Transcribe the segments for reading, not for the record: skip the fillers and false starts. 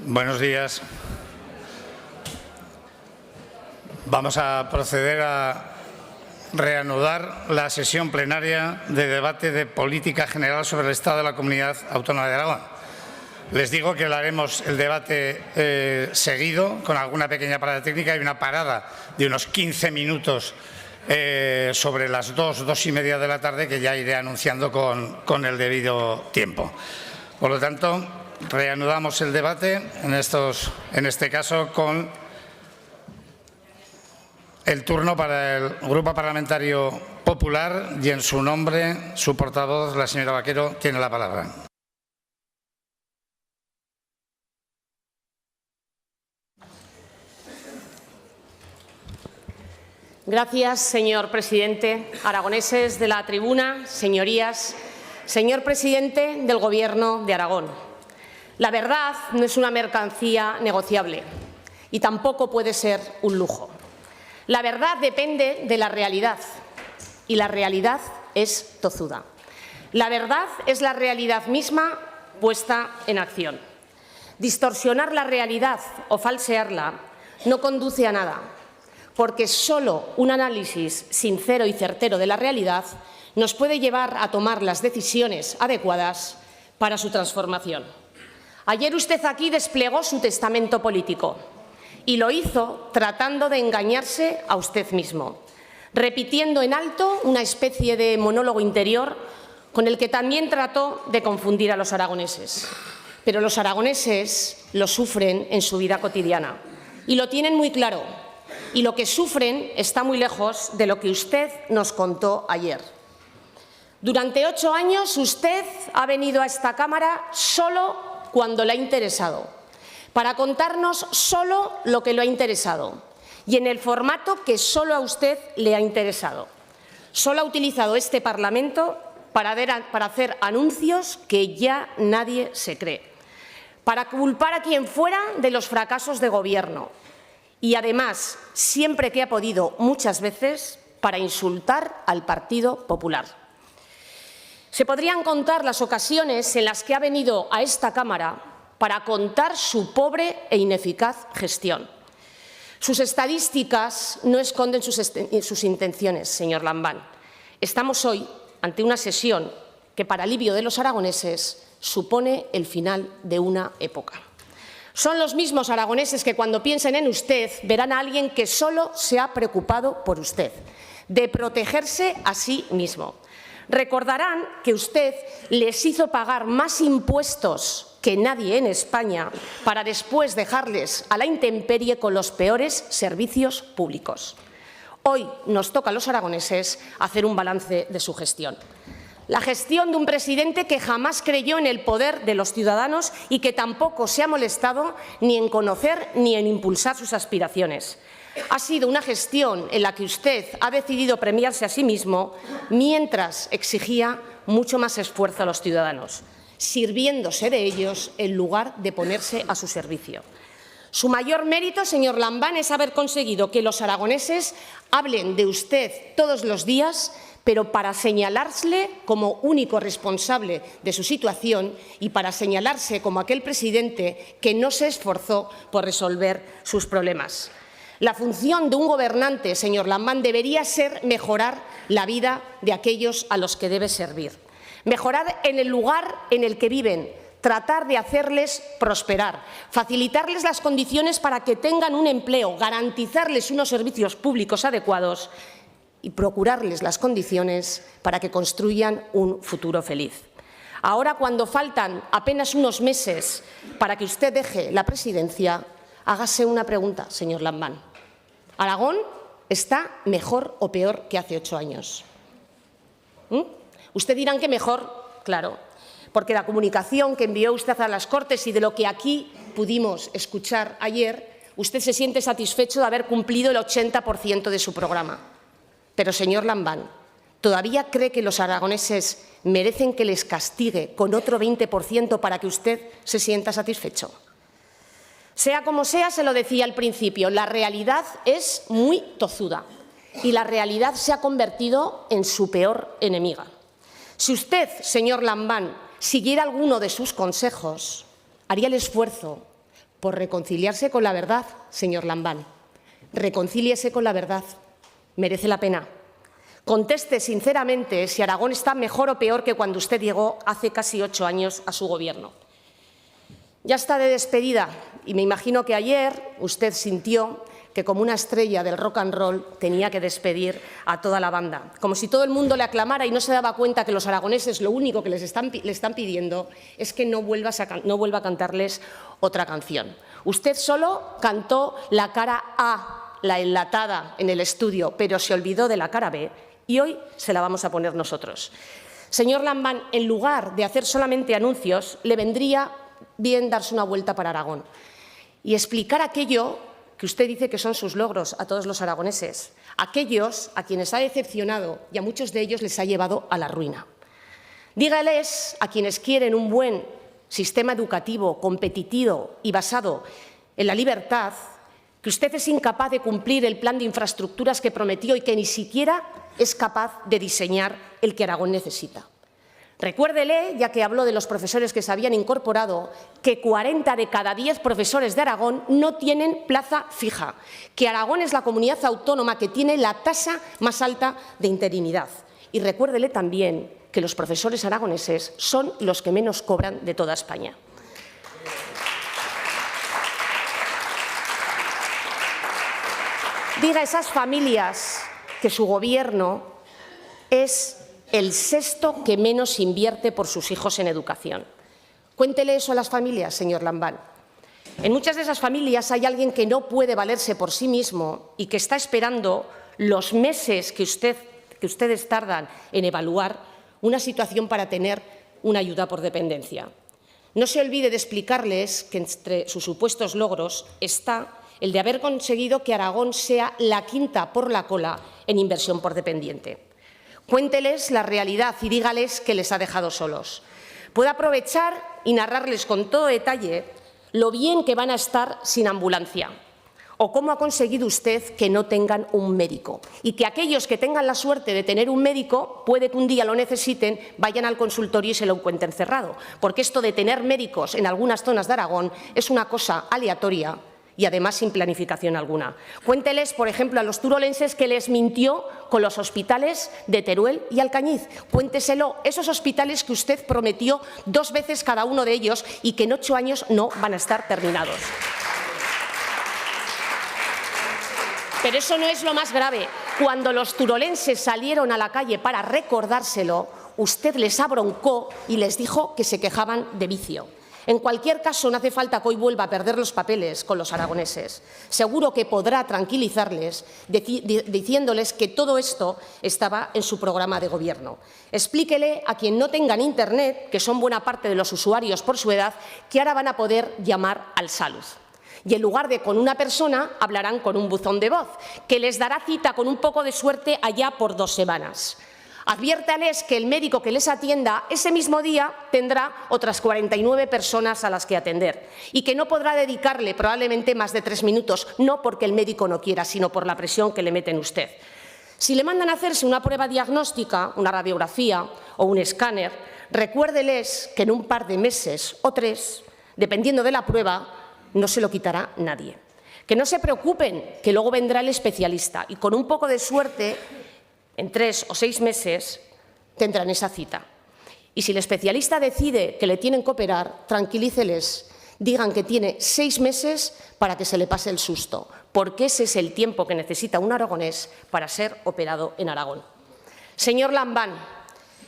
Buenos días. Vamos a proceder a reanudar la sesión plenaria de debate de política general sobre el Estado de la Comunidad Autónoma de Aragón. Les digo que lo haremos el debate seguido, con alguna pequeña parada técnica y una parada de unos 15 minutos sobre las 2:30 de la tarde, que ya iré anunciando con el debido tiempo. Por lo tanto, reanudamos el debate, en este caso con el turno para el Grupo Parlamentario Popular y en su nombre, su portavoz, la señora Vaquero, tiene la palabra. Gracias, señor presidente. Aragoneses de la tribuna, señorías, señor presidente del Gobierno de Aragón. La verdad no es una mercancía negociable y tampoco puede ser un lujo. La verdad depende de la realidad y la realidad es tozuda. La verdad es la realidad misma puesta en acción. Distorsionar la realidad o falsearla no conduce a nada, porque solo un análisis sincero y certero de la realidad nos puede llevar a tomar las decisiones adecuadas para su transformación. Ayer usted aquí desplegó su testamento político y lo hizo tratando de engañarse a usted mismo, repitiendo en alto una especie de monólogo interior con el que también trató de confundir a los aragoneses. Pero los aragoneses lo sufren en su vida cotidiana y lo tienen muy claro. Y lo que sufren está muy lejos de lo que usted nos contó ayer. Durante 8 años usted ha venido a esta Cámara solo cuando le ha interesado, para contarnos solo lo que le ha interesado y en el formato que solo a usted le ha interesado. Solo ha utilizado este Parlamento para hacer anuncios que ya nadie se cree, para culpar a quien fuera de los fracasos de gobierno y, además, siempre que ha podido, muchas veces, para insultar al Partido Popular. Se podrían contar las ocasiones en las que ha venido a esta Cámara para contar su pobre e ineficaz gestión. Sus estadísticas no esconden sus intenciones, señor Lambán. Estamos hoy ante una sesión que, para alivio de los aragoneses, supone el final de una época. Son los mismos aragoneses que, cuando piensen en usted, verán a alguien que solo se ha preocupado por usted, de protegerse a sí mismo. Recordarán que usted les hizo pagar más impuestos que nadie en España para después dejarles a la intemperie con los peores servicios públicos. Hoy nos toca a los aragoneses hacer un balance de su gestión. La gestión de un presidente que jamás creyó en el poder de los ciudadanos y que tampoco se ha molestado ni en conocer ni en impulsar sus aspiraciones. Ha sido una gestión en la que usted ha decidido premiarse a sí mismo mientras exigía mucho más esfuerzo a los ciudadanos, sirviéndose de ellos en lugar de ponerse a su servicio. Su mayor mérito, señor Lambán, es haber conseguido que los aragoneses hablen de usted todos los días, pero para señalarle como único responsable de su situación y para señalarse como aquel presidente que no se esforzó por resolver sus problemas. La función de un gobernante, señor Lambán, debería ser mejorar la vida de aquellos a los que debe servir, mejorar en el lugar en el que viven, tratar de hacerles prosperar, facilitarles las condiciones para que tengan un empleo, garantizarles unos servicios públicos adecuados y procurarles las condiciones para que construyan un futuro feliz. Ahora, cuando faltan apenas unos meses para que usted deje la presidencia, hágase una pregunta, señor Lambán. ¿Aragón está mejor o peor que hace 8 años? Usted dirán que mejor, claro, porque la comunicación que envió usted a las Cortes y de lo que aquí pudimos escuchar ayer, usted se siente satisfecho de haber cumplido el 80% de su programa. Pero, señor Lambán, ¿todavía cree que los aragoneses merecen que les castigue con otro 20% para que usted se sienta satisfecho? Sea como sea, se lo decía al principio, la realidad es muy tozuda y la realidad se ha convertido en su peor enemiga. Si usted, señor Lambán, siguiera alguno de sus consejos, haría el esfuerzo por reconciliarse con la verdad, señor Lambán. Reconcíliese con la verdad. Merece la pena. Conteste sinceramente si Aragón está mejor o peor que cuando usted llegó hace casi 8 años a su gobierno. Ya está de despedida y me imagino que ayer usted sintió que como una estrella del rock and roll tenía que despedir a toda la banda, como si todo el mundo le aclamara y no se daba cuenta que los aragoneses lo único que le están pidiendo es que no vuelva a cantarles otra canción. Usted solo cantó la cara A, la enlatada en el estudio, pero se olvidó de la cara B y hoy se la vamos a poner nosotros. Señor Lambán, en lugar de hacer solamente anuncios, le vendría bien darse una vuelta para Aragón y explicar aquello que usted dice que son sus logros a todos los aragoneses, aquellos a quienes ha decepcionado y a muchos de ellos les ha llevado a la ruina. Dígales a quienes quieren un buen sistema educativo, competitivo y basado en la libertad, que usted es incapaz de cumplir el plan de infraestructuras que prometió y que ni siquiera es capaz de diseñar el que Aragón necesita. Recuérdele, ya que habló de los profesores que se habían incorporado, que 40 de cada 10 profesores de Aragón no tienen plaza fija, que Aragón es la comunidad autónoma que tiene la tasa más alta de interinidad. Y recuérdele también que los profesores aragoneses son los que menos cobran de toda España. Diga a esas familias que su Gobierno es el sexto que menos invierte por sus hijos en educación. Cuéntele eso a las familias, señor Lambán. En muchas de esas familias hay alguien que no puede valerse por sí mismo y que está esperando los meses que ustedes tardan en evaluar una situación para tener una ayuda por dependencia. No se olvide de explicarles que entre sus supuestos logros está el de haber conseguido que Aragón sea la quinta por la cola en inversión por dependiente. Cuénteles la realidad y dígales que les ha dejado solos. Puede aprovechar y narrarles con todo detalle lo bien que van a estar sin ambulancia o cómo ha conseguido usted que no tengan un médico y que aquellos que tengan la suerte de tener un médico, puede que un día lo necesiten, vayan al consultorio y se lo encuentren cerrado, porque esto de tener médicos en algunas zonas de Aragón es una cosa aleatoria y además sin planificación alguna. Cuénteles, por ejemplo, a los turolenses que les mintió con los hospitales de Teruel y Alcañiz. Cuénteselo, esos hospitales que usted prometió 2 veces cada uno de ellos y que en 8 años no van a estar terminados. Pero eso no es lo más grave. Cuando los turolenses salieron a la calle para recordárselo, usted les abroncó y les dijo que se quejaban de vicio. En cualquier caso, no hace falta que hoy vuelva a perder los papeles con los aragoneses. Seguro que podrá tranquilizarles diciéndoles que todo esto estaba en su programa de gobierno. Explíquele a quien no tengan Internet, que son buena parte de los usuarios por su edad, que ahora van a poder llamar al Salud. Y en lugar de con una persona, hablarán con un buzón de voz, que les dará cita con un poco de suerte allá por 2 semanas. Adviértales que el médico que les atienda ese mismo día tendrá otras 49 personas a las que atender y que no podrá dedicarle probablemente más de 3 minutos, no porque el médico no quiera, sino por la presión que le meten usted. Si le mandan a hacerse una prueba diagnóstica, una radiografía o un escáner, recuérdeles que en un par de meses o 3, dependiendo de la prueba, no se lo quitará nadie. Que no se preocupen, que luego vendrá el especialista y con un poco de suerte, en 3 o 6 meses tendrán esa cita. Y si el especialista decide que le tienen que operar, tranquilíceles, digan que tiene 6 meses para que se le pase el susto, porque ese es el tiempo que necesita un aragonés para ser operado en Aragón. Señor Lambán,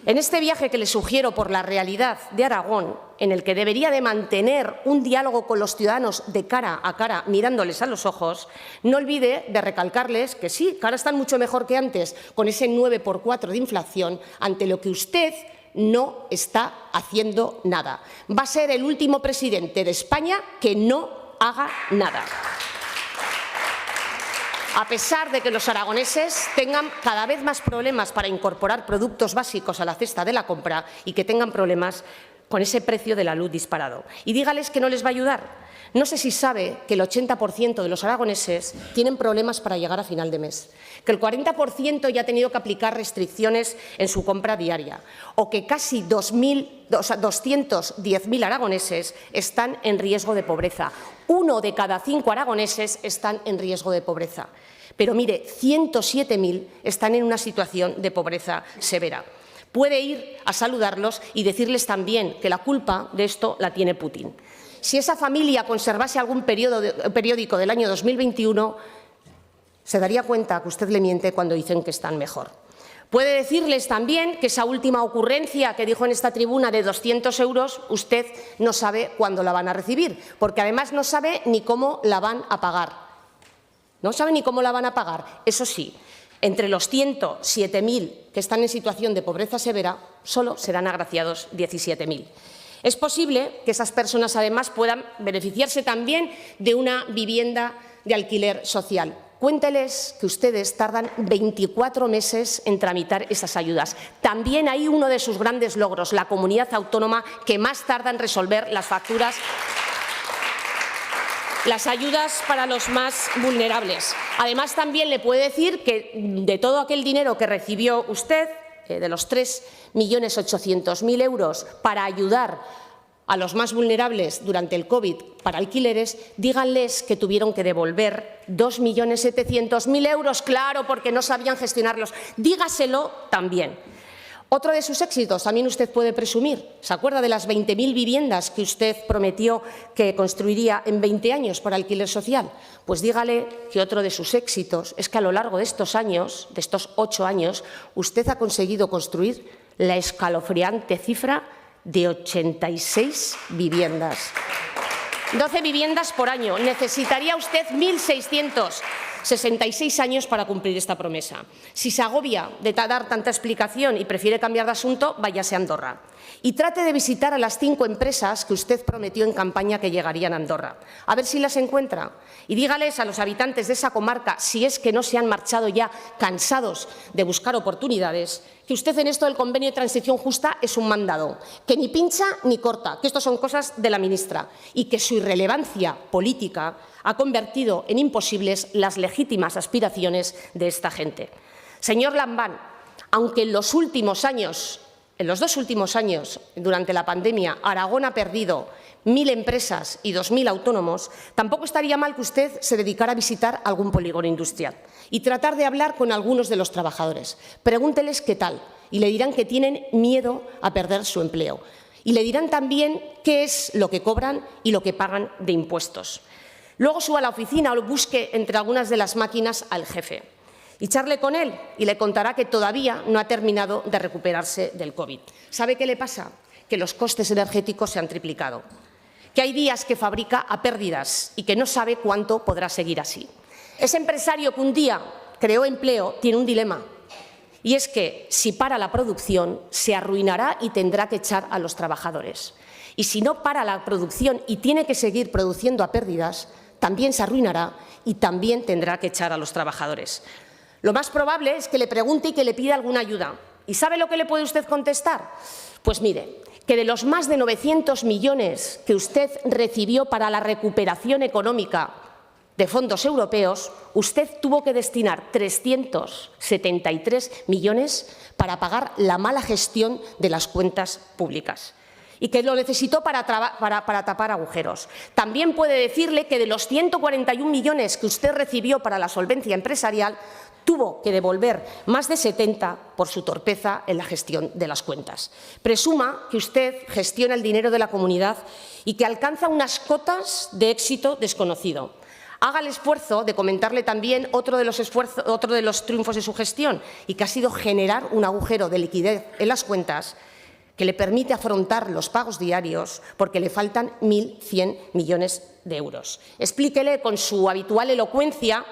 en este viaje que le sugiero por la realidad de Aragón, en el que debería de mantener un diálogo con los ciudadanos de cara a cara, mirándoles a los ojos, no olvide de recalcarles que sí, que ahora están mucho mejor que antes, con ese 9,4 de inflación, ante lo que usted no está haciendo nada. Va a ser el último presidente de España que no haga nada. A pesar de que los aragoneses tengan cada vez más problemas para incorporar productos básicos a la cesta de la compra y que tengan problemas con ese precio de la luz disparado. Y dígales que no les va a ayudar. No sé si sabe que el 80% de los aragoneses tienen problemas para llegar a final de mes, que el 40% ya ha tenido que aplicar restricciones en su compra diaria, o que casi 210.000 aragoneses están en riesgo de pobreza. 1 de cada 5 aragoneses están en riesgo de pobreza. Pero mire, 107.000 están en una situación de pobreza severa. Puede ir a saludarlos y decirles también que la culpa de esto la tiene Putin. Si esa familia conservase algún periódico del año 2021, se daría cuenta que usted le miente cuando dicen que están mejor. Puede decirles también que esa última ocurrencia que dijo en esta tribuna de 200 euros, usted no sabe cuándo la van a recibir, porque además no sabe ni cómo la van a pagar. No sabe ni cómo la van a pagar. Eso sí, entre los 107.000 que están en situación de pobreza severa, solo serán agraciados 17.000. Es posible que esas personas, además, puedan beneficiarse también de una vivienda de alquiler social. Cuénteles que ustedes tardan 24 meses en tramitar esas ayudas. También hay uno de sus grandes logros, la comunidad autónoma que más tarda en resolver las facturas, las ayudas para los más vulnerables. Además, también le puede decir que de todo aquel dinero que recibió usted, de los 3.800.000 euros para ayudar a los más vulnerables durante el COVID para alquileres, díganles que tuvieron que devolver 2.700.000 euros, claro, porque no sabían gestionarlos. Dígaselo también. Otro de sus éxitos también usted puede presumir. ¿Se acuerda de las 20.000 viviendas que usted prometió que construiría en 20 años para alquiler social? Pues dígale que otro de sus éxitos es que a lo largo de estos años, de estos 8 años, usted ha conseguido construir la escalofriante cifra de 86 viviendas. 12 viviendas por año. Necesitaría usted 1.666 años para cumplir esta promesa. Si se agobia de dar tanta explicación y prefiere cambiar de asunto, váyase a Andorra. Y trate de visitar a las 5 empresas que usted prometió en campaña que llegarían a Andorra. A ver si las encuentra. Y dígales a los habitantes de esa comarca, si es que no se han marchado ya cansados de buscar oportunidades, que usted en esto del convenio de transición justa es un mandado, que ni pincha ni corta, que esto son cosas de la ministra, y que su irrelevancia política ha convertido en imposibles las legítimas aspiraciones de esta gente. Señor Lambán, aunque en los 2 últimos años, durante la pandemia, Aragón ha perdido 1.000 empresas y 2.000 autónomos, tampoco estaría mal que usted se dedicara a visitar algún polígono industrial y tratar de hablar con algunos de los trabajadores. Pregúnteles qué tal y le dirán que tienen miedo a perder su empleo. Y le dirán también qué es lo que cobran y lo que pagan de impuestos. Luego suba a la oficina o busque entre algunas de las máquinas al jefe y charle con él y le contará que todavía no ha terminado de recuperarse del COVID. ¿Sabe qué le pasa? Que los costes energéticos se han triplicado, que hay días que fabrica a pérdidas y que no sabe cuánto podrá seguir así. Ese empresario que un día creó empleo tiene un dilema, y es que si para la producción se arruinará y tendrá que echar a los trabajadores. Y si no para la producción y tiene que seguir produciendo a pérdidas, también se arruinará y también tendrá que echar a los trabajadores. Lo más probable es que le pregunte y que le pida alguna ayuda. ¿Y sabe lo que le puede usted contestar? Pues mire, que de los más de 900 millones que usted recibió para la recuperación económica de fondos europeos, usted tuvo que destinar 373 millones para pagar la mala gestión de las cuentas públicas y que lo necesitó para tapar agujeros. También puede decirle que de los 141 millones que usted recibió para la solvencia empresarial, tuvo que devolver más de 70 por su torpeza en la gestión de las cuentas. Presuma que usted gestiona el dinero de la comunidad y que alcanza unas cotas de éxito desconocido. Haga el esfuerzo de comentarle también otro de los triunfos de su gestión, y que ha sido generar un agujero de liquidez en las cuentas que le permite afrontar los pagos diarios porque le faltan 1.100 millones de euros. Explíquele con su habitual elocuencia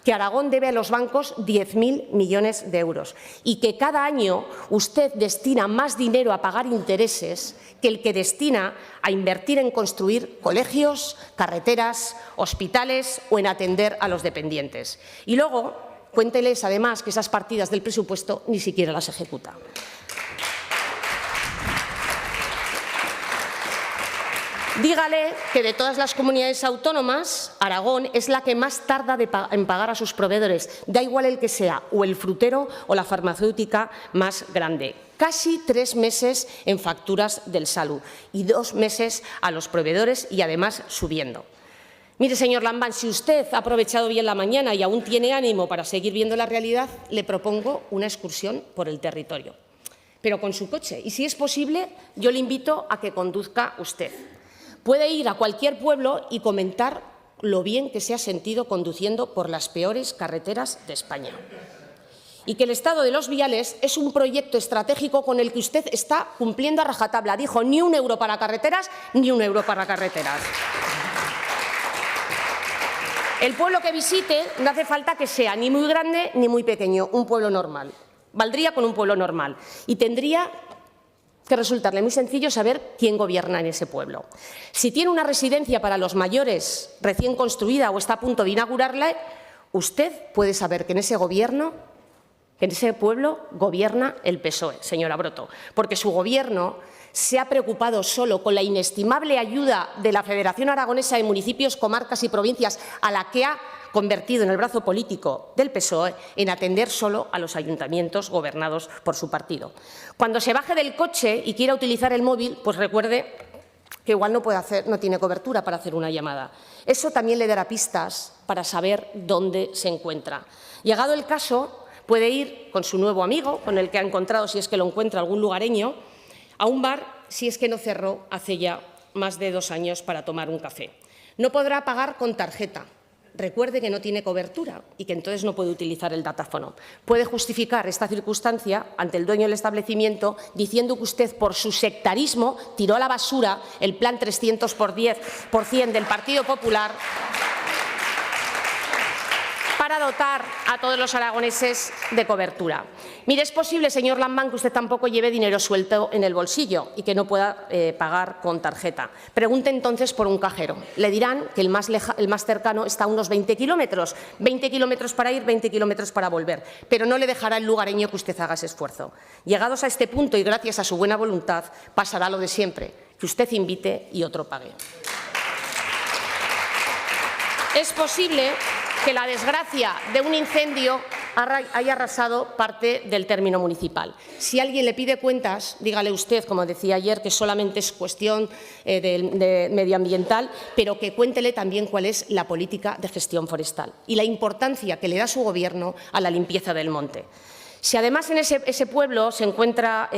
que Aragón debe a los bancos 10.000 millones de euros y que cada año usted destina más dinero a pagar intereses que el que destina a invertir en construir colegios, carreteras, hospitales o en atender a los dependientes. Y luego, cuénteles además que esas partidas del presupuesto ni siquiera las ejecuta. Dígale que de todas las comunidades autónomas, Aragón es la que más tarda en pagar a sus proveedores, da igual el que sea, o el frutero o la farmacéutica más grande. Casi 3 meses en facturas del Salud y 2 meses a los proveedores y además subiendo. Mire, señor Lambán, si usted ha aprovechado bien la mañana y aún tiene ánimo para seguir viendo la realidad, le propongo una excursión por el territorio, pero con su coche. Y si es posible, yo le invito a que conduzca usted. Puede ir a cualquier pueblo y comentar lo bien que se ha sentido conduciendo por las peores carreteras de España. Y que el estado de los viales es un proyecto estratégico con el que usted está cumpliendo a rajatabla. Dijo, ni 1 euro para carreteras, ni 1 euro para carreteras. El pueblo que visite no hace falta que sea ni muy grande ni muy pequeño, un pueblo normal. Valdría con un pueblo normal y tendría que resultarle muy sencillo saber quién gobierna en ese pueblo. Si tiene una residencia para los mayores recién construida o está a punto de inaugurarla, usted puede saber que en ese pueblo gobierna el PSOE, señora Broto, porque su gobierno se ha preocupado solo con la inestimable ayuda de la Federación Aragonesa de Municipios, Comarcas y Provincias, a la que ha convertido en el brazo político del PSOE, en atender solo a los ayuntamientos gobernados por su partido. Cuando se baje del coche y quiera utilizar el móvil, pues recuerde que igual no tiene cobertura para hacer una llamada. Eso también le dará pistas para saber dónde se encuentra. Llegado el caso, puede ir con su nuevo amigo, con el que ha encontrado, si es que lo encuentra algún lugareño, a un bar, si es que no cerró hace ya más de 2 años para tomar un café. No podrá pagar con tarjeta. Recuerde que no tiene cobertura y que entonces no puede utilizar el datáfono. Puede justificar esta circunstancia ante el dueño del establecimiento diciendo que usted, por su sectarismo, tiró a la basura el plan 300% del Partido Popular para dotar a todos los aragoneses de cobertura. Mire, es posible, señor Lambán, que usted tampoco lleve dinero suelto en el bolsillo y que no pueda pagar con tarjeta. Pregunte entonces por un cajero. Le dirán que el más cercano está a unos 20 kilómetros. 20 kilómetros para ir, 20 kilómetros para volver. Pero no le dejará el lugareño que usted haga ese esfuerzo. Llegados a este punto y gracias a su buena voluntad, pasará lo de siempre, que usted invite y otro pague. Es posible que la desgracia de un incendio haya arrasado parte del término municipal. Si alguien le pide cuentas, dígale usted, como decía ayer, que solamente es cuestión de medioambiental, pero que cuéntele también cuál es la política de gestión forestal y la importancia que le da su Gobierno a la limpieza del monte. Si además en ese pueblo se encuentra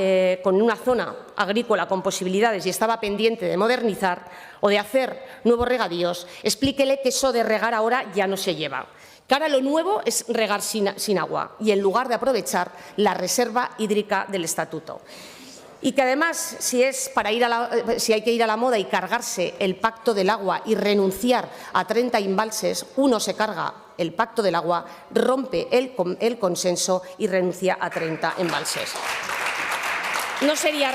con una zona agrícola con posibilidades y estaba pendiente de modernizar o de hacer nuevos regadíos, explíquele que eso de regar ahora ya no se lleva. Que ahora lo nuevo es regar sin agua y en lugar de aprovechar la reserva hídrica del Estatuto. Y que además, si hay que ir a la moda y cargarse el Pacto del Agua y renunciar a 30 embalses, uno se carga el Pacto del Agua, rompe el consenso y renuncia a 30 embalses. No sería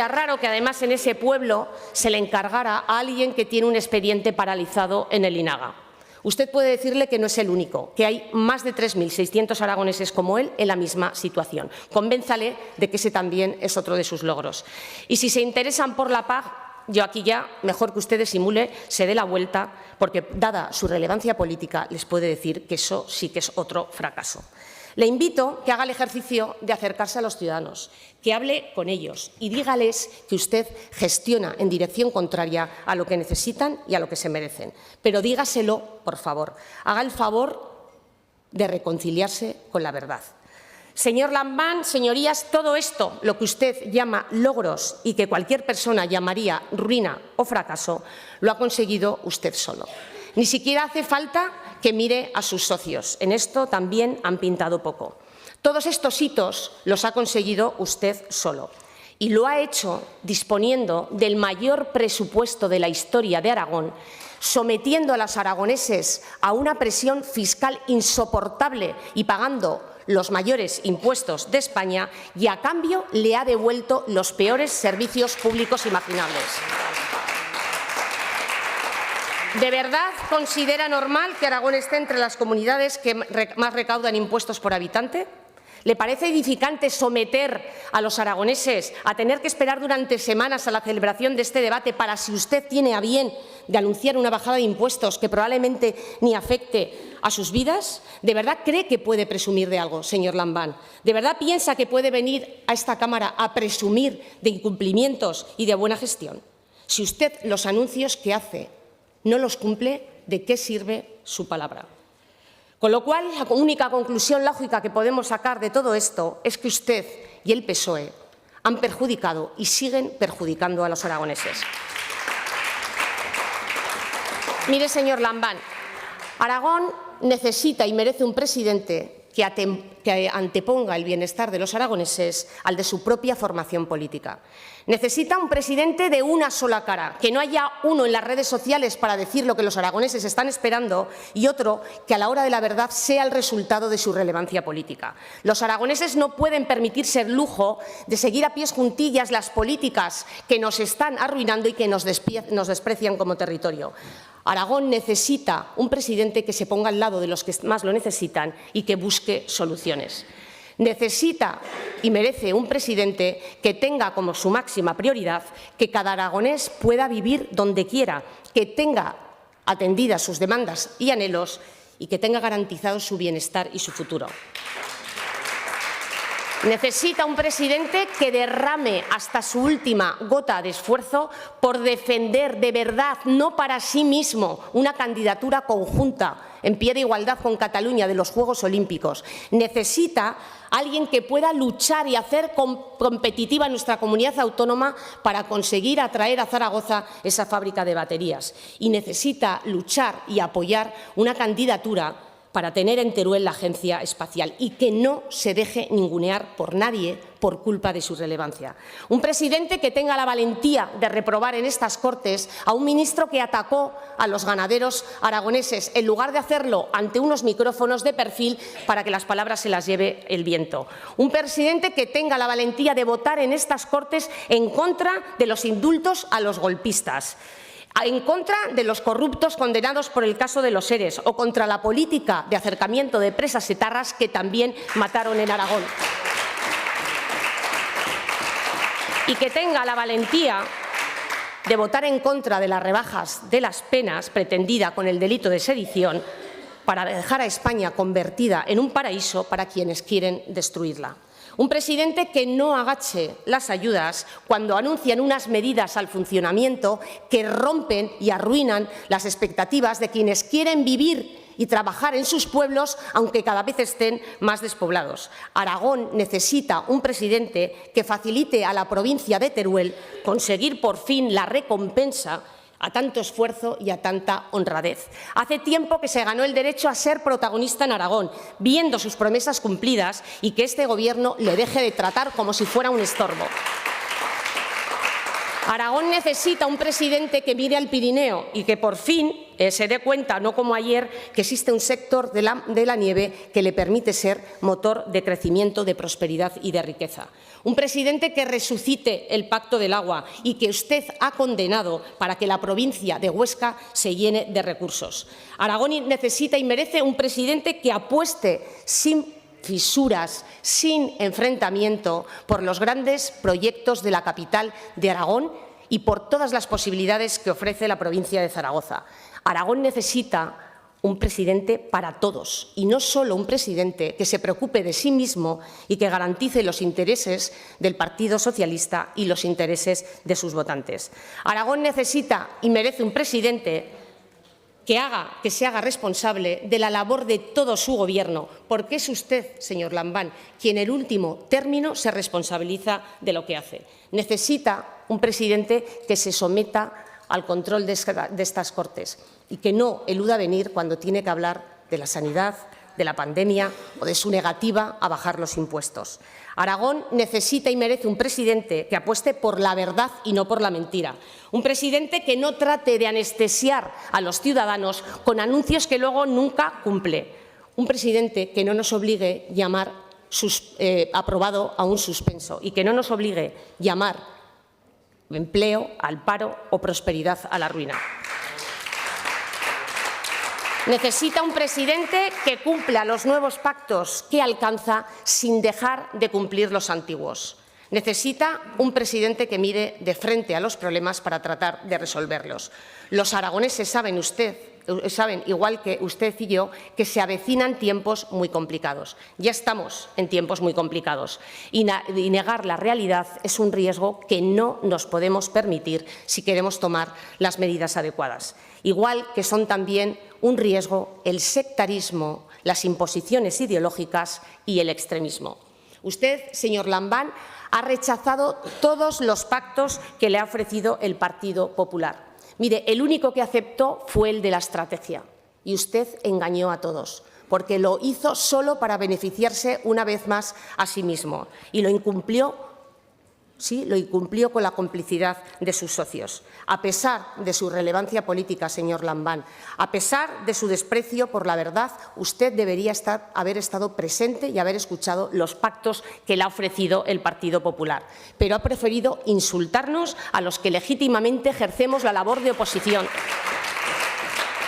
raro que además en ese pueblo se le encargara a alguien que tiene un expediente paralizado en el INAGA. Usted puede decirle que no es el único, que hay más de 3.600 aragoneses como él en la misma situación. Convénzale de que ese también es otro de sus logros. Y si se interesan por la paz, yo aquí ya, mejor que ustedes simule, se dé la vuelta, porque dada su relevancia política, les puede decir que eso sí que es otro fracaso. Le invito a que haga el ejercicio de acercarse a los ciudadanos, que hable con ellos y dígales que usted gestiona en dirección contraria a lo que necesitan y a lo que se merecen. Pero dígaselo, por favor. Haga el favor de reconciliarse con la verdad. Señor Lambán, señorías, todo esto, lo que usted llama logros y que cualquier persona llamaría ruina o fracaso, lo ha conseguido usted solo. Ni siquiera hace falta que mire a sus socios. En esto también han pintado poco. Todos estos hitos los ha conseguido usted solo. Y lo ha hecho disponiendo del mayor presupuesto de la historia de Aragón, sometiendo a los aragoneses a una presión fiscal insoportable y pagando los mayores impuestos de España, y a cambio le ha devuelto los peores servicios públicos imaginables. ¿De verdad considera normal que Aragón esté entre las comunidades que más recaudan impuestos por habitante? ¿Le parece edificante someter a los aragoneses a tener que esperar durante semanas a la celebración de este debate para, si usted tiene a bien de anunciar una bajada de impuestos que probablemente ni afecte a sus vidas? ¿De verdad cree que puede presumir de algo, señor Lambán? ¿De verdad piensa que puede venir a esta Cámara a presumir de incumplimientos y de buena gestión? Si usted los anuncios que hace no los cumple, ¿de qué sirve su palabra? Con lo cual, la única conclusión lógica que podemos sacar de todo esto es que usted y el PSOE han perjudicado y siguen perjudicando a los aragoneses. Mire, señor Lambán, Aragón necesita y merece un presidente que anteponga el bienestar de los aragoneses al de su propia formación política. Necesita un presidente de una sola cara, que no haya uno en las redes sociales para decir lo que los aragoneses están esperando y otro que a la hora de la verdad sea el resultado de su relevancia política. Los aragoneses no pueden permitirse el lujo de seguir a pies juntillas las políticas que nos están arruinando y que nos desprecian como territorio. Aragón necesita un presidente que se ponga al lado de los que más lo necesitan y que busque soluciones. Necesita y merece un presidente que tenga como su máxima prioridad que cada aragonés pueda vivir donde quiera, que tenga atendidas sus demandas y anhelos y que tenga garantizado su bienestar y su futuro. Necesita un presidente que derrame hasta su última gota de esfuerzo por defender de verdad, no para sí mismo, una candidatura conjunta en pie de igualdad con Cataluña de los Juegos Olímpicos. Necesita alguien que pueda luchar y hacer competitiva nuestra comunidad autónoma para conseguir atraer a Zaragoza esa fábrica de baterías. Y necesita luchar y apoyar una candidatura para tener en Teruel la agencia espacial y que no se deje ningunear por nadie por culpa de su relevancia. Un presidente que tenga la valentía de reprobar en estas Cortes a un ministro que atacó a los ganaderos aragoneses en lugar de hacerlo ante unos micrófonos de perfil para que las palabras se las lleve el viento. Un presidente que tenga la valentía de votar en estas Cortes en contra de los indultos a los golpistas, en contra de los corruptos condenados por el caso de los ERES o contra la política de acercamiento de presas etarras que también mataron en Aragón. Y que tenga la valentía de votar en contra de las rebajas de las penas pretendida con el delito de sedición para dejar a España convertida en un paraíso para quienes quieren destruirla. Un presidente que no agache las ayudas cuando anuncian unas medidas al funcionamiento que rompen y arruinan las expectativas de quienes quieren vivir y trabajar en sus pueblos, aunque cada vez estén más despoblados. Aragón necesita un presidente que facilite a la provincia de Teruel conseguir por fin la recompensa a tanto esfuerzo y a tanta honradez. Hace tiempo que se ganó el derecho a ser protagonista en Aragón, viendo sus promesas cumplidas y que este Gobierno le deje de tratar como si fuera un estorbo. Aragón necesita un presidente que mire al Pirineo y que por fin se dé cuenta, no como ayer, que existe un sector de la nieve que le permite ser motor de crecimiento, de prosperidad y de riqueza. Un presidente que resucite el Pacto del Agua y que usted ha condenado para que la provincia de Huesca se llene de recursos. Aragón necesita y merece un presidente que apueste sin fisuras, sin enfrentamiento, por los grandes proyectos de la capital de Aragón y por todas las posibilidades que ofrece la provincia de Zaragoza. Aragón necesita un presidente para todos y no solo un presidente que se preocupe de sí mismo y que garantice los intereses del Partido Socialista y los intereses de sus votantes. Aragón necesita y merece un presidente que se haga responsable de la labor de todo su Gobierno, porque es usted, señor Lambán, quien en el último término se responsabiliza de lo que hace. Necesita un presidente que se someta al control de estas Cortes y que no eluda venir cuando tiene que hablar de la sanidad, de la pandemia o de su negativa a bajar los impuestos. Aragón necesita y merece un presidente que apueste por la verdad y no por la mentira. Un presidente que no trate de anestesiar a los ciudadanos con anuncios que luego nunca cumple. Un presidente que no nos obligue a llamar aprobado a un suspenso y que no nos obligue a llamar empleo al paro o prosperidad a la ruina. Necesita un presidente que cumpla los nuevos pactos que alcanza sin dejar de cumplir los antiguos. Necesita un presidente que mire de frente a los problemas para tratar de resolverlos. Los aragoneses saben, igual que usted y yo, que se avecinan tiempos muy complicados. Ya estamos en tiempos muy complicados y negar la realidad es un riesgo que no nos podemos permitir si queremos tomar las medidas adecuadas. Igual que son también un riesgo el sectarismo, las imposiciones ideológicas y el extremismo. Usted, señor Lambán, ha rechazado todos los pactos que le ha ofrecido el Partido Popular. Mire, el único que aceptó fue el de la estrategia y usted engañó a todos, porque lo hizo solo para beneficiarse una vez más a sí mismo y lo incumplió, sí, lo incumplió con la complicidad de sus socios. A pesar de su relevancia política, señor Lambán, a pesar de su desprecio por la verdad, usted debería haber estado presente y haber escuchado los pactos que le ha ofrecido el Partido Popular. Pero ha preferido insultarnos a los que legítimamente ejercemos la labor de oposición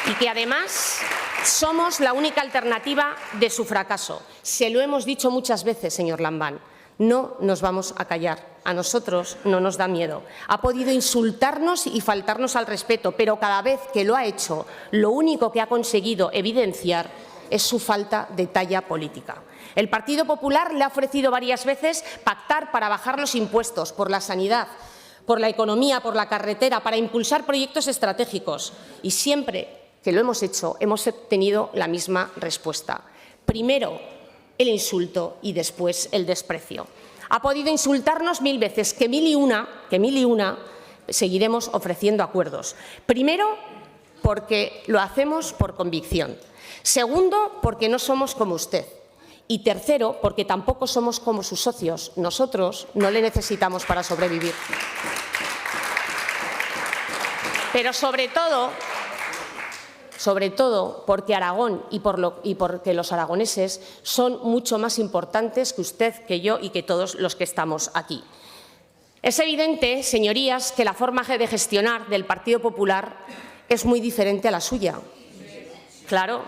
y que además somos la única alternativa de su fracaso. Se lo hemos dicho muchas veces, señor Lambán. No nos vamos a callar. A nosotros no nos da miedo. Ha podido insultarnos y faltarnos al respeto, pero cada vez que lo ha hecho, lo único que ha conseguido evidenciar es su falta de talla política. El Partido Popular le ha ofrecido varias veces pactar para bajar los impuestos por la sanidad, por la economía, por la carretera, para impulsar proyectos estratégicos. Y siempre que lo hemos hecho, hemos tenido la misma respuesta. Primero, el insulto y después el desprecio. Ha podido insultarnos 1000 veces, que mil y una seguiremos ofreciendo acuerdos. Primero, porque lo hacemos por convicción. Segundo, porque no somos como usted. Y tercero, porque tampoco somos como sus socios. Nosotros no le necesitamos para sobrevivir. Pero sobre todo porque Aragón y porque los aragoneses son mucho más importantes que usted, que yo y que todos los que estamos aquí. Es evidente, señorías, que la forma de gestionar del Partido Popular es muy diferente a la suya. Claro.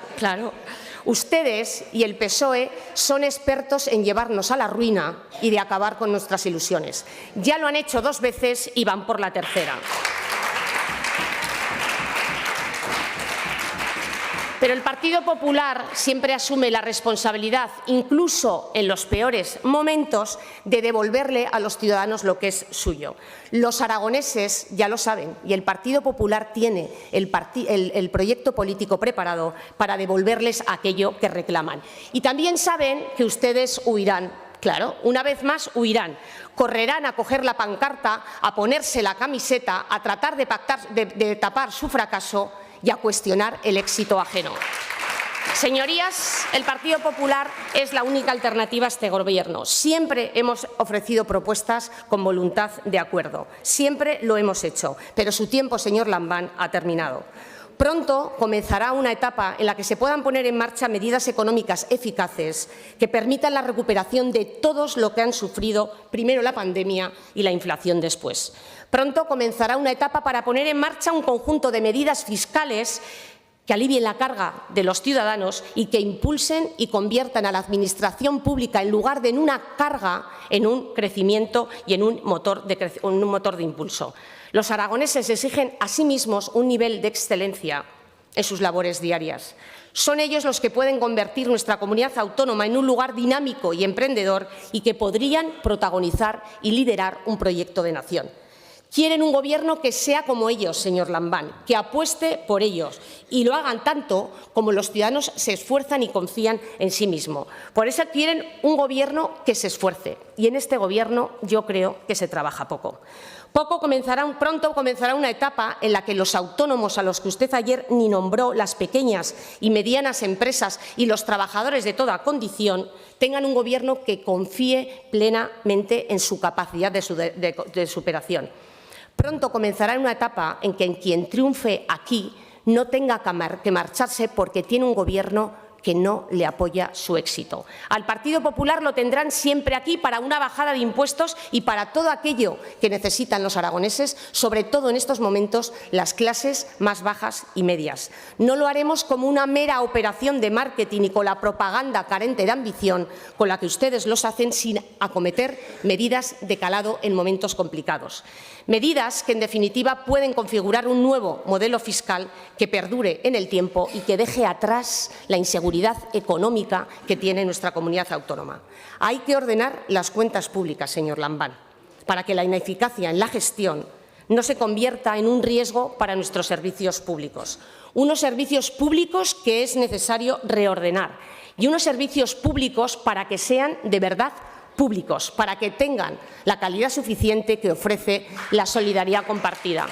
Ustedes y el PSOE son expertos en llevarnos a la ruina y de acabar con nuestras ilusiones. Ya lo han hecho 2 veces y van por la tercera. Pero el Partido Popular siempre asume la responsabilidad, incluso en los peores momentos, de devolverle a los ciudadanos lo que es suyo. Los aragoneses ya lo saben y el Partido Popular tiene el proyecto político preparado para devolverles aquello que reclaman. Y también saben que ustedes huirán. Claro, una vez más huirán, correrán a coger la pancarta, a ponerse la camiseta, a tratar de tapar su fracaso y a cuestionar el éxito ajeno. Señorías, el Partido Popular es la única alternativa a este Gobierno. Siempre hemos ofrecido propuestas con voluntad de acuerdo. Siempre lo hemos hecho. Pero su tiempo, señor Lambán, ha terminado. Pronto comenzará una etapa en la que se puedan poner en marcha medidas económicas eficaces que permitan la recuperación de todos los que han sufrido primero la pandemia y la inflación después. Pronto comenzará una etapa para poner en marcha un conjunto de medidas fiscales que alivien la carga de los ciudadanos y que impulsen y conviertan a la Administración pública, en lugar de en una carga, en un crecimiento y en un motor de impulso. Los aragoneses exigen a sí mismos un nivel de excelencia en sus labores diarias. Son ellos los que pueden convertir nuestra comunidad autónoma en un lugar dinámico y emprendedor y que podrían protagonizar y liderar un proyecto de nación. Quieren un Gobierno que sea como ellos, señor Lambán, que apueste por ellos y lo hagan tanto como los ciudadanos se esfuerzan y confían en sí mismos. Por eso quieren un Gobierno que se esfuerce y en este Gobierno yo creo que se trabaja poco. Pronto comenzará una etapa en la que los autónomos, a los que usted ayer ni nombró, las pequeñas y medianas empresas y los trabajadores de toda condición, tengan un Gobierno que confíe plenamente en su capacidad de superación. Pronto comenzará una etapa en que quien triunfe aquí no tenga que marcharse porque tiene un Gobierno que no le apoya su éxito. Al Partido Popular lo tendrán siempre aquí para una bajada de impuestos y para todo aquello que necesitan los aragoneses, sobre todo en estos momentos las clases más bajas y medias. No lo haremos como una mera operación de marketing y con la propaganda carente de ambición con la que ustedes los hacen sin acometer medidas de calado en momentos complicados. Medidas que, en definitiva, pueden configurar un nuevo modelo fiscal que perdure en el tiempo y que deje atrás la inseguridad económica que tiene nuestra comunidad autónoma. Hay que ordenar las cuentas públicas, señor Lambán, para que la ineficacia en la gestión no se convierta en un riesgo para nuestros servicios públicos. Unos servicios públicos que es necesario reordenar y unos servicios públicos para que sean de verdad públicos, para que tengan la calidad suficiente que ofrece la solidaridad compartida.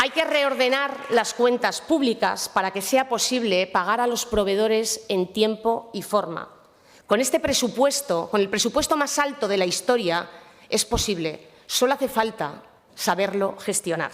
Hay que reordenar las cuentas públicas para que sea posible pagar a los proveedores en tiempo y forma. Con este presupuesto, con el presupuesto más alto de la historia, es posible. Solo hace falta saberlo gestionar.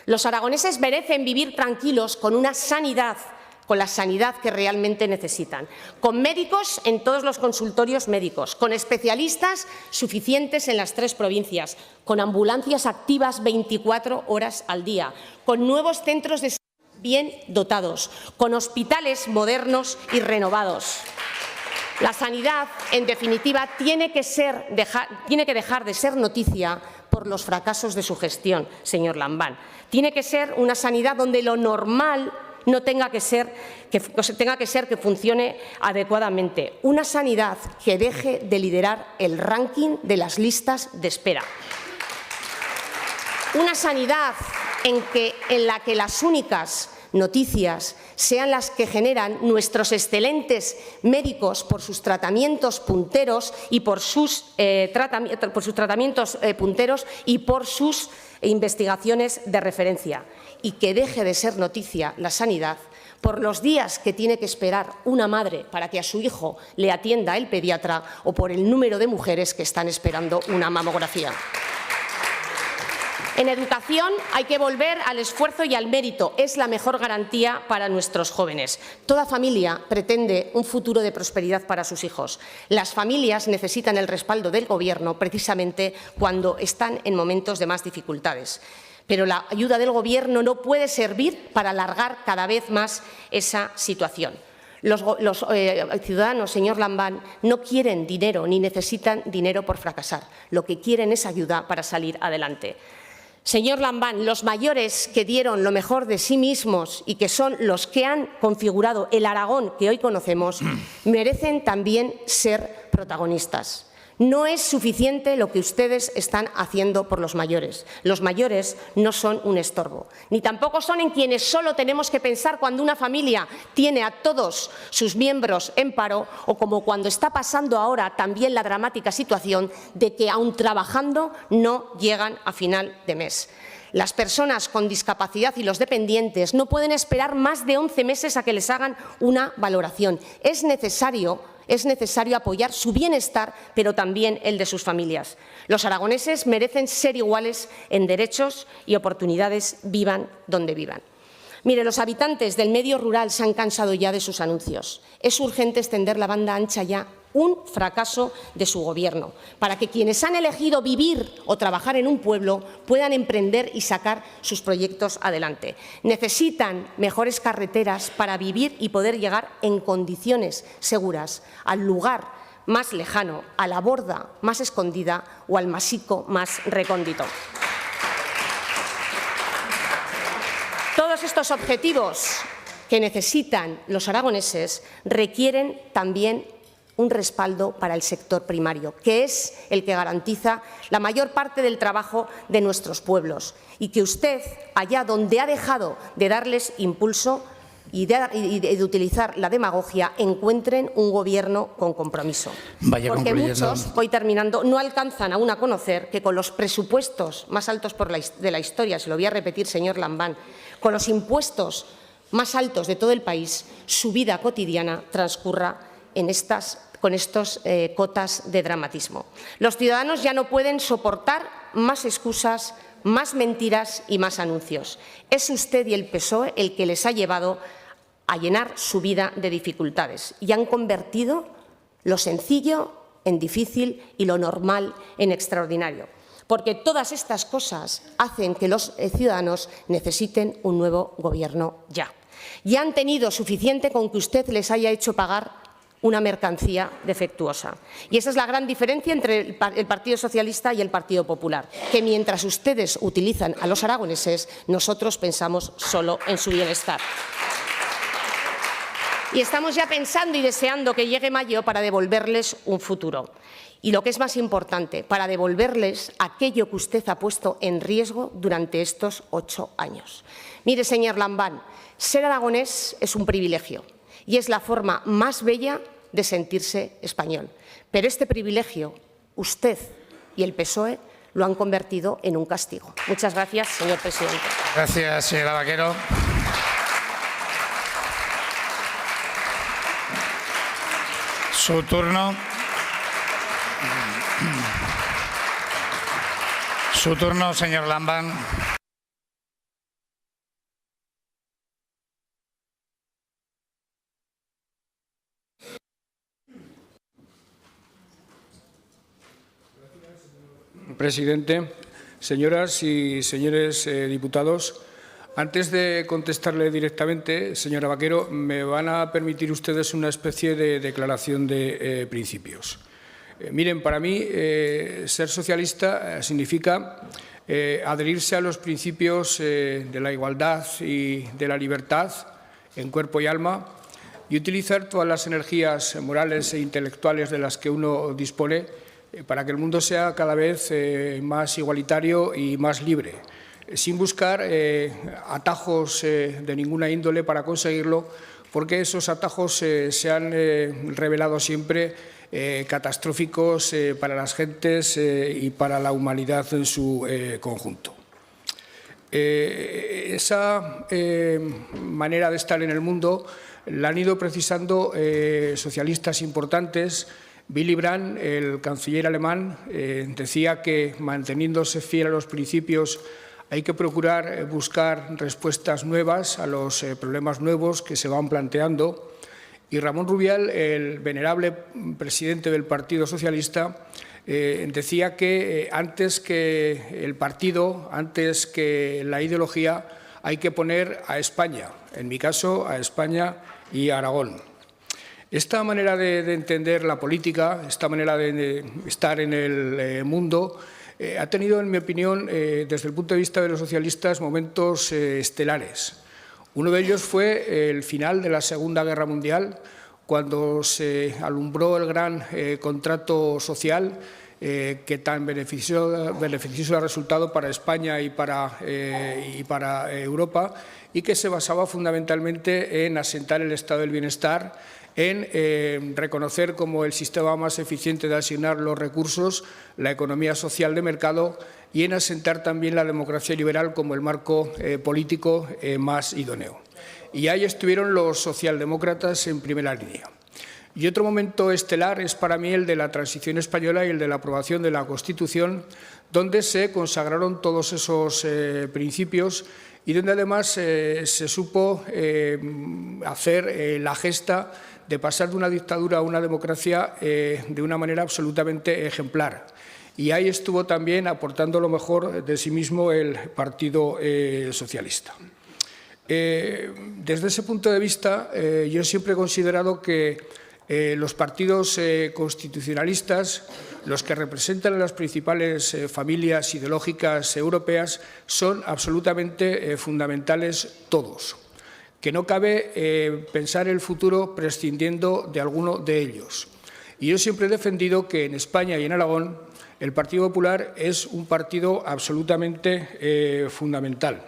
Los aragoneses merecen vivir tranquilos con una sanidad, con la sanidad que realmente necesitan, con médicos en todos los consultorios médicos, con especialistas suficientes en las 3 provincias, con ambulancias activas 24 horas al día, con nuevos centros de salud bien dotados, con hospitales modernos y renovados. La sanidad, en definitiva, tiene que dejar de ser noticia por los fracasos de su gestión, señor Lambán. Tiene que ser una sanidad donde lo normal no tenga que ser que funcione adecuadamente. Una sanidad que deje de liderar el ranking de las listas de espera. Una sanidad en la que las únicas noticias sean las que generan nuestros excelentes médicos por sus tratamientos punteros y por sus investigaciones de referencia, y que deje de ser noticia la sanidad por los días que tiene que esperar una madre para que a su hijo le atienda el pediatra o por el número de mujeres que están esperando una mamografía. En educación hay que volver al esfuerzo y al mérito. Es la mejor garantía para nuestros jóvenes. Toda familia pretende un futuro de prosperidad para sus hijos. Las familias necesitan el respaldo del Gobierno precisamente cuando están en momentos de más dificultades. Pero la ayuda del Gobierno no puede servir para alargar cada vez más esa situación. Los ciudadanos, señor Lambán, no quieren dinero ni necesitan dinero por fracasar. Lo que quieren es ayuda para salir adelante. Señor Lambán, los mayores que dieron lo mejor de sí mismos y que son los que han configurado el Aragón que hoy conocemos, merecen también ser protagonistas. No es suficiente lo que ustedes están haciendo por los mayores. Los mayores no son un estorbo, ni tampoco son en quienes solo tenemos que pensar cuando una familia tiene a todos sus miembros en paro o como cuando está pasando ahora también la dramática situación de que, aun trabajando, no llegan a final de mes. Las personas con discapacidad y los dependientes no pueden esperar más de 11 meses a que les hagan una valoración. Es necesario apoyar su bienestar, pero también el de sus familias. Los aragoneses merecen ser iguales en derechos y oportunidades, vivan donde vivan. Mire, los habitantes del medio rural se han cansado ya de sus anuncios. Es urgente extender la banda ancha ya, un fracaso de su Gobierno, para que quienes han elegido vivir o trabajar en un pueblo puedan emprender y sacar sus proyectos adelante. Necesitan mejores carreteras para vivir y poder llegar en condiciones seguras al lugar más lejano, a la borda más escondida o al masico más recóndito. Todos estos objetivos que necesitan los aragoneses requieren también un respaldo para el sector primario, que es el que garantiza la mayor parte del trabajo de nuestros pueblos, y que usted, allá donde ha dejado de darles impulso y de utilizar la demagogia, encuentren un Gobierno con compromiso. Porque muchos, voy terminando, no alcanzan aún a conocer que con los presupuestos más altos de la historia, se lo voy a repetir, señor Lambán, con los impuestos más altos de todo el país, su vida cotidiana transcurra con estas cotas de dramatismo. Los ciudadanos ya no pueden soportar más excusas, más mentiras y más anuncios. Es usted y el PSOE el que les ha llevado a llenar su vida de dificultades y han convertido lo sencillo en difícil y lo normal en extraordinario. Porque todas estas cosas hacen que los ciudadanos necesiten un nuevo Gobierno ya. Ya han tenido suficiente con que usted les haya hecho pagar una mercancía defectuosa. Y esa es la gran diferencia entre el Partido Socialista y el Partido Popular, que mientras ustedes utilizan a los aragoneses, nosotros pensamos solo en su bienestar. Y estamos ya pensando y deseando que llegue mayo para devolverles un futuro. Y lo que es más importante, para devolverles aquello que usted ha puesto en riesgo durante estos 8 años. Mire, señor Lambán, ser aragonés es un privilegio y es la forma más bella de sentirse español. Pero este privilegio, usted y el PSOE lo han convertido en un castigo. Muchas gracias, señor presidente. Gracias, señora Vaquero. Su turno. Su turno, señor Lambán. Presidente, señoras y señores diputados, antes de contestarle directamente, señora Vaquero, me van a permitir ustedes una especie de declaración de principios. Miren, para mí ser socialista significa adherirse a los principios de la igualdad y de la libertad en cuerpo y alma y utilizar todas las energías morales e intelectuales de las que uno dispone para que el mundo sea cada vez más igualitario y más libre, sin buscar atajos de ninguna índole para conseguirlo, porque esos atajos se han revelado siempre catastróficos para las gentes y para la humanidad en su conjunto. Esa manera de estar en el mundo la han ido precisando socialistas importantes. Willy Brandt, el canciller alemán, decía que manteniéndose fiel a los principios hay que procurar buscar respuestas nuevas a los problemas nuevos que se van planteando. Y Ramón Rubial, el venerable presidente del Partido Socialista, decía que antes que el partido, antes que la ideología, hay que poner a España, en mi caso a España y a Aragón. Esta manera de entender la política, esta manera de estar en el mundo, ha tenido, en mi opinión, desde el punto de vista de los socialistas, momentos estelares. Uno de ellos fue el final de la Segunda Guerra Mundial, cuando se alumbró el gran contrato social que tan beneficioso ha resultado para España y para Europa, y que se basaba fundamentalmente en asentar el estado del bienestar, en reconocer como el sistema más eficiente de asignar los recursos, la economía social de mercado, y en asentar también la democracia liberal como el marco político más idóneo. Y ahí estuvieron los socialdemócratas en primera línea. Y otro momento estelar es para mí el de la transición española y el de la aprobación de la Constitución, donde se consagraron todos esos principios y donde además se supo hacer la gesta de pasar de una dictadura a una democracia de una manera absolutamente ejemplar. Y ahí estuvo también aportando lo mejor de sí mismo el Partido Socialista. Desde ese punto de vista, yo siempre he considerado que los partidos constitucionalistas, los que representan a las principales familias ideológicas europeas, son absolutamente fundamentales todos, que no cabe pensar el futuro prescindiendo de alguno de ellos. Y yo siempre he defendido que en España y en Aragón el Partido Popular es un partido absolutamente fundamental.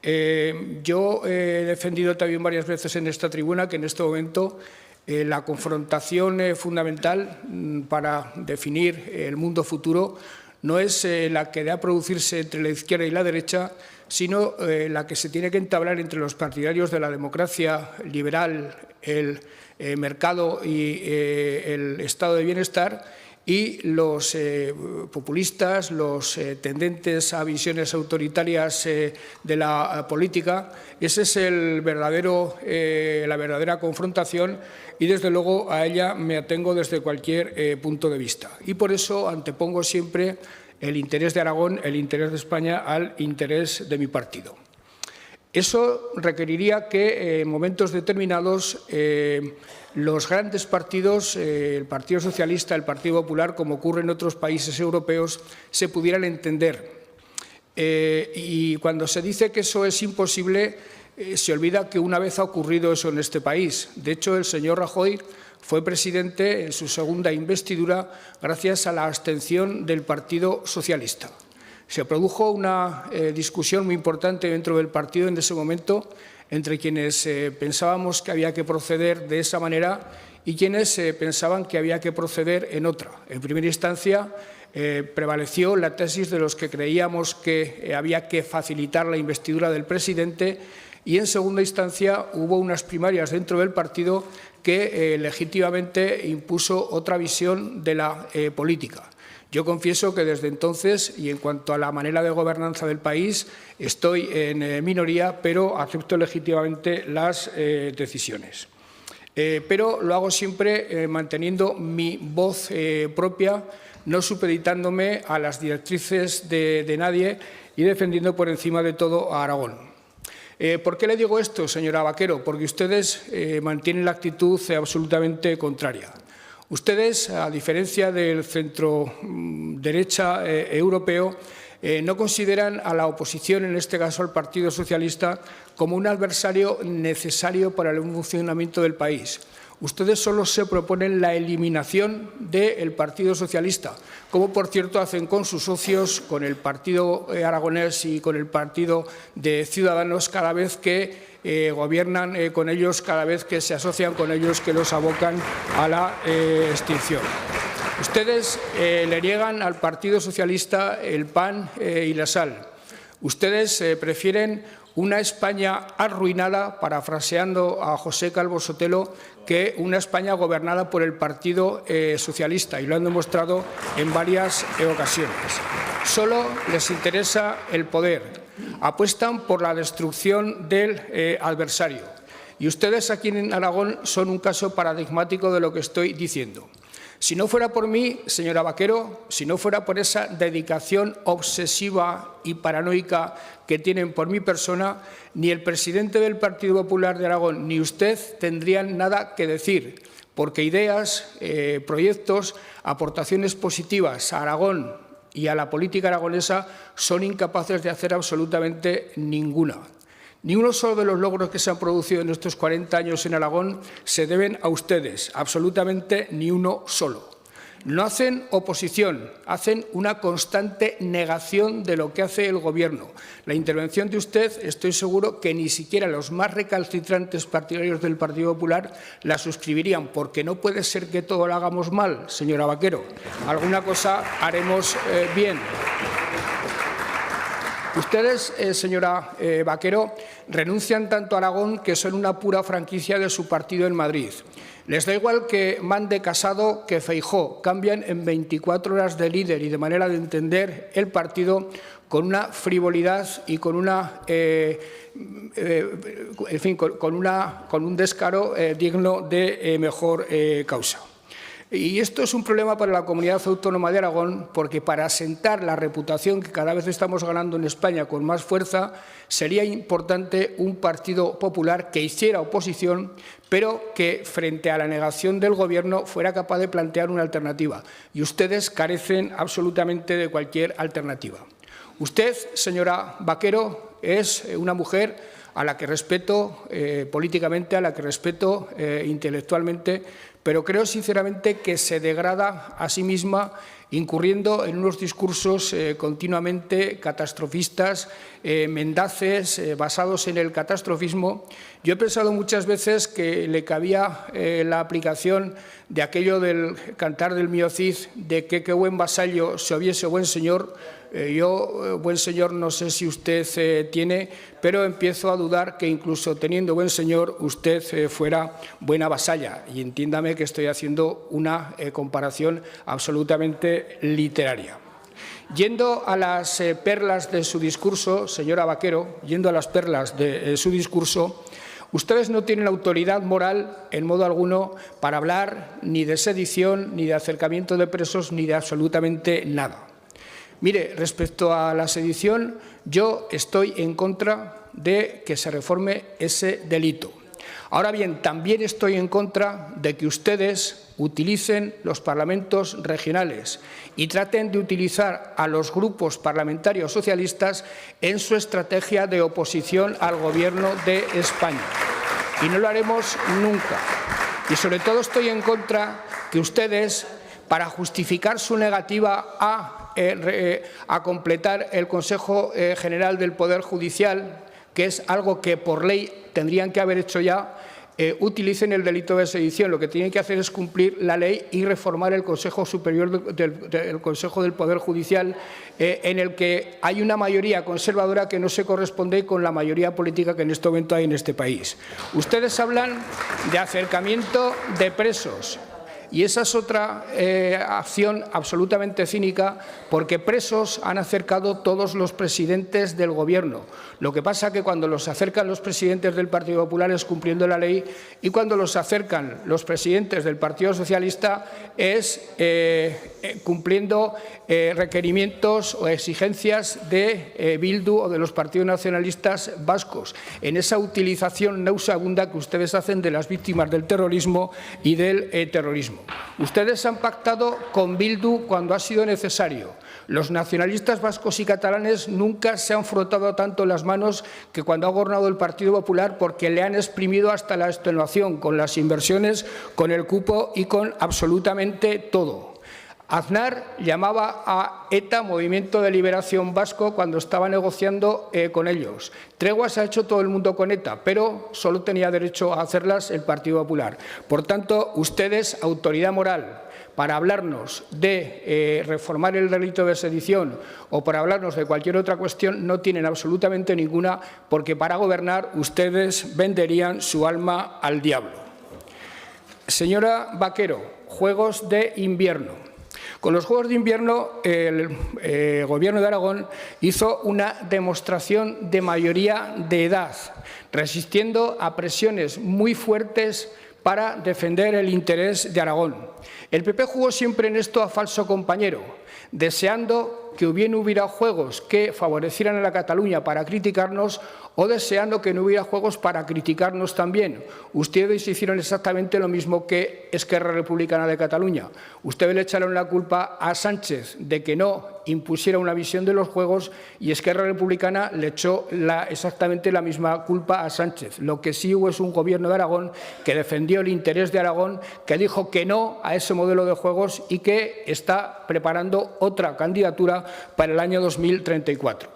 Yo he defendido también varias veces en esta tribuna que en este momento la confrontación fundamental para definir el mundo futuro no es la que debe producirse entre la izquierda y la derecha, sino la que se tiene que entablar entre los partidarios de la democracia liberal, el mercado y el estado de bienestar, y los populistas, los tendentes a visiones autoritarias de la política. Esa es la verdadera confrontación y, desde luego, a ella me atengo desde cualquier punto de vista. Y por eso antepongo siempre el interés de Aragón, el interés de España, al interés de mi partido. Eso requeriría que en momentos determinados los grandes partidos, el Partido Socialista, el Partido Popular, como ocurre en otros países europeos, se pudieran entender. Y cuando se dice que eso es imposible, se olvida que una vez ha ocurrido eso en este país. De hecho, el señor Rajoy fue presidente en su segunda investidura gracias a la abstención del Partido Socialista. Se produjo una discusión muy importante dentro del partido en ese momento entre quienes pensábamos que había que proceder de esa manera y quienes pensaban que había que proceder en otra. En primera instancia prevaleció la tesis de los que creíamos que había que facilitar la investidura del presidente y, en segunda instancia, hubo unas primarias dentro del partido que legítimamente impuso otra visión de la política. Yo confieso que desde entonces, y en cuanto a la manera de gobernanza del país, estoy en minoría, pero acepto legítimamente las decisiones. Pero lo hago siempre manteniendo mi voz propia, no supeditándome a las directrices de nadie y defendiendo por encima de todo a Aragón. ¿Por qué le digo esto, señora Vaquero? Porque ustedes mantienen la actitud absolutamente contraria. Ustedes, a diferencia del centro-derecha europeo, no consideran a la oposición, en este caso al Partido Socialista, como un adversario necesario para el funcionamiento del país. Ustedes solo se proponen la eliminación del Partido Socialista, como por cierto hacen con sus socios, con el Partido Aragonés y con el Partido de Ciudadanos, cada vez que gobiernan con ellos, cada vez que se asocian con ellos, que los abocan a la extinción. Ustedes le niegan al Partido Socialista el pan y la sal. Ustedes prefieren una España arruinada, parafraseando a José Calvo Sotelo, que una España gobernada por el Partido Socialista, y lo han demostrado en varias ocasiones. Solo les interesa el poder. Apuestan por la destrucción del adversario. Y ustedes aquí en Aragón son un caso paradigmático de lo que estoy diciendo. Si no fuera por mí, señora Vaquero, si no fuera por esa dedicación obsesiva y paranoica que tienen por mi persona, ni el presidente del Partido Popular de Aragón ni usted tendrían nada que decir, porque ideas, proyectos, aportaciones positivas a Aragón y a la política aragonesa son incapaces de hacer absolutamente ninguna. Ni uno solo de los logros que se han producido en estos 40 años en Aragón se deben a ustedes, absolutamente ni uno solo. No hacen oposición, hacen una constante negación de lo que hace el Gobierno. La intervención de usted, estoy seguro que ni siquiera los más recalcitrantes partidarios del Partido Popular la suscribirían, porque no puede ser que todo lo hagamos mal, señora Vaquero. Alguna cosa haremos bien. Ustedes, señora Vaquero, renuncian tanto a Aragón que son una pura franquicia de su partido en Madrid. Les da igual que mande Casado que Feijóo. Cambian en 24 horas de líder y de manera de entender el partido con una frivolidad y con una, con un descaro digno de mejor causa. Y esto es un problema para la Comunidad Autónoma de Aragón, porque para asentar la reputación que cada vez estamos ganando en España con más fuerza, sería importante un Partido Popular que hiciera oposición, pero que frente a la negación del Gobierno fuera capaz de plantear una alternativa. Y ustedes carecen absolutamente de cualquier alternativa. Usted, señora Vaquero, es una mujer a la que respeto políticamente, a la que respeto intelectualmente, pero creo sinceramente que se degrada a sí misma incurriendo en unos discursos continuamente catastrofistas, mendaces, basados en el catastrofismo. Yo he pensado muchas veces que le cabía la aplicación de aquello del cantar del Mio Cid, de que buen vasallo se hubiese buen señor. Yo, buen señor, no sé si usted tiene, pero empiezo a dudar que incluso teniendo buen señor usted fuera buena vasalla. Y entiéndame que estoy haciendo una comparación absolutamente literaria. Yendo a las perlas de su discurso, señora Baquero, yendo a las perlas de su discurso, ustedes no tienen autoridad moral en modo alguno para hablar ni de sedición, ni de acercamiento de presos, ni de absolutamente nada. Mire, respecto a la sedición, yo estoy en contra de que se reforme ese delito. Ahora bien, también estoy en contra de que ustedes utilicen los parlamentos regionales y traten de utilizar a los grupos parlamentarios socialistas en su estrategia de oposición al Gobierno de España. Y no lo haremos nunca. Y sobre todo estoy en contra que ustedes, para justificar su negativa a completar el Consejo General del Poder Judicial, que es algo que por ley tendrían que haber hecho ya, utilicen el delito de sedición. Lo que tienen que hacer es cumplir la ley y reformar el Consejo Superior del Consejo del Poder Judicial, en el que hay una mayoría conservadora que no se corresponde con la mayoría política que en este momento hay en este país. Ustedes hablan de acercamiento de presos. Y esa es otra acción absolutamente cínica, porque presos han acercado todos los presidentes del Gobierno. Lo que pasa es que cuando los acercan los presidentes del Partido Popular es cumpliendo la ley, y cuando los acercan los presidentes del Partido Socialista es cumpliendo requerimientos o exigencias de Bildu o de los partidos nacionalistas vascos, en esa utilización nauseabunda que ustedes hacen de las víctimas del terrorismo y del terrorismo. Ustedes han pactado con Bildu cuando ha sido necesario. Los nacionalistas vascos y catalanes nunca se han frotado tanto las manos que cuando ha gobernado el Partido Popular, porque le han exprimido hasta la extenuación con las inversiones, con el cupo y con absolutamente todo. Aznar llamaba a ETA Movimiento de Liberación Vasco cuando estaba negociando con ellos. Treguas ha hecho todo el mundo con ETA, pero solo tenía derecho a hacerlas el Partido Popular. Por tanto, ustedes, autoridad moral, para hablarnos de reformar el delito de sedición o para hablarnos de cualquier otra cuestión, no tienen absolutamente ninguna, porque para gobernar ustedes venderían su alma al diablo. Señora Baquero, Juegos de Invierno. Con los Juegos de Invierno, el Gobierno de Aragón hizo una demostración de mayoría de edad, resistiendo a presiones muy fuertes para defender el interés de Aragón. El PP jugó siempre en esto a falso compañero, deseando que bien hubiera juegos que favorecieran a la Cataluña para criticarnos o deseando que no hubiera juegos para criticarnos también. Ustedes hicieron exactamente lo mismo que Esquerra Republicana de Cataluña. Ustedes le echaron la culpa a Sánchez de que no impusiera una visión de los juegos y Esquerra Republicana le echó exactamente la misma culpa a Sánchez. Lo que sí hubo es un Gobierno de Aragón que defendió el interés de Aragón, que dijo que no a ese modelo de juegos y que está preparando otra candidatura para el año 2034.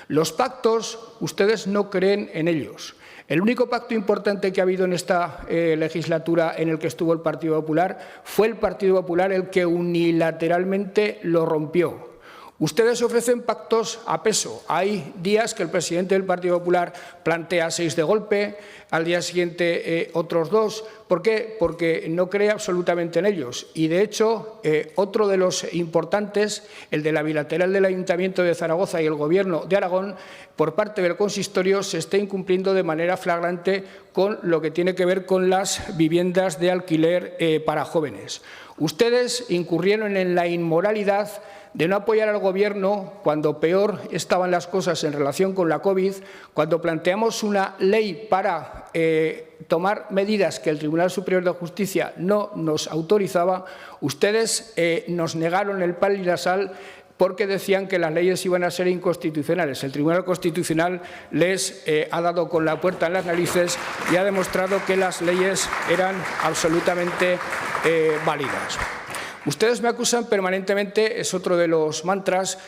Los pactos, ustedes no creen en ellos. El único pacto importante que ha habido en esta legislatura en el que estuvo el Partido Popular fue el Partido Popular el que unilateralmente lo rompió. Ustedes ofrecen pactos a peso. Hay días que el presidente del Partido Popular plantea 6 de golpe, al día siguiente otros 2. ¿Por qué? Porque no cree absolutamente en ellos. Y, de hecho, otro de los importantes, el de la bilateral del Ayuntamiento de Zaragoza y el Gobierno de Aragón, por parte del consistorio, se está incumpliendo de manera flagrante con lo que tiene que ver con las viviendas de alquiler para jóvenes. Ustedes incurrieron en la inmoralidad de no apoyar al Gobierno cuando peor estaban las cosas en relación con la COVID, cuando planteamos una ley para tomar medidas que el Tribunal Superior de Justicia no nos autorizaba. Ustedes nos negaron el pan y la sal porque decían que las leyes iban a ser inconstitucionales. El Tribunal Constitucional les ha dado con la puerta en las narices y ha demostrado que las leyes eran absolutamente válidas. Ustedes me acusan permanentemente, es otro de los mantras,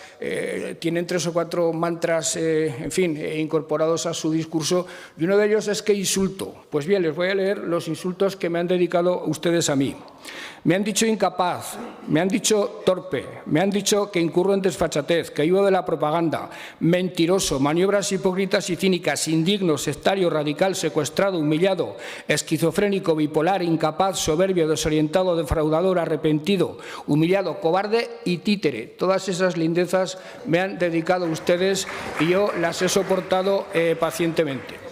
tienen 3 o 4 mantras, incorporados a su discurso, y uno de ellos es que insulto. Pues bien, les voy a leer los insultos que me han dedicado ustedes a mí. Me han dicho incapaz, me han dicho torpe, me han dicho que incurro en desfachatez, que vivo de la propaganda, mentiroso, maniobras hipócritas y cínicas, indigno, sectario, radical, secuestrado, humillado, esquizofrénico, bipolar, incapaz, soberbio, desorientado, defraudador, arrepentido, humillado, cobarde y títere. Todas esas lindezas me han dedicado ustedes y yo las he soportado pacientemente.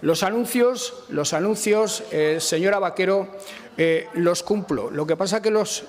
Los anuncios, señora Vaquero, los cumplo. Lo que pasa es que los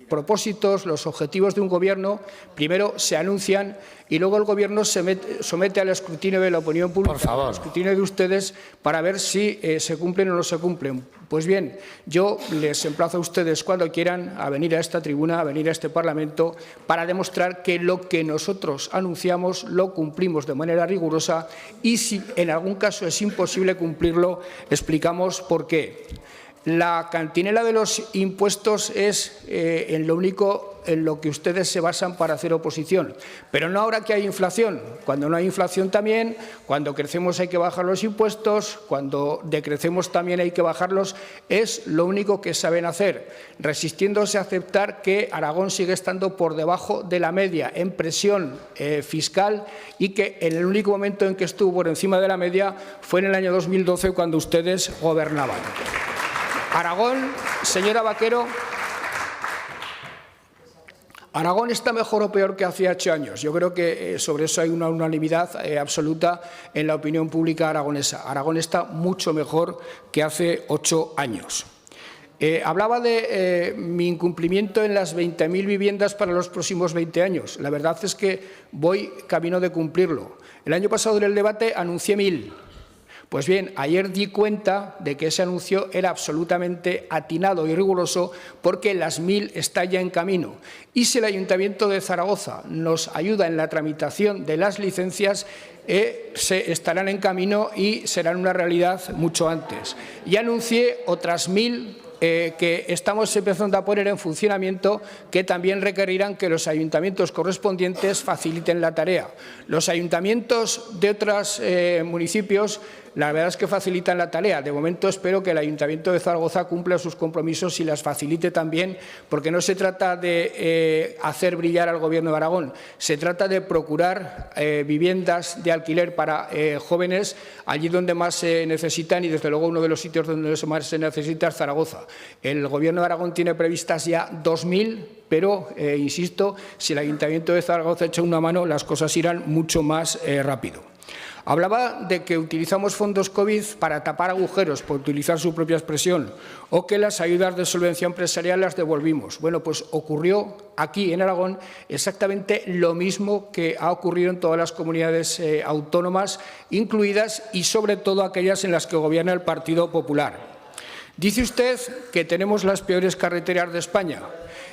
propósitos, los objetivos de un Gobierno, primero se anuncian y luego el Gobierno se somete al escrutinio de la opinión pública, al escrutinio de ustedes, para ver si se cumplen o no se cumplen. Pues bien, yo les emplazo a ustedes cuando quieran a venir a esta tribuna, a venir a este Parlamento, para demostrar que lo que nosotros anunciamos lo cumplimos de manera rigurosa y si en algún caso es imposible cumplirlo, explicamos por qué. La cantinela de los impuestos es en lo único en lo que ustedes se basan para hacer oposición. Pero no ahora que hay inflación. Cuando no hay inflación también, cuando crecemos hay que bajar los impuestos, cuando decrecemos también hay que bajarlos. Es lo único que saben hacer, resistiéndose a aceptar que Aragón sigue estando por debajo de la media en presión fiscal y que en el único momento en que estuvo por encima de la media fue en el año 2012 cuando ustedes gobernaban. Aragón, señora Vaquero, ¿Aragón está mejor o peor que hace 8 años? Yo creo que sobre eso hay una unanimidad absoluta en la opinión pública aragonesa. Aragón está mucho mejor que hace 8 años. Hablaba de mi incumplimiento en las 20.000 viviendas para los próximos 20 años. La verdad es que voy camino de cumplirlo. El año pasado en el debate anuncié 1.000. Pues bien, ayer di cuenta de que ese anuncio era absolutamente atinado y riguroso porque las 1.000 están ya en camino. Y si el Ayuntamiento de Zaragoza nos ayuda en la tramitación de las licencias, se estarán en camino y serán una realidad mucho antes. Y anuncié otras 1.000 que estamos empezando a poner en funcionamiento, que también requerirán que los ayuntamientos correspondientes faciliten la tarea. Los ayuntamientos de otros municipios, la verdad es que facilitan la tarea. De momento espero que el Ayuntamiento de Zaragoza cumpla sus compromisos y las facilite también, porque no se trata de hacer brillar al Gobierno de Aragón, se trata de procurar viviendas de alquiler para jóvenes allí donde más se necesitan y, desde luego, uno de los sitios donde más se necesita es Zaragoza. El Gobierno de Aragón tiene previstas ya 2.000, pero, insisto, si el Ayuntamiento de Zaragoza echa una mano, las cosas irán mucho más rápido. Hablaba de que utilizamos fondos COVID para tapar agujeros, por utilizar su propia expresión, o que las ayudas de solvencia empresarial las devolvimos. Bueno, pues ocurrió aquí en Aragón exactamente lo mismo que ha ocurrido en todas las comunidades autónomas, incluidas y sobre todo aquellas en las que gobierna el Partido Popular. Dice usted que tenemos las peores carreteras de España.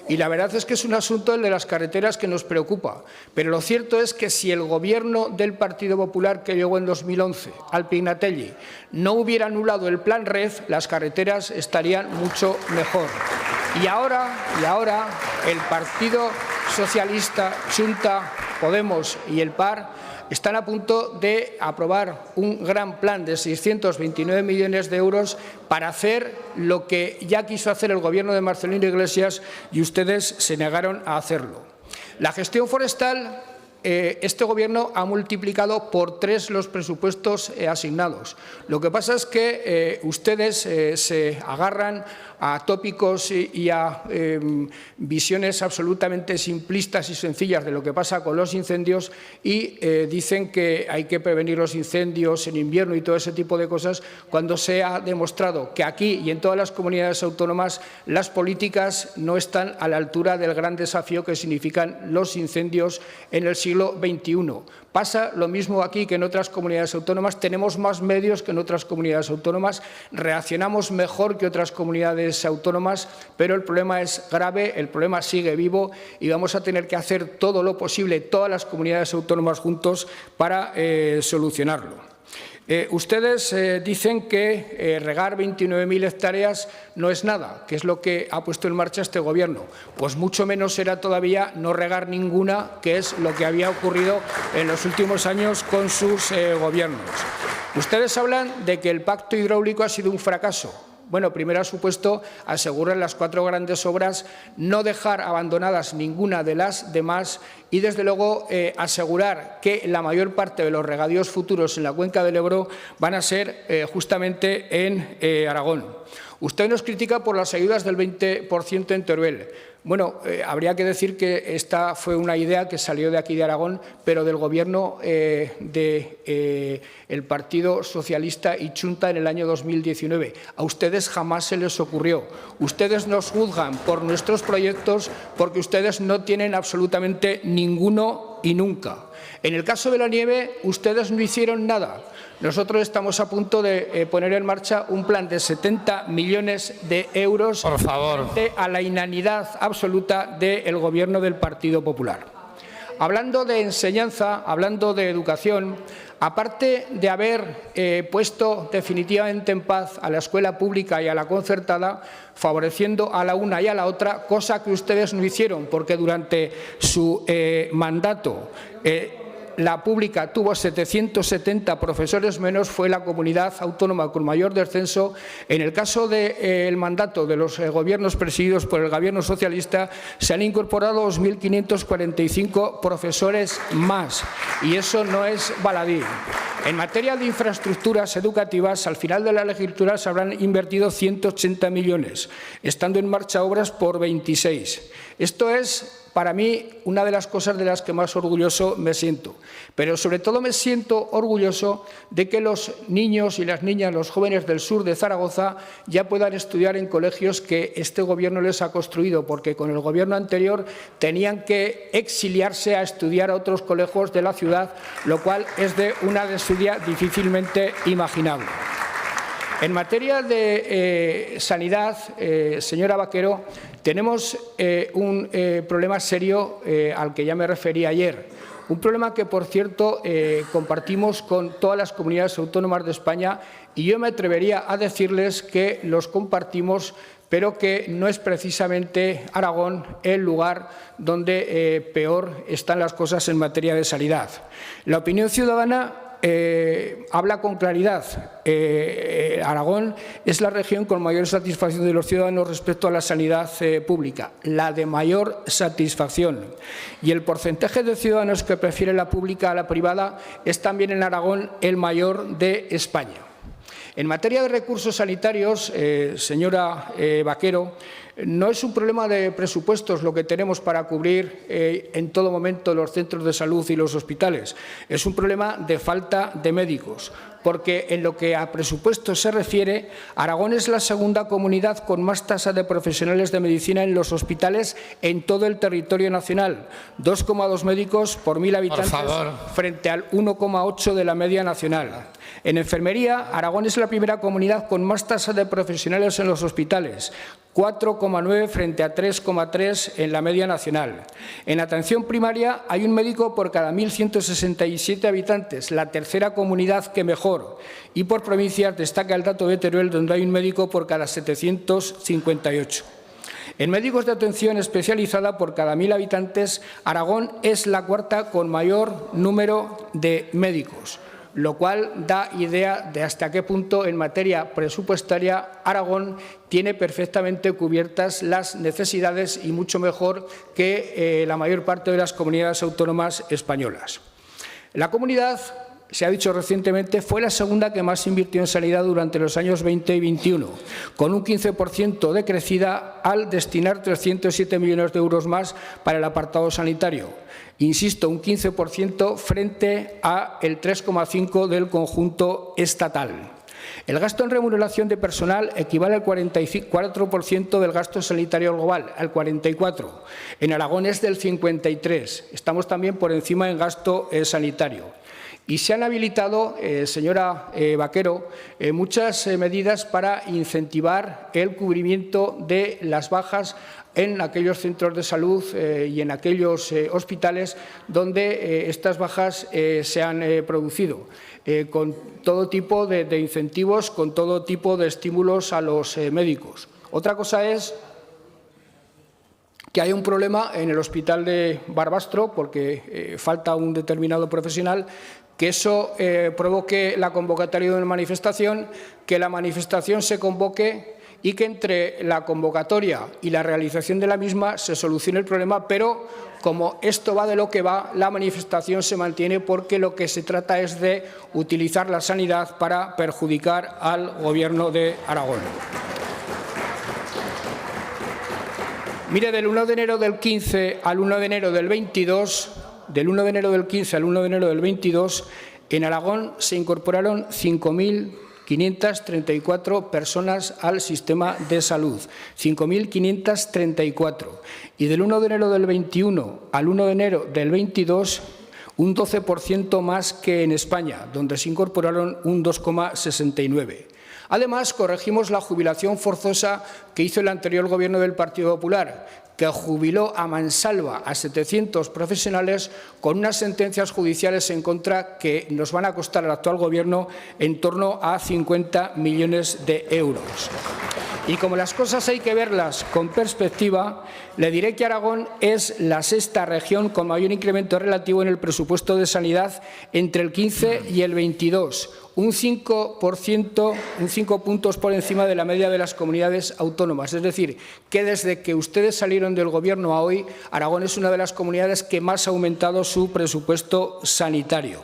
Y la verdad es que es un asunto, el de las carreteras, que nos preocupa. Pero lo cierto es que si el Gobierno del Partido Popular que llegó en 2011 al Pignatelli no hubiera anulado el Plan RED, las carreteras estarían mucho mejor. Y ahora el Partido Socialista, Junta, Podemos y el PAR están a punto de aprobar un gran plan de 629 millones de euros para hacer lo que ya quiso hacer el Gobierno de Marcelino Iglesias y ustedes se negaron a hacerlo. La gestión forestal, este Gobierno ha multiplicado por 3 los presupuestos asignados. Lo que pasa es que ustedes se agarran a tópicos y a visiones absolutamente simplistas y sencillas de lo que pasa con los incendios y dicen que hay que prevenir los incendios en invierno y todo ese tipo de cosas, cuando se ha demostrado que aquí y en todas las comunidades autónomas las políticas no están a la altura del gran desafío que significan los incendios en el siglo XXI. Pasa lo mismo aquí que en otras comunidades autónomas. Tenemos más medios que en otras comunidades autónomas, reaccionamos mejor que otras comunidades autónomas, pero el problema es grave, el problema sigue vivo y vamos a tener que hacer todo lo posible, todas las comunidades autónomas juntos, para solucionarlo. Ustedes dicen que regar 29.000 hectáreas no es nada, que es lo que ha puesto en marcha este Gobierno. Pues mucho menos será todavía no regar ninguna, que es lo que había ocurrido en los últimos años con sus gobiernos. Ustedes hablan de que el pacto hidráulico ha sido un fracaso. Bueno, primero ha supuesto asegurar las 4 grandes obras, no dejar abandonadas ninguna de las demás y, desde luego, asegurar que la mayor parte de los regadíos futuros en la cuenca del Ebro van a ser justamente en Aragón. Usted nos critica por las ayudas del 20% en Teruel. Bueno, habría que decir que esta fue una idea que salió de aquí de Aragón, pero del Gobierno del Partido Socialista y Chunta en el año 2019. A ustedes jamás se les ocurrió. Ustedes nos juzgan por nuestros proyectos porque ustedes no tienen absolutamente ninguno y nunca. En el caso de la nieve, ustedes no hicieron nada. Nosotros estamos a punto de poner en marcha un plan de 70 millones de euros por favor, frente a la inanidad absoluta del Gobierno del Partido Popular. Hablando de enseñanza, hablando de educación, aparte de haber puesto definitivamente en paz a la escuela pública y a la concertada, favoreciendo a la una y a la otra, cosa que ustedes no hicieron, porque durante su mandato la pública tuvo 770 profesores menos, fue la comunidad autónoma con mayor descenso. En el caso del mandato de los gobiernos presididos por el Gobierno socialista, se han incorporado 2.545 profesores más, y eso no es baladí. En materia de infraestructuras educativas, al final de la legislatura se habrán invertido 180 millones, estando en marcha obras por 26. Esto es, para mí, una de las cosas de las que más orgulloso me siento. Pero sobre todo me siento orgulloso de que los niños y las niñas, los jóvenes del sur de Zaragoza, ya puedan estudiar en colegios que este Gobierno les ha construido, porque con el Gobierno anterior tenían que exiliarse a estudiar a otros colegios de la ciudad, lo cual es de una desidia difícilmente imaginable. En materia de sanidad, señora Vaquero, tenemos un problema serio al que ya me referí ayer. Un problema que, por cierto, compartimos con todas las comunidades autónomas de España, y yo me atrevería a decirles que los compartimos, pero que no es precisamente Aragón el lugar donde peor están las cosas en materia de sanidad. La opinión ciudadana habla con claridad. Aragón es la región con mayor satisfacción de los ciudadanos respecto a la sanidad pública, la de mayor satisfacción. Y el porcentaje de ciudadanos que prefieren la pública a la privada es también en Aragón el mayor de España. En materia de recursos sanitarios, señora Vaquero, no es un problema de presupuestos lo que tenemos para cubrir en todo momento los centros de salud y los hospitales. Es un problema de falta de médicos, porque en lo que a presupuestos se refiere, Aragón es la segunda comunidad con más tasa de profesionales de medicina en los hospitales en todo el territorio nacional. 2,2 médicos por 1.000 habitantes frente al 1,8 de la media nacional. En enfermería, Aragón es la primera comunidad con más tasa de profesionales en los hospitales, 4,9 frente a 3,3 en la media nacional. En atención primaria hay un médico por cada 1.167 habitantes, la tercera comunidad que mejor. Y por provincias destaca el dato de Teruel, donde hay un médico por cada 758. En médicos de atención especializada por cada 1.000 habitantes, Aragón es la cuarta con mayor número de médicos, lo cual da idea de hasta qué punto en materia presupuestaria Aragón tiene perfectamente cubiertas las necesidades y mucho mejor que la mayor parte de las comunidades autónomas españolas. La comunidad, se ha dicho recientemente, fue la segunda que más invirtió en sanidad durante los años 20 y 21, con un 15% de crecida al destinar 307 millones de euros más para el apartado sanitario. Insisto, un 15% frente al 3,5% del conjunto estatal. El gasto en remuneración de personal equivale al 44% del gasto sanitario global, al 44%. En Aragón es del 53%. Estamos también por encima en gasto sanitario. Y se han habilitado, señora Vaquero, muchas medidas para incentivar el cubrimiento de las bajas en aquellos centros de salud y en aquellos hospitales donde estas bajas se han producido, con todo tipo de incentivos, con todo tipo de estímulos a los médicos. Otra cosa es que hay un problema en el hospital de Barbastro porque falta un determinado profesional, que eso provoque la convocatoria de una manifestación, que la manifestación se convoque y que entre la convocatoria y la realización de la misma se solucione el problema, pero como esto va de lo que va, la manifestación se mantiene porque lo que se trata es de utilizar la sanidad para perjudicar al Gobierno de Aragón. Mire, del 1 de enero del 15 al 1 de enero del 22, en Aragón se incorporaron 5.534 personas al sistema de salud, 5.534. Y del 1 de enero del 21 al 1 de enero del 22, un 12% más que en España, donde se incorporaron un 2,69. Además, corregimos la jubilación forzosa que hizo el anterior Gobierno del Partido Popular, que jubiló a mansalva a 700 profesionales con unas sentencias judiciales en contra que nos van a costar al actual Gobierno en torno a 50 millones de euros. Y como las cosas hay que verlas con perspectiva, le diré que Aragón es la sexta región con mayor incremento relativo en el presupuesto de sanidad entre el 15 y el 22, un 5 puntos por encima de la media de las comunidades autónomas. Es decir, que desde que ustedes salieron del Gobierno a hoy, Aragón es una de las comunidades que más ha aumentado su presupuesto sanitario.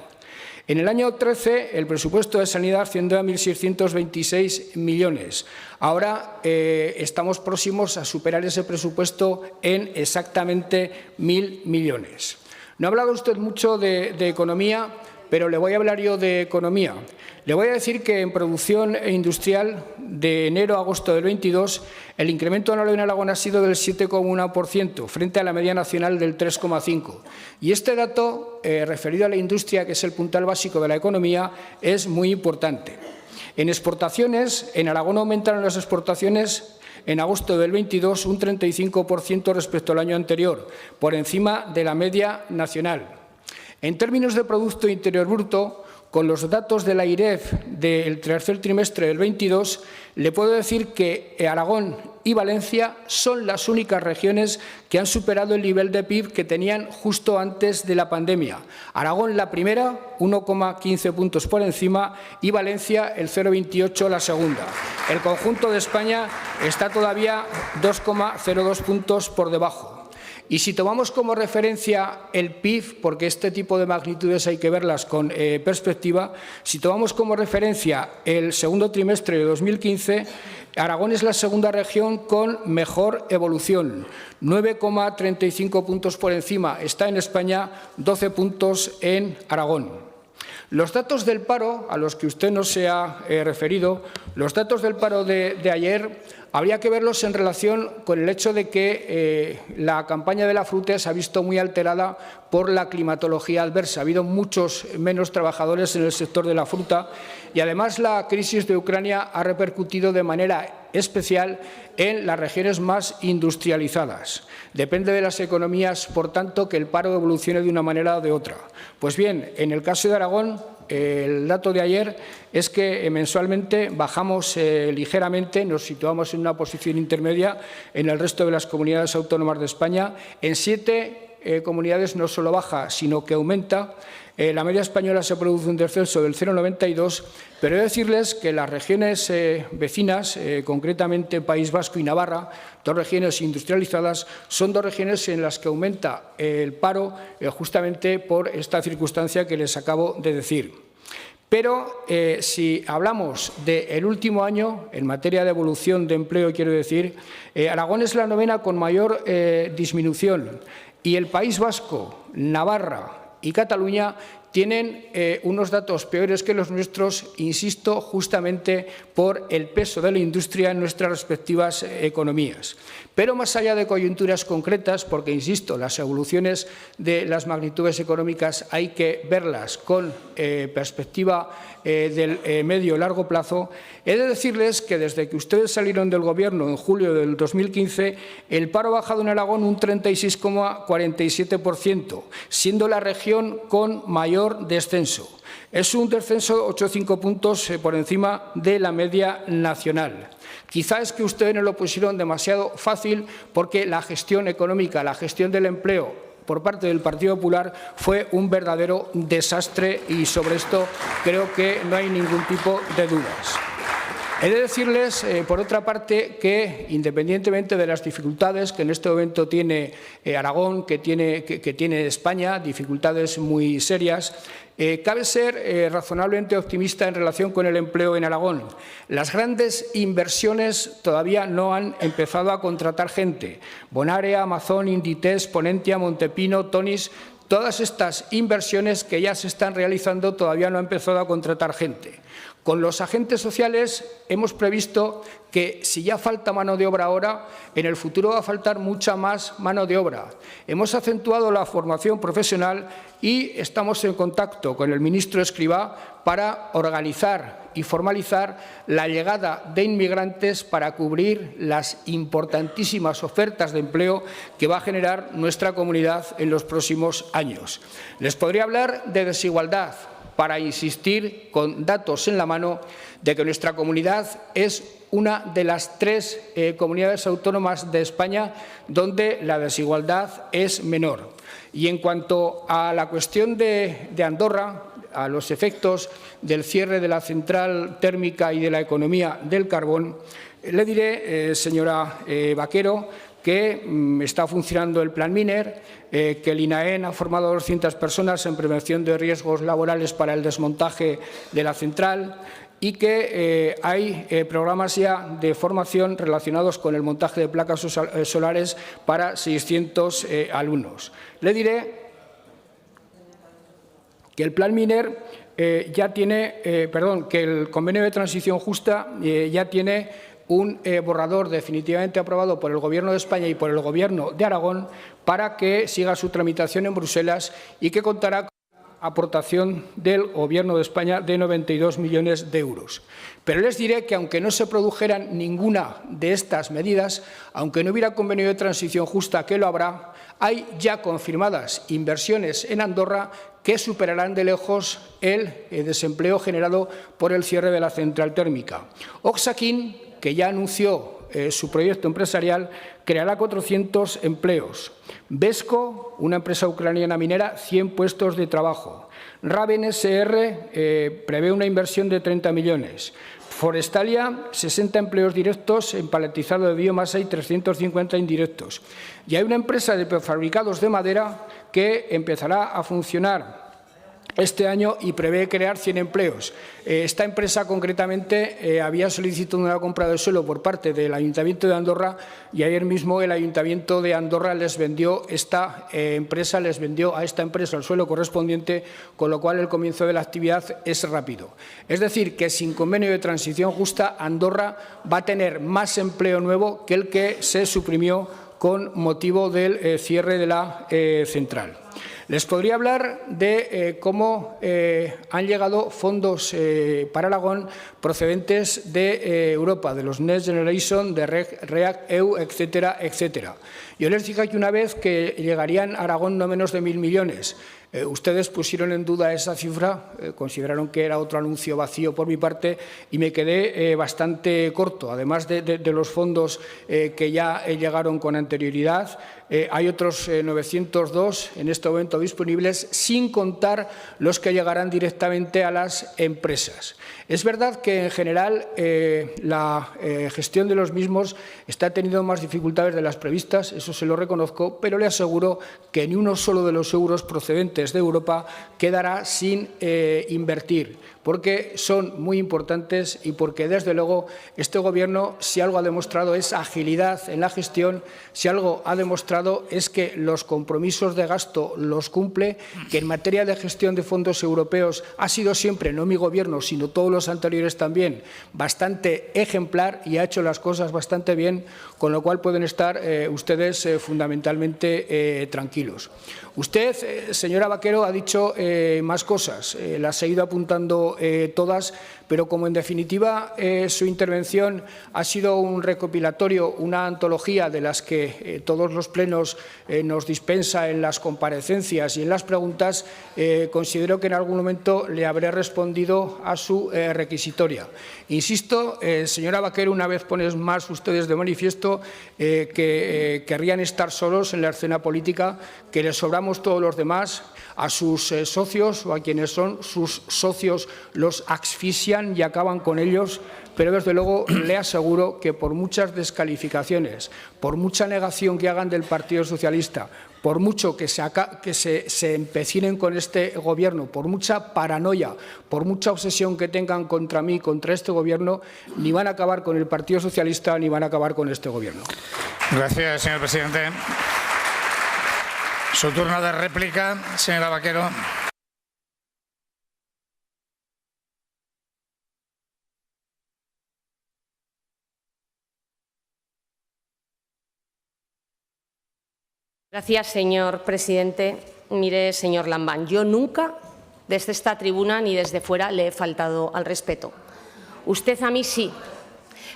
En el año 13, el presupuesto de sanidad ascendió a 1.626 millones. Ahora estamos próximos a superar ese presupuesto en exactamente 1.000 millones. No ha hablado usted mucho de economía, pero le voy a hablar yo de economía. Le voy a decir que en producción industrial de enero a agosto del 22 el incremento anual en Aragón ha sido del 7,1% frente a la media nacional del 3,5%. Y este dato, referido a la industria, que es el puntal básico de la economía, es muy importante. En exportaciones, en Aragón aumentaron las exportaciones en agosto del 22 un 35% respecto al año anterior, por encima de la media nacional. En términos de Producto Interior Bruto, con los datos de la IREF del tercer trimestre del 22, le puedo decir que Aragón y Valencia son las únicas regiones que han superado el nivel de PIB que tenían justo antes de la pandemia. Aragón la primera, 1,15 puntos por encima, y Valencia el 0,28 la segunda. El conjunto de España está todavía 2,02 puntos por debajo. Y si tomamos como referencia el PIB, porque este tipo de magnitudes hay que verlas con perspectiva, si tomamos como referencia el segundo trimestre de 2015, Aragón es la segunda región con mejor evolución, 9,35 puntos por encima está en España, 12 puntos en Aragón. Los datos del paro, a los que usted no se ha referido, los datos del paro de ayer, habría que verlos en relación con el hecho de que la campaña de la fruta se ha visto muy alterada por la climatología adversa. Ha habido muchos menos trabajadores en el sector de la fruta y, además, la crisis de Ucrania ha repercutido de manera especial en las regiones más industrializadas. Depende de las economías, por tanto, que el paro evolucione de una manera o de otra. Pues bien, en el caso de Aragón, el dato de ayer es que mensualmente bajamos ligeramente, nos situamos en una posición intermedia en el resto de las comunidades autónomas de España. En 7 comunidades no solo baja, sino que aumenta. La media española se produce un descenso del 0,92, pero he de decirles que las regiones vecinas, concretamente País Vasco y Navarra, dos regiones industrializadas, son dos regiones en las que aumenta el paro justamente por esta circunstancia que les acabo de decir. Pero si hablamos del último año, en materia de evolución de empleo, quiero decir, Aragón es la novena con mayor disminución y el País Vasco, Navarra y Cataluña tienen unos datos peores que los nuestros, insisto, justamente por el peso de la industria en nuestras respectivas economías. Pero más allá de coyunturas concretas, porque, insisto, las evoluciones de las magnitudes económicas hay que verlas con perspectiva del medio y largo plazo, he de decirles que desde que ustedes salieron del Gobierno en julio del 2015, el paro ha bajado en Aragón un 36,47%, siendo la región con mayor descenso. Es un descenso 8,5 puntos por encima de la media nacional. Quizá es que ustedes no lo pusieron demasiado fácil porque la gestión económica, la gestión del empleo por parte del Partido Popular fue un verdadero desastre y sobre esto creo que no hay ningún tipo de dudas. He de decirles, por otra parte, que independientemente de las dificultades que en este momento tiene Aragón, que tiene España, dificultades muy serias, cabe ser razonablemente optimista en relación con el empleo en Aragón. Las grandes inversiones todavía no han empezado a contratar gente. Bonaria, Amazon, Inditex, Ponentia, Montepino, Tonis. Todas estas inversiones que ya se están realizando todavía no han empezado a contratar gente. Con los agentes sociales hemos previsto que si ya falta mano de obra ahora, en el futuro va a faltar mucha más mano de obra. Hemos acentuado la formación profesional y estamos en contacto con el ministro Escrivá para organizar y formalizar la llegada de inmigrantes para cubrir las importantísimas ofertas de empleo que va a generar nuestra comunidad en los próximos años. Les podría hablar de desigualdad, para insistir con datos en la mano de que nuestra comunidad es una de las 3 comunidades autónomas de España donde la desigualdad es menor. Y en cuanto a la cuestión de Andorra, a los efectos del cierre de la central térmica y de la economía del carbón, le diré, señora Vaquero, que está funcionando el Plan Miner, que el INAEN ha formado a 200 personas en prevención de riesgos laborales para el desmontaje de la central y que hay programas ya de formación relacionados con el montaje de placas solares para 600 alumnos. Le diré que el Plan Miner ya tiene, que el convenio de transición justa ya tiene un borrador definitivamente aprobado por el Gobierno de España y por el Gobierno de Aragón para que siga su tramitación en Bruselas y que contará con la aportación del Gobierno de España de 92 millones de euros. Pero les diré que aunque no se produjeran ninguna de estas medidas, aunque no hubiera convenio de transición justa, que lo habrá, hay ya confirmadas inversiones en Andorra que superarán de lejos el desempleo generado por el cierre de la central térmica. Oxaquin, que ya anunció su proyecto empresarial, creará 400 empleos. Vesco, una empresa ucraniana minera, 100 puestos de trabajo. Raven SR prevé una inversión de 30 millones. Forestalia, 60 empleos directos en paletizado de biomasa y 350 indirectos. Y hay una empresa de prefabricados de madera que empezará a funcionar este año y prevé crear 100 empleos. Esta empresa concretamente había solicitado una compra de suelo por parte del Ayuntamiento de Andorra y ayer mismo el Ayuntamiento de Andorra les vendió a esta empresa el suelo correspondiente, con lo cual el comienzo de la actividad es rápido. Es decir, que sin convenio de transición justa, Andorra va a tener más empleo nuevo que el que se suprimió con motivo del cierre de la central. Les podría hablar de cómo han llegado fondos para Aragón procedentes de Europa, de los Next Generation, de REACT-EU, etcétera, etcétera. Yo les dije aquí una vez que llegarían a Aragón no menos de 1.000 millones. Ustedes pusieron en duda esa cifra, consideraron que era otro anuncio vacío por mi parte y me quedé bastante corto. Además de los fondos que ya llegaron con anterioridad, hay otros 902 en este momento disponibles, sin contar los que llegarán directamente a las empresas. Es verdad que en general la gestión de los mismos está teniendo más dificultades de las previstas, eso se lo reconozco, pero le aseguro que ni uno solo de los euros procedentes de Europa quedará sin invertir, porque son muy importantes y porque, desde luego, este Gobierno, si algo ha demostrado, es agilidad en la gestión, si algo ha demostrado es que los compromisos de gasto los cumple, que en materia de gestión de fondos europeos ha sido siempre, no mi Gobierno, sino todos los anteriores también, bastante ejemplar y ha hecho las cosas bastante bien, con lo cual pueden estar ustedes fundamentalmente tranquilos. Usted, señora Vaquero, ha dicho más cosas, las he ido apuntando todas, pero como en definitiva su intervención ha sido un recopilatorio, una antología de las que todos los plenos nos dispensa en las comparecencias y en las preguntas, considero que en algún momento le habré respondido a su requisitoria. Insisto, señora Vaquero, una vez ponen más ustedes de manifiesto que querrían estar solos en la escena política, que les sobramos todos los demás. A sus socios o a quienes son sus socios los asfixian y acaban con ellos, pero desde luego le aseguro que por muchas descalificaciones, por mucha negación que hagan del Partido Socialista, por mucho que se empecinen con este Gobierno, por mucha paranoia, por mucha obsesión que tengan contra mí, contra este Gobierno, ni van a acabar con el Partido Socialista ni van a acabar con este Gobierno. Gracias, señor presidente. Su turno de réplica, señora Vaquero. Gracias, señor presidente. Mire, señor Lambán, yo nunca, desde esta tribuna ni desde fuera, le he faltado al respeto. Usted a mí sí.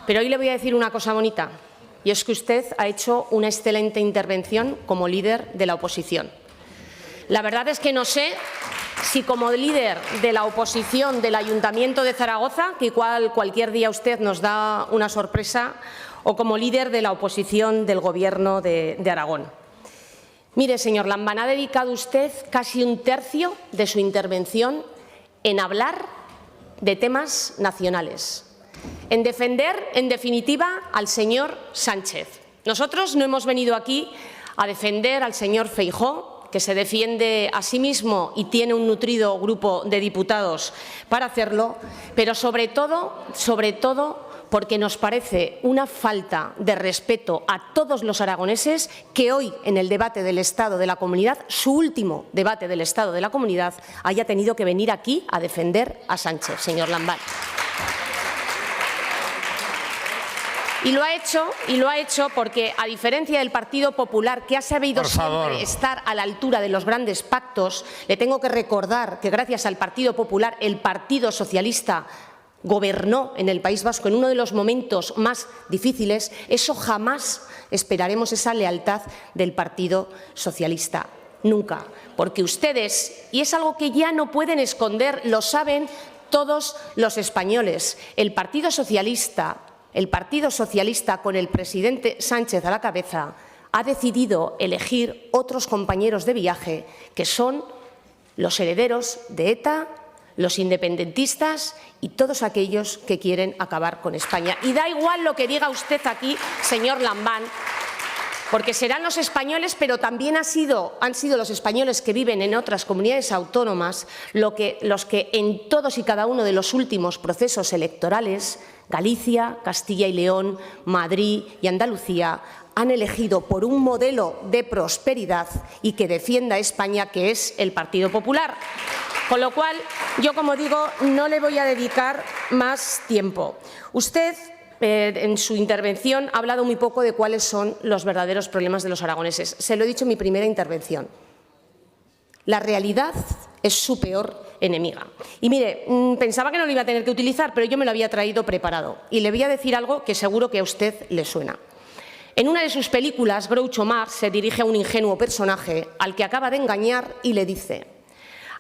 Pero hoy le voy a decir una cosa bonita, y es que usted ha hecho una excelente intervención como líder de la oposición. La verdad es que no sé si como líder de la oposición del Ayuntamiento de Zaragoza, que igual cualquier día usted nos da una sorpresa, o como líder de la oposición del Gobierno de Aragón. Mire, señor Lambán, ha dedicado usted casi un tercio de su intervención en hablar de temas nacionales, en defender, en definitiva, al señor Sánchez. Nosotros no hemos venido aquí a defender al señor Feijóo, que se defiende a sí mismo y tiene un nutrido grupo de diputados para hacerlo, pero sobre todo, porque nos parece una falta de respeto a todos los aragoneses que hoy, en el debate del Estado de la Comunidad, su último debate del Estado de la Comunidad, haya tenido que venir aquí a defender a Sánchez, señor Lambán. Y lo ha hecho porque, a diferencia del Partido Popular, que ha sabido siempre estar a la altura de los grandes pactos, le tengo que recordar que gracias al Partido Popular el Partido Socialista gobernó en el País Vasco en uno de los momentos más difíciles. Eso jamás esperaremos esa lealtad del Partido Socialista. Nunca. Porque ustedes, y es algo que ya no pueden esconder, lo saben todos los españoles, el Partido Socialista, con el presidente Sánchez a la cabeza, ha decidido elegir otros compañeros de viaje que son los herederos de ETA, los independentistas y todos aquellos que quieren acabar con España. Y da igual lo que diga usted aquí, señor Lambán, porque serán los españoles, pero también han sido los españoles que viven en otras comunidades autónomas los que en todos y cada uno de los últimos procesos electorales, Galicia, Castilla y León, Madrid y Andalucía, han elegido por un modelo de prosperidad y que defienda a España, que es el Partido Popular. Con lo cual, yo, como digo, no le voy a dedicar más tiempo. Usted, en su intervención, ha hablado muy poco de cuáles son los verdaderos problemas de los aragoneses. Se lo he dicho en mi primera intervención. La realidad es su peor enemiga. Y mire, pensaba que no lo iba a tener que utilizar, pero yo me lo había traído preparado. Y le voy a decir algo que seguro que a usted le suena. En una de sus películas, Groucho Marx se dirige a un ingenuo personaje al que acaba de engañar y le dice: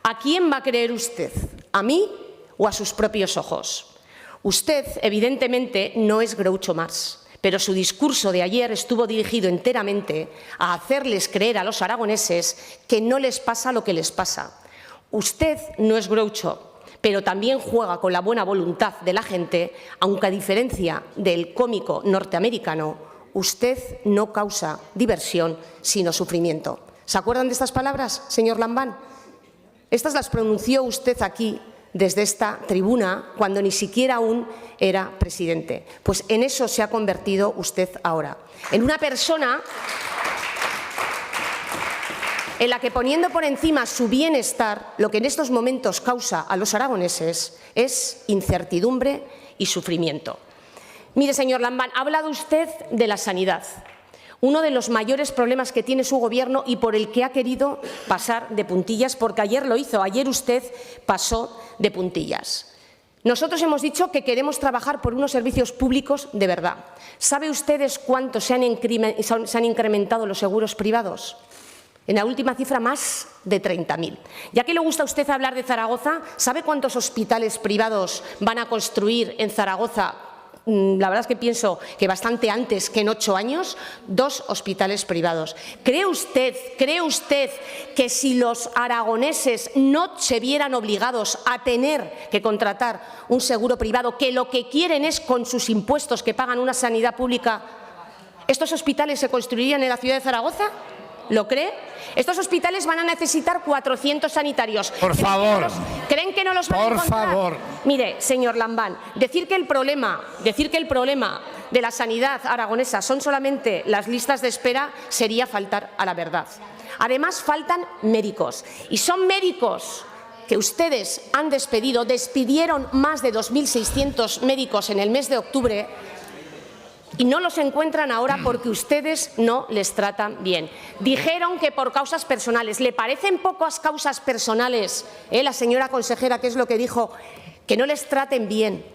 ¿a quién va a creer usted? ¿A mí o a sus propios ojos? Usted, evidentemente, no es Groucho Marx, pero su discurso de ayer estuvo dirigido enteramente a hacerles creer a los aragoneses que no les pasa lo que les pasa. Usted no es Groucho, pero también juega con la buena voluntad de la gente, aunque a diferencia del cómico norteamericano, usted no causa diversión, sino sufrimiento. ¿Se acuerdan de estas palabras, señor Lambán? Estas las pronunció usted aquí, desde esta tribuna, cuando ni siquiera aún era presidente. Pues en eso se ha convertido usted ahora, en una persona en la que, poniendo por encima su bienestar, lo que en estos momentos causa a los aragoneses es incertidumbre y sufrimiento. Mire, señor Lambán, ha hablado usted de la sanidad, uno de los mayores problemas que tiene su Gobierno y por el que ha querido pasar de puntillas, porque ayer lo hizo, ayer usted pasó de puntillas. Nosotros hemos dicho que queremos trabajar por unos servicios públicos de verdad. ¿Sabe ustedes cuánto se han incrementado los seguros privados? En la última cifra, más de 30.000. Ya que le gusta a usted hablar de Zaragoza, ¿sabe cuántos hospitales privados van a construir en Zaragoza la verdad es que pienso que bastante antes que en 8 años, 2 hospitales privados. ¿Cree usted que si los aragoneses no se vieran obligados a tener que contratar un seguro privado, que lo que quieren es con sus impuestos que pagan una sanidad pública, estos hospitales se construirían en la ciudad de Zaragoza? ¿Lo cree? Estos hospitales van a necesitar 400 sanitarios. Por favor. ¿Creen que no los van a encontrar? Por favor. Mire, señor Lambán, decir que el problema de la sanidad aragonesa son solamente las listas de espera sería faltar a la verdad. Además, faltan médicos. Y son médicos que ustedes han despedido. Despidieron más de 2.600 médicos en el mes de octubre. Y no los encuentran ahora porque ustedes no les tratan bien. Dijeron que por causas personales. ¿Le parecen pocas causas personales, la señora consejera, qué es lo que dijo? Que no les traten bien,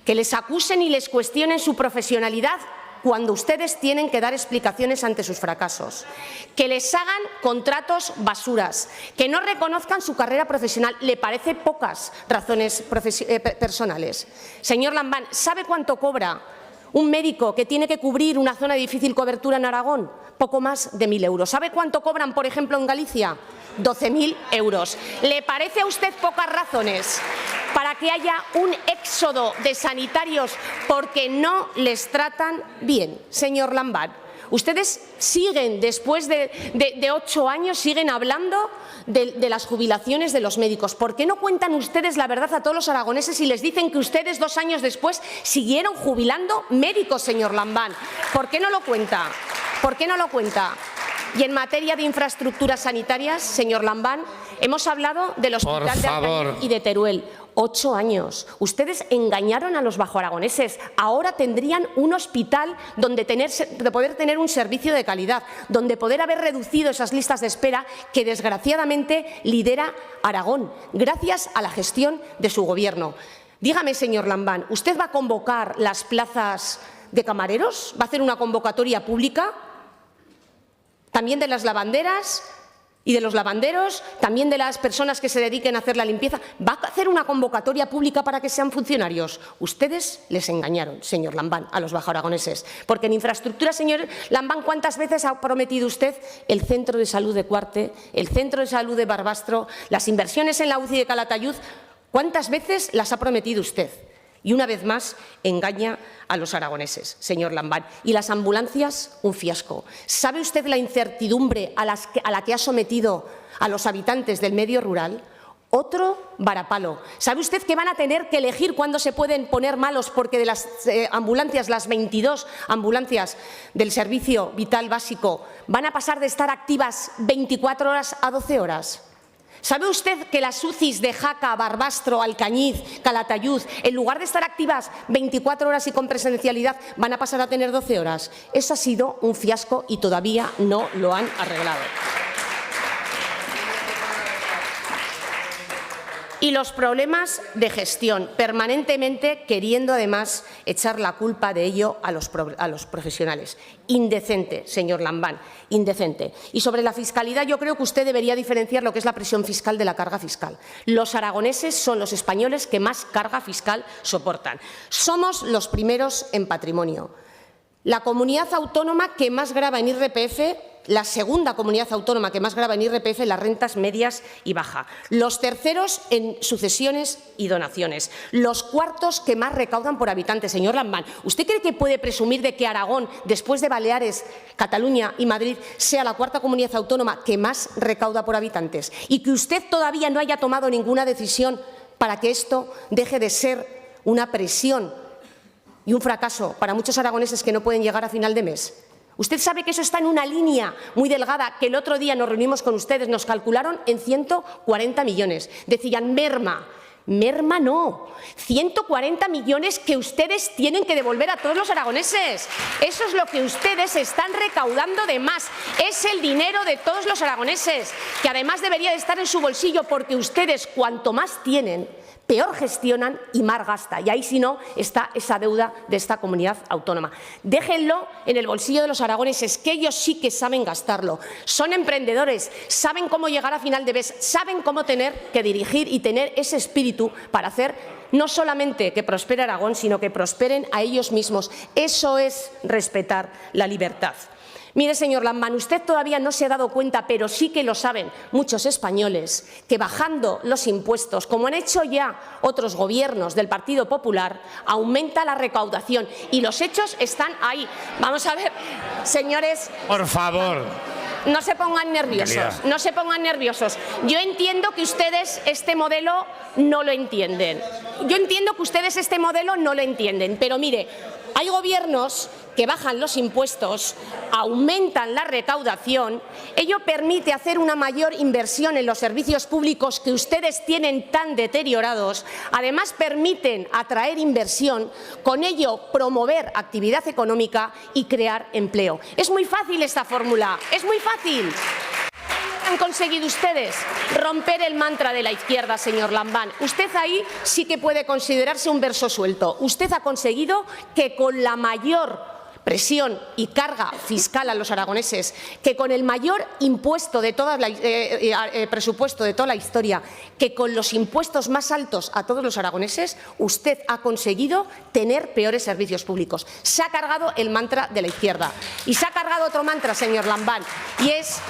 que les acusen y les cuestionen su profesionalidad cuando ustedes tienen que dar explicaciones ante sus fracasos, que les hagan contratos basuras, que no reconozcan su carrera profesional. ¿Le parece pocas razones personales? Señor Lambán, ¿sabe cuánto cobra un médico que tiene que cubrir una zona de difícil cobertura en Aragón? Poco más de 1.000 euros. ¿Sabe cuánto cobran, por ejemplo, en Galicia? 12.000 euros. ¿Le parece a usted pocas razones para que haya un éxodo de sanitarios porque no les tratan bien, señor Lambán? Ustedes siguen, después de 8 años, siguen hablando de las jubilaciones de los médicos. ¿Por qué no cuentan ustedes la verdad a todos los aragoneses y les dicen que ustedes 2 años después siguieron jubilando médicos, señor Lambán? ¿Por qué no lo cuenta? ¿Por qué no lo cuenta? Y en materia de infraestructuras sanitarias, señor Lambán, hemos hablado del Hospital de Alcañiz y de Teruel. 8 años. Ustedes engañaron a los bajoaragoneses. Ahora tendrían un hospital donde poder tener un servicio de calidad, donde poder haber reducido esas listas de espera que desgraciadamente lidera Aragón, gracias a la gestión de su Gobierno. Dígame, señor Lambán, ¿usted va a convocar las plazas de camareros? ¿Va a hacer una convocatoria pública? ¿También de las lavanderas y de los lavanderos? ¿También de las personas que se dediquen a hacer la limpieza? ¿Va a hacer una convocatoria pública para que sean funcionarios? Ustedes les engañaron, señor Lambán, a los bajoaragoneses. Porque en infraestructura, señor Lambán, ¿cuántas veces ha prometido usted el centro de salud de Cuarte, el centro de salud de Barbastro, las inversiones en la UCI de Calatayud? ¿Cuántas veces las ha prometido usted? Y una vez más engaña a los aragoneses, señor Lambán. Y las ambulancias, un fiasco. ¿Sabe usted la incertidumbre a la que ha sometido a los habitantes del medio rural? Otro varapalo. ¿Sabe usted que van a tener que elegir cuándo se pueden poner malos porque de las ambulancias, las 22 ambulancias del servicio vital básico, van a pasar de estar activas 24 horas a 12 horas? ¿Sabe usted que las UCIs de Jaca, Barbastro, Alcañiz, Calatayud, en lugar de estar activas 24 horas y con presencialidad, van a pasar a tener 12 horas? Eso ha sido un fiasco y todavía no lo han arreglado. Y los problemas de gestión, permanentemente queriendo además echar la culpa de ello a los profesionales. Indecente, señor Lambán, indecente. Y sobre la fiscalidad, yo creo que usted debería diferenciar lo que es la presión fiscal de la carga fiscal. Los aragoneses son los españoles que más carga fiscal soportan. Somos los primeros en patrimonio. La comunidad autónoma que más grava en IRPF, la segunda comunidad autónoma que más grava en IRPF en las rentas medias y bajas. Los terceros en sucesiones y donaciones. Los cuartos que más recaudan por habitante. Señor Lambán, ¿usted cree que puede presumir de que Aragón, después de Baleares, Cataluña y Madrid, sea la cuarta comunidad autónoma que más recauda por habitantes? Y que usted todavía no haya tomado ninguna decisión para que esto deje de ser una presión y un fracaso para muchos aragoneses que no pueden llegar a final de mes. Usted sabe que eso está en una línea muy delgada, que el otro día nos reunimos con ustedes, nos calcularon en 140 millones. Decían merma. Merma no, 140 millones que ustedes tienen que devolver a todos los aragoneses. Eso es lo que ustedes están recaudando de más. Es el dinero de todos los aragoneses, que además debería de estar en su bolsillo, porque ustedes cuanto más tienen, peor gestionan y más gasta. Y ahí, si no, está esa deuda de esta comunidad autónoma. Déjenlo en el bolsillo de los aragoneses, que ellos sí que saben gastarlo. Son emprendedores, saben cómo llegar a final de mes, saben cómo tener que dirigir y tener ese espíritu para hacer no solamente que prospere Aragón, sino que prosperen a ellos mismos. Eso es respetar la libertad. Mire, señor Lambán, usted todavía no se ha dado cuenta, pero sí que lo saben muchos españoles, que bajando los impuestos, como han hecho ya otros gobiernos del Partido Popular, aumenta la recaudación. Y los hechos están ahí. Vamos a ver, señores. Por favor. No se pongan nerviosos, no se pongan nerviosos. Yo entiendo que ustedes este modelo no lo entienden. Yo entiendo que ustedes este modelo no lo entienden, pero mire, hay gobiernos que bajan los impuestos, aumentan la recaudación, ello permite hacer una mayor inversión en los servicios públicos que ustedes tienen tan deteriorados, además permiten atraer inversión, con ello promover actividad económica y crear empleo. Es muy fácil esta fórmula, es muy fácil. Han conseguido ustedes romper el mantra de la izquierda, señor Lambán. Usted ahí sí que puede considerarse un verso suelto. Usted ha conseguido que con la mayor presión y carga fiscal a los aragoneses, que con el mayor impuesto de presupuesto de toda la historia, que con los impuestos más altos a todos los aragoneses, usted ha conseguido tener peores servicios públicos. Se ha cargado el mantra de la izquierda. Y se ha cargado otro mantra, señor Lambán, y es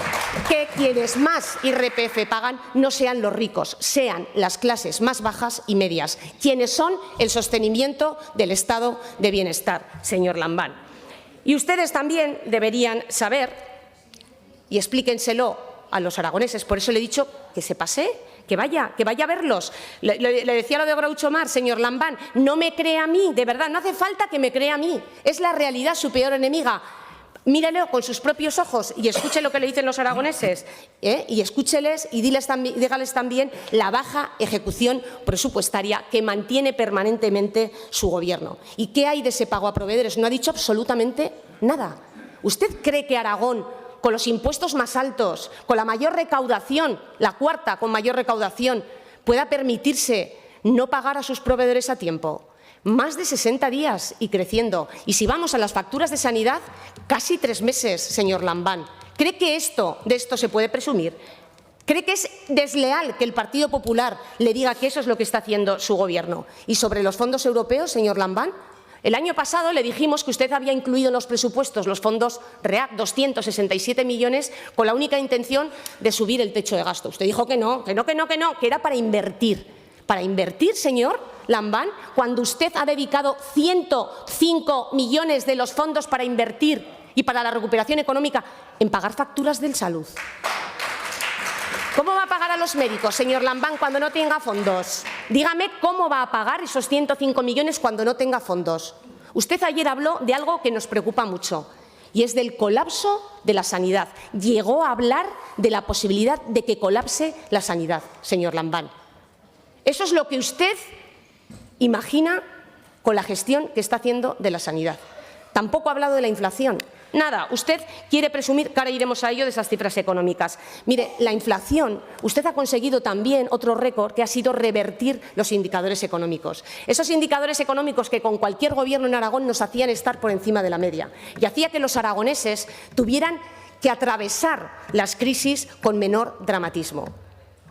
que quienes más IRPF pagan no sean los ricos, sean las clases más bajas y medias, quienes son el sostenimiento del estado de bienestar, señor Lambán. Y ustedes también deberían saber, y explíquenselo a los aragoneses, por eso le he dicho que se pase, que vaya a verlos. Le decía lo de Groucho Marx, señor Lambán, no me cree a mí, de verdad, no hace falta que me crea a mí, es la realidad su peor enemiga. Mírelo con sus propios ojos y escuche lo que le dicen los aragoneses, y escúcheles y dígales también la baja ejecución presupuestaria que mantiene permanentemente su gobierno. ¿Y qué hay de ese pago a proveedores? No ha dicho absolutamente nada. ¿Usted cree que Aragón, con los impuestos más altos, con la mayor recaudación, la cuarta con mayor recaudación, pueda permitirse no pagar a sus proveedores a tiempo? Más de 60 días y creciendo. Y si vamos a las facturas de sanidad, casi 3 meses, señor Lambán. ¿Cree que de esto se puede presumir? ¿Cree que es desleal que el Partido Popular le diga que eso es lo que está haciendo su gobierno? Y sobre los fondos europeos, señor Lambán, el año pasado le dijimos que usted había incluido en los presupuestos los fondos REACT, 267 millones, con la única intención de subir el techo de gasto. Usted dijo que no, que era para invertir. Para invertir, señor Lambán, cuando usted ha dedicado 105 millones de los fondos para invertir y para la recuperación económica en pagar facturas de salud. ¿Cómo va a pagar a los médicos, señor Lambán, cuando no tenga fondos? Dígame cómo va a pagar esos 105 millones cuando no tenga fondos. Usted ayer habló de algo que nos preocupa mucho, y es del colapso de la sanidad. Llegó a hablar de la posibilidad de que colapse la sanidad, señor Lambán. Eso es lo que usted imagina con la gestión que está haciendo de la sanidad. Tampoco ha hablado de la inflación. Nada, usted quiere presumir, que ahora iremos a ello, de esas cifras económicas. Mire, la inflación, usted ha conseguido también otro récord, que ha sido revertir los indicadores económicos. Esos indicadores económicos que con cualquier gobierno en Aragón nos hacían estar por encima de la media y hacía que los aragoneses tuvieran que atravesar las crisis con menor dramatismo.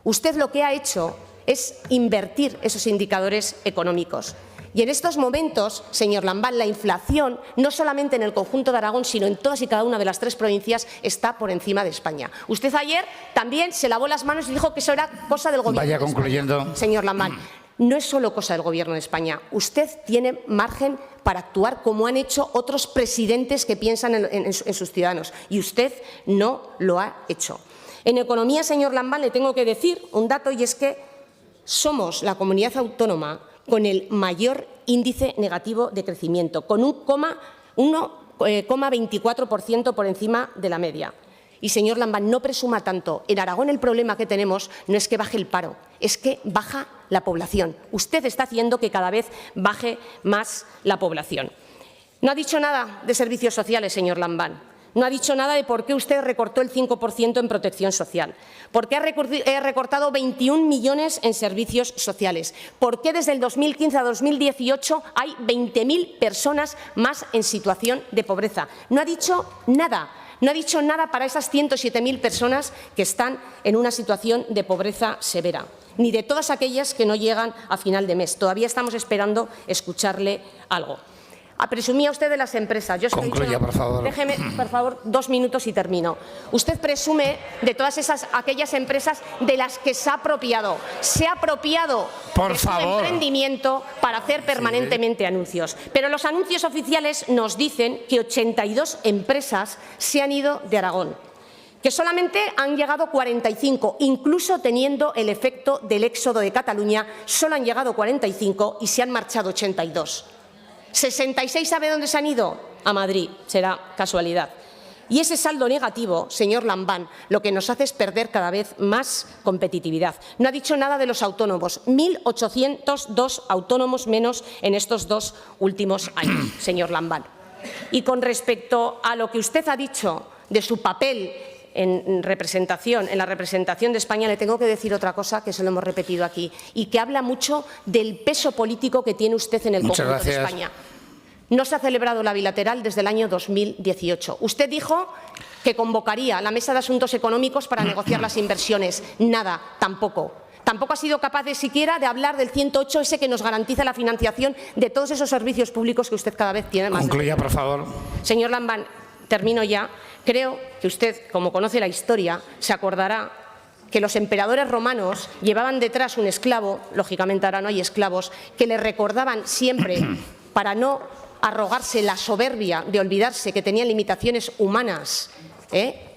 Usted lo que ha hecho es invertir esos indicadores económicos. Y en estos momentos, señor Lambán, la inflación, no solamente en el conjunto de Aragón, sino en todas y cada una de las 3 provincias, está por encima de España. Usted ayer también se lavó las manos y dijo que eso era cosa del Gobierno de España. Vaya concluyendo. Señor Lambán, no es solo cosa del Gobierno de España. Usted tiene margen para actuar como han hecho otros presidentes que piensan en sus ciudadanos. Y usted no lo ha hecho. En economía, señor Lambán, le tengo que decir un dato, y es que somos la comunidad autónoma con el mayor índice negativo de crecimiento, con un 1,24% por encima de la media. Y, señor Lambán, no presuma tanto. En Aragón el problema que tenemos no es que baje el paro, es que baja la población. Usted está haciendo que cada vez baje más la población. No ha dicho nada de servicios sociales, señor Lambán. No ha dicho nada de por qué usted recortó el 5% en protección social, por qué ha recortado 21 millones en servicios sociales, por qué desde el 2015 a 2018 hay 20.000 personas más en situación de pobreza. No ha dicho nada. No ha dicho nada para esas 107.000 personas que están en una situación de pobreza severa, ni de todas aquellas que no llegan a final de mes. Todavía estamos esperando escucharle algo. Presumía usted de las empresas. Yo Concluya, por favor. Déjeme, por favor, 2 minutos y termino. Usted presume de todas aquellas empresas de las que se ha apropiado. Se ha apropiado de su emprendimiento para hacer permanentemente anuncios. Pero los anuncios oficiales nos dicen que 82 empresas se han ido de Aragón, que solamente han llegado 45, incluso teniendo el efecto del éxodo de Cataluña, solo han llegado 45 y se han marchado 82. 66, ¿sabe dónde se han ido? A Madrid, será casualidad. Y ese saldo negativo, señor Lambán, lo que nos hace es perder cada vez más competitividad. No ha dicho nada de los autónomos, 1.802 autónomos menos en estos 2 últimos años, señor Lambán. Y con respecto a lo que usted ha dicho de su papel en la representación de España, le tengo que decir otra cosa que se lo hemos repetido aquí y que habla mucho del peso político que tiene usted en el conjunto de España. No se ha celebrado la bilateral desde el año 2018. Usted dijo que convocaría la Mesa de Asuntos Económicos para negociar las inversiones. Nada, tampoco. Tampoco ha sido capaz de siquiera de hablar del 108, ese que nos garantiza la financiación de todos esos servicios públicos que usted cada vez tiene más. Concluya, por favor. Señor Lambán, termino ya. Creo que usted, como conoce la historia, se acordará que los emperadores romanos llevaban detrás un esclavo, lógicamente ahora no hay esclavos, que le recordaban siempre, para no arrogarse la soberbia de olvidarse que tenían limitaciones humanas,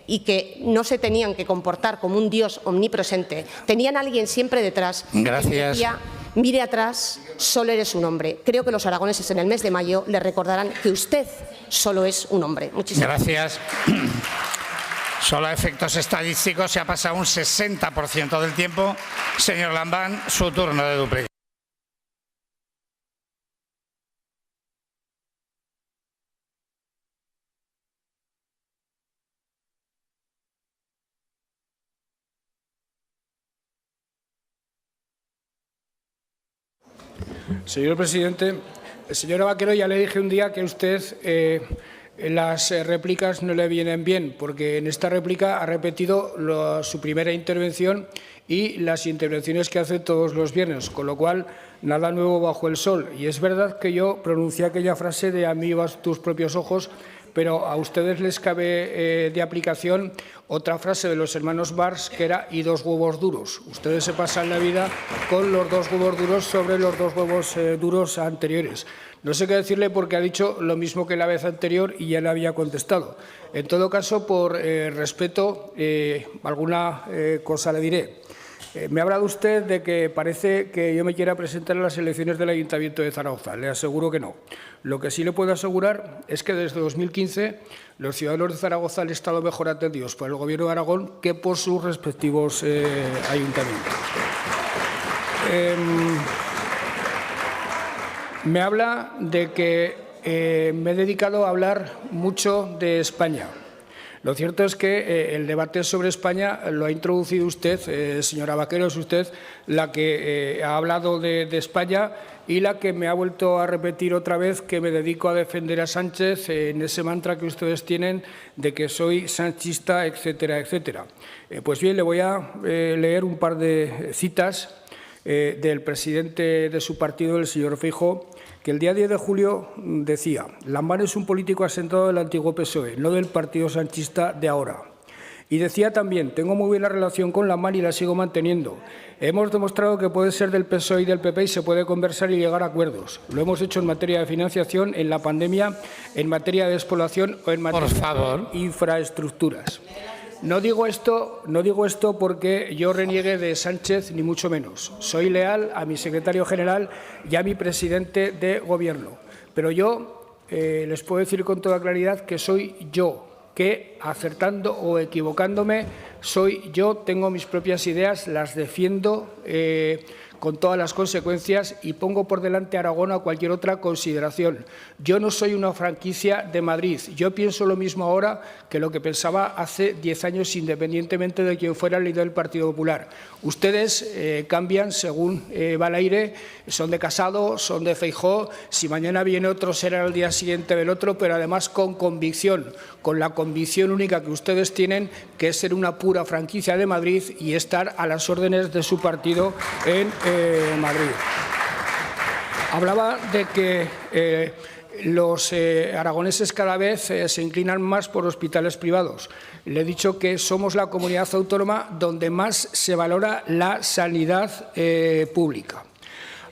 y que no se tenían que comportar como un Dios omnipresente, tenían a alguien siempre detrás. Gracias. Que decía, mire atrás, solo eres un hombre. Creo que los aragoneses en el mes de mayo le recordarán que usted solo es un hombre. Muchísimas gracias. Solo a efectos estadísticos se ha pasado un 60% del tiempo. Señor Lambán, su turno de duplicar. Señor presidente, señora Vaquero, ya le dije un día que usted las réplicas no le vienen bien, porque en esta réplica ha repetido su primera intervención y las intervenciones que hace todos los viernes, con lo cual nada nuevo bajo el sol. Y es verdad que yo pronuncié aquella frase de a mí vas tus propios ojos, pero a ustedes les cabe de aplicación otra frase de los hermanos Marx que era «y 2 huevos duros». Ustedes se pasan la vida con los 2 huevos duros sobre los 2 huevos duros anteriores. No sé qué decirle porque ha dicho lo mismo que la vez anterior y ya le había contestado. En todo caso, por respeto, alguna cosa le diré. Me ha hablado usted de que parece que yo me quiera presentar a las elecciones del Ayuntamiento de Zaragoza. Le aseguro que no. Lo que sí le puedo asegurar es que desde 2015 los ciudadanos de Zaragoza han estado mejor atendidos por el Gobierno de Aragón que por sus respectivos ayuntamientos. Me habla de que me he dedicado a hablar mucho de España. Lo cierto es que el debate sobre España lo ha introducido usted, señora Vaquero, es usted la que ha hablado de España y la que me ha vuelto a repetir otra vez que me dedico a defender a Sánchez en ese mantra que ustedes tienen de que soy sanchista, etcétera, etcétera. Pues bien, le voy a leer un par de citas del presidente de su partido, el señor Feijóo, que el día 10 de julio decía: Lambán es un político asentado del antiguo PSOE, no del partido sanchista de ahora. Y decía también: tengo muy buena relación con Lambán y la sigo manteniendo. Hemos demostrado que puede ser del PSOE y del PP y se puede conversar y llegar a acuerdos. Lo hemos hecho en materia de financiación, en la pandemia, en materia de despoblación o en materia de infraestructuras. No digo esto porque yo reniegue de Sánchez, ni mucho menos. Soy leal a mi secretario general y a mi presidente de Gobierno. Pero yo les puedo decir con toda claridad que soy yo, que acertando o equivocándome, soy yo, tengo mis propias ideas, las defiendo con todas las consecuencias, y pongo por delante a Aragón a cualquier otra consideración. Yo no soy una franquicia de Madrid. Yo pienso lo mismo ahora que lo que pensaba hace 10 años, independientemente de quién fuera el líder del Partido Popular. Ustedes cambian según va el aire, son de Casado, son de Feijóo, si mañana viene otro será el día siguiente del otro, pero además con convicción, con la convicción única que ustedes tienen, que es ser una pura franquicia de Madrid y estar a las órdenes de su partido en Madrid. Hablaba de que los aragoneses cada vez se inclinan más por hospitales privados. Le he dicho que somos la comunidad autónoma donde más se valora la sanidad pública.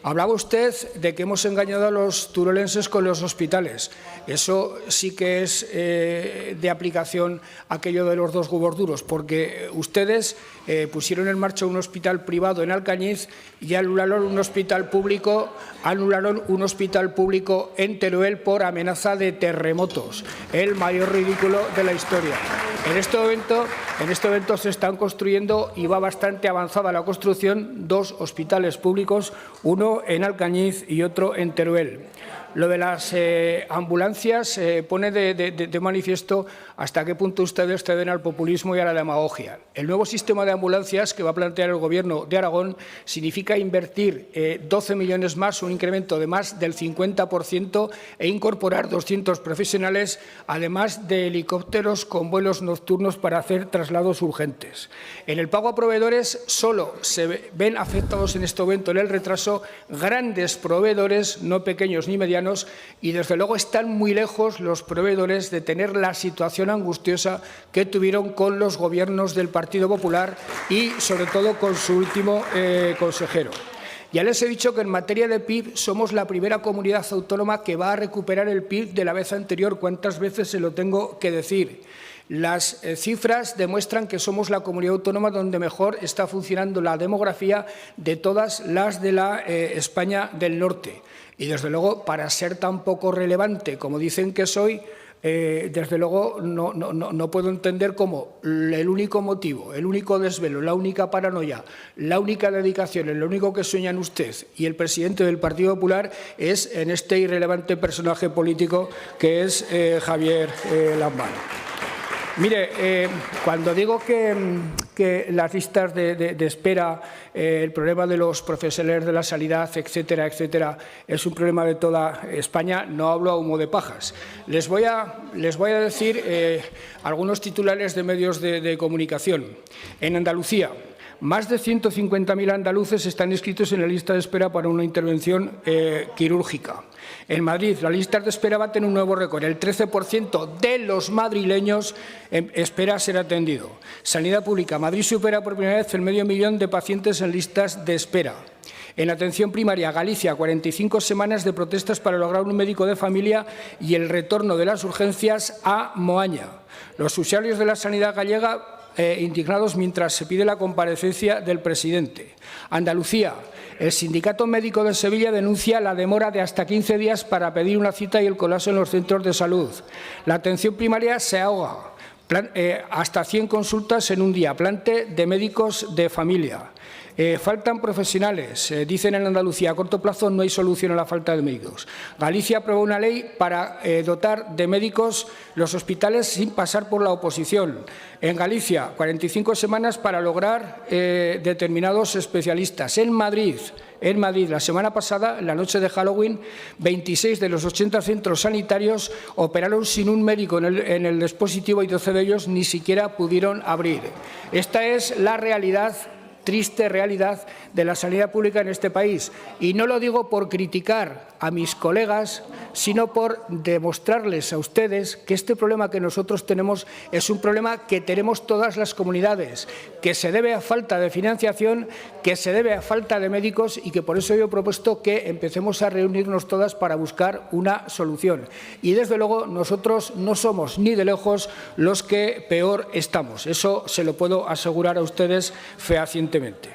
Hablaba usted de que hemos engañado a los turolenses con los hospitales. Eso sí que es de aplicación aquello de los 2 huevos duros, porque ustedes pusieron en marcha un hospital privado en Alcañiz y anularon un hospital público en Teruel por amenaza de terremotos, el mayor ridículo de la historia. En este momento se están construyendo, y va bastante avanzada la construcción, 2 hospitales públicos, uno en Alcañiz y otro en Teruel. Lo de las ambulancias pone de manifiesto hasta qué punto ustedes ceden al populismo y a la demagogia. El nuevo sistema de ambulancias que va a plantear el Gobierno de Aragón significa invertir 12 millones más, un incremento de más del 50%, e incorporar 200 profesionales, además de helicópteros con vuelos nocturnos para hacer traslados urgentes. En el pago a proveedores solo se ven afectados en este momento en el retraso grandes proveedores, no pequeños ni medianos, y desde luego están muy lejos los proveedores de tener la situación angustiosa que tuvieron con los gobiernos del Partido Popular y sobre todo con su último consejero. Ya les he dicho que en materia de PIB somos la primera comunidad autónoma que va a recuperar el PIB de la vez anterior. ¿Cuántas veces se lo tengo que decir? Las cifras demuestran que somos la comunidad autónoma donde mejor está funcionando la demografía de todas las de la España del Norte. Y, desde luego, para ser tan poco relevante como dicen que soy, desde luego no puedo entender cómo el único motivo, el único desvelo, la única paranoia, la única dedicación, lo único que sueñan usted y el presidente del Partido Popular es en este irrelevante personaje político que es Javier Lambán. Mire, cuando digo que las listas de espera, el problema de los profesionales de la sanidad, etcétera, etcétera, es un problema de toda España, no hablo a humo de pajas. Les voy a decir algunos titulares de medios de comunicación. En Andalucía, más de 150.000 andaluces están inscritos en la lista de espera para una intervención quirúrgica. En Madrid, la lista de espera va a tener un nuevo récord. El 13% de los madrileños espera ser atendido. Sanidad pública. Madrid supera por primera vez el medio millón de pacientes en listas de espera. En atención primaria, Galicia, 45 semanas de protestas para lograr un médico de familia y el retorno de las urgencias a Moaña. Los usuarios de la sanidad gallega indignados mientras se pide la comparecencia del presidente. Andalucía. El Sindicato Médico de Sevilla denuncia la demora de hasta 15 días para pedir una cita y el colapso en los centros de salud. La atención primaria se ahoga. Hasta 100 consultas en un día. Plante de médicos de familia. Faltan profesionales. Dicen en Andalucía, a corto plazo no hay solución a la falta de médicos. Galicia aprobó una ley para dotar de médicos los hospitales sin pasar por la oposición. En Galicia, 45 semanas para lograr determinados especialistas. En Madrid, la semana pasada, en la noche de Halloween, 26 de los 80 centros sanitarios operaron sin un médico en el dispositivo y 12 de ellos ni siquiera pudieron abrir. Esta es la realidad, triste realidad de la sanidad pública en este país. Y no lo digo por criticar a mis colegas, sino por demostrarles a ustedes que este problema que nosotros tenemos es un problema que tenemos todas las comunidades, que se debe a falta de financiación, que se debe a falta de médicos y que por eso yo he propuesto que empecemos a reunirnos todas para buscar una solución. Y desde luego nosotros no somos ni de lejos los que peor estamos. Eso se lo puedo asegurar a ustedes fehacientemente.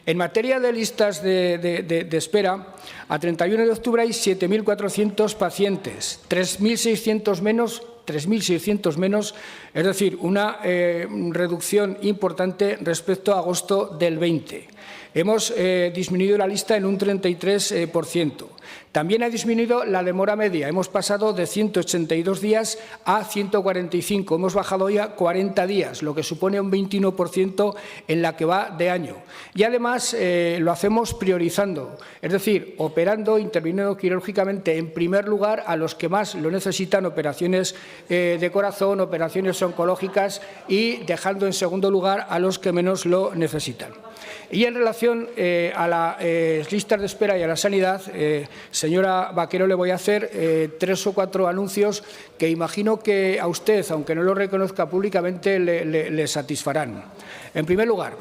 En materia de listas de espera, a 31 de octubre hay 7.400 pacientes, 3.600 menos 3.600 menos, es decir, una reducción importante respecto a agosto del 20. Hemos disminuido la lista en un 33%. También ha disminuido la demora media. Hemos pasado de 182 días a 145. Hemos bajado ya 40 días, lo que supone un 21% en la que va de año. Y además lo hacemos priorizando, es decir, operando, interviniendo quirúrgicamente en primer lugar a los que más lo necesitan, operaciones de corazón, operaciones oncológicas, y dejando en segundo lugar a los que menos lo necesitan. Y en relación a las listas de espera y a la sanidad, señora Vaquero, le voy a hacer 3 o 4 anuncios que imagino que a usted, aunque no lo reconozca públicamente, le satisfarán. En primer lugar,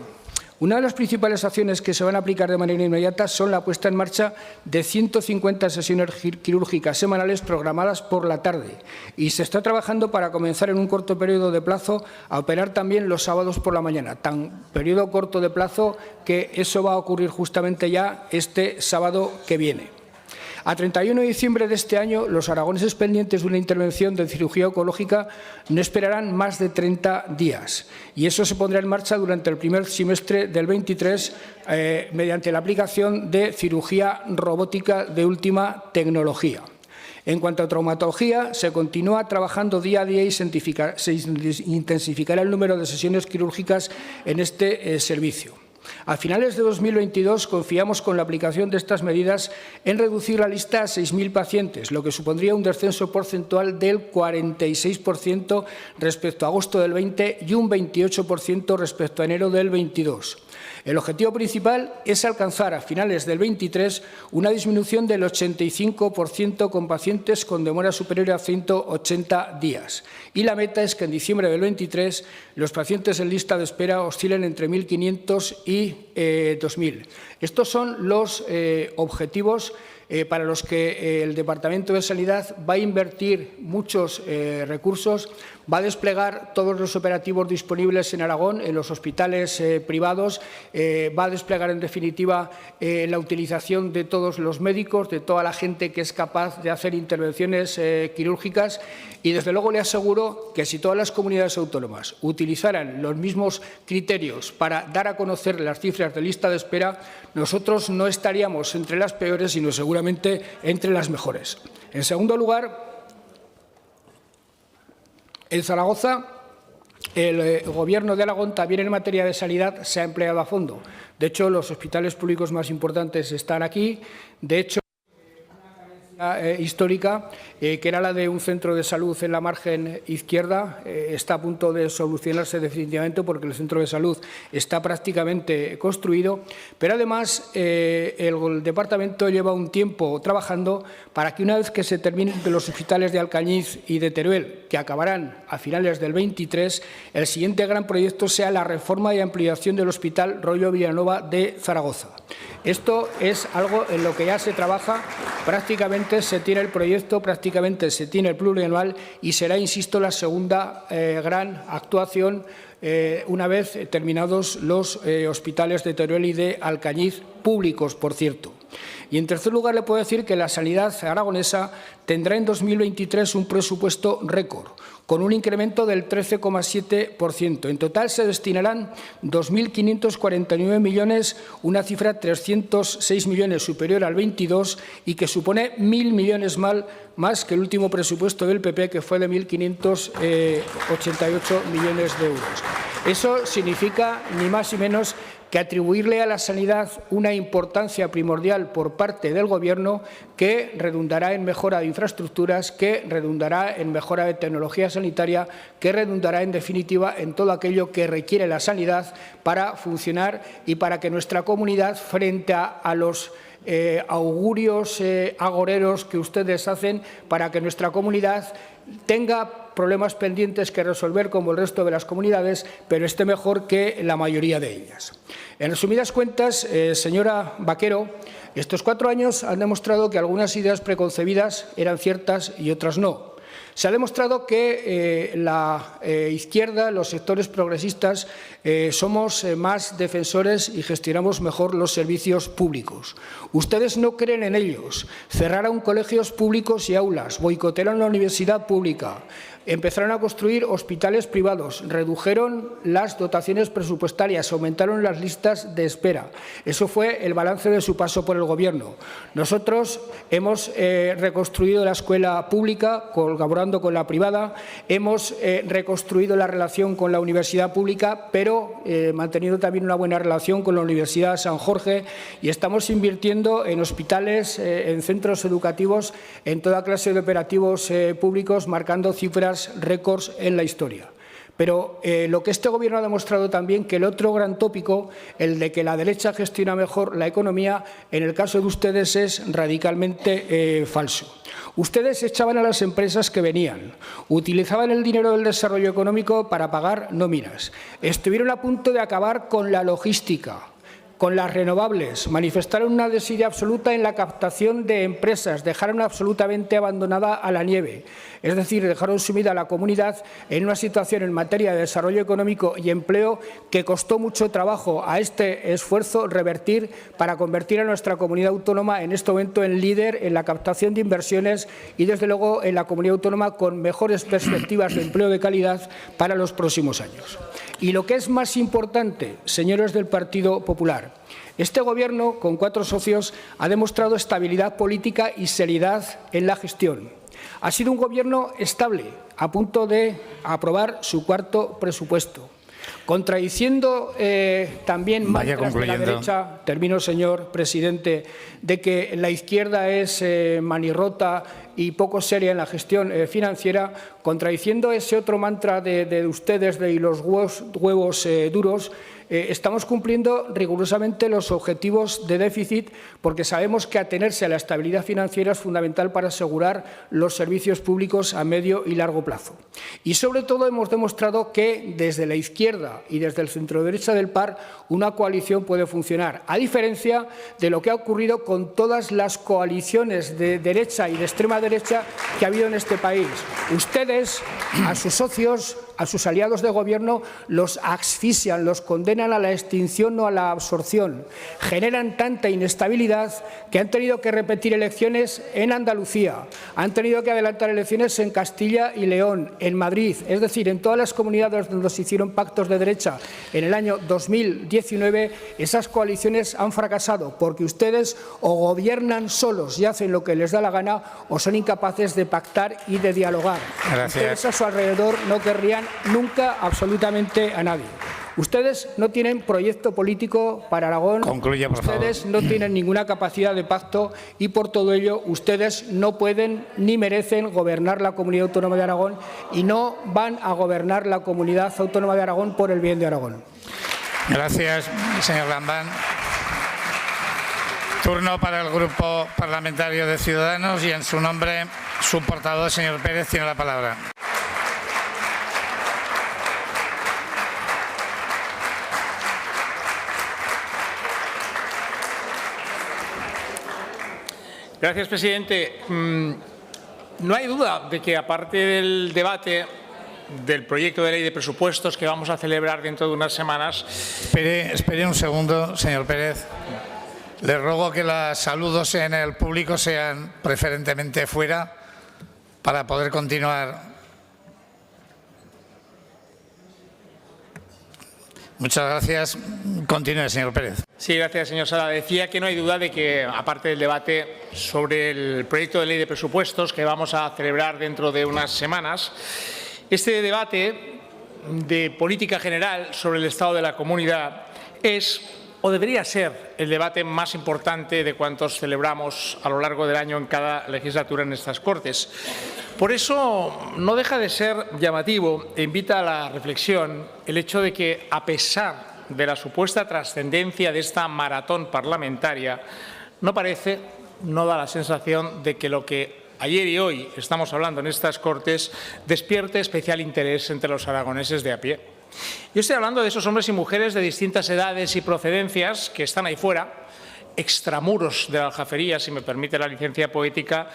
una de las principales acciones que se van a aplicar de manera inmediata son la puesta en marcha de 150 sesiones quirúrgicas semanales programadas por la tarde, y se está trabajando para comenzar en un corto periodo de plazo a operar también los sábados por la mañana, tan periodo corto de plazo que eso va a ocurrir justamente ya este sábado que viene. A 31 de diciembre de este año, los aragoneses pendientes de una intervención de cirugía oncológica no esperarán más de 30 días, y eso se pondrá en marcha durante el primer semestre del 23 mediante la aplicación de cirugía robótica de última tecnología. En cuanto a traumatología, se continúa trabajando día a día y se intensificará el número de sesiones quirúrgicas en este servicio. A finales de 2022 confiamos con la aplicación de estas medidas en reducir la lista a 6.000 pacientes, lo que supondría un descenso porcentual del 46% respecto a agosto del 20 y un 28% respecto a enero del 22. El objetivo principal es alcanzar a finales del 23 una disminución del 85% con pacientes con demora superior a 180 días. Y la meta es que en diciembre del 23 los pacientes en lista de espera oscilen entre 1.500 y 2.000. Estos son los objetivos para los que el Departamento de Sanidad va a invertir muchos recursos, va a desplegar todos los operativos disponibles en Aragón, en los hospitales privados, va a desplegar, en definitiva, la utilización de todos los médicos, de toda la gente que es capaz de hacer intervenciones quirúrgicas, y, desde luego, le aseguro que si todas las comunidades autónomas utilizaran los mismos criterios para dar a conocer las cifras de lista de espera, nosotros no estaríamos entre las peores, sino seguramente entre las mejores. En segundo lugar, en Zaragoza, el Gobierno de Aragón también en materia de sanidad se ha empleado a fondo. De hecho, los hospitales públicos más importantes están aquí. De hecho, histórica, que era la de un centro de salud en la margen izquierda, está a punto de solucionarse definitivamente porque el centro de salud está prácticamente construido, pero además el departamento lleva un tiempo trabajando para que, una vez que se terminen los hospitales de Alcañiz y de Teruel, que acabarán a finales del 23, el siguiente gran proyecto sea la reforma y ampliación del Hospital Rollo Villanova de Zaragoza. Esto es algo en lo que ya se trabaja, prácticamente se tiene el proyecto, prácticamente se tiene el plurianual, y será, insisto, la segunda gran actuación una vez terminados los hospitales de Teruel y de Alcañiz, públicos, por cierto. Y, en tercer lugar, le puedo decir que la sanidad aragonesa tendrá en 2023 un presupuesto récord, con un incremento del 13,7%. En total se destinarán 2.549 millones, una cifra 306 millones superior al 22 y que supone 1.000 millones más que el último presupuesto del PP, que fue de 1.588 millones de euros. Eso significa, ni más ni menos, que atribuirle a la sanidad una importancia primordial por parte del Gobierno, que redundará en mejora de infraestructuras, que redundará en mejora de tecnología sanitaria, que redundará, en definitiva, en todo aquello que requiere la sanidad para funcionar y para que nuestra comunidad, frente a los augurios agoreros que ustedes hacen, para que nuestra comunidad tenga problemas pendientes que resolver como el resto de las comunidades, pero esté mejor que la mayoría de ellas. En resumidas cuentas, señora Vaquero, estos 4 años han demostrado que algunas ideas preconcebidas eran ciertas y otras no. Se ha demostrado que la izquierda, los sectores progresistas, somos más defensores y gestionamos mejor los servicios públicos. Ustedes no creen en ellos. Cerraron colegios públicos y aulas, boicotearon la universidad pública, empezaron a construir hospitales privados, redujeron las dotaciones presupuestarias, aumentaron las listas de espera. Eso fue el balance de su paso por el Gobierno. Nosotros hemos reconstruido la escuela pública colaborando con la privada, hemos reconstruido la relación con la universidad pública, pero manteniendo también una buena relación con la Universidad San Jorge, y estamos invirtiendo en hospitales, en centros educativos, en toda clase de operativos públicos, marcando cifras récords en la historia. Pero lo que este Gobierno ha demostrado también, que el otro gran tópico, el de que la derecha gestiona mejor la economía, en el caso de ustedes es radicalmente falso. Ustedes echaban a las empresas que venían, utilizaban el dinero del desarrollo económico para pagar nóminas, estuvieron a punto de acabar con la logística, con las renovables, manifestaron una desidia absoluta en la captación de empresas, dejaron absolutamente abandonada a la nieve, es decir, dejaron sumida a la comunidad en una situación en materia de desarrollo económico y empleo que costó mucho trabajo a este esfuerzo revertir para convertir a nuestra comunidad autónoma en este momento en líder en la captación de inversiones y, desde luego, en la comunidad autónoma con mejores perspectivas de empleo de calidad para los próximos años. Y lo que es más importante, señores del Partido Popular, este Gobierno, con 4 socios, ha demostrado estabilidad política y seriedad en la gestión. Ha sido un Gobierno estable, a punto de aprobar su 4º presupuesto, contradiciendo también mantras de la derecha, termino, señor presidente, de que la izquierda es manirrota y poco seria en la gestión financiera, contradiciendo ese otro mantra de ustedes de los huevos duros. Estamos cumpliendo rigurosamente los objetivos de déficit, porque sabemos que atenerse a la estabilidad financiera es fundamental para asegurar los servicios públicos a medio y largo plazo. Y sobre todo hemos demostrado que desde la izquierda y desde el centro-derecha del PAR una coalición puede funcionar, a diferencia de lo que ha ocurrido con todas las coaliciones de derecha y de extrema derecha que ha habido en este país. Ustedes, a sus socios, a sus aliados de Gobierno, los asfixian, los condenan a la extinción o a la absorción. Generan tanta inestabilidad que han tenido que repetir elecciones en Andalucía, han tenido que adelantar elecciones en Castilla y León, en Madrid, es decir, en todas las comunidades donde se hicieron pactos de derecha en el año 2019, esas coaliciones han fracasado porque ustedes o gobiernan solos y hacen lo que les da la gana o son incapaces de pactar y de dialogar. Gracias. Ustedes a su alrededor no querrían nunca absolutamente a nadie. Ustedes no tienen proyecto político para Aragón. Concluya, por favor. Ustedes no tienen ninguna capacidad de pacto y, por todo ello, ustedes no pueden ni merecen gobernar la Comunidad Autónoma de Aragón y no van a gobernar la Comunidad Autónoma de Aragón por el bien de Aragón. Gracias, señor Lambán. Turno para el Grupo Parlamentario de Ciudadanos y, en su nombre, su portavoz, señor Pérez, tiene la palabra. Gracias, presidente. No hay duda de que, aparte del debate del proyecto de ley de presupuestos que vamos a celebrar dentro de unas semanas… Espere un segundo, señor Pérez. Le ruego que los saludos en el público sean preferentemente fuera para poder continuar. Muchas gracias. Continúe, señor Pérez. Sí, gracias, señor Sala. Decía que no hay duda de que, aparte del debate sobre el proyecto de ley de presupuestos que vamos a celebrar dentro de unas semanas, este debate de política general sobre el estado de la comunidad es, o debería ser, el debate más importante de cuantos celebramos a lo largo del año en cada legislatura en estas Cortes. Por eso no deja de ser llamativo e invita a la reflexión el hecho de que, a pesar de la supuesta trascendencia de esta maratón parlamentaria, no da la sensación de que lo que ayer y hoy estamos hablando en estas Cortes despierte especial interés entre los aragoneses de a pie. Yo estoy hablando de esos hombres y mujeres de distintas edades y procedencias que están ahí fuera extramuros de la Aljafería, si me permite la licencia poética,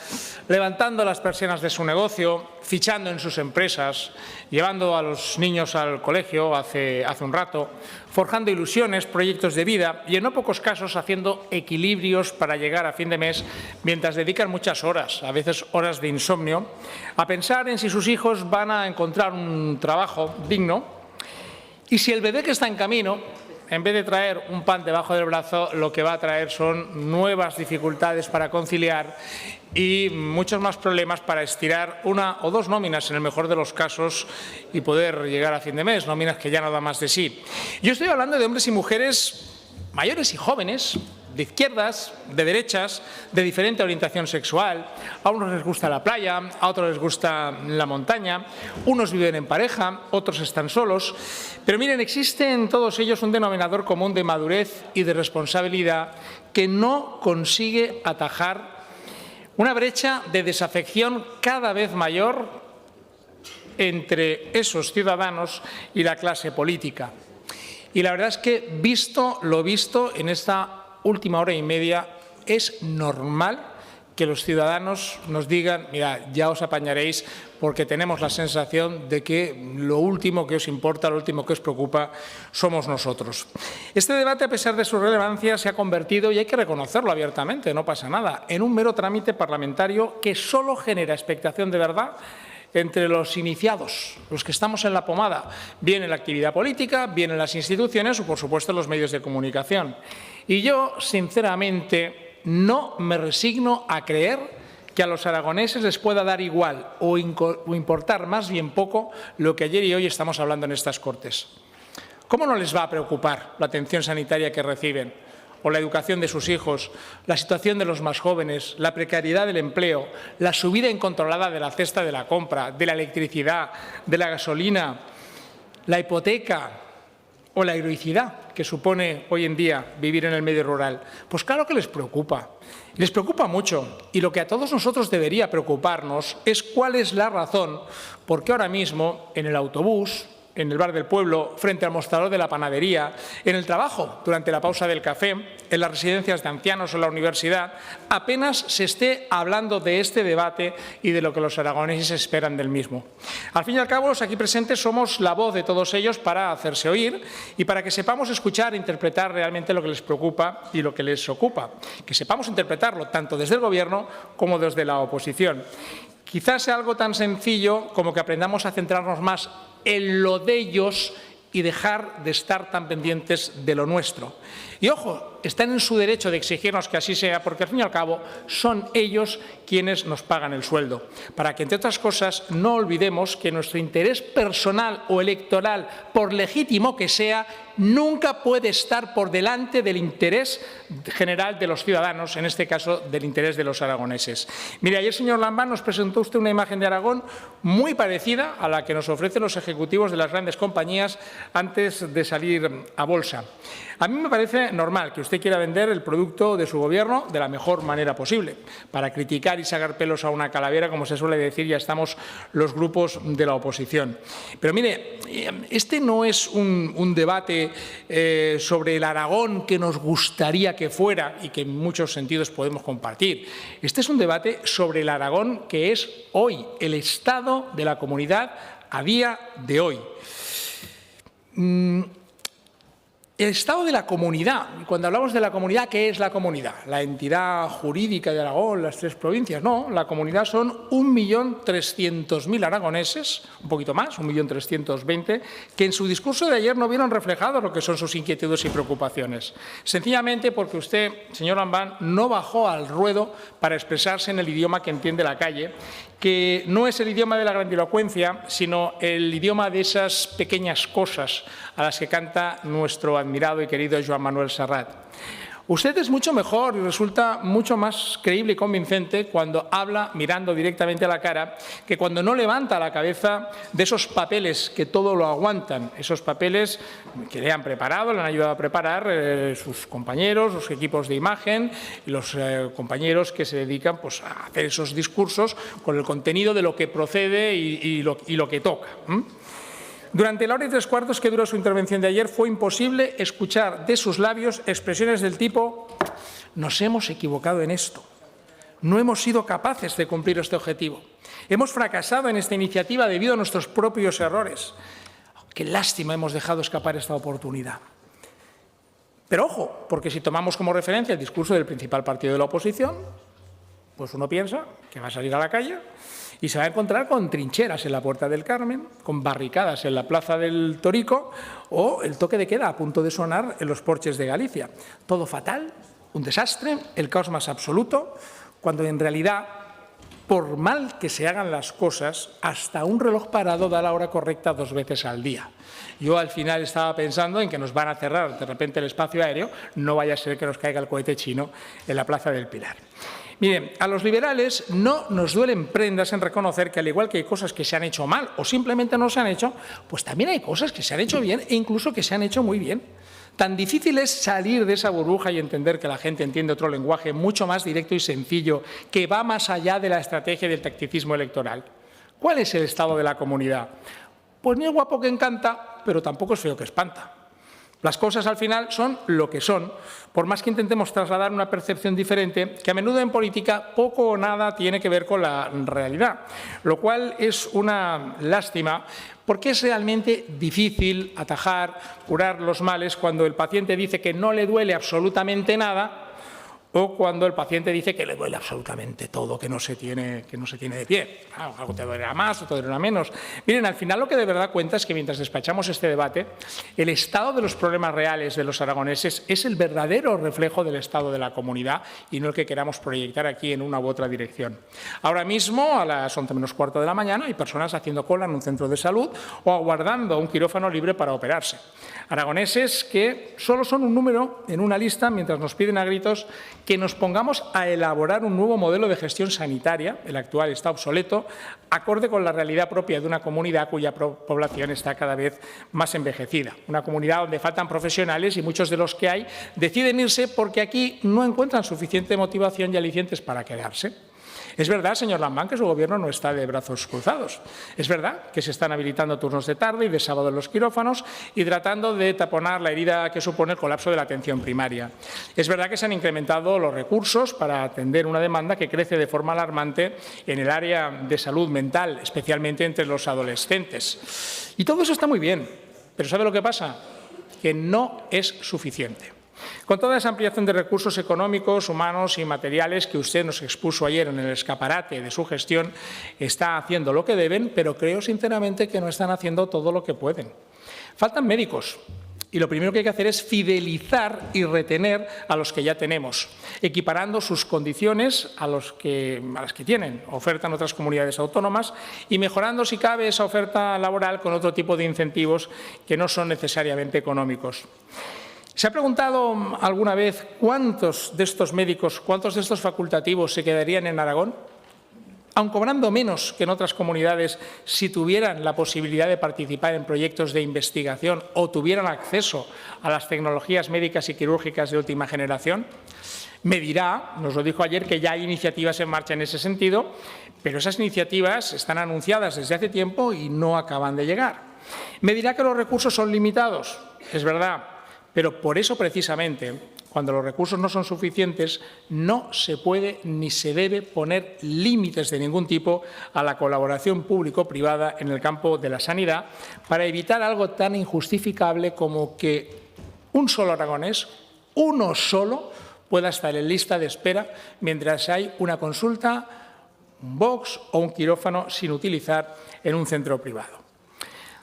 levantando las persianas de su negocio, fichando en sus empresas, llevando a los niños al colegio hace un rato, forjando ilusiones, proyectos de vida y en no pocos casos haciendo equilibrios para llegar a fin de mes mientras dedican muchas horas, a veces horas de insomnio, a pensar en si sus hijos van a encontrar un trabajo digno y si el bebé que está en camino, en vez de traer un pan debajo del brazo, lo que va a traer son nuevas dificultades para conciliar y muchos más problemas para estirar una o dos nóminas, en el mejor de los casos, y poder llegar a fin de mes, nóminas que ya no dan más de sí. Yo estoy hablando de hombres y mujeres mayores y jóvenes, de izquierdas, de derechas, de diferente orientación sexual. A unos les gusta la playa, a otros les gusta la montaña, unos viven en pareja, otros están solos. Pero miren, existe en todos ellos un denominador común de madurez y de responsabilidad que no consigue atajar una brecha de desafección cada vez mayor entre esos ciudadanos y la clase política. Y la verdad es que, visto lo visto en esta última hora y media, es normal que los ciudadanos nos digan: mira, ya os apañaréis, porque tenemos la sensación de que lo último que os importa, lo último que os preocupa, somos nosotros. Este debate, a pesar de su relevancia, se ha convertido, y hay que reconocerlo abiertamente, no pasa nada, en un mero trámite parlamentario que solo genera expectación de verdad entre los iniciados, los que estamos en la pomada, bien en la actividad política, bien en las instituciones o, por supuesto, en los medios de comunicación. Y yo, sinceramente, no me resigno a creer que a los aragoneses les pueda dar igual o importar más bien poco lo que ayer y hoy estamos hablando en estas Cortes. ¿Cómo no les va a preocupar la atención sanitaria que reciben, o la educación de sus hijos, la situación de los más jóvenes, la precariedad del empleo, la subida incontrolada de la cesta de la compra, de la electricidad, de la gasolina, la hipoteca o la heroicidad que supone hoy en día vivir en el medio rural? Pues claro que les preocupa. Les preocupa mucho, y lo que a todos nosotros debería preocuparnos es cuál es la razón por qué ahora mismo en el autobús, en el bar del pueblo, frente al mostrador de la panadería, en el trabajo, durante la pausa del café, en las residencias de ancianos o en la universidad, apenas se esté hablando de este debate y de lo que los aragoneses esperan del mismo. Al fin y al cabo, los aquí presentes somos la voz de todos ellos para hacerse oír y para que sepamos escuchar e interpretar realmente lo que les preocupa y lo que les ocupa. Que sepamos interpretarlo tanto desde el Gobierno como desde la oposición. Quizás sea algo tan sencillo como que aprendamos a centrarnos más en lo de ellos y dejar de estar tan pendientes de lo nuestro. Y ojo, están en su derecho de exigirnos que así sea, porque al fin y al cabo son ellos quienes nos pagan el sueldo. Para que, entre otras cosas, no olvidemos que nuestro interés personal o electoral, por legítimo que sea, nunca puede estar por delante del interés general de los ciudadanos, en este caso del interés de los aragoneses. Mire, ayer, señor Lambán, nos presentó usted una imagen de Aragón muy parecida a la que nos ofrecen los ejecutivos de las grandes compañías antes de salir a bolsa. A mí me parece normal que usted quiera vender el producto de su Gobierno de la mejor manera posible. Para criticar y sacar pelos a una calavera, como se suele decir, ya estamos los grupos de la oposición. Pero mire, este no es un debate sobre el Aragón que nos gustaría que fuera y que en muchos sentidos podemos compartir. Este es un debate sobre el Aragón que es hoy, el estado de la comunidad a día de hoy. El estado de la comunidad. Cuando hablamos de la comunidad, ¿qué es la comunidad? ¿La entidad jurídica de Aragón, las 3 provincias? No, la comunidad son 1.300.000 aragoneses, un poquito más, 1.320.000, que en su discurso de ayer no vieron reflejado lo que son sus inquietudes y preocupaciones. Sencillamente porque usted, señor Lambán, no bajó al ruedo para expresarse en el idioma que entiende la calle, que no es el idioma de la grandilocuencia, sino el idioma de esas pequeñas cosas a las que canta nuestro admirado y querido Joan Manuel Serrat. Usted es mucho mejor y resulta mucho más creíble y convincente cuando habla mirando directamente a la cara que cuando no levanta la cabeza de esos papeles que todo lo aguantan, esos papeles que le han preparado, le han ayudado a preparar sus compañeros, los equipos de imagen y los compañeros que se dedican pues, a hacer esos discursos con el contenido de lo que procede y lo que toca. Durante la hora y 3/4 que duró su intervención de ayer fue imposible escuchar de sus labios expresiones del tipo: nos hemos equivocado en esto. No hemos sido capaces de cumplir este objetivo. Hemos fracasado en esta iniciativa debido a nuestros propios errores. Qué lástima hemos dejado escapar esta oportunidad. Pero ojo, porque si tomamos como referencia el discurso del principal partido de la oposición, pues uno piensa que va a salir a la calle y se va a encontrar con trincheras en la Puerta del Carmen, con barricadas en la Plaza del Torico o el toque de queda a punto de sonar en los porches de Galicia. Todo fatal, un desastre, el caos más absoluto, cuando en realidad, por mal que se hagan las cosas, hasta un reloj parado da la hora correcta 2 veces al día. Yo al final estaba pensando en que nos van a cerrar de repente el espacio aéreo, no vaya a ser que nos caiga el cohete chino en la Plaza del Pilar. Miren, a los liberales no nos duelen prendas en reconocer que al igual que hay cosas que se han hecho mal o simplemente no se han hecho, pues también hay cosas que se han hecho bien e incluso que se han hecho muy bien. Tan difícil es salir de esa burbuja y entender que la gente entiende otro lenguaje mucho más directo y sencillo que va más allá de la estrategia del tacticismo electoral. ¿Cuál es el estado de la comunidad? Pues ni es guapo que encanta, pero tampoco es feo que espanta. Las cosas al final son lo que son, por más que intentemos trasladar una percepción diferente, que a menudo en política poco o nada tiene que ver con la realidad, lo cual es una lástima porque es realmente difícil atajar, curar los males cuando el paciente dice que no le duele absolutamente nada o cuando el paciente dice que le duele absolutamente todo, que no se tiene de pie. Claro, algo te duele más, otro te duele menos. Miren, al final lo que de verdad cuenta es que mientras despachamos este debate, el estado de los problemas reales de los aragoneses es el verdadero reflejo del estado de la comunidad y no el que queramos proyectar aquí en una u otra dirección. Ahora mismo, a las 11 menos cuarto de la mañana, hay personas haciendo cola en un centro de salud o aguardando un quirófano libre para operarse. Aragoneses que solo son un número en una lista mientras nos piden a gritos que nos pongamos a elaborar un nuevo modelo de gestión sanitaria, el actual está obsoleto, acorde con la realidad propia de una comunidad cuya población está cada vez más envejecida. Una comunidad donde faltan profesionales y muchos de los que hay deciden irse porque aquí no encuentran suficiente motivación y alicientes para quedarse. Es verdad, señor Lambán, que su Gobierno no está de brazos cruzados. Es verdad que se están habilitando turnos de tarde y de sábado en los quirófanos y tratando de taponar la herida que supone el colapso de la atención primaria. Es verdad que se han incrementado los recursos para atender una demanda que crece de forma alarmante en el área de salud mental, especialmente entre los adolescentes. Y todo eso está muy bien, pero ¿sabe lo que pasa? Que no es suficiente. Con toda esa ampliación de recursos económicos, humanos y materiales que usted nos expuso ayer en el escaparate de su gestión, está haciendo lo que deben, pero creo sinceramente que no están haciendo todo lo que pueden. Faltan médicos. Y lo primero que hay que hacer es fidelizar y retener a los que ya tenemos, equiparando sus condiciones a las que tienen, ofertan otras comunidades autónomas y mejorando, si cabe, esa oferta laboral con otro tipo de incentivos que no son necesariamente económicos. ¿Se ha preguntado alguna vez cuántos de estos médicos, cuántos de estos facultativos se quedarían en Aragón? Aun cobrando menos que en otras comunidades, si tuvieran la posibilidad de participar en proyectos de investigación o tuvieran acceso a las tecnologías médicas y quirúrgicas de última generación. Me dirá, nos lo dijo ayer, que ya hay iniciativas en marcha en ese sentido, pero esas iniciativas están anunciadas desde hace tiempo y no acaban de llegar. Me dirá que los recursos son limitados, es verdad, pero por eso precisamente, cuando los recursos no son suficientes, no se puede ni se debe poner límites de ningún tipo a la colaboración público-privada en el campo de la sanidad para evitar algo tan injustificable como que un solo aragonés, uno solo, pueda estar en lista de espera mientras hay una consulta, un box o un quirófano sin utilizar en un centro privado.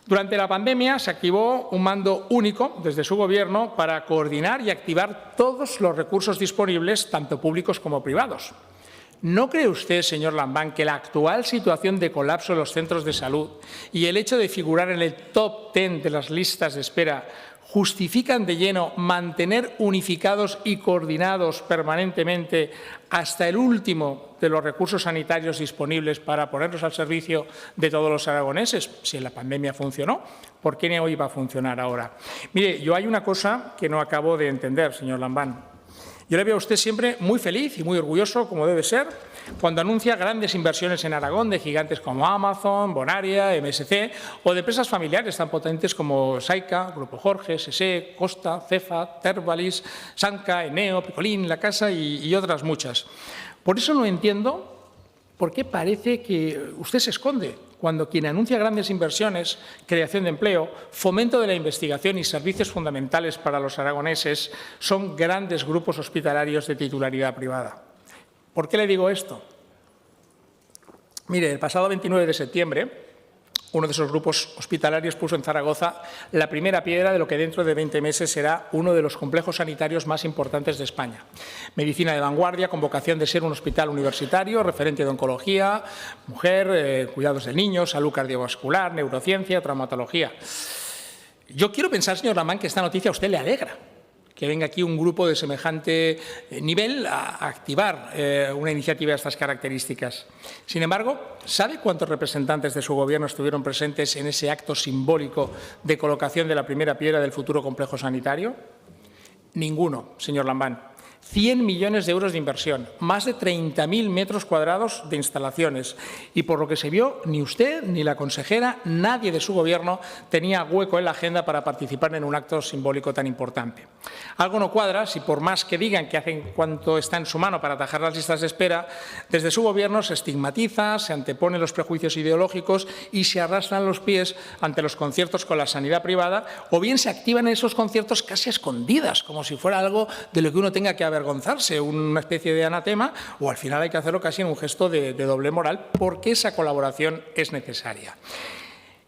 Durante la pandemia se activó un mando único desde su Gobierno para coordinar y activar todos los recursos disponibles, tanto públicos como privados. ¿No cree usted, señor Lambán, que la actual situación de colapso en los centros de salud y el hecho de figurar en el top 10 de las listas de espera justifican de lleno mantener unificados y coordinados permanentemente hasta el último de los recursos sanitarios disponibles para ponerlos al servicio de todos los aragoneses? Si en la pandemia funcionó, ¿por qué no iba a funcionar ahora? Mire, yo hay una cosa que no acabo de entender, señor Lambán. Yo le veo a usted siempre muy feliz y muy orgulloso, como debe ser, cuando anuncia grandes inversiones en Aragón de gigantes como Amazon, Bonaria, MSC o de empresas familiares tan potentes como Saica, Grupo Jorge, SSE, Costa, Cefa, Tervalis, Sanca, Eneo, Picolín, La Casa y otras muchas. Por eso no entiendo por qué parece que usted se esconde cuando quien anuncia grandes inversiones, creación de empleo, fomento de la investigación y servicios fundamentales para los aragoneses son grandes grupos hospitalarios de titularidad privada. ¿Por qué le digo esto? Mire, el pasado 29 de septiembre, uno de esos grupos hospitalarios puso en Zaragoza la primera piedra de lo que dentro de 20 meses será uno de los complejos sanitarios más importantes de España. Medicina de vanguardia, con vocación de ser un hospital universitario, referente de oncología, mujer, cuidados del niño, salud cardiovascular, neurociencia, traumatología. Yo quiero pensar, señor Lamán, que esta noticia a usted le alegra, que venga aquí un grupo de semejante nivel a activar una iniciativa de estas características. Sin embargo, ¿sabe cuántos representantes de su Gobierno estuvieron presentes en ese acto simbólico de colocación de la primera piedra del futuro complejo sanitario? Ninguno, señor Lambán. 100 millones de euros de inversión, más de 30.000 metros cuadrados de instalaciones. Y por lo que se vio, ni usted ni la consejera, nadie de su Gobierno tenía hueco en la agenda para participar en un acto simbólico tan importante. Algo no cuadra si, por más que digan que hacen cuanto está en su mano para atajar las listas de espera, desde su Gobierno se estigmatiza, se anteponen los prejuicios ideológicos y se arrastran los pies ante los conciertos con la sanidad privada, o bien se activan esos conciertos casi a escondidas, como si fuera algo de lo que uno tenga que avergonzarse, una especie de anatema, o al final hay que hacerlo casi en un gesto de doble moral, porque esa colaboración es necesaria.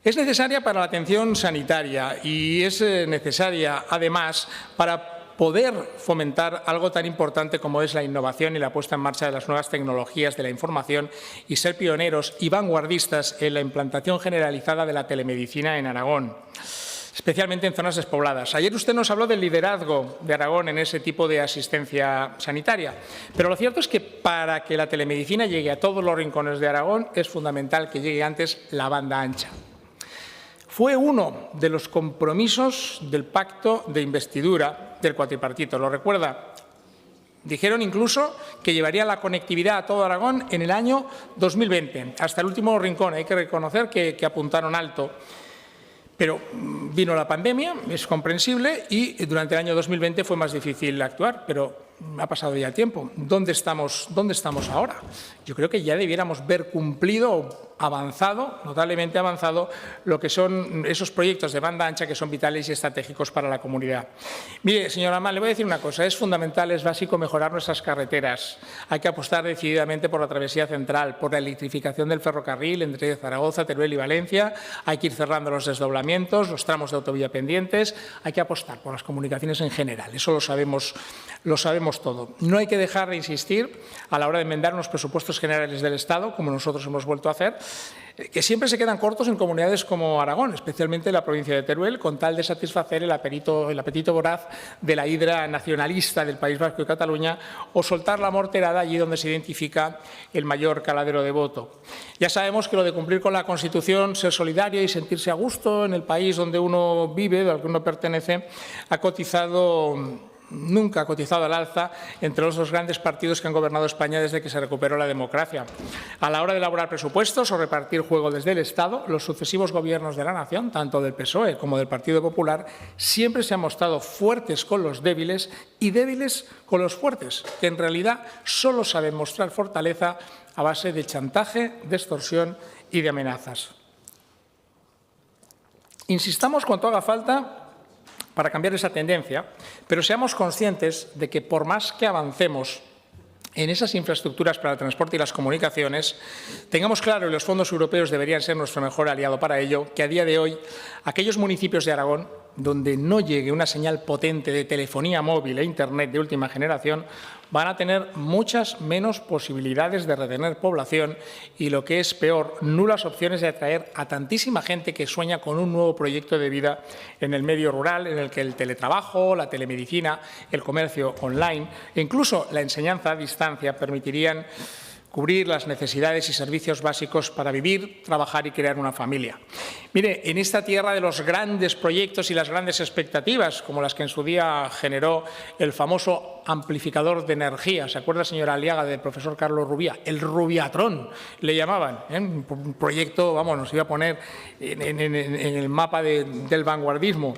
Es necesaria para la atención sanitaria y es necesaria, además, para poder fomentar algo tan importante como es la innovación y la puesta en marcha de las nuevas tecnologías de la información y ser pioneros y vanguardistas en la implantación generalizada de la telemedicina en Aragón, especialmente en zonas despobladas. Ayer usted nos habló del liderazgo de Aragón en ese tipo de asistencia sanitaria, pero lo cierto es que para que la telemedicina llegue a todos los rincones de Aragón es fundamental que llegue antes la banda ancha. Fue uno de los compromisos del pacto de investidura del cuatripartito, ¿lo recuerda? Dijeron incluso que llevarían la conectividad a todo Aragón en el año 2020, hasta el último rincón. Hay que reconocer que apuntaron alto. Pero vino la pandemia, es comprensible, y durante el año 2020 fue más difícil actuar, pero ha pasado ya el tiempo. ¿Dónde estamos ahora? Yo creo que ya debiéramos ver cumplido, avanzado, notablemente avanzado, lo que son esos proyectos de banda ancha que son vitales y estratégicos para la comunidad. Mire, señor Amán, le voy a decir una cosa. Es fundamental, es básico mejorar nuestras carreteras. Hay que apostar decididamente por la travesía central, por la electrificación del ferrocarril entre Zaragoza, Teruel y Valencia. Hay que ir cerrando los desdoblamientos, los tramos de autovía pendientes. Hay que apostar por las comunicaciones en general. Eso lo sabemos todo. No hay que dejar de insistir a la hora de enmendar unos presupuestos generales del Estado, como nosotros hemos vuelto a hacer, que siempre se quedan cortos en comunidades como Aragón, especialmente en la provincia de Teruel, con tal de satisfacer el apetito voraz de la hidra nacionalista del País Vasco y Cataluña, o soltar la morterada allí donde se identifica el mayor caladero de voto. Ya sabemos que lo de cumplir con la Constitución, ser solidario y sentirse a gusto en el país donde uno vive, al que uno pertenece, nunca ha cotizado al alza entre los dos grandes partidos que han gobernado España desde que se recuperó la democracia. A la hora de elaborar presupuestos o repartir juego desde el Estado, los sucesivos gobiernos de la nación, tanto del PSOE como del Partido Popular, siempre se han mostrado fuertes con los débiles y débiles con los fuertes, que en realidad solo saben mostrar fortaleza a base de chantaje, de extorsión y de amenazas. Insistamos cuanto haga falta para cambiar esa tendencia, pero seamos conscientes de que por más que avancemos en esas infraestructuras para el transporte y las comunicaciones, tengamos claro, y los fondos europeos deberían ser nuestro mejor aliado para ello, que a día de hoy aquellos municipios de Aragón donde no llegue una señal potente de telefonía móvil e Internet de última generación van a tener muchas menos posibilidades de retener población y, lo que es peor, nulas opciones de atraer a tantísima gente que sueña con un nuevo proyecto de vida en el medio rural, en el que el teletrabajo, la telemedicina, el comercio online e incluso la enseñanza a distancia permitirían cubrir las necesidades y servicios básicos para vivir, trabajar y crear una familia. Mire, en esta tierra de los grandes proyectos y las grandes expectativas, como las que en su día generó el famoso amplificador de energía, ¿se acuerda, señora Aliaga, del profesor Carlos Rubia? El Rubiatrón le llamaban, ¿eh? Un proyecto, vamos, nos iba a poner en el mapa del vanguardismo.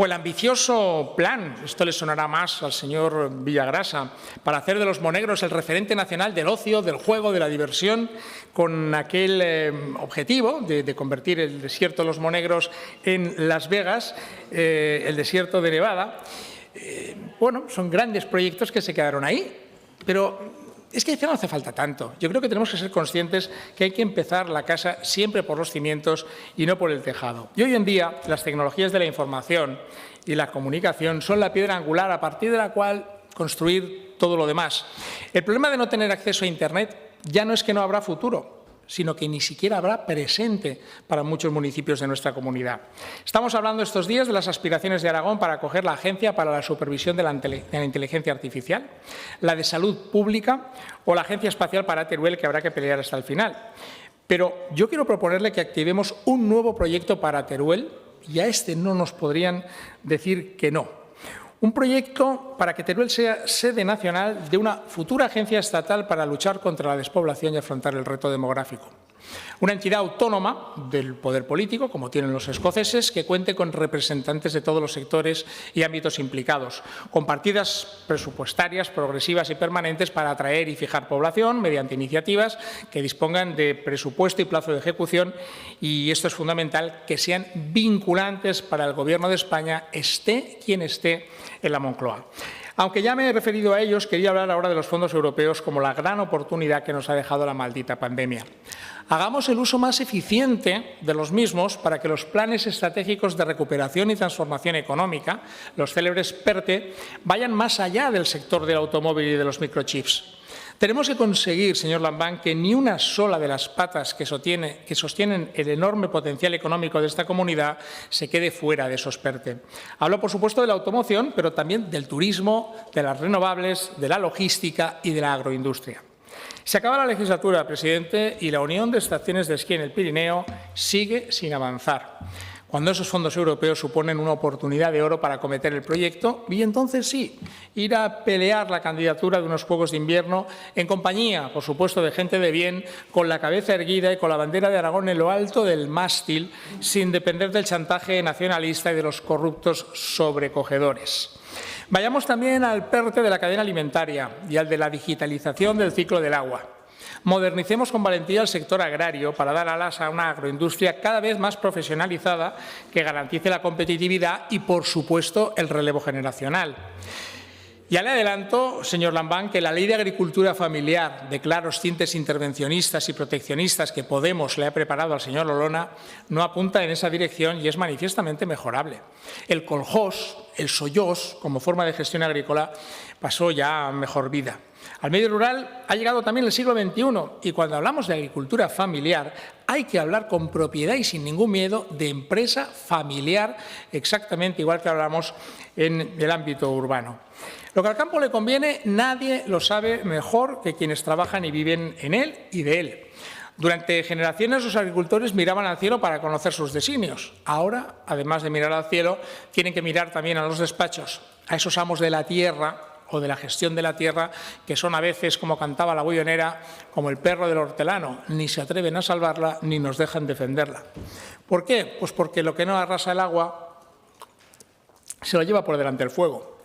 O el ambicioso plan, esto le sonará más al señor Villagrasa, para hacer de los Monegros el referente nacional del ocio, del juego, de la diversión, con aquel objetivo de convertir el desierto de los Monegros en Las Vegas, el desierto de Nevada. Bueno, son grandes proyectos que se quedaron ahí, pero es que no hace falta tanto. Yo creo que tenemos que ser conscientes que hay que empezar la casa siempre por los cimientos y no por el tejado. Y hoy en día las tecnologías de la información y la comunicación son la piedra angular a partir de la cual construir todo lo demás. El problema de no tener acceso a Internet ya no es que no habrá futuro, sino que ni siquiera habrá presente para muchos municipios de nuestra comunidad. Estamos hablando estos días de las aspiraciones de Aragón para acoger la Agencia para la Supervisión de la Inteligencia Artificial, la de Salud Pública o la Agencia Espacial para Teruel, que habrá que pelear hasta el final. Pero yo quiero proponerle que activemos un nuevo proyecto para Teruel y a este no nos podrían decir que no. Un proyecto para que Teruel sea sede nacional de una futura agencia estatal para luchar contra la despoblación y afrontar el reto demográfico. Una entidad autónoma del poder político, como tienen los escoceses, que cuente con representantes de todos los sectores y ámbitos implicados, con partidas presupuestarias progresivas y permanentes para atraer y fijar población mediante iniciativas que dispongan de presupuesto y plazo de ejecución, y esto es fundamental, que sean vinculantes para el Gobierno de España, esté quien esté en la Moncloa. Aunque ya me he referido a ellos, quería hablar ahora de los fondos europeos como la gran oportunidad que nos ha dejado la maldita pandemia. Hagamos el uso más eficiente de los mismos para que los planes estratégicos de recuperación y transformación económica, los célebres PERTE, vayan más allá del sector del automóvil y de los microchips. Tenemos que conseguir, señor Lambán, que ni una sola de las patas que sostienen el enorme potencial económico de esta comunidad se quede fuera de esos PERTE. Hablo, por supuesto, de la automoción, pero también del turismo, de las renovables, de la logística y de la agroindustria. Se acaba la legislatura, presidente, y la Unión de Estaciones de Esquí en el Pirineo sigue sin avanzar, cuando esos fondos europeos suponen una oportunidad de oro para acometer el proyecto y entonces sí, ir a pelear la candidatura de unos Juegos de Invierno en compañía, por supuesto, de gente de bien, con la cabeza erguida y con la bandera de Aragón en lo alto del mástil, sin depender del chantaje nacionalista y de los corruptos sobrecogedores. Vayamos también al PERTE de la cadena alimentaria y al de la digitalización del ciclo del agua. Modernicemos con valentía el sector agrario para dar alas a una agroindustria cada vez más profesionalizada que garantice la competitividad y, por supuesto, el relevo generacional. Ya le adelanto, señor Lambán, que la Ley de Agricultura Familiar, de claros tintes intervencionistas y proteccionistas que Podemos le ha preparado al señor Olona, no apunta en esa dirección y es manifiestamente mejorable. El coljós, el sollós, como forma de gestión agrícola, pasó ya a mejor vida. Al medio rural ha llegado también el siglo XXI y cuando hablamos de agricultura familiar hay que hablar con propiedad y sin ningún miedo de empresa familiar, exactamente igual que hablamos en el ámbito urbano. Lo que al campo le conviene nadie lo sabe mejor que quienes trabajan y viven en él y de él. Durante generaciones los agricultores miraban al cielo para conocer sus designios. Ahora, además de mirar al cielo, tienen que mirar también a los despachos, a esos amos de la tierra o de la gestión de la tierra, que son a veces, como cantaba la bullonera, como el perro del hortelano, ni se atreven a salvarla ni nos dejan defenderla. ¿Por qué? Pues porque lo que no arrasa el agua se lo lleva por delante el fuego.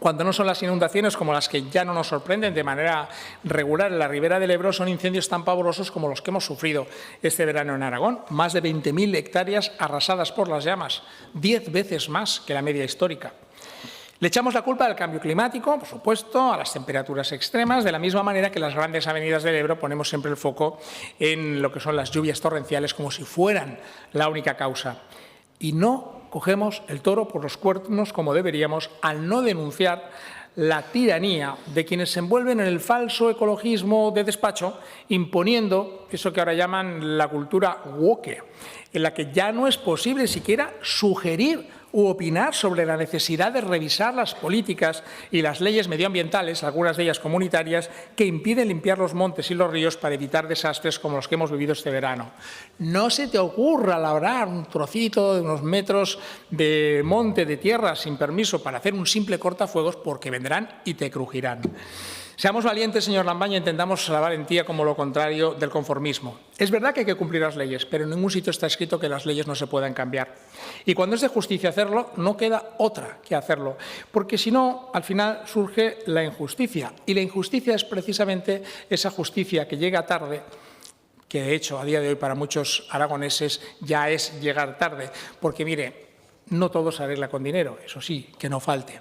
Cuando no son las inundaciones como las que ya no nos sorprenden de manera regular en la ribera del Ebro, son incendios tan pavorosos como los que hemos sufrido este verano en Aragón. Más de 20.000 hectáreas arrasadas por las llamas, 10 veces más que la media histórica. Le echamos la culpa al cambio climático, por supuesto, a las temperaturas extremas, de la misma manera que las grandes avenidas del Ebro ponemos siempre el foco en lo que son las lluvias torrenciales como si fueran la única causa. Y no cogemos el toro por los cuernos como deberíamos al no denunciar la tiranía de quienes se envuelven en el falso ecologismo de despacho, imponiendo eso que ahora llaman la cultura woke, en la que ya no es posible siquiera sugerir u opinar sobre la necesidad de revisar las políticas y las leyes medioambientales, algunas de ellas comunitarias, que impiden limpiar los montes y los ríos para evitar desastres como los que hemos vivido este verano. No se te ocurra labrar un trocito de unos metros de monte, de tierra, sin permiso para hacer un simple cortafuegos, porque vendrán y te crujirán. Seamos valientes, señor Lambaña, intentamos la valentía como lo contrario del conformismo. Es verdad que hay que cumplir las leyes, pero en ningún sitio está escrito que las leyes no se puedan cambiar. Y cuando es de justicia hacerlo, no queda otra que hacerlo, porque si no, al final surge la injusticia. Y la injusticia es precisamente esa justicia que llega tarde, que de hecho a día de hoy para muchos aragoneses ya es llegar tarde, porque mire, no todo se arregla con dinero, eso sí, que no falte.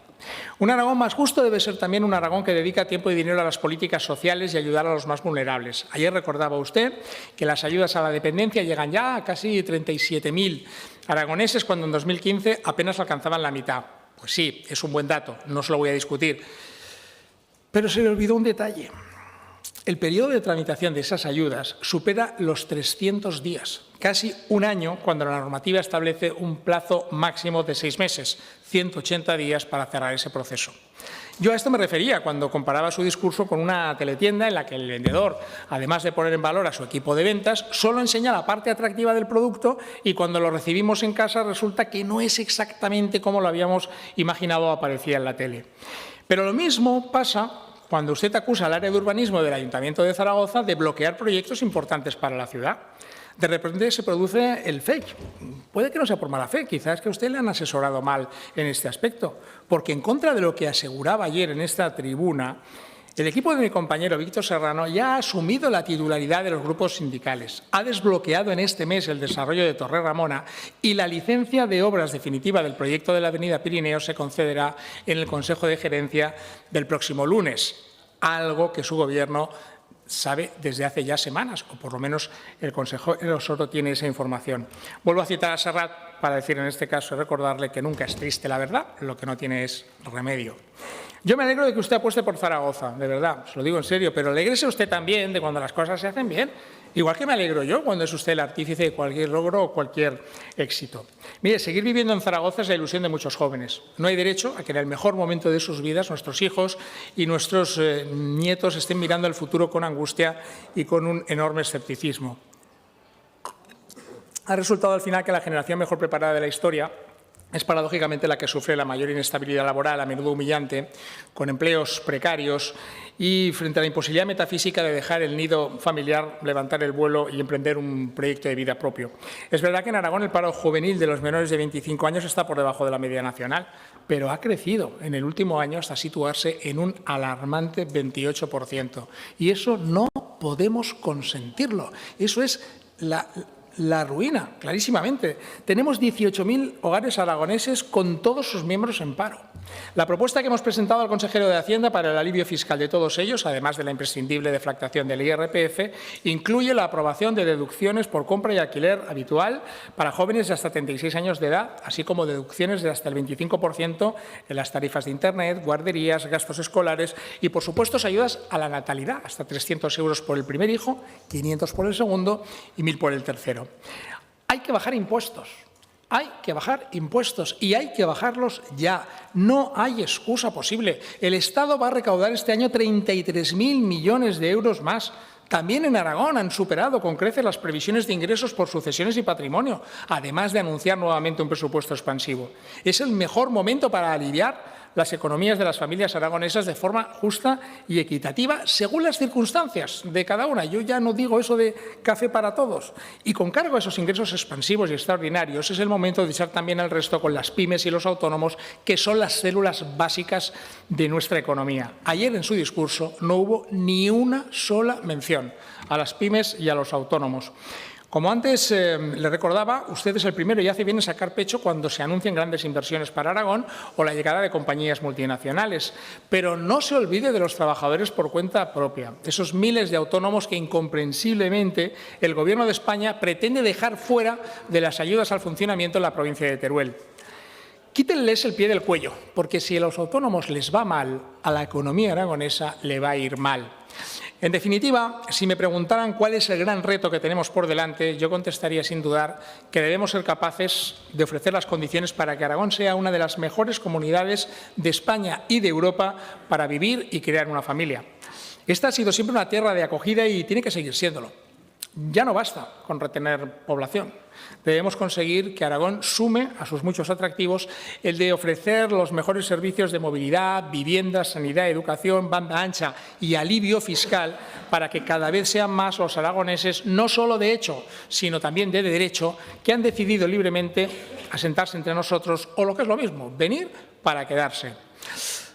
Un Aragón más justo debe ser también un Aragón que dedica tiempo y dinero a las políticas sociales y ayudar a los más vulnerables. Ayer recordaba usted que las ayudas a la dependencia llegan ya a casi 37.000 aragoneses, cuando en 2015 apenas alcanzaban la mitad. Pues sí, es un buen dato, no se lo voy a discutir. Pero se le olvidó un detalle. El periodo de tramitación de esas ayudas supera los 300 días, casi un año, cuando la normativa establece un plazo máximo de 6 meses, 180 días para cerrar ese proceso. Yo a esto me refería cuando comparaba su discurso con una teletienda en la que el vendedor, además de poner en valor a su equipo de ventas, solo enseña la parte atractiva del producto y cuando lo recibimos en casa resulta que no es exactamente como lo habíamos imaginado o aparecía en la tele. Pero lo mismo pasa cuando usted acusa al área de urbanismo del Ayuntamiento de Zaragoza de bloquear proyectos importantes para la ciudad. De repente se produce el fake. Puede que no sea por mala fe, quizás que a usted le han asesorado mal en este aspecto, porque en contra de lo que aseguraba ayer en esta tribuna, el equipo de mi compañero Víctor Serrano ya ha asumido la titularidad de los grupos sindicales, ha desbloqueado en este mes el desarrollo de Torre Ramona y la licencia de obras definitiva del proyecto de la Avenida Pirineo se concederá en el Consejo de Gerencia del próximo lunes, algo que su Gobierno sabe desde hace ya semanas, o por lo menos el consejero Soto tiene esa información. Vuelvo a citar a Serrat para decir en este caso, recordarle que nunca es triste la verdad, lo que no tiene es remedio. Yo me alegro de que usted apueste por Zaragoza, de verdad, se lo digo en serio, pero alégrese usted también de cuando las cosas se hacen bien, igual que me alegro yo cuando es usted el artífice de cualquier logro o cualquier éxito. Mire, seguir viviendo en Zaragoza es la ilusión de muchos jóvenes. No hay derecho a que en el mejor momento de sus vidas nuestros hijos y nuestros nietos estén mirando el futuro con angustia y con un enorme escepticismo. Ha resultado al final que la generación mejor preparada de la historia es paradójicamente la que sufre la mayor inestabilidad laboral, a menudo humillante, con empleos precarios y frente a la imposibilidad metafísica de dejar el nido familiar, levantar el vuelo y emprender un proyecto de vida propio. Es verdad que en Aragón el paro juvenil de los menores de 25 años está por debajo de la media nacional, pero ha crecido en el último año hasta situarse en un alarmante 28%. Y eso no podemos consentirlo. Eso es la ruina, clarísimamente. Tenemos 18.000 hogares aragoneses con todos sus miembros en paro. La propuesta que hemos presentado al consejero de Hacienda para el alivio fiscal de todos ellos, además de la imprescindible deflactación del IRPF, incluye la aprobación de deducciones por compra y alquiler habitual para jóvenes de hasta 36 años de edad, así como deducciones de hasta el 25% en las tarifas de Internet, guarderías, gastos escolares y, por supuesto, ayudas a la natalidad, hasta 300 euros por el primer hijo, 500 por el segundo y 1.000 por el tercero. Hay que bajar impuestos. Hay que bajar impuestos y hay que bajarlos ya. No hay excusa posible. El Estado va a recaudar este año 33.000 millones de euros más. También en Aragón han superado con creces las previsiones de ingresos por sucesiones y patrimonio, además de anunciar nuevamente un presupuesto expansivo. Es el mejor momento para aliviar las economías de las familias aragonesas de forma justa y equitativa, según las circunstancias de cada una. Yo ya no digo eso de café para todos. Y con cargo a esos ingresos expansivos y extraordinarios, es el momento de echar también el resto con las pymes y los autónomos, que son las células básicas de nuestra economía. Ayer en su discurso no hubo ni una sola mención a las pymes y a los autónomos. Como antes le recordaba, usted es el primero y hace bien en sacar pecho cuando se anuncian grandes inversiones para Aragón o la llegada de compañías multinacionales. Pero no se olvide de los trabajadores por cuenta propia, esos miles de autónomos que incomprensiblemente el Gobierno de España pretende dejar fuera de las ayudas al funcionamiento en la provincia de Teruel. Quítenles el pie del cuello, porque si a los autónomos les va mal, a la economía aragonesa le va a ir mal. En definitiva, si me preguntaran cuál es el gran reto que tenemos por delante, yo contestaría sin dudar que debemos ser capaces de ofrecer las condiciones para que Aragón sea una de las mejores comunidades de España y de Europa para vivir y crear una familia. Esta ha sido siempre una tierra de acogida y tiene que seguir siéndolo. Ya no basta con retener población. Debemos conseguir que Aragón sume a sus muchos atractivos el de ofrecer los mejores servicios de movilidad, vivienda, sanidad, educación, banda ancha y alivio fiscal para que cada vez sean más los aragoneses, no solo de hecho, sino también de derecho, que han decidido libremente asentarse entre nosotros o, lo que es lo mismo, venir para quedarse.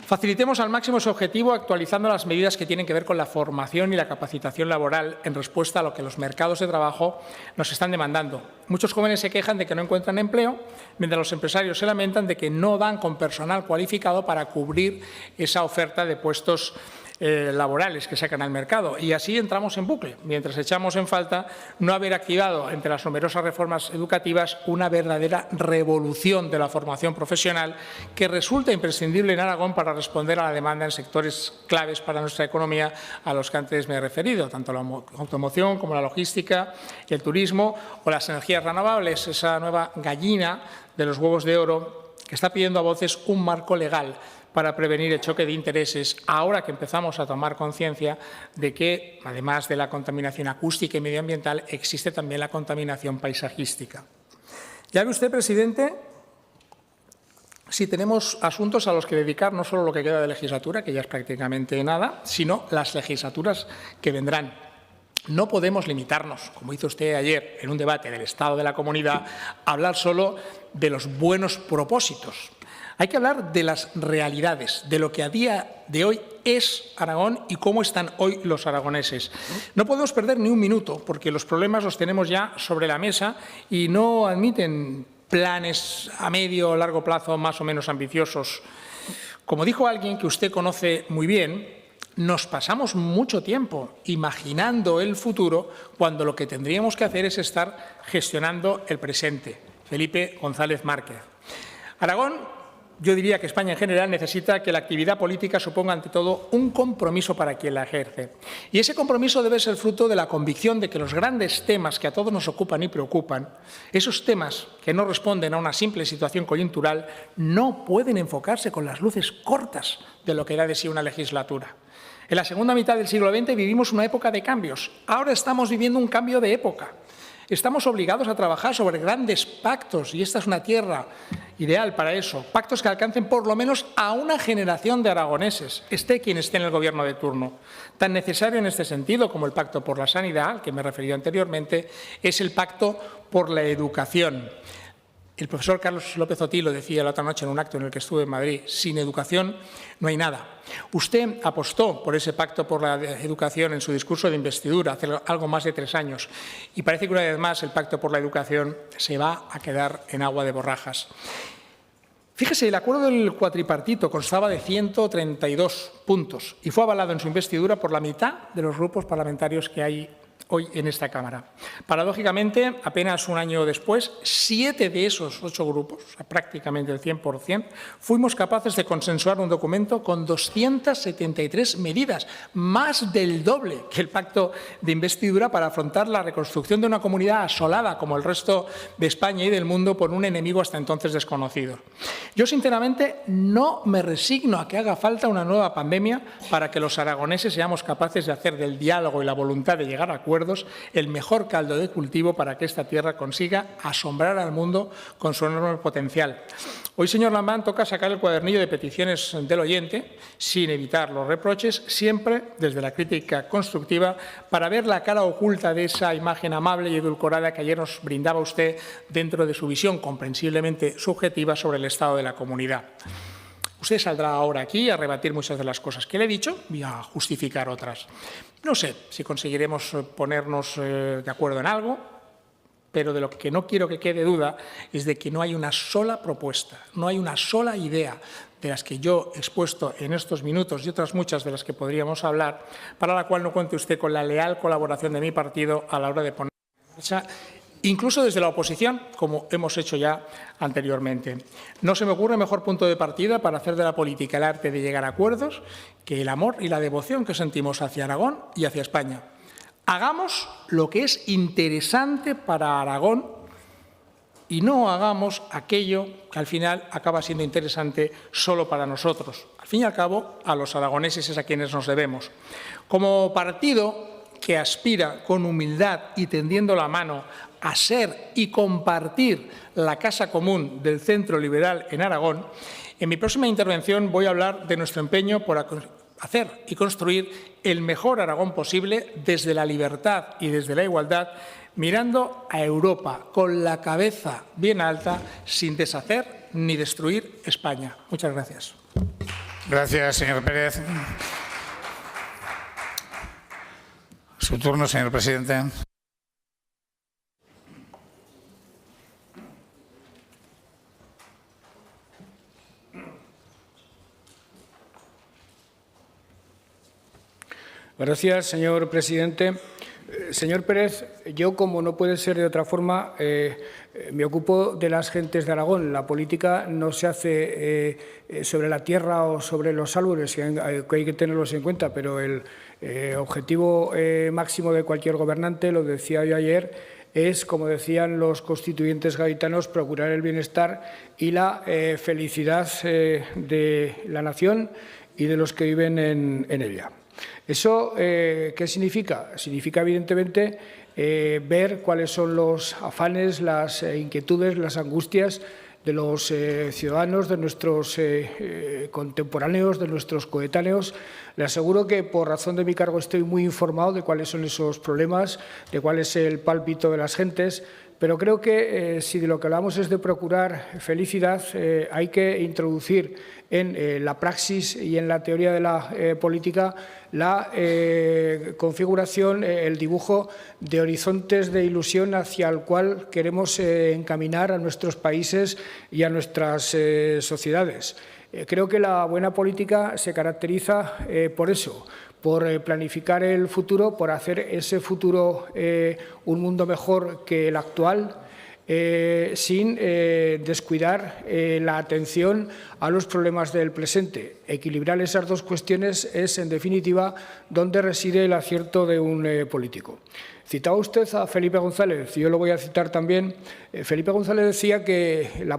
Facilitemos al máximo ese objetivo actualizando las medidas que tienen que ver con la formación y la capacitación laboral en respuesta a lo que los mercados de trabajo nos están demandando. Muchos jóvenes se quejan de que no encuentran empleo, mientras los empresarios se lamentan de que no dan con personal cualificado para cubrir esa oferta de puestos laborales que sacan al mercado. Y así entramos en bucle, mientras echamos en falta no haber activado entre las numerosas reformas educativas una verdadera revolución de la formación profesional que resulta imprescindible en Aragón para responder a la demanda en sectores claves para nuestra economía a los que antes me he referido, tanto la automoción como la logística, el turismo o las energías renovables, esa nueva gallina de los huevos de oro que está pidiendo a voces un marco legal para prevenir el choque de intereses, ahora que empezamos a tomar conciencia de que, además de la contaminación acústica y medioambiental, existe también la contaminación paisajística. Ya ve usted, presidente, si tenemos asuntos a los que dedicar no solo lo que queda de legislatura, que ya es prácticamente nada, sino las legislaturas que vendrán. No podemos limitarnos, como hizo usted ayer en un debate del Estado de la Comunidad, a hablar solo de los buenos propósitos. Hay que hablar de las realidades, de lo que a día de hoy es Aragón y cómo están hoy los aragoneses. No podemos perder ni un minuto, porque los problemas los tenemos ya sobre la mesa y no admiten planes a medio o largo plazo más o menos ambiciosos. Como dijo alguien que usted conoce muy bien, nos pasamos mucho tiempo imaginando el futuro cuando lo que tendríamos que hacer es estar gestionando el presente. Felipe González Márquez. Aragón, yo diría que España en general necesita que la actividad política suponga ante todo un compromiso para quien la ejerce. Y ese compromiso debe ser fruto de la convicción de que los grandes temas que a todos nos ocupan y preocupan, esos temas que no responden a una simple situación coyuntural, no pueden enfocarse con las luces cortas de lo que da de sí una legislatura. En la segunda mitad del siglo XX vivimos una época de cambios. Ahora estamos viviendo un cambio de época. Estamos obligados a trabajar sobre grandes pactos, y esta es una tierra ideal para eso, pactos que alcancen por lo menos a una generación de aragoneses, esté quien esté en el gobierno de turno. Tan necesario en este sentido como el pacto por la sanidad, al que me he referido anteriormente, es el pacto por la educación. El profesor Carlos López Otilo decía la otra noche en un acto en el que estuve en Madrid, sin educación no hay nada. Usted apostó por ese pacto por la educación en su discurso de investidura hace algo más de 3 años y parece que una vez más el pacto por la educación se va a quedar en agua de borrajas. Fíjese, el acuerdo del cuatripartito constaba de 132 puntos y fue avalado en su investidura por la mitad de los grupos parlamentarios que hay hoy en esta Cámara. Paradójicamente, apenas un año después, 7 de esos 8 grupos, o sea, prácticamente el 100%, fuimos capaces de consensuar un documento con 273 medidas, más del doble que el pacto de investidura para afrontar la reconstrucción de una comunidad asolada, como el resto de España y del mundo, por un enemigo hasta entonces desconocido. Yo, sinceramente, no me resigno a que haga falta una nueva pandemia para que los aragoneses seamos capaces de hacer del diálogo y la voluntad de llegar a acuerdos el mejor caldo de cultivo para que esta tierra consiga asombrar al mundo con su enorme potencial. Hoy, señor Lambán, toca sacar el cuadernillo de peticiones del oyente, sin evitar los reproches, siempre desde la crítica constructiva, para ver la cara oculta de esa imagen amable y edulcorada que ayer nos brindaba usted dentro de su visión comprensiblemente subjetiva sobre el estado de la comunidad. Usted saldrá ahora aquí a rebatir muchas de las cosas que le he dicho y a justificar otras. No sé si conseguiremos ponernos de acuerdo en algo, pero de lo que no quiero que quede duda es de que no hay una sola propuesta, no hay una sola idea de las que yo he expuesto en estos minutos y otras muchas de las que podríamos hablar, para la cual no cuente usted con la leal colaboración de mi partido a la hora de poner en marcha incluso desde la oposición, como hemos hecho ya anteriormente. No se me ocurre mejor punto de partida para hacer de la política el arte de llegar a acuerdos que el amor y la devoción que sentimos hacia Aragón y hacia España. Hagamos lo que es interesante para Aragón y no hagamos aquello que al final acaba siendo interesante solo para nosotros. Al fin y al cabo, a los aragoneses es a quienes nos debemos. Como partido que aspira con humildad y tendiendo la mano a ser y compartir la casa común del centro liberal en Aragón, en mi próxima intervención voy a hablar de nuestro empeño por hacer y construir el mejor Aragón posible desde la libertad y desde la igualdad, mirando a Europa con la cabeza bien alta, sin deshacer ni destruir España. Muchas gracias. Gracias, señor Pérez. Su turno, señor presidente. Gracias, señor presidente. Señor Pérez, yo, como no puede ser de otra forma, me ocupo de las gentes de Aragón. La política no se hace sobre la tierra o sobre los árboles, que hay que tenerlos en cuenta, pero el objetivo máximo de cualquier gobernante, lo decía yo ayer, es, como decían los constituyentes gaditanos, procurar el bienestar y la felicidad de la nación y de los que viven en ella. ¿Eso qué significa? Significa, evidentemente, ver cuáles son los afanes, las inquietudes, las angustias de los ciudadanos, de nuestros contemporáneos, de nuestros coetáneos. Le aseguro que, por razón de mi cargo, estoy muy informado de cuáles son esos problemas, de cuál es el pálpito de las gentes, pero creo que si de lo que hablamos es de procurar felicidad, hay que introducir en la praxis y en la teoría de la política la configuración, el dibujo de horizontes de ilusión hacia el cual queremos encaminar a nuestros países y a nuestras sociedades. Creo que la buena política se caracteriza por eso, por planificar el futuro, por hacer ese futuro un mundo mejor que el actual, sin descuidar la atención a los problemas del presente. Equilibrar esas dos cuestiones es, en definitiva, donde reside el acierto de un político. Citaba usted a Felipe González, yo lo voy a citar también. Felipe González decía que la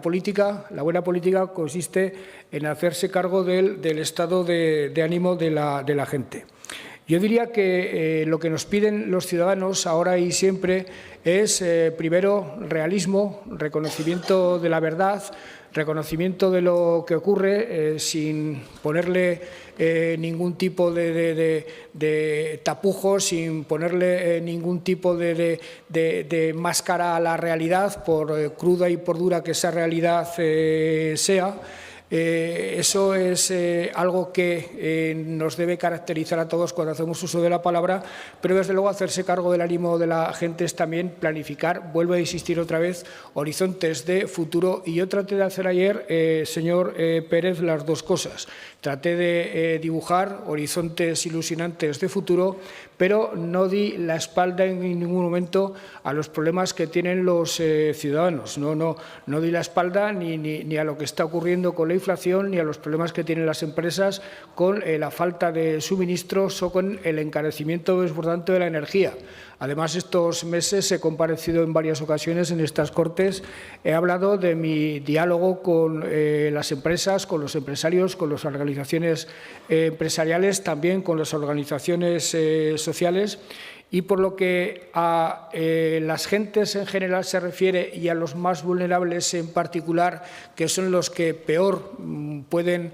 buena política, consiste en hacerse cargo del estado de ánimo de la gente. Yo diría que lo que nos piden los ciudadanos ahora y siempre es, primero, realismo, reconocimiento de la verdad, reconocimiento de lo que ocurre, sin ponerle ningún tipo de tapujos, sin ponerle ningún tipo de máscara a la realidad, por cruda y por dura que esa realidad sea. Eso es algo que nos debe caracterizar a todos cuando hacemos uso de la palabra, pero desde luego hacerse cargo del ánimo de la gente es también planificar, vuelvo a insistir otra vez, horizontes de futuro. Y yo traté de hacer ayer, señor Pérez, las dos cosas. Traté de dibujar horizontes ilusionantes de futuro, pero no di la espalda en ningún momento a los problemas que tienen los ciudadanos. No di la espalda ni a lo que está ocurriendo con la inflación, ni a los problemas que tienen las empresas con la falta de suministros o con el encarecimiento desbordante de la energía. Además, estos meses he comparecido en varias ocasiones en estas Cortes. He hablado de mi diálogo con las empresas, con los empresarios, con las organizaciones empresariales, también con las organizaciones sociales. Y por lo que a las gentes en general se refiere y a los más vulnerables en particular, que son los que peor pueden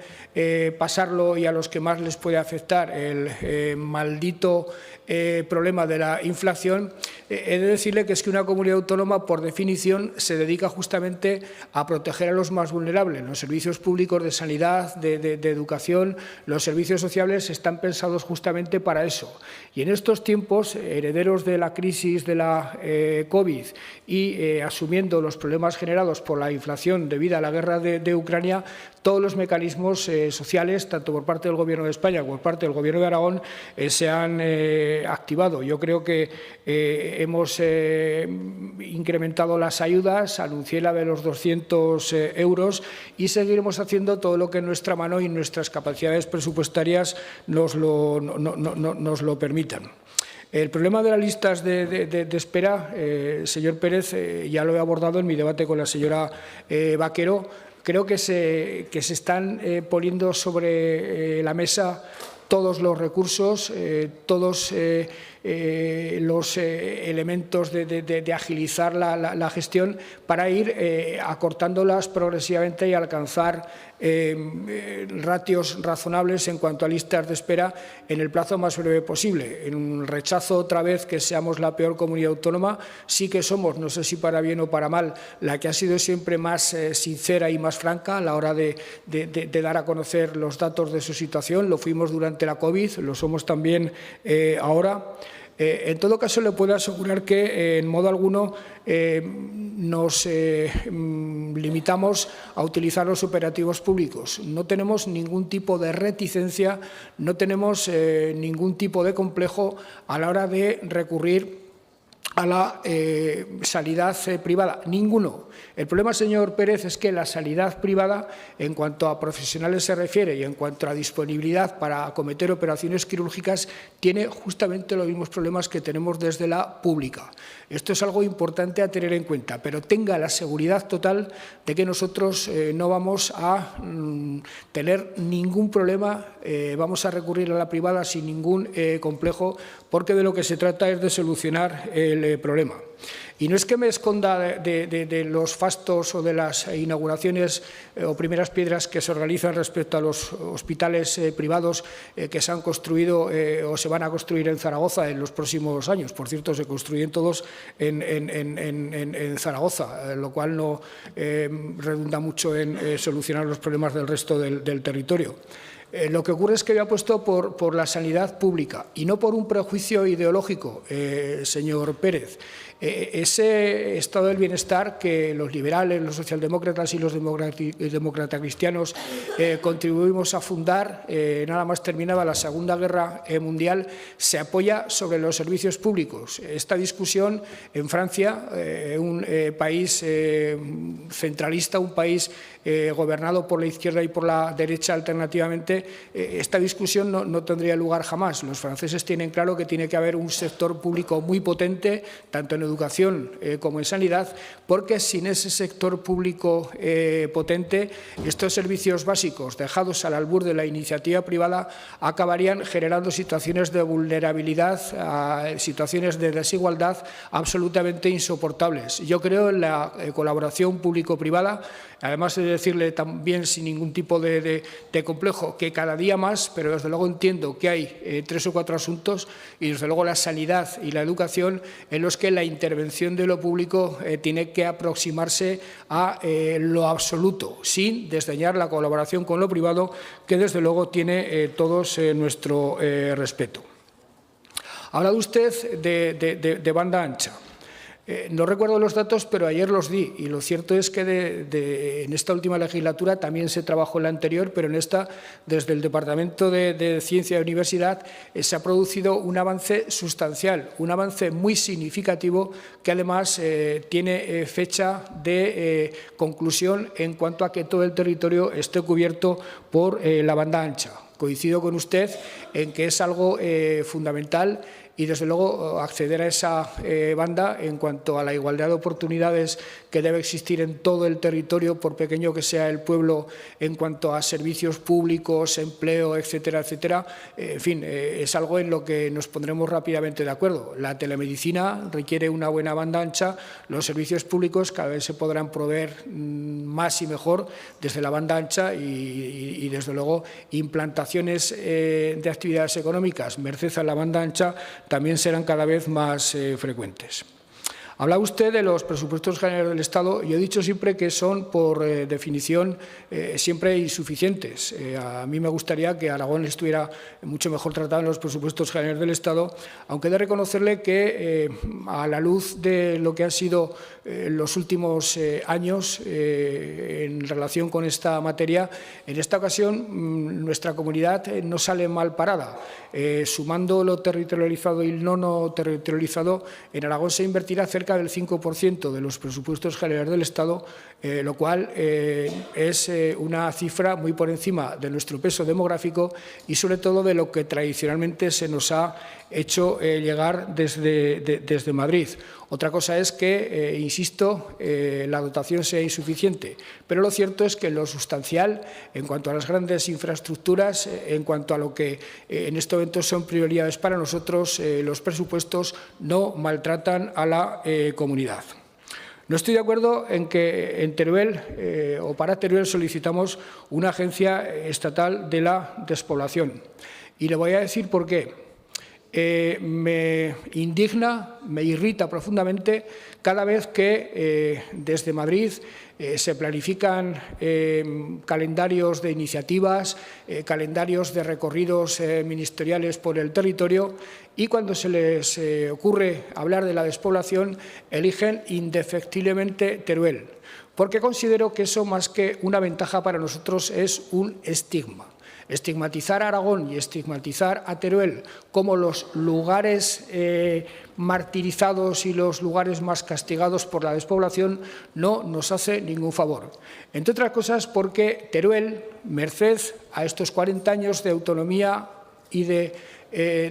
pasarlo y a los que más les puede afectar el maldito problema de la inflación, he de decirle que es que una comunidad autónoma, por definición, se dedica justamente a proteger a los más vulnerables. Los servicios públicos de sanidad, de educación, los servicios sociales están pensados justamente para eso. Y en estos tiempos, herederos de la crisis de la COVID y asumiendo los problemas generados por la inflación debida a la guerra de Ucrania, todos los mecanismos sociales, tanto por parte del Gobierno de España como por parte del Gobierno de Aragón, se han activado. Yo creo que hemos incrementado las ayudas, anuncié la de los 200 euros y seguiremos haciendo todo lo que en nuestra mano y nuestras capacidades presupuestarias nos lo permitan. El problema de las listas de espera, señor Pérez, ya lo he abordado en mi debate con la señora Vaquero. Creo que se están poniendo sobre la mesa todos los recursos, todos los elementos de agilizar la gestión para ir acortándolas progresivamente y alcanzar ratios razonables en cuanto a listas de espera en el plazo más breve posible. En un rechazo otra vez que seamos la peor comunidad autónoma, sí que somos, no sé si para bien o para mal, la que ha sido siempre más sincera y más franca a la hora de dar a conocer los datos de su situación. Lo fuimos durante la COVID, lo somos también ahora. En todo caso, le puedo asegurar que en modo alguno nos limitamos a utilizar los operativos públicos. No tenemos ningún tipo de reticencia, no tenemos ningún tipo de complejo a la hora de recurrir a la sanidad privada. Ninguno. El problema, señor Pérez, es que la sanidad privada, en cuanto a profesionales se refiere y en cuanto a disponibilidad para acometer operaciones quirúrgicas, tiene justamente los mismos problemas que tenemos desde la pública. Esto es algo importante a tener en cuenta, pero tenga la seguridad total de que nosotros no vamos a tener ningún problema, vamos a recurrir a la privada sin ningún complejo, porque de lo que se trata es de solucionar el problema. Y no es que me esconda de los fastos o de las inauguraciones o primeras piedras que se organizan respecto a los hospitales privados que se han construido o se van a construir en Zaragoza en los próximos años. Por cierto, se construyen todos en Zaragoza, lo cual no redunda mucho en solucionar los problemas del resto del territorio. Lo que ocurre es que yo apuesto por la sanidad pública y no por un prejuicio ideológico, señor Pérez. Ese estado del bienestar que los liberales, los socialdemócratas y los demócratas cristianos contribuimos a fundar, nada más terminada la Segunda Guerra Mundial, se apoya sobre los servicios públicos. Esta discusión en Francia, un país centralista, un país gobernado por la izquierda y por la derecha alternativamente, esta discusión no tendría lugar jamás. Los franceses tienen claro que tiene que haber un sector público muy potente, tanto en educación como en sanidad, porque sin ese sector público potente, estos servicios básicos dejados al albur de la iniciativa privada acabarían generando situaciones de vulnerabilidad, situaciones de desigualdad absolutamente insoportables. Yo creo en la colaboración público-privada, además de decirle también sin ningún tipo de complejo que cada día más, pero desde luego entiendo que hay 3 o 4 asuntos y desde luego la sanidad y la educación en los que la intervención de lo público tiene que aproximarse a lo absoluto, sin desdeñar la colaboración con lo privado, que desde luego tiene todos nuestro respeto. Ha hablado usted de banda ancha. No recuerdo los datos, pero ayer los di, y lo cierto es que en esta última legislatura también se trabajó en la anterior, pero en esta, desde el Departamento de Ciencia y Universidad, se ha producido un avance sustancial, un avance muy significativo que además tiene fecha de conclusión en cuanto a que todo el territorio esté cubierto por la banda ancha. Coincido con usted en que es algo fundamental y, desde luego, acceder a esa banda en cuanto a la igualdad de oportunidades que debe existir en todo el territorio, por pequeño que sea el pueblo, en cuanto a servicios públicos, empleo, etcétera, etcétera. En fin, es algo en lo que nos pondremos rápidamente de acuerdo. La telemedicina requiere una buena banda ancha, los servicios públicos cada vez se podrán proveer más y mejor desde la banda ancha y desde luego, implantaciones de actividades económicas merced a la banda ancha también serán cada vez más frecuentes. Habla usted de los presupuestos generales del Estado. Yo he dicho siempre que son, por definición, siempre insuficientes. A mí me gustaría que Aragón estuviera mucho mejor tratado en los presupuestos generales del Estado, aunque he de reconocerle que, a la luz de lo que han sido los últimos años en relación con esta materia, en esta ocasión nuestra comunidad no sale mal parada. Sumando lo territorializado y lo no territorializado, en Aragón se invertirá cerca del 5% de los presupuestos generales del Estado, lo cual es una cifra muy por encima de nuestro peso demográfico y, sobre todo, de lo que tradicionalmente se nos ha hecho llegar desde Madrid. Otra cosa es que, insisto, la dotación sea insuficiente, pero lo cierto es que en lo sustancial, en cuanto a las grandes infraestructuras, en cuanto a lo que en estos momentos son prioridades para nosotros, los presupuestos no maltratan a la comunidad. No estoy de acuerdo en que en Teruel o para Teruel solicitamos una agencia estatal de la despoblación. Y le voy a decir por qué. Me indigna, me irrita profundamente cada vez que desde Madrid se planifican calendarios de iniciativas, calendarios de recorridos ministeriales por el territorio y cuando se les ocurre hablar de la despoblación eligen indefectiblemente Teruel, porque considero que eso, más que una ventaja para nosotros, es un estigma. Estigmatizar a Aragón y estigmatizar a Teruel como los lugares martirizados y los lugares más castigados por la despoblación no nos hace ningún favor. Entre otras cosas porque Teruel, merced a estos 40 años de autonomía y de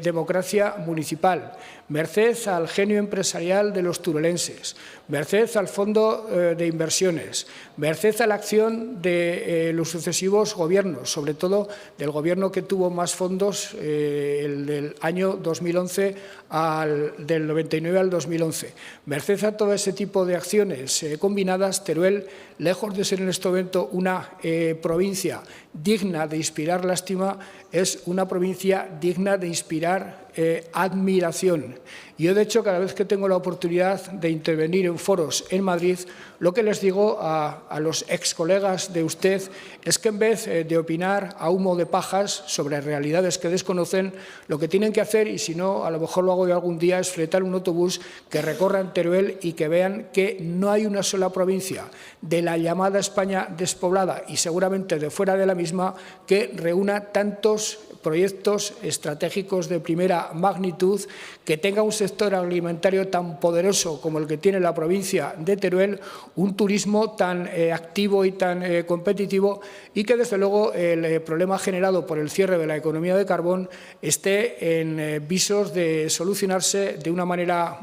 democracia municipal, merced al genio empresarial de los turolenses, merced al Fondo de Inversiones, merced a la acción de los sucesivos gobiernos, sobre todo del gobierno que tuvo más fondos, el del año 2011 del 99 al 2011. Merced a todo ese tipo de acciones combinadas, Teruel, lejos de ser en este momento una provincia digna de inspirar lástima, es una provincia digna de inspirar admiración. Yo, de hecho, cada vez que tengo la oportunidad de intervenir en foros en Madrid, lo que les digo a los excolegas de usted es que, en vez de opinar a humo de pajas sobre realidades que desconocen, lo que tienen que hacer, y si no, a lo mejor lo hago yo algún día, es fletar un autobús que recorran Teruel y que vean que no hay una sola provincia de la llamada España despoblada y seguramente de fuera de la misma que reúna tantos proyectos estratégicos de primera magnitud, que tenga un sector agroalimentario tan poderoso como el que tiene la provincia de Teruel, un turismo tan activo y tan competitivo y que, desde luego, el problema generado por el cierre de la economía de carbón esté en visos de solucionarse de una manera,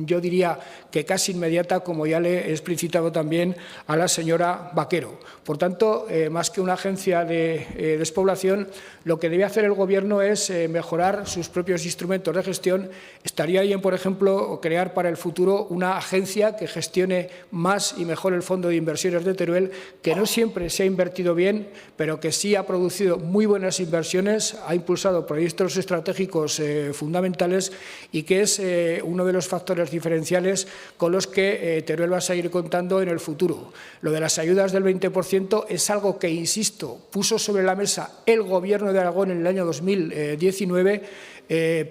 yo diría que casi inmediata, como ya le he explicitado también a la señora Vaquero. Por tanto, más que una agencia de despoblación, lo que debe hacer el Gobierno es mejorar sus propios instrumentos de gestión. Estaría bien, por ejemplo, crear para el futuro una agencia que gestione más y mejor el Fondo de Inversiones de Teruel, que no siempre se ha invertido bien, pero que sí ha producido muy buenas inversiones, ha impulsado proyectos estratégicos fundamentales y que es uno de los factores diferenciales con los que Teruel va a seguir contando en el futuro. Lo de las ayudas del 20% es algo que, insisto, puso sobre la mesa el Gobierno de Aragón en el año 2019,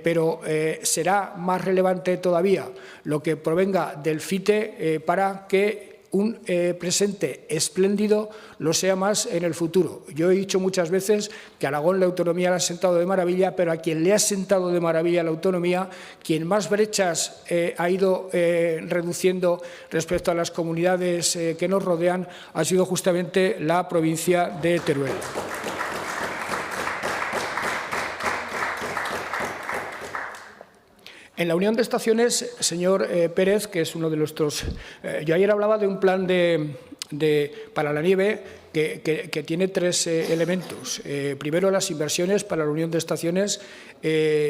pero será más relevante todavía lo que provenga del FITE para que un presente espléndido lo sea más en el futuro. Yo he dicho muchas veces que a Aragón la autonomía le ha sentado de maravilla, pero a quien le ha sentado de maravilla la autonomía, quien más brechas ha ido reduciendo respecto a las comunidades que nos rodean, ha sido justamente la provincia de Teruel. En la Unión de Estaciones, señor Pérez, que es uno de nuestros... yo ayer hablaba de un plan para la nieve que tiene tres elementos. Primero, las inversiones para la Unión de Estaciones.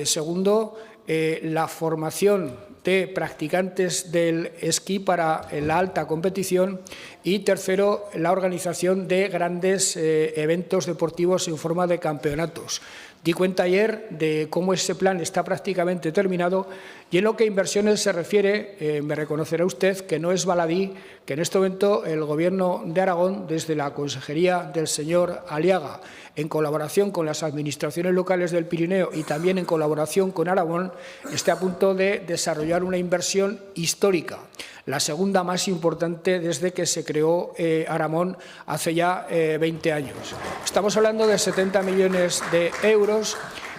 Segundo, la formación de practicantes del esquí para la alta competición. Y tercero, la organización de grandes eventos deportivos en forma de campeonatos. Di cuenta ayer de cómo ese plan está prácticamente terminado y en lo que a inversiones se refiere, me reconocerá usted que no es baladí que en este momento el Gobierno de Aragón, desde la Consejería del señor Aliaga, en colaboración con las administraciones locales del Pirineo y también en colaboración con Aragón, esté a punto de desarrollar una inversión histórica, la segunda más importante desde que se creó Aragón hace ya 20 años. Estamos hablando de 70 millones de euros.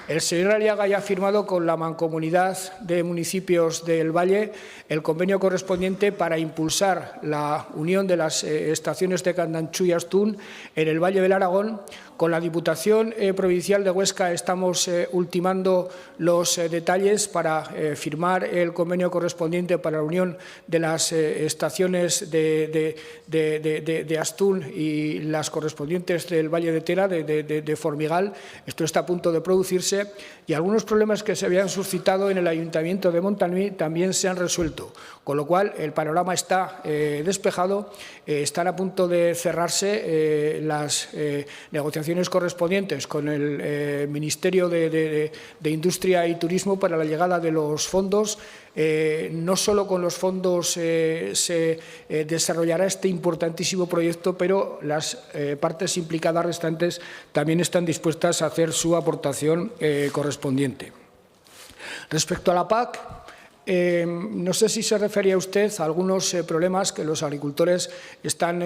El señor Aliaga ya ha firmado con la Mancomunidad de Municipios del Valle el convenio correspondiente para impulsar la unión de las estaciones de Candanchú y Astún en el Valle del Aragón. Con la Diputación Provincial de Huesca estamos ultimando los detalles para firmar el convenio correspondiente para la unión de las estaciones de Astún y las correspondientes del Valle de Tera, de Formigal. Esto está a punto de producirse y algunos problemas que se habían suscitado en el Ayuntamiento de Montalmí también se han resuelto, con lo cual el panorama está despejado. Están a punto de cerrarse las negociaciones correspondientes con el Ministerio de Industria y Turismo para la llegada de los fondos. No solo con los fondos se desarrollará este importantísimo proyecto, pero las partes implicadas restantes también están dispuestas a hacer su aportación correspondiente. Respecto a la PAC, no sé si se refería usted a algunos problemas que los agricultores están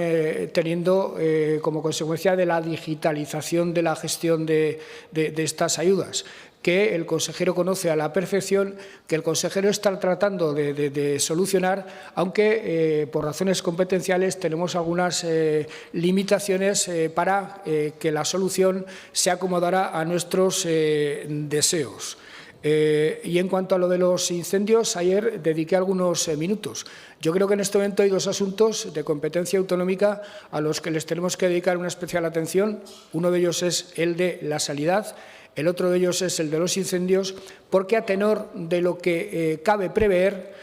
teniendo como consecuencia de la digitalización de la gestión de estas ayudas, que el consejero conoce a la perfección, que el consejero está tratando de solucionar, aunque por razones competenciales tenemos algunas limitaciones para que la solución se acomodara a nuestros deseos. Y en cuanto a lo de los incendios, ayer dediqué algunos minutos. Yo creo que en este momento hay dos asuntos de competencia autonómica a los que les tenemos que dedicar una especial atención. Uno de ellos es el de la sanidad, el otro de ellos es el de los incendios, porque a tenor de lo que cabe prever,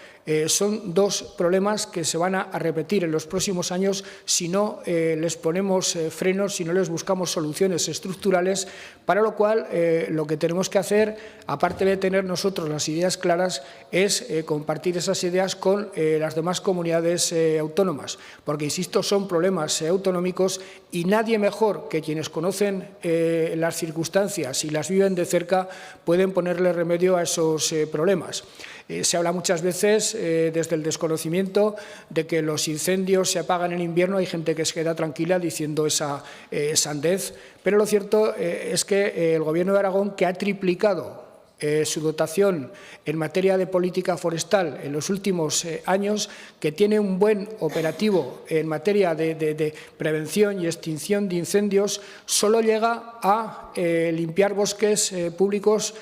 son dos problemas que se van a repetir en los próximos años si no les ponemos frenos, si no les buscamos soluciones estructurales, para lo cual lo que tenemos que hacer, aparte de tener nosotros las ideas claras, es compartir esas ideas con las demás comunidades autónomas, porque, insisto, son problemas autonómicos y nadie mejor que quienes conocen las circunstancias y las viven de cerca pueden ponerle remedio a esos problemas. Se habla muchas veces desde el desconocimiento de que los incendios se apagan en invierno. Hay gente que se queda tranquila diciendo esa sandez, pero lo cierto es que el Gobierno de Aragón, que ha triplicado su dotación en materia de política forestal en los últimos años, que tiene un buen operativo en materia de prevención y extinción de incendios, solo llega a limpiar bosques públicos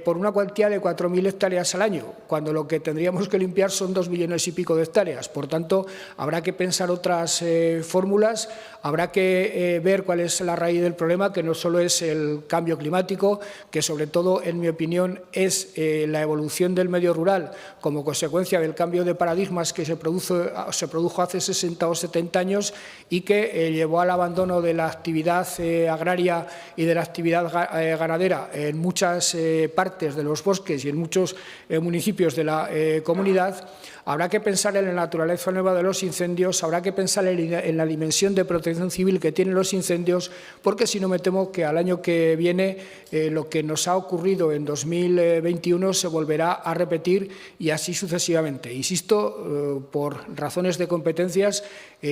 por una cuantía de 4.000 hectáreas al año, cuando lo que tendríamos que limpiar son 2 millones y pico de hectáreas. Por tanto, habrá que pensar otras fórmulas, habrá que ver cuál es la raíz del problema, que no solo es el cambio climático, que sobre todo, en mi opinión, es la evolución del medio rural como consecuencia del cambio de paradigmas que se produjo hace 60 o 70 años y que llevó al abandono de la actividad agraria y de la actividad ganadera en muchas partes de los bosques y en muchos municipios de la comunidad. Habrá que pensar en la naturaleza nueva de los incendios, habrá que pensar en la dimensión de protección civil que tienen los incendios, porque si no, me temo que al año que viene lo que nos ha ocurrido en 2021 se volverá a repetir y así sucesivamente. Insisto, por razones de competencias,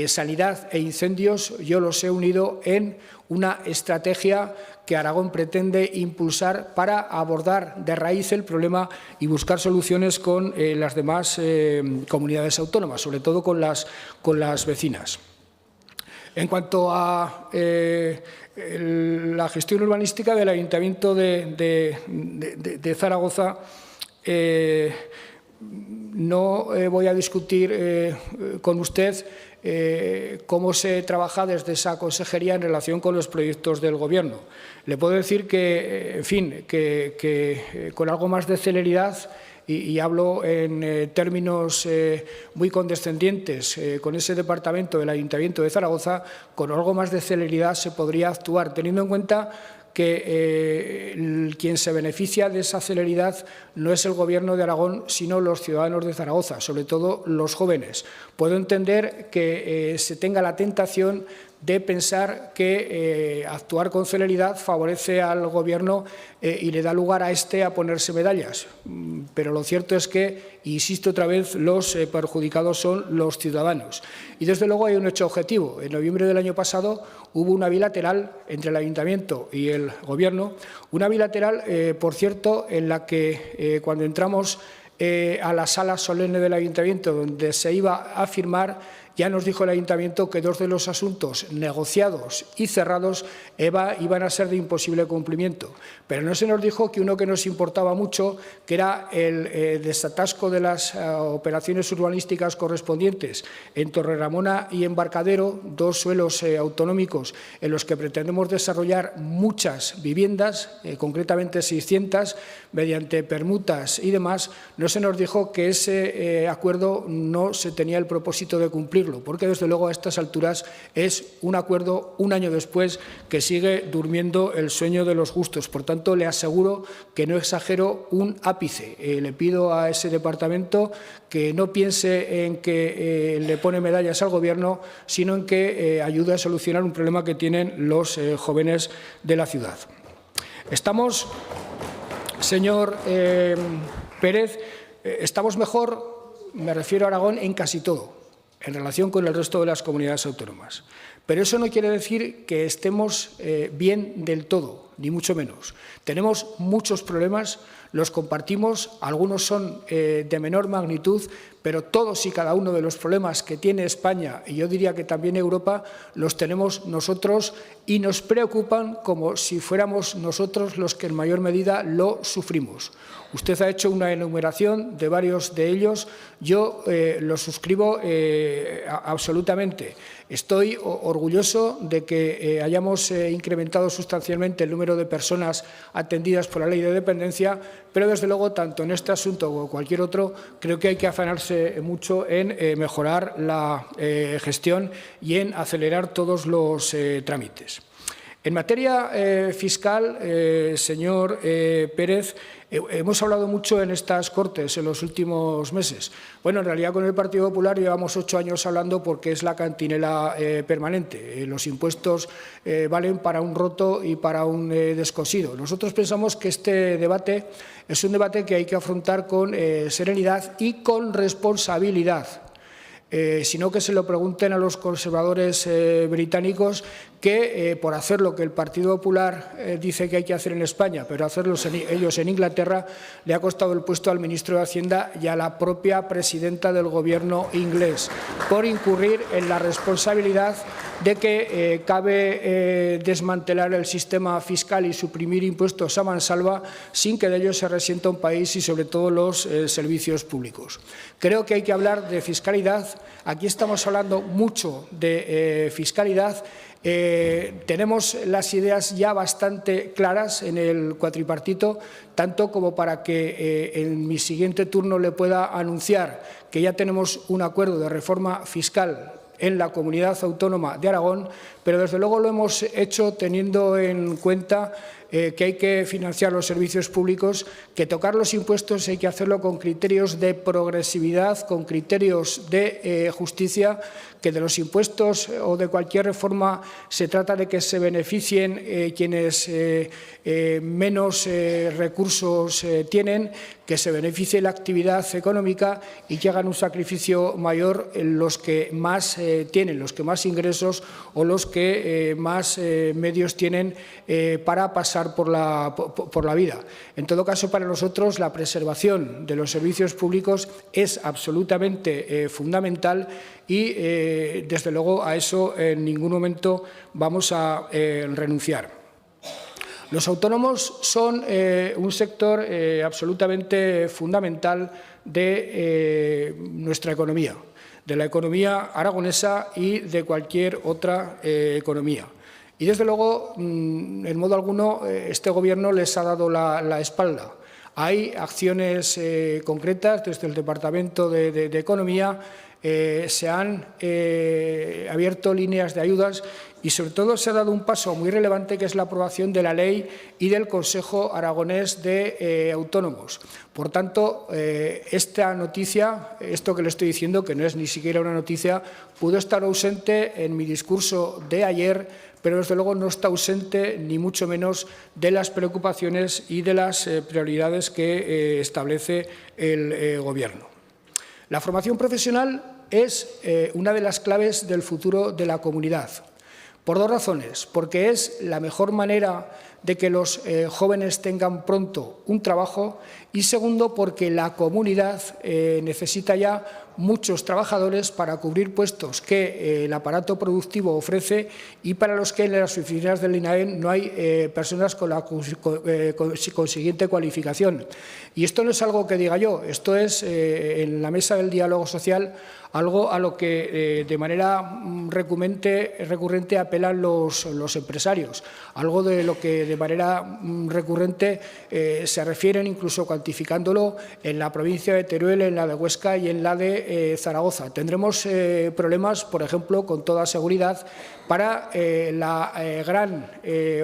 sanidad e incendios yo los he unido en una estrategia que Aragón pretende impulsar para abordar de raíz el problema y buscar soluciones con las demás comunidades autónomas, sobre todo con las vecinas. En cuanto a la gestión urbanística del Ayuntamiento de Zaragoza, no voy a discutir con usted cómo se trabaja desde esa consejería en relación con los proyectos del Gobierno. Le puedo decir que, en fin, que con algo más de celeridad, y hablo en términos muy condescendientes con ese departamento del Ayuntamiento de Zaragoza, con algo más de celeridad se podría actuar, teniendo en cuenta que quien se beneficia de esa celeridad no es el Gobierno de Aragón, sino los ciudadanos de Zaragoza, sobre todo los jóvenes. Puedo entender que se tenga la tentación de pensar que actuar con celeridad favorece al Gobierno y le da lugar a este a ponerse medallas. Pero lo cierto es que, insisto otra vez, los perjudicados son los ciudadanos. Y desde luego hay un hecho objetivo. En noviembre del año pasado hubo una bilateral entre el Ayuntamiento y el Gobierno, una bilateral, por cierto, en la que cuando entramos a la sala solemne del Ayuntamiento, donde se iba a firmar, ya nos dijo el Ayuntamiento que dos de los asuntos negociados y cerrados iban a ser de imposible cumplimiento. Pero no se nos dijo que uno que nos importaba mucho, que era el desatasco de las operaciones urbanísticas correspondientes en Torreramona y Embarcadero, dos suelos autonómicos en los que pretendemos desarrollar muchas viviendas, concretamente 600, mediante permutas y demás. No se nos dijo que ese acuerdo no se tenía el propósito de cumplirlo, porque desde luego a estas alturas es un acuerdo un año después que sigue durmiendo el sueño de los justos. Por tanto, le aseguro que no exagero un ápice. Le pido a ese departamento que no piense en que le pone medallas al Gobierno, sino en que ayude a solucionar un problema que tienen los jóvenes de la ciudad. Estamos, señor Pérez, estamos mejor, me refiero a Aragón, en casi todo, en relación con el resto de las comunidades autónomas. Pero eso no quiere decir que estemos bien del todo, ni mucho menos. Tenemos muchos problemas, los compartimos, algunos son de menor magnitud, pero todos y cada uno de los problemas que tiene España, y yo diría que también Europa, los tenemos nosotros y nos preocupan como si fuéramos nosotros los que en mayor medida lo sufrimos. Usted ha hecho una enumeración de varios de ellos, yo lo suscribo absolutamente. Estoy orgulloso de que hayamos incrementado sustancialmente el número de personas atendidas por la Ley de Dependencia, pero desde luego, tanto en este asunto como en cualquier otro, creo que hay que afanarse mucho en mejorar la gestión y en acelerar todos los trámites. En materia fiscal, señor Pérez, hemos hablado mucho en estas Cortes en los últimos meses. Bueno, en realidad con el Partido Popular llevamos 8 años hablando porque es la cantinela permanente. Los impuestos valen para un roto y para un descosido. Nosotros pensamos que este debate es un debate que hay que afrontar con serenidad y con responsabilidad. Sino que se lo pregunten a los conservadores británicos que por hacer lo que el Partido Popular dice que hay que hacer en España, pero hacerlo ellos en Inglaterra, le ha costado el puesto al ministro de Hacienda y a la propia presidenta del Gobierno inglés, por incurrir en la responsabilidad de que cabe desmantelar el sistema fiscal y suprimir impuestos a mansalva sin que de ello se resienta un país y sobre todo los servicios públicos. Creo que hay que hablar de fiscalidad. Aquí estamos hablando mucho de fiscalidad. Tenemos las ideas ya bastante claras en el cuatripartito, tanto como para que en mi siguiente turno le pueda anunciar que ya tenemos un acuerdo de reforma fiscal en la Comunidad Autónoma de Aragón, pero desde luego lo hemos hecho teniendo en cuenta que hay que financiar los servicios públicos, que tocar los impuestos hay que hacerlo con criterios de progresividad, con criterios de justicia, que de los impuestos o de cualquier reforma se trata de que se beneficien quienes menos recursos tienen, que se beneficie la actividad económica y que hagan un sacrificio mayor en los que más tienen, los que más ingresos o los que más medios tienen para pasar por la vida. En todo caso, para nosotros la preservación de los servicios públicos es absolutamente fundamental y, desde luego, a eso en ningún momento vamos a renunciar. Los autónomos son un sector absolutamente fundamental de nuestra economía, de la economía aragonesa y de cualquier otra economía. Y, desde luego, en modo alguno, este Gobierno les ha dado la espalda. Hay acciones concretas desde el Departamento de Economía. Se han abierto líneas de ayudas y, sobre todo, se ha dado un paso muy relevante, que es la aprobación de la ley y del Consejo Aragonés de Autónomos. Por tanto, esta noticia, esto que le estoy diciendo, que no es ni siquiera una noticia, pudo estar ausente en mi discurso de ayer, pero desde luego no está ausente ni mucho menos de las preocupaciones y de las prioridades que establece el Gobierno. La formación profesional es una de las claves del futuro de la comunidad, por dos razones: porque es la mejor manera de que los jóvenes tengan pronto un trabajo, y segundo, porque la comunidad necesita ya muchos trabajadores para cubrir puestos que el aparato productivo ofrece y para los que en las oficinas del INAEM no hay personas con la consiguiente cualificación. Y esto no es algo que diga yo, esto es en la mesa del diálogo social algo a lo que de manera recurrente apelan los empresarios, algo de lo que de manera recurrente se refieren, incluso cuantificándolo, en la provincia de Teruel, en la de Huesca y en la de Zaragoza. Tendremos problemas, por ejemplo, con toda seguridad, para la gran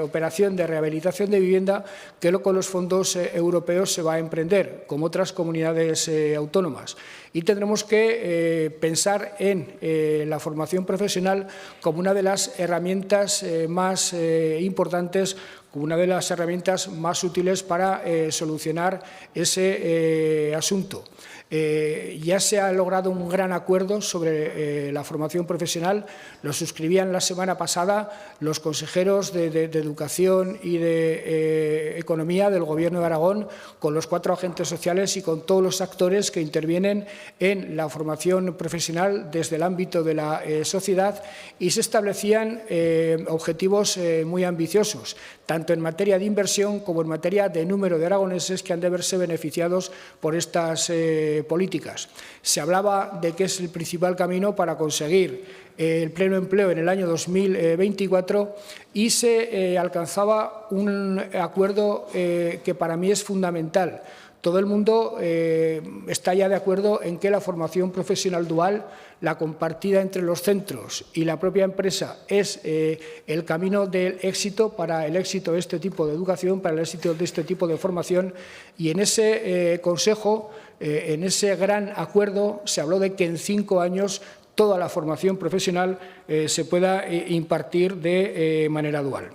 operación de rehabilitación de vivienda que con los fondos europeos se va a emprender, como otras comunidades autónomas. Y tendremos que pensar en la formación profesional como una de las herramientas más importantes, como una de las herramientas más útiles para solucionar ese asunto. Ya se ha logrado un gran acuerdo sobre la formación profesional. Lo suscribían la semana pasada los consejeros de Educación y de Economía del Gobierno de Aragón, con los 4 agentes sociales y con todos los actores que intervienen en la formación profesional desde el ámbito de la sociedad, y se establecían objetivos muy ambiciosos, tanto en materia de inversión como en materia de número de aragoneses que han de verse beneficiados por estas políticas. Se hablaba de que es el principal camino para conseguir el pleno empleo en el año 2024 y se alcanzaba un acuerdo que para mí es fundamental. Todo el mundo está ya de acuerdo en que la formación profesional dual, la compartida entre los centros y la propia empresa, es el camino del éxito para el éxito de este tipo de educación, para el éxito de este tipo de formación. Y en ese Consejo, en ese gran acuerdo, se habló de que en 5 años toda la formación profesional se pueda impartir de manera dual.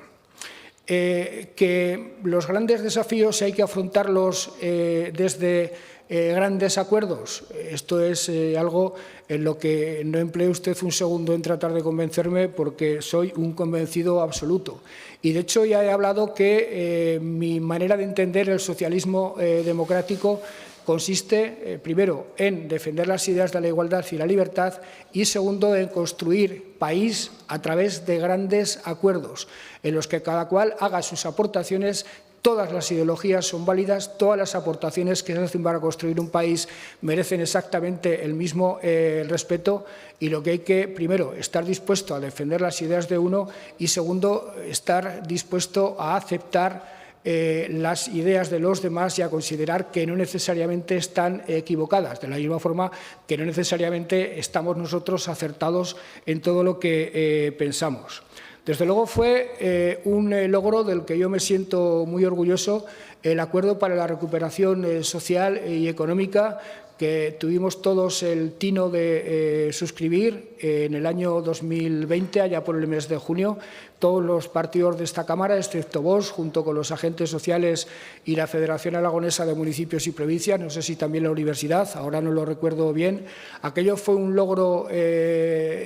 Que los grandes desafíos hay que afrontarlos desde grandes acuerdos. Esto es algo en lo que no emplee usted un segundo en tratar de convencerme, porque soy un convencido absoluto. Y de hecho ya he hablado que mi manera de entender el socialismo democrático consiste, primero, en defender las ideas de la igualdad y la libertad, y segundo, en construir país a través de grandes acuerdos, en los que cada cual haga sus aportaciones. Todas las ideologías son válidas, todas las aportaciones que se hacen para construir un país merecen exactamente el mismo respeto, y lo que hay que, primero, estar dispuesto a defender las ideas de uno, y segundo, estar dispuesto a aceptar las ideas de los demás y a considerar que no necesariamente están equivocadas, de la misma forma que no necesariamente estamos nosotros acertados en todo lo que pensamos. Desde luego fue un logro del que yo me siento muy orgulloso, el acuerdo para la recuperación social y económica que tuvimos todos el tino de suscribir en el año 2020, allá por el mes de junio, todos los partidos de esta Cámara, excepto Vox, junto con los agentes sociales y la Federación Aragonesa de Municipios y Provincias, no sé si también la universidad, ahora no lo recuerdo bien. Aquello fue un logro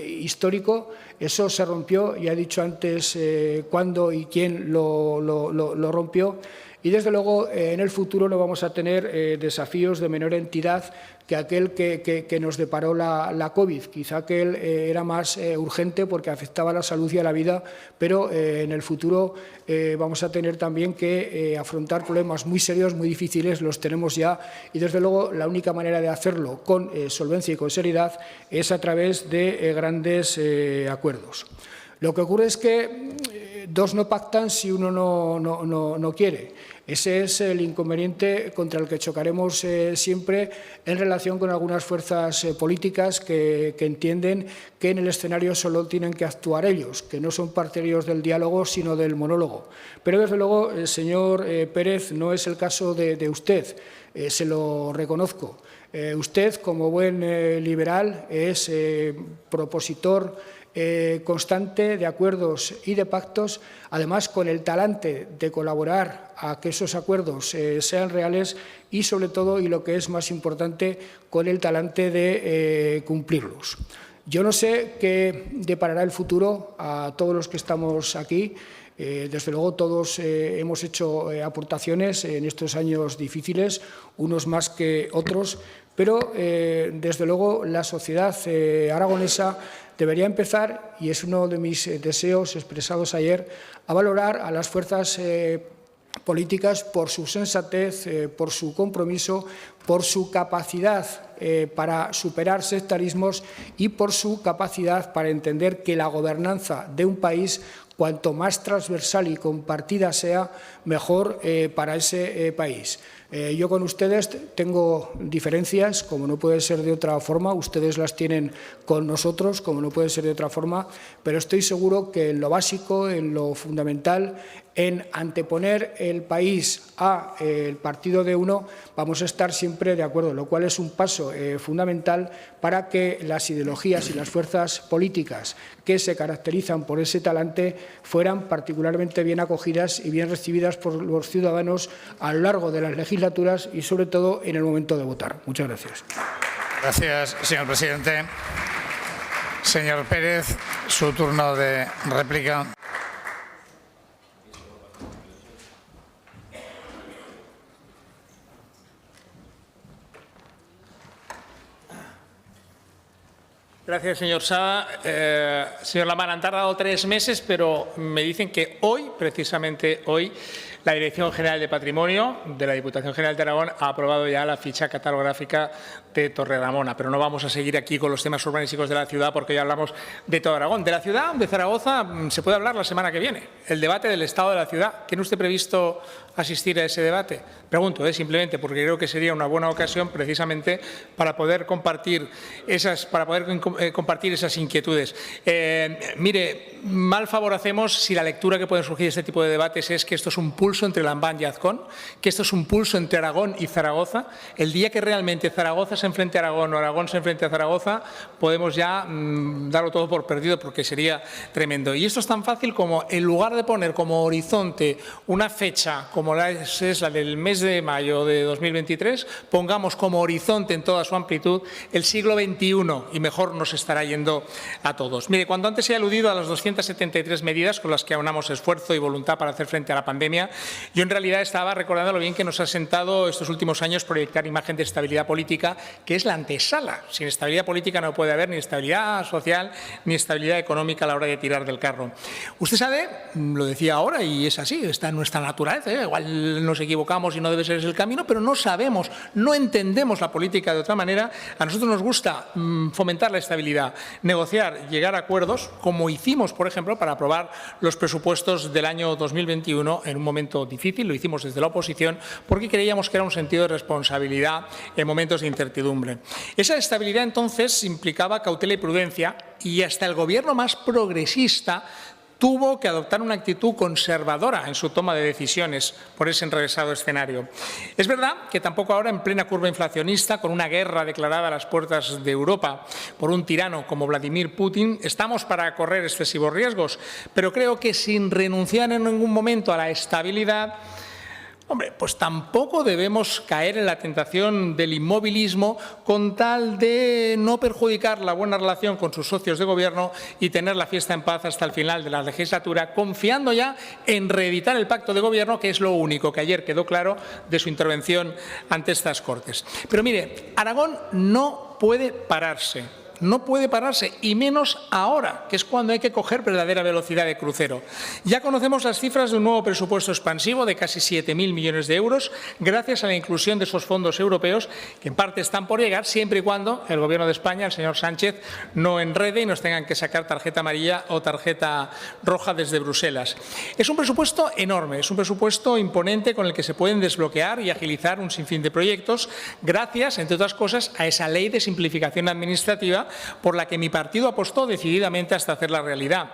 histórico, eso se rompió, ya he dicho antes cuándo y quién lo rompió. Y, desde luego, en el futuro no vamos a tener desafíos de menor entidad que aquel que nos deparó la COVID. Quizá aquel era más urgente porque afectaba a la salud y a la vida, pero en el futuro vamos a tener también que afrontar problemas muy serios, muy difíciles, los tenemos ya, y, desde luego, la única manera de hacerlo con solvencia y con seriedad es a través de grandes acuerdos. Lo que ocurre es que dos no pactan si uno no quiere. Ese es el inconveniente contra el que chocaremos siempre en relación con algunas fuerzas políticas que entienden que en el escenario solo tienen que actuar ellos, que no son partidarios del diálogo sino del monólogo. Pero desde luego, señor Pérez, no es el caso de usted, se lo reconozco. Usted, como buen liberal, es propositor constante de acuerdos y de pactos, además con el talante de colaborar a que esos acuerdos sean reales y, sobre todo, y lo que es más importante, con el talante de cumplirlos. Yo no sé qué deparará el futuro a todos los que estamos aquí. Desde luego, todos hemos hecho aportaciones en estos años difíciles, unos más que otros, pero desde luego la sociedad aragonesa debería empezar, y es uno de mis deseos expresados ayer, a valorar a las fuerzas políticas por su sensatez, por su compromiso, por su capacidad para superar sectarismos y por su capacidad para entender que la gobernanza de un país, cuanto más transversal y compartida sea, mejor para ese país. Yo con ustedes tengo diferencias, como no puede ser de otra forma, ustedes las tienen con nosotros, como no puede ser de otra forma, pero estoy seguro que en lo básico, en lo fundamental, en anteponer el país al partido de uno, vamos a estar siempre de acuerdo, lo cual es un paso fundamental para que las ideologías y las fuerzas políticas que se caracterizan por ese talante fueran particularmente bien acogidas y bien recibidas por los ciudadanos a lo largo de las legislaturas y, sobre todo, en el momento de votar. Muchas gracias. Gracias, señor presidente. Señor Pérez, su turno de réplica. Gracias, señor Sada. Señor Lamán, han tardado 3 meses, pero me dicen que hoy, precisamente hoy, la Dirección General de Patrimonio de la Diputación General de Aragón ha aprobado ya la ficha catalográfica de Torredramona, pero no vamos a seguir aquí con los temas urbanísticos de la ciudad porque ya hablamos de todo Aragón. De la ciudad, de Zaragoza, se puede hablar la semana que viene. El debate del estado de la ciudad. ¿Tiene usted previsto asistir a ese debate? Pregunto, simplemente porque creo que sería una buena ocasión precisamente para poder compartir esas, inquietudes. Mire, mal favor hacemos si la lectura que pueden surgir de este tipo de debates es que esto es un pulso entre Lambán y Azcón, que esto es un pulso entre Aragón y Zaragoza. El día que realmente Zaragoza se enfrente a Aragón o Aragón se enfrente a Zaragoza, podemos ya darlo todo por perdido porque sería tremendo. Y esto es tan fácil como, en lugar de poner como horizonte una fecha como es la del mes de mayo de 2023, pongamos como horizonte en toda su amplitud el siglo XXI y mejor nos estará yendo a todos. Mire, cuando antes he aludido a las 273 medidas con las que aunamos esfuerzo y voluntad para hacer frente a la pandemia, yo en realidad estaba recordando lo bien que nos ha sentado estos últimos años proyectar imagen de estabilidad política, que es la antesala. Sin estabilidad política no puede haber ni estabilidad social ni estabilidad económica a la hora de tirar del carro. Usted sabe, lo decía ahora y es así, está en nuestra naturaleza, igual nos equivocamos y no debe ser ese el camino, pero no sabemos, no entendemos la política de otra manera. A nosotros nos gusta fomentar la estabilidad, negociar, llegar a acuerdos, como hicimos, por ejemplo, para aprobar los presupuestos del año 2021 en un momento difícil. Lo hicimos desde la oposición porque creíamos que era un sentido de responsabilidad en momentos de incertidumbre. Esa estabilidad entonces implicaba cautela y prudencia, y hasta el gobierno más progresista tuvo que adoptar una actitud conservadora en su toma de decisiones por ese enrevesado escenario. Es verdad que tampoco ahora, en plena curva inflacionista, con una guerra declarada a las puertas de Europa por un tirano como Vladimir Putin, estamos para correr excesivos riesgos, pero creo que sin renunciar en ningún momento a la estabilidad, hombre, pues tampoco debemos caer en la tentación del inmovilismo con tal de no perjudicar la buena relación con sus socios de gobierno y tener la fiesta en paz hasta el final de la legislatura, confiando ya en reeditar el pacto de gobierno, que es lo único que ayer quedó claro de su intervención ante estas Cortes. Pero mire, Aragón no puede pararse. no puede pararse, y menos ahora, que es cuando hay que coger verdadera velocidad de crucero. Ya conocemos las cifras de un nuevo presupuesto expansivo de casi 7.000 millones de euros, gracias a la inclusión de esos fondos europeos, que en parte están por llegar, siempre y cuando el Gobierno de España, el señor Sánchez, no enrede y nos tengan que sacar tarjeta amarilla o tarjeta roja desde Bruselas. Es un presupuesto enorme, es un presupuesto imponente con el que se pueden desbloquear y agilizar un sinfín de proyectos, gracias, entre otras cosas, a esa ley de simplificación administrativa por la que mi partido apostó decididamente hasta hacerla realidad.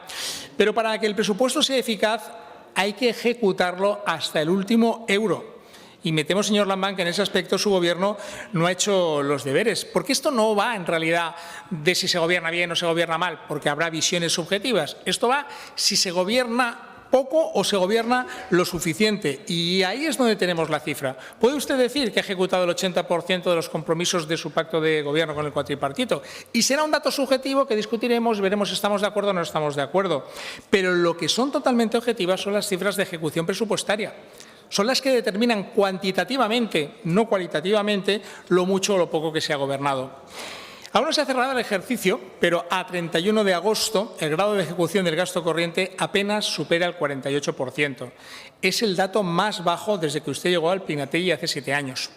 Pero para que el presupuesto sea eficaz hay que ejecutarlo hasta el último euro. Y me temo, señor Lambán, que en ese aspecto su Gobierno no ha hecho los deberes. Porque esto no va, en realidad, de si se gobierna bien o se gobierna mal, porque habrá visiones subjetivas. Esto va si se gobierna poco o se gobierna lo suficiente. Y ahí es donde tenemos la cifra. ¿Puede usted decir que ha ejecutado el 80% de los compromisos de su pacto de gobierno con el cuatripartito? Y será un dato subjetivo que discutiremos y veremos si estamos de acuerdo o no estamos de acuerdo. Pero lo que son totalmente objetivas son las cifras de ejecución presupuestaria. Son las que determinan cuantitativamente, no cualitativamente, lo mucho o lo poco que se ha gobernado. Aún no se ha cerrado el ejercicio, pero a 31 de agosto el grado de ejecución del gasto corriente apenas supera el 48%. Es el dato más bajo desde que usted llegó al Pinategui hace 7 años.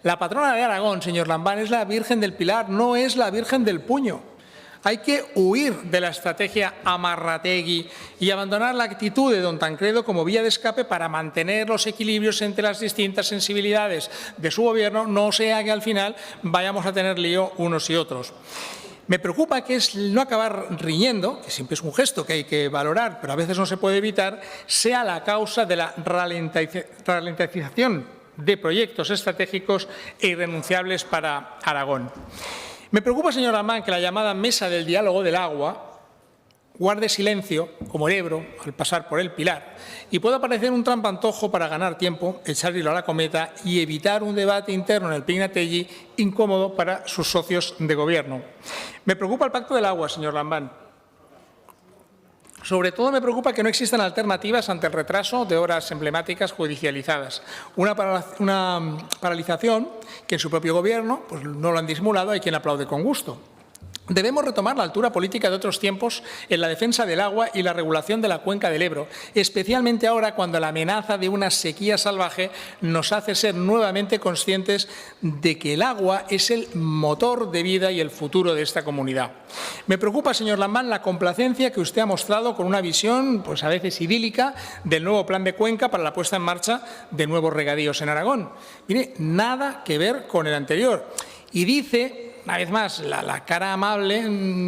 La patrona de Aragón, señor Lambán, es la Virgen del Pilar, no es la Virgen del Puño. Hay que huir de la estrategia Amarrategui y abandonar la actitud de don Tancredo como vía de escape para mantener los equilibrios entre las distintas sensibilidades de su Gobierno, no sea que al final vayamos a tener lío unos y otros. Me preocupa que es no acabar riñendo, que siempre es un gesto que hay que valorar, pero a veces no se puede evitar, sea la causa de la ralentización de proyectos estratégicos e irrenunciables para Aragón. Me preocupa, señor Lambán, que la llamada Mesa del Diálogo del Agua guarde silencio, como el Ebro, al pasar por el Pilar, y pueda parecer un trampantojo para ganar tiempo, echar hilo a la cometa y evitar un debate interno en el Pinategui incómodo para sus socios de Gobierno. Me preocupa el Pacto del Agua, señor Lambán. Sobre todo me preocupa que no existan alternativas ante el retraso de obras emblemáticas judicializadas. Una paralización que en su propio Gobierno pues no lo han disimulado, hay quien aplaude con gusto. Debemos retomar la altura política de otros tiempos en la defensa del agua y la regulación de la cuenca del Ebro, especialmente ahora cuando la amenaza de una sequía salvaje nos hace ser nuevamente conscientes de que el agua es el motor de vida y el futuro de esta comunidad. Me preocupa, señor Lambán, la complacencia que usted ha mostrado con una visión, pues a veces idílica, del nuevo plan de cuenca para la puesta en marcha de nuevos regadíos en Aragón. Mire, nada que ver con el anterior. Y dice, una vez más, la cara amable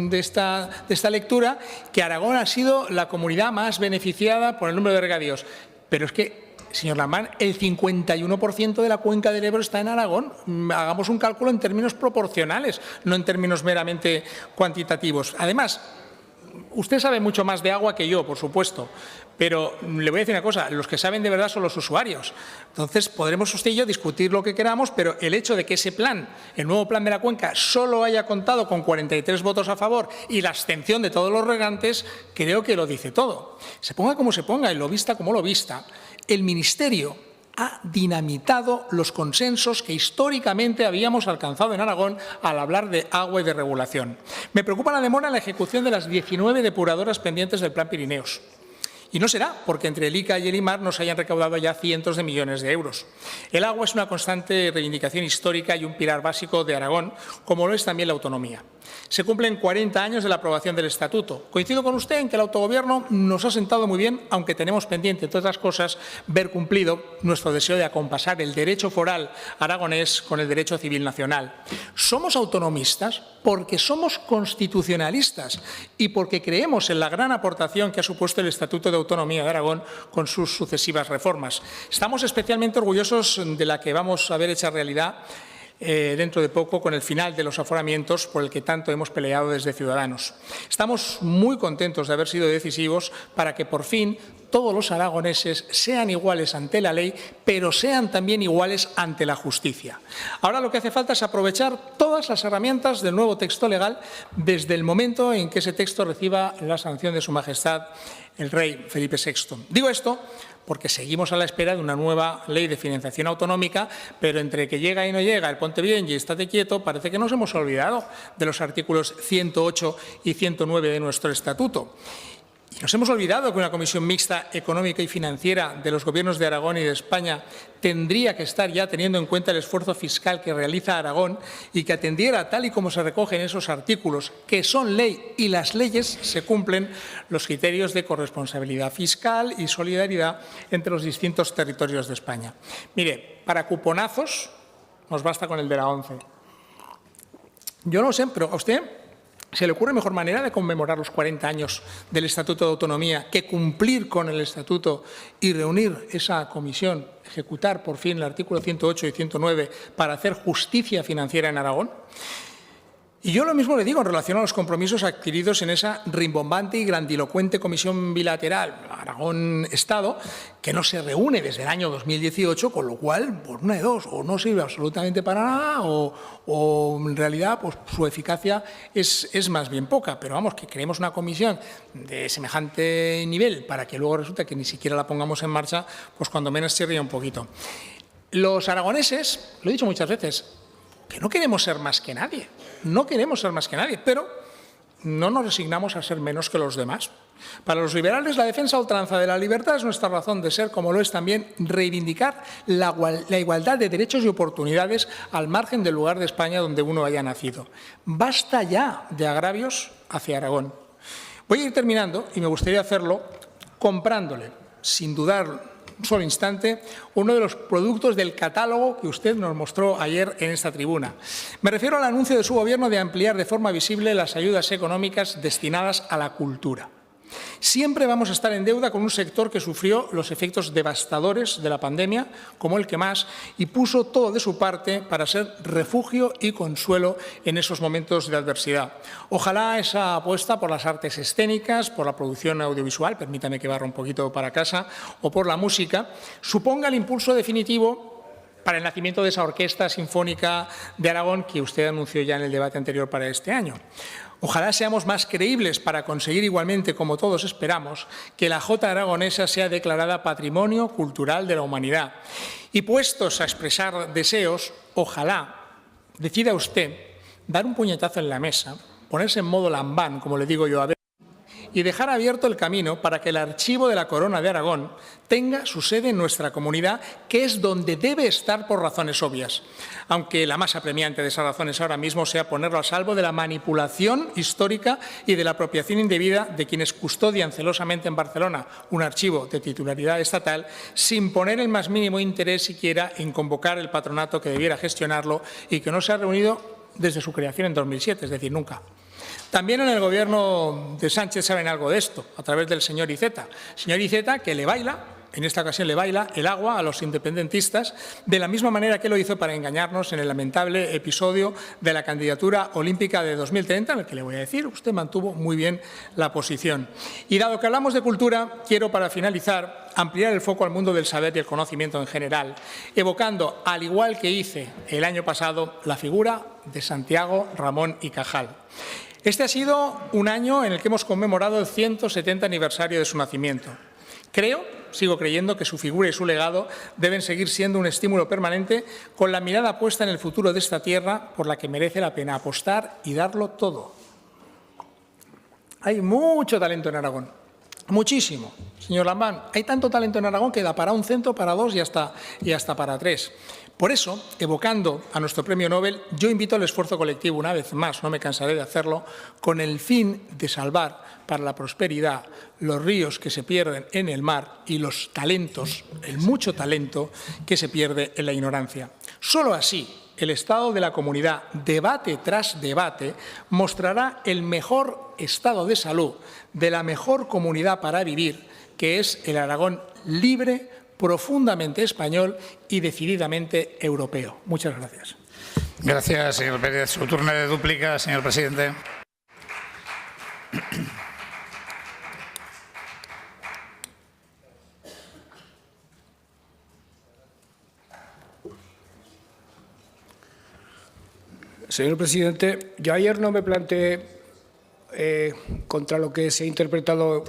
de esta lectura, que Aragón ha sido la comunidad más beneficiada por el número de regadíos. Pero es que, señor Lambán, el 51% de la cuenca del Ebro está en Aragón. Hagamos un cálculo en términos proporcionales, no en términos meramente cuantitativos. Además, usted sabe mucho más de agua que yo, por supuesto, pero le voy a decir una cosa, los que saben de verdad son los usuarios. Entonces, podremos usted y yo discutir lo que queramos, pero el hecho de que ese plan, el nuevo plan de la cuenca, solo haya contado con 43 votos a favor y la abstención de todos los regantes, creo que lo dice todo. Se ponga como se ponga y lo vista como lo vista, el Ministerio ha dinamitado los consensos que históricamente habíamos alcanzado en Aragón al hablar de agua y de regulación. Me preocupa la demora en la ejecución de las 19 depuradoras pendientes del Plan Pirineos. Y no será porque entre el ICA y el IMAR nos hayan recaudado ya cientos de millones de euros. El agua es una constante reivindicación histórica y un pilar básico de Aragón, como lo es también la autonomía. Se cumplen 40 años de la aprobación del Estatuto. Coincido con usted en que el autogobierno nos ha sentado muy bien, aunque tenemos pendiente, entre otras cosas, ver cumplido nuestro deseo de acompasar el derecho foral aragonés con el derecho civil nacional. Somos autonomistas porque somos constitucionalistas y porque creemos en la gran aportación que ha supuesto el Estatuto de Autonomía de Aragón con sus sucesivas reformas. Estamos especialmente orgullosos de la que vamos a ver hecha realidad dentro de poco con el final de los aforamientos por el que tanto hemos peleado desde Ciudadanos. Estamos muy contentos de haber sido decisivos para que por fin todos los aragoneses sean iguales ante la ley, pero sean también iguales ante la justicia. Ahora lo que hace falta es aprovechar todas las herramientas del nuevo texto legal desde el momento en que ese texto reciba la sanción de Su Majestad el Rey Felipe VI. Digo esto porque seguimos a la espera de una nueva ley de financiación autonómica, pero entre que llega y no llega, el ponte bien y estate quieto, parece que nos hemos olvidado de los artículos 108 y 109 de nuestro estatuto. Y nos hemos olvidado que una comisión mixta económica y financiera de los gobiernos de Aragón y de España tendría que estar ya teniendo en cuenta el esfuerzo fiscal que realiza Aragón y que atendiera, tal y como se recoge en esos artículos, que son ley y las leyes se cumplen, los criterios de corresponsabilidad fiscal y solidaridad entre los distintos territorios de España. Mire, para cuponazos nos basta con el de la ONCE. Yo no sé, pero a usted ¿se le ocurre mejor manera de conmemorar los 40 años del Estatuto de Autonomía que cumplir con el Estatuto y reunir esa comisión, ejecutar por fin el artículo 108 y 109 para hacer justicia financiera en Aragón? Y yo lo mismo le digo en relación a los compromisos adquiridos en esa rimbombante y grandilocuente comisión bilateral Aragón-Estado, que no se reúne desde el año 2018, con lo cual, por una de dos, o no sirve absolutamente para nada o en realidad pues, su eficacia es más bien poca. Pero vamos, que creemos una comisión de semejante nivel para que luego resulte que ni siquiera la pongamos en marcha, pues cuando menos se ría un poquito. Los aragoneses, lo he dicho muchas veces, que no queremos ser más que nadie, no queremos ser más que nadie, pero no nos resignamos a ser menos que los demás. Para los liberales, la defensa a ultranza de la libertad es nuestra razón de ser, como lo es también reivindicar la igualdad de derechos y oportunidades al margen del lugar de España donde uno haya nacido. Basta ya de agravios hacia Aragón. Voy a ir terminando y me gustaría hacerlo comprándole, sin dudar un solo instante, uno de los productos del catálogo que usted nos mostró ayer en esta tribuna. Me refiero al anuncio de su Gobierno de ampliar de forma visible las ayudas económicas destinadas a la cultura. Siempre vamos a estar en deuda con un sector que sufrió los efectos devastadores de la pandemia, como el que más, y puso todo de su parte para ser refugio y consuelo en esos momentos de adversidad. Ojalá esa apuesta por las artes escénicas, por la producción audiovisual, permítame que barra un poquito para casa, o por la música, suponga el impulso definitivo para el nacimiento de esa Orquesta Sinfónica de Aragón que usted anunció ya en el debate anterior para este año. Ojalá seamos más creíbles para conseguir igualmente, como todos esperamos, que la Jota aragonesa sea declarada Patrimonio Cultural de la Humanidad. Y puestos a expresar deseos, ojalá decida usted dar un puñetazo en la mesa, ponerse en modo lambán, como le digo yo a veces, y dejar abierto el camino para que el archivo de la Corona de Aragón tenga su sede en nuestra comunidad, que es donde debe estar por razones obvias, aunque la más apremiante de esas razones ahora mismo sea ponerlo a salvo de la manipulación histórica y de la apropiación indebida de quienes custodian celosamente en Barcelona un archivo de titularidad estatal sin poner el más mínimo interés siquiera en convocar el patronato que debiera gestionarlo y que no se ha reunido desde su creación en 2007, es decir, nunca. También en el Gobierno de Sánchez saben algo de esto, a través del señor Iceta. Señor Iceta, que le baila, en esta ocasión le baila el agua a los independentistas, de la misma manera que lo hizo para engañarnos en el lamentable episodio de la candidatura olímpica de 2030, en el que le voy a decir, usted mantuvo muy bien la posición. Y dado que hablamos de cultura, quiero para finalizar ampliar el foco al mundo del saber y el conocimiento en general, evocando, al igual que hice el año pasado, la figura de Santiago Ramón y Cajal. Este ha sido un año en el que hemos conmemorado el 170 aniversario de su nacimiento. Sigo creyendo que su figura y su legado deben seguir siendo un estímulo permanente con la mirada puesta en el futuro de esta tierra por la que merece la pena apostar y darlo todo. Hay mucho talento en Aragón, muchísimo. Señor Lambán, hay tanto talento en Aragón que da para un centro, para dos y hasta para tres. Por eso, evocando a nuestro premio Nobel, yo invito al esfuerzo colectivo, una vez más, no me cansaré de hacerlo, con el fin de salvar para la prosperidad los ríos que se pierden en el mar y los talentos, el mucho talento que se pierde en la ignorancia. Solo así, el estado de la comunidad, debate tras debate, mostrará el mejor estado de salud de la mejor comunidad para vivir, que es el Aragón libre, profundamente español y decididamente europeo. Muchas gracias. Gracias, señor Pérez. Su turno de dúplica, señor presidente. Señor presidente, yo ayer no me planteé contra lo que se ha interpretado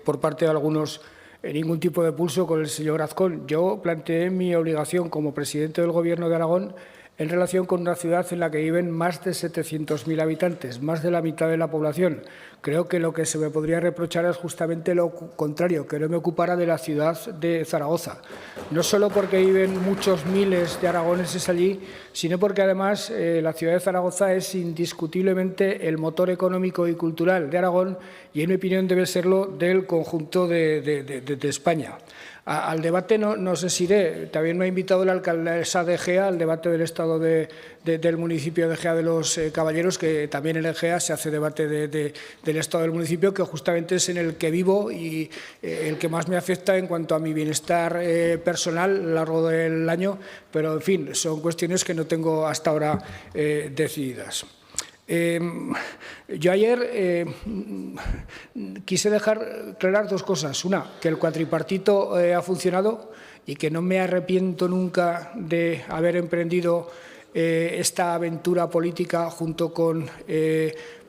por parte de algunos ningún tipo de pulso con el señor Azcón. Yo planteé mi obligación como presidente del Gobierno de Aragón en relación con una ciudad en la que viven más de 700.000 habitantes, más de la mitad de la población. Creo que lo que se me podría reprochar es justamente lo contrario, que no me ocupara de la ciudad de Zaragoza. No solo porque viven muchos miles de aragoneses allí, sino porque además la ciudad de Zaragoza es indiscutiblemente el motor económico y cultural de Aragón y, en mi opinión, debe serlo del conjunto de España. Al debate no sé si iré. También me ha invitado la alcaldesa de Egea al debate del estado del municipio de Egea de los Caballeros, que también en Egea se hace debate del estado del municipio, que justamente es en el que vivo y el que más me afecta en cuanto a mi bienestar personal a lo largo del año. Pero, en fin, son cuestiones que no tengo hasta ahora decididas. Yo ayer quise dejar claras dos cosas. Una, que el cuatripartito ha funcionado y que no me arrepiento nunca de haber emprendido esta aventura política junto con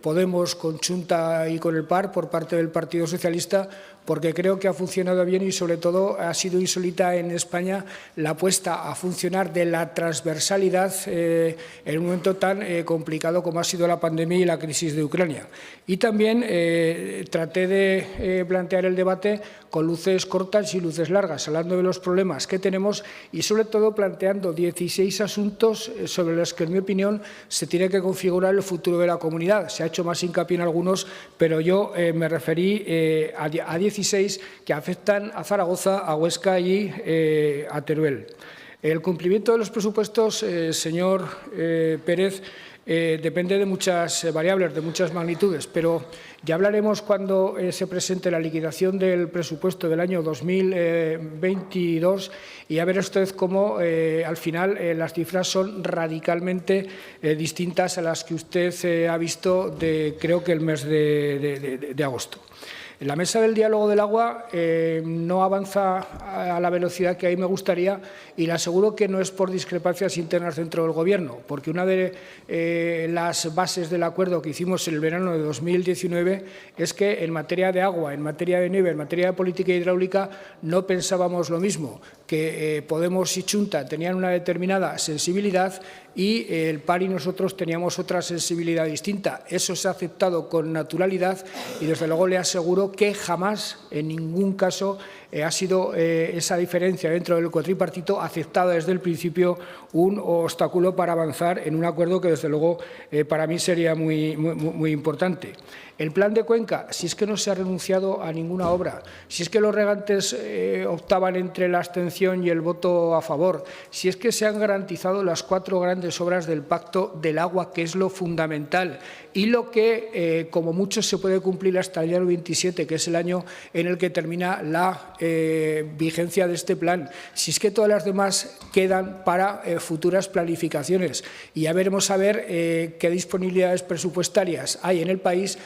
Podemos, con Chunta y con el PAR por parte del Partido Socialista, porque creo que ha funcionado bien y, sobre todo, ha sido insólita en España la apuesta a funcionar de la transversalidad en un momento tan complicado como ha sido la pandemia y la crisis de Ucrania. Y también traté de plantear el debate con luces cortas y luces largas, hablando de los problemas que tenemos y, sobre todo, planteando 16 asuntos sobre los que, en mi opinión, se tiene que configurar el futuro de la comunidad. Se ha hecho más hincapié en algunos, pero yo me referí a 16 que afectan a Zaragoza, a Huesca y a Teruel. El cumplimiento de los presupuestos, señor Pérez, depende de muchas variables, de muchas magnitudes, pero ya hablaremos cuando se presente la liquidación del presupuesto del año 2022 y ya verá usted cómo al final las cifras son radicalmente distintas a las que usted ha visto creo que el mes de agosto. La mesa del diálogo del agua no avanza a la velocidad que a mí me gustaría y le aseguro que no es por discrepancias internas dentro del Gobierno, porque una de las bases del acuerdo que hicimos en el verano de 2019 es que en materia de agua, en materia de nieve, en materia de política hidráulica no pensábamos lo mismo, que Podemos y Chunta tenían una determinada sensibilidad y el PAR y nosotros teníamos otra sensibilidad distinta. Eso se ha aceptado con naturalidad y, desde luego, le aseguro que jamás, en ningún caso, ha sido esa diferencia dentro del cuatripartito aceptada desde el principio un obstáculo para avanzar en un acuerdo que, desde luego, para mí sería muy importante. El plan de Cuenca, si es que no se ha renunciado a ninguna obra, si es que los regantes optaban entre la abstención y el voto a favor, si es que se han garantizado las 4 grandes obras del Pacto del Agua, que es lo fundamental, y lo que, como mucho, se puede cumplir hasta el año 27, que es el año en el que termina la vigencia de este plan. Si es que todas las demás quedan para futuras planificaciones. Y ya veremos a ver qué disponibilidades presupuestarias hay en el país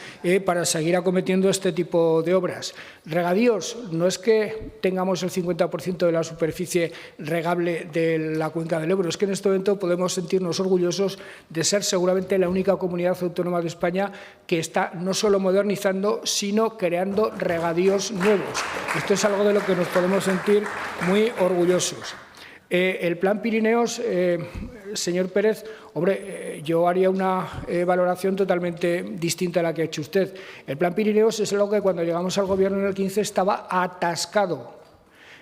para seguir acometiendo este tipo de obras. Regadíos, no es que tengamos el 50% de la superficie regable de la cuenca del Ebro, es que en este momento podemos sentirnos orgullosos de ser seguramente la única comunidad autónoma de España que está no solo modernizando, sino creando regadíos nuevos. Esto es algo de lo que nos podemos sentir muy orgullosos. El Plan Pirineos, señor Pérez, hombre, yo haría una valoración totalmente distinta a la que ha hecho usted. El Plan Pirineos es algo que cuando llegamos al Gobierno en el 15 estaba atascado.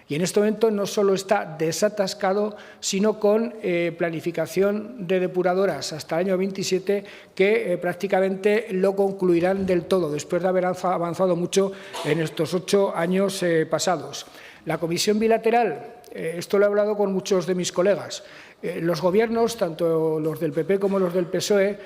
Y en este momento no solo está desatascado, sino con planificación de depuradoras hasta el año 27 que prácticamente lo concluirán del todo, después de haber avanzado mucho en estos 8 años pasados. La comisión bilateral, esto lo he hablado con muchos de mis colegas. Los gobiernos, tanto los del PP como los del PSOE,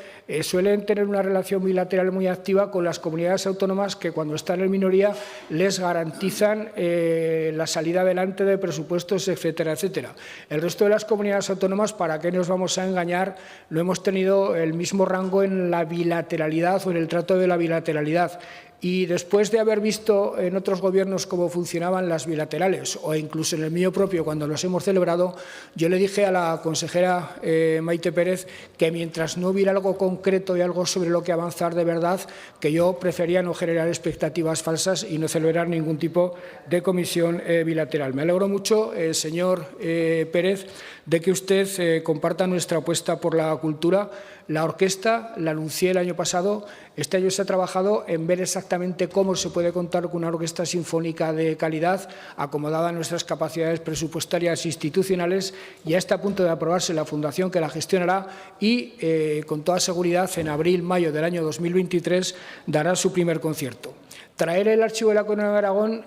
suelen tener una relación bilateral muy activa con las comunidades autónomas que, cuando están en minoría, les garantizan la salida adelante de presupuestos, etcétera, etcétera. El resto de las comunidades autónomas, ¿para qué nos vamos a engañar? No hemos tenido el mismo rango en la bilateralidad o en el trato de la bilateralidad. Y después de haber visto en otros gobiernos cómo funcionaban las bilaterales, o incluso en el mío propio propio cuando los hemos celebrado, yo le dije a la consejera Maite Pérez que mientras no hubiera algo concreto y algo sobre lo que avanzar de verdad, que yo prefería no generar expectativas falsas y no celebrar ningún tipo de comisión bilateral. Me alegro mucho, señor Pérez, de que usted comparta nuestra apuesta por la cultura. La orquesta la anuncié el año pasado. Este año se ha trabajado en ver exactamente cómo se puede contar con una orquesta sinfónica de calidad, acomodada a nuestras capacidades presupuestarias e institucionales. Ya está a punto de aprobarse la fundación que la gestionará y, con toda seguridad, en abril-mayo del año 2023 dará su primer concierto. Traer el Archivo de la Corona de Aragón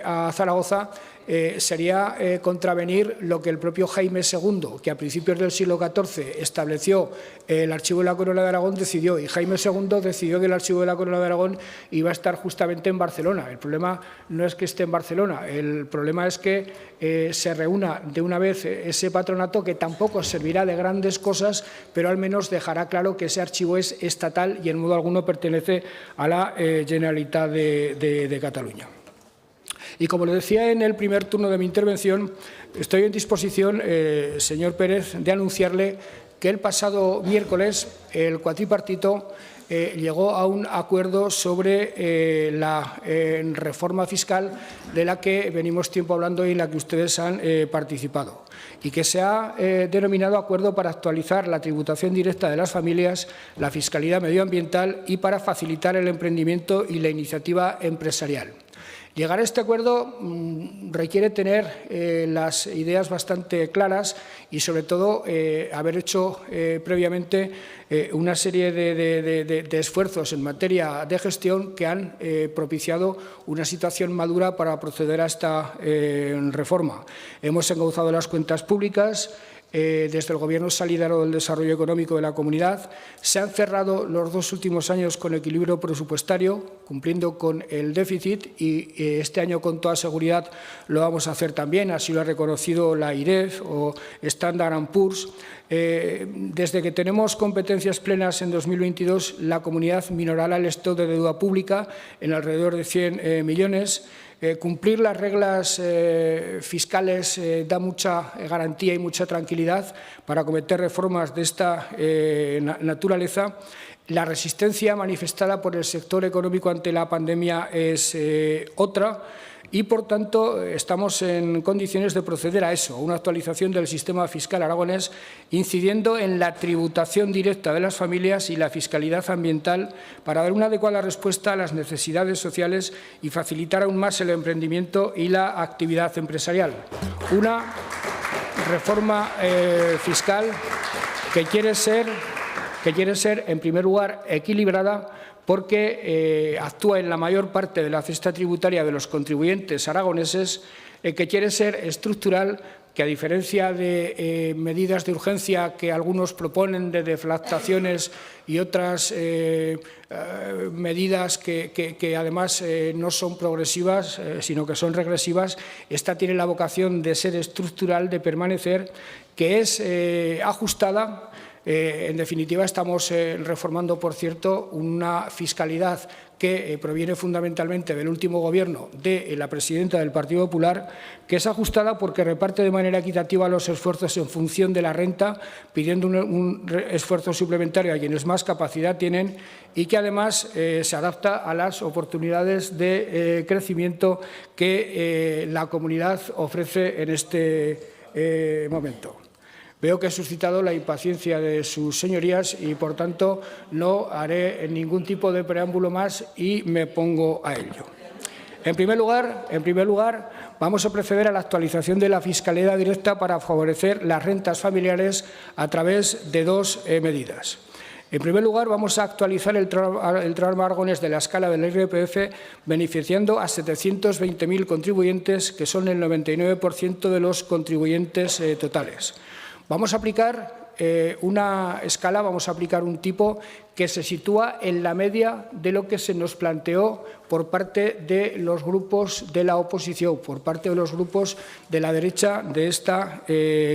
a Zaragoza sería contravenir lo que el propio Jaime II, que a principios del siglo XIV estableció el Archivo de la Corona de Aragón, decidió. Y Jaime II decidió que el Archivo de la Corona de Aragón iba a estar justamente en Barcelona. El problema no es que esté en Barcelona, el problema es que se reúna de una vez ese patronato, que tampoco servirá de grandes cosas, pero al menos dejará claro que ese archivo es estatal y en modo alguno pertenece a la Generalitat de Cataluña. Y como le decía en el primer turno de mi intervención, estoy en disposición, señor Pérez, de anunciarle que el pasado miércoles el cuatripartito llegó a un acuerdo sobre la reforma fiscal de la que venimos tiempo hablando y en la que ustedes han participado, y que se ha denominado acuerdo para actualizar la tributación directa de las familias, la fiscalidad medioambiental y para facilitar el emprendimiento y la iniciativa empresarial. Llegar a este acuerdo requiere tener las ideas bastante claras y, sobre todo, haber hecho previamente una serie de esfuerzos en materia de gestión que han propiciado una situación madura para proceder a esta reforma. Hemos encauzado las cuentas públicas. Desde el Gobierno solidario del desarrollo económico de la comunidad se han cerrado los 2 últimos años con equilibrio presupuestario, cumpliendo con el déficit, y este año con toda seguridad lo vamos a hacer también. Así lo ha reconocido la IREF o Standard & Poor's. Desde que tenemos competencias plenas en 2022, la comunidad minorará el stock de deuda pública en alrededor de 100 millones. Cumplir las reglas fiscales da mucha garantía y mucha tranquilidad para acometer reformas de esta naturaleza. La resistencia manifestada por el sector económico ante la pandemia es otra. Y, por tanto, estamos en condiciones de proceder a eso, a una actualización del sistema fiscal aragonés, incidiendo en la tributación directa de las familias y la fiscalidad ambiental para dar una adecuada respuesta a las necesidades sociales y facilitar aún más el emprendimiento y la actividad empresarial. Una reforma fiscal que quiere ser, en primer lugar, equilibrada, porque actúa en la mayor parte de la cesta tributaria de los contribuyentes aragoneses, que quiere ser estructural, que a diferencia de medidas de urgencia que algunos proponen de deflactaciones y otras medidas que además no son progresivas, sino que son regresivas, esta tiene la vocación de ser estructural, de permanecer, que es ajustada. En definitiva, estamos reformando, por cierto, una fiscalidad que proviene fundamentalmente del último Gobierno de la presidenta del Partido Popular, que es ajustada porque reparte de manera equitativa los esfuerzos en función de la renta, pidiendo un esfuerzo suplementario a quienes más capacidad tienen, y que además se adapta a las oportunidades de crecimiento que la comunidad ofrece en este momento. Veo que he suscitado la impaciencia de sus señorías y, por tanto, no haré ningún tipo de preámbulo más y me pongo a ello. En primer lugar, vamos a proceder a la actualización de la fiscalidad directa para favorecer las rentas familiares a través de 2 medidas. En primer lugar, vamos a actualizar el tramo aragonés de la escala del IRPF, beneficiando a 720.000 contribuyentes, que son el 99% de los contribuyentes totales. Vamos a aplicar una escala, vamos a aplicar un tipo que se sitúa en la media de lo que se nos planteó por parte de los grupos de la oposición, por parte de los grupos de la derecha de esta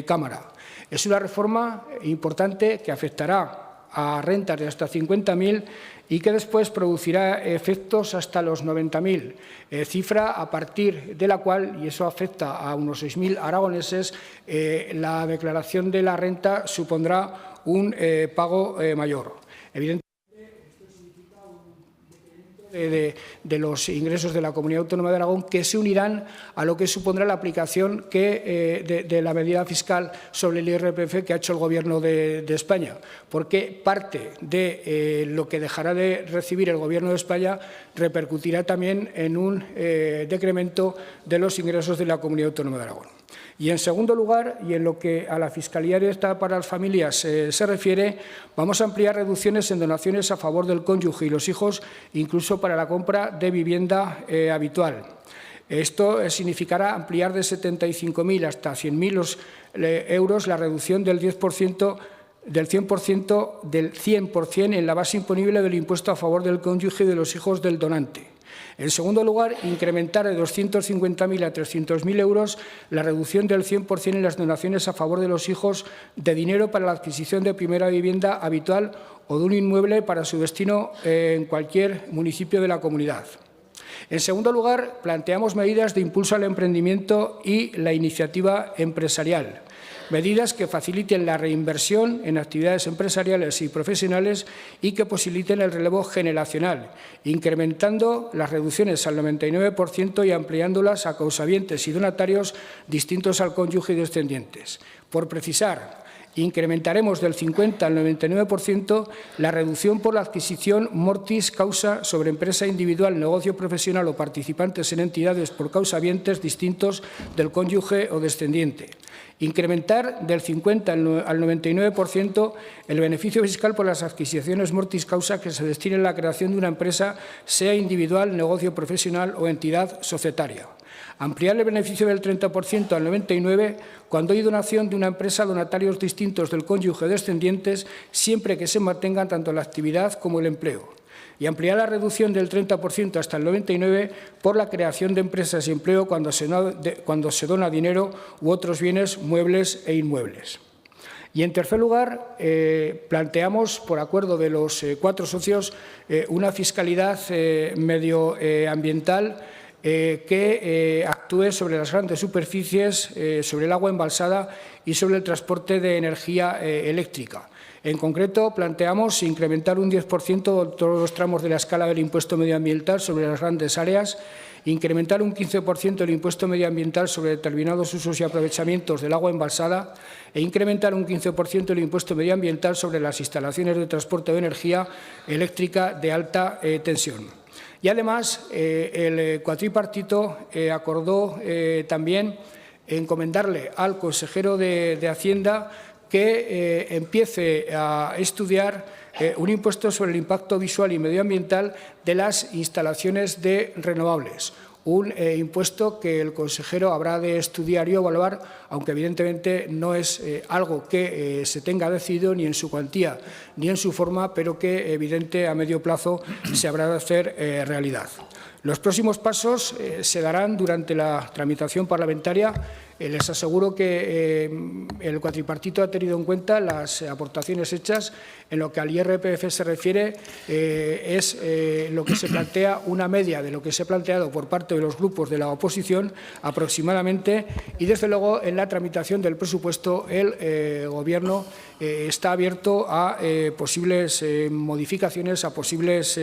Cámara. Es una reforma importante que afectará a rentas de hasta 50.000 y que después producirá efectos hasta los 90.000, cifra a partir de la cual, y eso afecta a unos 6.000 aragoneses, la declaración de la renta supondrá un pago mayor. Evidentemente, de los ingresos de la Comunidad Autónoma de Aragón, que se unirán a lo que supondrá la aplicación de la medida fiscal sobre el IRPF que ha hecho el Gobierno de España, porque parte de lo que dejará de recibir el Gobierno de España repercutirá también en un decremento de los ingresos de la Comunidad Autónoma de Aragón. Y, en segundo lugar, y en lo que a la fiscalidad directa para las familias se refiere, vamos a ampliar reducciones en donaciones a favor del cónyuge y los hijos, incluso para la compra de vivienda habitual. Esto significará ampliar de 75.000 hasta 100.000 euros la reducción del 10%, del 100% en la base imponible del impuesto a favor del cónyuge y de los hijos del donante. En segundo lugar, incrementar de 250.000 a 300.000 euros la reducción del 100% en las donaciones a favor de los hijos de dinero para la adquisición de primera vivienda habitual o de un inmueble para su destino en cualquier municipio de la comunidad. En segundo lugar, planteamos medidas de impulso al emprendimiento y la iniciativa empresarial. Medidas que faciliten la reinversión en actividades empresariales y profesionales y que posibiliten el relevo generacional, incrementando las reducciones al 99% y ampliándolas a causavientes y donatarios distintos al cónyuge y descendientes. Por precisar, incrementaremos del 50 al 99% la reducción por la adquisición mortis causa sobre empresa individual, negocio profesional o participantes en entidades por causavientes distintos del cónyuge o descendiente. Incrementar del 50 al 99% el beneficio fiscal por las adquisiciones mortis causa que se destine a la creación de una empresa, sea individual, negocio profesional o entidad societaria. Ampliar el beneficio del 30% al 99% cuando hay donación de una empresa a donatarios distintos del cónyuge descendientes, siempre que se mantengan tanto la actividad como el empleo. Y ampliar la reducción del 30% hasta el 99% por la creación de empresas y empleo cuando se dona dinero u otros bienes, muebles e inmuebles. Y, en tercer lugar, planteamos, por acuerdo de los 4 socios, una fiscalidad medioambiental que actúe sobre las grandes superficies, sobre el agua embalsada y sobre el transporte de energía eléctrica. En concreto, planteamos incrementar un 10% todos los tramos de la escala del impuesto medioambiental sobre las grandes áreas, incrementar un 15% el impuesto medioambiental sobre determinados usos y aprovechamientos del agua embalsada e incrementar un 15% el impuesto medioambiental sobre las instalaciones de transporte de energía eléctrica de alta tensión. Y, además, el cuatripartito acordó también encomendarle al consejero de Hacienda que empiece a estudiar un impuesto sobre el impacto visual y medioambiental de las instalaciones de renovables. Un impuesto que el consejero habrá de estudiar y evaluar, aunque evidentemente no es algo que se tenga decidido ni en su cuantía ni en su forma, pero que evidente a medio plazo se habrá de hacer realidad. Los próximos pasos se darán durante la tramitación parlamentaria. Les aseguro que el cuatripartito ha tenido en cuenta las aportaciones hechas. En lo que al IRPF se refiere, es lo que se plantea una media de lo que se ha planteado por parte de los grupos de la oposición aproximadamente, y, desde luego, en la tramitación del presupuesto el Gobierno está abierto a posibles modificaciones, a posibles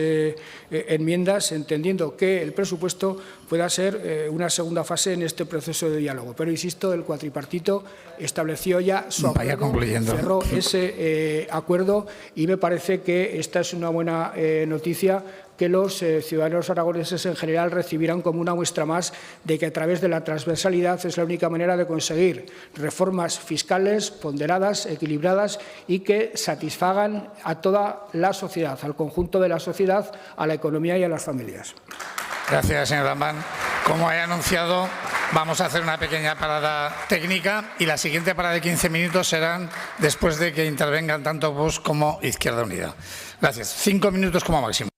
enmiendas, entendiendo que el presupuesto pueda ser una segunda fase en este proceso de diálogo. Pero, insisto, el cuatripartito estableció ya su acuerdo, cerró ese acuerdo, y me parece que esta es una buena noticia que los ciudadanos aragoneses en general recibirán como una muestra más de que, a través de la transversalidad, es la única manera de conseguir reformas fiscales ponderadas, equilibradas y que satisfagan a toda la sociedad, al conjunto de la sociedad, a la economía y a las familias. Gracias, señor Lambán. Como he anunciado, vamos a hacer una pequeña parada técnica, y la siguiente parada de 15 minutos serán después de que intervengan tanto Vox como Izquierda Unida. Gracias. 5 minutos como máximo.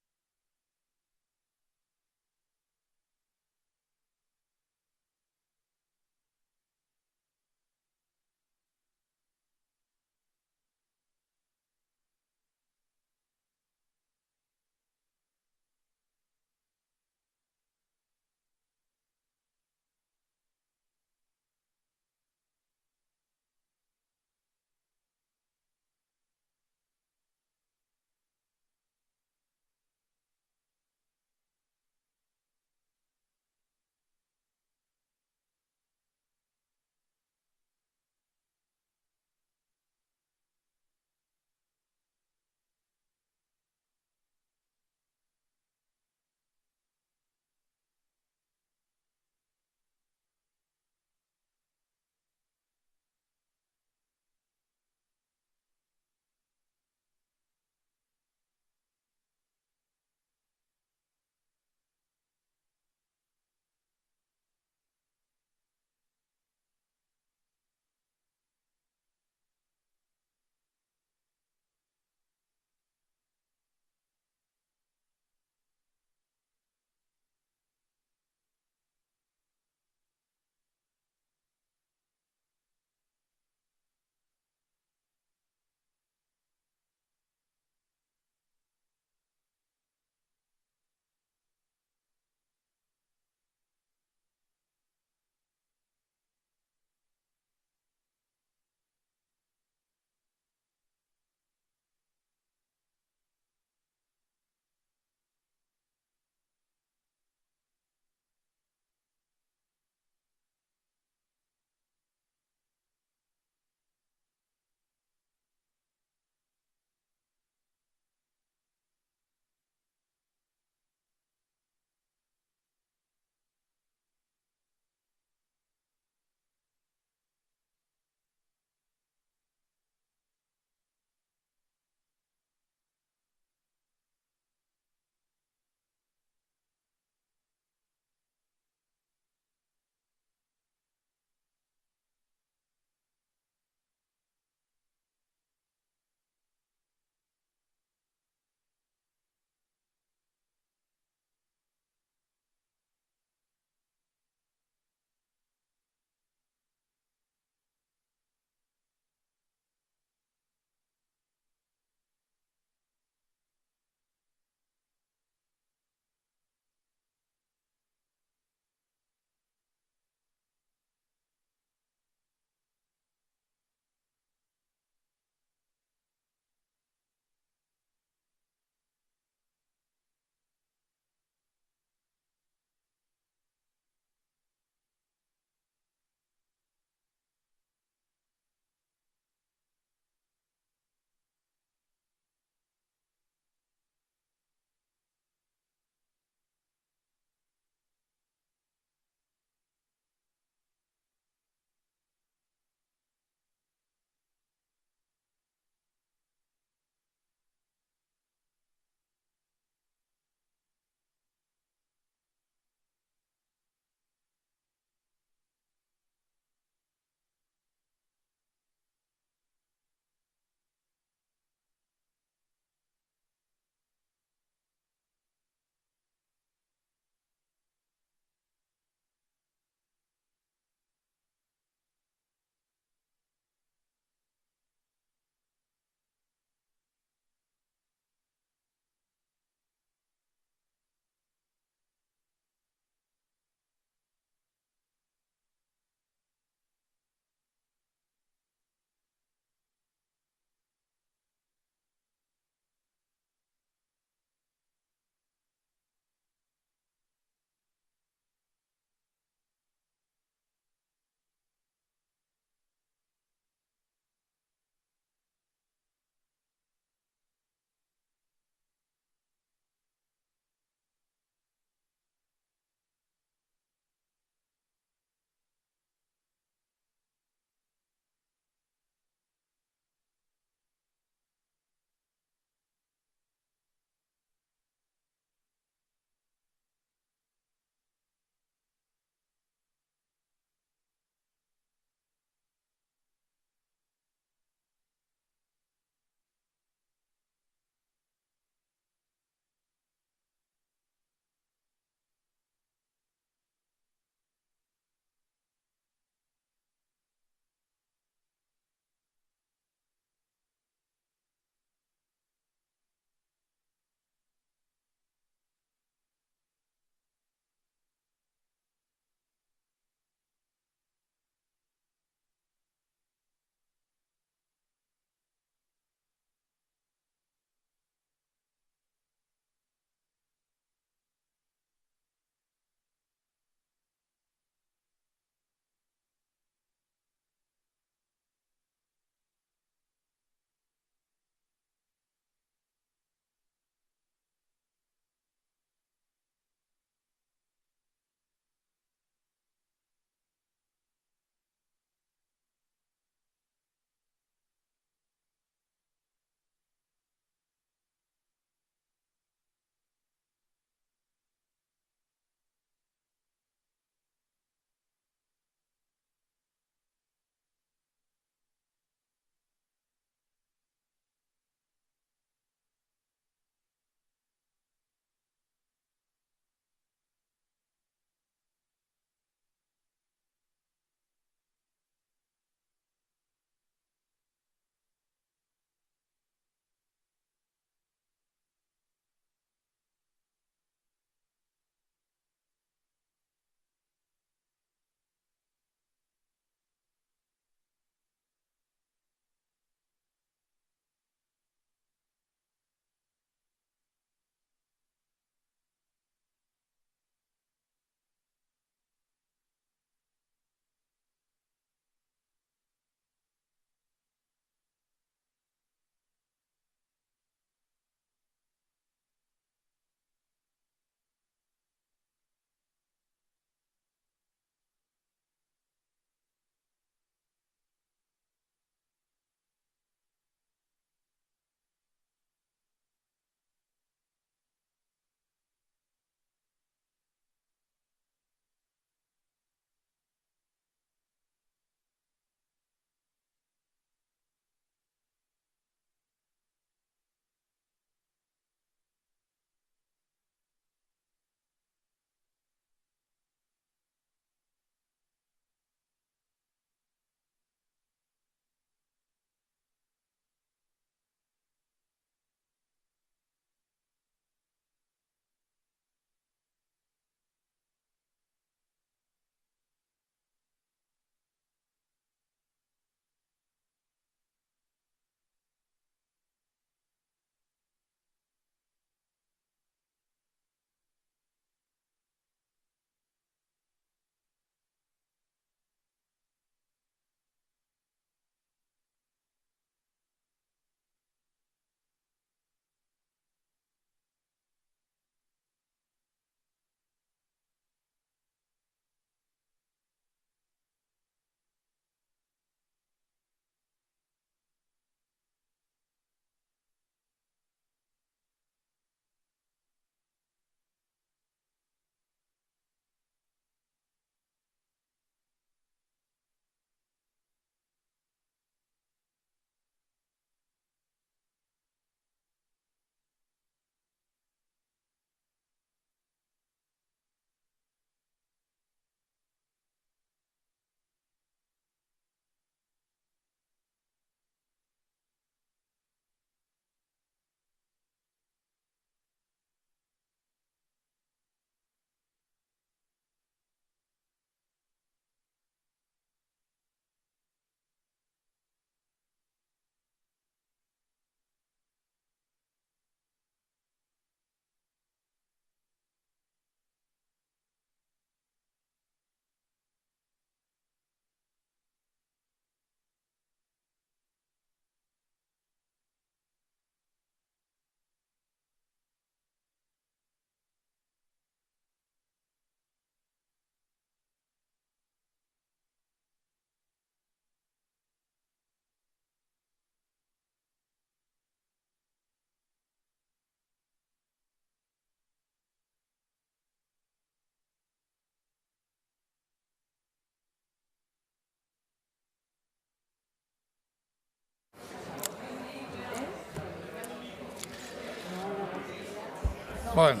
Bueno.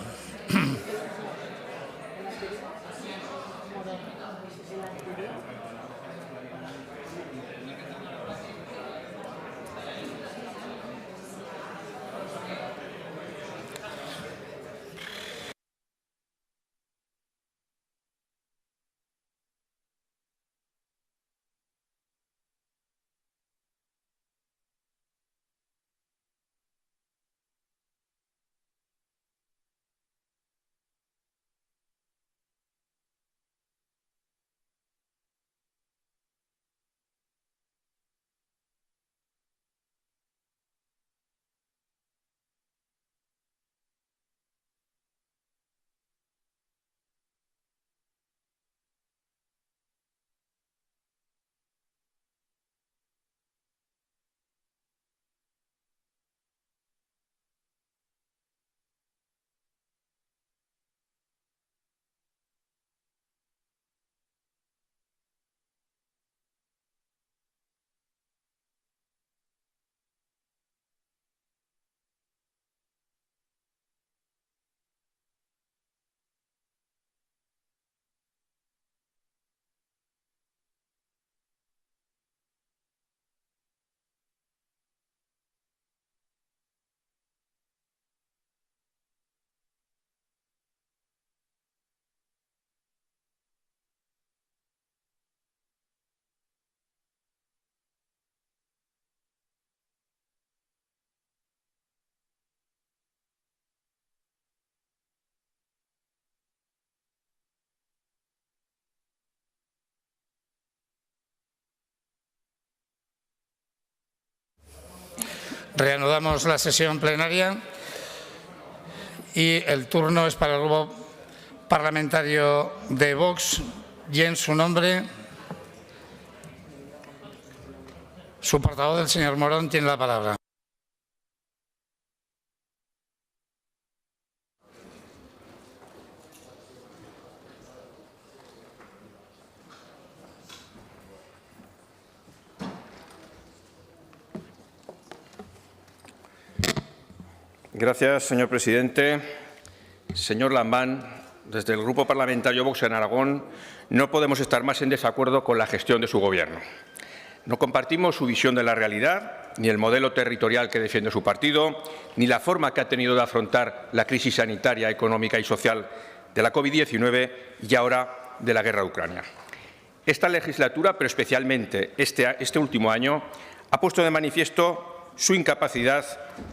Reanudamos la sesión plenaria y el turno es para el Grupo Parlamentario de Vox y en su nombre su portavoz, el señor Morón, tiene la palabra. Gracias, señor presidente. Señor Lambán, desde el Grupo Parlamentario Vox en Aragón no podemos estar más en desacuerdo con la gestión de su Gobierno. No compartimos su visión de la realidad, ni el modelo territorial que defiende su partido, ni la forma que ha tenido de afrontar la crisis sanitaria, económica y social de la COVID-19 y ahora de la guerra de Ucrania. Esta legislatura, pero especialmente este último año, ha puesto de manifiesto su incapacidad,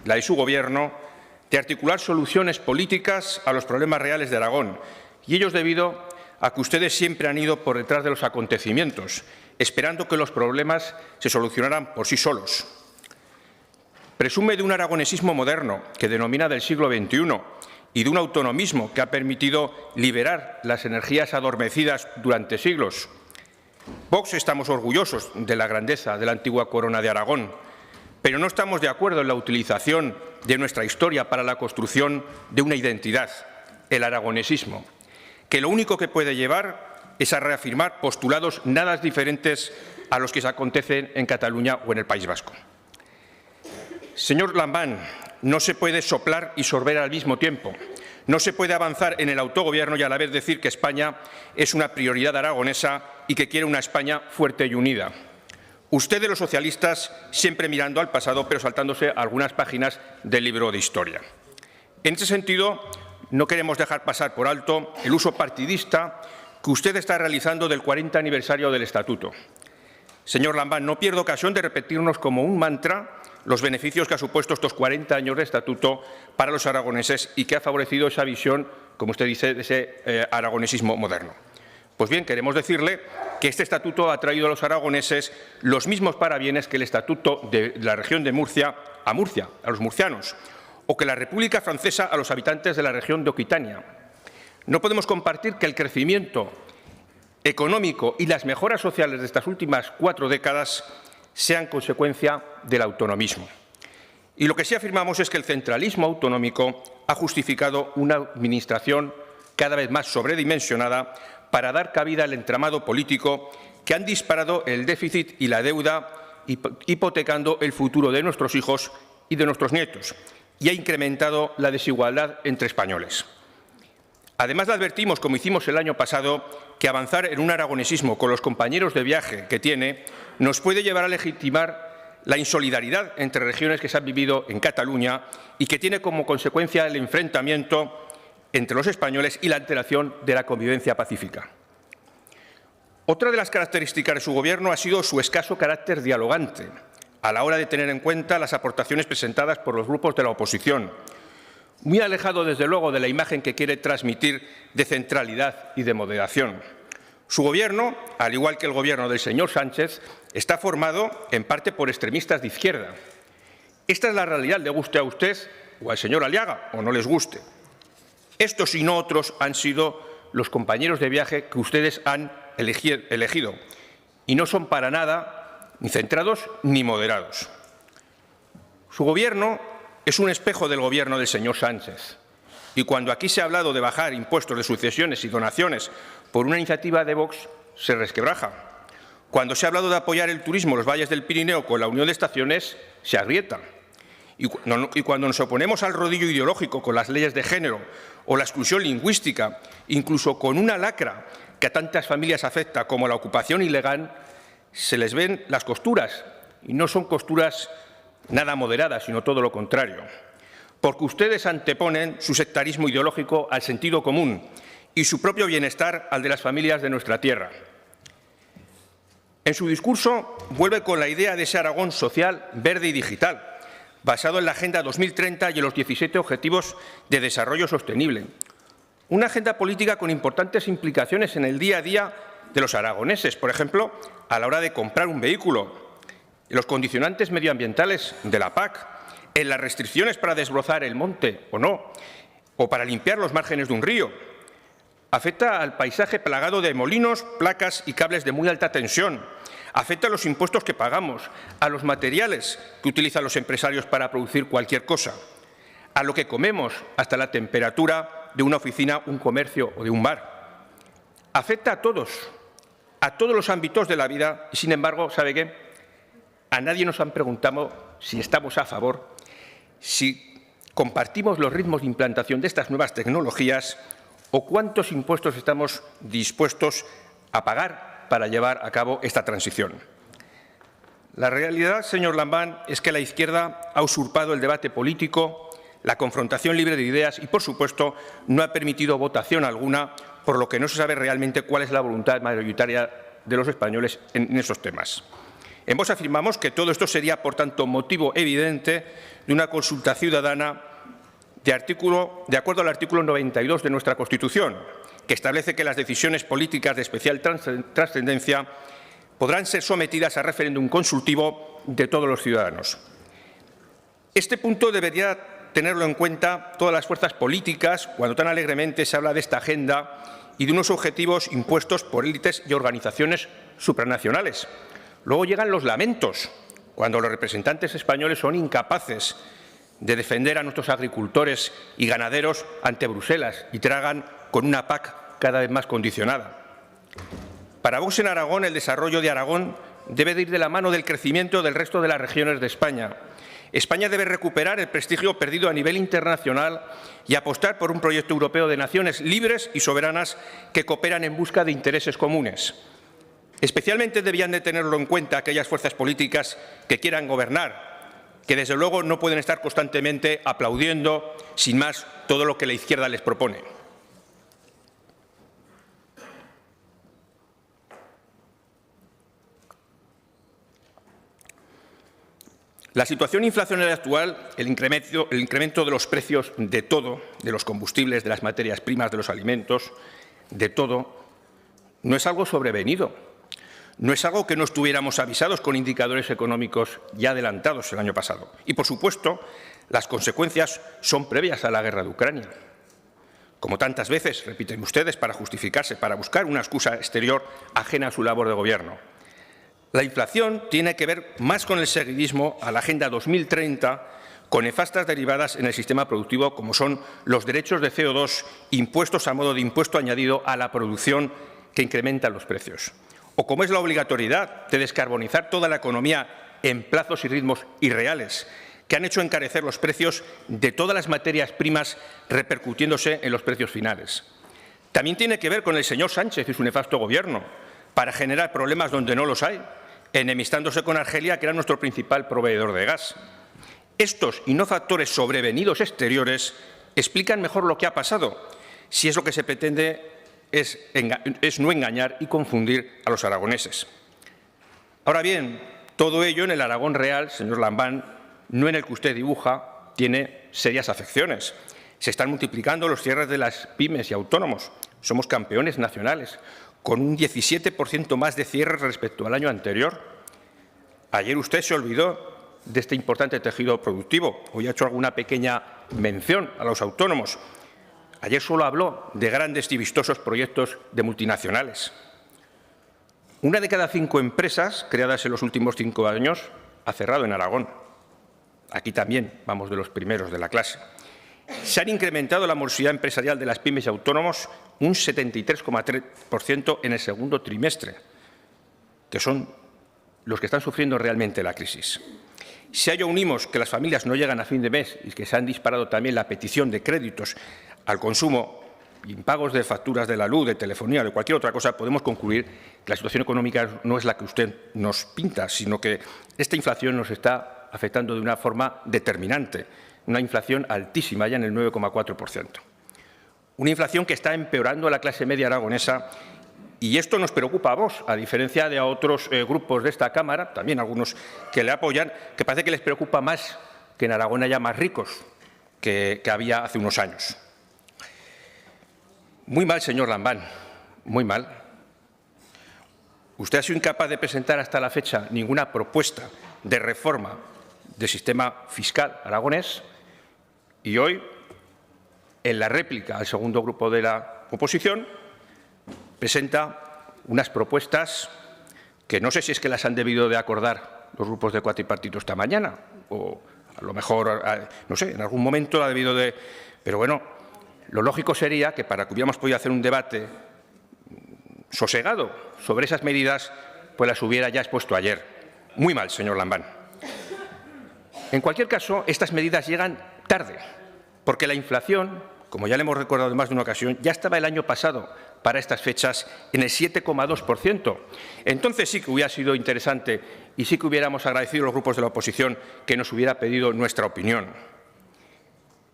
la de su Gobierno, de articular soluciones políticas a los problemas reales de Aragón, y ello es debido a que ustedes siempre han ido por detrás de los acontecimientos, esperando que los problemas se solucionaran por sí solos. Presume de un aragonesismo moderno que denomina del siglo XXI y de un autonomismo que ha permitido liberar las energías adormecidas durante siglos. Vox estamos orgullosos de la grandeza de la antigua corona de Aragón, pero no estamos de acuerdo en la utilización de nuestra historia para la construcción de una identidad, el aragonesismo, que lo único que puede llevar es a reafirmar postulados nada diferentes a los que se acontecen en Cataluña o en el País Vasco. Señor Lambán, no se puede soplar y sorber al mismo tiempo. No se puede avanzar en el autogobierno y a la vez decir que España es una prioridad aragonesa y que quiere una España fuerte y unida. Ustedes, los socialistas, siempre mirando al pasado, pero saltándose algunas páginas del libro de historia. En ese sentido, no queremos dejar pasar por alto el uso partidista que usted está realizando del 40 aniversario del Estatuto. Señor Lambán, no pierda ocasión de repetirnos como un mantra los beneficios que ha supuesto estos 40 años de Estatuto para los aragoneses y que ha favorecido esa visión, como usted dice, de ese aragonesismo moderno. Pues bien, queremos decirle que este Estatuto ha traído a los aragoneses los mismos parabienes que el Estatuto de la región de Murcia, a los murcianos, o que la República Francesa a los habitantes de la región de Occitania. No podemos compartir que el crecimiento económico y las mejoras sociales de estas últimas 4 décadas sean consecuencia del autonomismo. Y lo que sí afirmamos es que el centralismo autonómico ha justificado una administración cada vez más sobredimensionada para dar cabida al entramado político que han disparado el déficit y la deuda, hipotecando el futuro de nuestros hijos y de nuestros nietos. y ha incrementado la desigualdad entre españoles. Además, le advertimos, como hicimos el año pasado, que avanzar en un aragonesismo con los compañeros de viaje que tiene nos puede llevar a legitimar la insolidaridad entre regiones que se han vivido en Cataluña y que tiene como consecuencia el enfrentamiento entre los españoles y la alteración de la convivencia pacífica. Otra de las características de su Gobierno ha sido su escaso carácter dialogante a la hora de tener en cuenta las aportaciones presentadas por los grupos de la oposición, muy alejado, desde luego, de la imagen que quiere transmitir de centralidad y de moderación. Su Gobierno, al igual que el Gobierno del señor Sánchez, está formado en parte por extremistas de izquierda. Esta es la realidad, le guste a usted o al señor Aliaga, o no les guste. Estos y no otros han sido los compañeros de viaje que ustedes han elegido y no son para nada ni centrados ni moderados. Su Gobierno es un espejo del Gobierno del señor Sánchez. Y cuando aquí se ha hablado de bajar impuestos de sucesiones y donaciones por una iniciativa de Vox, se resquebraja. Cuando se ha hablado de apoyar el turismo en los valles del Pirineo con la unión de estaciones, se agrieta. Y cuando nos oponemos al rodillo ideológico con las leyes de género o la exclusión lingüística, incluso con una lacra que a tantas familias afecta como la ocupación ilegal, se les ven las costuras. Y no son costuras nada moderadas, sino todo lo contrario. Porque ustedes anteponen su sectarismo ideológico al sentido común y su propio bienestar al de las familias de nuestra tierra. En su discurso vuelve con la idea de ese Aragón social, verde y digital, basado en la Agenda 2030 y en los 17 Objetivos de Desarrollo Sostenible. Una agenda política con importantes implicaciones en el día a día de los aragoneses, por ejemplo, a la hora de comprar un vehículo, en los condicionantes medioambientales de la PAC, en las restricciones para desbrozar el monte o no, o para limpiar los márgenes de un río. Afecta al paisaje plagado de molinos, placas y cables de muy alta tensión. Afecta a los impuestos que pagamos, a los materiales que utilizan los empresarios para producir cualquier cosa, a lo que comemos, hasta la temperatura de una oficina, un comercio o de un bar. Afecta a todos los ámbitos de la vida y, sin embargo, ¿sabe qué? A nadie nos han preguntado si estamos a favor, si compartimos los ritmos de implantación de estas nuevas tecnologías o cuántos impuestos estamos dispuestos a pagar para llevar a cabo esta transición. La realidad, señor Lambán, es que la izquierda ha usurpado el debate político, la confrontación libre de ideas y, por supuesto, no ha permitido votación alguna, por lo que no se sabe realmente cuál es la voluntad mayoritaria de los españoles en esos temas. En Vox afirmamos que todo esto sería, por tanto, motivo evidente de una consulta ciudadana de acuerdo al artículo 92 de nuestra Constitución, que establece que las decisiones políticas de especial trascendencia podrán ser sometidas a referéndum consultivo de todos los ciudadanos. Este punto debería tenerlo en cuenta todas las fuerzas políticas cuando tan alegremente se habla de esta agenda y de unos objetivos impuestos por élites y organizaciones supranacionales. Luego llegan los lamentos, cuando los representantes españoles son incapaces de defender a nuestros agricultores y ganaderos ante Bruselas y tragan con una PAC cada vez más condicionada. Para Vox en Aragón, el desarrollo de Aragón debe de ir de la mano del crecimiento del resto de las regiones de España. España debe recuperar el prestigio perdido a nivel internacional y apostar por un proyecto europeo de naciones libres y soberanas que cooperan en busca de intereses comunes. Especialmente debían de tenerlo en cuenta aquellas fuerzas políticas que quieran gobernar, que desde luego no pueden estar constantemente aplaudiendo sin más todo lo que la izquierda les propone. La situación inflacionaria actual, el incremento de los precios de todo, de los combustibles, de las materias primas, de los alimentos, de todo, no es algo sobrevenido. No es algo que no estuviéramos avisados con indicadores económicos ya adelantados el año pasado. Y, por supuesto, las consecuencias son previas a la guerra de Ucrania. Como tantas veces repiten ustedes para justificarse, para buscar una excusa exterior ajena a su labor de gobierno. La inflación tiene que ver más con el seguidismo a la Agenda 2030, con nefastas derivadas en el sistema productivo como son los derechos de CO2 impuestos a modo de impuesto añadido a la producción que incrementan los precios. O como es la obligatoriedad de descarbonizar toda la economía en plazos y ritmos irreales, que han hecho encarecer los precios de todas las materias primas, repercutiéndose en los precios finales. También tiene que ver con el señor Sánchez y su nefasto Gobierno, para generar problemas donde no los hay, enemistándose con Argelia, que era nuestro principal proveedor de gas. Estos y no factores sobrevenidos exteriores explican mejor lo que ha pasado, si es lo que se pretende es no engañar y confundir a los aragoneses. Ahora bien, todo ello en el Aragón real, señor Lambán, no en el que usted dibuja, tiene serias afecciones. Se están multiplicando los cierres de las pymes y autónomos. Somos campeones nacionales, con un 17% más de cierres respecto al año anterior. Ayer usted se olvidó de este importante tejido productivo. Hoy ha hecho alguna pequeña mención a los autónomos. Ayer solo habló de grandes y vistosos proyectos de multinacionales. 1 de cada 5 empresas creadas en los últimos 5 años ha cerrado en Aragón. Aquí también vamos de los primeros de la clase. Se han incrementado la morosidad empresarial de las pymes y autónomos un 73,3% en el segundo trimestre, que son los que están sufriendo realmente la crisis. Si a ello unimos que las familias no llegan a fin de mes y que se han disparado también la petición de créditos al consumo y impagos de facturas de la luz, de telefonía, de cualquier otra cosa, podemos concluir que la situación económica no es la que usted nos pinta, sino que esta inflación nos está afectando de una forma determinante, una inflación altísima, ya en el 9,4%. Una inflación que está empeorando a la clase media aragonesa, y esto nos preocupa a Vox, a diferencia de a otros grupos de esta Cámara, también algunos que le apoyan, que parece que les preocupa más que en Aragón haya más ricos que había hace unos años. Muy mal, señor Lambán, muy mal. Usted ha sido incapaz de presentar hasta la fecha ninguna propuesta de reforma del sistema fiscal aragonés y hoy, en la réplica al segundo grupo de la oposición, presenta unas propuestas que no sé si es que las han debido de acordar los grupos de cuatripartito esta mañana o a lo mejor, no sé, en algún momento la ha debido de… Pero bueno, lo lógico sería que para que hubiéramos podido hacer un debate sosegado sobre esas medidas, pues las hubiera ya expuesto ayer. Muy mal, señor Lambán. En cualquier caso, estas medidas llegan tarde, porque la inflación, como ya le hemos recordado en más de una ocasión, ya estaba el año pasado para estas fechas en el 7,2%. Entonces sí que hubiera sido interesante y sí que hubiéramos agradecido a los grupos de la oposición que nos hubiera pedido nuestra opinión.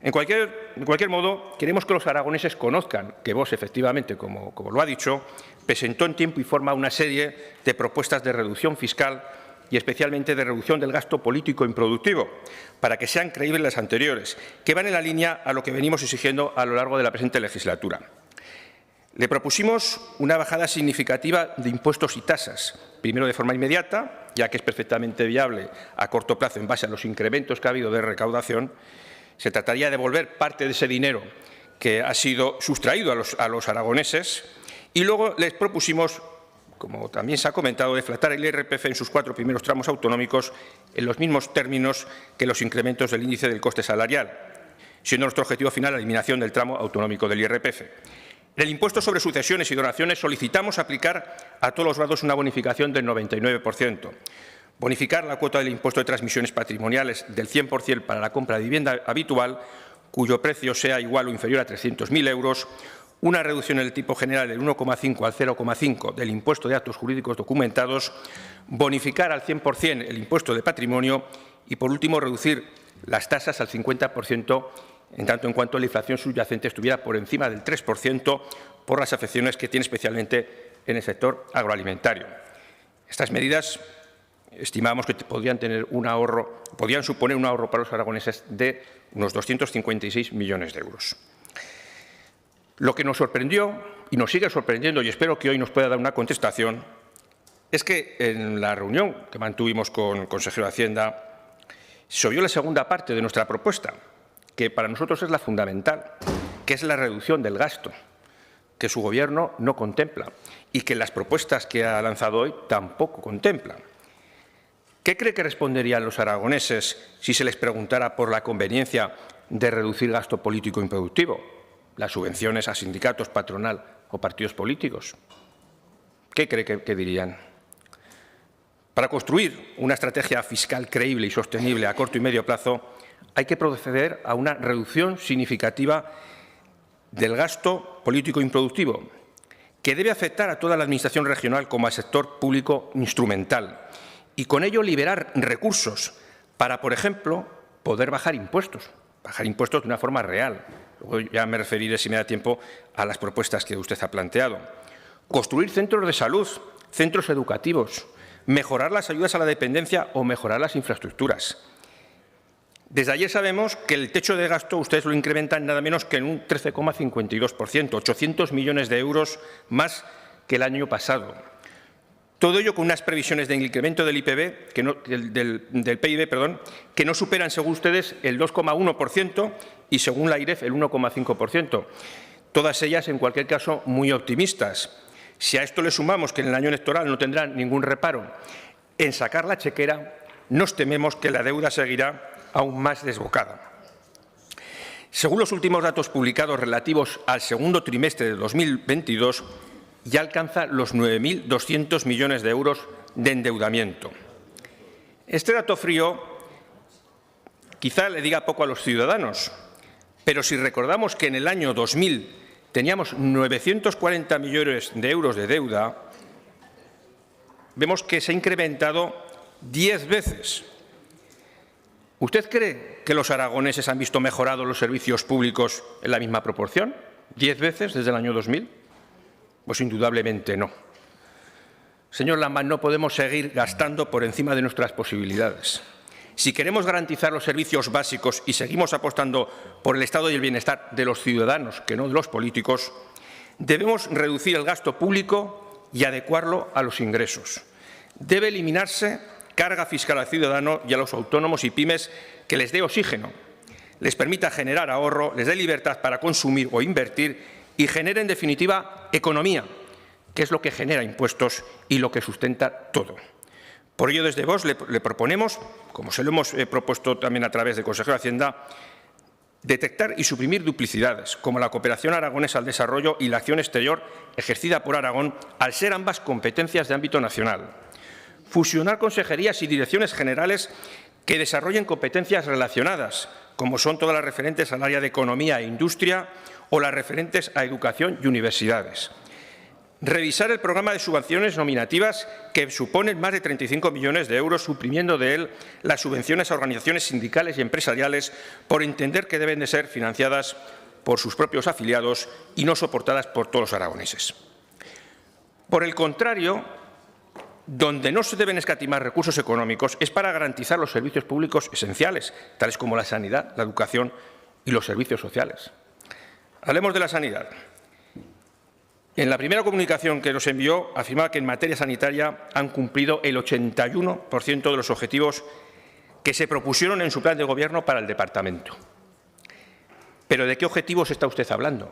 En cualquier modo, queremos que los aragoneses conozcan que Vox, efectivamente, como lo ha dicho, presentó en tiempo y forma una serie de propuestas de reducción fiscal y especialmente de reducción del gasto político improductivo, para que sean creíbles las anteriores, que van en la línea a lo que venimos exigiendo a lo largo de la presente legislatura. Le propusimos una bajada significativa de impuestos y tasas, primero de forma inmediata, ya que es perfectamente viable a corto plazo en base a los incrementos que ha habido de recaudación. Se trataría de devolver parte de ese dinero que ha sido sustraído a los aragoneses y luego les propusimos, como también se ha comentado, deflactar el IRPF en sus 4 primeros tramos autonómicos en los mismos términos que los incrementos del índice del coste salarial, siendo nuestro objetivo final la eliminación del tramo autonómico del IRPF. En el impuesto sobre sucesiones y donaciones solicitamos aplicar a todos los grados una bonificación del 99%. Bonificar la cuota del impuesto de transmisiones patrimoniales del 100% para la compra de vivienda habitual, cuyo precio sea igual o inferior a 300.000 euros, una reducción en el tipo general del 1,5 al 0,5 del impuesto de actos jurídicos documentados, bonificar al 100% el impuesto de patrimonio y, por último, reducir las tasas al 50% en tanto en cuanto la inflación subyacente estuviera por encima del 3% por las afecciones que tiene especialmente en el sector agroalimentario. Estas medidas estimamos que podrían suponer un ahorro para los aragoneses de unos 256 millones de euros. Lo que nos sorprendió y nos sigue sorprendiendo, y espero que hoy nos pueda dar una contestación, es que en la reunión que mantuvimos con el consejero de Hacienda se oyó la segunda parte de nuestra propuesta, que para nosotros es la fundamental, que es la reducción del gasto, que su Gobierno no contempla y que las propuestas que ha lanzado hoy tampoco contemplan. ¿Qué cree que responderían los aragoneses si se les preguntara por la conveniencia de reducir gasto político improductivo, las subvenciones a sindicatos, patronal o partidos políticos? ¿Qué cree que dirían? Para construir una estrategia fiscal creíble y sostenible a corto y medio plazo, hay que proceder a una reducción significativa del gasto político improductivo, que debe afectar a toda la Administración regional como al sector público instrumental, y con ello liberar recursos para, por ejemplo, poder bajar impuestos de una forma real. Luego ya me referiré, si me da tiempo, a las propuestas que usted ha planteado. Construir centros de salud, centros educativos, mejorar las ayudas a la dependencia o mejorar las infraestructuras. Desde ayer sabemos que el techo de gasto ustedes lo incrementan nada menos que en un 13,52%, 800 millones de euros más que el año pasado. Todo ello con unas previsiones de incremento del IPB, del PIB, que no superan, según ustedes, el 2,1% y, según la AIREF, el 1,5%. Todas ellas, en cualquier caso, muy optimistas. Si a esto le sumamos que en el año electoral no tendrán ningún reparo en sacar la chequera, nos tememos que la deuda seguirá aún más desbocada. Según los últimos datos publicados relativos al segundo trimestre de 2022, ya alcanza los 9.200 millones de euros de endeudamiento. Este dato frío quizá le diga poco a los ciudadanos, pero si recordamos que en el año 2000 teníamos 940 millones de euros de deuda, vemos que se ha incrementado 10 veces. ¿Usted cree que los aragoneses han visto mejorados los servicios públicos en la misma proporción? ¿10 veces desde el año 2000? Pues indudablemente no. Señor Lambán, no podemos seguir gastando por encima de nuestras posibilidades. Si queremos garantizar los servicios básicos y seguimos apostando por el estado y el bienestar de los ciudadanos, que no de los políticos, debemos reducir el gasto público y adecuarlo a los ingresos. Debe eliminarse carga fiscal al ciudadano y a los autónomos y pymes que les dé oxígeno, les permita generar ahorro, les dé libertad para consumir o invertir y genere, en definitiva, economía, que es lo que genera impuestos y lo que sustenta todo. Por ello, desde Vox le proponemos, como se lo hemos propuesto también a través del Consejero de Hacienda, detectar y suprimir duplicidades, como la cooperación aragonesa al desarrollo y la acción exterior ejercida por Aragón, al ser ambas competencias de ámbito nacional. Fusionar consejerías y direcciones generales que desarrollen competencias relacionadas, como son todas las referentes al área de economía e industria o las referentes a educación y universidades. Revisar el programa de subvenciones nominativas, que suponen más de 35 millones de euros, suprimiendo de él las subvenciones a organizaciones sindicales y empresariales por entender que deben de ser financiadas por sus propios afiliados y no soportadas por todos los aragoneses. Por el contrario, donde no se deben escatimar recursos económicos es para garantizar los servicios públicos esenciales, tales como la sanidad, la educación y los servicios sociales. Hablemos de la sanidad. En la primera comunicación que nos envió, afirmaba que en materia sanitaria han cumplido el 81% de los objetivos que se propusieron en su plan de gobierno para el departamento. ¿Pero de qué objetivos está usted hablando?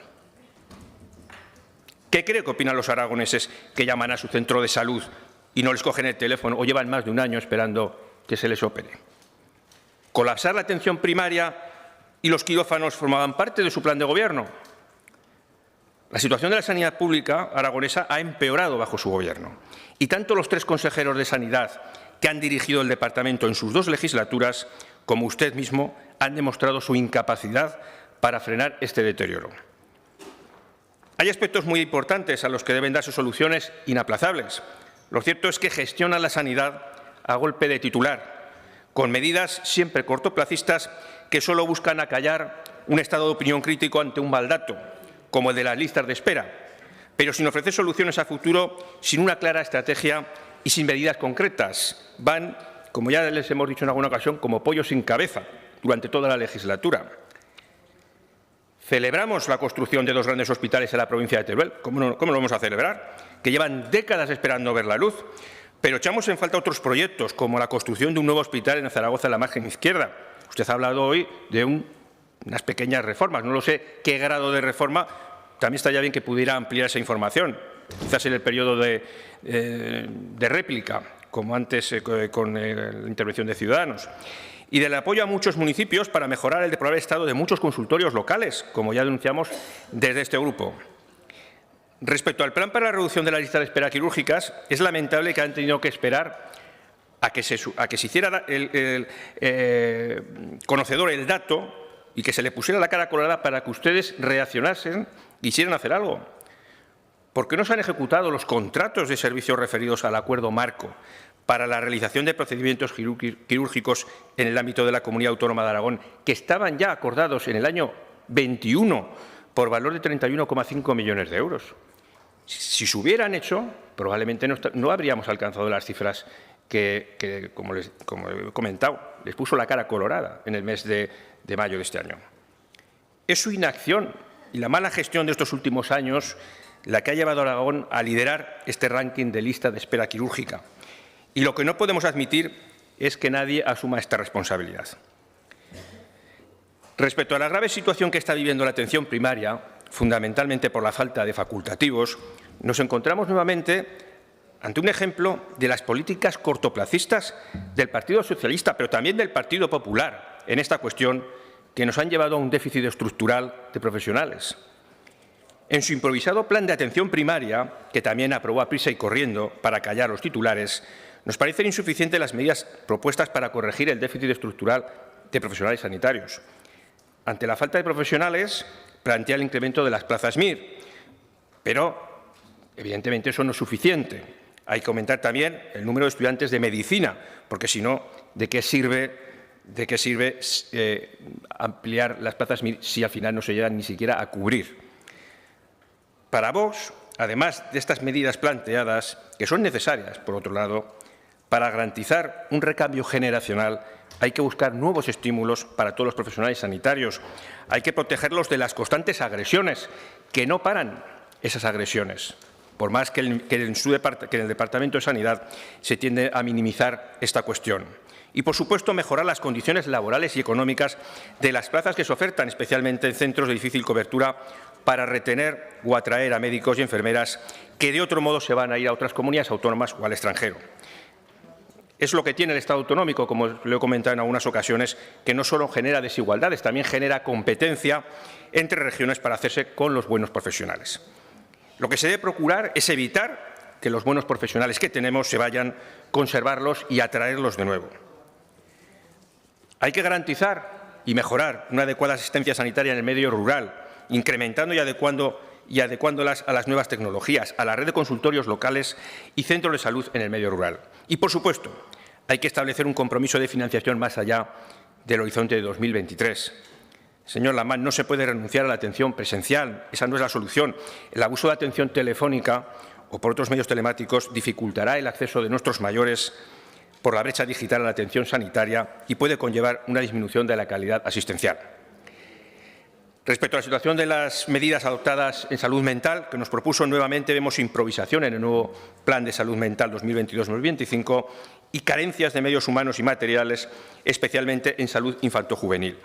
¿Qué cree que opinan los aragoneses que llaman a su centro de salud y no les cogen el teléfono o llevan más de un año esperando que se les opere? ¿Colapsar la atención primaria y los quirófanos formaban parte de su plan de gobierno? La situación de la sanidad pública aragonesa ha empeorado bajo su gobierno y tanto los 3 consejeros de Sanidad que han dirigido el departamento en sus 2 legislaturas como usted mismo han demostrado su incapacidad para frenar este deterioro. Hay aspectos muy importantes a los que deben darse soluciones inaplazables. Lo cierto es que gestionan la sanidad a golpe de titular, con medidas siempre cortoplacistas que solo buscan acallar un estado de opinión crítico ante un mal dato, como el de las listas de espera, pero sin ofrecer soluciones a futuro, sin una clara estrategia y sin medidas concretas. Van, como ya les hemos dicho en alguna ocasión, como pollos sin cabeza durante toda la legislatura. Celebramos la construcción de 2 grandes hospitales en la provincia de Teruel. ¿Cómo lo vamos a celebrar? Que llevan décadas esperando ver la luz. Pero echamos en falta otros proyectos, como la construcción de un nuevo hospital en Zaragoza, en la margen izquierda. Usted ha hablado hoy de unas pequeñas reformas. No lo sé qué grado de reforma. También estaría bien que pudiera ampliar esa información, quizás en el periodo de réplica, como antes con la intervención de Ciudadanos. Y del apoyo a muchos municipios para mejorar el deplorable estado de muchos consultorios locales, como ya denunciamos desde este grupo. Respecto al plan para la reducción de las listas de espera quirúrgicas, es lamentable que han tenido que esperar a que se hiciera conocedor el dato y que se le pusiera la cara colorada para que ustedes reaccionasen y quisieran hacer algo. ¿Por qué no se han ejecutado los contratos de servicios referidos al acuerdo marco para la realización de procedimientos quirúrgicos en el ámbito de la Comunidad Autónoma de Aragón, que estaban ya acordados en el año 21 por valor de 31,5 millones de euros? Si se hubieran hecho, probablemente no habríamos alcanzado las cifras que como he comentado, les puso la cara colorada en el mes de mayo de este año. Es su inacción y la mala gestión de estos últimos años la que ha llevado a Aragón a liderar este ranking de lista de espera quirúrgica. Y lo que no podemos admitir es que nadie asuma esta responsabilidad. Respecto a la grave situación que está viviendo la atención primaria, fundamentalmente por la falta de facultativos, nos encontramos nuevamente ante un ejemplo de las políticas cortoplacistas del Partido Socialista, pero también del Partido Popular en esta cuestión, que nos han llevado a un déficit estructural de profesionales. En su improvisado plan de atención primaria, que también aprobó a prisa y corriendo para callar los titulares, nos parecen insuficientes las medidas propuestas para corregir el déficit estructural de profesionales sanitarios. Ante la falta de profesionales, plantea el incremento de las plazas MIR, pero evidentemente eso no es suficiente. Hay que aumentar también el número de estudiantes de medicina, porque si no, ¿de qué sirve ampliar las plazas MIR si al final no se llegan ni siquiera a cubrir? Para Vox, además de estas medidas planteadas, que son necesarias, por otro lado, para garantizar un recambio generacional, hay que buscar nuevos estímulos para todos los profesionales sanitarios. Hay que protegerlos de las constantes agresiones, que no paran esas agresiones, por más que en el Departamento de Sanidad se tiende a minimizar esta cuestión. Y, por supuesto, mejorar las condiciones laborales y económicas de las plazas que se ofertan, especialmente en centros de difícil cobertura, para retener o atraer a médicos y enfermeras que de otro modo se van a ir a otras comunidades autónomas o al extranjero. Es lo que tiene el Estado autonómico, como lo he comentado en algunas ocasiones, que no solo genera desigualdades, también genera competencia entre regiones para hacerse con los buenos profesionales. Lo que se debe procurar es evitar que los buenos profesionales que tenemos se vayan, conservarlos y atraerlos de nuevo. Hay que garantizar y mejorar una adecuada asistencia sanitaria en el medio rural, incrementando y adecuándolas a las nuevas tecnologías, a la red de consultorios locales y centros de salud en el medio rural. Y, por supuesto, hay que establecer un compromiso de financiación más allá del horizonte de 2023. Señor Lamán, no se puede renunciar a la atención presencial. Esa no es la solución. El abuso de atención telefónica o por otros medios telemáticos dificultará el acceso de nuestros mayores por la brecha digital a la atención sanitaria y puede conllevar una disminución de la calidad asistencial. Respecto a la situación de las medidas adoptadas en salud mental, que nos propuso nuevamente, vemos improvisación en el nuevo Plan de Salud Mental 2022-2025 y carencias de medios humanos y materiales, especialmente en salud infantojuvenil.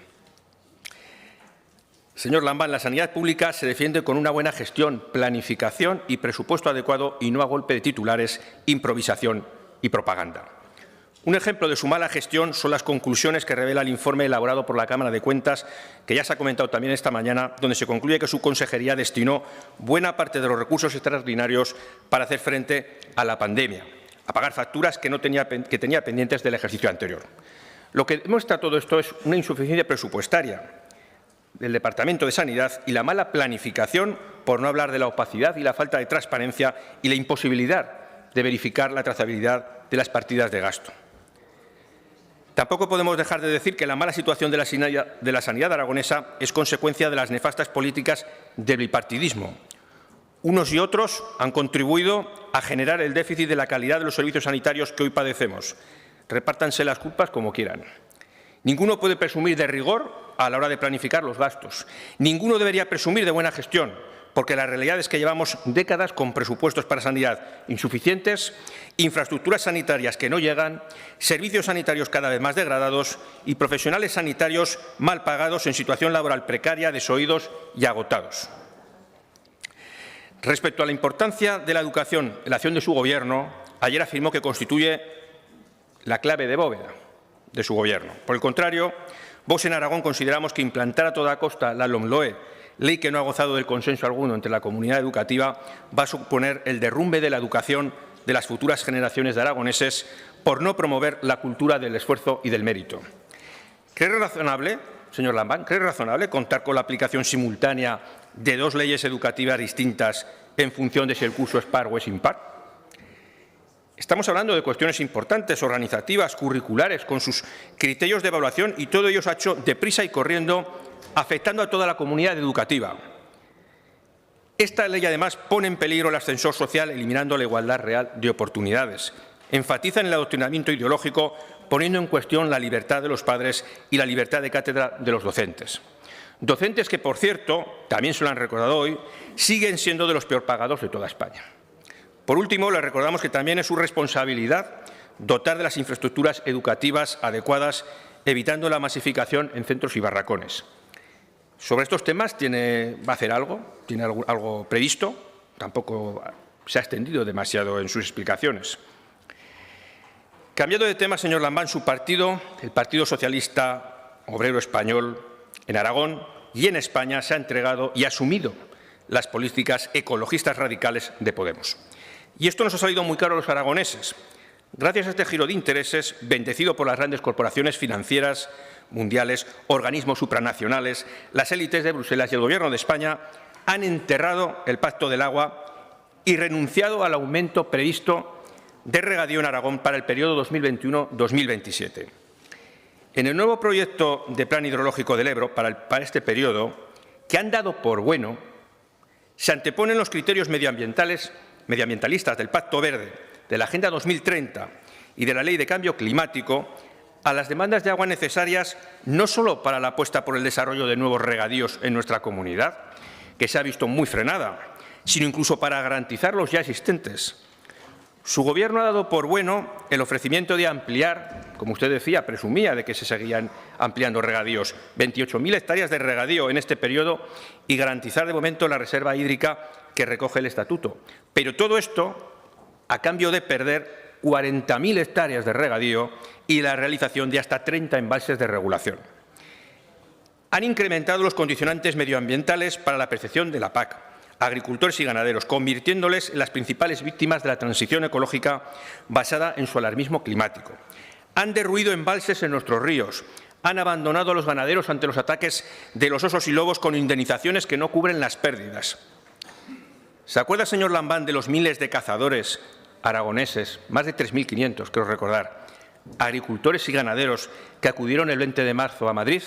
Señor Lambán, la sanidad pública se defiende con una buena gestión, planificación y presupuesto adecuado y no a golpe de titulares, improvisación y propaganda. Un ejemplo de su mala gestión son las conclusiones que revela el informe elaborado por la Cámara de Cuentas, que ya se ha comentado también esta mañana, donde se concluye que su consejería destinó buena parte de los recursos extraordinarios para hacer frente a la pandemia, a pagar facturas que tenía pendientes del ejercicio anterior. Lo que demuestra todo esto es una insuficiencia presupuestaria del Departamento de Sanidad y la mala planificación, por no hablar de la opacidad y la falta de transparencia y la imposibilidad de verificar la trazabilidad de las partidas de gasto. Tampoco podemos dejar de decir que la mala situación de la sanidad aragonesa es consecuencia de las nefastas políticas del bipartidismo. Unos y otros han contribuido a generar el déficit de la calidad de los servicios sanitarios que hoy padecemos. Repártanse las culpas como quieran. Ninguno puede presumir de rigor a la hora de planificar los gastos. Ninguno debería presumir de buena gestión, porque la realidad es que llevamos décadas con presupuestos para sanidad insuficientes, infraestructuras sanitarias que no llegan, servicios sanitarios cada vez más degradados y profesionales sanitarios mal pagados en situación laboral precaria, desoídos y agotados. Respecto a la importancia de la educación en la acción de su Gobierno, ayer afirmó que constituye la clave de bóveda de su Gobierno. Por el contrario, Vox en Aragón consideramos que implantar a toda costa la LOMLOE, ley que no ha gozado del consenso alguno entre la comunidad educativa, va a suponer el derrumbe de la educación de las futuras generaciones de aragoneses por no promover la cultura del esfuerzo y del mérito. ¿Cree razonable, señor Lambán, contar con la aplicación simultánea de dos leyes educativas distintas en función de si el curso es par o es impar? Estamos hablando de cuestiones importantes, organizativas, curriculares, con sus criterios de evaluación, y todo ello se ha hecho deprisa y corriendo, afectando a toda la comunidad educativa. Esta ley, además, pone en peligro el ascensor social, eliminando la igualdad real de oportunidades. Enfatiza en el adoctrinamiento ideológico, poniendo en cuestión la libertad de los padres y la libertad de cátedra de los docentes. Docentes que, por cierto, también se lo han recordado hoy, siguen siendo de los peor pagados de toda España. Por último, le recordamos que también es su responsabilidad dotar de las infraestructuras educativas adecuadas, evitando la masificación en centros y barracones. Sobre estos temas va a hacer algo, tiene algo previsto, tampoco se ha extendido demasiado en sus explicaciones. Cambiando de tema, señor Lambán, su partido, el Partido Socialista Obrero Español, en Aragón y en España, se ha entregado y ha asumido las políticas ecologistas radicales de Podemos. Y esto nos ha salido muy caro a los aragoneses. Gracias a este giro de intereses, bendecido por las grandes corporaciones financieras mundiales, organismos supranacionales, las élites de Bruselas y el Gobierno de España han enterrado el Pacto del Agua y renunciado al aumento previsto de regadío en Aragón para el periodo 2021-2027. En el nuevo proyecto de Plan Hidrológico del Ebro para este periodo, que han dado por bueno, se anteponen los criterios medioambientalistas del Pacto Verde, de la Agenda 2030 y de la Ley de Cambio Climático a las demandas de agua necesarias no solo para la apuesta por el desarrollo de nuevos regadíos en nuestra comunidad, que se ha visto muy frenada, sino incluso para garantizar los ya existentes. Su Gobierno ha dado por bueno el ofrecimiento de ampliar, como usted decía, presumía de que se seguían ampliando regadíos, 28.000 hectáreas de regadío en este periodo y garantizar de momento la reserva hídrica que recoge el Estatuto. Pero todo esto a cambio de perder 40.000 hectáreas de regadío y la realización de hasta 30 embalses de regulación. Han incrementado los condicionantes medioambientales para la percepción de la PAC, agricultores y ganaderos, convirtiéndoles en las principales víctimas de la transición ecológica basada en su alarmismo climático. Han derruido embalses en nuestros ríos, han abandonado a los ganaderos ante los ataques de los osos y lobos con indemnizaciones que no cubren las pérdidas. ¿Se acuerda, señor Lambán, de los miles de cazadores aragoneses, más de 3.500, creo recordar, agricultores y ganaderos que acudieron el 20 de marzo a Madrid,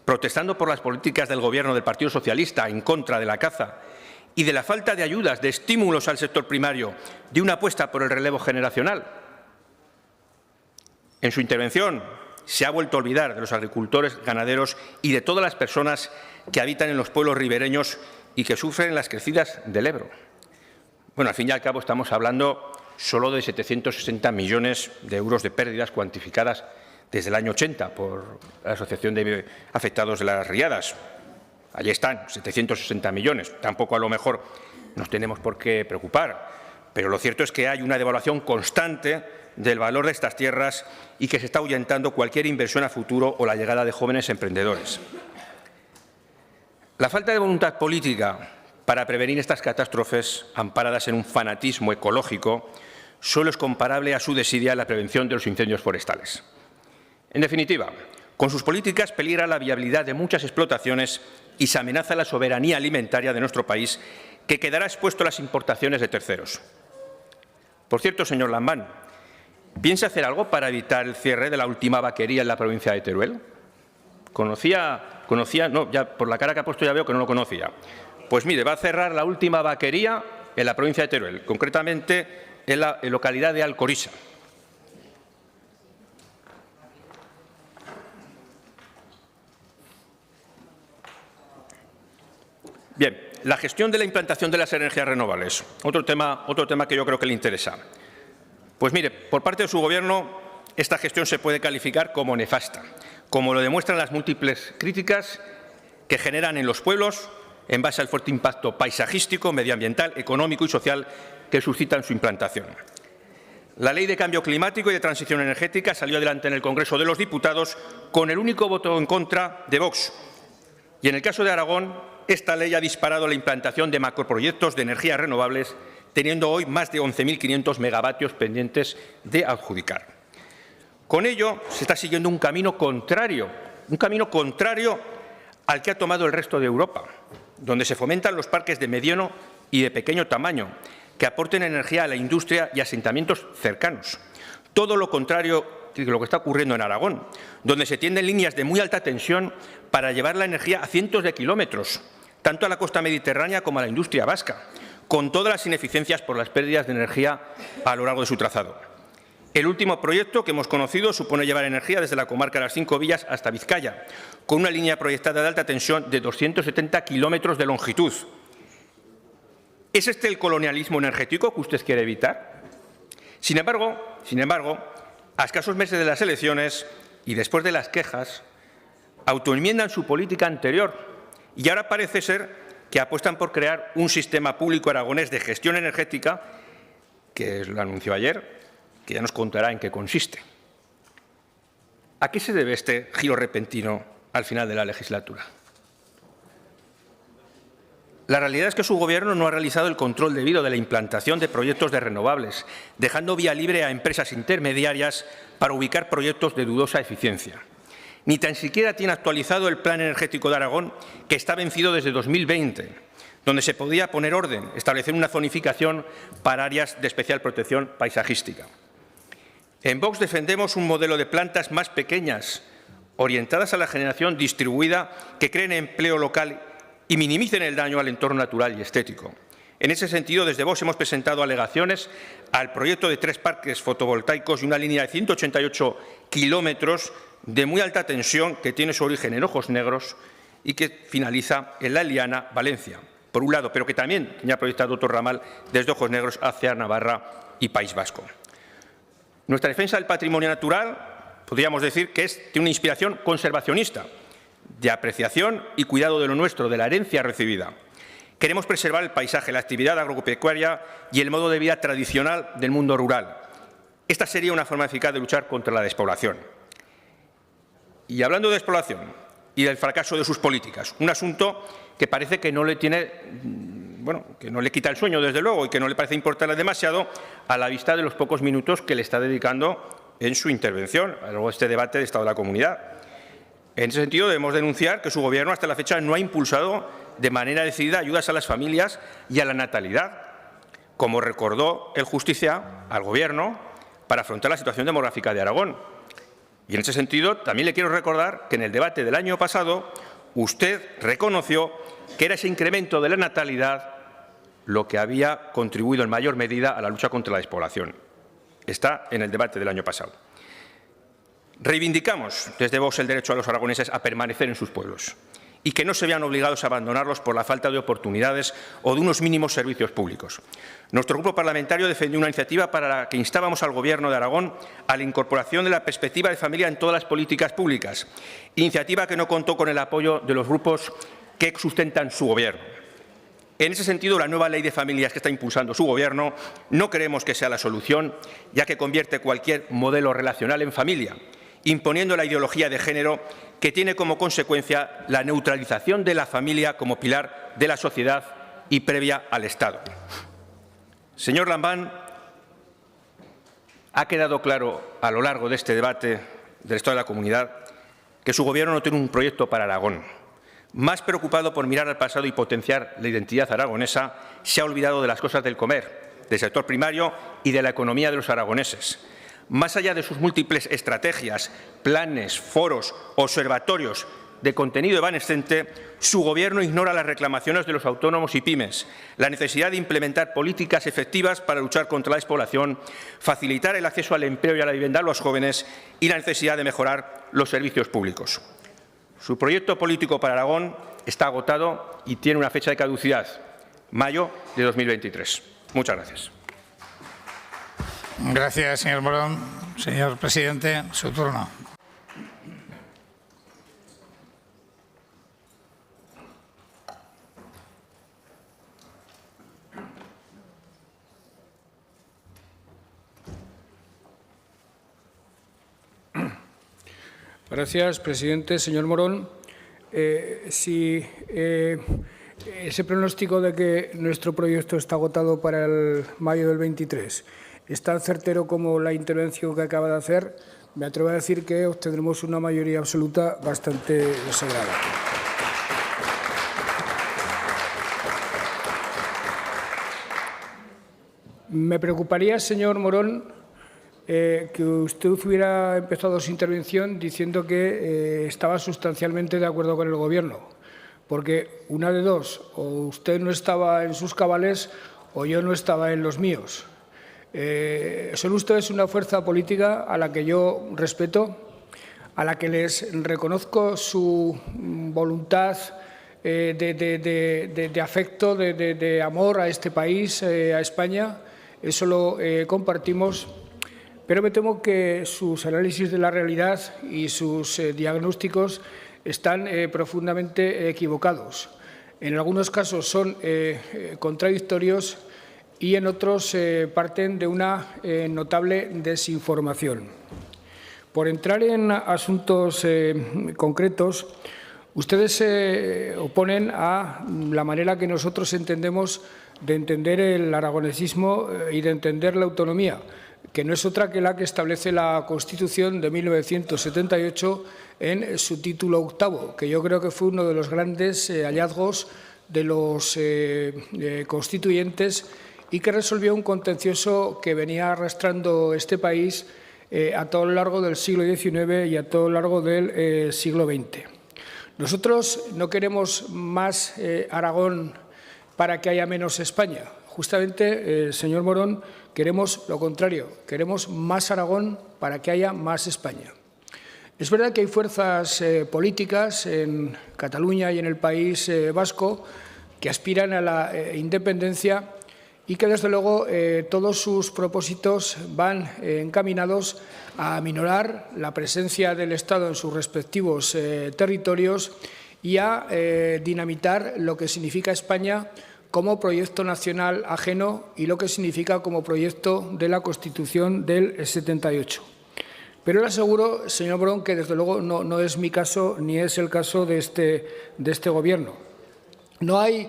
protestando por las políticas del Gobierno del Partido Socialista en contra de la caza y de la falta de ayudas, de estímulos al sector primario, de una apuesta por el relevo generacional? En su intervención se ha vuelto a olvidar de los agricultores, ganaderos y de todas las personas que habitan en los pueblos ribereños y que sufren las crecidas del Ebro. Bueno, al fin y al cabo estamos hablando solo de 760 millones de euros de pérdidas cuantificadas desde el año 80 por la Asociación de Afectados de las Riadas. Allí están, 760 millones. Tampoco a lo mejor nos tenemos por qué preocupar, pero lo cierto es que hay una devaluación constante del valor de estas tierras y que se está ahuyentando cualquier inversión a futuro o la llegada de jóvenes emprendedores. La falta de voluntad política para prevenir estas catástrofes, amparadas en un fanatismo ecológico, solo es comparable a su desidia en la prevención de los incendios forestales. En definitiva, con sus políticas peligra la viabilidad de muchas explotaciones y se amenaza la soberanía alimentaria de nuestro país, que quedará expuesto a las importaciones de terceros. Por cierto, señor Lambán, ¿piensa hacer algo para evitar el cierre de la última vaquería en la provincia de Teruel? No, ya por la cara que ha puesto ya veo que no lo conocía. Pues mire, va a cerrar la última vaquería en la provincia de Teruel, concretamente en la localidad de Alcorisa. Bien, la gestión de la implantación de las energías renovables, otro tema que yo creo que le interesa. Pues mire, por parte de su Gobierno, esta gestión se puede calificar como nefasta, como lo demuestran las múltiples críticas que generan en los pueblos en base al fuerte impacto paisajístico, medioambiental, económico y social que suscitan su implantación. La Ley de Cambio Climático y de Transición Energética salió adelante en el Congreso de los Diputados con el único voto en contra de Vox. Y en el caso de Aragón, esta ley ha disparado la implantación de macroproyectos de energías renovables teniendo hoy más de 11.500 megavatios pendientes de adjudicar. Con ello, se está siguiendo un camino contrario al que ha tomado el resto de Europa, donde se fomentan los parques de mediano y de pequeño tamaño, que aporten energía a la industria y asentamientos cercanos. Todo lo contrario de lo que está ocurriendo en Aragón, donde se tienden líneas de muy alta tensión para llevar la energía a cientos de kilómetros, tanto a la costa mediterránea como a la industria vasca, con todas las ineficiencias por las pérdidas de energía a lo largo de su trazado. El último proyecto que hemos conocido supone llevar energía desde la comarca de las Cinco Villas hasta Vizcaya, con una línea proyectada de alta tensión de 270 kilómetros de longitud. ¿Es este el colonialismo energético que usted quiere evitar? Sin embargo, a escasos meses de las elecciones y después de las quejas, autoenmiendan su política anterior y ahora parece ser que apuestan por crear un sistema público aragonés de gestión energética, que lo anunció ayer, que ya nos contará en qué consiste. ¿A qué se debe este giro repentino al final de la legislatura? La realidad es que su Gobierno no ha realizado el control debido de la implantación de proyectos de renovables, dejando vía libre a empresas intermediarias para ubicar proyectos de dudosa eficiencia. Ni tan siquiera tiene actualizado el Plan Energético de Aragón, que está vencido desde 2020, donde se podía poner orden, establecer una zonificación para áreas de especial protección paisajística. En Vox defendemos un modelo de plantas más pequeñas, orientadas a la generación distribuida, que creen empleo local y minimicen el daño al entorno natural y estético. En ese sentido, desde Vox hemos presentado alegaciones al proyecto de 3 parques fotovoltaicos y una línea de 188 kilómetros de muy alta tensión que tiene su origen en Ojos Negros y que finaliza en La Eliana, Valencia, por un lado, pero que también tenía proyectado otro ramal desde Ojos Negros hacia Navarra y País Vasco. Nuestra defensa del patrimonio natural, podríamos decir que es de una inspiración conservacionista, de apreciación y cuidado de lo nuestro, de la herencia recibida. Queremos preservar el paisaje, la actividad agropecuaria y el modo de vida tradicional del mundo rural. Esta sería una forma eficaz de luchar contra la despoblación. Y hablando de despoblación y del fracaso de sus políticas, un asunto que parece que no le que no le quita el sueño, desde luego, y que no le parece importarle demasiado a la vista de los pocos minutos que le está dedicando en su intervención a lo largo de este debate de Estado de la Comunidad. En ese sentido, debemos denunciar que su Gobierno hasta la fecha no ha impulsado de manera decidida ayudas a las familias y a la natalidad, como recordó el Justicia al Gobierno para afrontar la situación demográfica de Aragón. Y en ese sentido, también le quiero recordar que en el debate del año pasado usted reconoció que era ese incremento de la natalidad lo que había contribuido en mayor medida a la lucha contra la despoblación. Está en el debate del año pasado. Reivindicamos desde Vox el derecho a los aragoneses a permanecer en sus pueblos y que no se vean obligados a abandonarlos por la falta de oportunidades o de unos mínimos servicios públicos. Nuestro grupo parlamentario defendió una iniciativa para la que instábamos al Gobierno de Aragón a la incorporación de la perspectiva de familia en todas las políticas públicas, iniciativa que no contó con el apoyo de los grupos que sustentan su Gobierno. En ese sentido, la nueva ley de familias que está impulsando su Gobierno no creemos que sea la solución, ya que convierte cualquier modelo relacional en familia, imponiendo la ideología de género que tiene como consecuencia la neutralización de la familia como pilar de la sociedad y previa al Estado. Señor Lambán, ha quedado claro a lo largo de este debate del Estado de la Comunidad que su Gobierno no tiene un proyecto para Aragón. Más preocupado por mirar al pasado y potenciar la identidad aragonesa, se ha olvidado de las cosas del comer, del sector primario y de la economía de los aragoneses. Más allá de sus múltiples estrategias, planes, foros, observatorios de contenido evanescente, su Gobierno ignora las reclamaciones de los autónomos y pymes, la necesidad de implementar políticas efectivas para luchar contra la despoblación, facilitar el acceso al empleo y a la vivienda a los jóvenes y la necesidad de mejorar los servicios públicos. Su proyecto político para Aragón está agotado y tiene una fecha de caducidad, mayo de 2023. Muchas gracias. Gracias, señor Morón. Señor presidente, su turno. Gracias, presidente. Señor Morón, si Ese pronóstico de que nuestro proyecto está agotado para el mayo del 23 es tan certero como la intervención que acaba de hacer. Me atrevo a decir que obtendremos una mayoría absoluta bastante sagrada. Me preocuparía, señor Morón, que usted hubiera empezado su intervención diciendo que estaba sustancialmente de acuerdo con el Gobierno, porque una de dos, o usted no estaba en sus cabales o yo no estaba en los míos. Son ustedes una fuerza política a la que yo respeto, a la que les reconozco su voluntad de afecto, de amor a este país, a España. Eso lo compartimos, pero me temo que sus análisis de la realidad y sus diagnósticos están profundamente equivocados. En algunos casos son contradictorios y en otros parten de una notable desinformación. Por entrar en asuntos concretos, ustedes se oponen a la manera que nosotros entendemos de entender el aragonesismo y de entender la autonomía, que no es otra que la que establece la Constitución de 1978 en su título octavo, que yo creo que fue uno de los grandes hallazgos de los constituyentes y que resolvió un contencioso que venía arrastrando este país a todo lo largo del siglo XIX y a todo lo largo del siglo XX. Nosotros no queremos más Aragón para que haya menos España. Justamente, señor Morón, queremos lo contrario. Queremos más Aragón para que haya más España. Es verdad que hay fuerzas políticas en Cataluña y en el País Vasco que aspiran a la independencia y que, desde luego, todos sus propósitos van encaminados a aminorar la presencia del Estado en sus respectivos territorios y a dinamitar lo que significa España como proyecto nacional ajeno y lo que significa como proyecto de la Constitución del 78. Pero le aseguro, señor Morón, que desde luego no es mi caso ni es el caso de este Gobierno. No hay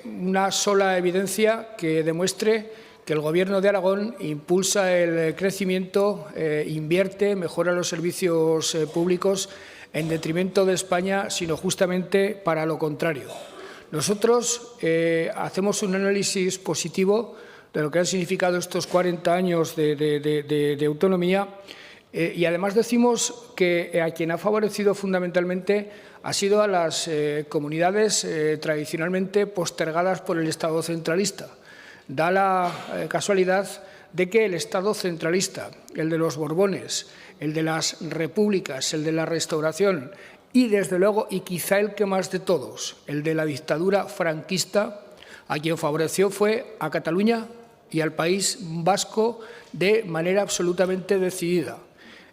una sola evidencia que demuestre que el Gobierno de Aragón impulsa el crecimiento, invierte, mejora los servicios públicos en detrimento de España, sino justamente para lo contrario. Nosotros hacemos un análisis positivo de lo que han significado estos 40 años de autonomía y además decimos que a quien ha favorecido fundamentalmente ha sido a las comunidades tradicionalmente postergadas por el Estado centralista. Da la casualidad de que el Estado centralista, el de los Borbones, el de las repúblicas, el de la Restauración y, desde luego, y quizá el que más de todos, el de la dictadura franquista, a quien favoreció fue a Cataluña y al País Vasco de manera absolutamente decidida.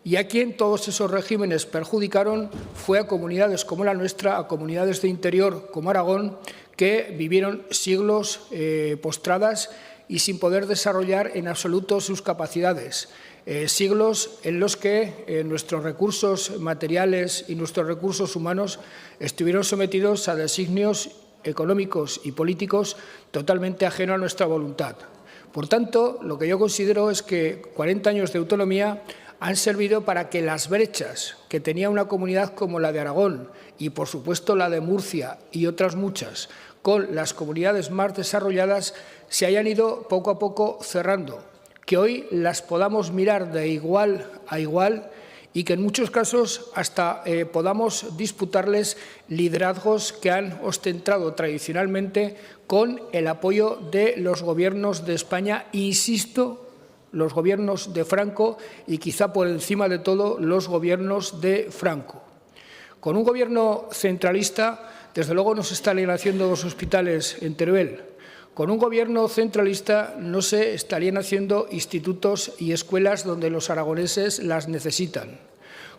Y a quien todos esos regímenes perjudicaron fue a comunidades como la nuestra, a comunidades de interior como Aragón, que vivieron siglos postradas y sin poder desarrollar en absoluto sus capacidades. Siglos en los que nuestros recursos materiales y nuestros recursos humanos estuvieron sometidos a designios económicos y políticos totalmente ajenos a nuestra voluntad. Por tanto, lo que yo considero es que 40 años de autonomía han servido para que las brechas que tenía una comunidad como la de Aragón y, por supuesto, la de Murcia y otras muchas, con las comunidades más desarrolladas, se hayan ido poco a poco cerrando, que hoy las podamos mirar de igual a igual y que en muchos casos hasta podamos disputarles liderazgos que han ostentado tradicionalmente con el apoyo de los gobiernos de España, insisto, los gobiernos de Franco y quizá por encima de todo los gobiernos de Franco. Con un gobierno centralista, desde luego no se estarían haciendo 2 hospitales en Teruel. Con un gobierno centralista no se estarían haciendo institutos y escuelas donde los aragoneses las necesitan.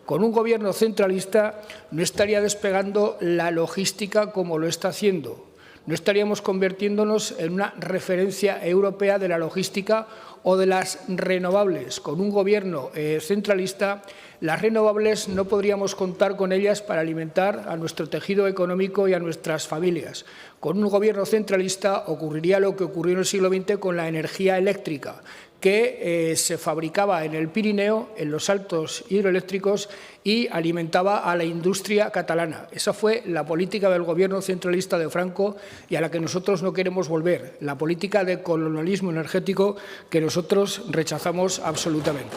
Con un gobierno centralista no estaría despegando la logística como lo está haciendo. No estaríamos convirtiéndonos en una referencia europea de la logística o de las renovables con un Gobierno centralista, las renovables no podríamos contar con ellas para alimentar a nuestro tejido económico y a nuestras familias. Con un Gobierno centralista ocurriría lo que ocurrió en el siglo XX con la energía eléctrica, que se fabricaba en el Pirineo, en los altos hidroeléctricos, y alimentaba a la industria catalana. Esa fue la política del Gobierno centralista de Franco y a la que nosotros no queremos volver, la política de colonialismo energético que nosotros rechazamos absolutamente.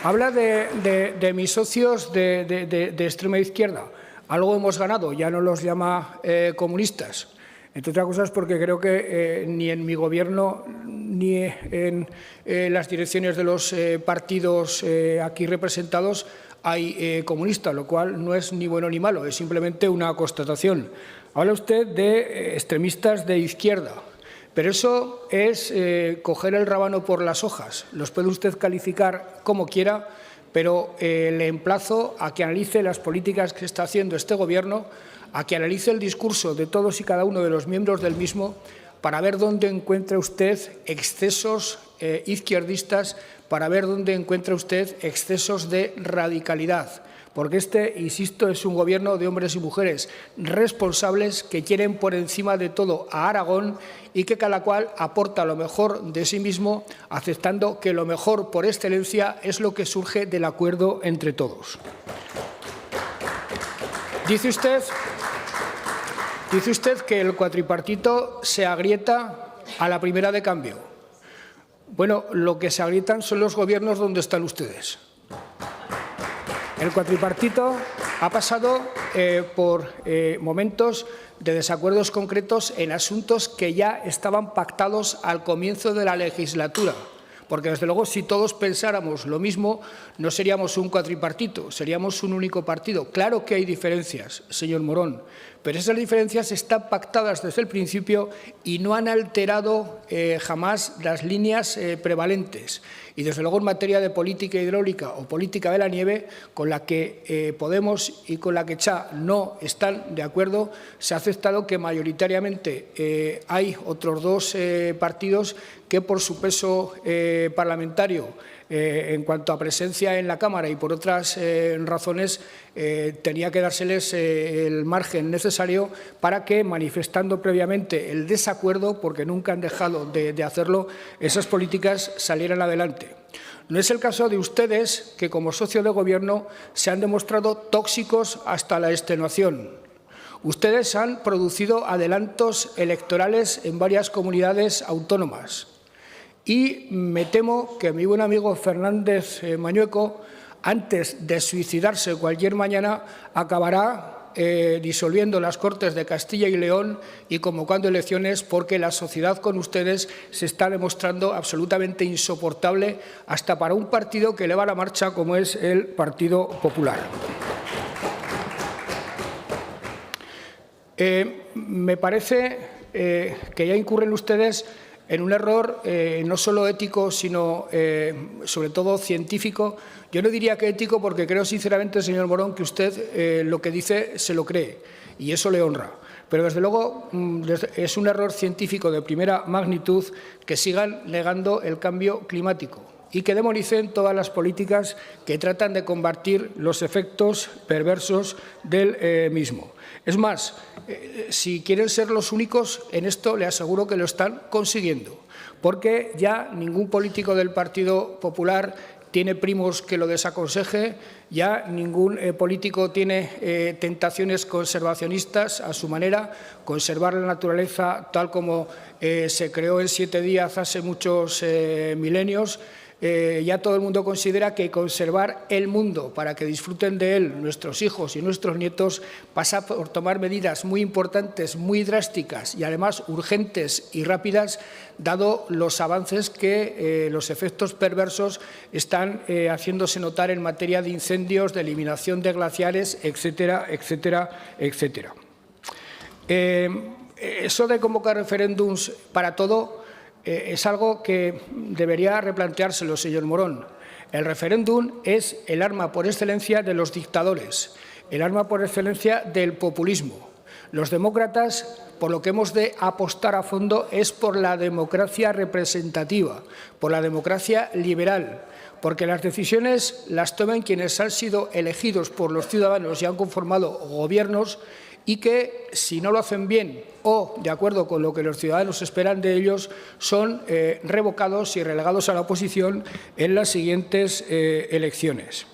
Habla de mis socios de extrema izquierda. Algo hemos ganado, ya no los llama comunistas. Entre otras cosas porque creo que ni en mi Gobierno ni en las direcciones de los partidos aquí representados hay comunistas, lo cual no es ni bueno ni malo, es simplemente una constatación. Habla usted de extremistas de izquierda, pero eso es coger el rábano por las hojas. Los puede usted calificar como quiera, pero le emplazo a que analice las políticas que está haciendo este Gobierno, a que analice el discurso de todos y cada uno de los miembros del mismo para ver dónde encuentra usted excesos izquierdistas, para ver dónde encuentra usted excesos de radicalidad. Porque este, insisto, es un Gobierno de hombres y mujeres responsables que quieren por encima de todo a Aragón y que cada cual aporta lo mejor de sí mismo, aceptando que lo mejor por excelencia es lo que surge del acuerdo entre todos. Dice usted que el cuatripartito se agrieta a la primera de cambio. Bueno, lo que se agrietan son los gobiernos donde están ustedes. El cuatripartito ha pasado por momentos de desacuerdos concretos en asuntos que ya estaban pactados al comienzo de la legislatura. Porque, desde luego, si todos pensáramos lo mismo, no seríamos un cuatripartito, seríamos un único partido. Claro que hay diferencias, señor Morón, pero esas diferencias están pactadas desde el principio y no han alterado jamás las líneas prevalentes. Y, desde luego, en materia de política hidráulica o política de la nieve, con la que Podemos y con la que CHA no están de acuerdo, se ha aceptado que mayoritariamente hay otros dos partidos que, por su peso parlamentario, en cuanto a presencia en la Cámara y por otras razones, tenía que dárseles el margen necesario para que, manifestando previamente el desacuerdo, porque nunca han dejado de hacerlo, esas políticas salieran adelante. No es el caso de ustedes, que como socio de Gobierno se han demostrado tóxicos hasta la extenuación. Ustedes han producido adelantos electorales en varias comunidades autónomas. Y me temo que mi buen amigo Fernández Mañueco, antes de suicidarse cualquier mañana, acabará disolviendo las Cortes de Castilla y León y convocando elecciones, porque la sociedad con ustedes se está demostrando absolutamente insoportable hasta para un partido que eleva la marcha como es el Partido Popular. Me parece que ya incurren ustedes en un error no solo ético, sino sobre todo científico. Yo no diría que ético, porque creo sinceramente, señor Morón, que usted lo que dice se lo cree, y eso le honra. Pero, desde luego, es un error científico de primera magnitud que sigan negando el cambio climático y que demonicen todas las políticas que tratan de combatir los efectos perversos del mismo. Es más, si quieren ser los únicos en esto, le aseguro que lo están consiguiendo, porque ya ningún político del Partido Popular tiene primos que lo desaconseje, ya ningún político tiene tentaciones conservacionistas a su manera. Conservar la naturaleza tal como se creó en 7 días hace muchos milenios. Ya todo el mundo considera que conservar el mundo para que disfruten de él nuestros hijos y nuestros nietos pasa por tomar medidas muy importantes, muy drásticas y además urgentes y rápidas, dado los avances que los efectos perversos están haciéndose notar en materia de incendios, de eliminación de glaciares, etcétera, etcétera, etcétera. Eso de convocar referéndums para todo es algo que debería replanteárselo, señor Morón. El referéndum es el arma por excelencia de los dictadores, el arma por excelencia del populismo. Los demócratas, por lo que hemos de apostar a fondo, es por la democracia representativa, por la democracia liberal, porque las decisiones las toman quienes han sido elegidos por los ciudadanos y han conformado gobiernos, y que, si no lo hacen bien o de acuerdo con lo que los ciudadanos esperan de ellos, son revocados y relegados a la oposición en las siguientes elecciones.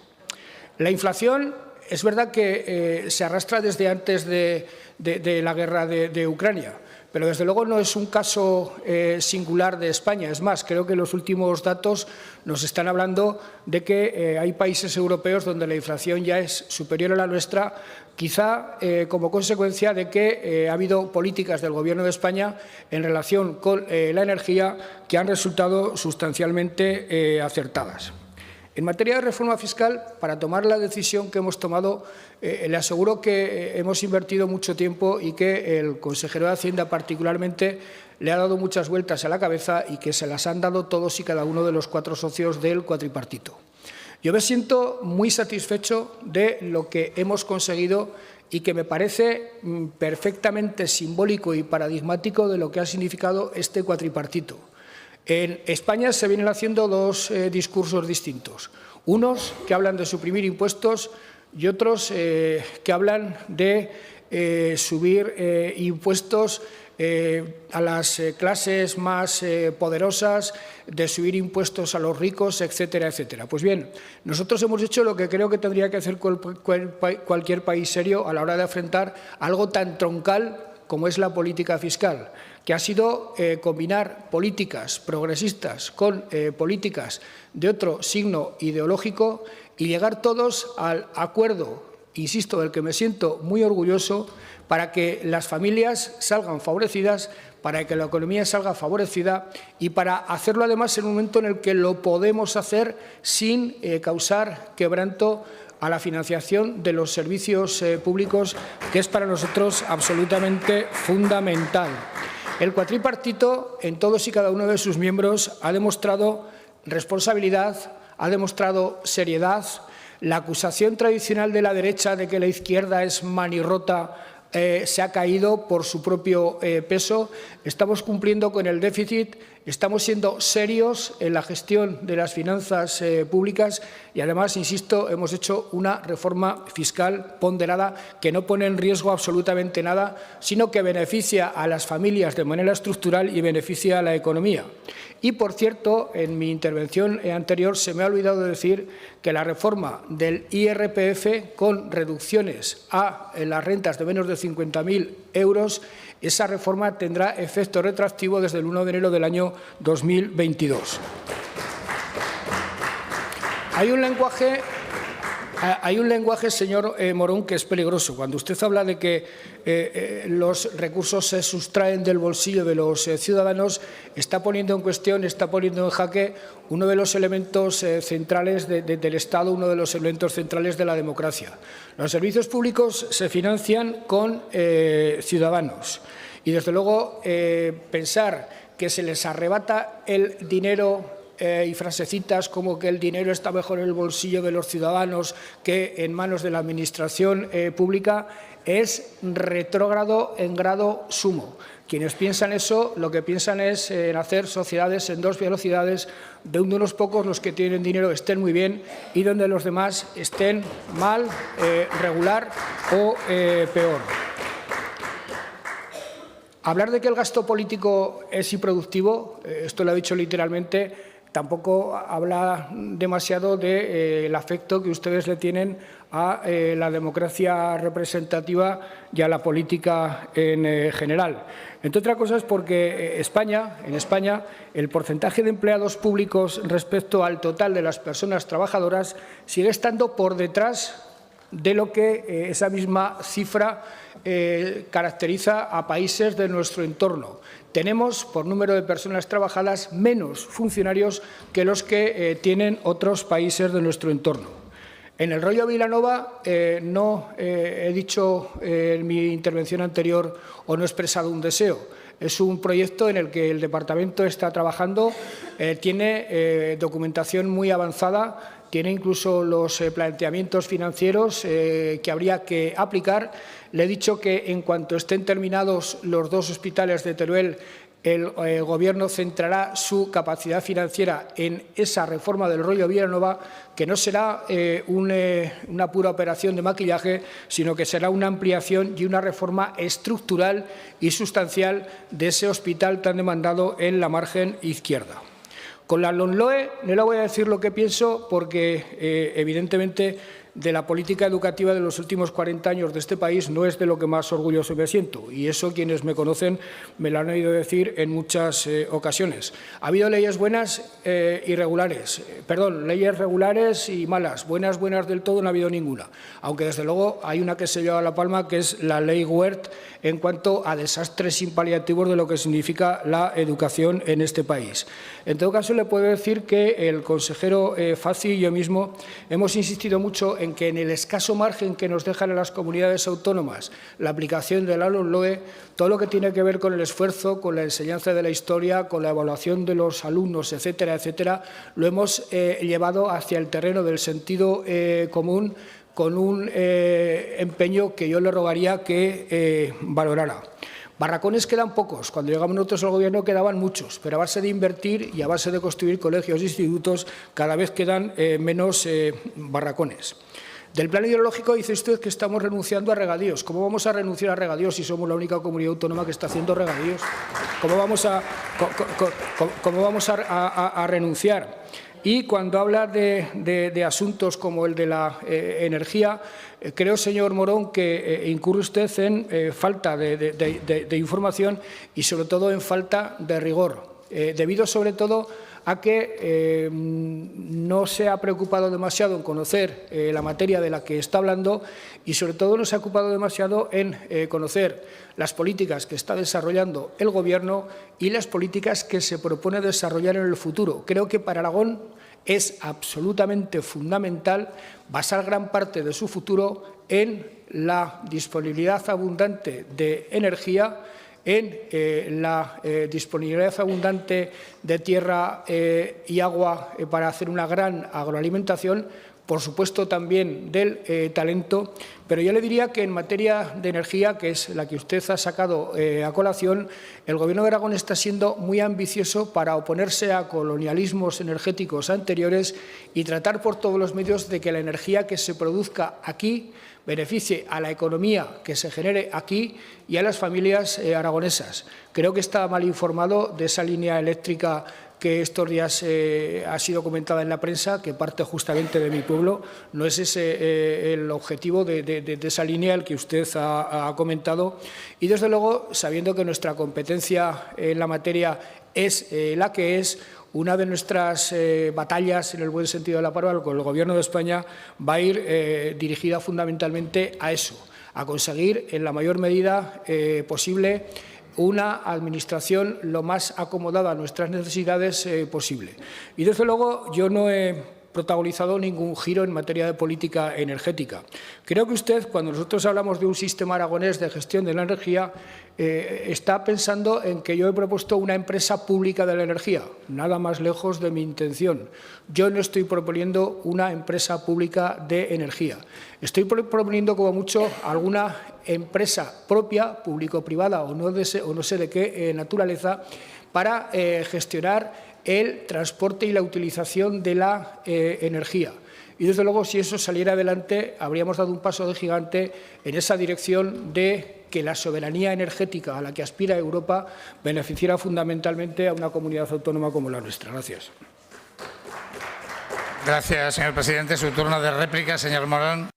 La inflación es verdad que se arrastra desde antes de la guerra de Ucrania, pero desde luego no es un caso singular de España. Es más, creo que los últimos datos nos están hablando de que hay países europeos donde la inflación ya es superior a la nuestra, quizá como consecuencia de que ha habido políticas del Gobierno de España en relación con la energía que han resultado sustancialmente acertadas. En materia de reforma fiscal, para tomar la decisión que hemos tomado, le aseguro que hemos invertido mucho tiempo y que el consejero de Hacienda particularmente le ha dado muchas vueltas a la cabeza y que se las han dado todos y cada uno de los 4 socios del cuatripartito. Yo me siento muy satisfecho de lo que hemos conseguido y que me parece perfectamente simbólico y paradigmático de lo que ha significado este cuatripartito. En España se vienen haciendo 2 discursos distintos. Unos que hablan de suprimir impuestos y otros que hablan de subir impuestos a las clases más poderosas, de subir impuestos a los ricos, etcétera, etcétera. Pues bien, nosotros hemos hecho lo que creo que tendría que hacer cualquier país serio a la hora de afrontar algo tan troncal como es la política fiscal, que ha sido combinar políticas progresistas con políticas de otro signo ideológico y llegar todos al acuerdo, insisto, del que me siento muy orgulloso, para que las familias salgan favorecidas, para que la economía salga favorecida y para hacerlo además en un momento en el que lo podemos hacer sin causar quebranto a la financiación de los servicios públicos, que es para nosotros absolutamente fundamental. El cuatripartito, en todos y cada uno de sus miembros, ha demostrado responsabilidad, ha demostrado seriedad. La acusación tradicional de la derecha de que la izquierda es manirrota se ha caído por su propio peso. Estamos cumpliendo con el déficit, estamos siendo serios en la gestión de las finanzas públicas y, además, insisto, hemos hecho una reforma fiscal ponderada que no pone en riesgo absolutamente nada, sino que beneficia a las familias de manera estructural y beneficia a la economía. Y, por cierto, en mi intervención anterior se me ha olvidado decir que la reforma del IRPF, con reducciones a las rentas de menos de 50.000 euros, esa reforma tendrá efecto retroactivo desde el 1 de enero del año 2022. Hay un lenguaje, señor Morón, que es peligroso. Cuando usted habla de que los recursos se sustraen del bolsillo de los ciudadanos, está poniendo en cuestión, está poniendo en jaque uno de los elementos centrales del Estado, uno de los elementos centrales de la democracia. Los servicios públicos se financian con ciudadanos y, desde luego, pensar que se les arrebata el dinero y frasecitas como que el dinero está mejor en el bolsillo de los ciudadanos que en manos de la Administración pública es retrógrado en grado sumo. Quienes piensan eso, lo que piensan es en hacer sociedades en 2 velocidades, donde unos pocos, los que tienen dinero, estén muy bien y donde los demás estén mal, regular o peor. Hablar de que el gasto político es improductivo, esto lo ha dicho literalmente, tampoco habla demasiado del afecto que ustedes le tienen a la democracia representativa y a la política en general. Entre otras cosas porque en España, el porcentaje de empleados públicos respecto al total de las personas trabajadoras sigue estando por detrás de lo que esa misma cifra caracteriza a países de nuestro entorno. Tenemos, por número de personas trabajadas, menos funcionarios que los que tienen otros países de nuestro entorno. En el rollo Vilanova no he dicho en mi intervención anterior o no he expresado un deseo. Es un proyecto en el que el Departamento está trabajando, tiene documentación muy avanzada, tiene incluso los planteamientos financieros que habría que aplicar. Le he dicho que en cuanto estén terminados los 2 hospitales de Teruel, el Gobierno centrará su capacidad financiera en esa reforma del rollo Vilanova, que no será una pura operación de maquillaje, sino que será una ampliación y una reforma estructural y sustancial de ese hospital tan demandado en la margen izquierda. Con la LOMLOE no le voy a decir lo que pienso porque, evidentemente, de la política educativa de los últimos 40 años de este país no es de lo que más orgulloso me siento. Y eso quienes me conocen me lo han oído decir en muchas ocasiones. Ha habido leyes buenas y regulares. Leyes regulares y malas. Buenas del todo no ha habido ninguna. Aunque, desde luego, hay una que se lleva la palma, que es la Ley Wert, en cuanto a desastres sin paliativos de lo que significa la educación en este país. En todo caso, le puedo decir que el consejero Fazi y yo mismo hemos insistido mucho en que, en el escaso margen que nos dejan a las comunidades autónomas la aplicación de la LOMLOE, todo lo que tiene que ver con el esfuerzo, con la enseñanza de la historia, con la evaluación de los alumnos, etcétera, lo hemos llevado hacia el terreno del sentido común, con un empeño que yo le rogaría que valorara. Barracones quedan pocos. Cuando llegamos nosotros al Gobierno quedaban muchos, pero a base de invertir y a base de construir colegios e institutos cada vez quedan menos barracones. Del plan hidrológico dice usted que estamos renunciando a regadíos. ¿Cómo vamos a renunciar a regadíos si somos la única comunidad autónoma que está haciendo regadíos? ¿Cómo vamos a renunciar? Y cuando habla de asuntos como el de la energía, creo, señor Morón, que incurre usted en falta de información y, sobre todo, en falta de rigor, debido, sobre todo, a que no se ha preocupado demasiado en conocer la materia de la que está hablando y, sobre todo, no se ha ocupado demasiado en conocer las políticas que está desarrollando el Gobierno y las políticas que se propone desarrollar en el futuro. Creo que para Aragón es absolutamente fundamental basar gran parte de su futuro en la disponibilidad abundante de energía, en la disponibilidad abundante de tierra y agua para hacer una gran agroalimentación, por supuesto también del talento, pero yo le diría que en materia de energía, que es la que usted ha sacado a colación, el Gobierno de Aragón está siendo muy ambicioso para oponerse a colonialismos energéticos anteriores y tratar por todos los medios de que la energía que se produzca aquí beneficie a la economía que se genere aquí y a las familias aragonesas. Creo que está mal informado de esa línea eléctrica que estos días ha sido comentada en la prensa, que parte justamente de mi pueblo. No es ese el objetivo de esa línea el que usted ha comentado. Y, desde luego, sabiendo que nuestra competencia en la materia es la que es, una de nuestras batallas, en el buen sentido de la palabra, con el Gobierno de España, va a ir dirigida fundamentalmente a eso, a conseguir en la mayor medida posible una administración lo más acomodada a nuestras necesidades posible. Y, desde luego, yo no he protagonizado ningún giro en materia de política energética. Creo que usted, cuando nosotros hablamos de un sistema aragonés de gestión de la energía, está pensando en que yo he propuesto una empresa pública de la energía. Nada más lejos de mi intención. Yo no estoy proponiendo una empresa pública de energía. Estoy proponiendo, como mucho, alguna empresa propia, público-privada o no sé de qué naturaleza, para gestionar el transporte y la utilización de la energía. Y, desde luego, si eso saliera adelante, habríamos dado un paso de gigante en esa dirección de que la soberanía energética a la que aspira Europa beneficiara fundamentalmente a una comunidad autónoma como la nuestra. Gracias. Gracias, señor presidente. Su turno de réplica, señor Morón.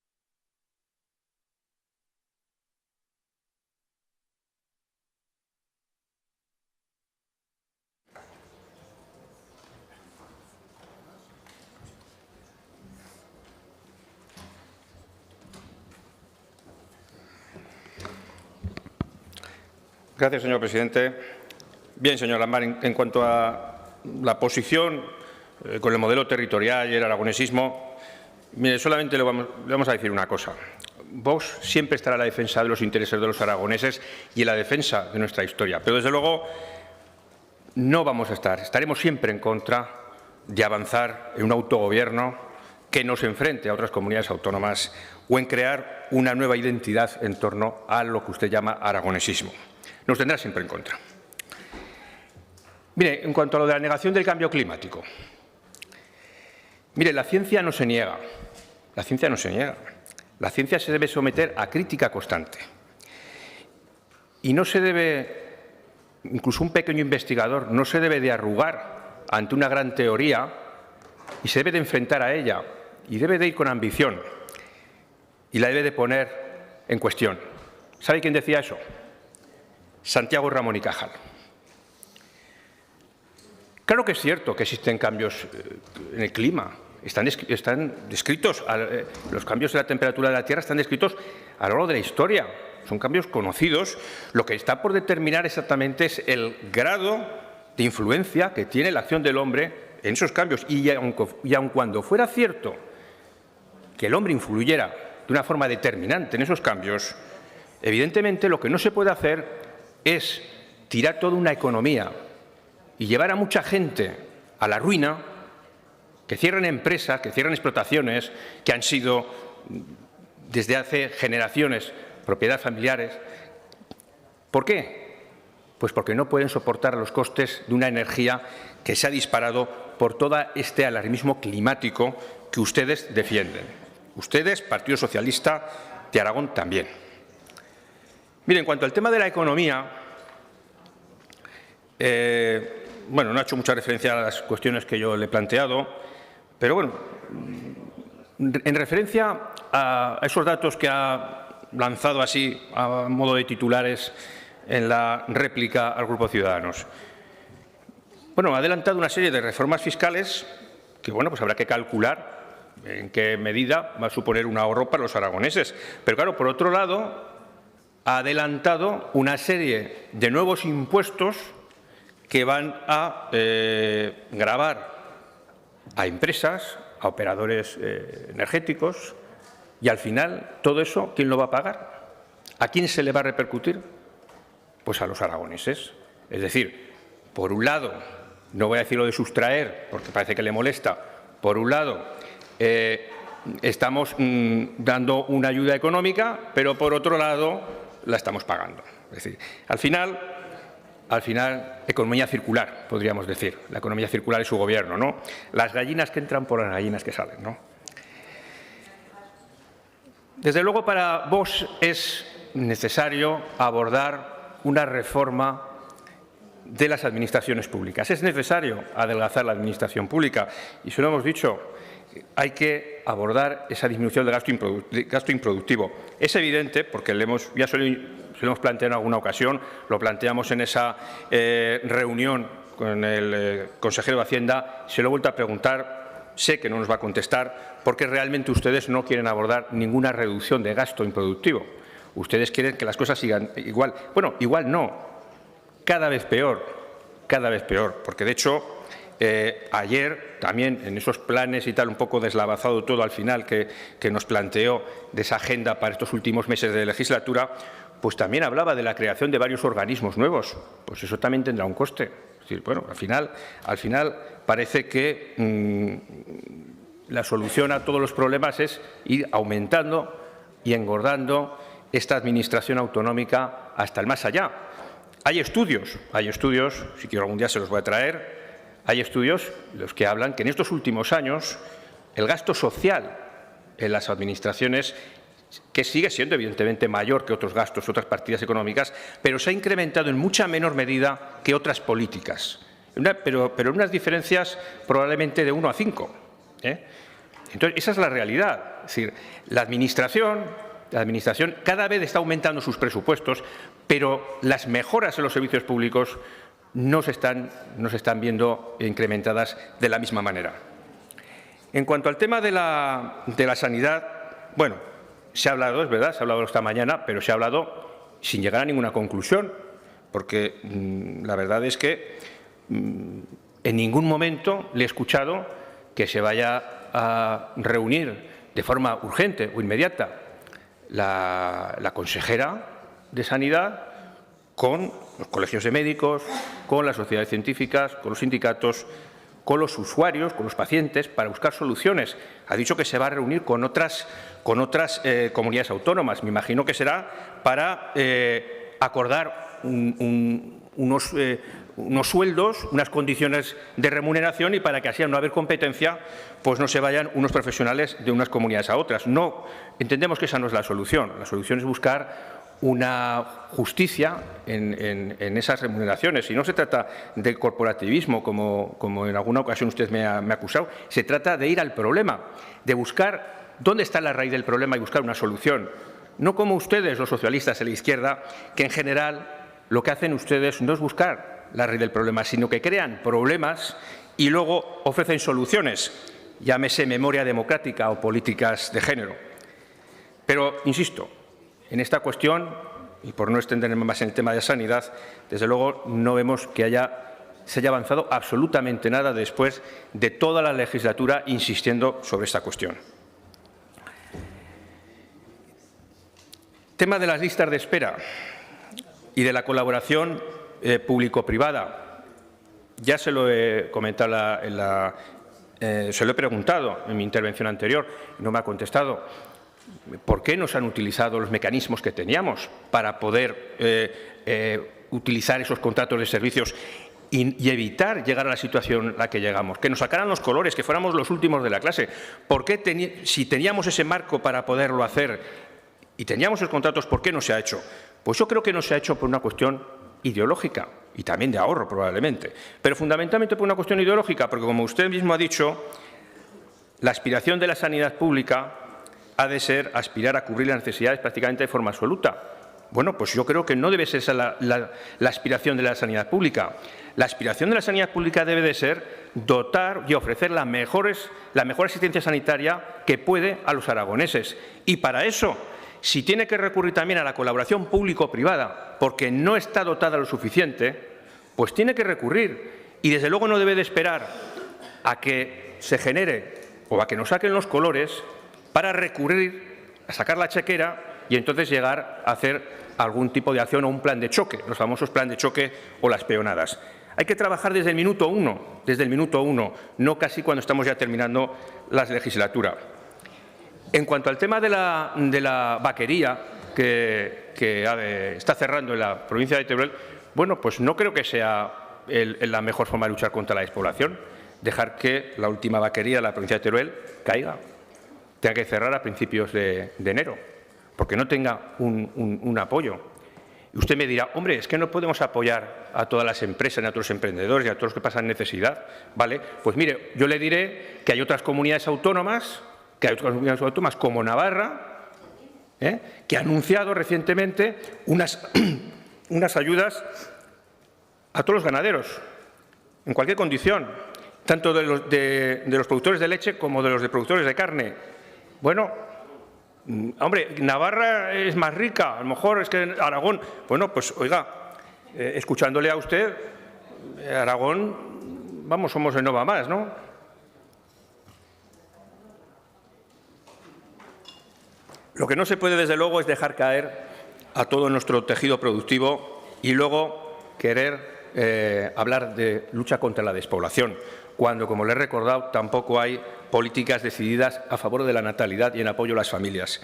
Gracias, señor presidente. Bien, señor Lamán, en cuanto a la posición con el modelo territorial y el aragonesismo, mire, solamente le vamos a decir una cosa. Vox siempre estará a la defensa de los intereses de los aragoneses y en la defensa de nuestra historia, pero, desde luego, no vamos a estaremos siempre en contra de avanzar en un autogobierno que nos enfrente a otras comunidades autónomas o en crear una nueva identidad en torno a lo que usted llama aragonesismo. Nos tendrá siempre en contra. Mire, en cuanto a lo de la negación del cambio climático, mire, la ciencia no se niega. La ciencia no se niega. La ciencia se debe someter a crítica constante. Y no se debe, incluso un pequeño investigador, no se debe de arrugar ante una gran teoría y se debe de enfrentar a ella y debe de ir con ambición y la debe de poner en cuestión. ¿Sabe quién decía eso? Santiago Ramón y Cajal. Claro que es cierto que existen cambios en el clima. Están descritos, los cambios de la temperatura de la Tierra están descritos a lo largo de la historia. Son cambios conocidos. Lo que está por determinar exactamente es el grado de influencia que tiene la acción del hombre en esos cambios. Y aun cuando fuera cierto que el hombre influyera de una forma determinante en esos cambios, evidentemente lo que no se puede hacer es tirar toda una economía y llevar a mucha gente a la ruina, que cierren empresas, que cierren explotaciones que han sido desde hace generaciones propiedades familiares. ¿Por qué? Pues porque no pueden soportar los costes de una energía que se ha disparado por todo este alarmismo climático que ustedes defienden. Ustedes, Partido Socialista de Aragón, también. Miren, en cuanto al tema de la economía, bueno, no ha hecho mucha referencia a las cuestiones que yo le he planteado, pero bueno, en referencia a esos datos que ha lanzado así a modo de titulares en la réplica al Grupo Ciudadanos. Bueno, ha adelantado una serie de reformas fiscales que, bueno, pues habrá que calcular en qué medida va a suponer un ahorro para los aragoneses. Pero claro, por otro lado, ha adelantado una serie de nuevos impuestos que van a gravar a empresas, a operadores energéticos, y al final, todo eso, ¿quién lo va a pagar? ¿A quién se le va a repercutir? Pues a los aragoneses. Es decir, por un lado, no voy a decir lo de sustraer, porque parece que le molesta, por un lado, estamos dando una ayuda económica, pero por otro lado, la estamos pagando. Es decir, al final, economía circular, podríamos decir. La economía circular es su gobierno, ¿no? Las gallinas que entran por las gallinas que salen, ¿no? Desde luego, para Vox es necesario abordar una reforma de las administraciones públicas. Es necesario adelgazar la administración pública y, se lo hemos dicho, hay que abordar esa disminución del gasto improductivo. Es evidente, porque ya se lo hemos planteado en alguna ocasión, lo planteamos en esa reunión con el consejero de Hacienda, se lo he vuelto a preguntar. Sé que no nos va a contestar porque realmente ustedes no quieren abordar ninguna reducción de gasto improductivo. Ustedes quieren que las cosas sigan igual. Bueno, igual no, cada vez peor, porque de hecho ayer también en esos planes y tal, un poco deslavazado todo al final que nos planteó de esa agenda para estos últimos meses de legislatura, pues también hablaba de la creación de varios organismos nuevos. Pues eso también tendrá un coste. Es decir, bueno, al final parece que la solución a todos los problemas es ir aumentando y engordando esta administración autonómica hasta el más allá. Hay estudios, si quiero algún día se los voy a traer, hay estudios los que hablan que en estos últimos años el gasto social en las administraciones, que sigue siendo evidentemente mayor que otros gastos, otras partidas económicas, pero se ha incrementado en mucha menor medida que otras políticas, pero en unas diferencias probablemente de 1 a 5. Entonces, esa es la realidad. Es decir, la Administración cada vez está aumentando sus presupuestos, pero las mejoras en los servicios públicos no se están viendo incrementadas de la misma manera. En cuanto al tema de la sanidad, bueno, se ha hablado, es verdad, se ha hablado esta mañana, pero se ha hablado sin llegar a ninguna conclusión, porque la verdad es que en ningún momento le he escuchado que se vaya a reunir de forma urgente o inmediata la consejera de Sanidad con los colegios de médicos, con las sociedades científicas, con los sindicatos, con los usuarios, con los pacientes, para buscar soluciones. Ha dicho que se va a reunir con otras comunidades autónomas. Me imagino que será para acordar unos sueldos, unas condiciones de remuneración y para que así, al no haber competencia, pues no se vayan unos profesionales de unas comunidades a otras. No, entendemos que esa no es la solución. La solución es buscar una justicia en esas remuneraciones. Y no se trata del corporativismo, como en alguna ocasión usted me ha acusado. Se trata de ir al problema, de buscar dónde está la raíz del problema y buscar una solución. No como ustedes, los socialistas de la izquierda, que en general lo que hacen ustedes no es buscar la raíz del problema, sino que crean problemas y luego ofrecen soluciones, llámese memoria democrática o políticas de género. Pero, insisto, en esta cuestión, y por no extenderme más en el tema de sanidad, desde luego no vemos que se haya avanzado absolutamente nada después de toda la legislatura insistiendo sobre esta cuestión. Tema de las listas de espera y de la colaboración público-privada. Ya se lo he comentado se lo he preguntado en mi intervención anterior y no me ha contestado. ¿Por qué no se han utilizado los mecanismos que teníamos para poder utilizar esos contratos de servicios y evitar llegar a la situación a la que llegamos? Que nos sacaran los colores, que fuéramos los últimos de la clase. ¿Por qué, si teníamos ese marco para poderlo hacer y teníamos los contratos, por qué no se ha hecho? Pues yo creo que no se ha hecho por una cuestión ideológica y también de ahorro probablemente, pero fundamentalmente por una cuestión ideológica, porque como usted mismo ha dicho, la aspiración de la sanidad pública ha de ser aspirar a cubrir las necesidades prácticamente de forma absoluta. Bueno, pues yo creo que no debe ser esa la aspiración de la sanidad pública. La aspiración de la sanidad pública debe de ser dotar y ofrecer la mejor asistencia sanitaria que puede a los aragoneses. Y para eso, si tiene que recurrir también a la colaboración público-privada, porque no está dotada lo suficiente, pues tiene que recurrir. Y desde luego no debe de esperar a que se genere o a que nos saquen los colores para recurrir a sacar la chequera y entonces llegar a hacer algún tipo de acción o un plan de choque, los famosos plan de choque o las peonadas. Hay que trabajar desde el minuto uno, no casi cuando estamos ya terminando la legislatura. En cuanto al tema de la vaquería que está cerrando en la provincia de Teruel, bueno, pues no creo que sea la mejor forma de luchar contra la despoblación, dejar que la última vaquería de la provincia de Teruel caiga, tenga que cerrar a principios de enero, porque no tenga un apoyo. Y usted me dirá, hombre, es que no podemos apoyar a todas las empresas, ni a todos los emprendedores, ni a todos los que pasan necesidad. Vale, pues mire, yo le diré que hay otras comunidades autónomas, como Navarra, que ha anunciado recientemente unas ayudas a todos los ganaderos, en cualquier condición, tanto de los productores de leche como de los productores de carne. Bueno, hombre, Navarra es más rica, a lo mejor es que Aragón. Bueno, pues oiga, escuchándole a usted, Aragón, vamos, somos el no va más, ¿no? Lo que no se puede, desde luego, es dejar caer a todo nuestro tejido productivo y luego querer hablar de lucha contra la despoblación, cuando, como le he recordado, tampoco hay políticas decididas a favor de la natalidad y en apoyo a las familias.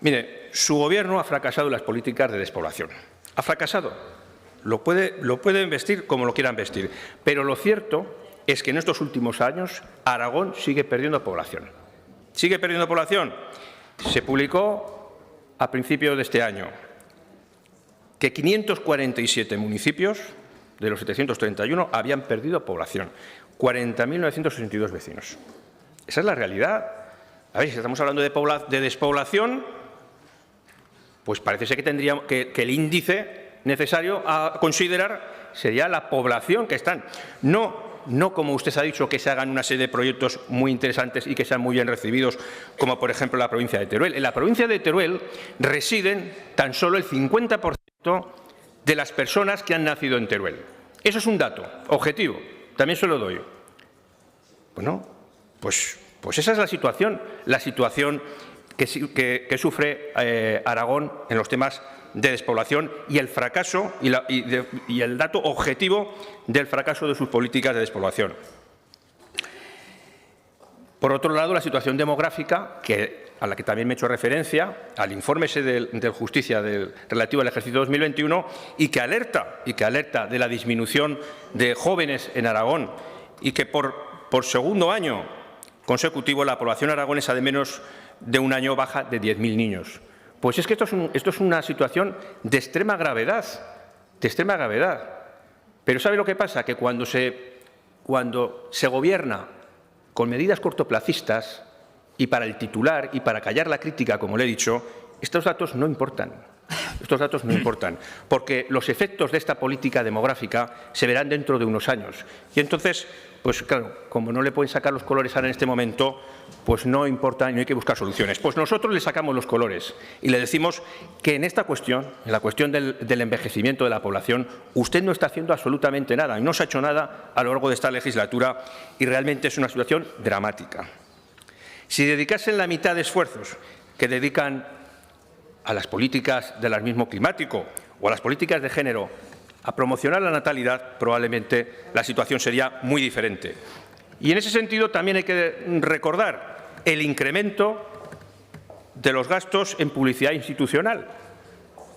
Mire, su Gobierno ha fracasado en las políticas de despoblación. Ha fracasado. Lo pueden vestir como lo quieran vestir. Pero lo cierto es que en estos últimos años Aragón sigue perdiendo población. Sigue perdiendo población. Se publicó a principios de este año que 547 municipios de los 731 habían perdido población. 40.962 vecinos. Esa es la realidad. A ver, si estamos hablando de despoblación, pues parece ser que tendríamos que el índice necesario a considerar sería la población que están. No como usted ha dicho, que se hagan una serie de proyectos muy interesantes y que sean muy bien recibidos, como por ejemplo la provincia de Teruel. En la provincia de Teruel residen tan solo el 50% de las personas que han nacido en Teruel. Eso es un dato objetivo, también se lo doy. Bueno, pues esa es la situación que sufre Aragón en los temas de despoblación y el fracaso y el dato objetivo del fracaso de sus políticas de despoblación. Por otro lado, la situación demográfica, a la que también me he hecho referencia, al informe ese de Justicia relativo al ejercicio 2021, y que alerta de la disminución de jóvenes en Aragón y que por segundo año consecutivo la población aragonesa de menos de un año baja de 10.000 niños. Pues es que esto es una situación de extrema gravedad, Pero ¿sabe lo que pasa? Que cuando se gobierna con medidas cortoplacistas y para el titular y para callar la crítica, como le he dicho, estos datos no importan. Porque los efectos de esta política demográfica se verán dentro de unos años. Y entonces, pues claro, como no le pueden sacar los colores ahora en este momento, pues no importa y no hay que buscar soluciones. Pues nosotros le sacamos los colores y le decimos que en esta cuestión, en la cuestión del envejecimiento de la población, usted no está haciendo absolutamente nada y no se ha hecho nada a lo largo de esta legislatura y realmente es una situación dramática. Si dedicasen la mitad de esfuerzos que dedican a las políticas del alarmismo climático o a las políticas de género a promocionar la natalidad, probablemente la situación sería muy diferente. Y en ese sentido también hay que recordar el incremento de los gastos en publicidad institucional.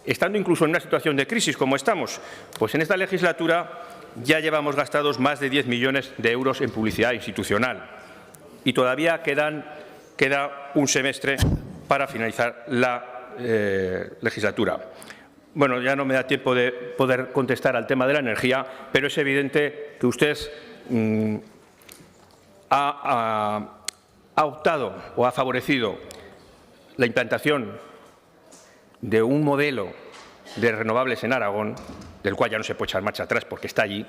Estando incluso en una situación de crisis como estamos, pues en esta legislatura ya llevamos gastados más de 10 millones de euros en publicidad institucional y todavía queda un semestre para finalizar la legislatura. Bueno, ya no me da tiempo de poder contestar al tema de la energía, pero es evidente que usted ha optado o ha favorecido la implantación de un modelo de renovables en Aragón, del cual ya no se puede echar marcha atrás porque está allí,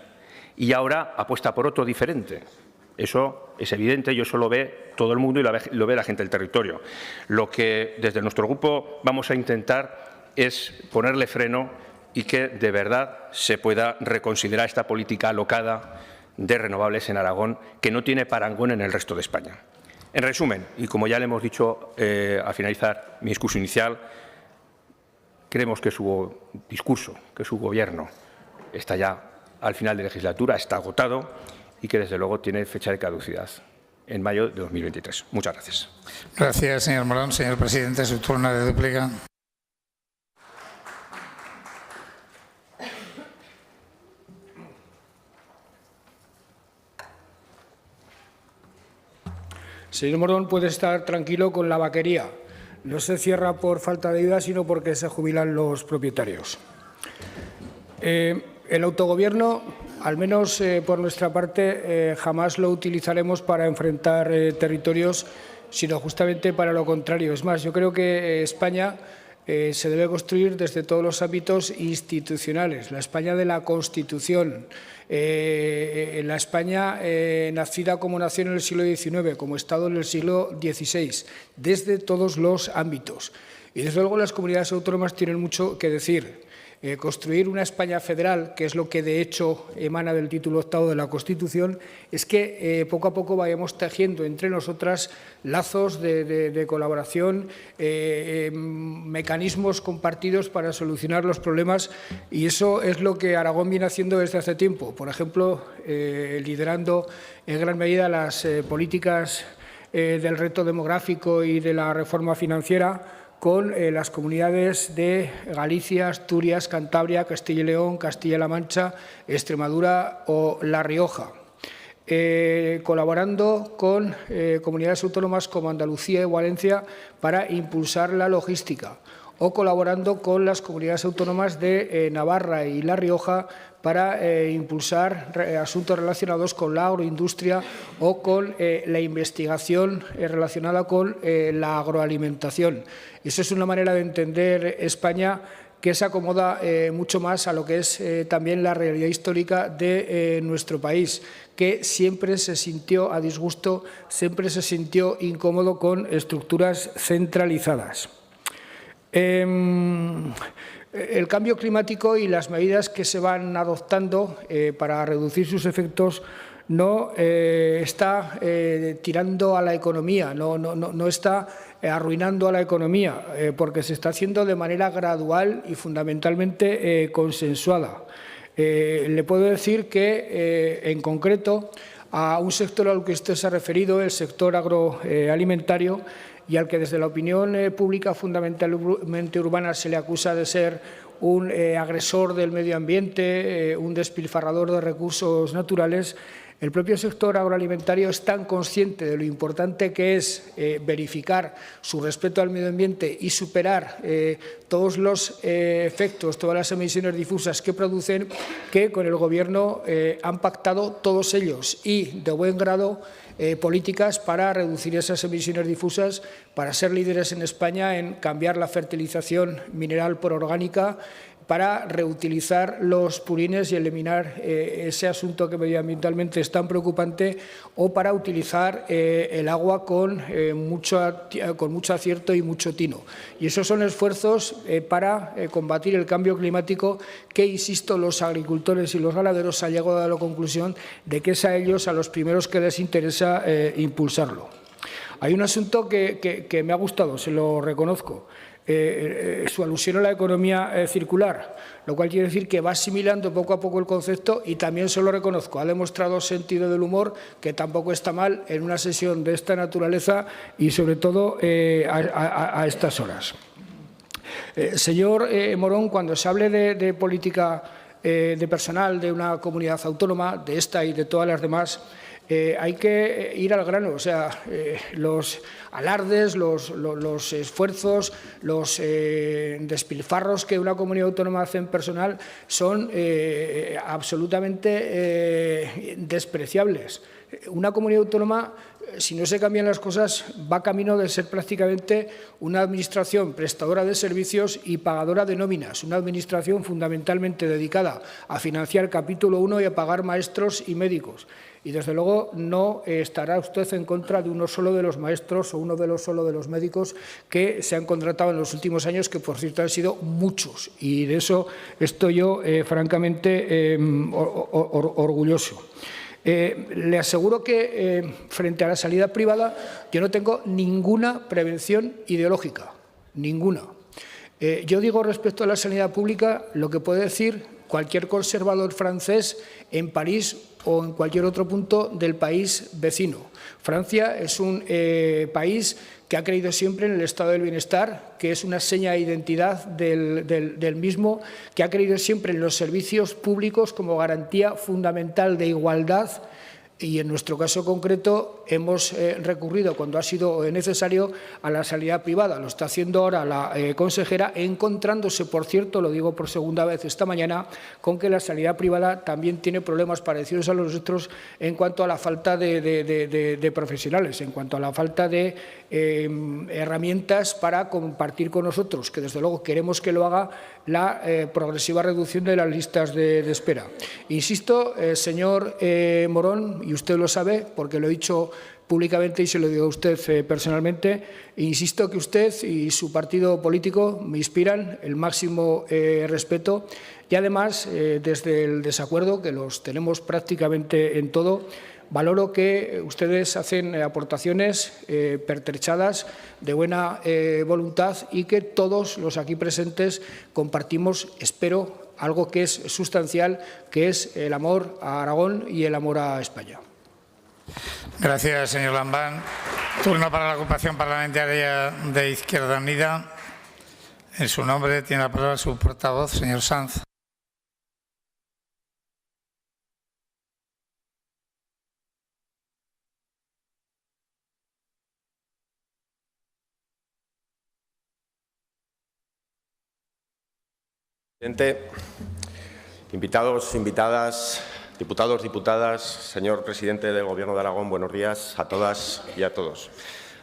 y ahora apuesta por otro diferente. Eso es evidente y eso lo ve todo el mundo y lo ve la gente del territorio. Lo que desde nuestro grupo vamos a intentar es ponerle freno y que de verdad se pueda reconsiderar esta política alocada de renovables en Aragón, que no tiene parangón en el resto de España. En resumen, y como ya le hemos dicho al finalizar mi discurso inicial, creemos que su discurso, que su Gobierno está ya al final de legislatura, está agotado y que desde luego tiene fecha de caducidad en mayo de 2023. Muchas gracias. Gracias, señor Morón. Señor presidente, su turno de réplica. Señor Morón, puede estar tranquilo con la vaquería. No se cierra por falta de ayuda, sino porque se jubilan los propietarios. El autogobierno, al menos por nuestra parte, jamás lo utilizaremos para enfrentar territorios, sino justamente para lo contrario. Es más, yo creo que España se debe construir desde todos los ámbitos institucionales, la España de la Constitución, la España nacida como nación en el siglo XIX, como Estado en el siglo XVI, desde todos los ámbitos. Y desde luego las comunidades autónomas tienen mucho que decir. Construir una España federal, que es lo que de hecho emana del título 8º de la Constitución, es que poco a poco vayamos tejiendo entre nosotras lazos de colaboración, mecanismos compartidos para solucionar los problemas, y eso es lo que Aragón viene haciendo desde hace tiempo. Por ejemplo, liderando en gran medida las políticas del reto demográfico y de la reforma financiera, con las comunidades de Galicia, Asturias, Cantabria, Castilla y León, Castilla-La Mancha, Extremadura o La Rioja. Colaborando con comunidades autónomas como Andalucía y Valencia para impulsar la logística, o colaborando con las comunidades autónomas de Navarra y La Rioja para impulsar asuntos relacionados con la agroindustria o con la investigación relacionada con la agroalimentación. Esa es una manera de entender España que se acomoda mucho más a lo que es también la realidad histórica de nuestro país, que siempre se sintió a disgusto, siempre se sintió incómodo con estructuras centralizadas. El cambio climático y las medidas que se van adoptando para reducir sus efectos no está tirando a la economía, no está arruinando a la economía, porque se está haciendo de manera gradual y fundamentalmente consensuada. Le puedo decir que, en concreto, a un sector al que usted se ha referido, el sector agroalimentario, y al que desde la opinión pública fundamentalmente urbana se le acusa de ser un agresor del medio ambiente, un despilfarrador de recursos naturales. El propio sector agroalimentario es tan consciente de lo importante que es verificar su respeto al medio ambiente y superar todos los efectos, todas las emisiones difusas que producen, que con el Gobierno han pactado todos ellos y de buen grado políticas para reducir esas emisiones difusas, para ser líderes en España en cambiar la fertilización mineral por orgánica, para reutilizar los purines y eliminar ese asunto que medioambientalmente es tan preocupante, o para utilizar el agua con mucho acierto y mucho tino. Y esos son esfuerzos para combatir el cambio climático que, insisto, los agricultores y los ganaderos han llegado a la conclusión de que es a ellos a los primeros que les interesa impulsarlo. Hay un asunto que me ha gustado, se lo reconozco. Su alusión a la economía circular, lo cual quiere decir que va asimilando poco a poco el concepto, y también se lo reconozco, ha demostrado sentido del humor, que tampoco está mal en una sesión de esta naturaleza y sobre todo a estas horas. Señor Morón, cuando se hable de política de personal de una comunidad autónoma, de esta y de todas las demás, hay que ir al grano. O sea, los alardes, los esfuerzos, los despilfarros que una comunidad autónoma hace en personal son absolutamente despreciables. Una comunidad autónoma, si no se cambian las cosas, va camino de ser prácticamente una administración prestadora de servicios y pagadora de nóminas, una administración fundamentalmente dedicada a financiar capítulo 1 y a pagar maestros y médicos. Y, desde luego, no estará usted en contra de uno solo de los maestros o solo de los médicos que se han contratado en los últimos años, que, por cierto, han sido muchos. Y de eso estoy yo, francamente, orgulloso. Le aseguro que, frente a la sanidad privada, yo no tengo ninguna prevención ideológica, ninguna. Yo digo respecto a la sanidad pública lo que puede decir cualquier conservador francés en París o en cualquier otro punto del país vecino. Francia es un país que ha creído siempre en el estado del bienestar, que es una seña de identidad del mismo, que ha creído siempre en los servicios públicos como garantía fundamental de igualdad. Y, en nuestro caso concreto, hemos recurrido, cuando ha sido necesario, a la sanidad privada. Lo está haciendo ahora la consejera, encontrándose, por cierto, lo digo por segunda vez esta mañana, con que la sanidad privada también tiene problemas parecidos a los nuestros en cuanto a la falta de profesionales, en cuanto a la falta de herramientas para compartir con nosotros, que desde luego queremos que lo haga, la progresiva reducción de las listas de espera. Insisto, señor Morón, y usted lo sabe porque lo he dicho públicamente y se lo digo a usted personalmente, insisto que usted y su partido político me inspiran el máximo respeto, y además, desde el desacuerdo, que los tenemos prácticamente en todo, valoro que ustedes hacen aportaciones pertrechadas, de buena voluntad, y que todos los aquí presentes compartimos, espero, algo que es sustancial, que es el amor a Aragón y el amor a España. Gracias, señor Lambán. Turno para la ocupación parlamentaria de Izquierda Unida. En su nombre tiene la palabra su portavoz, señor Sanz. Presidente, invitados, invitadas, diputados, diputadas, señor presidente del Gobierno de Aragón, buenos días a todas y a todos.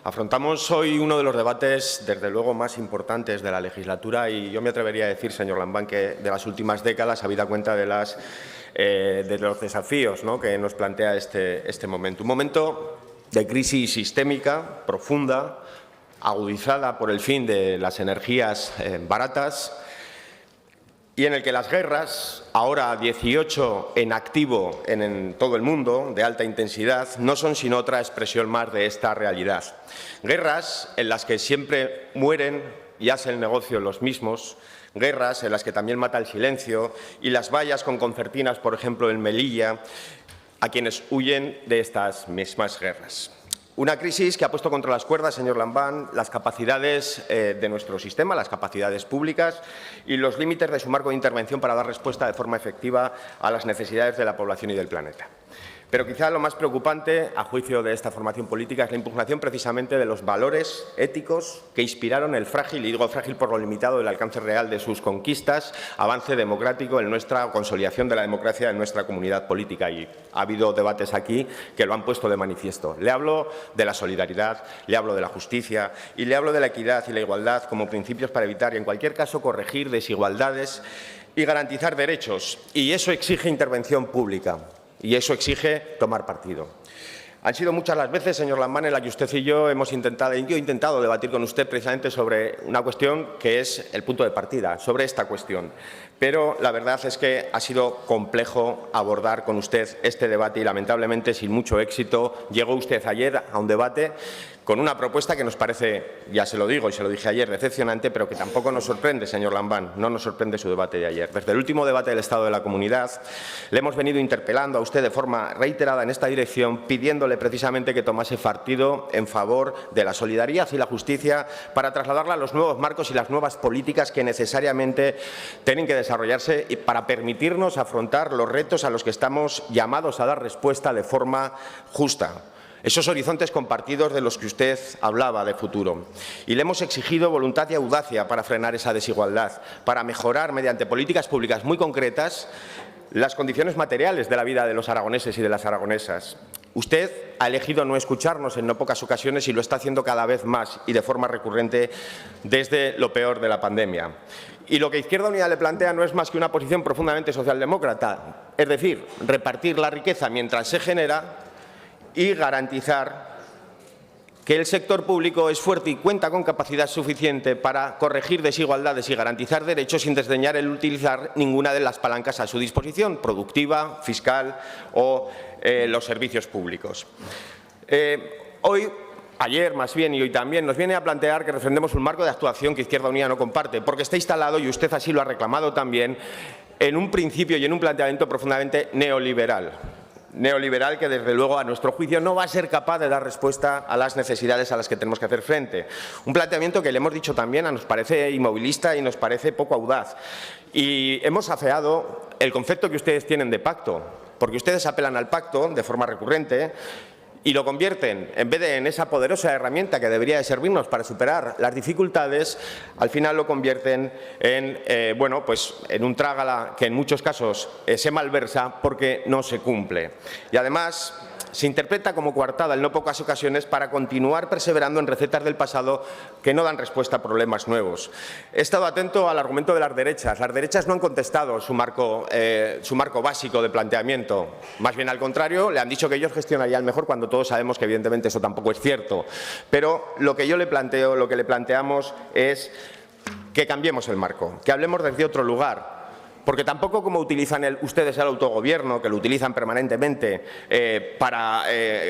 Afrontamos hoy uno de los debates, desde luego, más importantes de la legislatura, y yo me atrevería a decir, señor Lambán, que de las últimas décadas, habida cuenta de los desafíos, ¿no?, que nos plantea este momento. Un momento de crisis sistémica profunda, agudizada por el fin de las energías baratas, y en el que las guerras, ahora 18 en activo en todo el mundo, de alta intensidad, no son sino otra expresión más de esta realidad. Guerras en las que siempre mueren y hacen negocio los mismos, guerras en las que también mata el silencio y las vallas con concertinas, por ejemplo, en Melilla, a quienes huyen de estas mismas guerras. Una crisis que ha puesto contra las cuerdas, señor Lambán, las capacidades de nuestro sistema, las capacidades públicas y los límites de su marco de intervención para dar respuesta de forma efectiva a las necesidades de la población y del planeta. Pero quizá lo más preocupante, a juicio de esta formación política, es la impugnación precisamente de los valores éticos que inspiraron el frágil, y digo frágil por lo limitado del alcance real de sus conquistas, avance democrático en nuestra consolidación de la democracia en nuestra comunidad política. Y ha habido debates aquí que lo han puesto de manifiesto. Le hablo de la solidaridad, le hablo de la justicia y le hablo de la equidad y la igualdad como principios para evitar y, en cualquier caso, corregir desigualdades y garantizar derechos. Y eso exige intervención pública. Y eso exige tomar partido. Han sido muchas las veces, señor Lambán, en las que usted y yo hemos intentado debatir con usted precisamente sobre una cuestión que es el punto de partida, sobre esta cuestión. Pero la verdad es que ha sido complejo abordar con usted este debate y, lamentablemente, sin mucho éxito. Llegó usted ayer a un debate con una propuesta que nos parece, ya se lo digo y se lo dije ayer, decepcionante, pero que tampoco nos sorprende, señor Lambán. No nos sorprende su debate de ayer. Desde el último debate del Estado de la Comunidad le hemos venido interpelando a usted de forma reiterada en esta dirección, pidiéndole precisamente que tomase partido en favor de la solidaridad y la justicia para trasladarla a los nuevos marcos y las nuevas políticas que necesariamente tienen que desarrollarse y para permitirnos afrontar los retos a los que estamos llamados a dar respuesta de forma justa. Esos horizontes compartidos de los que usted hablaba de futuro. Y le hemos exigido voluntad y audacia para frenar esa desigualdad, para mejorar mediante políticas públicas muy concretas las condiciones materiales de la vida de los aragoneses y de las aragonesas. Usted ha elegido no escucharnos en no pocas ocasiones y lo está haciendo cada vez más y de forma recurrente desde lo peor de la pandemia. Y lo que Izquierda Unida le plantea no es más que una posición profundamente socialdemócrata, es decir, repartir la riqueza mientras se genera y garantizar que el sector público es fuerte y cuenta con capacidad suficiente para corregir desigualdades y garantizar derechos sin desdeñar el utilizar ninguna de las palancas a su disposición, productiva, fiscal o los servicios públicos. Ayer más bien y hoy también nos viene a plantear que refrendemos un marco de actuación que Izquierda Unida no comparte, porque está instalado, y usted así lo ha reclamado también, en un principio y en un planteamiento profundamente neoliberal que, desde luego, a nuestro juicio, no va a ser capaz de dar respuesta a las necesidades a las que tenemos que hacer frente. Un planteamiento que le hemos dicho también nos parece inmovilista y nos parece poco audaz. Y hemos afeado el concepto que ustedes tienen de pacto, porque ustedes apelan al pacto de forma recurrente y lo convierten, en vez de en esa poderosa herramienta que debería de servirnos para superar las dificultades, al final lo convierten en, en un trágala que en muchos casos se malversa porque no se cumple. Y además se interpreta como coartada en no pocas ocasiones para continuar perseverando en recetas del pasado que no dan respuesta a problemas nuevos. He estado atento al argumento de las derechas. Las derechas no han contestado su marco básico de planteamiento. Más bien al contrario, le han dicho que ellos gestionarían mejor cuando todos sabemos que evidentemente eso tampoco es cierto. Pero lo que yo le planteo, lo que le planteamos es que cambiemos el marco, que hablemos desde otro lugar. Porque tampoco, como utilizan ustedes el autogobierno, que lo utilizan permanentemente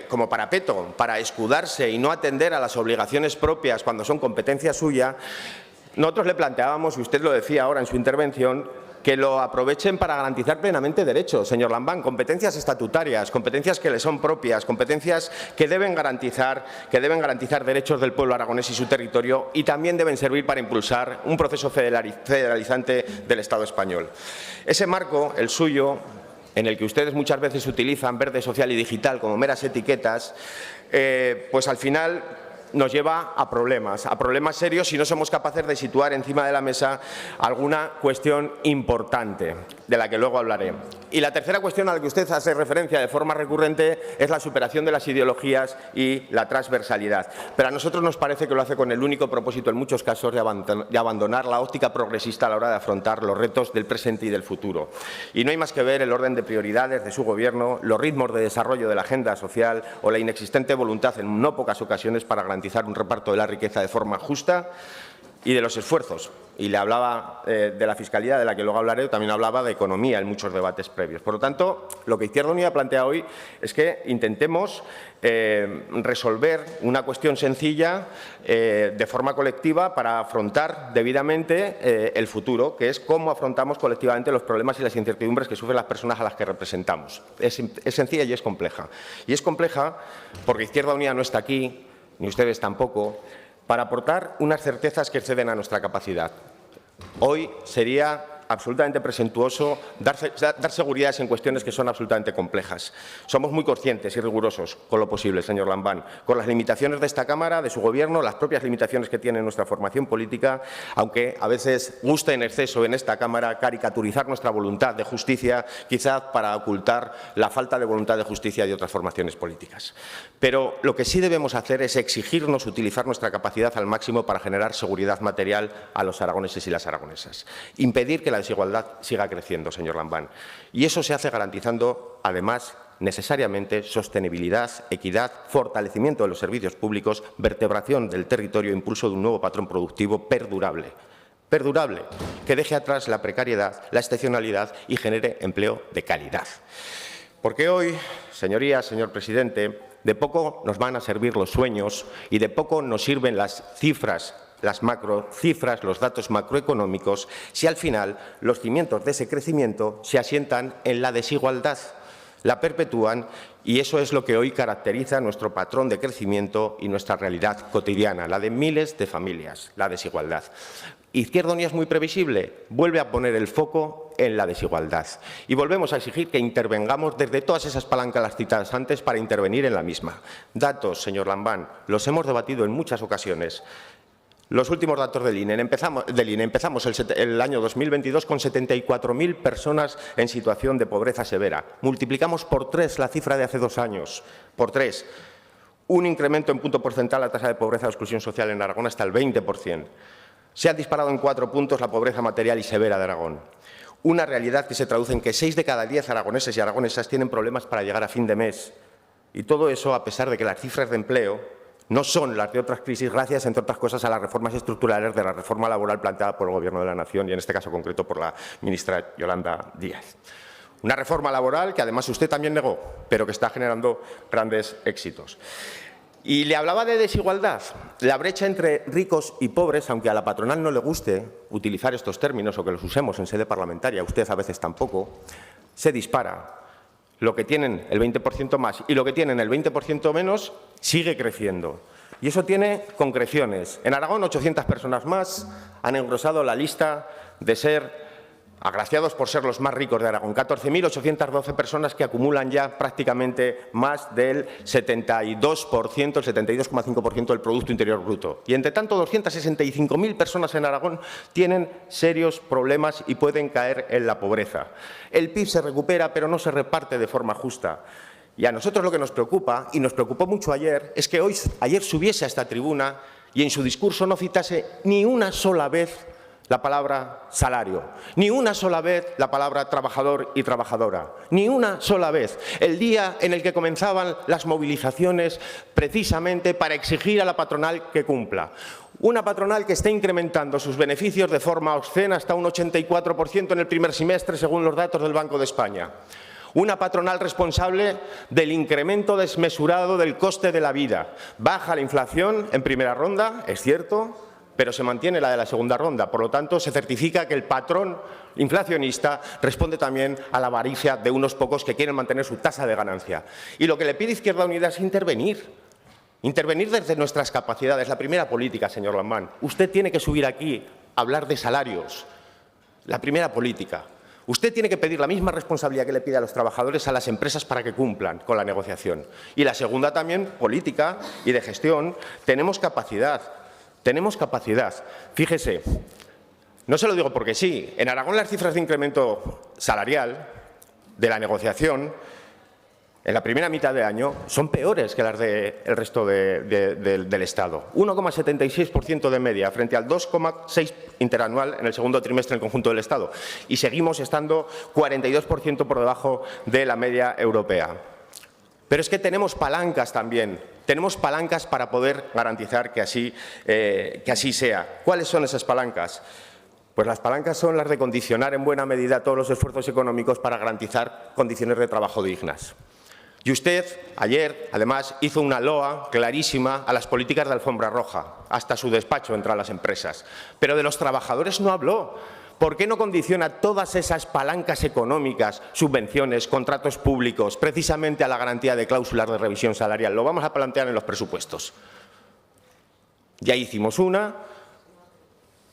como parapeto, para escudarse y no atender a las obligaciones propias cuando son competencia suya, nosotros le planteábamos, y usted lo decía ahora en su intervención, que lo aprovechen para garantizar plenamente derechos, señor Lambán, competencias estatutarias, competencias que le son propias, competencias que deben garantizar derechos del pueblo aragonés y su territorio, y también deben servir para impulsar un proceso federalizante del Estado español. Ese marco, el suyo, en el que ustedes muchas veces utilizan verde, social y digital como meras etiquetas, pues al final nos lleva a problemas serios si no somos capaces de situar encima de la mesa alguna cuestión importante, de la que luego hablaré. Y la tercera cuestión a la que usted hace referencia de forma recurrente es la superación de las ideologías y la transversalidad. Pero a nosotros nos parece que lo hace con el único propósito, en muchos casos, de abandonar la óptica progresista a la hora de afrontar los retos del presente y del futuro. Y no hay más que ver el orden de prioridades de su Gobierno, los ritmos de desarrollo de la agenda social o la inexistente voluntad en no pocas ocasiones para garantizar un reparto de la riqueza de forma justa y de los esfuerzos. Y le hablaba de la fiscalidad, de la que luego hablaré, también hablaba de economía en muchos debates previos. Por lo tanto, lo que Izquierda Unida plantea hoy es que intentemos resolver una cuestión sencilla de forma colectiva para afrontar debidamente el futuro, que es cómo afrontamos colectivamente los problemas y las incertidumbres que sufren las personas a las que representamos. Es sencilla y es compleja. Y es compleja porque Izquierda Unida no está aquí, ni ustedes tampoco, para aportar unas certezas que exceden a nuestra capacidad. Hoy sería absolutamente presuntuoso dar seguridades en cuestiones que son absolutamente complejas. Somos muy conscientes y rigurosos con lo posible, señor Lambán, con las limitaciones de esta Cámara, de su Gobierno, las propias limitaciones que tiene nuestra formación política, aunque a veces gusta en exceso en esta Cámara caricaturizar nuestra voluntad de justicia, quizás para ocultar la falta de voluntad de justicia de otras formaciones políticas. Pero lo que sí debemos hacer es exigirnos utilizar nuestra capacidad al máximo para generar seguridad material a los aragoneses y las aragonesas. Impedir que la desigualdad siga creciendo, señor Lambán. Y eso se hace garantizando, además, necesariamente sostenibilidad, equidad, fortalecimiento de los servicios públicos, vertebración del territorio e impulso de un nuevo patrón productivo perdurable, que deje atrás la precariedad, la excepcionalidad y genere empleo de calidad. Porque hoy, señorías, señor presidente, de poco nos van a servir los sueños y de poco nos sirven las cifras, las macrocifras, los datos macroeconómicos, si al final los cimientos de ese crecimiento se asientan en la desigualdad, la perpetúan, y eso es lo que hoy caracteriza nuestro patrón de crecimiento y nuestra realidad cotidiana, la de miles de familias, la desigualdad. Izquierda Unida es muy previsible, vuelve a poner el foco en la desigualdad y volvemos a exigir que intervengamos desde todas esas palancas las citadas antes para intervenir en la misma. Datos, señor Lambán, los hemos debatido en muchas ocasiones. Los últimos datos del INE. Empezamos el año 2022 con 74.000 personas en situación de pobreza severa. Multiplicamos por 3 la cifra de hace 2 años. Por 3. Un incremento en punto porcentual la tasa de pobreza o exclusión social en Aragón hasta el 20%. Se ha disparado en 4 puntos la pobreza material y severa de Aragón. Una realidad que se traduce en que 6 de cada 10 aragoneses y aragonesas tienen problemas para llegar a fin de mes. Y todo eso a pesar de que las cifras de empleo no son las de otras crisis, gracias, entre otras cosas, a las reformas estructurales de la reforma laboral planteada por el Gobierno de la Nación y, en este caso concreto, por la ministra Yolanda Díaz. Una reforma laboral que, además, usted también negó, pero que está generando grandes éxitos. Y le hablaba de desigualdad. La brecha entre ricos y pobres, aunque a la patronal no le guste utilizar estos términos o que los usemos en sede parlamentaria, usted a veces tampoco, se dispara. Lo que tienen el 20% más y lo que tienen el 20% menos sigue creciendo. Y eso tiene concreciones. En Aragón, 800 personas más han engrosado la lista de ser agraciados por ser los más ricos de Aragón. 14.812 personas que acumulan ya prácticamente más del 72%, el 72,5% del Producto Interior Bruto. Y, entre tanto, 265.000 personas en Aragón tienen serios problemas y pueden caer en la pobreza. El PIB se recupera, pero no se reparte de forma justa. Y a nosotros lo que nos preocupa, y nos preocupó mucho ayer, es que ayer subiese a esta tribuna y en su discurso no citase ni una sola vez la palabra salario, ni una sola vez la palabra trabajador y trabajadora, ni una sola vez. El día en el que comenzaban las movilizaciones precisamente para exigir a la patronal que cumpla. Una patronal que está incrementando sus beneficios de forma obscena hasta un 84% en el primer semestre, según los datos del Banco de España. Una patronal responsable del incremento desmesurado del coste de la vida. Baja la inflación en primera ronda, es cierto, pero se mantiene la de la segunda ronda. Por lo tanto, se certifica que el patrón inflacionista responde también a la avaricia de unos pocos que quieren mantener su tasa de ganancia. Y lo que le pide Izquierda Unida es intervenir desde nuestras capacidades. La primera política, señor Lambán. Usted tiene que subir aquí a hablar de salarios. La primera política. Usted tiene que pedir la misma responsabilidad que le pide a los trabajadores a las empresas para que cumplan con la negociación. Y la segunda también, política y de gestión. Tenemos capacidad. Fíjese, no se lo digo porque sí, en Aragón las cifras de incremento salarial de la negociación en la primera mitad de año son peores que las del resto del Estado. 1,76% de media frente al 2,6% interanual en el segundo trimestre en el conjunto del Estado. Y seguimos estando 42% por debajo de la media europea. Pero es que tenemos palancas también Tenemos palancas para poder garantizar que así sea. ¿Cuáles son esas palancas? Pues las palancas son las de condicionar en buena medida todos los esfuerzos económicos para garantizar condiciones de trabajo dignas. Y usted, ayer, además, hizo una loa clarísima a las políticas de alfombra roja. Hasta su despacho entra a las empresas. Pero de los trabajadores no habló. ¿Por qué no condiciona todas esas palancas económicas, subvenciones, contratos públicos, precisamente a la garantía de cláusulas de revisión salarial? Lo vamos a plantear en los presupuestos. Ya hicimos una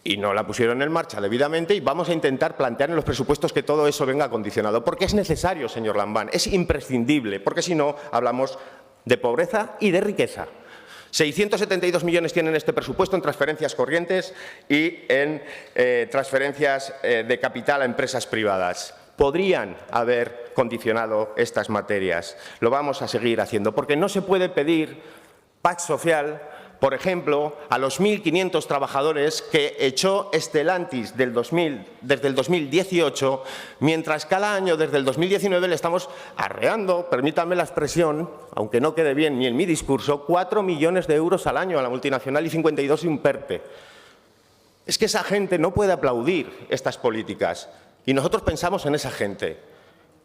y no la pusieron en marcha debidamente, y vamos a intentar plantear en los presupuestos que todo eso venga condicionado, porque es necesario, señor Lambán, es imprescindible, porque si no hablamos de pobreza y de riqueza. 672 millones tienen este presupuesto en transferencias corrientes y en transferencias de capital a empresas privadas. Podrían haber condicionado estas materias. Lo vamos a seguir haciendo, porque no se puede pedir paz social, por ejemplo, a los 1.500 trabajadores que echó Stellantis desde el 2018, mientras cada año desde el 2019 le estamos arreando, permítanme la expresión, aunque no quede bien ni en mi discurso, 4 millones de euros al año a la multinacional y 52 sin PERTE. Es que esa gente no puede aplaudir estas políticas y nosotros pensamos en esa gente.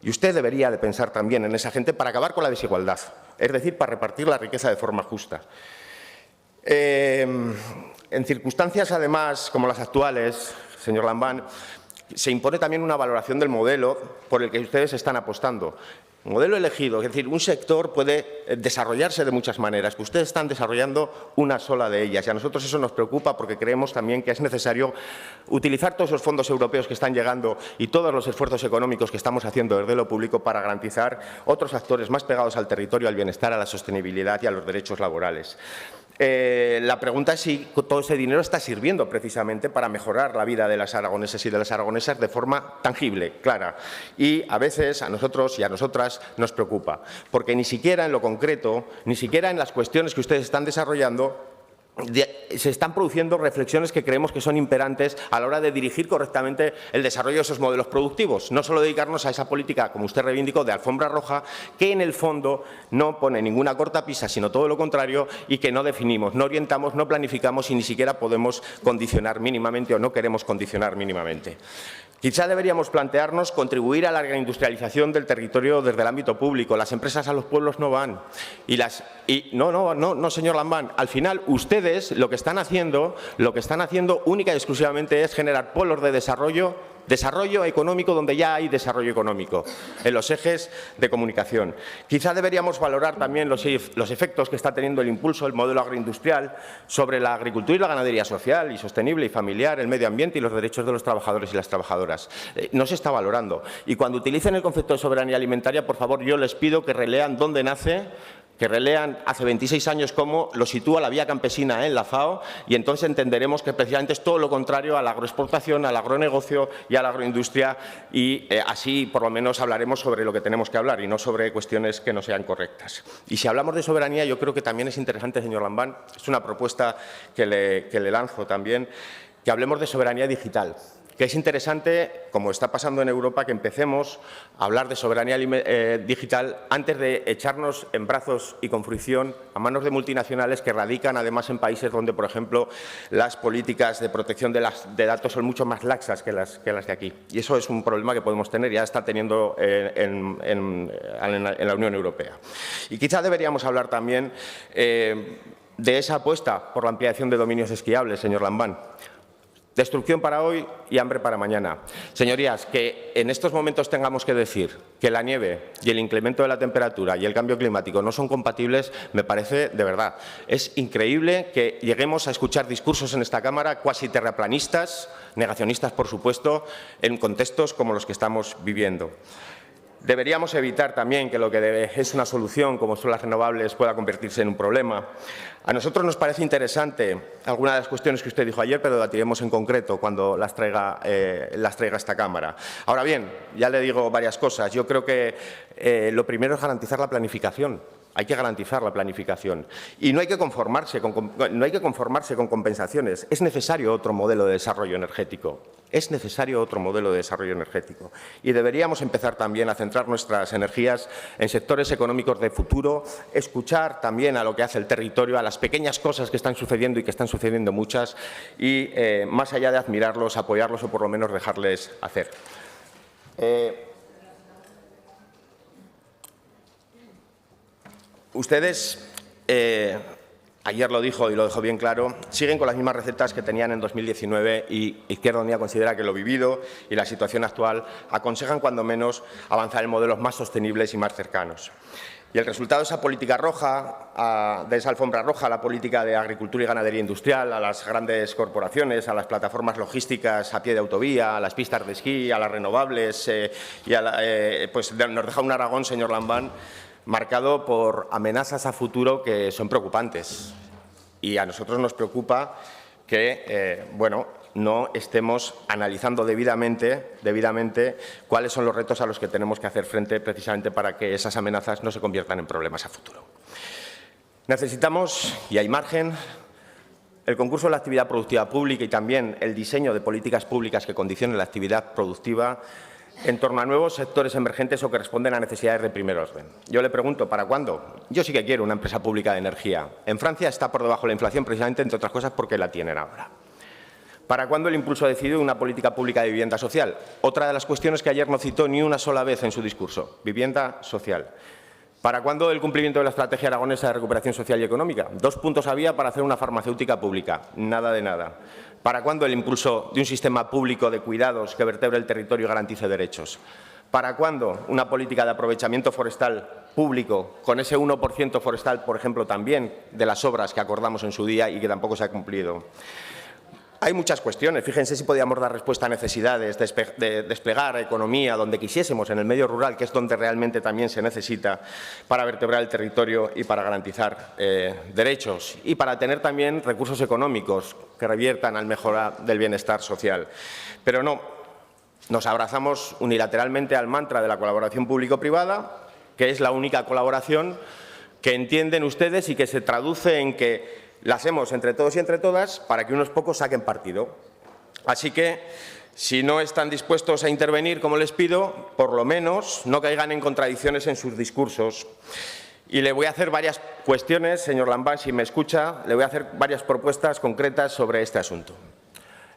Y usted debería de pensar también en esa gente para acabar con la desigualdad, es decir, para repartir la riqueza de forma justa. En circunstancias, además, como las actuales, señor Lambán, se impone también una valoración del modelo por el que ustedes están apostando. Un modelo elegido, es decir, un sector puede desarrollarse de muchas maneras, que ustedes están desarrollando una sola de ellas. Y a nosotros eso nos preocupa porque creemos también que es necesario utilizar todos los fondos europeos que están llegando y todos los esfuerzos económicos que estamos haciendo desde lo público para garantizar otros actores más pegados al territorio, al bienestar, a la sostenibilidad y a los derechos laborales. La pregunta es si todo ese dinero está sirviendo precisamente para mejorar la vida de las aragoneses y de las aragonesas de forma tangible, clara. Y a veces a nosotros y a nosotras nos preocupa, porque ni siquiera en lo concreto, ni siquiera en las cuestiones que ustedes están desarrollando, se están produciendo reflexiones que creemos que son imperantes a la hora de dirigir correctamente el desarrollo de esos modelos productivos. No solo dedicarnos a esa política, como usted reivindicó, de alfombra roja, que en el fondo no pone ninguna cortapisa, sino todo lo contrario, y que no definimos, no orientamos, no planificamos y ni siquiera podemos condicionar mínimamente o no queremos condicionar mínimamente. Quizá deberíamos plantearnos contribuir a la reindustrialización del territorio desde el ámbito público. Las empresas a los pueblos no van. No, señor Lambán. Al final, ustedes lo que están haciendo única y exclusivamente es generar polos de desarrollo económico donde ya hay desarrollo económico, en los ejes de comunicación. Quizá deberíamos valorar también los efectos que está teniendo el impulso del modelo agroindustrial sobre la agricultura y la ganadería social y sostenible y familiar, el medio ambiente y los derechos de los trabajadores y las trabajadoras. No se está valorando. Y cuando utilicen el concepto de soberanía alimentaria, por favor, yo les pido que relean dónde nace, que relean hace 26 años cómo lo sitúa la vía campesina en la FAO, y entonces entenderemos que precisamente es todo lo contrario a la agroexportación, al agronegocio y a la agroindustria, y así por lo menos hablaremos sobre lo que tenemos que hablar y no sobre cuestiones que no sean correctas. Y si hablamos de soberanía, yo creo que también es interesante, señor Lambán, es una propuesta que le lanzo también, que hablemos de soberanía digital. Que es interesante, como está pasando en Europa, que empecemos a hablar de soberanía digital antes de echarnos en brazos y con fruición a manos de multinacionales que radican además en países donde, por ejemplo, las políticas de protección de datos son mucho más laxas que las de aquí. Y eso es un problema que podemos tener y ya está teniendo en la Unión Europea. Y quizá deberíamos hablar también de esa apuesta por la ampliación de dominios esquiables, señor Lambán. Destrucción para hoy y hambre para mañana. Señorías, que en estos momentos tengamos que decir que la nieve y el incremento de la temperatura y el cambio climático no son compatibles, me parece de verdad. Es increíble que lleguemos a escuchar discursos en esta Cámara cuasi terraplanistas, negacionistas, por supuesto, en contextos como los que estamos viviendo. Deberíamos evitar también que lo que es una solución, como son las renovables, pueda convertirse en un problema. A nosotros nos parece interesante alguna de las cuestiones que usted dijo ayer, pero debatiremos en concreto cuando las traiga a esta Cámara. Ahora bien, ya le digo varias cosas. Yo creo que lo primero es garantizar la planificación. Hay que garantizar la planificación. Y no hay que conformarse con compensaciones. Es necesario otro modelo de desarrollo energético. Es necesario otro modelo de desarrollo energético. Y deberíamos empezar también a centrar nuestras energías en sectores económicos de futuro, escuchar también a lo que hace el territorio, a las pequeñas cosas que están sucediendo y que están sucediendo muchas, y más allá de admirarlos, apoyarlos o por lo menos dejarles hacer. Ustedes, ayer lo dijo y lo dejó bien claro, siguen con las mismas recetas que tenían en 2019 y Izquierda Unida considera que lo vivido y la situación actual aconsejan cuando menos avanzar en modelos más sostenibles y más cercanos. Y el resultado de esa política roja, de esa alfombra roja a la política de agricultura y ganadería industrial, a las grandes corporaciones, a las plataformas logísticas a pie de autovía, a las pistas de esquí, a las renovables, pues nos deja un Aragón, señor Lambán, marcado por amenazas a futuro que son preocupantes. Y a nosotros nos preocupa que no estemos analizando debidamente cuáles son los retos a los que tenemos que hacer frente precisamente para que esas amenazas no se conviertan en problemas a futuro. Necesitamos, y hay margen, el concurso de la actividad productiva pública y también el diseño de políticas públicas que condicionen la actividad productiva en torno a nuevos sectores emergentes o que responden a necesidades de primer orden. Yo le pregunto, ¿para cuándo? Yo sí que quiero una empresa pública de energía. En Francia está por debajo de la inflación precisamente, entre otras cosas, porque la tienen ahora. ¿Para cuándo el impulso decidido de una política pública de vivienda social? Otra de las cuestiones que ayer no citó ni una sola vez en su discurso, vivienda social. ¿Para cuándo el cumplimiento de la estrategia aragonesa de recuperación social y económica? 2 puntos había para hacer una farmacéutica pública, nada de nada. ¿Para cuándo el impulso de un sistema público de cuidados que vertebre el territorio y garantice derechos? ¿Para cuándo una política de aprovechamiento forestal público, con ese 1% forestal, por ejemplo, también de las obras que acordamos en su día y que tampoco se ha cumplido? Hay muchas cuestiones. Fíjense si podíamos dar respuesta a necesidades de desplegar economía donde quisiésemos, en el medio rural, que es donde realmente también se necesita para vertebrar el territorio y para garantizar derechos y para tener también recursos económicos que reviertan al mejora del bienestar social. Pero no, nos abrazamos unilateralmente al mantra de la colaboración público-privada, que es la única colaboración que entienden ustedes y que se traduce en que la hacemos entre todos y entre todas para que unos pocos saquen partido. Así que, si no están dispuestos a intervenir, como les pido, por lo menos no caigan en contradicciones en sus discursos. Y le voy a hacer varias cuestiones, señor Lambán, si me escucha, le voy a hacer varias propuestas concretas sobre este asunto.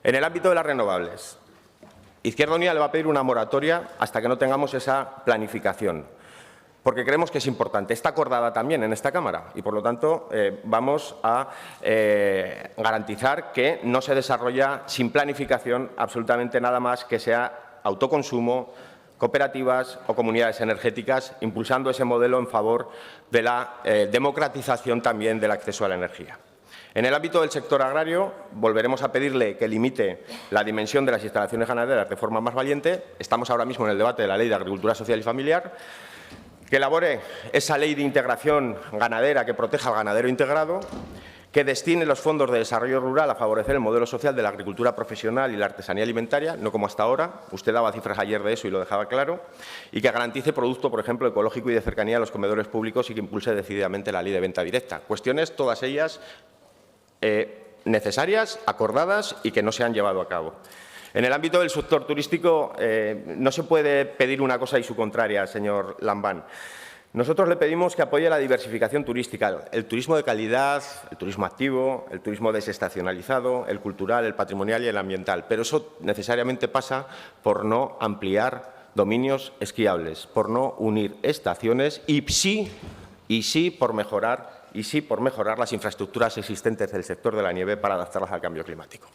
En el ámbito de las renovables, Izquierda Unida le va a pedir una moratoria hasta que no tengamos esa planificación, porque creemos que es importante. Está acordada también en esta Cámara y, por lo tanto, vamos a garantizar que no se desarrolla sin planificación absolutamente nada más que sea autoconsumo, cooperativas o comunidades energéticas, impulsando ese modelo en favor de la democratización también del acceso a la energía. En el ámbito del sector agrario, volveremos a pedirle que limite la dimensión de las instalaciones ganaderas de forma más valiente. Estamos ahora mismo en el debate de la Ley de Agricultura Social y Familiar, que elabore esa ley de integración ganadera que proteja al ganadero integrado, que destine los fondos de desarrollo rural a favorecer el modelo social de la agricultura profesional y la artesanía alimentaria, no como hasta ahora, usted daba cifras ayer de eso y lo dejaba claro, y que garantice producto, por ejemplo, ecológico y de cercanía a los comedores públicos y que impulse decididamente la ley de venta directa. Cuestiones, todas ellas, necesarias, acordadas y que no se han llevado a cabo. En el ámbito del sector turístico no se puede pedir una cosa y su contraria, señor Lambán. Nosotros le pedimos que apoye la diversificación turística, el turismo de calidad, el turismo activo, el turismo desestacionalizado, el cultural, el patrimonial y el ambiental. Pero eso necesariamente pasa por no ampliar dominios esquiables, por no unir estaciones y sí por mejorar las infraestructuras existentes del sector de la nieve para adaptarlas al cambio climático.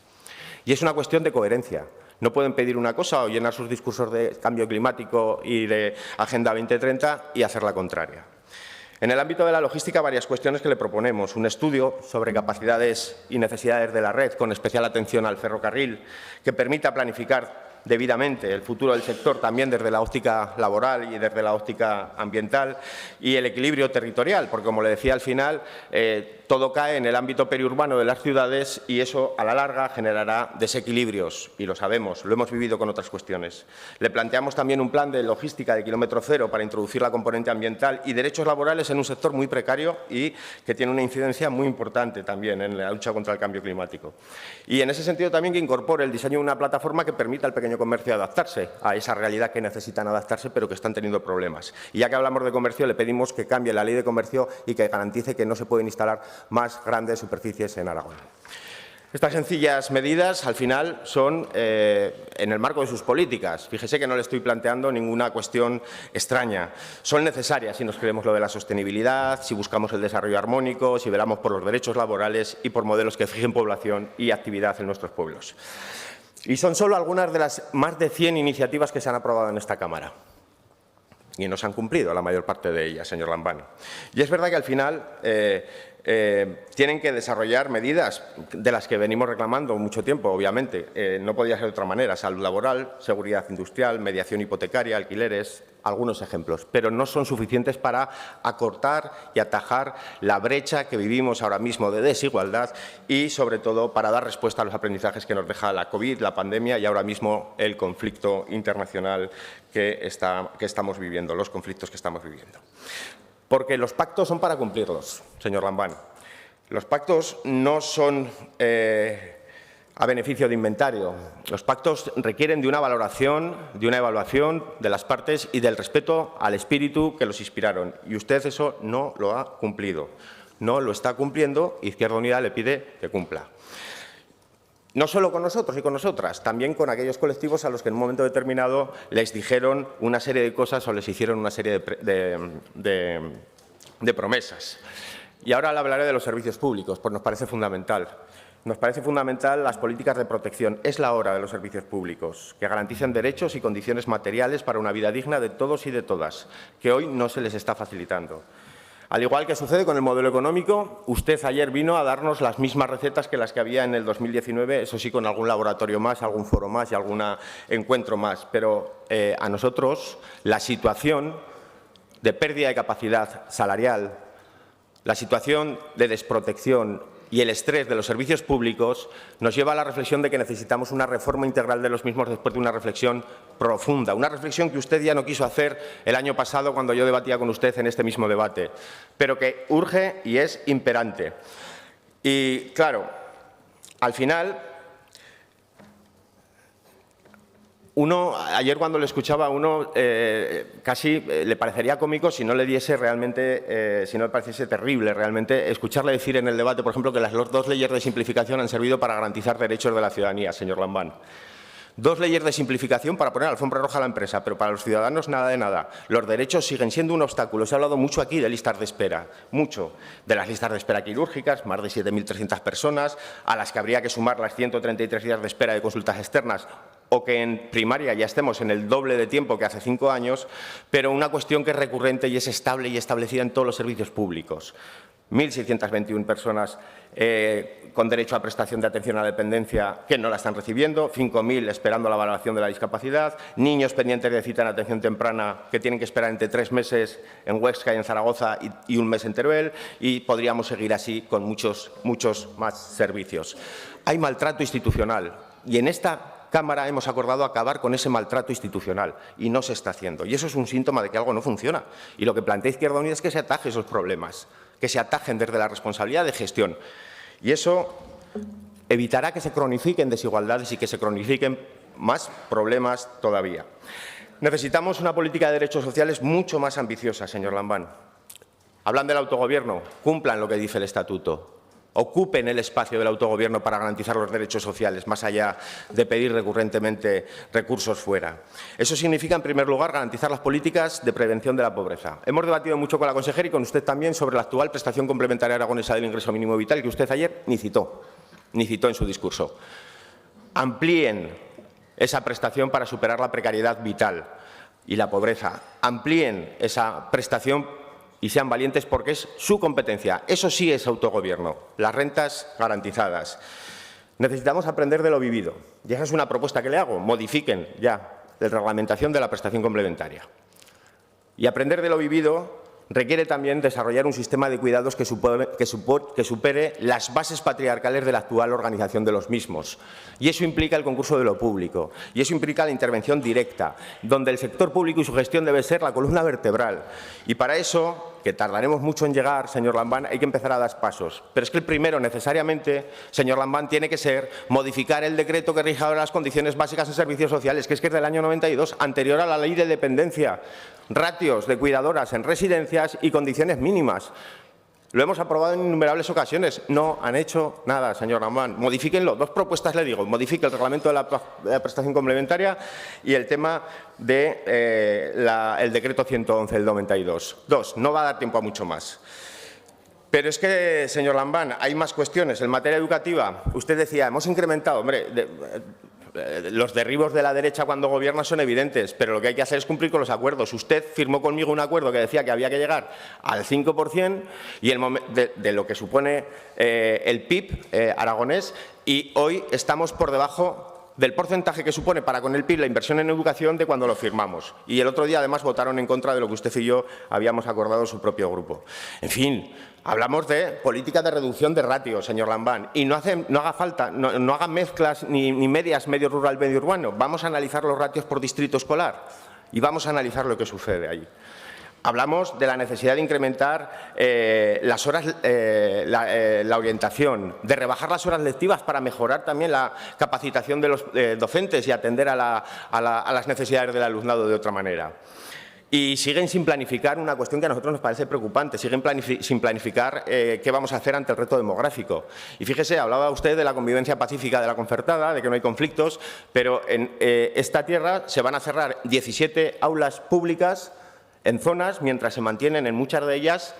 Y es una cuestión de coherencia. No pueden pedir una cosa o llenar sus discursos de cambio climático y de Agenda 2030 y hacer la contraria. En el ámbito de la logística, varias cuestiones que le proponemos. Un estudio sobre capacidades y necesidades de la red, con especial atención al ferrocarril, que permita planificar debidamente el futuro del sector también desde la óptica laboral y desde la óptica ambiental, y el equilibrio territorial, porque, como le decía al final, todo cae en el ámbito periurbano de las ciudades y eso, a la larga, generará desequilibrios, y lo sabemos, lo hemos vivido con otras cuestiones. Le planteamos también un plan de logística de kilómetro cero para introducir la componente ambiental y derechos laborales en un sector muy precario y que tiene una incidencia muy importante también en la lucha contra el cambio climático. Y en ese sentido también que incorpore el diseño de una plataforma que permita al pequeño comercio adaptarse a esa realidad que necesitan adaptarse, pero que están teniendo problemas. Y ya que hablamos de comercio, le pedimos que cambie la ley de comercio y que garantice que no se pueden instalar más grandes superficies en Aragón. Estas sencillas medidas, al final, son en el marco de sus políticas. Fíjese que no le estoy planteando ninguna cuestión extraña. Son necesarias si nos creemos lo de la sostenibilidad, si buscamos el desarrollo armónico, si velamos por los derechos laborales y por modelos que fijen población y actividad en nuestros pueblos. Y son solo algunas de las más de 100 iniciativas que se han aprobado en esta Cámara. Y no se han cumplido la mayor parte de ellas, señor Lambán. Y es verdad que al final tienen que desarrollar medidas de las que venimos reclamando mucho tiempo, obviamente. No podía ser de otra manera. Salud laboral, seguridad industrial, mediación hipotecaria, alquileres, algunos ejemplos. Pero no son suficientes para acortar y atajar la brecha que vivimos ahora mismo de desigualdad y, sobre todo, para dar respuesta a los aprendizajes que nos deja la COVID, la pandemia y ahora mismo el conflicto internacional que estamos viviendo, los conflictos que estamos viviendo. Porque los pactos son para cumplirlos, señor Lambán. Los pactos no son a beneficio de inventario. Los pactos requieren de una valoración, de una evaluación de las partes y del respeto al espíritu que los inspiraron. Y usted eso no lo ha cumplido. No lo está cumpliendo y Izquierda Unida le pide que cumpla. No solo con nosotros y con nosotras, también con aquellos colectivos a los que en un momento determinado les dijeron una serie de cosas o les hicieron una serie de promesas. Y ahora le hablaré de los servicios públicos, pues nos parece fundamental. Nos parece fundamental las políticas de protección. Es la hora de los servicios públicos, que garanticen derechos y condiciones materiales para una vida digna de todos y de todas, que hoy no se les está facilitando. Al igual que sucede con el modelo económico, usted ayer vino a darnos las mismas recetas que las que había en el 2019, eso sí, con algún laboratorio más, algún foro más y algún encuentro más. Pero a nosotros la situación de pérdida de capacidad salarial, la situación de desprotección y el estrés de los servicios públicos nos lleva a la reflexión de que necesitamos una reforma integral de los mismos después de una reflexión profunda, una reflexión que usted ya no quiso hacer el año pasado cuando yo debatía con usted en este mismo debate, pero que urge y es imperante. Y, claro, al final, ayer cuando le escuchaba a uno, casi le parecería cómico si no le diese realmente, si no le pareciese terrible realmente escucharle decir en el debate, por ejemplo, que las dos leyes de simplificación han servido para garantizar derechos de la ciudadanía, señor Lambán. Dos leyes de simplificación para poner alfombra roja a la empresa, pero para los ciudadanos nada de nada. Los derechos siguen siendo un obstáculo. Se ha hablado mucho aquí de listas de espera, mucho de las listas de espera quirúrgicas, más de 7.300 personas, a las que habría que sumar las 133 días de espera de consultas externas, o que en primaria ya estemos en el doble de tiempo que hace 5 años, pero una cuestión que es recurrente y es estable y establecida en todos los servicios públicos. 1.621 personas con derecho a prestación de atención a la dependencia que no la están recibiendo, 5.000 esperando la valoración de la discapacidad, niños pendientes de cita en atención temprana que tienen que esperar entre 3 meses en Huesca y en Zaragoza y 1 mes en Teruel, y podríamos seguir así con muchos más servicios. Hay maltrato institucional y en esta Cámara hemos acordado acabar con ese maltrato institucional y no se está haciendo. Y eso es un síntoma de que algo no funciona. Y lo que plantea Izquierda Unida es que se ataje esos problemas, que se atajen desde la responsabilidad de gestión. Y eso evitará que se cronifiquen desigualdades y que se cronifiquen más problemas todavía. Necesitamos una política de derechos sociales mucho más ambiciosa, señor Lambán. Hablan del autogobierno, cumplan lo que dice el Estatuto. Ocupen el espacio del autogobierno para garantizar los derechos sociales, más allá de pedir recurrentemente recursos fuera. Eso significa, en primer lugar, garantizar las políticas de prevención de la pobreza. Hemos debatido mucho con la consejera y con usted también sobre la actual prestación complementaria aragonesa del ingreso mínimo vital, que usted ayer ni citó en su discurso. Amplíen esa prestación para superar la precariedad vital y la pobreza. Amplíen esa prestación y sean valientes porque es su competencia. Eso sí es autogobierno, las rentas garantizadas. Necesitamos aprender de lo vivido. Y esa es una propuesta que le hago. Modifiquen ya la reglamentación de la prestación complementaria. Y aprender de lo vivido requiere también desarrollar un sistema de cuidados que supere las bases patriarcales de la actual organización de los mismos. Y eso implica el concurso de lo público. Y eso implica la intervención directa, donde el sector público y su gestión debe ser la columna vertebral. Y para eso, que tardaremos mucho en llegar, señor Lambán, hay que empezar a dar pasos. Pero es que el primero, necesariamente, señor Lambán, tiene que ser modificar el decreto que rige ahora las condiciones básicas en servicios sociales, que es del año 92, anterior a la Ley de Dependencia. Ratios de cuidadoras en residencias y condiciones mínimas. Lo hemos aprobado en innumerables ocasiones. No han hecho nada, señor Lambán. Modifíquenlo. Dos propuestas le digo. Modifique el reglamento de la prestación complementaria y el tema del decreto 111 del 92. Dos, no va a dar tiempo a mucho más. Pero es que, señor Lambán, hay más cuestiones. En materia educativa, usted decía, hemos incrementado, hombre, los derribos de la derecha cuando gobierna son evidentes, pero lo que hay que hacer es cumplir con los acuerdos. Usted firmó conmigo un acuerdo que decía que había que llegar al 5% y de lo que supone el PIB aragonés, y hoy estamos por debajo del porcentaje que supone para con el PIB la inversión en educación de cuando lo firmamos. Y el otro día, además, votaron en contra de lo que usted y yo habíamos acordado en su propio grupo. En fin, hablamos de política de reducción de ratios, señor Lambán, y no haga falta, no haga mezclas ni medias, medio rural, medio urbano. Vamos a analizar los ratios por distrito escolar y vamos a analizar lo que sucede allí. Hablamos de la necesidad de incrementar las horas, la orientación, de rebajar las horas lectivas para mejorar también la capacitación de los docentes y atender a las necesidades del alumnado de otra manera. Y siguen sin planificar una cuestión que a nosotros nos parece preocupante, siguen sin planificar qué vamos a hacer ante el reto demográfico. Y fíjese, hablaba usted de la convivencia pacífica de la concertada, de que no hay conflictos, pero en esta tierra se van a cerrar 17 aulas públicas en zonas, mientras se mantienen en muchas de ellas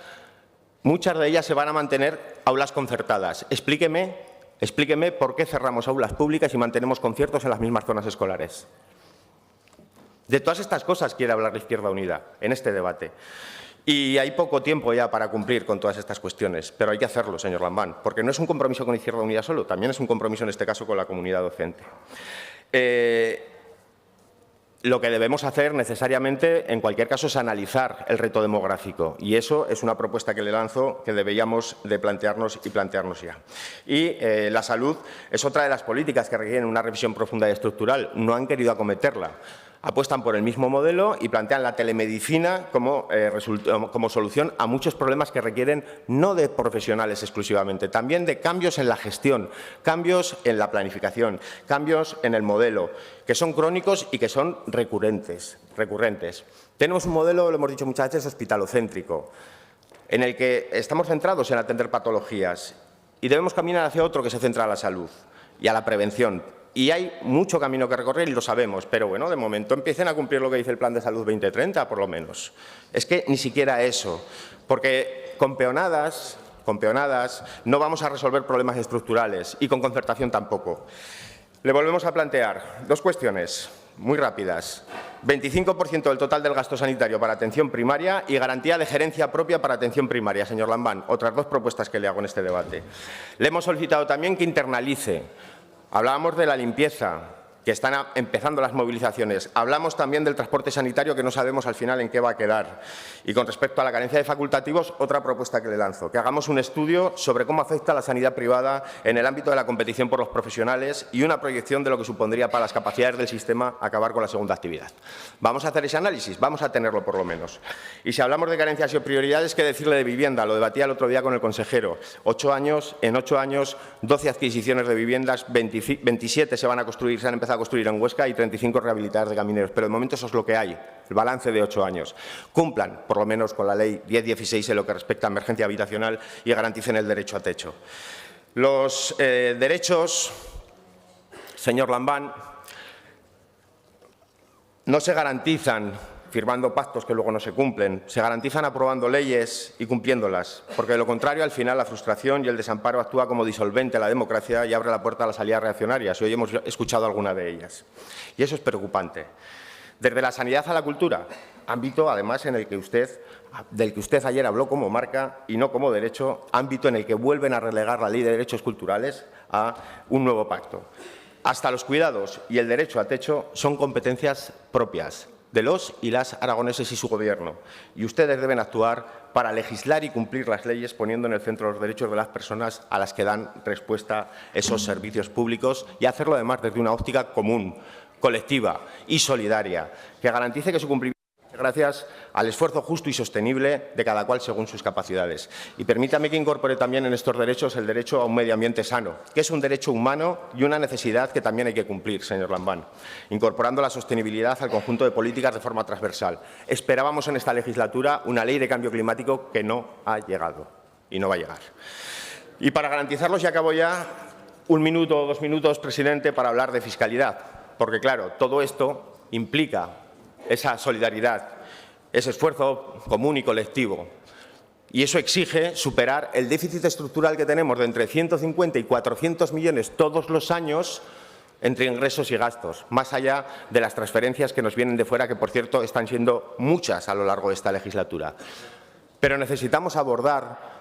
se van a mantener aulas concertadas. Explíqueme por qué cerramos aulas públicas y mantenemos conciertos en las mismas zonas escolares. De todas estas cosas quiere hablar la Izquierda Unida en este debate. Y hay poco tiempo ya para cumplir con todas estas cuestiones, pero hay que hacerlo, señor Lambán, porque no es un compromiso con Izquierda Unida solo, también es un compromiso en este caso con la comunidad docente. Lo que debemos hacer necesariamente, en cualquier caso, es analizar el reto demográfico. Y eso es una propuesta que le lanzo que deberíamos de plantearnos ya. Y la salud es otra de las políticas que requieren una revisión profunda y estructural. No han querido acometerla. Apuestan por el mismo modelo y plantean la telemedicina como solución a muchos problemas que requieren no de profesionales exclusivamente, también de cambios en la gestión, cambios en la planificación, cambios en el modelo, que son crónicos y que son recurrentes. Tenemos un modelo, lo hemos dicho muchas veces, hospitalocéntrico, en el que estamos centrados en atender patologías y debemos caminar hacia otro que se centra en la salud y a la prevención. Y hay mucho camino que recorrer y lo sabemos, pero bueno, de momento empiecen a cumplir lo que dice el Plan de Salud 2030, por lo menos. Es que ni siquiera eso, porque con peonadas no vamos a resolver problemas estructurales y con concertación tampoco. Le volvemos a plantear dos cuestiones muy rápidas. 25% del total del gasto sanitario para atención primaria y garantía de gerencia propia para atención primaria, señor Lambán. Otras dos propuestas que le hago en este debate. Le hemos solicitado también que internalice. Hablábamos de la limpieza, que están empezando las movilizaciones. Hablamos también del transporte sanitario, que no sabemos al final en qué va a quedar. Y con respecto a la carencia de facultativos, otra propuesta que le lanzo, que hagamos un estudio sobre cómo afecta a la sanidad privada en el ámbito de la competición por los profesionales y una proyección de lo que supondría para las capacidades del sistema acabar con la segunda actividad. Vamos a hacer ese análisis, vamos a tenerlo por lo menos. Y si hablamos de carencias y prioridades, ¿qué decirle de vivienda? Lo debatía el otro día con el consejero. En 8 años, 12 adquisiciones de viviendas, 27 se han empezado a construir en Huesca y 35 rehabilitadas de camineros. Pero de momento eso es lo que hay, el balance de 8 años. Cumplan, por lo menos, con la Ley 1016 en lo que respecta a emergencia habitacional y garanticen el derecho a techo. Los derechos, señor Lambán, no se garantizan firmando pactos que luego no se cumplen, se garantizan aprobando leyes y cumpliéndolas, porque de lo contrario, al final, la frustración y el desamparo actúa como disolvente a la democracia y abre la puerta a las salidas reaccionarias. Hoy hemos escuchado alguna de ellas. Y eso es preocupante. Desde la sanidad a la cultura, ámbito, además, del que usted ayer habló como marca y no como derecho, ámbito en el que vuelven a relegar la Ley de Derechos Culturales a un nuevo pacto. Hasta los cuidados y el derecho a techo son competencias propias de los y las aragoneses y su Gobierno, y ustedes deben actuar para legislar y cumplir las leyes poniendo en el centro los derechos de las personas a las que dan respuesta esos servicios públicos y hacerlo además desde una óptica común, colectiva y solidaria, que garantice que su cumplimiento gracias al esfuerzo justo y sostenible de cada cual según sus capacidades. Y permítame que incorpore también en estos derechos el derecho a un medio ambiente sano, que es un derecho humano y una necesidad que también hay que cumplir, señor Lambán, incorporando la sostenibilidad al conjunto de políticas de forma transversal. Esperábamos en esta legislatura una ley de cambio climático que no ha llegado y no va a llegar. Y para garantizarlos, y acabo ya, 1 minuto o 2 minutos, presidente, para hablar de fiscalidad, porque claro, todo esto implica esa solidaridad, ese esfuerzo común y colectivo. Y eso exige superar el déficit estructural que tenemos de entre 150 y 400 millones todos los años entre ingresos y gastos, más allá de las transferencias que nos vienen de fuera, que, por cierto, están siendo muchas a lo largo de esta legislatura. Pero necesitamos abordar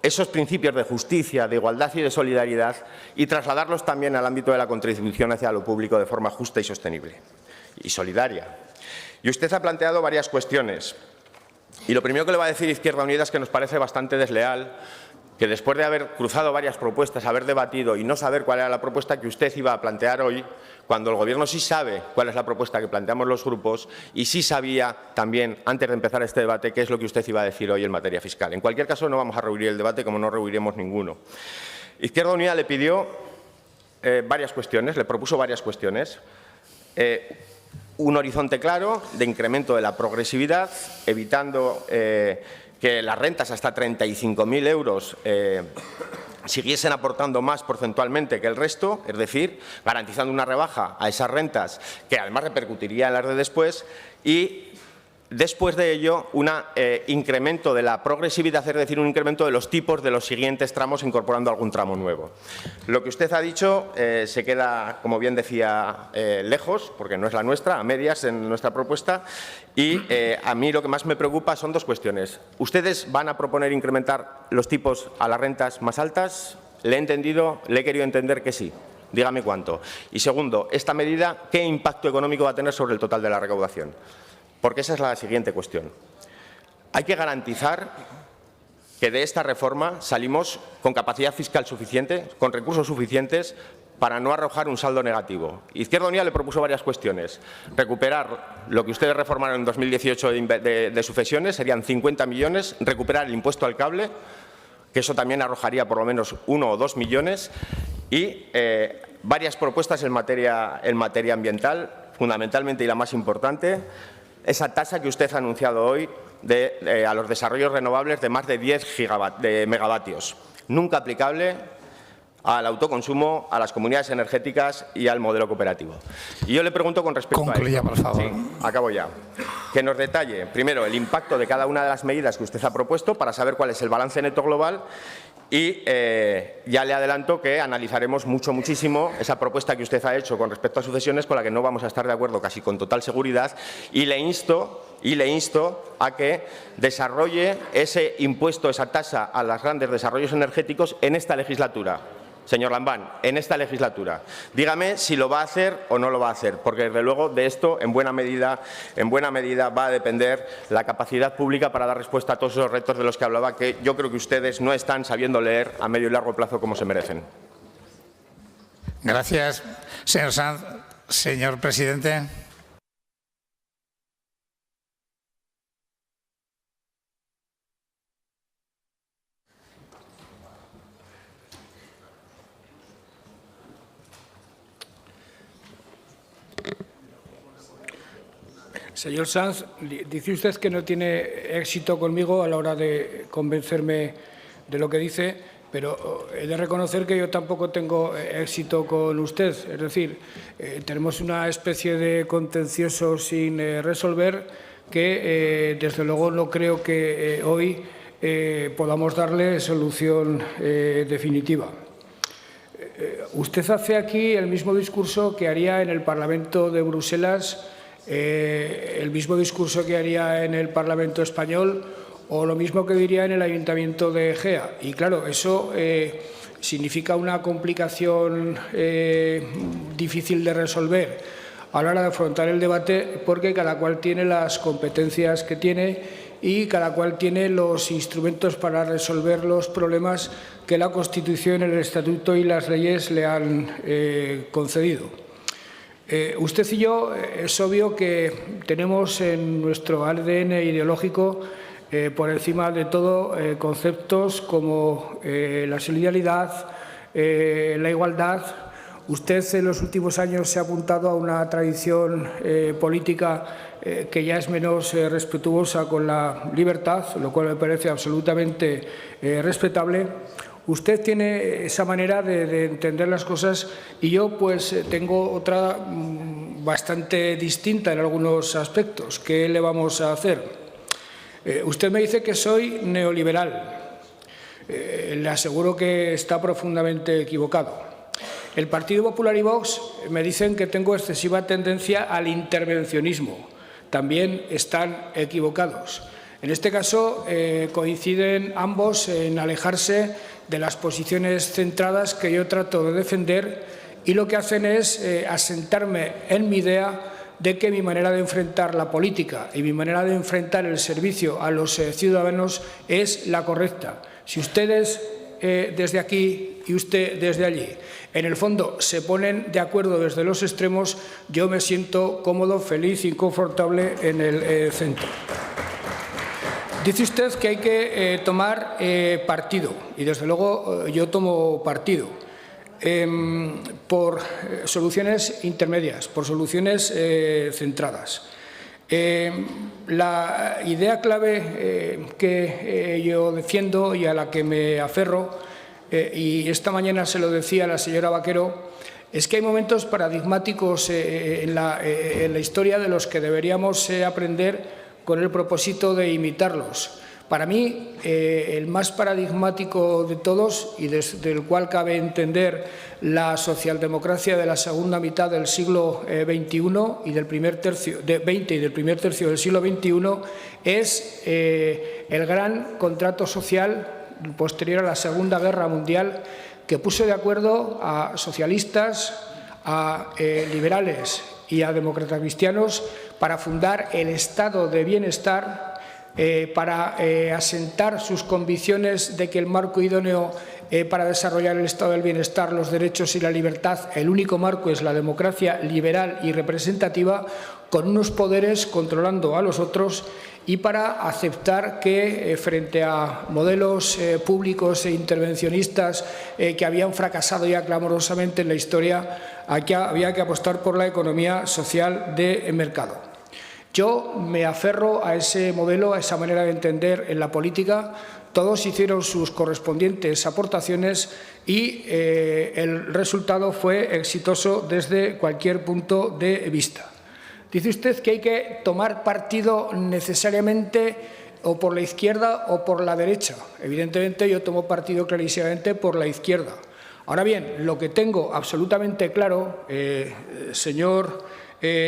esos principios de justicia, de igualdad y de solidaridad y trasladarlos también al ámbito de la contribución hacia lo público de forma justa y sostenible y solidaria. Y usted ha planteado varias cuestiones. Y lo primero que le va a decir Izquierda Unida es que nos parece bastante desleal que después de haber cruzado varias propuestas, haber debatido y no saber cuál era la propuesta que usted iba a plantear hoy, cuando el Gobierno sí sabe cuál es la propuesta que planteamos los grupos y sí sabía también, antes de empezar este debate, qué es lo que usted iba a decir hoy en materia fiscal. En cualquier caso, no vamos a rehuir el debate, como no rehuiremos ninguno. Izquierda Unida le pidió varias cuestiones, le propuso varias cuestiones. Un horizonte claro de incremento de la progresividad, evitando que las rentas hasta 35.000 euros siguiesen aportando más porcentualmente que el resto, es decir, garantizando una rebaja a esas rentas que además repercutiría en las de después, y después de ello un incremento de la progresividad, es decir, un incremento de los tipos de los siguientes tramos incorporando algún tramo nuevo. Lo que usted ha dicho se queda, como bien decía, lejos, porque no es la nuestra, a medias en nuestra propuesta, y a mí lo que más me preocupa son dos cuestiones. ¿Ustedes van a proponer incrementar los tipos a las rentas más altas? ¿Le he entendido? ¿Le he querido entender que sí? Dígame cuánto. Y segundo, esta medida, ¿qué impacto económico va a tener sobre el total de la recaudación? Porque esa es la siguiente cuestión. Hay que garantizar que de esta reforma salimos con capacidad fiscal suficiente, con recursos suficientes para no arrojar un saldo negativo. Izquierda Unida le propuso varias cuestiones. Recuperar lo que ustedes reformaron en 2018 de sucesiones, serían 50 millones. Recuperar el impuesto al cable, que eso también arrojaría por lo menos 1 o 2 millones. Y varias propuestas en materia ambiental, fundamentalmente y la más importante, esa tasa que usted ha anunciado hoy a los desarrollos renovables de más de 10 megavatios, nunca aplicable al autoconsumo, a las comunidades energéticas y al modelo cooperativo. Y yo le pregunto con respecto Concluya, a esto. por favor. Sí, acabo ya. Que nos detalle, primero, el impacto de cada una de las medidas que usted ha propuesto para saber cuál es el balance neto global. Y ya le adelanto que analizaremos muchísimo esa propuesta que usted ha hecho con respecto a sucesiones, con la que no vamos a estar de acuerdo casi con total seguridad, y le insto a que desarrolle ese impuesto, esa tasa a los grandes desarrollos energéticos en esta legislatura. Señor Lambán, en esta legislatura. Dígame si lo va a hacer o no lo va a hacer, porque desde luego de esto en buena medida va a depender la capacidad pública para dar respuesta a todos esos retos de los que hablaba, que yo creo que ustedes no están sabiendo leer a medio y largo plazo como se merecen. Gracias, señor Sanz. Señor presidente. Señor Sanz, dice usted que no tiene éxito conmigo a la hora de convencerme de lo que dice, pero he de reconocer que yo tampoco tengo éxito con usted. Es decir, tenemos una especie de contencioso sin resolver que, desde luego, no creo que hoy podamos darle solución definitiva. Usted hace aquí el mismo discurso que haría en el Parlamento de Bruselas, el mismo discurso que haría en el Parlamento español o lo mismo que diría en el Ayuntamiento de Egea. Y claro, eso significa una complicación difícil de resolver a la hora de afrontar el debate, porque cada cual tiene las competencias que tiene y cada cual tiene los instrumentos para resolver los problemas que la Constitución, el Estatuto y las leyes le han concedido. Usted y yo, es obvio que tenemos en nuestro ADN ideológico, por encima de todo, conceptos como la solidaridad, la igualdad. Usted en los últimos años se ha apuntado a una tradición política que ya es menos respetuosa con la libertad, lo cual me parece absolutamente respetable. Usted tiene esa manera de entender las cosas y yo pues tengo otra bastante distinta en algunos aspectos. ¿Qué le vamos a hacer? Usted me dice que soy neoliberal. Le aseguro que está profundamente equivocado. El Partido Popular y Vox me dicen que tengo excesiva tendencia al intervencionismo. También están equivocados. En este caso, coinciden ambos en alejarse de las posiciones centradas que yo trato de defender y lo que hacen es asentarme en mi idea de que mi manera de enfrentar la política y mi manera de enfrentar el servicio a los ciudadanos es la correcta. Si ustedes desde aquí y usted desde allí, en el fondo se ponen de acuerdo desde los extremos, yo me siento cómodo, feliz y confortable en el centro. Dice usted que hay que tomar partido, y desde luego yo tomo partido, por soluciones intermedias, por soluciones centradas. La idea clave que yo defiendo y a la que me aferro, y esta mañana se lo decía a la señora Vaquero, es que hay momentos paradigmáticos en la historia de los que deberíamos aprender con el propósito de imitarlos. Para mí, el más paradigmático de todos y desde el cual cabe entender la socialdemocracia de la segunda mitad del siglo XXI y del primer tercio del siglo XXI es el gran contrato social posterior a la Segunda Guerra Mundial que puso de acuerdo a socialistas, a liberales y a demócratas cristianos para fundar el Estado de bienestar, para asentar sus convicciones de que el marco idóneo para desarrollar el Estado del bienestar, los derechos y la libertad, el único marco es la democracia liberal y representativa, con unos poderes controlando a los otros, y para aceptar que frente a modelos públicos e intervencionistas que habían fracasado ya clamorosamente en la historia, había que apostar por la economía social de mercado. Yo me aferro a ese modelo, a esa manera de entender en la política. Todos hicieron sus correspondientes aportaciones y el resultado fue exitoso desde cualquier punto de vista. Dice usted que hay que tomar partido necesariamente o por la izquierda o por la derecha. Evidentemente yo tomo partido clarísimamente por la izquierda. Ahora bien, lo que tengo absolutamente claro, señor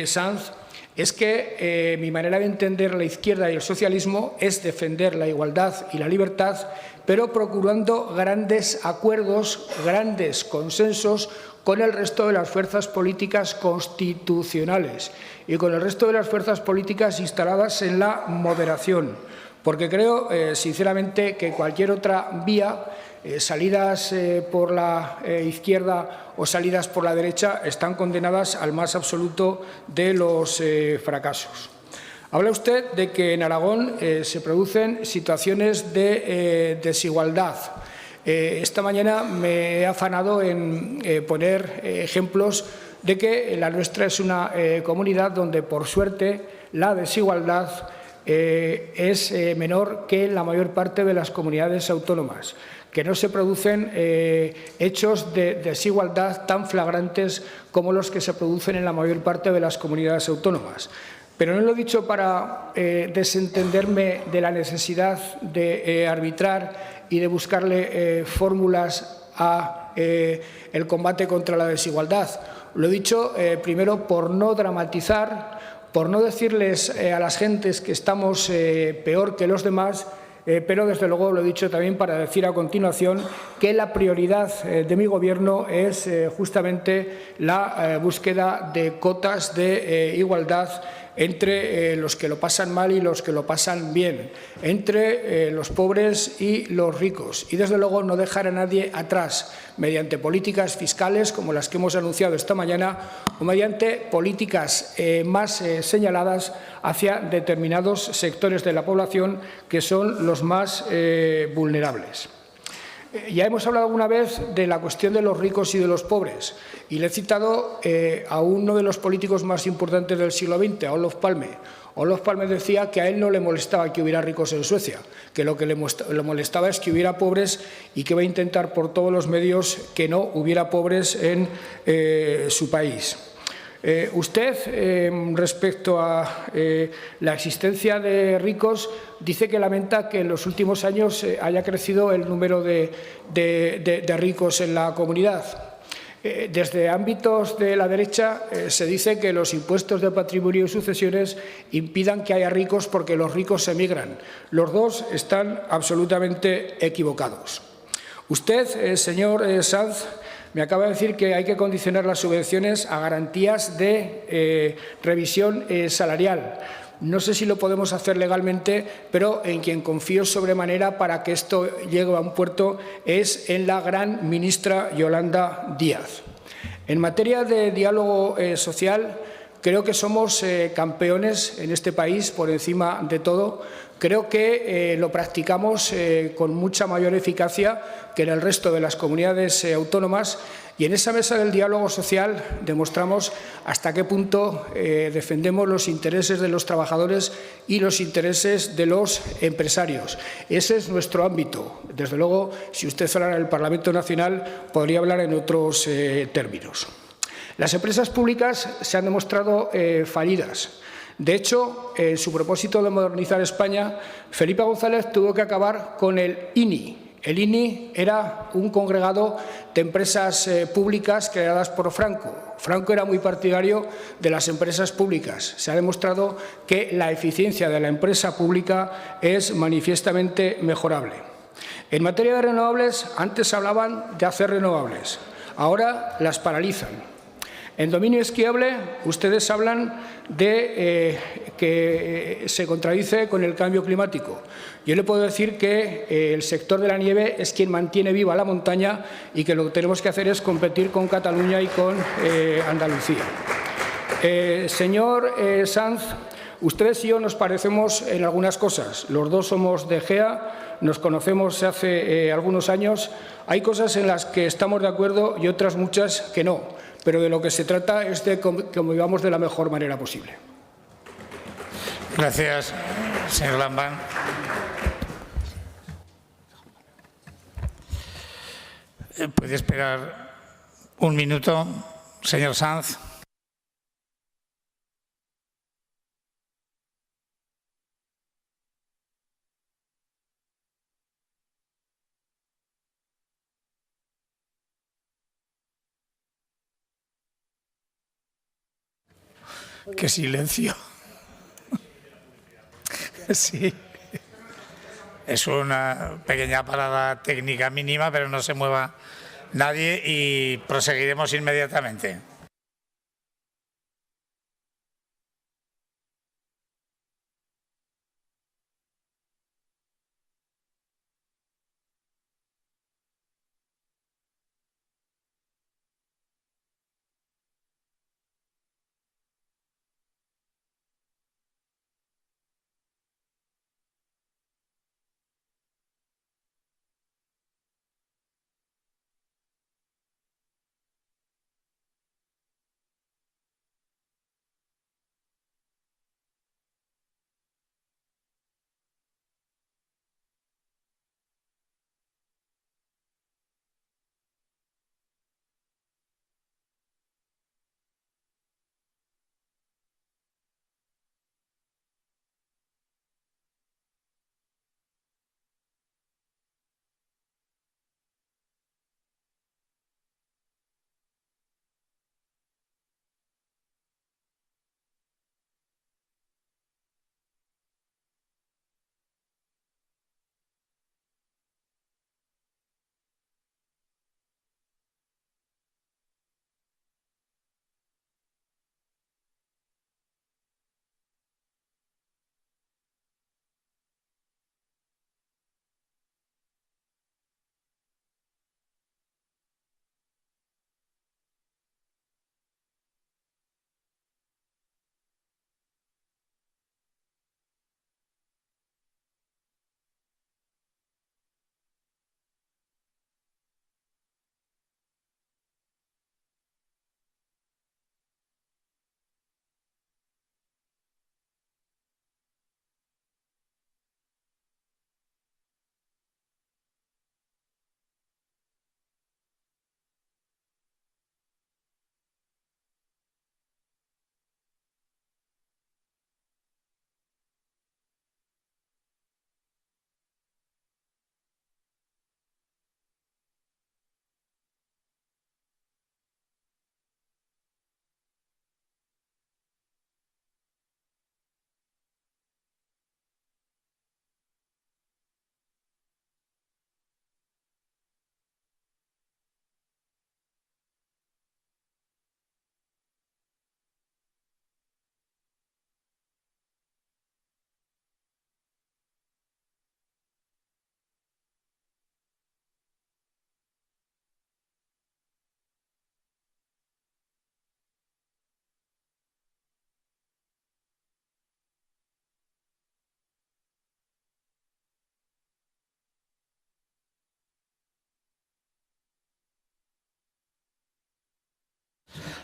Sanz, es que mi manera de entender la izquierda y el socialismo es defender la igualdad y la libertad, pero procurando grandes acuerdos, grandes consensos con el resto de las fuerzas políticas constitucionales y con el resto de las fuerzas políticas instaladas en la moderación. Porque creo, sinceramente, que cualquier otra vía, salidas por la izquierda o salidas por la derecha, están condenadas al más absoluto de los fracasos. Habla usted de que en Aragón se producen situaciones de desigualdad. Esta mañana me he afanado en poner ejemplos de que la nuestra es una comunidad donde, por suerte, la desigualdad es menor que en la mayor parte de las comunidades autónomas, que no se producen hechos de desigualdad tan flagrantes como los que se producen en la mayor parte de las comunidades autónomas. Pero no lo he dicho para desentenderme de la necesidad de arbitrar y de buscarle fórmulas a el combate contra la desigualdad. Lo he dicho primero por no dramatizar, por no decirles a las gentes que estamos peor que los demás, pero desde luego lo he dicho también para decir a continuación que la prioridad de mi Gobierno es justamente la búsqueda de cotas de igualdad entre los que lo pasan mal y los que lo pasan bien, entre los pobres y los ricos, y desde luego no dejar a nadie atrás mediante políticas fiscales como las que hemos anunciado esta mañana o mediante políticas más señaladas hacia determinados sectores de la población que son los más vulnerables. Ya hemos hablado alguna vez de la cuestión de los ricos y de los pobres, y le he citado a uno de los políticos más importantes del siglo XX, a Olof Palme. Olof Palme decía que a él no le molestaba que hubiera ricos en Suecia, que lo que le molestaba es que hubiera pobres y que va a intentar por todos los medios que no hubiera pobres en su país. Usted, respecto a la existencia de ricos, dice que lamenta que en los últimos años haya crecido el número de ricos en la comunidad. Desde ámbitos de la derecha se dice que los impuestos de patrimonio y sucesiones impidan que haya ricos porque los ricos emigran. Los dos están absolutamente equivocados. Usted, señor Sanz, me acaba de decir que hay que condicionar las subvenciones a garantías de revisión salarial. No sé si lo podemos hacer legalmente, pero en quien confío sobremanera para que esto llegue a un puerto es en la gran ministra Yolanda Díaz. En materia de diálogo social, creo que somos campeones en este país por encima de todo. Creo que lo practicamos con mucha mayor eficacia que en el resto de las comunidades autónomas, y en esa mesa del diálogo social demostramos hasta qué punto defendemos los intereses de los trabajadores y los intereses de los empresarios. Ese es nuestro ámbito. Desde luego, si usted hablara en el Parlamento Nacional, podría hablar en otros términos. Las empresas públicas se han demostrado fallidas. De hecho, en su propósito de modernizar España, Felipe González tuvo que acabar con el INI. El INI era un congregado de empresas públicas creadas por Franco. Franco era muy partidario de las empresas públicas. Se ha demostrado que la eficiencia de la empresa pública es manifiestamente mejorable. En materia de renovables, antes hablaban de hacer renovables, ahora las paralizan. En dominio esquiable, ustedes hablan de que se contradice con el cambio climático. Yo le puedo decir que el sector de la nieve es quien mantiene viva la montaña y que lo que tenemos que hacer es competir con Cataluña y con Andalucía. Señor Sanz, ustedes y yo nos parecemos en algunas cosas. Los dos somos de Egea, nos conocemos hace algunos años. Hay cosas en las que estamos de acuerdo y otras muchas que no. Pero de lo que se trata es de que vivamos de la mejor manera posible. Gracias, señor Lambán. ¿Puede esperar un minuto, señor Sanz? ¡Qué silencio! Sí. Es una pequeña parada técnica mínima, pero no se mueva nadie y proseguiremos inmediatamente.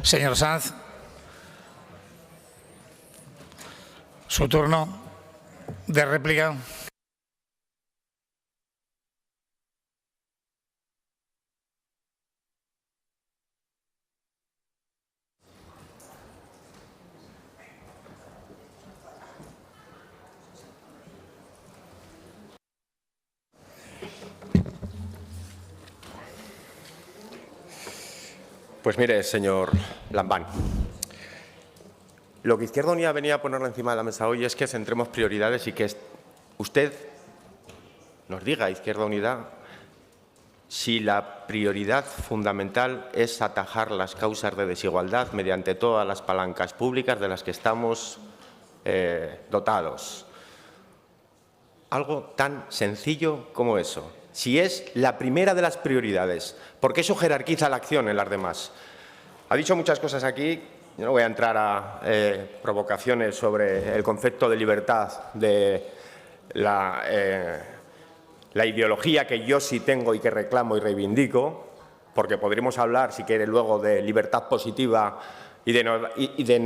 Señor Sanz, su turno de réplica. Pues mire, señor Lambán, lo que Izquierda Unida venía a ponerle encima de la mesa hoy es que centremos prioridades y que usted nos diga, Izquierda Unida, si la prioridad fundamental es atajar las causas de desigualdad mediante todas las palancas públicas de las que estamos dotados. Algo tan sencillo como eso. Si es la primera de las prioridades, porque eso jerarquiza la acción en las demás. Ha dicho muchas cosas aquí, yo no voy a entrar a provocaciones sobre el concepto de libertad de la ideología que yo sí tengo y que reclamo y reivindico, porque podremos hablar, si quiere, luego de libertad positiva y de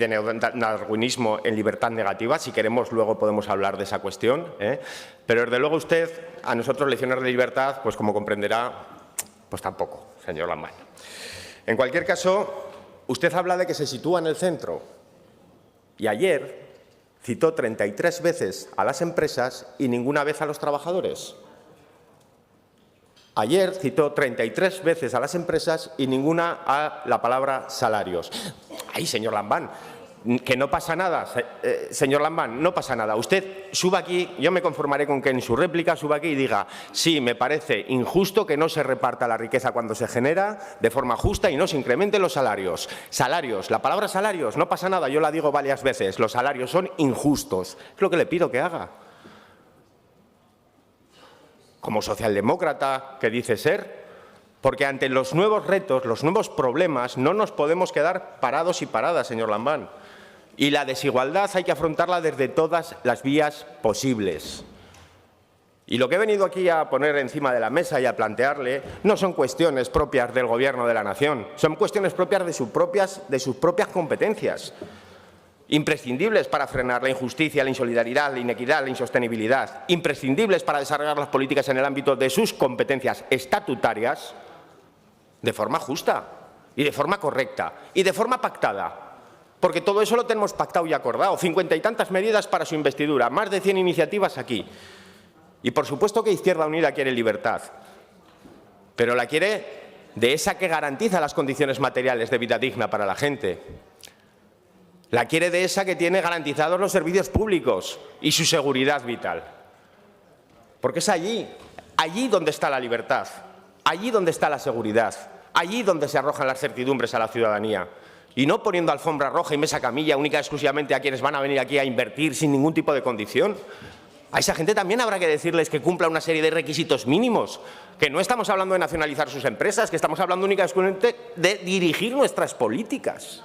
neodarwinismo en libertad negativa. Si queremos, luego podemos hablar de esa cuestión. Pero, desde luego, usted, a nosotros, lecciones de libertad, pues como comprenderá, pues tampoco, señor Lambán. En cualquier caso, usted habla de que se sitúa en el centro. Y ayer citó 33 veces a las empresas y ninguna vez a los trabajadores. Ayer citó 33 veces a las empresas y ninguna a la palabra salarios. Ay, señor Lambán, que no pasa nada, señor Lambán, no pasa nada. Usted suba aquí, yo me conformaré con que en su réplica suba aquí y diga: sí, me parece injusto que no se reparta la riqueza cuando se genera de forma justa y no se incrementen los salarios. Salarios, la palabra salarios, no pasa nada, yo la digo varias veces, los salarios son injustos. Es lo que le pido que haga. Como socialdemócrata que dice ser, porque ante los nuevos retos, los nuevos problemas, no nos podemos quedar parados y paradas, señor Lambán. Y la desigualdad hay que afrontarla desde todas las vías posibles. Y lo que he venido aquí a poner encima de la mesa y a plantearle no son cuestiones propias del Gobierno de la Nación, son cuestiones propias de sus propias competencias, imprescindibles para frenar la injusticia, la insolidaridad, la inequidad, la insostenibilidad, imprescindibles para desarrollar las políticas en el ámbito de sus competencias estatutarias de forma justa y de forma correcta y de forma pactada. Porque todo eso lo tenemos pactado y acordado. 50 y tantas medidas para su investidura, más de 100 iniciativas aquí. Y por supuesto que Izquierda Unida quiere libertad, pero la quiere de esa que garantiza las condiciones materiales de vida digna para la gente. La quiere de esa que tiene garantizados los servicios públicos y su seguridad vital. Porque es allí donde está la libertad, allí donde está la seguridad, allí donde se arrojan las certidumbres a la ciudadanía. Y no poniendo alfombra roja y mesa camilla única y exclusivamente a quienes van a venir aquí a invertir sin ningún tipo de condición. A esa gente también habrá que decirles que cumpla una serie de requisitos mínimos, que no estamos hablando de nacionalizar sus empresas, que estamos hablando única y exclusivamente de dirigir nuestras políticas.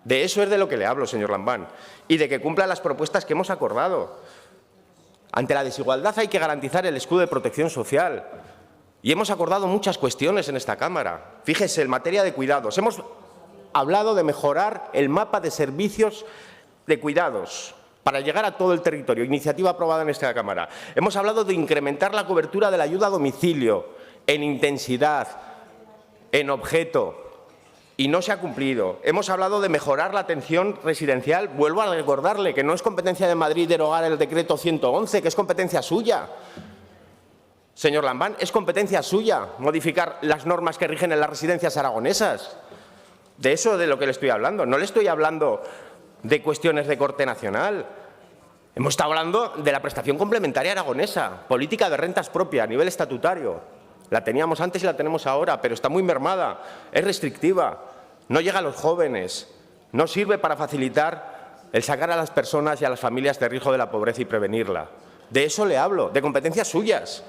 De eso es de lo que le hablo, señor Lambán, y de que cumpla las propuestas que hemos acordado. Ante la desigualdad hay que garantizar el escudo de protección social. Y hemos acordado muchas cuestiones en esta Cámara. Fíjese, en materia de cuidados, hemos hablado de mejorar el mapa de servicios de cuidados para llegar a todo el territorio, iniciativa aprobada en esta Cámara. Hemos hablado de incrementar la cobertura de la ayuda a domicilio en intensidad, en objeto, y no se ha cumplido. Hemos hablado de mejorar la atención residencial. Vuelvo a recordarle que no es competencia de Madrid derogar el decreto 111, que es competencia suya. Señor Lambán, es competencia suya modificar las normas que rigen en las residencias aragonesas. De eso es de lo que le estoy hablando. No le estoy hablando de cuestiones de corte nacional. Hemos estado hablando de la prestación complementaria aragonesa, política de rentas propias a nivel estatutario. La teníamos antes y la tenemos ahora, pero está muy mermada, es restrictiva, no llega a los jóvenes, no sirve para facilitar el sacar a las personas y a las familias de riesgo de la pobreza y prevenirla. De eso le hablo, de competencias suyas.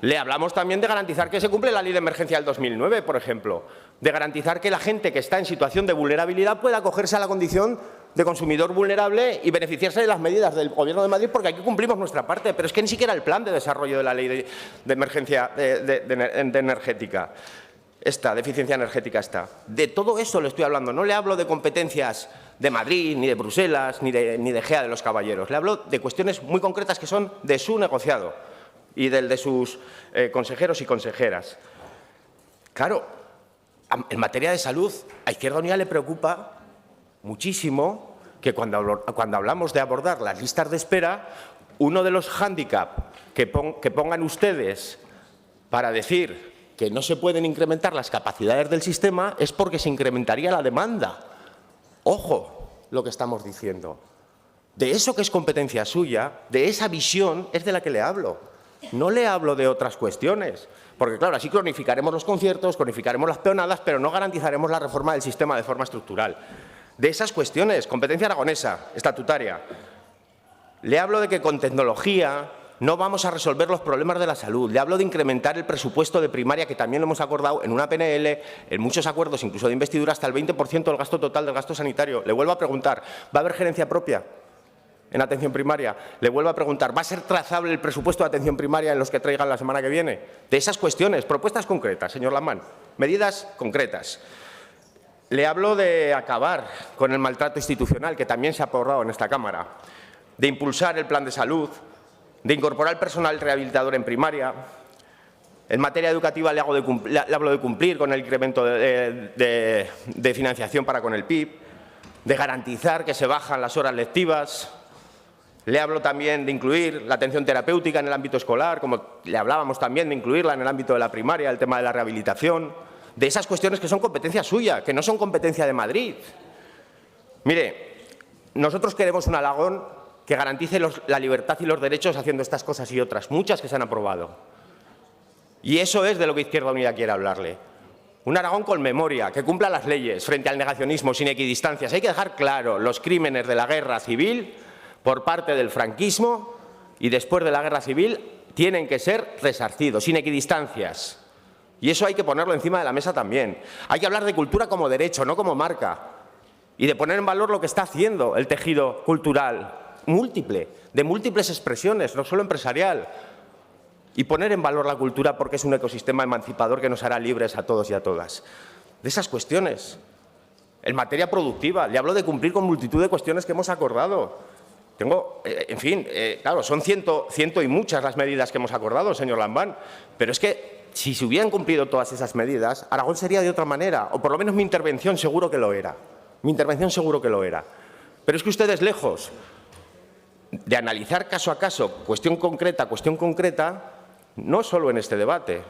Le hablamos también de garantizar que se cumple la Ley de Emergencia del 2009, por ejemplo, de garantizar que la gente que está en situación de vulnerabilidad pueda acogerse a la condición de consumidor vulnerable y beneficiarse de las medidas del Gobierno de Madrid, porque aquí cumplimos nuestra parte, pero es que ni siquiera el plan de desarrollo de la Ley de Emergencia energética. esta deficiencia energética está. De todo eso le estoy hablando. No le hablo de competencias de Madrid, ni de Bruselas, ni de Gea de los Caballeros. Le hablo de cuestiones muy concretas que son de su negociado y del de sus consejeros y consejeras. Claro, en materia de salud, a Izquierda Unida le preocupa muchísimo que cuando hablamos de abordar las listas de espera, uno de los hándicaps que pongan ustedes para decir que no se pueden incrementar las capacidades del sistema es porque se incrementaría la demanda. Ojo lo que estamos diciendo. De eso que es competencia suya, de esa visión es de la que le hablo. No le hablo de otras cuestiones. Porque, claro, así cronificaremos los conciertos, cronificaremos las peonadas, pero no garantizaremos la reforma del sistema de forma estructural. De esas cuestiones, competencia aragonesa, estatutaria. Le hablo de que con tecnología no vamos a resolver los problemas de la salud. Le hablo de incrementar el presupuesto de primaria, que también lo hemos acordado en una PNL, en muchos acuerdos, incluso de investidura, hasta el 20% del gasto total del gasto sanitario. Le vuelvo a preguntar, ¿va a haber gerencia propia en atención primaria? Le vuelvo a preguntar, ¿va a ser trazable el presupuesto de atención primaria en los que traigan la semana que viene? De esas cuestiones, propuestas concretas, señor Lamán, medidas concretas. Le hablo de acabar con el maltrato institucional, que también se ha aprobado en esta Cámara, de impulsar el plan de salud, de incorporar personal rehabilitador en primaria. En materia educativa le hablo de cumplir con el incremento de financiación para con el PIB, de garantizar que se bajan las horas lectivas. Le hablo también de incluir la atención terapéutica en el ámbito escolar, como le hablábamos también de incluirla en el ámbito de la primaria, el tema de la rehabilitación, de esas cuestiones que son competencia suya, que no son competencia de Madrid. Mire, nosotros queremos un Aragón que garantice la libertad y los derechos haciendo estas cosas y otras, muchas que se han aprobado. Y eso es de lo que Izquierda Unida quiere hablarle. Un Aragón con memoria, que cumpla las leyes frente al negacionismo, sin equidistancias. Hay que dejar claro, los crímenes de la guerra civil por parte del franquismo y después de la guerra civil tienen que ser resarcidos, sin equidistancias. Y eso hay que ponerlo encima de la mesa también. Hay que hablar de cultura como derecho, no como marca. Y de poner en valor lo que está haciendo el tejido cultural múltiple, de múltiples expresiones, no solo empresarial. Y poner en valor la cultura porque es un ecosistema emancipador que nos hará libres a todos y a todas. De esas cuestiones. En materia productiva, le hablo de cumplir con multitud de cuestiones que hemos acordado. Claro, son ciento y muchas las medidas que hemos acordado, señor Lamán, pero es que si se hubieran cumplido todas esas medidas, Aragón sería de otra manera, o por lo menos mi intervención seguro que lo era. Mi intervención seguro que lo era. Pero es que ustedes, lejos de analizar caso a caso, cuestión concreta, no solo en este debate,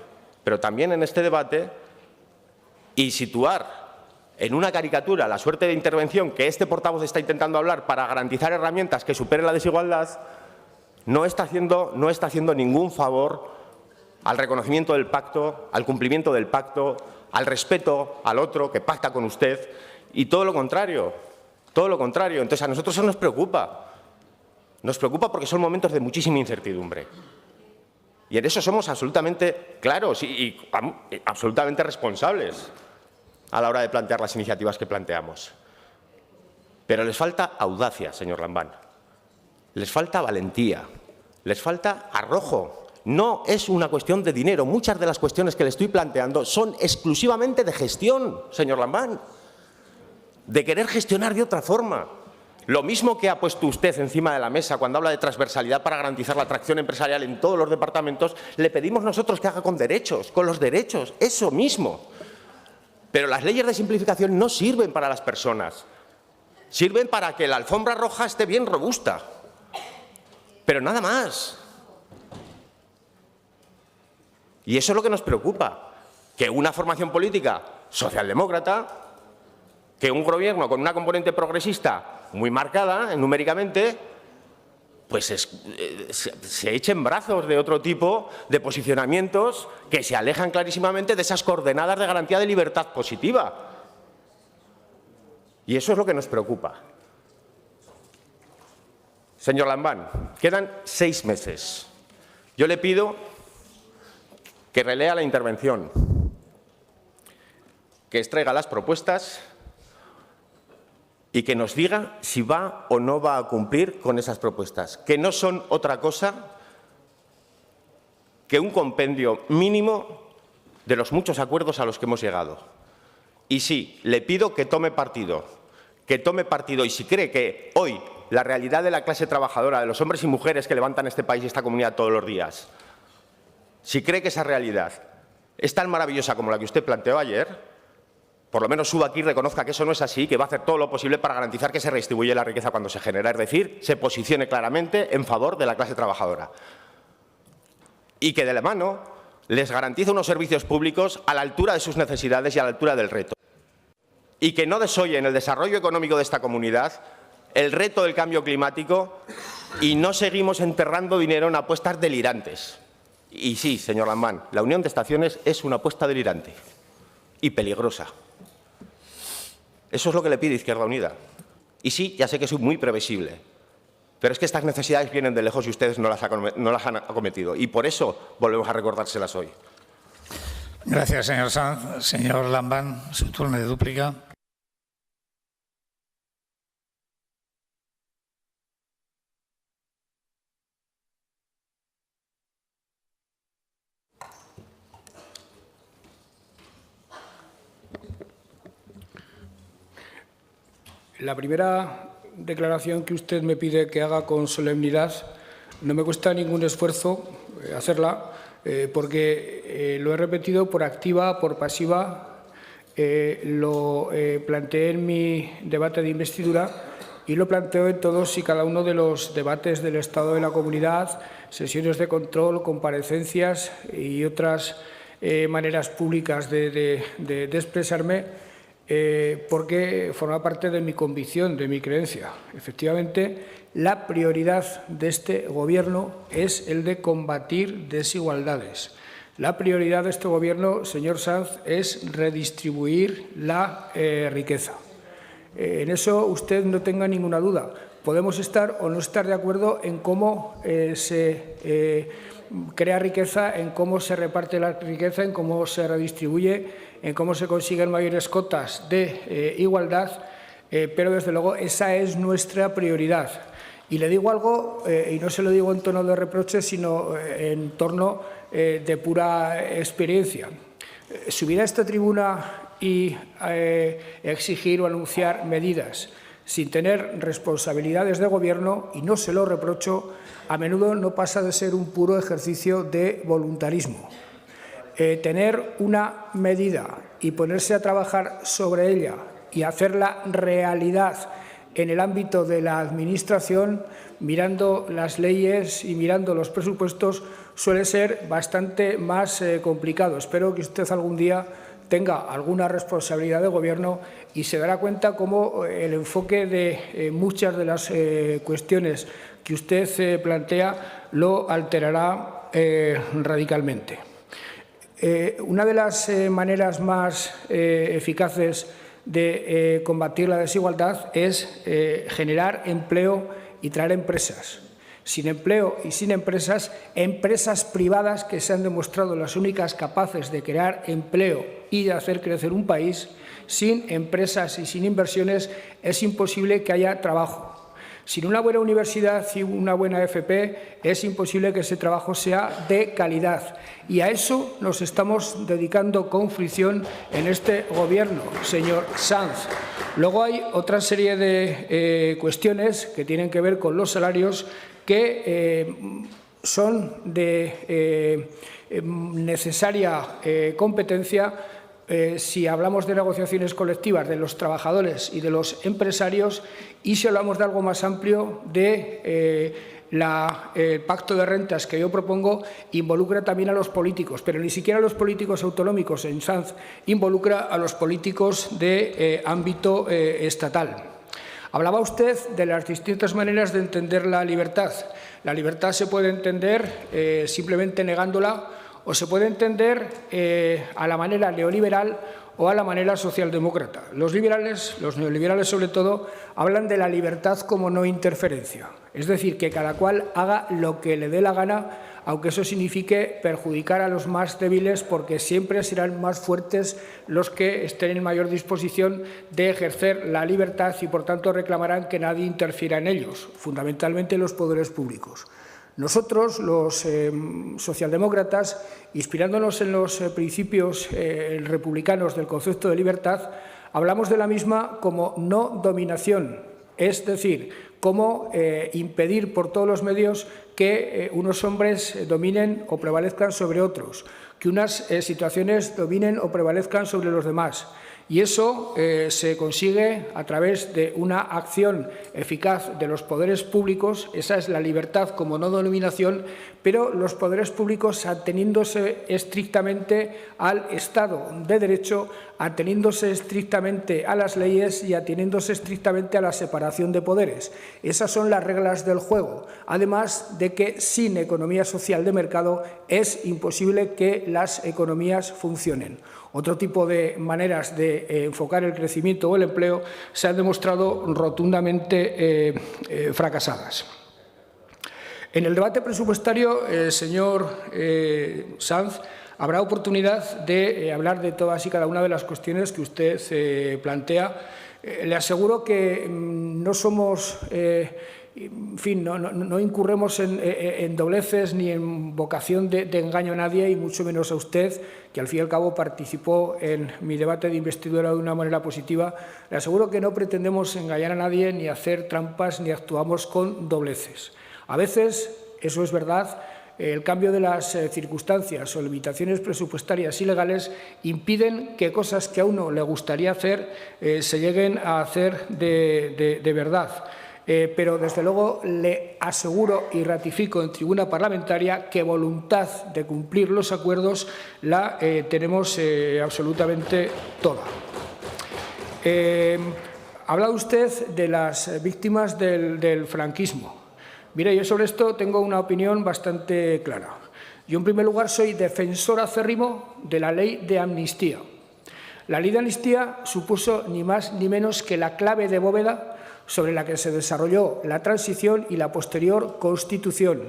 pero también en este debate, y situar en una caricatura la suerte de intervención que este portavoz está intentando hablar para garantizar herramientas que superen la desigualdad, no está haciendo ningún favor al reconocimiento del pacto, al cumplimiento del pacto, al respeto al otro que pacta con usted, y todo lo contrario, todo lo contrario. Entonces, a nosotros eso nos preocupa. Nos preocupa porque son momentos de muchísima incertidumbre. Y en eso somos absolutamente claros y absolutamente responsables a la hora de plantear las iniciativas que planteamos. Pero les falta audacia, señor Lamán. Les falta valentía. Les falta arrojo. No es una cuestión de dinero. Muchas de las cuestiones que le estoy planteando son exclusivamente de gestión, señor Lamán. De querer gestionar de otra forma. Lo mismo que ha puesto usted encima de la mesa cuando habla de transversalidad para garantizar la atracción empresarial en todos los departamentos, le pedimos nosotros que haga con derechos, con los derechos, eso mismo. Pero las leyes de simplificación no sirven para las personas, sirven para que la alfombra roja esté bien robusta, pero nada más. Y eso es lo que nos preocupa, que una formación política socialdemócrata, que un gobierno con una componente progresista muy marcada numéricamente, pues se echen brazos de otro tipo de posicionamientos que se alejan clarísimamente de esas coordenadas de garantía de libertad positiva. Y eso es lo que nos preocupa. Señor Lamán, quedan 6 meses. Yo le pido que relea la intervención, que extraiga las propuestas y que nos diga si va o no va a cumplir con esas propuestas, que no son otra cosa que un compendio mínimo de los muchos acuerdos a los que hemos llegado. Y sí, le pido que tome partido, y si cree que hoy la realidad de la clase trabajadora, de los hombres y mujeres que levantan este país y esta comunidad todos los días, si cree que esa realidad es tan maravillosa como la que usted planteó ayer, por lo menos suba aquí y reconozca que eso no es así, que va a hacer todo lo posible para garantizar que se redistribuye la riqueza cuando se genera, es decir, se posicione claramente en favor de la clase trabajadora. Y que de la mano les garantice unos servicios públicos a la altura de sus necesidades y a la altura del reto. Y que no desoye en el desarrollo económico de esta comunidad el reto del cambio climático y no seguimos enterrando dinero en apuestas delirantes. Y sí, señor Lambán, la unión de estaciones es una apuesta delirante y peligrosa. Eso es lo que le pide Izquierda Unida. Y sí, ya sé que soy muy previsible, pero es que estas necesidades vienen de lejos y ustedes no las han acometido. Y por eso volvemos a recordárselas hoy. Gracias, señor Sanz. Señor Lambán, su turno de dúplica. La primera declaración que usted me pide que haga con solemnidad no me cuesta ningún esfuerzo hacerla, porque lo he repetido por activa, por pasiva, lo planteé en mi debate de investidura y lo planteo en todos y cada uno de los debates del Estado de la Comunidad, sesiones de control, comparecencias y otras maneras públicas de expresarme, porque forma parte de mi convicción, de mi creencia. Efectivamente, la prioridad de este Gobierno es el de combatir desigualdades. La prioridad de este Gobierno, señor Sanz, es redistribuir la riqueza. En eso usted no tenga ninguna duda. Podemos estar o no estar de acuerdo en cómo se crea riqueza, en cómo se reparte la riqueza, en cómo se redistribuye, en cómo se consiguen mayores cotas de igualdad, pero desde luego esa es nuestra prioridad. Y le digo algo, y no se lo digo en tono de reproche, sino en torno de pura experiencia. Subir a esta tribuna y exigir o anunciar medidas sin tener responsabilidades de Gobierno, y no se lo reprocho, a menudo no pasa de ser un puro ejercicio de voluntarismo. Tener una medida y ponerse a trabajar sobre ella y hacerla realidad en el ámbito de la Administración, mirando las leyes y mirando los presupuestos, suele ser bastante más complicado. Espero que usted algún día tenga alguna responsabilidad de Gobierno y se dará cuenta cómo el enfoque de muchas de las cuestiones que usted plantea lo alterará radicalmente. Una de las maneras más eficaces de combatir la desigualdad es generar empleo y traer empresas. Sin empleo y sin empresas, empresas privadas que se han demostrado las únicas capaces de crear empleo y de hacer crecer un país, sin empresas y sin inversiones es imposible que haya trabajo. Sin una buena universidad y una buena FP es imposible que ese trabajo sea de calidad. Y a eso nos estamos dedicando con fricción en este Gobierno, señor Sanz. Luego hay otra serie de cuestiones que tienen que ver con los salarios que son de necesaria competencia si hablamos de negociaciones colectivas de los trabajadores y de los empresarios, y si hablamos de algo más amplio de el pacto de rentas que yo propongo, involucra también a los políticos, pero ni siquiera a los políticos autonómicos, en Sanz, involucra a los políticos de ámbito estatal. Hablaba usted de las distintas maneras de entender la libertad. La libertad se puede entender simplemente negándola, o se puede entender a la manera neoliberal o a la manera socialdemócrata. Los liberales, los neoliberales sobre todo, hablan de la libertad como no interferencia. Es decir, que cada cual haga lo que le dé la gana, aunque eso signifique perjudicar a los más débiles, porque siempre serán más fuertes los que estén en mayor disposición de ejercer la libertad y, por tanto, reclamarán que nadie interfiera en ellos, fundamentalmente los poderes públicos. Nosotros, los socialdemócratas, inspirándonos en los principios republicanos del concepto de libertad, hablamos de la misma como no dominación, es decir, cómo impedir por todos los medios que unos hombres dominen o prevalezcan sobre otros, que unas situaciones dominen o prevalezcan sobre los demás. Y eso se consigue a través de una acción eficaz de los poderes públicos. Esa es la libertad como no dominación, pero los poderes públicos ateniéndose estrictamente al Estado de Derecho, ateniéndose estrictamente a las leyes y ateniéndose estrictamente a la separación de poderes. Esas son las reglas del juego, además de que sin economía social de mercado es imposible que las economías funcionen. Otro tipo de maneras de enfocar el crecimiento o el empleo se han demostrado rotundamente fracasadas. En el debate presupuestario, señor Sanz, habrá oportunidad de hablar de todas y cada una de las cuestiones que usted plantea. Le aseguro que no somos... en fin, no incurremos en dobleces ni en vocación de engaño a nadie, y mucho menos a usted, que al fin y al cabo participó en mi debate de investidura de una manera positiva. Le aseguro que no pretendemos engañar a nadie, ni hacer trampas, ni actuamos con dobleces. A veces, eso es verdad, el cambio de las circunstancias o limitaciones presupuestarias y legales impiden que cosas que a uno le gustaría hacer se lleguen a hacer de verdad. Pero, desde luego, le aseguro y ratifico en tribuna parlamentaria que voluntad de cumplir los acuerdos la tenemos absolutamente toda. Ha hablado usted de las víctimas del franquismo. Mire, yo sobre esto tengo una opinión bastante clara. Yo, en primer lugar, soy defensor acérrimo de la ley de amnistía. La ley de amnistía supuso ni más ni menos que la clave de bóveda sobre la que se desarrolló la transición y la posterior Constitución,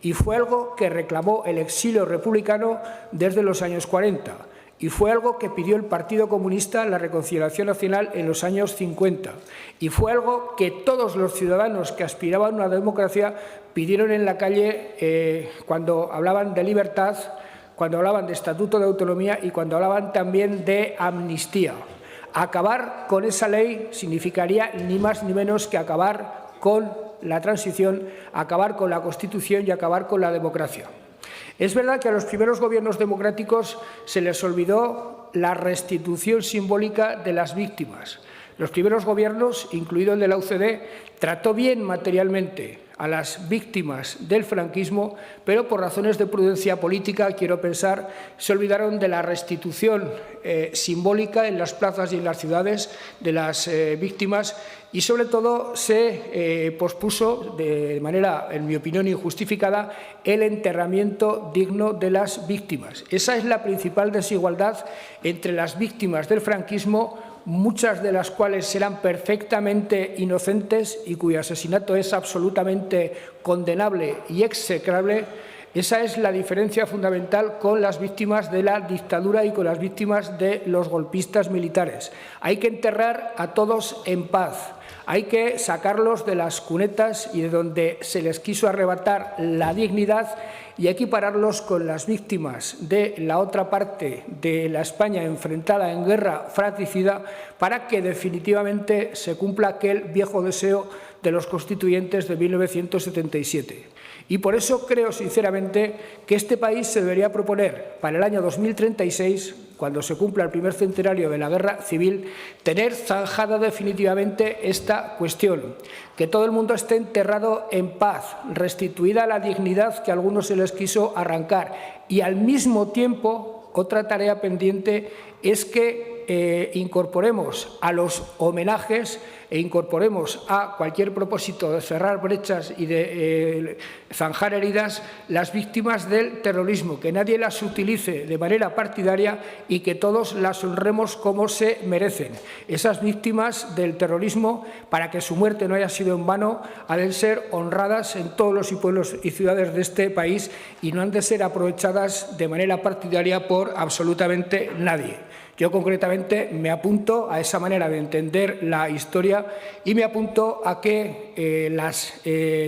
y fue algo que reclamó el exilio republicano desde los años 40, y fue algo que pidió el Partido Comunista, la Reconciliación Nacional, en los años 50, y fue algo que todos los ciudadanos que aspiraban a una democracia pidieron en la calle cuando hablaban de libertad, cuando hablaban de Estatuto de Autonomía y cuando hablaban también de amnistía. Acabar con esa ley significaría ni más ni menos que acabar con la transición, acabar con la Constitución y acabar con la democracia. Es verdad que a los primeros gobiernos democráticos se les olvidó la restitución simbólica de las víctimas. Los primeros gobiernos, incluido el de la UCD, trató bien materialmente a las víctimas del franquismo, pero por razones de prudencia política, quiero pensar, se olvidaron de la restitución simbólica en las plazas y en las ciudades de las víctimas, y sobre todo se pospuso de manera, en mi opinión, injustificada el enterramiento digno de las víctimas. Esa es la principal desigualdad entre las víctimas del franquismo, muchas de las cuales eran perfectamente inocentes y cuyo asesinato es absolutamente condenable y execrable. Esa es la diferencia fundamental con las víctimas de la dictadura y con las víctimas de los golpistas militares. Hay que enterrar a todos en paz. Hay que sacarlos de las cunetas y de donde se les quiso arrebatar la dignidad y equipararlos con las víctimas de la otra parte de la España enfrentada en guerra fratricida, para que definitivamente se cumpla aquel viejo deseo de los constituyentes de 1977. Y por eso creo sinceramente que este país se debería proponer para el año 2036, cuando se cumpla el primer centenario de la Guerra Civil, tener zanjada definitivamente esta cuestión, que todo el mundo esté enterrado en paz, restituida la dignidad que a algunos se les quiso arrancar, y al mismo tiempo otra tarea pendiente es que incorporemos a los homenajes e incorporemos a cualquier propósito de cerrar brechas y de zanjar heridas las víctimas del terrorismo, que nadie las utilice de manera partidaria y que todos las honremos como se merecen. Esas víctimas del terrorismo, para que su muerte no haya sido en vano, han de ser honradas en todos los pueblos y ciudades de este país y no han de ser aprovechadas de manera partidaria por absolutamente nadie. Yo concretamente me apunto a esa manera de entender la historia y me apunto a que las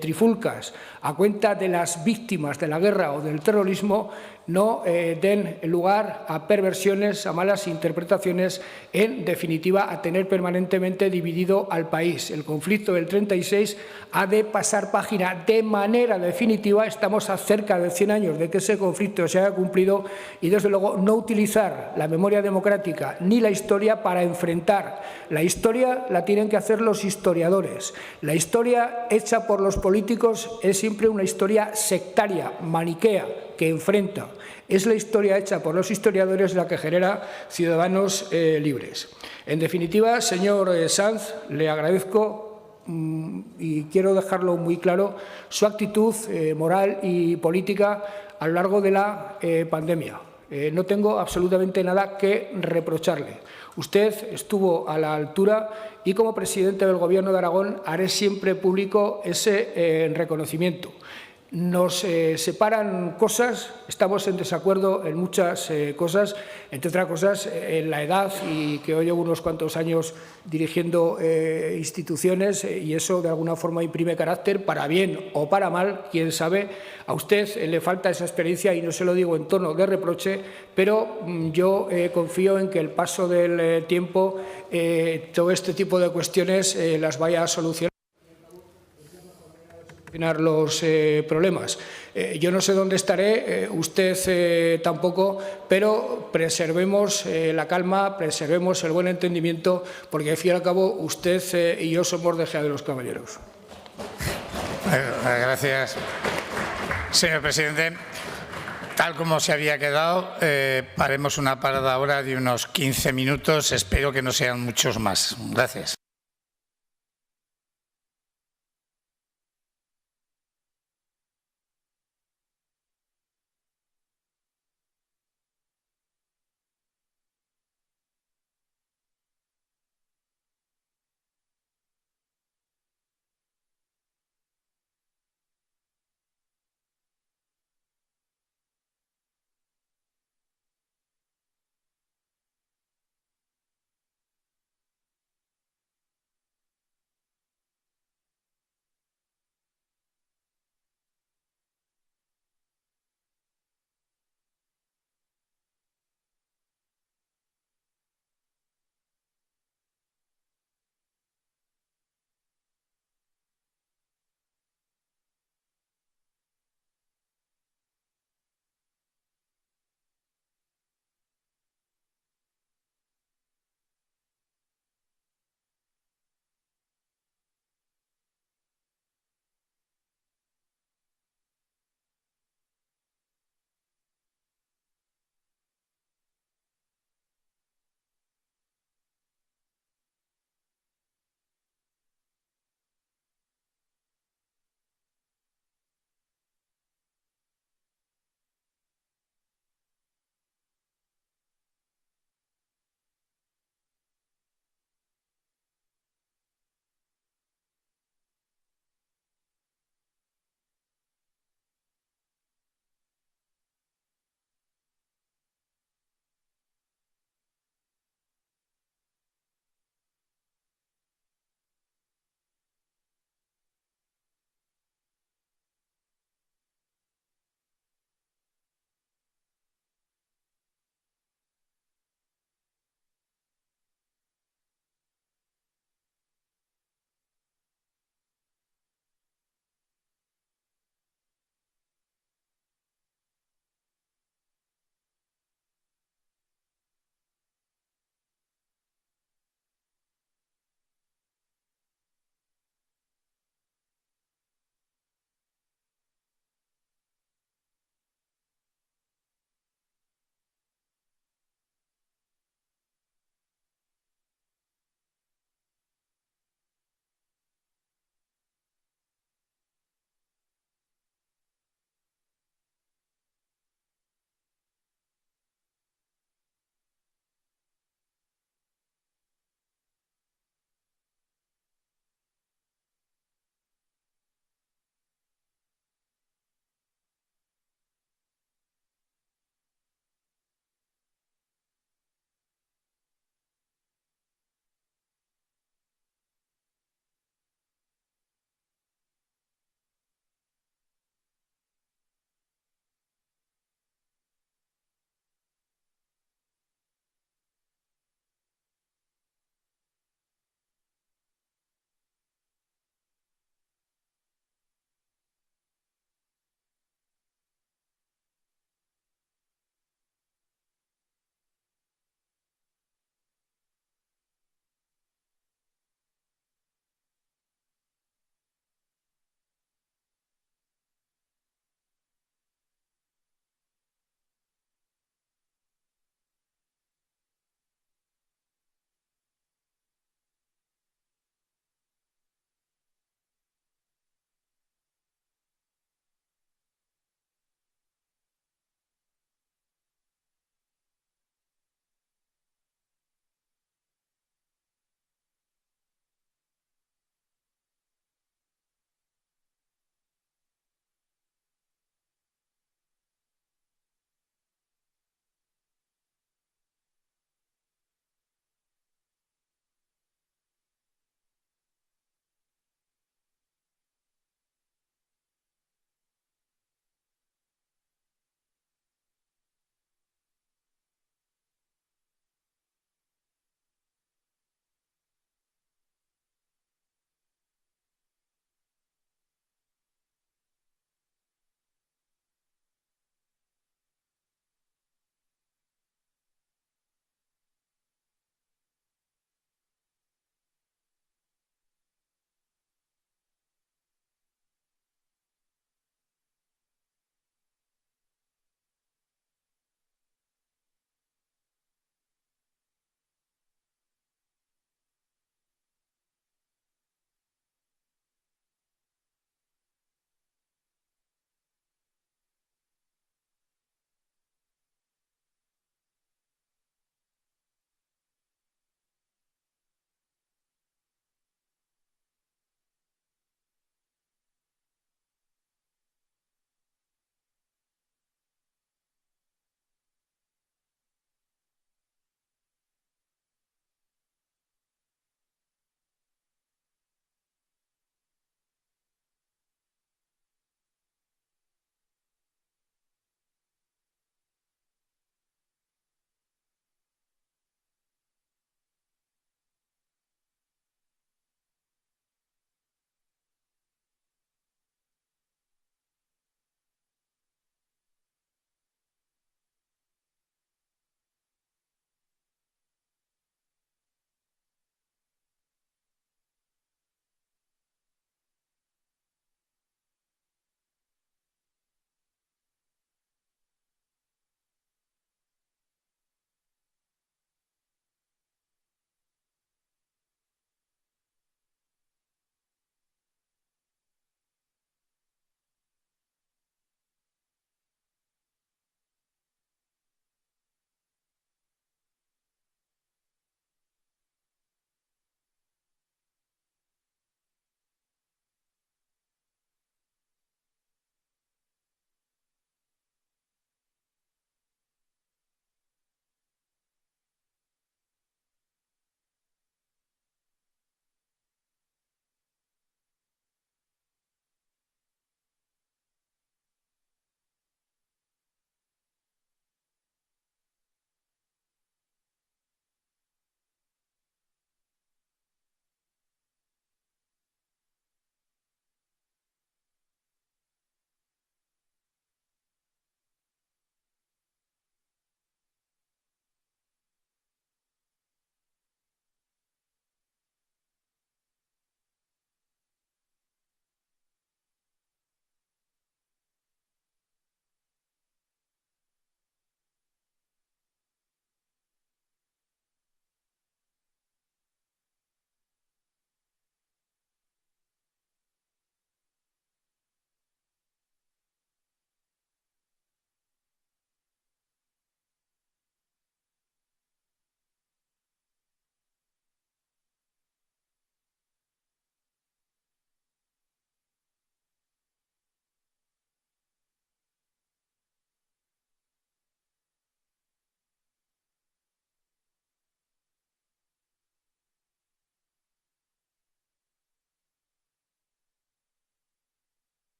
trifulcas a cuenta de las víctimas de la guerra o del terrorismo no den lugar a perversiones, a malas interpretaciones, en definitiva a tener permanentemente dividido al país. El conflicto del 36 ha de pasar página de manera definitiva. Estamos a cerca de 100 años de que ese conflicto se haya cumplido y, desde luego, no utilizar la memoria democrática ni la historia para enfrentar. La historia la tienen que hacer los historiadores. La historia hecha por los políticos es siempre una historia sectaria, maniquea, que enfrenta. Es la historia hecha por los historiadores la que genera ciudadanos libres. En definitiva, señor Sanz, le agradezco y quiero dejarlo muy claro su actitud moral y política a lo largo de la pandemia. No tengo absolutamente nada que reprocharle. Usted estuvo a la altura y, como presidente del Gobierno de Aragón, haré siempre público ese reconocimiento. Nos separan cosas, estamos en desacuerdo en muchas cosas, entre otras cosas en la edad, y que hoy llevo unos cuantos años dirigiendo instituciones y eso de alguna forma imprime carácter, para bien o para mal, quién sabe. A usted le falta esa experiencia y no se lo digo en tono de reproche, pero yo confío en que el paso del tiempo todo este tipo de cuestiones las vaya a solucionar los problemas. Yo no sé dónde estaré, usted tampoco, pero preservemos la calma, preservemos el buen entendimiento, porque al fin y al cabo usted y yo somos de Gea de los Caballeros. Gracias, señor presidente. Tal como se había quedado, haremos una parada ahora de unos 15 minutos. Espero que no sean muchos más. Gracias.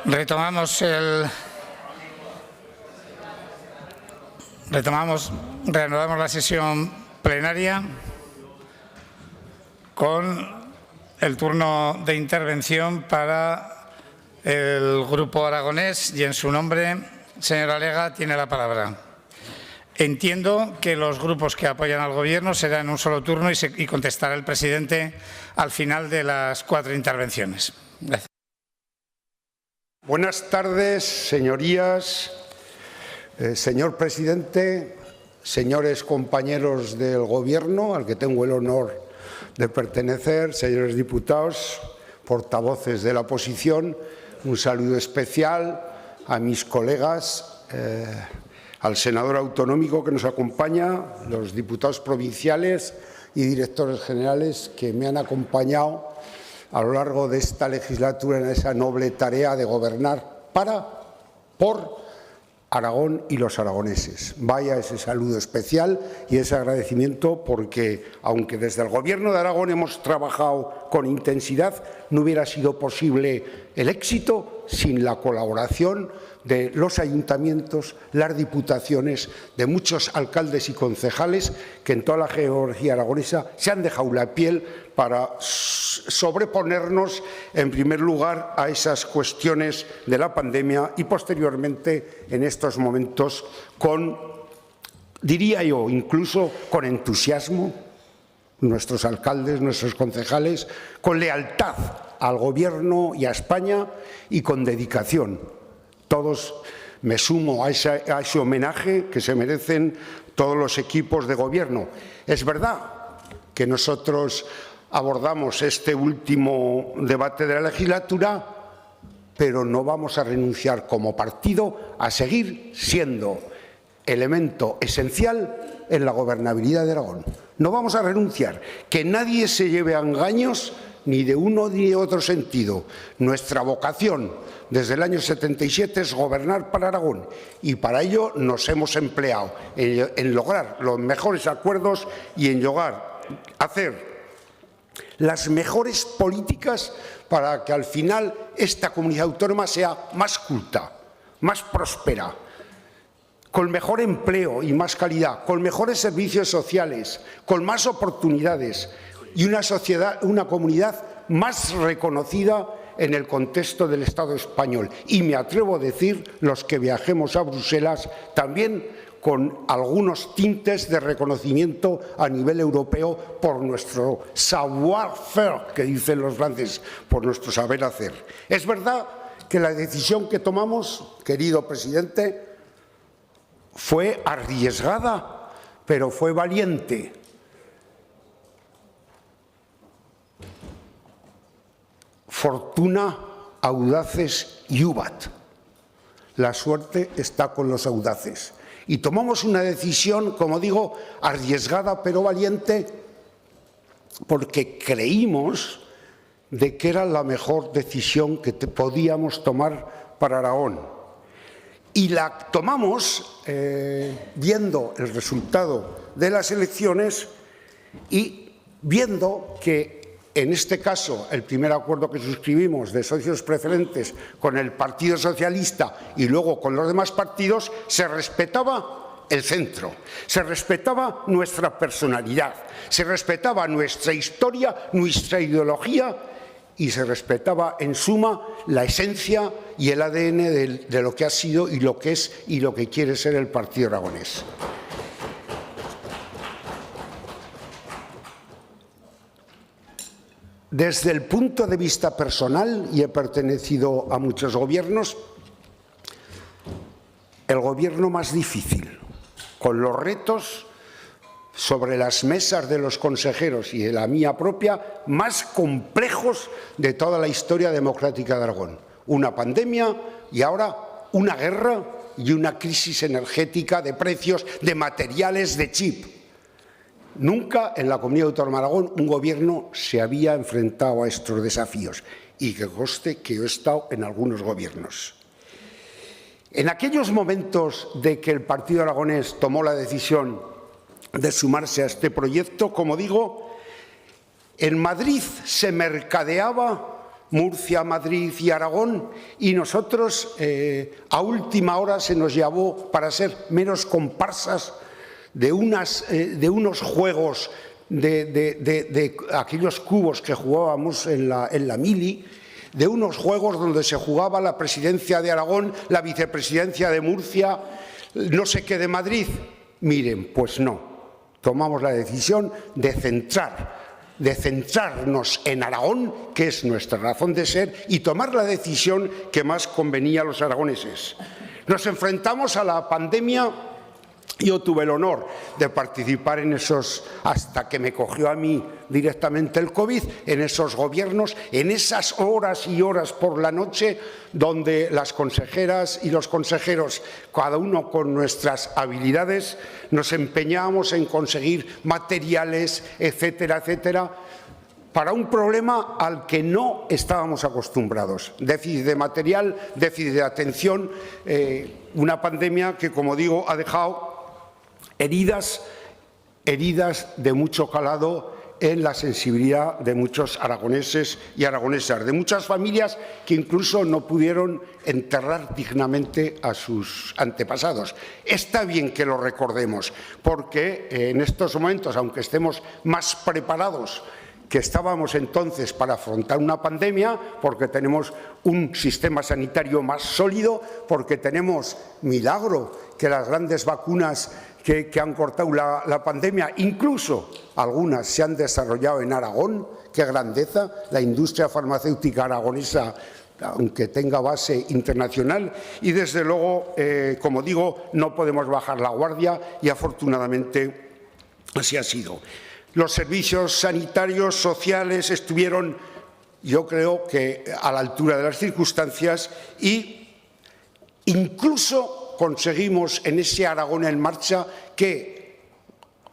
Reanudamos la sesión plenaria con el turno de intervención para el Grupo Aragonés y en su nombre, señora Lega, tiene la palabra. Entiendo que los grupos que apoyan al Gobierno será en un solo turno y contestará el presidente al final de las 4 intervenciones. Gracias. Buenas tardes, señorías, señor presidente, señores compañeros del Gobierno, al que tengo el honor de pertenecer, señores diputados, portavoces de la oposición, un saludo especial a mis colegas, al senador autonómico que nos acompaña, los diputados provinciales y directores generales que me han acompañado a lo largo de esta legislatura en esa noble tarea de gobernar por Aragón y los aragoneses. Vaya ese saludo especial y ese agradecimiento porque, aunque desde el Gobierno de Aragón hemos trabajado con intensidad, no hubiera sido posible el éxito sin la colaboración de los ayuntamientos, las diputaciones, de muchos alcaldes y concejales que en toda la geografía aragonesa se han dejado la piel para sobreponernos, en primer lugar, a esas cuestiones de la pandemia y, posteriormente, en estos momentos, con, diría yo, incluso con entusiasmo, nuestros alcaldes, nuestros concejales, con lealtad al Gobierno y a España y con dedicación. Todos me sumo a ese homenaje que se merecen todos los equipos de Gobierno. Es verdad que nosotros abordamos este último debate de la legislatura, pero no vamos a renunciar como partido a seguir siendo elemento esencial en la gobernabilidad de Aragón. No vamos a renunciar, que nadie se lleve a engaños ni de uno ni de otro sentido. Nuestra vocación desde el año 77 es gobernar para Aragón y para ello nos hemos empleado en lograr los mejores acuerdos y en lograr hacer las mejores políticas para que al final esta comunidad autónoma sea más culta, más próspera, con mejor empleo y más calidad, con mejores servicios sociales, con más oportunidades y una comunidad más reconocida en el contexto del Estado español. Y me atrevo a decir, los que viajemos a Bruselas, también con algunos tintes de reconocimiento a nivel europeo por nuestro savoir-faire, que dicen los franceses, por nuestro saber hacer. Es verdad que la decisión que tomamos, querido presidente, fue arriesgada, pero fue valiente. Fortuna, audaces y ubat. La suerte está con los audaces. Y tomamos una decisión, como digo, arriesgada pero valiente, porque creímos de que era la mejor decisión que podíamos tomar para Aragón. Y la tomamos viendo el resultado de las elecciones y viendo que, en este caso, el primer acuerdo que suscribimos de socios preferentes con el Partido Socialista y luego con los demás partidos, se respetaba el centro, se respetaba nuestra personalidad, se respetaba nuestra historia, nuestra ideología y se respetaba, en suma, la esencia y el ADN de lo que ha sido y lo que es y lo que quiere ser el Partido Aragonés. Desde el punto de vista personal, y he pertenecido a muchos gobiernos, el gobierno más difícil, con los retos sobre las mesas de los consejeros y de la mía propia, más complejos de toda la historia democrática de Aragón. Una pandemia y ahora una guerra y una crisis energética de precios, de materiales, de chip. Nunca en la Comunidad Autónoma de Aragón un gobierno se había enfrentado a estos desafíos y que conste que yo he estado en algunos gobiernos. En aquellos momentos de que el Partido Aragonés tomó la decisión de sumarse a este proyecto, como digo, en Madrid se mercadeaba Murcia, Madrid y Aragón, y nosotros a última hora se nos llevó para ser meros comparsas de unos juegos de aquellos cubos que jugábamos en la mili, de unos juegos donde se jugaba la presidencia de Aragón, la vicepresidencia de Murcia, no sé qué de Madrid. Miren, pues no, tomamos la decisión de centrarnos en Aragón, que es nuestra razón de ser, y tomar la decisión que más convenía a los aragoneses. Nos enfrentamos a la pandemia. Yo tuve el honor de participar en esos, hasta que me cogió a mí directamente el COVID, en esos gobiernos, en esas horas y horas por la noche donde las consejeras y los consejeros, cada uno con nuestras habilidades, nos empeñábamos en conseguir materiales, etcétera, etcétera, para un problema al que no estábamos acostumbrados. Déficit de material, déficit de atención, una pandemia que, como digo, ha dejado heridas de mucho calado en la sensibilidad de muchos aragoneses y aragonesas, de muchas familias que incluso no pudieron enterrar dignamente a sus antepasados. Está bien que lo recordemos, porque en estos momentos, aunque estemos más preparados que estábamos entonces para afrontar una pandemia, porque tenemos un sistema sanitario más sólido, porque tenemos, milagro, que las grandes vacunas que han cortado la pandemia, incluso algunas se han desarrollado en Aragón. ¡Qué grandeza! La industria farmacéutica aragonesa, aunque tenga base internacional, y desde luego, como digo, no podemos bajar la guardia y afortunadamente así ha sido. Los servicios sanitarios, sociales estuvieron, yo creo que a la altura de las circunstancias, y incluso conseguimos en ese Aragón en marcha que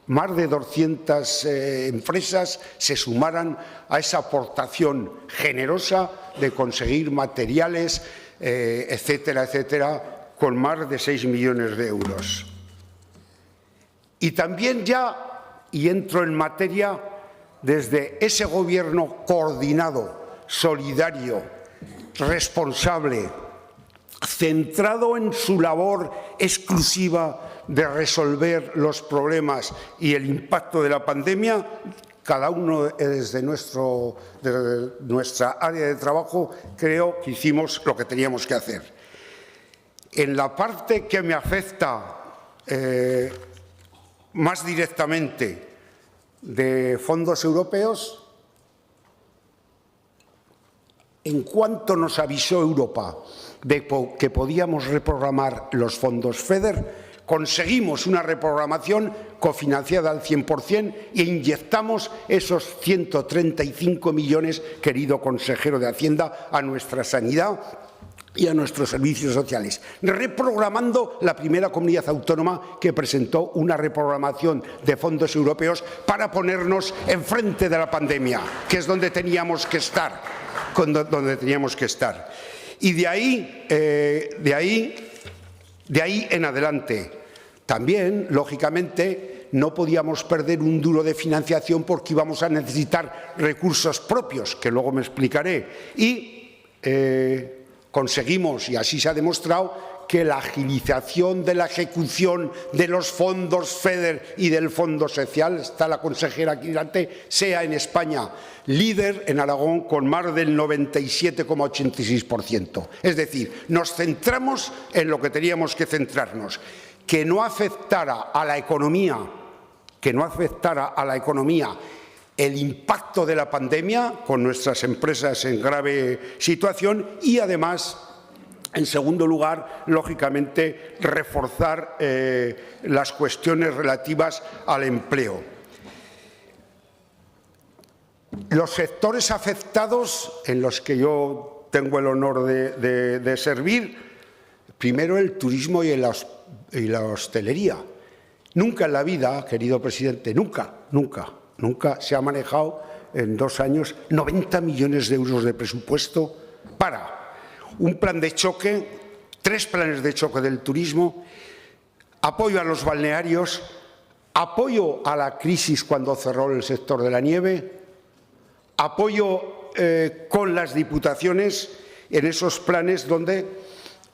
más de 200 empresas se sumaran a esa aportación generosa de conseguir materiales, etcétera, etcétera, con más de 6 millones de euros. Y también ya, y entro en materia, desde ese gobierno coordinado, solidario, responsable, centrado en su labor exclusiva de resolver los problemas y el impacto de la pandemia, cada uno desde nuestra área de trabajo, creo que hicimos lo que teníamos que hacer. En la parte que me afecta más directamente de fondos europeos, en cuanto nos avisó Europa de que podíamos reprogramar los fondos FEDER, conseguimos una reprogramación cofinanciada al 100% e inyectamos esos 135 millones, querido consejero de Hacienda, a nuestra sanidad y a nuestros servicios sociales, reprogramando la primera comunidad autónoma que presentó una reprogramación de fondos europeos para ponernos enfrente de la pandemia, que es donde teníamos que estar, Y de ahí en adelante. También, lógicamente, no podíamos perder un duro de financiación porque íbamos a necesitar recursos propios, que luego me explicaré. Y conseguimos, y así se ha demostrado, que la agilización de la ejecución de los fondos FEDER y del Fondo Social, está la consejera aquí delante, sea en España líder en Aragón con más del 97,86%. Es decir, nos centramos en lo que teníamos que centrarnos, que no afectara a la economía, el impacto de la pandemia con nuestras empresas en grave situación y, además, en segundo lugar, lógicamente, reforzar las cuestiones relativas al empleo. Los sectores afectados, en los que yo tengo el honor de servir, primero el turismo y la hostelería. Nunca en la vida, querido presidente, nunca se ha manejado en 2 años 90 millones de euros de presupuesto para un plan de choque, 3 planes de choque del turismo, apoyo a los balnearios, apoyo a la crisis cuando cerró el sector de la nieve, apoyo con las diputaciones en esos planes donde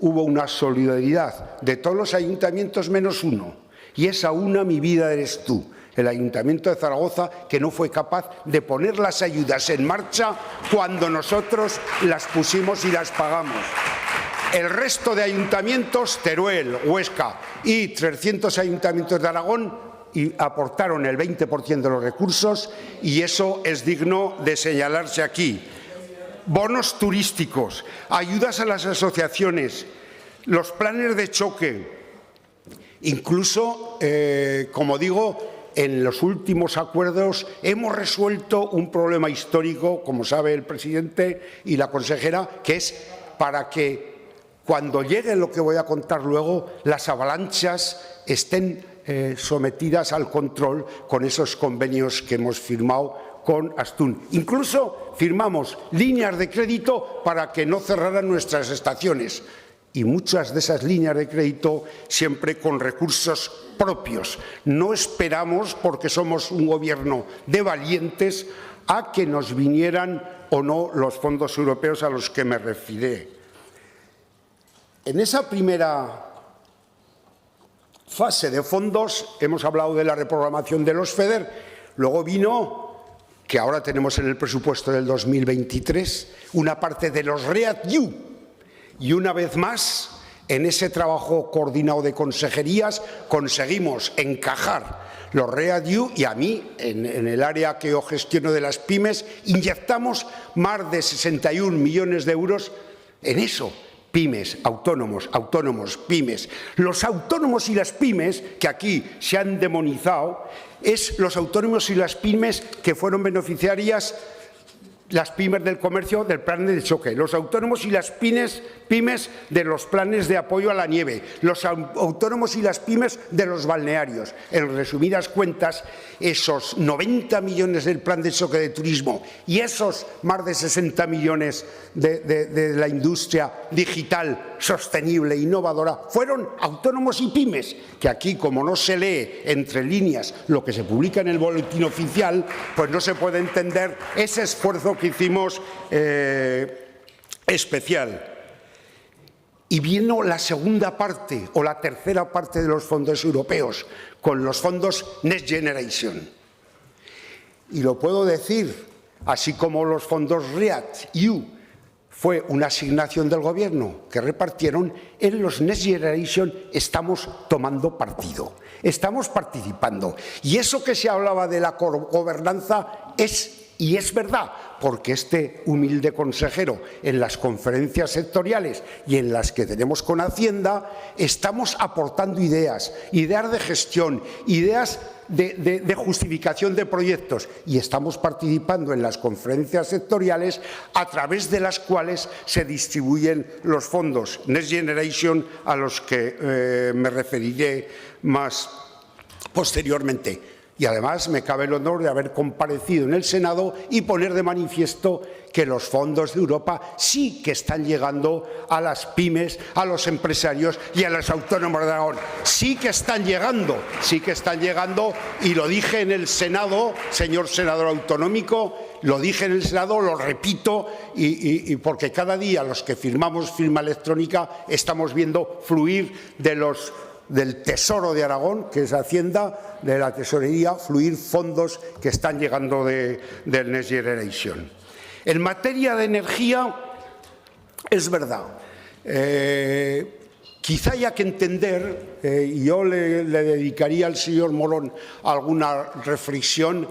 hubo una solidaridad de todos los ayuntamientos menos uno, y esa una, mi vida, eres tú, el Ayuntamiento de Zaragoza, que no fue capaz de poner las ayudas en marcha cuando nosotros las pusimos y las pagamos. El resto de ayuntamientos, Teruel, Huesca y 300 ayuntamientos de Aragón, aportaron el 20% de los recursos, y eso es digno de señalarse aquí. Bonos turísticos, ayudas a las asociaciones, los planes de choque, incluso, como digo, en los últimos acuerdos hemos resuelto un problema histórico, como sabe el presidente y la consejera, que es para que cuando llegue lo que voy a contar luego, las avalanchas estén sometidas al control con esos convenios que hemos firmado con Astún. Incluso firmamos líneas de crédito para que no cerraran nuestras estaciones, y muchas de esas líneas de crédito siempre con recursos propios. No esperamos, porque somos un gobierno de valientes, a que nos vinieran o no los fondos europeos a los que me referiré. En esa primera fase de fondos hemos hablado de la reprogramación de los FEDER, luego vino, que ahora tenemos en el presupuesto del 2023, una parte de los REACT-EU, y una vez más, en ese trabajo coordinado de consejerías, conseguimos encajar los REACT-EU, y a mí, en el área que yo gestiono de las pymes, inyectamos más de 61 millones de euros en eso. Pymes, autónomos, pymes. Los autónomos y las pymes, que aquí se han demonizado, es los autónomos y las pymes que fueron beneficiarias, las pymes del comercio, del plan de choque, los autónomos y las pymes de los planes de apoyo a la nieve, los autónomos y las pymes de los balnearios. En resumidas cuentas, esos 90 millones del plan de choque de turismo y esos más de 60 millones de la industria digital sostenible e innovadora fueron autónomos y pymes, que aquí, como no se lee entre líneas lo que se publica en el boletín oficial, pues no se puede entender ese esfuerzo que hicimos especial. Y vino la segunda parte o la tercera parte de los fondos europeos, con los fondos Next Generation. Y lo puedo decir, así como los fondos REACT-EU fue una asignación del Gobierno que repartieron, en los Next Generation estamos tomando partido, estamos participando. Y eso que se hablaba de la gobernanza y es verdad, porque este humilde consejero, en las conferencias sectoriales y en las que tenemos con Hacienda, estamos aportando ideas de gestión, ideas de justificación de proyectos, y estamos participando en las conferencias sectoriales a través de las cuales se distribuyen los fondos Next Generation, a los que me referiré más posteriormente. Y además me cabe el honor de haber comparecido en el Senado y poner de manifiesto que los fondos de Europa sí que están llegando a las pymes, a los empresarios y a los autónomos de Aragón. Sí que están llegando, y lo dije en el Senado, señor senador autonómico, lo dije en el Senado, lo repito, y porque cada día los que firmamos firma electrónica estamos viendo fluir del Tesoro de Aragón, que es Hacienda, de la Tesorería, fluir fondos que están llegando del Next Generation. En materia de energía, es verdad, quizá haya que entender, y yo le dedicaría al señor Morón alguna reflexión,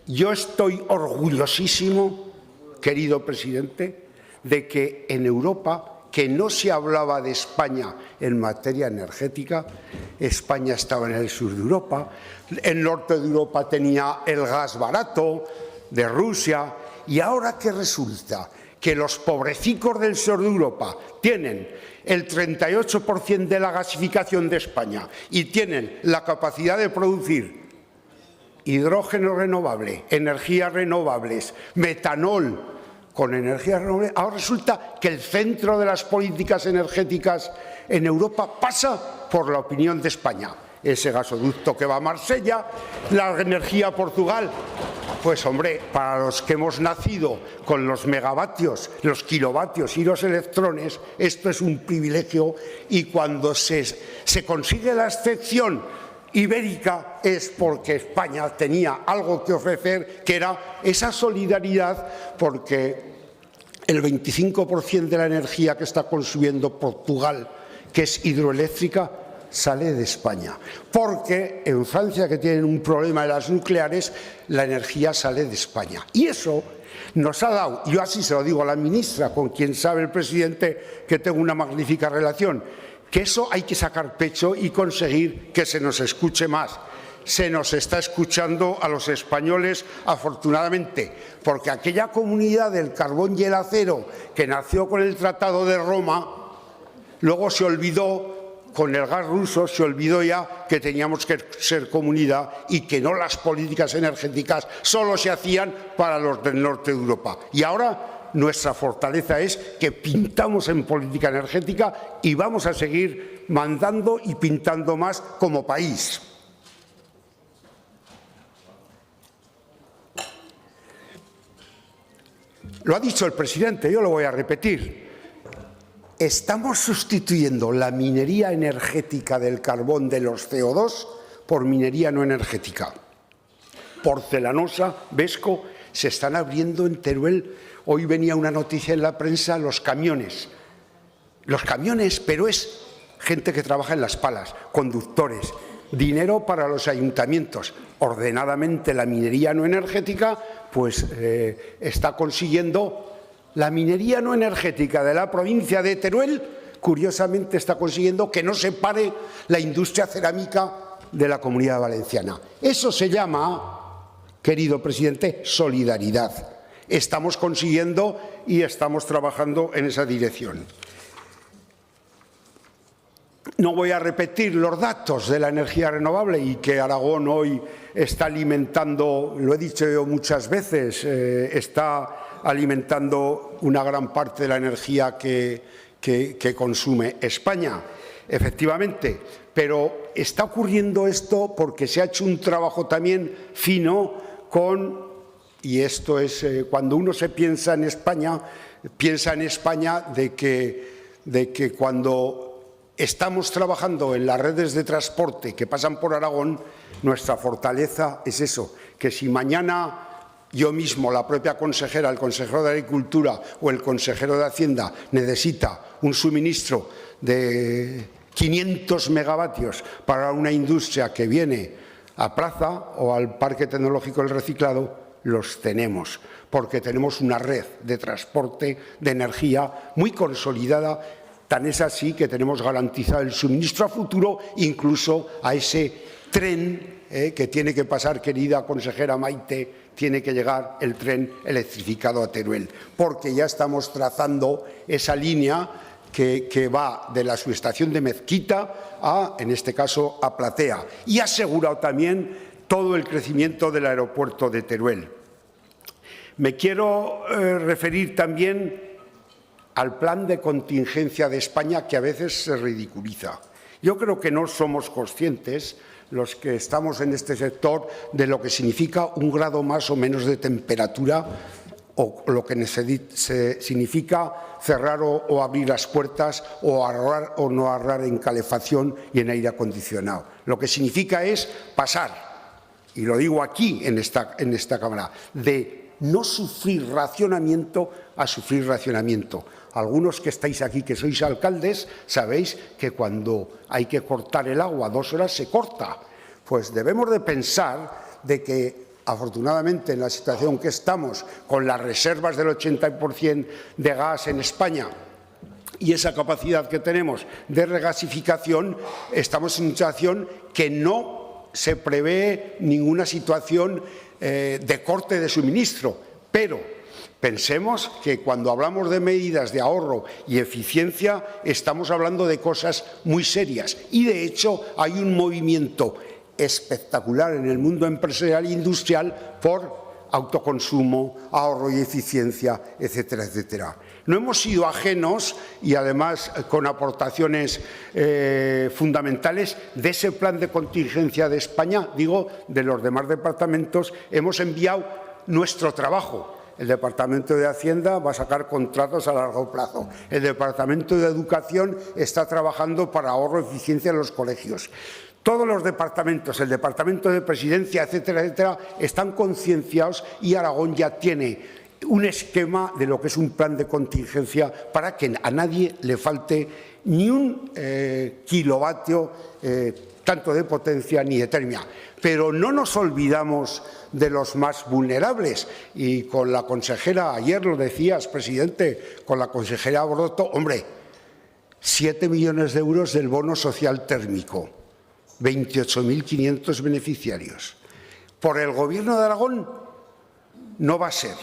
yo estoy orgullosísimo, querido presidente, de que en Europa, que no se hablaba de España en materia energética, España estaba en el sur de Europa, el norte de Europa tenía el gas barato de Rusia, y ahora ¿qué resulta? Que los pobrecicos del sur de Europa tienen el 38% de la gasificación de España y tienen la capacidad de producir hidrógeno renovable, energías renovables, metanol, con energía renovable. Ahora resulta que el centro de las políticas energéticas en Europa pasa por la opinión de España. ese gasoducto que va a Marsella, la energía a Portugal. Pues hombre, para los que hemos nacido con los megavatios, los kilovatios y los electrones, esto es un privilegio, y cuando se consigue la excepción ibérica es porque España tenía algo que ofrecer, que era esa solidaridad, porque el 25% de la energía que está consumiendo Portugal, que es hidroeléctrica, sale de España, porque en Francia, que tienen un problema de las nucleares, la energía sale de España. Y eso nos ha dado, yo así se lo digo a la ministra, con quien sabe el presidente que tengo una magnífica relación, que eso hay que sacar pecho y conseguir que se nos escuche más. Se nos está escuchando a los españoles, afortunadamente, porque aquella comunidad del carbón y el acero que nació con el Tratado de Roma, luego se olvidó. Con el gas ruso se olvidó ya que teníamos que ser comunidad y que no las políticas energéticas solo se hacían para los del norte de Europa. Y ahora nuestra fortaleza es que pintamos en política energética y vamos a seguir mandando y pintando más como país. Lo ha dicho el presidente, yo lo voy a repetir. Estamos sustituyendo la minería energética del carbón de los CO2 por minería no energética. Porcelanosa, Besco, se están abriendo en Teruel. Hoy venía una noticia en la prensa, los camiones. Los camiones, pero es gente que trabaja en las palas, conductores, dinero para los ayuntamientos. Ordenadamente la minería no energética pues está consiguiendo. La minería no energética de la provincia de Teruel, curiosamente, está consiguiendo que no se pare la industria cerámica de la Comunidad Valenciana. Eso se llama, querido presidente, solidaridad. Estamos consiguiendo y estamos trabajando en esa dirección. No voy a repetir los datos de la energía renovable y que Aragón hoy está alimentando, lo he dicho yo muchas veces, está alimentando una gran parte de la energía que consume España, efectivamente. Pero está ocurriendo esto porque se ha hecho un trabajo también fino con, y esto es cuando uno se piensa en España de que cuando estamos trabajando en las redes de transporte que pasan por Aragón, nuestra fortaleza es eso, que si mañana yo mismo, la propia consejera, el consejero de Agricultura o el consejero de Hacienda necesita un suministro de 500 megavatios para una industria que viene a Plaza o al Parque Tecnológico del Reciclado, los tenemos, porque tenemos una red de transporte de energía muy consolidada. Tan es así que tenemos garantizado el suministro a futuro, incluso a ese tren que tiene que pasar, querida consejera Maite, tiene que llegar el tren electrificado a Teruel, porque ya estamos trazando esa línea que va de la subestación de Mezquita a, en este caso, a Platea, y ha asegurado también todo el crecimiento del aeropuerto de Teruel. Me quiero referir también al plan de contingencia de España, que a veces se ridiculiza. Yo creo que no somos conscientes, los que estamos en este sector, de lo que significa un grado más o menos de temperatura o lo que significa cerrar o abrir las puertas o ahorrar o no ahorrar en calefacción y en aire acondicionado. Lo que significa es pasar, y lo digo aquí en esta Cámara, de no sufrir racionamiento a sufrir racionamiento. Algunos que estáis aquí, que sois alcaldes, sabéis que cuando hay que cortar el agua 2 horas se corta. Pues debemos de pensar de que, afortunadamente, en la situación que estamos, con las reservas del 80% de gas en España y esa capacidad que tenemos de regasificación, estamos en una situación que no se prevé ninguna situación de corte de suministro, pero pensemos que cuando hablamos de medidas de ahorro y eficiencia estamos hablando de cosas muy serias, y de hecho hay un movimiento espectacular en el mundo empresarial e industrial por autoconsumo, ahorro y eficiencia, etcétera, etcétera. No hemos sido ajenos, y además con aportaciones fundamentales de ese plan de contingencia de España, digo, de los demás departamentos, hemos enviado nuestro trabajo. El Departamento de Hacienda va a sacar contratos a largo plazo. El Departamento de Educación está trabajando para ahorro y eficiencia en los colegios. Todos los departamentos, el Departamento de Presidencia, etcétera, etcétera, están concienciados y Aragón ya tiene un esquema de lo que es un plan de contingencia para que a nadie le falte ni un kilovatio tanto de potencia ni de termia. Pero no nos olvidamos de los más vulnerables. Y con la consejera, ayer lo decías, presidente, con la consejera Broto, hombre, 7 millones de euros del bono social térmico, 28.500 beneficiarios. Por el Gobierno de Aragón no va a ser,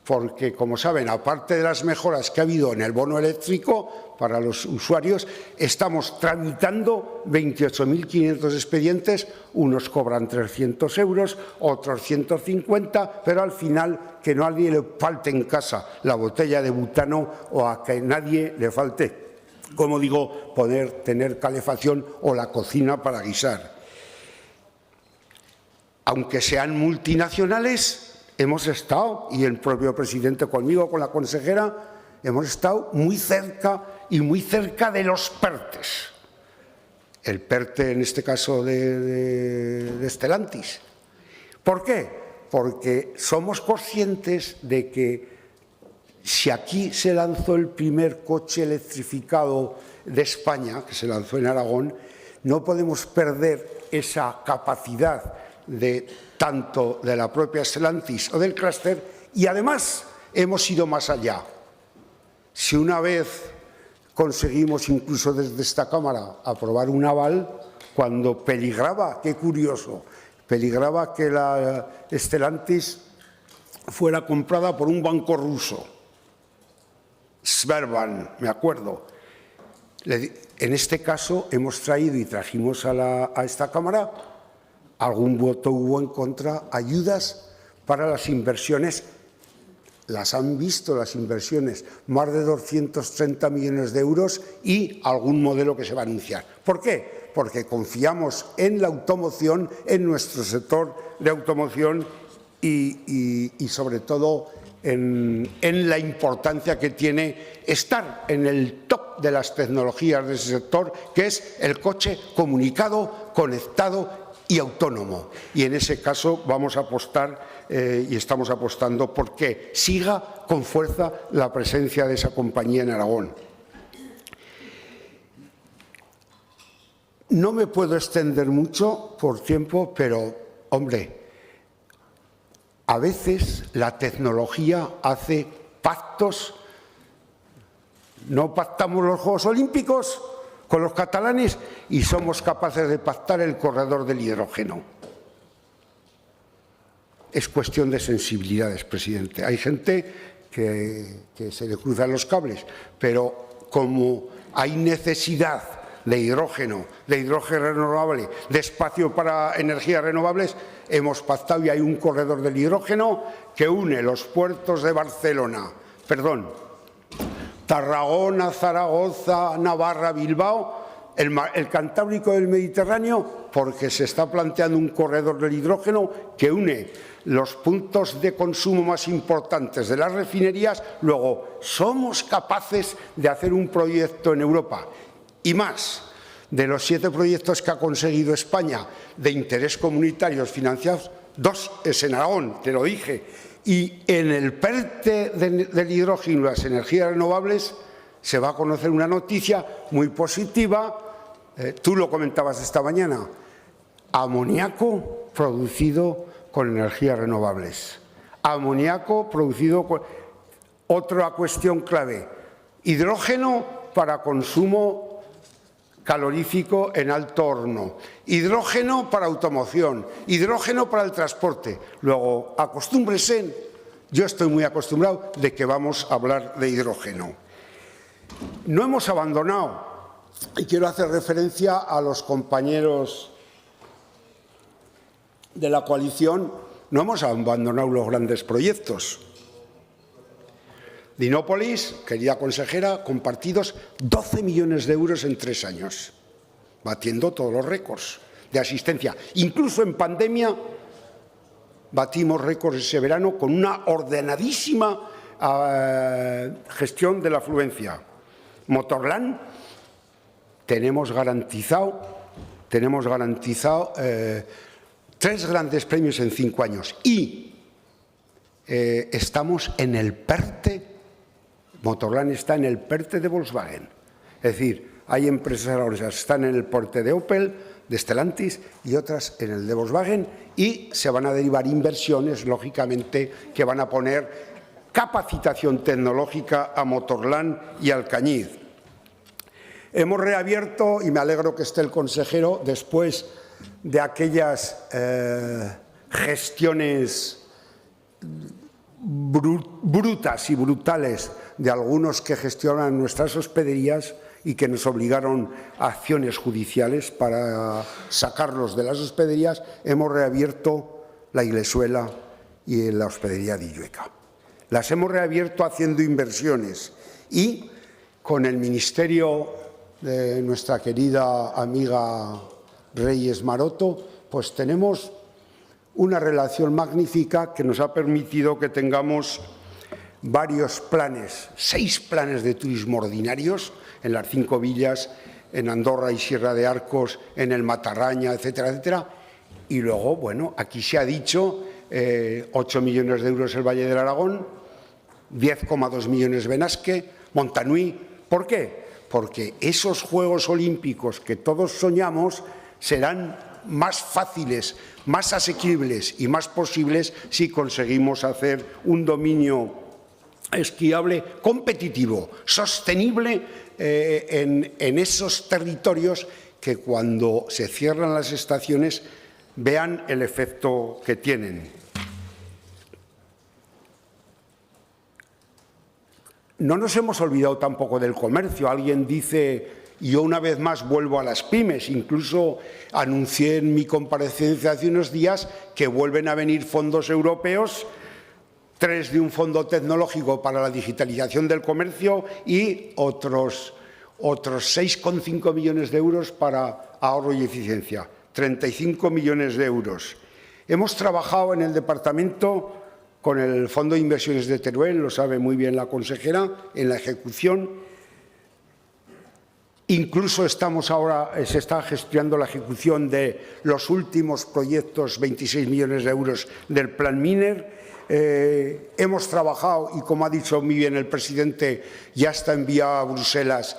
porque, como saben, aparte de las mejoras que ha habido en el bono eléctrico para los usuarios, estamos tramitando 28.500 expedientes, unos cobran 300 euros, otros 150, pero al final que no a nadie le falte en casa la botella de butano o a que nadie le falte, como digo, poder tener calefacción o la cocina para guisar. Aunque sean multinacionales, hemos estado, y el propio presidente conmigo, con la consejera, hemos estado muy cerca y muy cerca de los PERTES. El PERTE, en este caso de Stellantis. ¿Por qué? Porque somos conscientes de que si aquí se lanzó el primer coche electrificado de España, que se lanzó en Aragón, no podemos perder esa capacidad de tanto de la propia Stellantis o del clúster, y además hemos ido más allá. Si una vez conseguimos incluso desde esta Cámara aprobar un aval, cuando peligraba, qué curioso, peligraba que la Stellantis fuera comprada por un banco ruso, Sberbank, me acuerdo. En este caso hemos traído y trajimos a esta Cámara, algún voto hubo en contra, ayudas para las inversiones. Las han visto las inversiones, más de 230 millones de euros y algún modelo que se va a anunciar. ¿Por qué? Porque confiamos en la automoción, en nuestro sector de automoción y sobre todo en la importancia que tiene estar en el top de las tecnologías de ese sector, que es el coche comunicado, conectado y autónomo. Y en ese caso vamos a apostar y estamos apostando por que siga con fuerza la presencia de esa compañía en Aragón. No me puedo extender mucho por tiempo, pero, hombre, a veces la tecnología hace pactos. No pactamos los Juegos Olímpicos con los catalanes y somos capaces de pactar el corredor del hidrógeno. Es cuestión de sensibilidades, presidente. Hay gente que se le cruzan los cables, pero como hay necesidad de hidrógeno renovable, de espacio para energías renovables, hemos pactado y hay un corredor del hidrógeno que une los puertos de Tarragona, Zaragoza, Navarra, Bilbao, el Cantábrico del Mediterráneo, porque se está planteando un corredor del hidrógeno que une los puntos de consumo más importantes de las refinerías. Luego, somos capaces de hacer un proyecto en Europa y más. De los 7 proyectos que ha conseguido España de interés comunitarios financiados, 2 es en Aragón, te lo dije. Y en el PERTE del hidrógeno y las energías renovables se va a conocer una noticia muy positiva. Tú lo comentabas esta mañana. Amoníaco producido con energías renovables. Amoníaco producido con... Otra cuestión clave. Hidrógeno para consumo calorífico en alto horno, hidrógeno para automoción, hidrógeno para el transporte. Luego, acostúmbrese, yo estoy muy acostumbrado de que vamos a hablar de hidrógeno. No hemos abandonado, y quiero hacer referencia a los compañeros de la coalición, no hemos abandonado los grandes proyectos. Dinópolis, querida consejera, compartidos 12 millones de euros en 3 años, batiendo todos los récords de asistencia. Incluso en pandemia batimos récords ese verano con una ordenadísima gestión de la afluencia. Motorland, tenemos garantizado 3 grandes premios en 5 años y estamos en el PERTE. Motorland está en el PERTE de Volkswagen. Es decir, hay empresas aragonesas que están en el PERTE de Opel, de Stellantis y otras en el de Volkswagen, y se van a derivar inversiones, lógicamente, que van a poner capacitación tecnológica a Motorland y al Cañiz. Hemos reabierto, y me alegro que esté el consejero, después de aquellas gestiones brutas y brutales de algunos que gestionan nuestras hospederías y que nos obligaron a acciones judiciales para sacarlos de las hospederías, hemos reabierto la Iglesuela y la hospedería de Illueca. Las hemos reabierto haciendo inversiones y con el ministerio de nuestra querida amiga Reyes Maroto, pues tenemos una relación magnífica que nos ha permitido que tengamos varios planes, 6 planes de turismo ordinarios en las 5 villas, en Andorra y Sierra de Arcos, en el Matarraña, etcétera, etcétera. Y luego, bueno, aquí se ha dicho 8 millones de euros el Valle del Aragón, 10,2 millones Benasque, Montanui. ¿Por qué? Porque esos Juegos Olímpicos que todos soñamos serán más fáciles, más asequibles y más posibles si conseguimos hacer un dominio esquiable, competitivo, sostenible en esos territorios que cuando se cierran las estaciones vean el efecto que tienen. No nos hemos olvidado tampoco del comercio. Alguien dice, y yo una vez más vuelvo a las pymes, incluso anuncié en mi comparecencia hace unos días que vuelven a venir fondos europeos, 3 de un fondo tecnológico para la digitalización del comercio y otros 6,5 millones de euros para ahorro y eficiencia, 35 millones de euros. Hemos trabajado en el departamento con el Fondo de Inversiones de Teruel, lo sabe muy bien la consejera, en la ejecución. Incluso se está gestionando la ejecución de los últimos proyectos, 26 millones de euros del Plan Miner. Hemos trabajado, y como ha dicho muy bien el presidente, ya está enviado a Bruselas,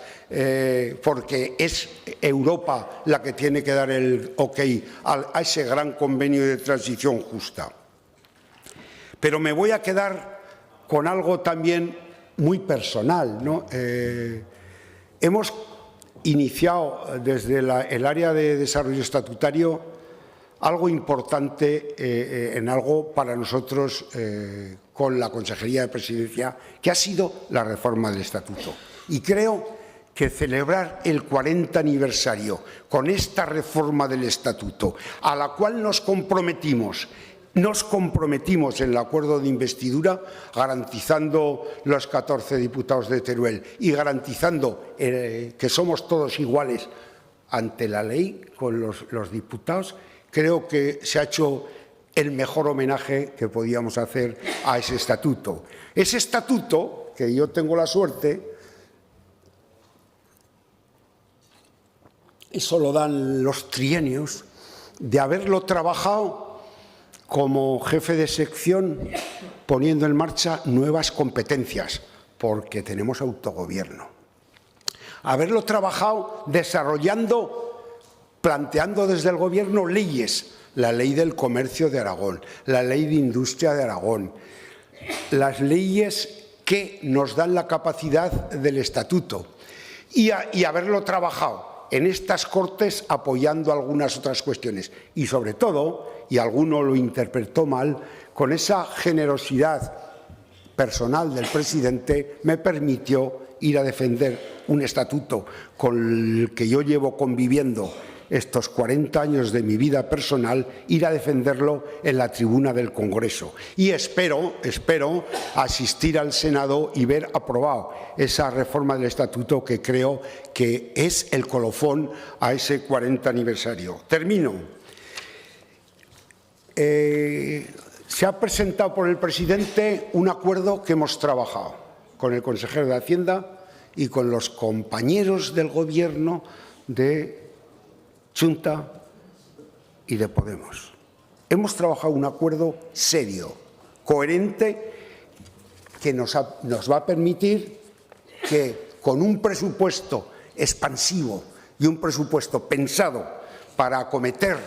porque es Europa la que tiene que dar el ok a ese gran convenio de transición justa. Pero me voy a quedar con algo también muy personal, ¿no? Hemos iniciado desde el área de desarrollo estatutario algo importante en algo para nosotros con la Consejería de Presidencia, que ha sido la reforma del Estatuto. Y creo que celebrar el 40 aniversario con esta reforma del Estatuto, a la cual nos comprometimos en el acuerdo de investidura, garantizando los 14 diputados de Teruel y garantizando que somos todos iguales ante la ley con los diputados, creo que se ha hecho el mejor homenaje que podíamos hacer a ese estatuto. Ese estatuto, que yo tengo la suerte, eso lo dan los trienios, de haberlo trabajado como jefe de sección, poniendo en marcha nuevas competencias, porque tenemos autogobierno. Haberlo trabajado desarrollando, planteando desde el Gobierno leyes, la Ley del Comercio de Aragón, la Ley de Industria de Aragón, las leyes que nos dan la capacidad del Estatuto, y haberlo trabajado en estas Cortes apoyando algunas otras cuestiones y, sobre todo, y alguno lo interpretó mal, con esa generosidad personal del presidente me permitió ir a defender un estatuto con el que yo llevo conviviendo estos 40 años de mi vida personal, ir a defenderlo en la tribuna del Congreso. Y espero asistir al Senado y ver aprobado esa reforma del Estatuto que creo que es el colofón a ese 40 aniversario. Termino. Se ha presentado por el presidente un acuerdo que hemos trabajado con el consejero de Hacienda y con los compañeros del Gobierno de Xunta y de Podemos. Hemos trabajado un acuerdo serio, coherente, que nos va a permitir que con un presupuesto expansivo y un presupuesto pensado para acometer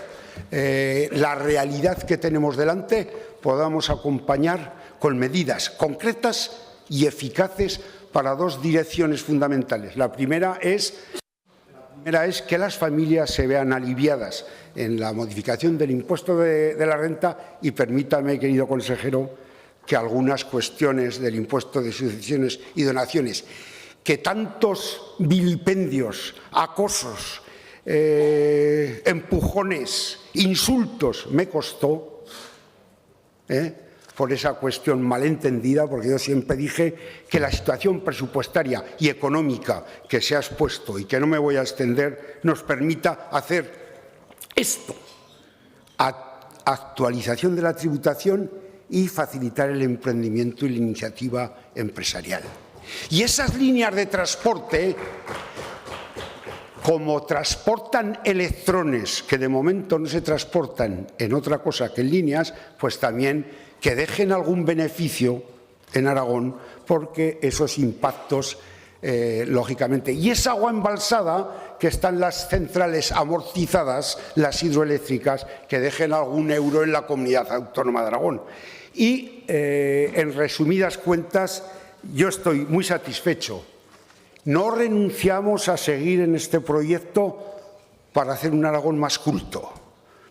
la realidad que tenemos delante, podamos acompañar con medidas concretas y eficaces para dos direcciones fundamentales. La primera es que las familias se vean aliviadas en la modificación del impuesto de la renta y permítame, querido consejero, que algunas cuestiones del impuesto de sucesiones y donaciones, que tantos vilipendios, acosos, empujones, insultos me costó, por esa cuestión malentendida, porque yo siempre dije que la situación presupuestaria y económica que se ha expuesto y que no me voy a extender nos permita hacer esto, actualización de la tributación y facilitar el emprendimiento y la iniciativa empresarial. Y esas líneas de transporte, como transportan electrones que de momento no se transportan en otra cosa que en líneas, pues también que dejen algún beneficio en Aragón, porque esos impactos, lógicamente. Y esa agua embalsada que están las centrales amortizadas, las hidroeléctricas, que dejen algún euro en la comunidad autónoma de Aragón. Y, en resumidas cuentas, yo estoy muy satisfecho. No renunciamos a seguir en este proyecto para hacer un Aragón más culto,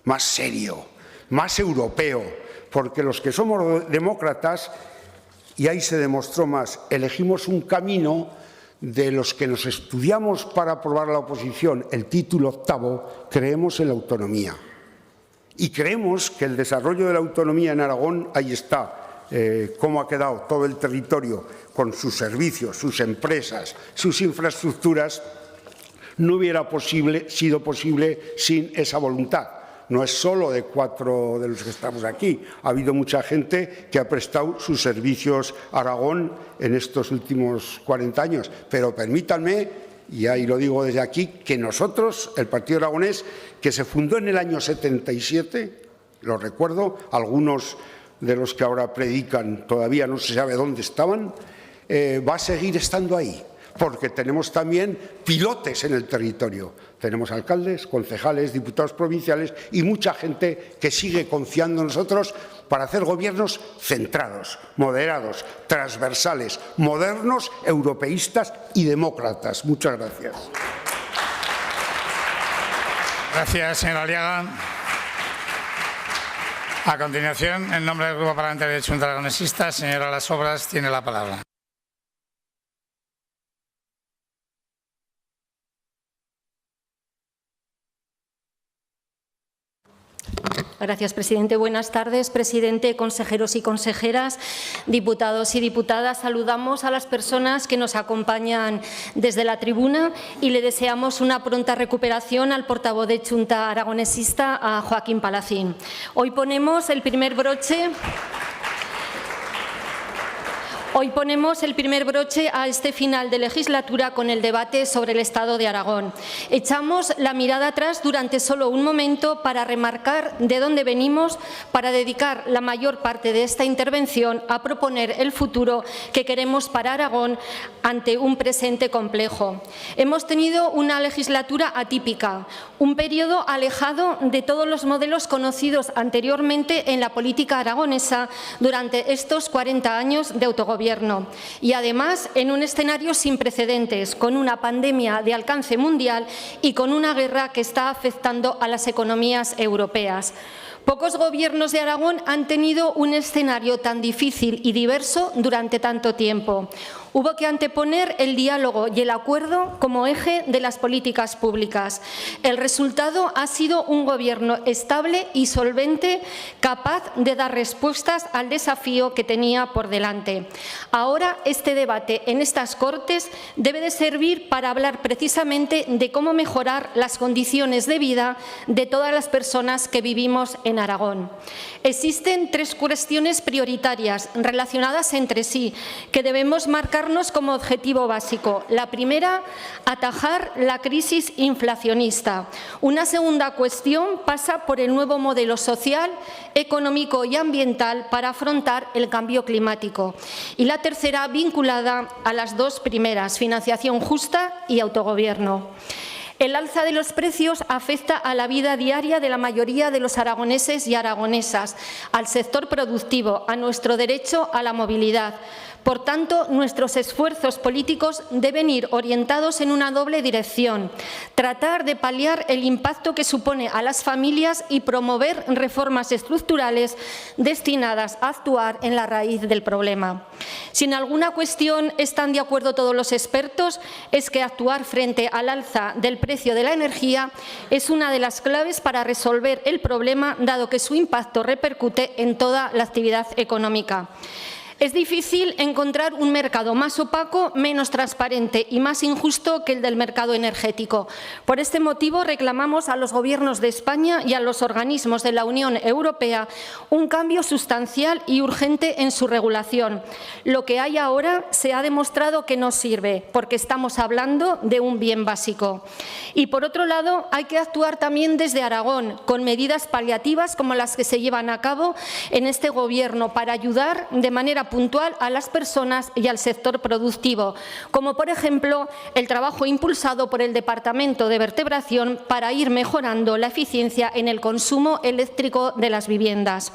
más serio, más europeo, porque los que somos demócratas, y ahí se demostró más, elegimos un camino de los que nos estudiamos para aprobar la oposición el título octavo, creemos en la autonomía. Y creemos que el desarrollo de la autonomía en Aragón, ahí está, cómo ha quedado todo el territorio con sus servicios, sus empresas, sus infraestructuras, no hubiera sido posible sin esa voluntad. No es solo de 4 de los que estamos aquí, ha habido mucha gente que ha prestado sus servicios a Aragón en estos últimos 40 años. Pero permítanme, y ahí lo digo desde aquí, que nosotros, el Partido Aragonés, que se fundó en el año 77, lo recuerdo, algunos de los que ahora predican todavía no se sabe dónde estaban, va a seguir estando ahí, porque tenemos también pilotes en el territorio. Tenemos alcaldes, concejales, diputados provinciales y mucha gente que sigue confiando en nosotros para hacer gobiernos centrados, moderados, transversales, modernos, europeístas y demócratas. Muchas gracias. Gracias, señor Aliaga. A continuación, en nombre del Grupo Parlamentario de Xunta Aragonesista, señora Las Obras, tiene la palabra. Gracias, presidente. Buenas tardes, presidente, consejeros y consejeras, diputados y diputadas. Saludamos a las personas que nos acompañan desde la tribuna y le deseamos una pronta recuperación al portavoz de Xunta Aragonesista, a Joaquín Palacín. Hoy ponemos el primer broche a este final de legislatura con el debate sobre el Estado de Aragón. Echamos la mirada atrás durante solo un momento para remarcar de dónde venimos, para dedicar la mayor parte de esta intervención a proponer el futuro que queremos para Aragón ante un presente complejo. Hemos tenido una legislatura atípica, un periodo alejado de todos los modelos conocidos anteriormente en la política aragonesa durante estos 40 años de autogobierno. Y además en un escenario sin precedentes, con una pandemia de alcance mundial y con una guerra que está afectando a las economías europeas. Pocos gobiernos de Aragón han tenido un escenario tan difícil y diverso durante tanto tiempo. Hubo que anteponer el diálogo y el acuerdo como eje de las políticas públicas. El resultado ha sido un Gobierno estable y solvente, capaz de dar respuestas al desafío que tenía por delante. Ahora, este debate en estas Cortes debe de servir para hablar precisamente de cómo mejorar las condiciones de vida de todas las personas que vivimos en Aragón. Existen tres cuestiones prioritarias relacionadas entre sí que debemos marcarnos como objetivo básico. La primera, atajar la crisis inflacionista. Una segunda cuestión pasa por el nuevo modelo social, económico y ambiental para afrontar el cambio climático. Y la tercera, vinculada a las dos primeras, financiación justa y autogobierno. El alza de los precios afecta a la vida diaria de la mayoría de los aragoneses y aragonesas, al sector productivo, a nuestro derecho a la movilidad. Por tanto, nuestros esfuerzos políticos deben ir orientados en una doble dirección: tratar de paliar el impacto que supone a las familias y promover reformas estructurales destinadas a actuar en la raíz del problema. Si en alguna cuestión están de acuerdo todos los expertos, es que actuar frente al alza del precio de la energía es una de las claves para resolver el problema, dado que su impacto repercute en toda la actividad económica. Es difícil encontrar un mercado más opaco, menos transparente y más injusto que el del mercado energético. Por este motivo, reclamamos a los Gobiernos de España y a los organismos de la Unión Europea un cambio sustancial y urgente en su regulación. Lo que hay ahora se ha demostrado que no sirve, porque estamos hablando de un bien básico. Y, por otro lado, hay que actuar también desde Aragón, con medidas paliativas como las que se llevan a cabo en este Gobierno, para ayudar de manera puntual a las personas y al sector productivo, como por ejemplo el trabajo impulsado por el Departamento de Vertebración para ir mejorando la eficiencia en el consumo eléctrico de las viviendas.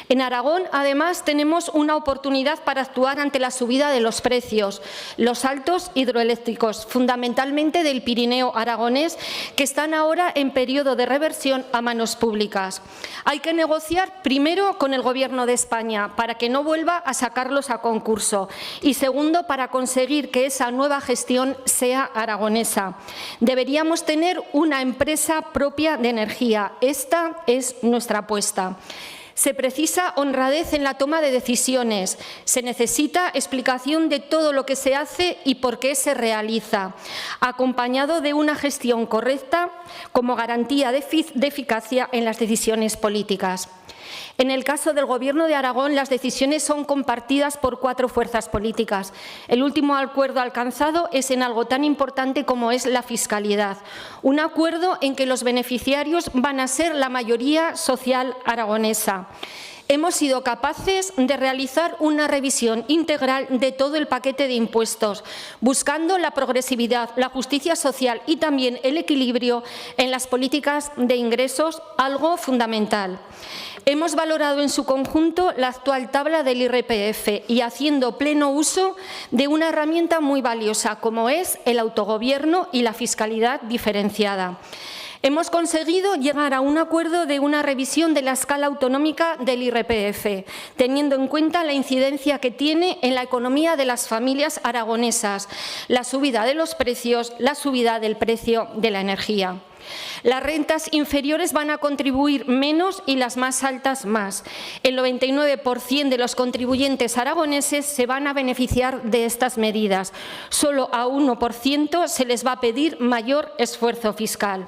En Aragón, además, tenemos una oportunidad para actuar ante la subida de los precios, los altos hidroeléctricos, fundamentalmente del Pirineo aragonés, que están ahora en periodo de reversión a manos públicas. Hay que negociar primero con el Gobierno de España para que no vuelva a sacarlos a concurso y segundo, para conseguir que esa nueva gestión sea aragonesa. Deberíamos tener una empresa propia de energía. Esta es nuestra apuesta. Se precisa honradez en la toma de decisiones, se necesita explicación de todo lo que se hace y por qué se realiza, acompañado de una gestión correcta como garantía de eficacia en las decisiones políticas. En el caso del Gobierno de Aragón, las decisiones son compartidas por 4 fuerzas políticas. El último acuerdo alcanzado es en algo tan importante como es la fiscalidad. Un acuerdo en que los beneficiarios van a ser la mayoría social aragonesa. Hemos sido capaces de realizar una revisión integral de todo el paquete de impuestos, buscando la progresividad, la justicia social y también el equilibrio en las políticas de ingresos, algo fundamental. Hemos valorado en su conjunto la actual tabla del IRPF y haciendo pleno uso de una herramienta muy valiosa como es el autogobierno y la fiscalidad diferenciada. Hemos conseguido llegar a un acuerdo de una revisión de la escala autonómica del IRPF, teniendo en cuenta la incidencia que tiene en la economía de las familias aragonesas, la subida de los precios, la subida del precio de la energía. Las rentas inferiores van a contribuir menos y las más altas más. El 99% de los contribuyentes aragoneses se van a beneficiar de estas medidas. Solo a 1% se les va a pedir mayor esfuerzo fiscal.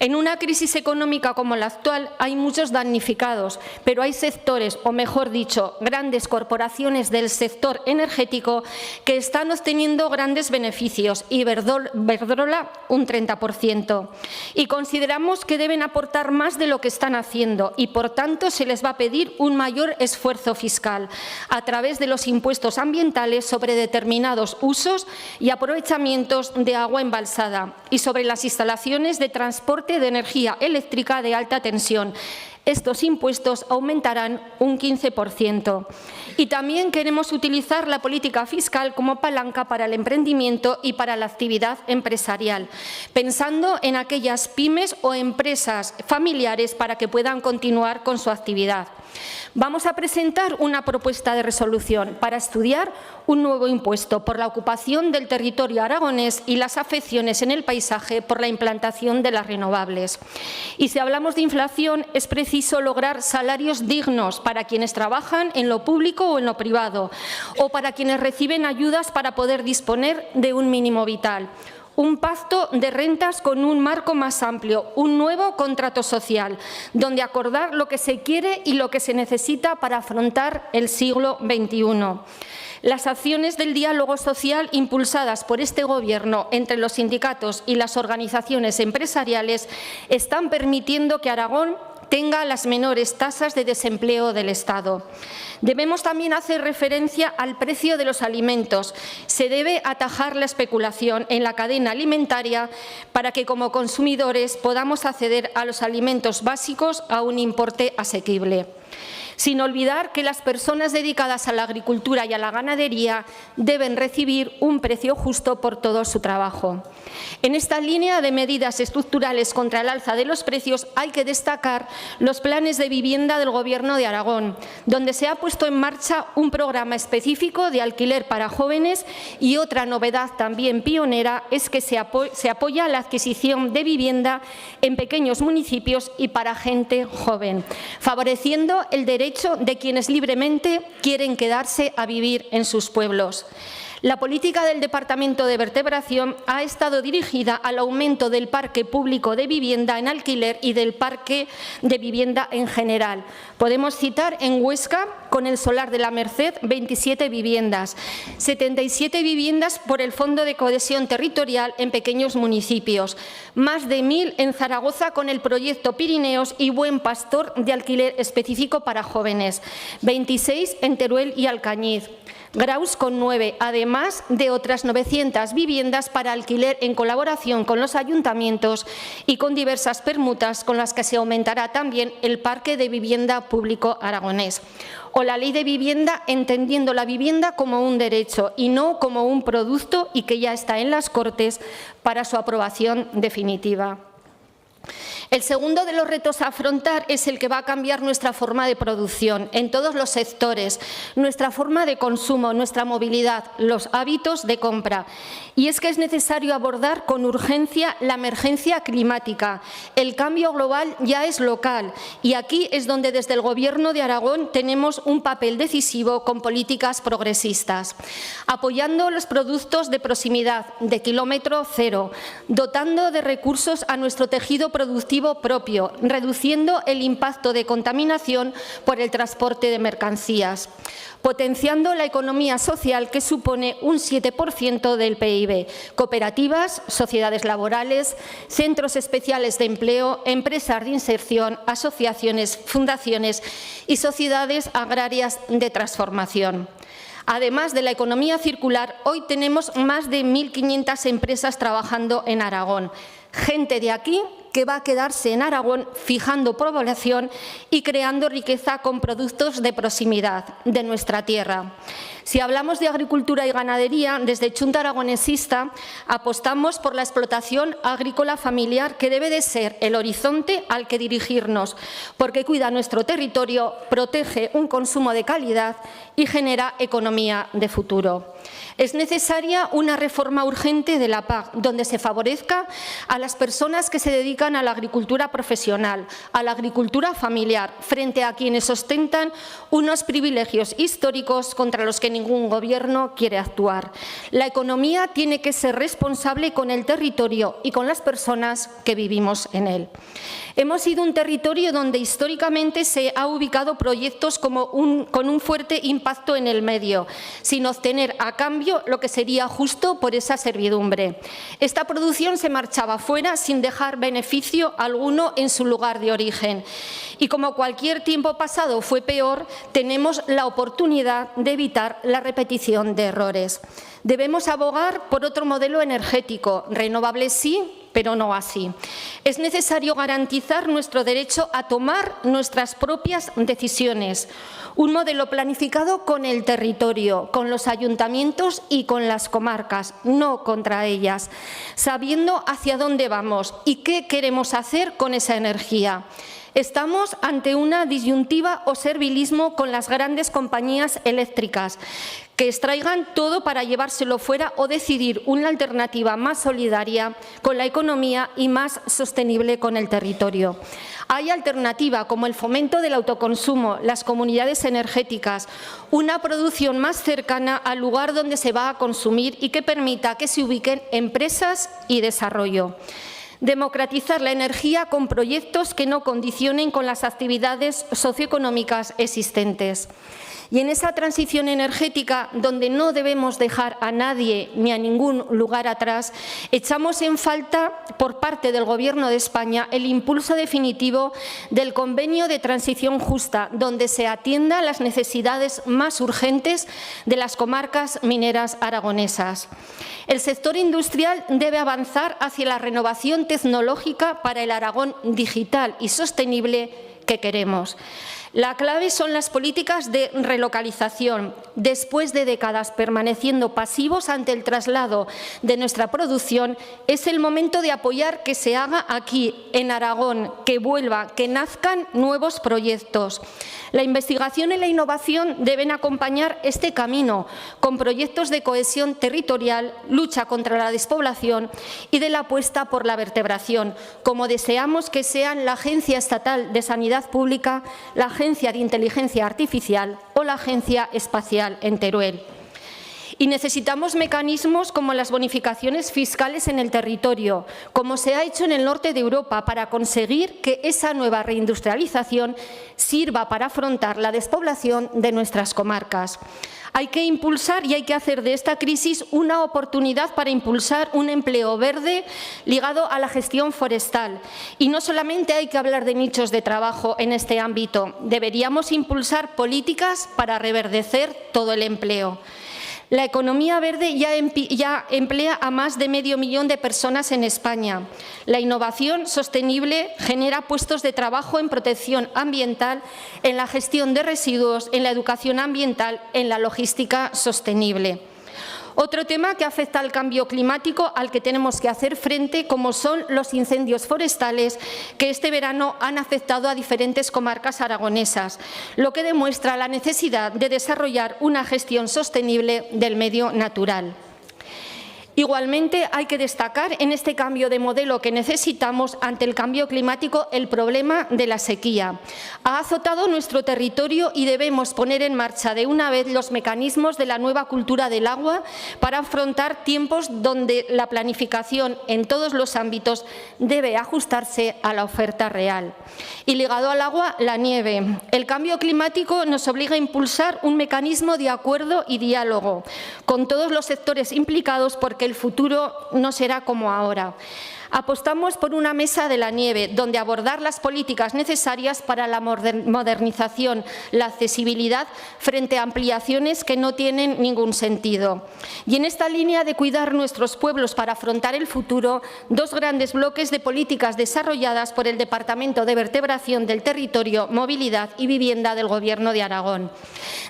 En una crisis económica como la actual hay muchos damnificados, pero hay sectores, o mejor dicho, grandes corporaciones del sector energético que están obteniendo grandes beneficios, y Iberdrola un 30%. Y consideramos que deben aportar más de lo que están haciendo y, por tanto, se les va a pedir un mayor esfuerzo fiscal a través de los impuestos ambientales sobre determinados usos y aprovechamientos de agua embalsada y sobre las instalaciones de transporte de energía eléctrica de alta tensión. Estos impuestos aumentarán un 15%. Y también queremos utilizar la política fiscal como palanca para el emprendimiento y para la actividad empresarial, pensando en aquellas pymes o empresas familiares para que puedan continuar con su actividad. Vamos a presentar una propuesta de resolución para estudiar un nuevo impuesto por la ocupación del territorio aragonés y las afecciones en el paisaje por la implantación de las renovables. Y si hablamos de inflación, es preciso lograr salarios dignos para quienes trabajan en lo público o en lo privado, o para quienes reciben ayudas para poder disponer de un mínimo vital. Un pacto de rentas con un marco más amplio, un nuevo contrato social, donde acordar lo que se quiere y lo que se necesita para afrontar el siglo XXI. Las acciones del diálogo social impulsadas por este Gobierno entre los sindicatos y las organizaciones empresariales están permitiendo que Aragón tenga las menores tasas de desempleo del Estado. Debemos también hacer referencia al precio de los alimentos. Se debe atajar la especulación en la cadena alimentaria para que, como consumidores, podamos acceder a los alimentos básicos a un importe asequible. Sin olvidar que las personas dedicadas a la agricultura y a la ganadería deben recibir un precio justo por todo su trabajo. En esta línea de medidas estructurales contra el alza de los precios hay que destacar los planes de vivienda del Gobierno de Aragón, donde se ha puesto en marcha un programa específico de alquiler para jóvenes, y otra novedad también pionera es que se apoya la adquisición de vivienda en pequeños municipios y para gente joven, favoreciendo el derecho de quienes libremente quieren quedarse a vivir en sus pueblos. La política del Departamento de Vertebración ha estado dirigida al aumento del parque público de vivienda en alquiler y del parque de vivienda en general. Podemos citar en Huesca, con el Solar de la Merced, 27 viviendas, 77 viviendas por el Fondo de Cohesión Territorial en pequeños municipios, más de 1000 en Zaragoza con el proyecto Pirineos y Buen Pastor de alquiler específico para jóvenes, 26 en Teruel y Alcañiz. Graus con 9, además de otras 900 viviendas para alquiler en colaboración con los ayuntamientos y con diversas permutas con las que se aumentará también el parque de vivienda público aragonés. O la Ley de Vivienda, entendiendo la vivienda como un derecho y no como un producto, y que ya está en las Cortes para su aprobación definitiva. El segundo de los retos a afrontar es el que va a cambiar nuestra forma de producción en todos los sectores, nuestra forma de consumo, nuestra movilidad, los hábitos de compra. Y es que es necesario abordar con urgencia la emergencia climática. El cambio global ya es local y aquí es donde desde el Gobierno de Aragón tenemos un papel decisivo con políticas progresistas, apoyando los productos de proximidad, de kilómetro cero, dotando de recursos a nuestro tejido productivo propio, reduciendo el impacto de contaminación por el transporte de mercancías, potenciando la economía social, que supone un 7% del PIB, cooperativas, sociedades laborales, centros especiales de empleo, empresas de inserción, asociaciones, fundaciones y sociedades agrarias de transformación. Además de la economía circular, hoy tenemos más de 1.500 empresas trabajando en Aragón. Gente de aquí que va a quedarse en Aragón fijando población y creando riqueza con productos de proximidad de nuestra tierra. Si hablamos de agricultura y ganadería, desde Chunta Aragonesista apostamos por la explotación agrícola familiar, que debe de ser el horizonte al que dirigirnos, porque cuida nuestro territorio, protege un consumo de calidad y genera economía de futuro. Es necesaria una reforma urgente de la PAC, donde se favorezca a las personas que se dedican a la agricultura profesional, a la agricultura familiar, frente a quienes ostentan unos privilegios históricos contra los que ningún Gobierno quiere actuar. La economía tiene que ser responsable con el territorio y con las personas que vivimos en él. Hemos sido un territorio donde históricamente se ha ubicado proyectos con un fuerte impacto en el medio, sin obtener a cambio lo que sería justo por esa servidumbre. Esta producción se marchaba fuera sin dejar beneficio alguno en su lugar de origen. Y como cualquier tiempo pasado fue peor, tenemos la oportunidad de evitar la repetición de errores. Debemos abogar por otro modelo energético, renovable sí, pero no así. Es necesario garantizar nuestro derecho a tomar nuestras propias decisiones. Un modelo planificado con el territorio, con los ayuntamientos y con las comarcas, no contra ellas, sabiendo hacia dónde vamos y qué queremos hacer con esa energía. Estamos ante una disyuntiva o servilismo con las grandes compañías eléctricas, que extraigan todo para llevárselo fuera o decidir una alternativa más solidaria con la economía y más sostenible con el territorio. Hay alternativa como el fomento del autoconsumo, las comunidades energéticas, una producción más cercana al lugar donde se va a consumir y que permita que se ubiquen empresas y desarrollo. Democratizar la energía con proyectos que no condicionen con las actividades socioeconómicas existentes. Y en esa transición energética, donde no debemos dejar a nadie ni a ningún lugar atrás, echamos en falta por parte del Gobierno de España el impulso definitivo del Convenio de Transición Justa, donde se atienda a las necesidades más urgentes de las comarcas mineras aragonesas. El sector industrial debe avanzar hacia la renovación tecnológica para el Aragón digital y sostenible que queremos. La clave son las políticas de relocalización. Después de décadas permaneciendo pasivos ante el traslado de nuestra producción, es el momento de apoyar que se haga aquí, en Aragón, que vuelva, que nazcan nuevos proyectos. La investigación y la innovación deben acompañar este camino con proyectos de cohesión territorial, lucha contra la despoblación y de la apuesta por la vertebración, como deseamos que sean la Agencia Estatal de Sanidad Pública, la Agencia de Inteligencia Artificial o la Agencia Espacial en Teruel. Y necesitamos mecanismos como las bonificaciones fiscales en el territorio, como se ha hecho en el norte de Europa, para conseguir que esa nueva reindustrialización sirva para afrontar la despoblación de nuestras comarcas. Hay que impulsar y hay que hacer de esta crisis una oportunidad para impulsar un empleo verde ligado a la gestión forestal. Y no solamente hay que hablar de nichos de trabajo en este ámbito, deberíamos impulsar políticas para reverdecer todo el empleo. La economía verde ya emplea a más de 500.000 de personas en España. La innovación sostenible genera puestos de trabajo en protección ambiental, en la gestión de residuos, en la educación ambiental, en la logística sostenible. Otro tema que afecta al cambio climático al que tenemos que hacer frente, como son los incendios forestales que este verano han afectado a diferentes comarcas aragonesas, lo que demuestra la necesidad de desarrollar una gestión sostenible del medio natural. Igualmente, hay que destacar en este cambio de modelo que necesitamos ante el cambio climático el problema de la sequía. Ha azotado nuestro territorio y debemos poner en marcha de una vez los mecanismos de la nueva cultura del agua para afrontar tiempos donde la planificación en todos los ámbitos debe ajustarse a la oferta real. Y ligado al agua, la nieve. El cambio climático nos obliga a impulsar un mecanismo de acuerdo y diálogo con todos los sectores implicados, porque el futuro no será como ahora. Apostamos por una mesa de la nieve, donde abordar las políticas necesarias para la modernización, la accesibilidad frente a ampliaciones que no tienen ningún sentido. Y en esta línea de cuidar nuestros pueblos para afrontar el futuro, dos grandes bloques de políticas desarrolladas por el Departamento de Vertebración del Territorio, Movilidad y Vivienda del Gobierno de Aragón.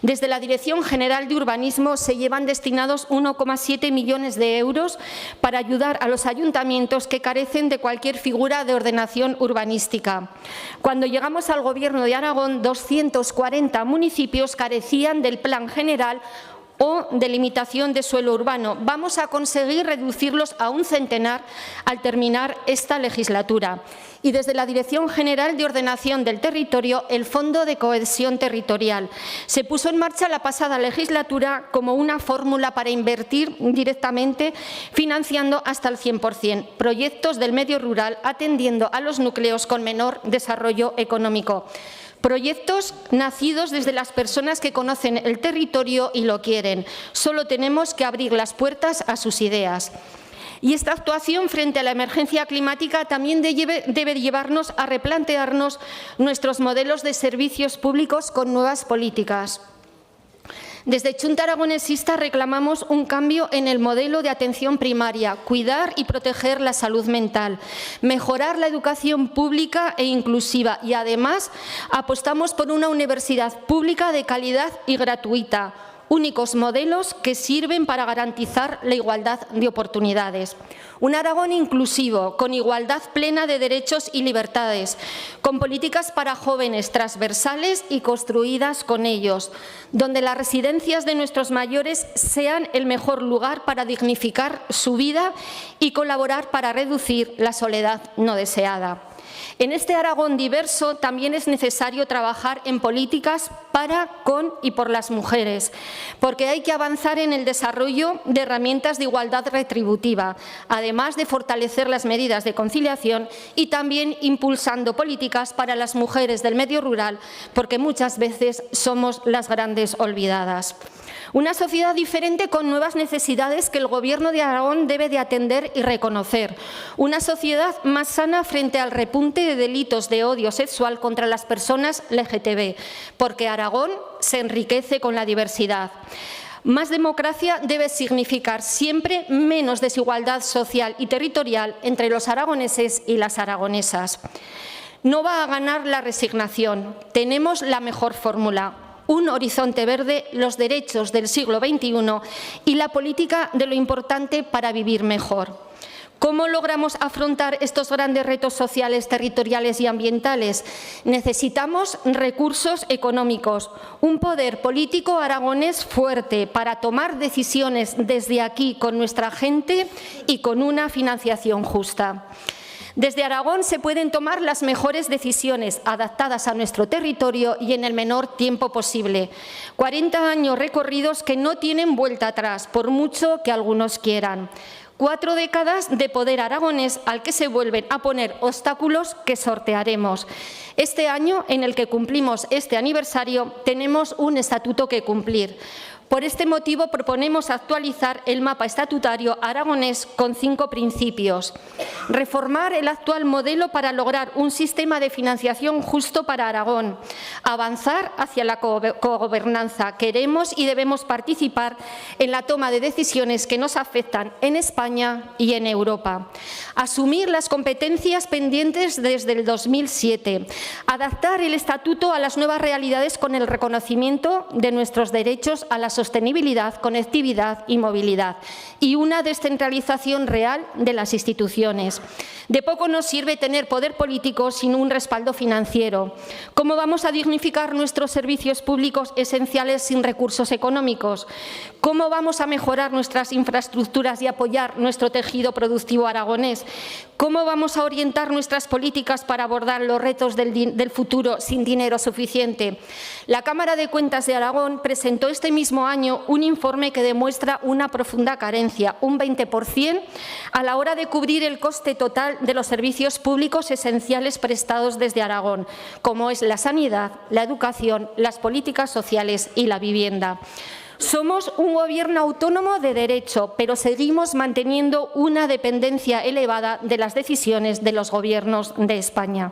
Desde la Dirección General de Urbanismo se llevan destinados 1,7 millones de euros para ayudar a los ayuntamientos que carecen de cualquier figura de ordenación urbanística. Cuando llegamos al Gobierno de Aragón, 240 municipios carecían del Plan General o delimitación de suelo urbano. Vamos a conseguir reducirlos a un centenar al terminar esta legislatura. Y desde la Dirección General de Ordenación del Territorio, el Fondo de Cohesión Territorial se puso en marcha la pasada legislatura como una fórmula para invertir directamente, financiando hasta el 100% proyectos del medio rural, atendiendo a los núcleos con menor desarrollo económico. Proyectos nacidos desde las personas que conocen el territorio y lo quieren. Solo tenemos que abrir las puertas a sus ideas. Y esta actuación frente a la emergencia climática también debe llevarnos a replantearnos nuestros modelos de servicios públicos con nuevas políticas. Desde Chunta Aragonesista reclamamos un cambio en el modelo de atención primaria, cuidar y proteger la salud mental, mejorar la educación pública e inclusiva y, además, apostamos por una universidad pública de calidad y gratuita, únicos modelos que sirven para garantizar la igualdad de oportunidades. Un Aragón inclusivo, con igualdad plena de derechos y libertades, con políticas para jóvenes transversales y construidas con ellos, donde las residencias de nuestros mayores sean el mejor lugar para dignificar su vida y colaborar para reducir la soledad no deseada. En este Aragón diverso también es necesario trabajar en políticas para, con y por las mujeres, porque hay que avanzar en el desarrollo de herramientas de igualdad retributiva, además de fortalecer las medidas de conciliación y también impulsando políticas para las mujeres del medio rural, porque muchas veces somos las grandes olvidadas. Una sociedad diferente con nuevas necesidades que el Gobierno de Aragón debe de atender y reconocer. Una sociedad más sana frente al repunte de delitos de odio sexual contra las personas LGTB, porque Aragón se enriquece con la diversidad. Más democracia debe significar siempre menos desigualdad social y territorial entre los aragoneses y las aragonesas. No va a ganar la resignación. Tenemos la mejor fórmula. Un horizonte verde, los derechos del siglo XXI y la política de lo importante para vivir mejor. ¿Cómo logramos afrontar estos grandes retos sociales, territoriales y ambientales? Necesitamos recursos económicos, un poder político aragonés fuerte para tomar decisiones desde aquí con nuestra gente y con una financiación justa. Desde Aragón se pueden tomar las mejores decisiones adaptadas a nuestro territorio y en el menor tiempo posible. 40 años recorridos que no tienen vuelta atrás, por mucho que algunos quieran. 4 décadas de poder aragonés al que se vuelven a poner obstáculos que sortearemos. Este año, en el que cumplimos este aniversario, tenemos un estatuto que cumplir. Por este motivo proponemos actualizar el mapa estatutario aragonés con 5 principios. Reformar el actual modelo para lograr un sistema de financiación justo para Aragón. Avanzar hacia la cogobernanza. Queremos y debemos participar en la toma de decisiones que nos afectan en España y en Europa. Asumir las competencias pendientes desde el 2007. Adaptar el estatuto a las nuevas realidades con el reconocimiento de nuestros derechos a la sostenibilidad, conectividad y movilidad, y una descentralización real de las instituciones. De poco nos sirve tener poder político sin un respaldo financiero. ¿Cómo vamos a dignificar nuestros servicios públicos esenciales sin recursos económicos? ¿Cómo vamos a mejorar nuestras infraestructuras y apoyar nuestro tejido productivo aragonés? ¿Cómo vamos a orientar nuestras políticas para abordar los retos del futuro sin dinero suficiente? La Cámara de Cuentas de Aragón presentó este mismo año un informe que demuestra una profunda carencia, un 20%, a la hora de cubrir el coste total de los servicios públicos esenciales prestados desde Aragón, como es la sanidad, la educación, las políticas sociales y la vivienda. Somos un gobierno autónomo de derecho, pero seguimos manteniendo una dependencia elevada de las decisiones de los gobiernos de España.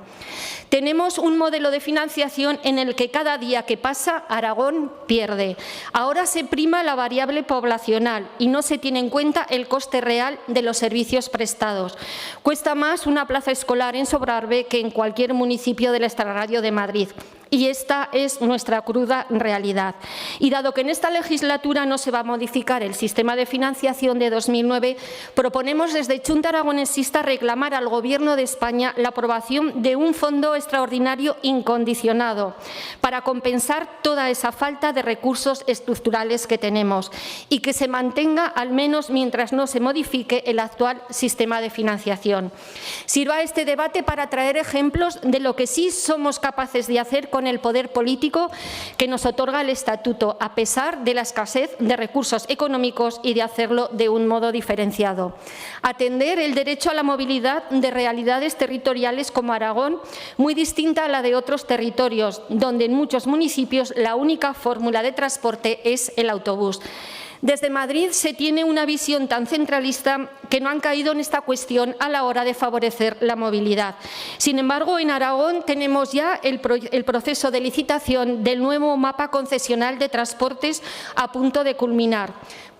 Tenemos un modelo de financiación en el que cada día que pasa Aragón pierde. Ahora se prima la variable poblacional y no se tiene en cuenta el coste real de los servicios prestados. Cuesta más una plaza escolar en Sobrarbe que en cualquier municipio del extrarradio de Madrid. Y esta es nuestra cruda realidad. Y dado que en esta legislatura no se va a modificar el sistema de financiación de 2009, proponemos desde Chunta Aragonesista reclamar al Gobierno de España la aprobación de un fondo extraordinario incondicionado para compensar toda esa falta de recursos estructurales que tenemos y que se mantenga al menos mientras no se modifique el actual sistema de financiación. Sirva este debate para traer ejemplos de lo que sí somos capaces de hacer con el poder político que nos otorga el Estatuto, a pesar de la escasez de recursos económicos y de hacerlo de un modo diferenciado. Atender el derecho a la movilidad de realidades territoriales como Aragón, muy distinta a la de otros territorios, donde en muchos municipios la única fórmula de transporte es el autobús. Desde Madrid se tiene una visión tan centralista que no han caído en esta cuestión a la hora de favorecer la movilidad. Sin embargo, en Aragón tenemos ya el proceso de licitación del nuevo mapa concesional de transportes a punto de culminar.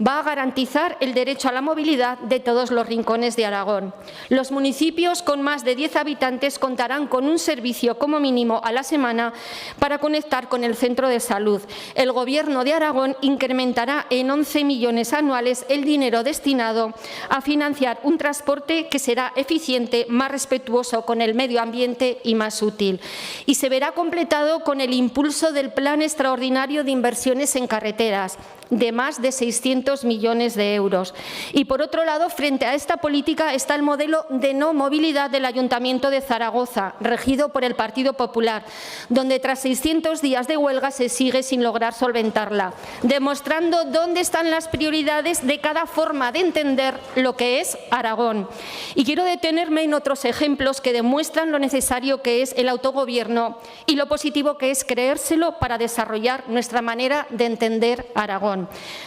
Va a garantizar el derecho a la movilidad de todos los rincones de Aragón. Los municipios con más de 10 habitantes contarán con un servicio como mínimo a la semana para conectar con el centro de salud. El Gobierno de Aragón incrementará en 11 millones anuales el dinero destinado a financiar un transporte que será eficiente, más respetuoso con el medio ambiente y más útil. Y se verá completado con el impulso del Plan Extraordinario de Inversiones en Carreteras, de más de 600 millones de euros. Y, por otro lado, frente a esta política está el modelo de no movilidad del Ayuntamiento de Zaragoza, regido por el Partido Popular, donde tras 600 días de huelga se sigue sin lograr solventarla, demostrando dónde están las prioridades de cada forma de entender lo que es Aragón. Y quiero detenerme en otros ejemplos que demuestran lo necesario que es el autogobierno y lo positivo que es creérselo para desarrollar nuestra manera de entender Aragón.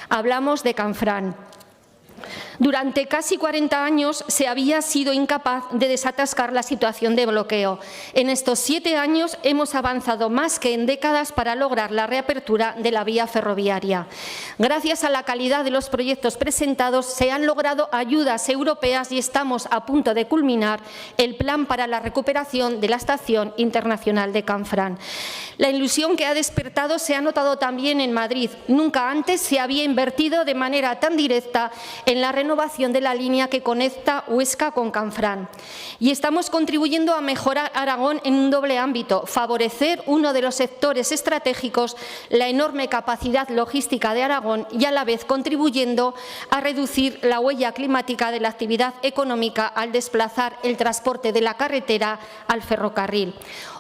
Hablamos de Canfrán. Durante casi 40 años se había sido incapaz de desatascar la situación de bloqueo. En estos 7 años hemos avanzado más que en décadas para lograr la reapertura de la vía ferroviaria. Gracias a la calidad de los proyectos presentados se han logrado ayudas europeas y estamos a punto de culminar el plan para la recuperación de la Estación Internacional de Canfrán. La ilusión que ha despertado se ha notado también en Madrid. Nunca antes se había invertido de manera tan directa en la renovación de la línea que conecta Huesca con Canfrán. Y estamos contribuyendo a mejorar Aragón en un doble ámbito: favorecer uno de los sectores estratégicos, la enorme capacidad logística de Aragón, y a la vez contribuyendo a reducir la huella climática de la actividad económica al desplazar el transporte de la carretera al ferrocarril.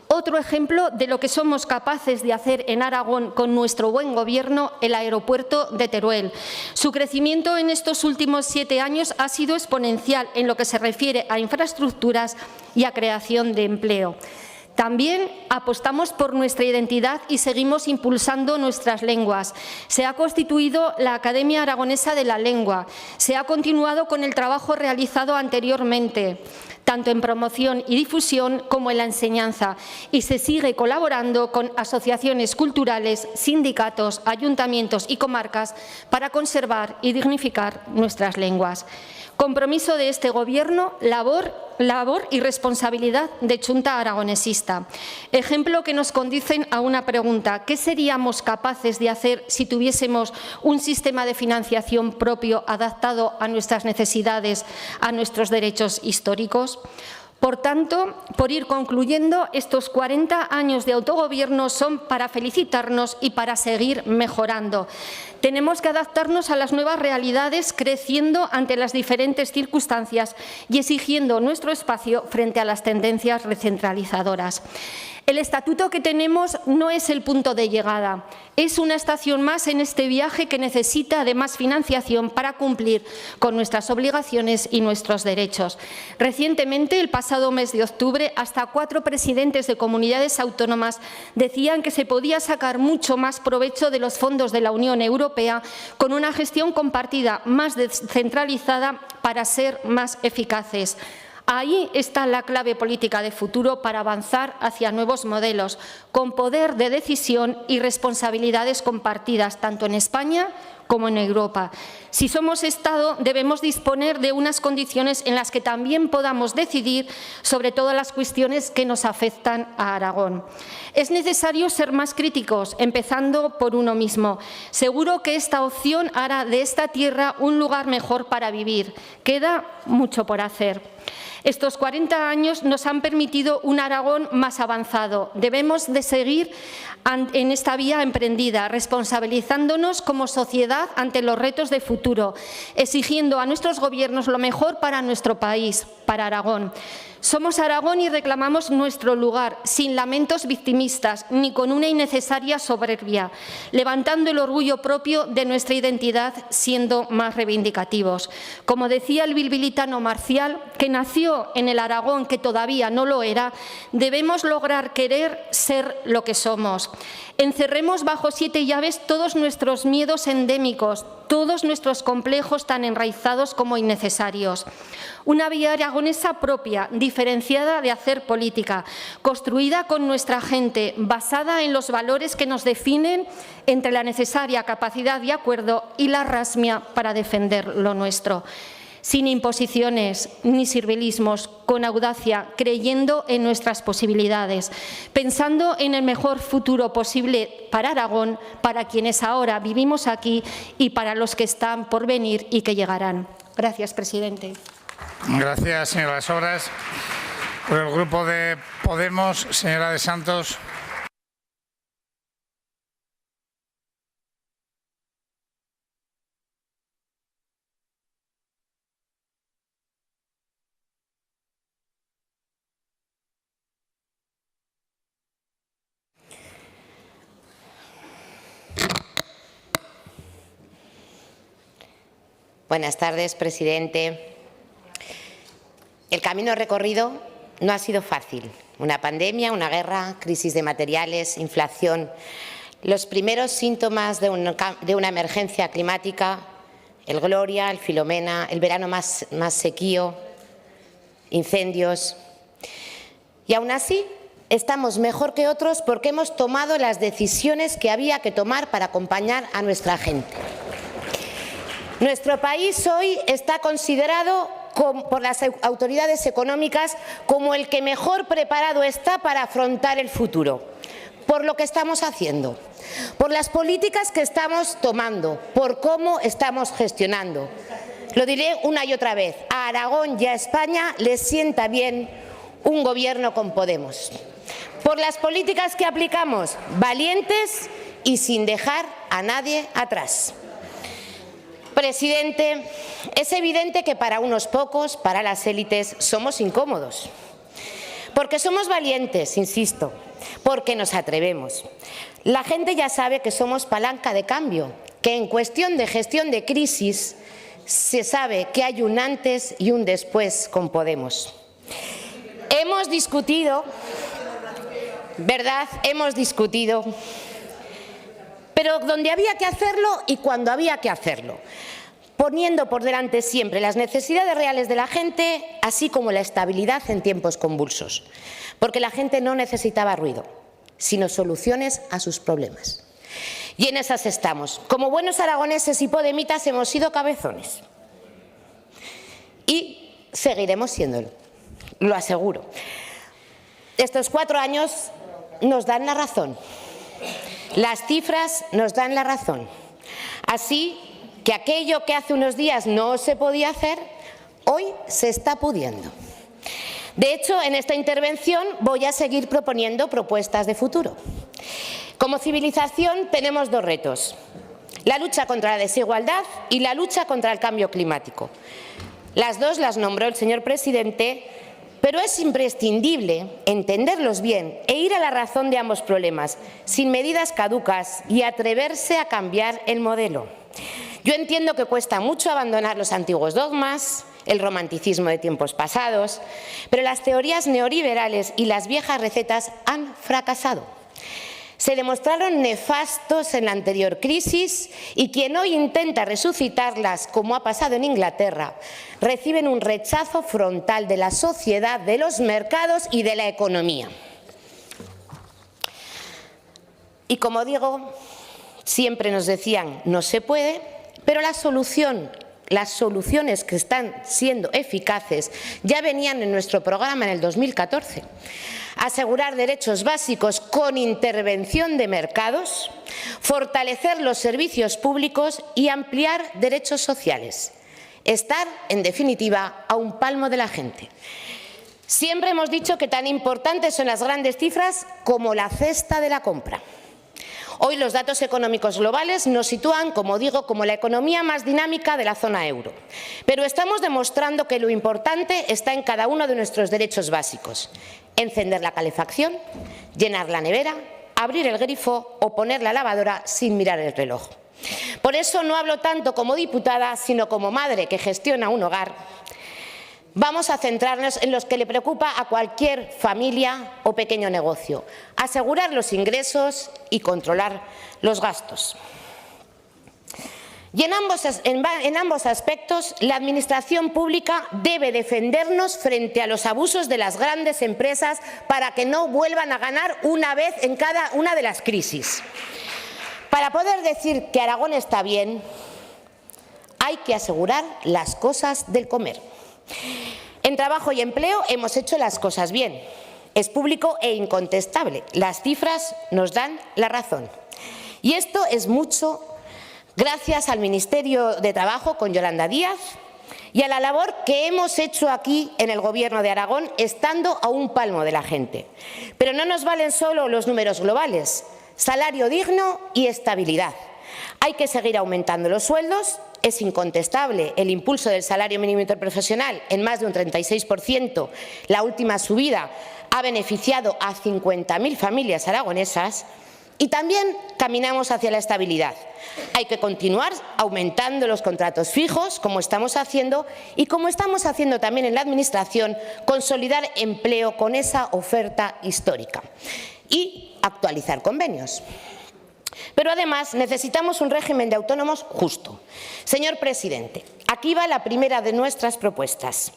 Otro ejemplo de lo que somos capaces de hacer en Aragón con nuestro buen gobierno, el aeropuerto de Teruel. Su crecimiento en estos últimos 7 años ha sido exponencial en lo que se refiere a infraestructuras y a creación de empleo. También apostamos por nuestra identidad y seguimos impulsando nuestras lenguas. Se ha constituido la Academia Aragonesa de la Lengua. Se ha continuado con el trabajo realizado anteriormente, tanto en promoción y difusión como en la enseñanza, y se sigue colaborando con asociaciones culturales, sindicatos, ayuntamientos y comarcas para conservar y dignificar nuestras lenguas. Compromiso de este Gobierno, labor y responsabilidad de Chunta Aragonesista. Ejemplo que nos conducen a una pregunta: ¿qué seríamos capaces de hacer si tuviésemos un sistema de financiación propio adaptado a nuestras necesidades, a nuestros derechos históricos? Por tanto, por ir concluyendo, estos 40 años de autogobierno son para felicitarnos y para seguir mejorando. Tenemos que adaptarnos a las nuevas realidades, creciendo ante las diferentes circunstancias y exigiendo nuestro espacio frente a las tendencias recentralizadoras. El estatuto que tenemos no es el punto de llegada, es una estación más en este viaje que necesita además financiación para cumplir con nuestras obligaciones y nuestros derechos. Recientemente, el pasado mes de octubre, hasta 4 presidentes de comunidades autónomas decían que se podía sacar mucho más provecho de los fondos de la Unión Europea con una gestión compartida más descentralizada para ser más eficaces. Ahí está la clave política de futuro para avanzar hacia nuevos modelos, con poder de decisión y responsabilidades compartidas tanto en España como en Europa. Si somos Estado, debemos disponer de unas condiciones en las que también podamos decidir sobre todas las cuestiones que nos afectan a Aragón. Es necesario ser más críticos, empezando por uno mismo. Seguro que esta opción hará de esta tierra un lugar mejor para vivir. Queda mucho por hacer. Estos 40 años nos han permitido un Aragón más avanzado. Debemos de seguir en esta vía emprendida, responsabilizándonos como sociedad ante los retos de futuro, exigiendo a nuestros gobiernos lo mejor para nuestro país, para Aragón. Somos Aragón y reclamamos nuestro lugar, sin lamentos victimistas ni con una innecesaria soberbia, levantando el orgullo propio de nuestra identidad, siendo más reivindicativos. Como decía el bilbilitano Marcial, que nació en el Aragón que todavía no lo era, debemos lograr querer ser lo que somos. Encerremos bajo 7 llaves todos nuestros miedos endémicos sistémicos, todos nuestros complejos tan enraizados como innecesarios. Una vía aragonesa propia, diferenciada de hacer política, construida con nuestra gente, basada en los valores que nos definen, entre la necesaria capacidad de acuerdo y la rasmia para defender lo nuestro. Sin imposiciones ni servilismos, con audacia, creyendo en nuestras posibilidades, pensando en el mejor futuro posible para Aragón, para quienes ahora vivimos aquí y para los que están por venir y que llegarán. Gracias, presidente. Gracias, señora Sobras. Por el Grupo de Podemos, señora de Santos. Buenas tardes, presidente. El camino recorrido no ha sido fácil. Una pandemia, una guerra, crisis de materiales, inflación, los primeros síntomas de una emergencia climática, el Gloria, el Filomena, el verano más sequío, incendios. Y aún así estamos mejor que otros porque hemos tomado las decisiones que había que tomar para acompañar a nuestra gente. Nuestro país hoy está considerado por las autoridades económicas como el que mejor preparado está para afrontar el futuro, por lo que estamos haciendo, por las políticas que estamos tomando, por cómo estamos gestionando. Lo diré una y otra vez, a Aragón y a España les sienta bien un gobierno con Podemos. Por las políticas que aplicamos, valientes y sin dejar a nadie atrás. Presidente, es evidente que para unos pocos, para las élites, somos incómodos. Porque somos valientes, insisto, porque nos atrevemos. La gente ya sabe que somos palanca de cambio, que en cuestión de gestión de crisis se sabe que hay un antes y un después con Podemos. Hemos discutido, ¿verdad? Hemos discutido, pero donde había que hacerlo y cuando había que hacerlo, poniendo por delante siempre las necesidades reales de la gente, así como la estabilidad en tiempos convulsos, porque la gente no necesitaba ruido, sino soluciones a sus problemas. Y en esas estamos. Como buenos aragoneses y podemitas hemos sido cabezones. Y seguiremos siéndolo, lo aseguro. Estos 4 años nos dan la razón. Las cifras nos dan la razón. Así que aquello que hace unos días no se podía hacer, hoy se está pudiendo. De hecho, en esta intervención voy a seguir proponiendo propuestas de futuro. Como civilización tenemos 2 retos: la lucha contra la desigualdad y la lucha contra el cambio climático. Las 2 las nombró el señor presidente, pero es imprescindible entenderlos bien e ir a la razón de ambos problemas, sin medidas caducas, y atreverse a cambiar el modelo. Yo entiendo que cuesta mucho abandonar los antiguos dogmas, el romanticismo de tiempos pasados, pero las teorías neoliberales y las viejas recetas han fracasado. Se demostraron nefastos en la anterior crisis y quien hoy intenta resucitarlas, como ha pasado en Inglaterra, reciben un rechazo frontal de la sociedad, de los mercados y de la economía. Y como digo, siempre nos decían no se puede, pero las soluciones que están siendo eficaces ya venían en nuestro programa en el 2014. Asegurar derechos básicos con intervención de mercados, fortalecer los servicios públicos y ampliar derechos sociales. Estar, en definitiva, a un palmo de la gente. Siempre hemos dicho que tan importantes son las grandes cifras como la cesta de la compra. Hoy los datos económicos globales nos sitúan, como digo, como la economía más dinámica de la zona euro. Pero estamos demostrando que lo importante está en cada uno de nuestros derechos básicos: encender la calefacción, llenar la nevera, abrir el grifo o poner la lavadora sin mirar el reloj. Por eso no hablo tanto como diputada, sino como madre que gestiona un hogar. Vamos a centrarnos en los que le preocupa a cualquier familia o pequeño negocio: asegurar los ingresos y controlar los gastos. Y en ambos aspectos, la Administración pública debe defendernos frente a los abusos de las grandes empresas para que no vuelvan a ganar una vez en cada una de las crisis. Para poder decir que Aragón está bien, hay que asegurar las cosas del comer. En trabajo y empleo hemos hecho las cosas bien. Es público e incontestable. Las cifras nos dan la razón. Y esto es mucho gracias al Ministerio de Trabajo con Yolanda Díaz y a la labor que hemos hecho aquí en el Gobierno de Aragón, estando a un palmo de la gente. Pero no nos valen solo los números globales, salario digno y estabilidad. Hay que seguir aumentando los sueldos. Es incontestable el impulso del salario mínimo interprofesional en más de un 36%. La última subida ha beneficiado a 50.000 familias aragonesas. Y también caminamos hacia la estabilidad. Hay que continuar aumentando los contratos fijos, como estamos haciendo, y como estamos haciendo también en la Administración, consolidar empleo con esa oferta histórica y actualizar convenios. Pero además necesitamos un régimen de autónomos justo. Señor presidente, aquí va la primera de nuestras propuestas.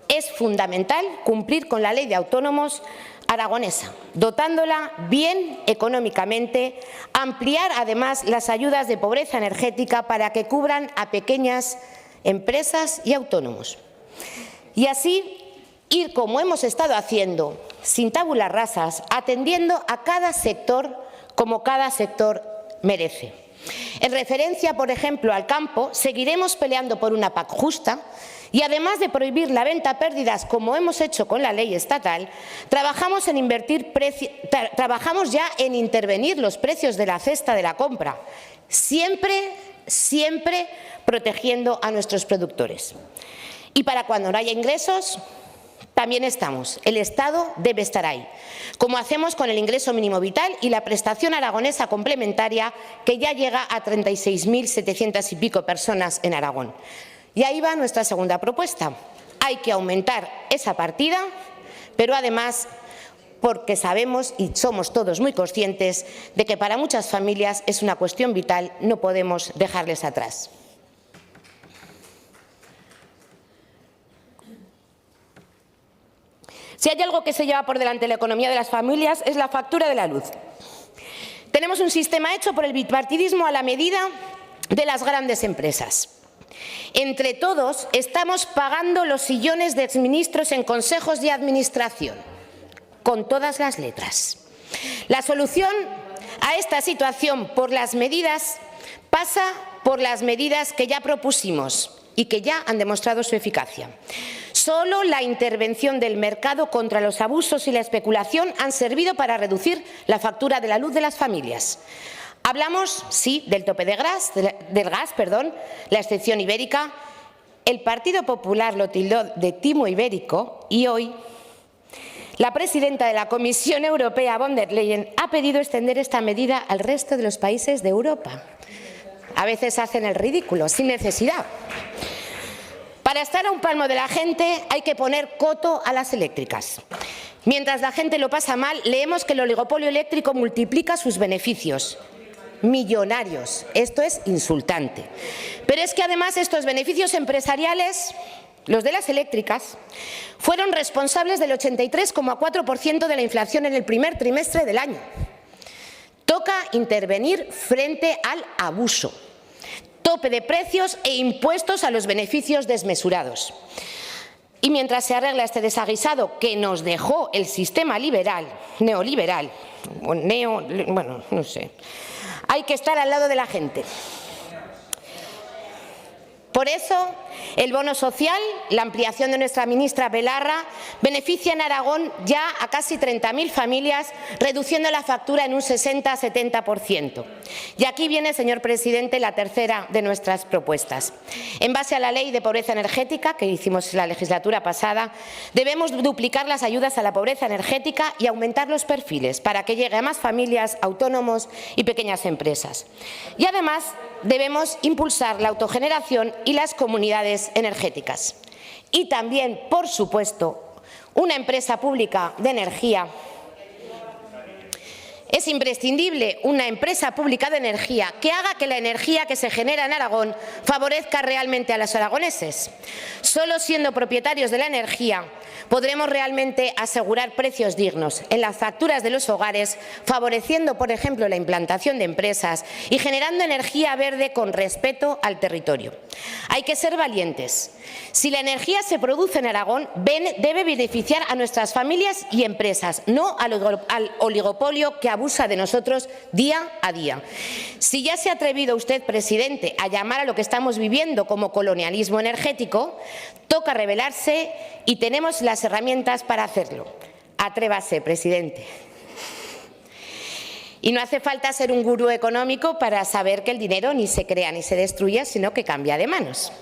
Es fundamental cumplir con la Ley de Autónomos aragonesa, dotándola bien económicamente, ampliar además las ayudas de pobreza energética para que cubran a pequeñas empresas y autónomos. Y así ir, como hemos estado haciendo, sin tábulas rasas, atendiendo a cada sector como cada sector merece. En referencia, por ejemplo, al campo, seguiremos peleando por una PAC justa. Y además de prohibir la venta a pérdidas, como hemos hecho con la ley estatal, trabajamos ya en intervenir los precios de la cesta de la compra, siempre protegiendo a nuestros productores. Y para cuando no haya ingresos, también estamos. El Estado debe estar ahí, como hacemos con el ingreso mínimo vital y la prestación aragonesa complementaria, que ya llega a 36.700 y pico personas en Aragón. Y ahí va nuestra segunda propuesta. Hay que aumentar esa partida, pero además porque sabemos y somos todos muy conscientes de que para muchas familias es una cuestión vital, no podemos dejarles atrás. Si hay algo que se lleva por delante la economía de las familias es la factura de la luz. Tenemos un sistema hecho por el bipartidismo a la medida de las grandes empresas. Entre todos estamos pagando los sillones de exministros en consejos de administración, con todas las letras. La solución a esta situación pasa por las medidas que ya propusimos y que ya han demostrado su eficacia. Solo la intervención del mercado contra los abusos y la especulación han servido para reducir la factura de la luz de las familias. Hablamos, sí, del tope del gas, la excepción ibérica. El Partido Popular lo tildó de timo ibérico y hoy la presidenta de la Comisión Europea, von der Leyen, ha pedido extender esta medida al resto de los países de Europa. A veces hacen el ridículo, sin necesidad. Para estar a un palmo de la gente hay que poner coto a las eléctricas. Mientras la gente lo pasa mal, leemos que el oligopolio eléctrico multiplica sus beneficios. Millonarios. Esto es insultante. Pero es que además estos beneficios empresariales, los de las eléctricas, fueron responsables del 83,4% de la inflación en el primer trimestre del año. Toca intervenir frente al abuso, tope de precios e impuestos a los beneficios desmesurados. Y mientras se arregla este desaguisado que nos dejó el sistema neoliberal, bueno, no sé, hay que estar al lado de la gente. Por eso, el bono social, la ampliación de nuestra ministra Belarra, beneficia en Aragón ya a casi 30.000 familias, reduciendo la factura en un 60-70%. Y aquí viene, señor presidente, la tercera de nuestras propuestas. En base a la Ley de Pobreza Energética, que hicimos la legislatura pasada, debemos duplicar las ayudas a la pobreza energética y aumentar los perfiles para que llegue a más familias, autónomos y pequeñas empresas. Y además, debemos impulsar la autogeneración y las comunidades energéticas. Y también, por supuesto, una empresa pública de energía Es imprescindible una empresa pública de energía que haga que la energía que se genera en Aragón favorezca realmente a los aragoneses. Solo siendo propietarios de la energía podremos realmente asegurar precios dignos en las facturas de los hogares, favoreciendo, por ejemplo, la implantación de empresas y generando energía verde con respeto al territorio. Hay que ser valientes. Si la energía se produce en Aragón, debe beneficiar a nuestras familias y empresas, no al oligopolio que abusa de nosotros día a día. Si ya se ha atrevido usted, presidente, a llamar a lo que estamos viviendo como colonialismo energético, toca rebelarse y tenemos las herramientas para hacerlo. Atrévase, presidente. Y no hace falta ser un gurú económico para saber que el dinero ni se crea ni se destruye, sino que cambia de manos.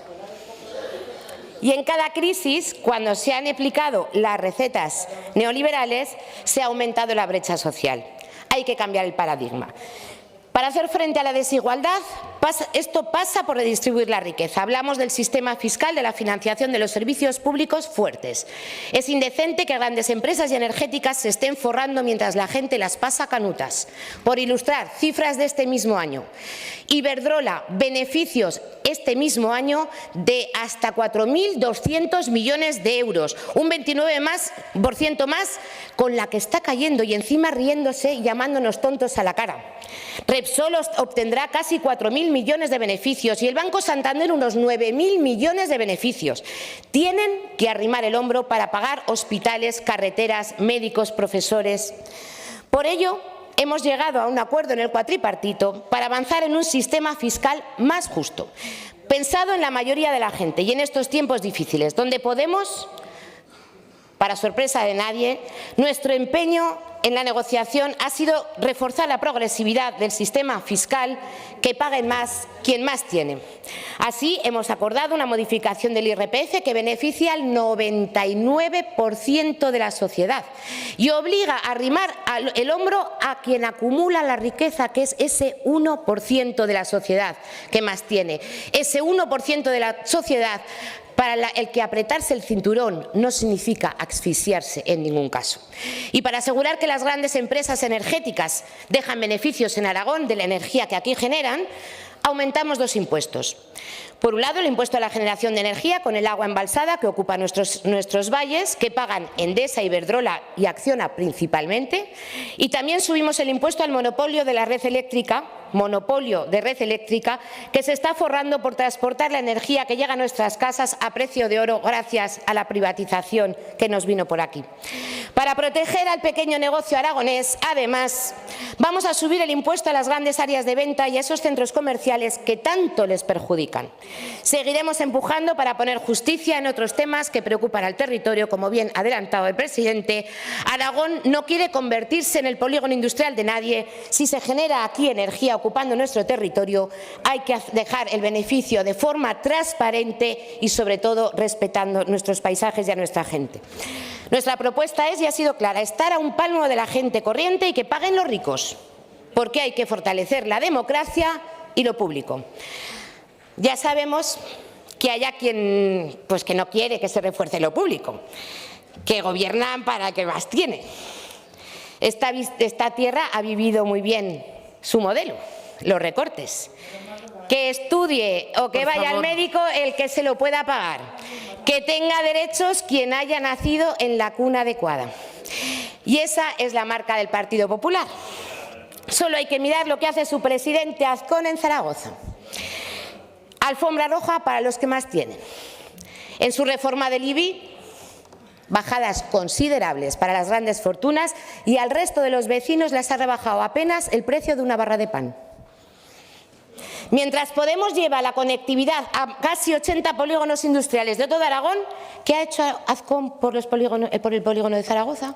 Y en cada crisis, cuando se han aplicado las recetas neoliberales, se ha aumentado la brecha social. Hay que cambiar el paradigma. Para hacer frente a la desigualdad, esto pasa por redistribuir la riqueza. Hablamos del sistema fiscal, de la financiación de los servicios públicos fuertes. Es indecente que grandes empresas y energéticas se estén forrando mientras la gente las pasa canutas. Por ilustrar, cifras de este mismo año. Iberdrola, beneficios este mismo año de hasta 4.200 millones de euros, un 29% más con la que está cayendo y encima riéndose y llamándonos tontos a la cara. Repsol obtendrá casi 4.000 millones de beneficios y el Banco Santander unos 9.000 millones de beneficios. Tienen que arrimar el hombro para pagar hospitales, carreteras, médicos, profesores. Por ello, hemos llegado a un acuerdo en el cuatripartito para avanzar en un sistema fiscal más justo, pensado en la mayoría de la gente y en estos tiempos difíciles, donde podemos, para sorpresa de nadie, nuestro empeño en la negociación ha sido reforzar la progresividad del sistema fiscal, que pague más quien más tiene. Así, hemos acordado una modificación del IRPF que beneficia al 99% de la sociedad y obliga a arrimar el hombro a quien acumula la riqueza, que es ese 1% de la sociedad que más tiene. Ese 1% de la sociedad para el que apretarse el cinturón no significa asfixiarse en ningún caso. Y para asegurar que las grandes empresas energéticas dejan beneficios en Aragón de la energía que aquí generan, aumentamos dos impuestos. Por un lado, el impuesto a la generación de energía con el agua embalsada que ocupa nuestros valles, que pagan Endesa, Iberdrola y Acciona principalmente. Y también subimos el impuesto al monopolio de la red eléctrica, que se está forrando por transportar la energía que llega a nuestras casas a precio de oro gracias a la privatización que nos vino por aquí. Para proteger al pequeño negocio aragonés, además, vamos a subir el impuesto a las grandes áreas de venta y a esos centros comerciales que tanto les perjudican. Seguiremos empujando para poner justicia en otros temas que preocupan al territorio, como bien ha adelantado el presidente. Aragón no quiere convertirse en el polígono industrial de nadie. Si se genera aquí energía ocupando nuestro territorio, hay que dejar el beneficio de forma transparente y, sobre todo, respetando nuestros paisajes y a nuestra gente. Nuestra propuesta es, y ha sido clara, estar a un palmo de la gente corriente y que paguen los ricos, porque hay que fortalecer la democracia y lo público. Ya sabemos que haya quien que no quiere que se refuerce lo público, que gobiernan para el que más tiene. Esta tierra ha vivido muy bien su modelo, los recortes. Que estudie o que vaya al médico el que se lo pueda pagar. Que tenga derechos quien haya nacido en la cuna adecuada. Y esa es la marca del Partido Popular. Solo hay que mirar lo que hace su presidente Azcón en Zaragoza. Alfombra roja para los que más tienen. En su reforma del IBI, bajadas considerables para las grandes fortunas, y al resto de los vecinos les ha rebajado apenas el precio de una barra de pan. Mientras Podemos lleva la conectividad a casi 80 polígonos industriales de todo Aragón, ¿qué ha hecho Azcón por el polígono de Zaragoza?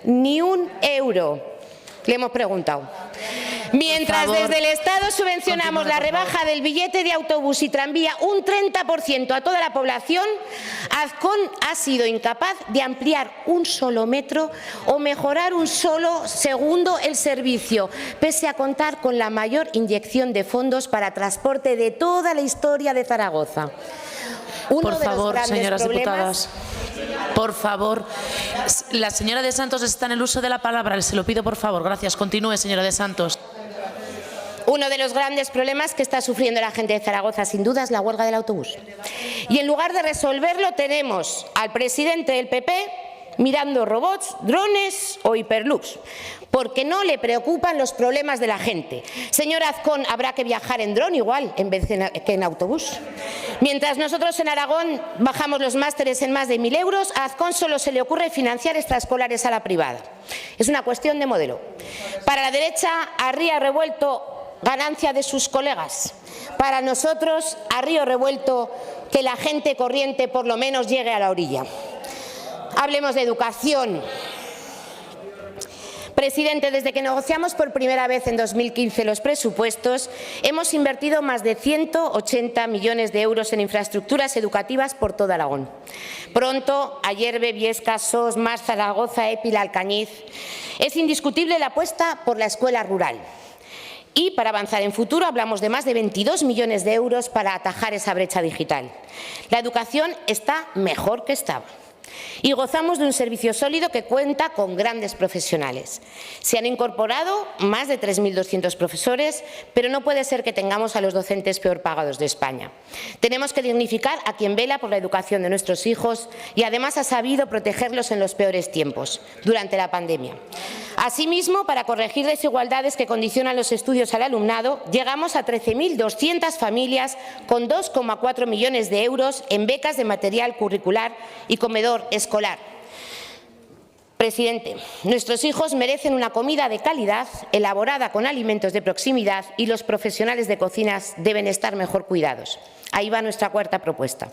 Ni un euro. Le hemos preguntado. Mientras desde el Estado subvencionamos la rebaja del billete de autobús y tranvía un 30% a toda la población, Azcón ha sido incapaz de ampliar un solo metro o mejorar un solo segundo el servicio, pese a contar con la mayor inyección de fondos para transporte de toda la historia de Zaragoza. Por favor, señoras diputadas. Por favor, la señora de Santos está en el uso de la palabra. Se lo pido, por favor. Gracias. Continúe, señora de Santos. Uno de los grandes problemas que está sufriendo la gente de Zaragoza, sin duda, es la huelga del autobús. Y en lugar de resolverlo, tenemos al presidente del PP mirando robots, drones o hiperlux, porque no le preocupan los problemas de la gente. Señor Azcón, habrá que viajar en dron igual en vez que en autobús. Mientras nosotros en Aragón bajamos los másteres en más de 1.000 euros, a Azcón solo se le ocurre financiar extraescolares a la privada. Es una cuestión de modelo. Para la derecha, a río revuelto, ganancia de sus colegas. Para nosotros, a río revuelto, que la gente corriente por lo menos llegue a la orilla. Hablemos de educación. Presidente, desde que negociamos por primera vez en 2015 los presupuestos, hemos invertido más de 180 millones de euros en infraestructuras educativas por todo Aragón. Pronto, Ayerbe, Biescas, Sos, Mas, Zaragoza, Épila, Alcañiz. Es indiscutible la apuesta por la escuela rural. Y para avanzar en futuro hablamos de más de 22 millones de euros para atajar esa brecha digital. La educación está mejor que estaba. Y gozamos de un servicio sólido que cuenta con grandes profesionales. Se han incorporado más de 3.200 profesores, pero no puede ser que tengamos a los docentes peor pagados de España. Tenemos que dignificar a quien vela por la educación de nuestros hijos y además ha sabido protegerlos en los peores tiempos, durante la pandemia. Asimismo, para corregir desigualdades que condicionan los estudios al alumnado, llegamos a 13.200 familias con 2,4 millones de euros en becas de material curricular y comedor escolar. Presidente, nuestros hijos merecen una comida de calidad, elaborada con alimentos de proximidad, y los profesionales de cocinas deben estar mejor cuidados. Ahí va nuestra cuarta propuesta.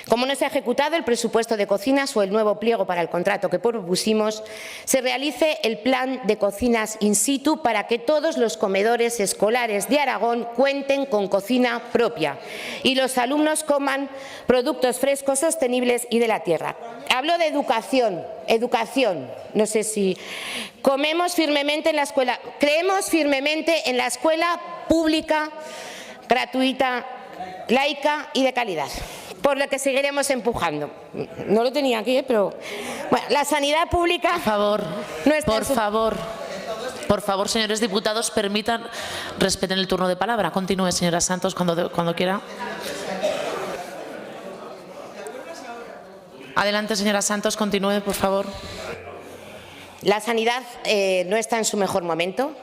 Como no se ha ejecutado el presupuesto de cocinas o el nuevo pliego para el contrato que propusimos, se realice el plan de cocinas in situ para que todos los comedores escolares de Aragón cuenten con cocina propia y los alumnos coman productos frescos, sostenibles y de la tierra. Hablo de educación, no sé si creemos firmemente en la escuela pública, gratuita, laica y de calidad, por lo que seguiremos empujando. No lo tenía aquí, pero bueno, la sanidad pública. Por favor, señores diputados, respeten el turno de palabra. Continúe, señora Santos, cuando quiera. Adelante, señora Santos, continúe, por favor. La sanidad no está en su mejor momento.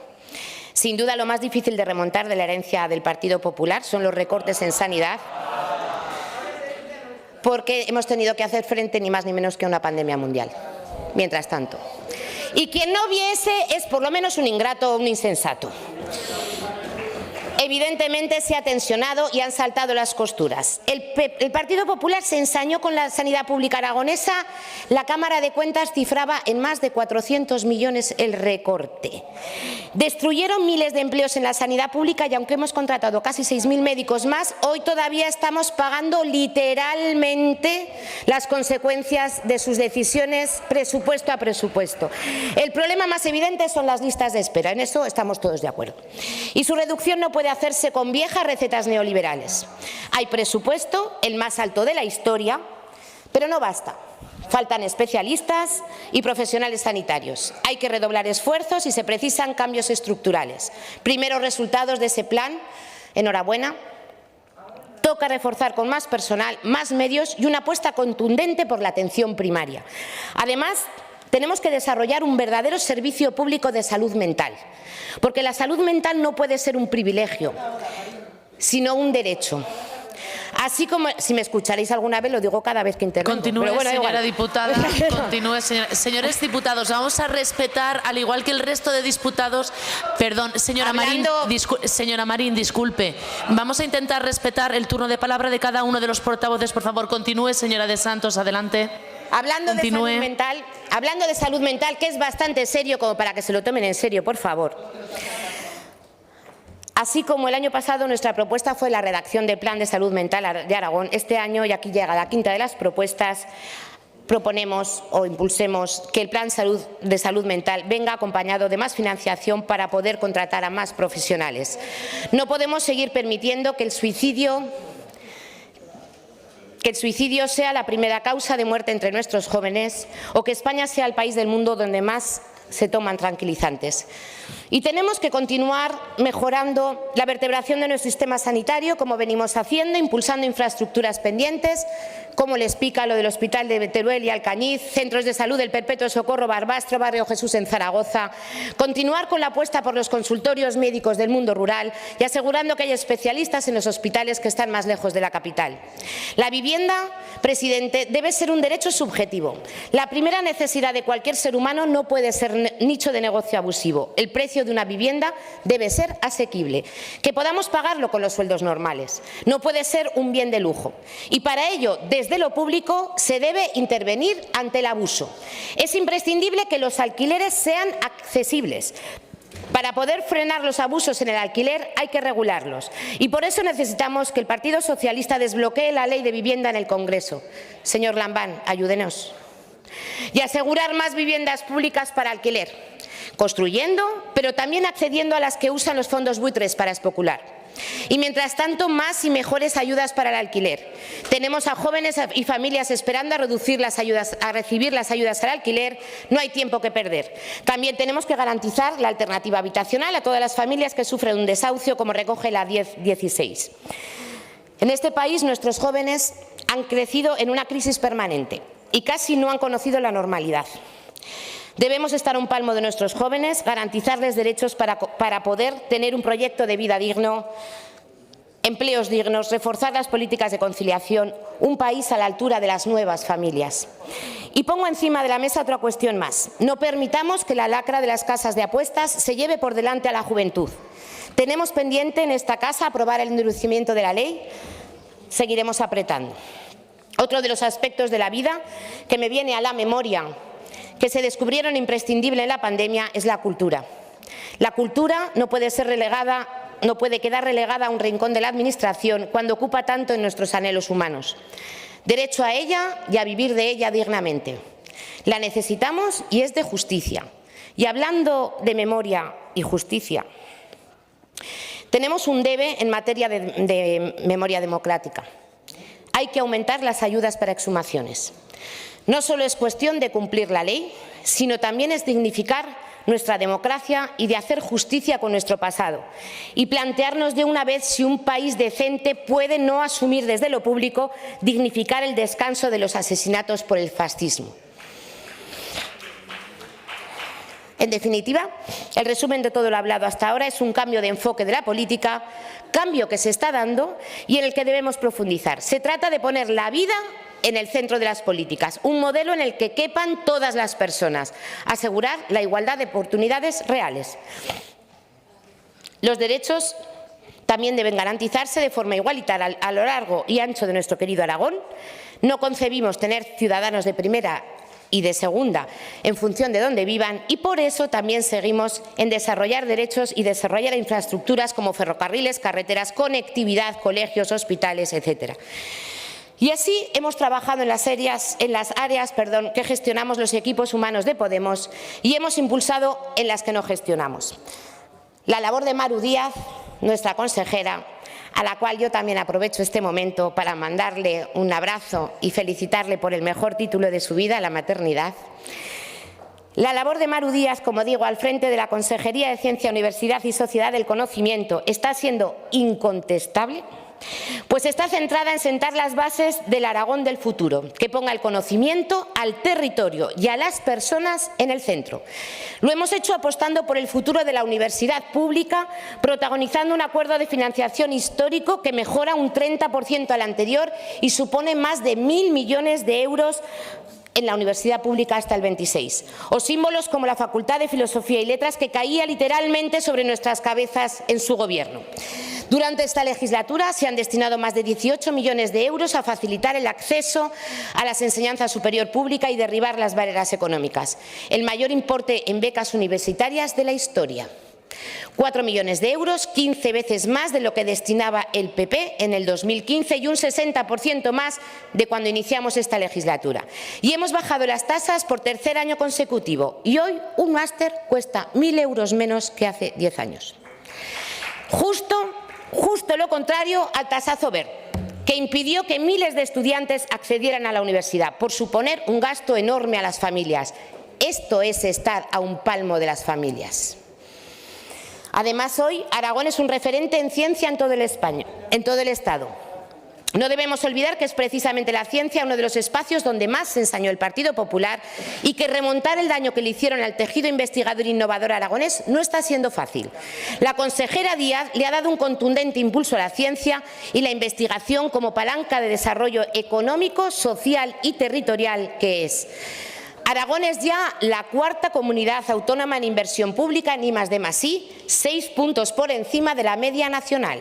Sin duda, lo más difícil de remontar de la herencia del Partido Popular son los recortes en sanidad, porque hemos tenido que hacer frente ni más ni menos que a una pandemia mundial, mientras tanto. Y quien no viese es por lo menos un ingrato o un insensato. Evidentemente se ha tensionado y han saltado las costuras. El Partido Popular se ensañó con la sanidad pública aragonesa. La Cámara de Cuentas cifraba en más de 400 millones el recorte. Destruyeron miles de empleos en la sanidad pública y aunque hemos contratado casi 6.000 médicos más, hoy todavía estamos pagando literalmente las consecuencias de sus decisiones presupuesto a presupuesto. El problema más evidente son las listas de espera, en eso estamos todos de acuerdo. Y su reducción no puede hacerse con viejas recetas neoliberales. Hay presupuesto, el más alto de la historia, pero no basta. Faltan especialistas y profesionales sanitarios. Hay que redoblar esfuerzos y se precisan cambios estructurales. Primeros resultados de ese plan, enhorabuena. Toca reforzar con más personal, más medios y una apuesta contundente por la atención primaria. Además, tenemos que desarrollar un verdadero servicio público de salud mental, porque la salud mental no puede ser un privilegio, sino un derecho. Así como, si me escucharéis alguna vez, lo digo cada vez que intervengo. Continúe, bueno, señora diputada. Continúe, señores diputados. Vamos a respetar, al igual que el resto de diputados. Perdón, señora Marín, disculpe. Vamos a intentar respetar el turno de palabra de cada uno de los portavoces. Por favor, continúe, señora de Santos. Adelante. Hablando de salud mental, que es bastante serio como para que se lo tomen en serio, por favor. Así como el año pasado nuestra propuesta fue la redacción del Plan de Salud Mental de Aragón, este año, y aquí llega la quinta de las propuestas, proponemos o impulsemos que el Plan de Salud Mental venga acompañado de más financiación para poder contratar a más profesionales. No podemos seguir permitiendo que el suicidio que el suicidio sea la primera causa de muerte entre nuestros jóvenes o que España sea el país del mundo donde más se toman tranquilizantes. Y tenemos que continuar mejorando la vertebración de nuestro sistema sanitario, como venimos haciendo, impulsando infraestructuras pendientes, como el explica lo del Hospital de Teruel y Alcañiz, centros de salud del Perpetuo Socorro Barbastro, Barrio Jesús en Zaragoza, continuar con la apuesta por los consultorios médicos del mundo rural y asegurando que haya especialistas en los hospitales que están más lejos de la capital. La vivienda, presidente, debe ser un derecho subjetivo. La primera necesidad de cualquier ser humano no puede ser nicho de negocio abusivo. El precio de una vivienda debe ser asequible, que podamos pagarlo con los sueldos normales. No puede ser un bien de lujo. Y para ello, desde lo público, se debe intervenir ante el abuso. Es imprescindible que los alquileres sean accesibles. Para poder frenar los abusos en el alquiler hay que regularlos y por eso necesitamos que el Partido Socialista desbloquee la Ley de Vivienda en el Congreso. Señor Lambán, ayúdenos. Y asegurar más viviendas públicas para alquiler, construyendo, pero también accediendo a las que usan los fondos buitres para especular. Y mientras tanto, más y mejores ayudas para el alquiler. Tenemos a jóvenes y familias esperando a recibir las ayudas al alquiler. No hay tiempo que perder. También tenemos que garantizar la alternativa habitacional a todas las familias que sufren un desahucio, como recoge la 1016. En este país, nuestros jóvenes han crecido en una crisis permanente y casi no han conocido la normalidad. Debemos estar a un palmo de nuestros jóvenes, garantizarles derechos para poder tener un proyecto de vida digno, empleos dignos, reforzar las políticas de conciliación, un país a la altura de las nuevas familias. Y pongo encima de la mesa otra cuestión más. No permitamos que la lacra de las casas de apuestas se lleve por delante a la juventud. Tenemos pendiente en esta casa aprobar el endurecimiento de la ley. Seguiremos apretando. Otro de los aspectos de la vida que me viene a la memoria que se descubrieron imprescindible en la pandemia es la cultura. La cultura no puede quedar relegada a un rincón de la Administración cuando ocupa tanto en nuestros anhelos humanos. Derecho a ella y a vivir de ella dignamente. La necesitamos y es de justicia. Y hablando de memoria y justicia, tenemos un debe en materia de memoria democrática. Hay que aumentar las ayudas para exhumaciones. No solo es cuestión de cumplir la ley, sino también es dignificar nuestra democracia y de hacer justicia con nuestro pasado y plantearnos de una vez si un país decente puede no asumir desde lo público dignificar el descanso de los asesinatos por el fascismo. En definitiva, el resumen de todo lo hablado hasta ahora es un cambio de enfoque de la política, cambio que se está dando y en el que debemos profundizar. Se trata de poner la vida en el centro de las políticas, un modelo en el que quepan todas las personas, asegurar la igualdad de oportunidades reales. Los derechos también deben garantizarse de forma igualitaria a lo largo y ancho de nuestro querido Aragón. No concebimos tener ciudadanos de primera y de segunda en función de dónde vivan y por eso también seguimos en desarrollar derechos y desarrollar infraestructuras como ferrocarriles, carreteras, conectividad, colegios, hospitales, etcétera. Y así hemos trabajado en las áreas que gestionamos los equipos humanos de Podemos y hemos impulsado en las que no gestionamos. La labor de Maru Díaz, nuestra consejera, a la cual yo también aprovecho este momento para mandarle un abrazo y felicitarle por el mejor título de su vida, la maternidad. La labor de Maru Díaz, como digo, al frente de la Consejería de Ciencia, Universidad y Sociedad del Conocimiento está siendo incontestable, pues está centrada en sentar las bases del Aragón del futuro, que ponga el conocimiento al territorio y a las personas en el centro. Lo hemos hecho apostando por el futuro de la universidad pública, protagonizando un acuerdo de financiación histórico que mejora un 30% al anterior y supone más de 1.000 millones de euros en la universidad pública hasta el 26. O símbolos como la Facultad de Filosofía y Letras, que caía literalmente sobre nuestras cabezas en su gobierno. Durante esta legislatura se han destinado más de 18 millones de euros a facilitar el acceso a la enseñanza superior pública y derribar las barreras económicas. El mayor importe en becas universitarias de la historia. 4 millones de euros, 15 veces más de lo que destinaba el PP en el 2015 y un 60% más de cuando iniciamos esta legislatura. Y hemos bajado las tasas por tercer año consecutivo y hoy un máster cuesta 1.000 euros menos que hace 10 años. Justo lo contrario al tasazo verde, que impidió que miles de estudiantes accedieran a la universidad, por suponer un gasto enorme a las familias. Esto es estar a un palmo de las familias. Además, hoy Aragón es un referente en ciencia en todo el Estado. No debemos olvidar que es precisamente la ciencia uno de los espacios donde más se ensañó el Partido Popular y que remontar el daño que le hicieron al tejido investigador e innovador aragonés no está siendo fácil. La consejera Díaz le ha dado un contundente impulso a la ciencia y la investigación como palanca de desarrollo económico, social y territorial que es. Aragón es ya la cuarta comunidad autónoma en inversión pública en I+D+I, 6 puntos por encima de la media nacional.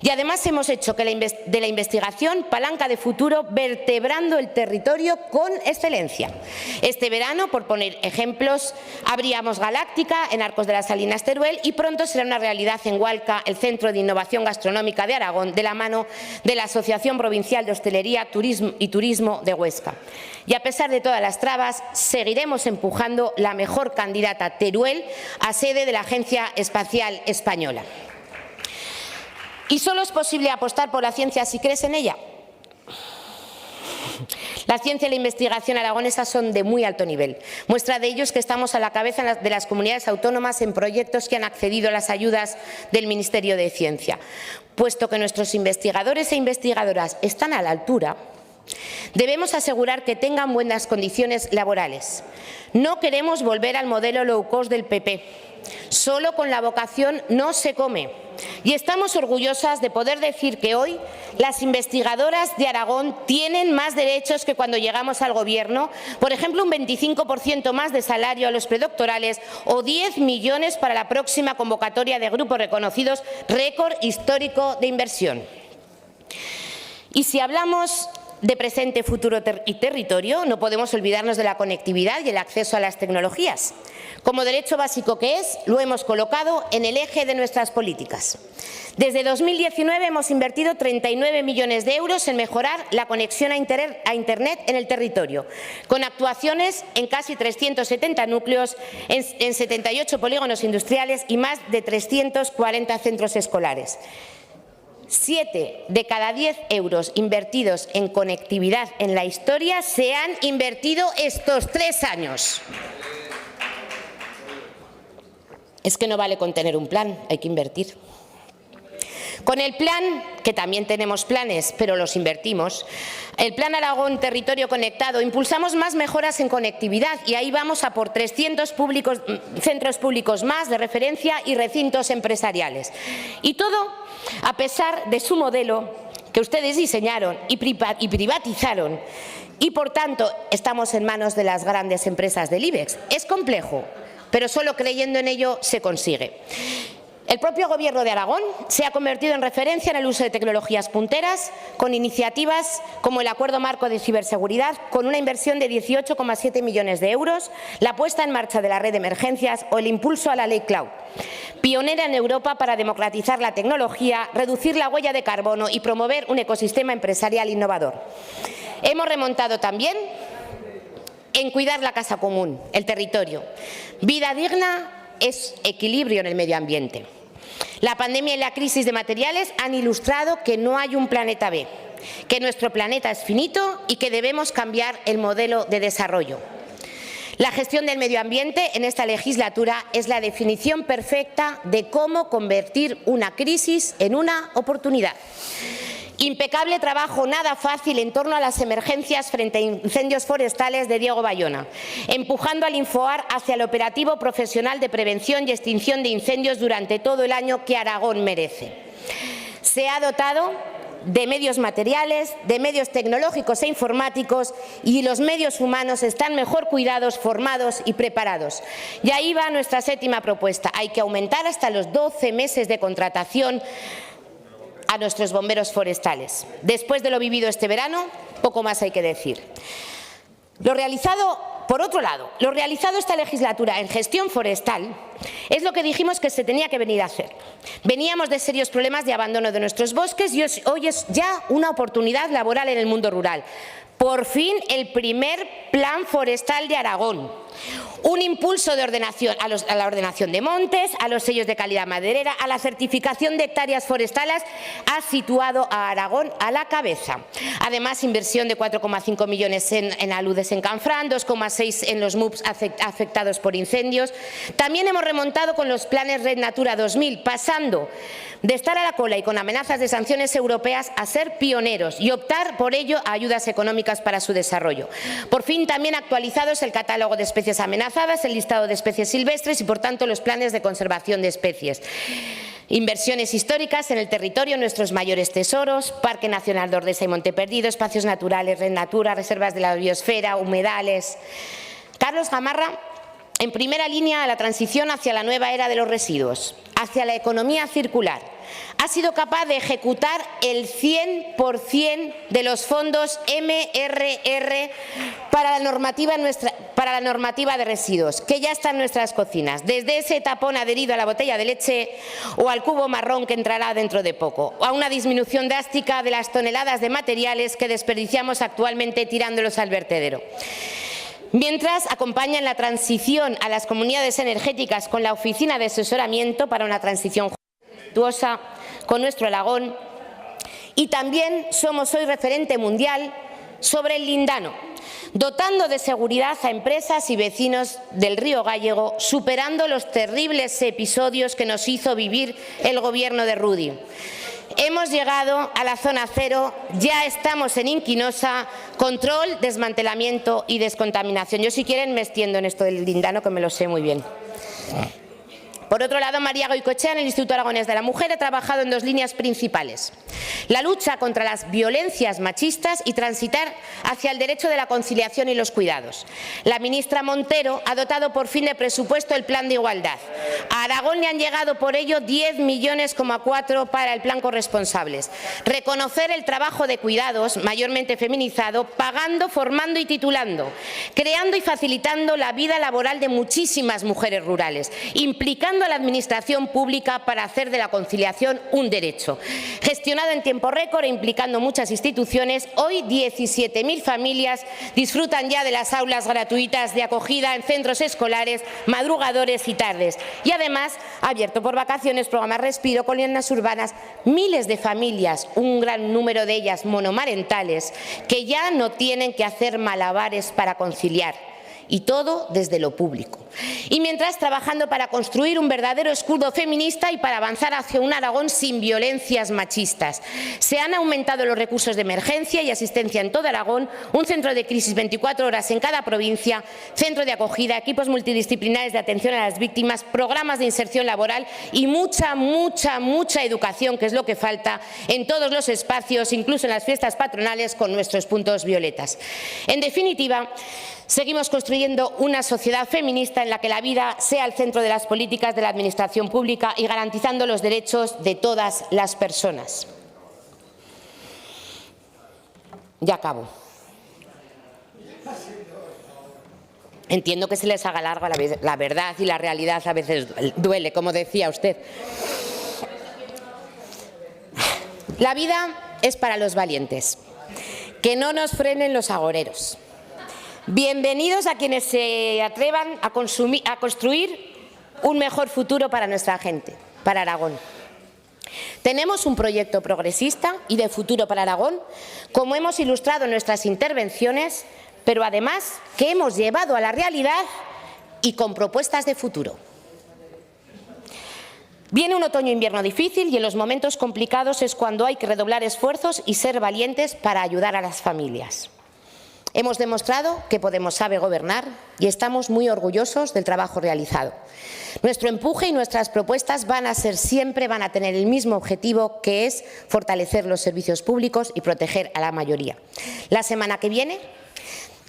Y además hemos hecho de la investigación palanca de futuro, vertebrando el territorio con excelencia. Este verano, por poner ejemplos, abríamos Galáctica en Arcos de las Salinas, Teruel, y pronto será una realidad en Hualca el Centro de Innovación Gastronómica de Aragón, de la mano de la Asociación Provincial de Hostelería y Turismo de Huesca. Y a pesar de todas las trabas, seguiremos empujando la mejor candidata, Teruel, a sede de la Agencia Espacial Española. ¿Y solo es posible apostar por la ciencia si crees en ella? La ciencia y la investigación aragonesas son de muy alto nivel. Muestra de ello es que estamos a la cabeza de las comunidades autónomas en proyectos que han accedido a las ayudas del Ministerio de Ciencia. Puesto que nuestros investigadores e investigadoras están a la altura, debemos asegurar que tengan buenas condiciones laborales. No queremos volver al modelo low cost del PP. Solo con la vocación no se come. Y estamos orgullosas de poder decir que hoy las investigadoras de Aragón tienen más derechos que cuando llegamos al Gobierno, por ejemplo, un 25% más de salario a los predoctorales o 10 millones para la próxima convocatoria de grupos reconocidos, récord histórico de inversión. Y si hablamos de presente, futuro y territorio, no podemos olvidarnos de la conectividad y el acceso a las tecnologías. Como derecho básico que es, lo hemos colocado en el eje de nuestras políticas. Desde 2019 hemos invertido 39 millones de euros en mejorar la conexión a Internet en el territorio, con actuaciones en casi 370 núcleos, en 78 polígonos industriales y más de 340 centros escolares. 7 de cada 10 euros invertidos en conectividad en la historia se han invertido estos 3 años. Es que no vale con tener un plan, hay que invertir. Con el plan, que también tenemos planes, pero los invertimos, el Plan Aragón Territorio Conectado, impulsamos más mejoras en conectividad y ahí vamos a por 300 centros públicos más de referencia y recintos empresariales. Y todo a pesar de su modelo que ustedes diseñaron y privatizaron y, por tanto, estamos en manos de las grandes empresas del IBEX. Es complejo, pero solo creyendo en ello se consigue. El propio Gobierno de Aragón se ha convertido en referencia en el uso de tecnologías punteras, con iniciativas como el Acuerdo Marco de Ciberseguridad, con una inversión de 18,7 millones de euros, la puesta en marcha de la red de emergencias o el impulso a la Ley Cloud. Pionera en Europa para democratizar la tecnología, reducir la huella de carbono y promover un ecosistema empresarial innovador. Hemos remontado también en cuidar la casa común, el territorio. Vida digna es equilibrio en el medio ambiente. La pandemia y la crisis de materiales han ilustrado que no hay un planeta B, que nuestro planeta es finito y que debemos cambiar el modelo de desarrollo. La gestión del medio ambiente en esta legislatura es la definición perfecta de cómo convertir una crisis en una oportunidad. Impecable trabajo, nada fácil en torno a las emergencias frente a incendios forestales de Diego Bayona, empujando al Infoar hacia el operativo profesional de prevención y extinción de incendios durante todo el año que Aragón merece. Se ha dotado de medios materiales, de medios tecnológicos e informáticos, y los medios humanos están mejor cuidados, formados y preparados. Y ahí va nuestra séptima propuesta. Hay que aumentar hasta los 12 meses de contratación a nuestros bomberos forestales. Después de lo vivido este verano, poco más hay que decir. Por otro lado, lo realizado esta legislatura en gestión forestal es lo que dijimos que se tenía que venir a hacer. Veníamos de serios problemas de abandono de nuestros bosques y hoy es ya una oportunidad laboral en el mundo rural. Por fin el primer plan forestal de Aragón. Un impulso de ordenación a la ordenación de montes, a los sellos de calidad maderera, a la certificación de hectáreas forestales ha situado a Aragón a la cabeza. Además, inversión de 4,5 millones en aludes en Canfrán, 2,6 en los MUPs afectados por incendios. También hemos remontado con los planes Red Natura 2000, pasando de estar a la cola y con amenazas de sanciones europeas a ser pioneros y optar por ello a ayudas económicas para su desarrollo. Por fin, también actualizados el catálogo de especies amenazadas, el listado de especies silvestres y, por tanto, los planes de conservación de especies. Inversiones históricas en el territorio, nuestros mayores tesoros, Parque Nacional de Ordesa y Monte Perdido, espacios naturales, Red Natura, reservas de la biosfera, humedales. Carlos Gamarra, en primera línea a la transición hacia la nueva era de los residuos, hacia la economía circular. Ha sido capaz de ejecutar el 100% de los fondos MRR para la normativa de residuos, que ya está en nuestras cocinas, desde ese tapón adherido a la botella de leche o al cubo marrón que entrará dentro de poco, o a una disminución drástica de las toneladas de materiales que desperdiciamos actualmente tirándolos al vertedero. Mientras, acompañan la transición a las comunidades energéticas con la Oficina de Asesoramiento para una Transición Virtuosa con nuestro Aragón, y también somos hoy referente mundial sobre el lindano, dotando de seguridad a empresas y vecinos del río Gállego, superando los terribles episodios que nos hizo vivir el gobierno de Rudy. Hemos llegado a la zona cero, ya estamos en Inquinosa, control, desmantelamiento y descontaminación. Yo, si quieren, me extiendo en esto del lindano, que me lo sé muy bien. Por otro lado, María Goicoechea, en el Instituto Aragonés de la Mujer, ha trabajado en dos líneas principales: la lucha contra las violencias machistas y transitar hacia el derecho de la conciliación y los cuidados. La ministra Montero ha dotado por fin de presupuesto el Plan de Igualdad. A Aragón le han llegado por ello 10,4 millones para el Plan Corresponsables. Reconocer el trabajo de cuidados, mayormente feminizado, pagando, formando y titulando, creando y facilitando la vida laboral de muchísimas mujeres rurales, implicando a la Administración pública para hacer de la conciliación un derecho. Gestionado en tiempo récord e implicando muchas instituciones, hoy 17.000 familias disfrutan ya de las aulas gratuitas de acogida en centros escolares, madrugadores y tardes. Y además ha abierto por vacaciones programas Respiro, colonias urbanas, miles de familias, un gran número de ellas monomarentales, que ya no tienen que hacer malabares para conciliar. Y todo desde lo público. Y mientras, trabajando para construir un verdadero escudo feminista y para avanzar hacia un Aragón sin violencias machistas. Se han aumentado los recursos de emergencia y asistencia en todo Aragón, un centro de crisis 24 horas en cada provincia, centro de acogida, equipos multidisciplinares de atención a las víctimas, programas de inserción laboral y mucha educación, que es lo que falta en todos los espacios, incluso en las fiestas patronales, con nuestros puntos violetas. En definitiva, seguimos construyendo una sociedad feminista en la que la vida sea el centro de las políticas de la Administración pública y garantizando los derechos de todas las personas. Ya acabo. Entiendo que se les haga larga la verdad, y la realidad a veces duele, como decía usted. La vida es para los valientes. Que no nos frenen los agoreros. Bienvenidos a quienes se atrevan a construir un mejor futuro para nuestra gente, para Aragón. Tenemos un proyecto progresista y de futuro para Aragón, como hemos ilustrado en nuestras intervenciones, pero además que hemos llevado a la realidad y con propuestas de futuro. Viene un otoño-invierno difícil y en los momentos complicados es cuando hay que redoblar esfuerzos y ser valientes para ayudar a las familias. Hemos demostrado que Podemos sabe gobernar y estamos muy orgullosos del trabajo realizado. Nuestro empuje y nuestras propuestas van a tener el mismo objetivo, que es fortalecer los servicios públicos y proteger a la mayoría. La semana que viene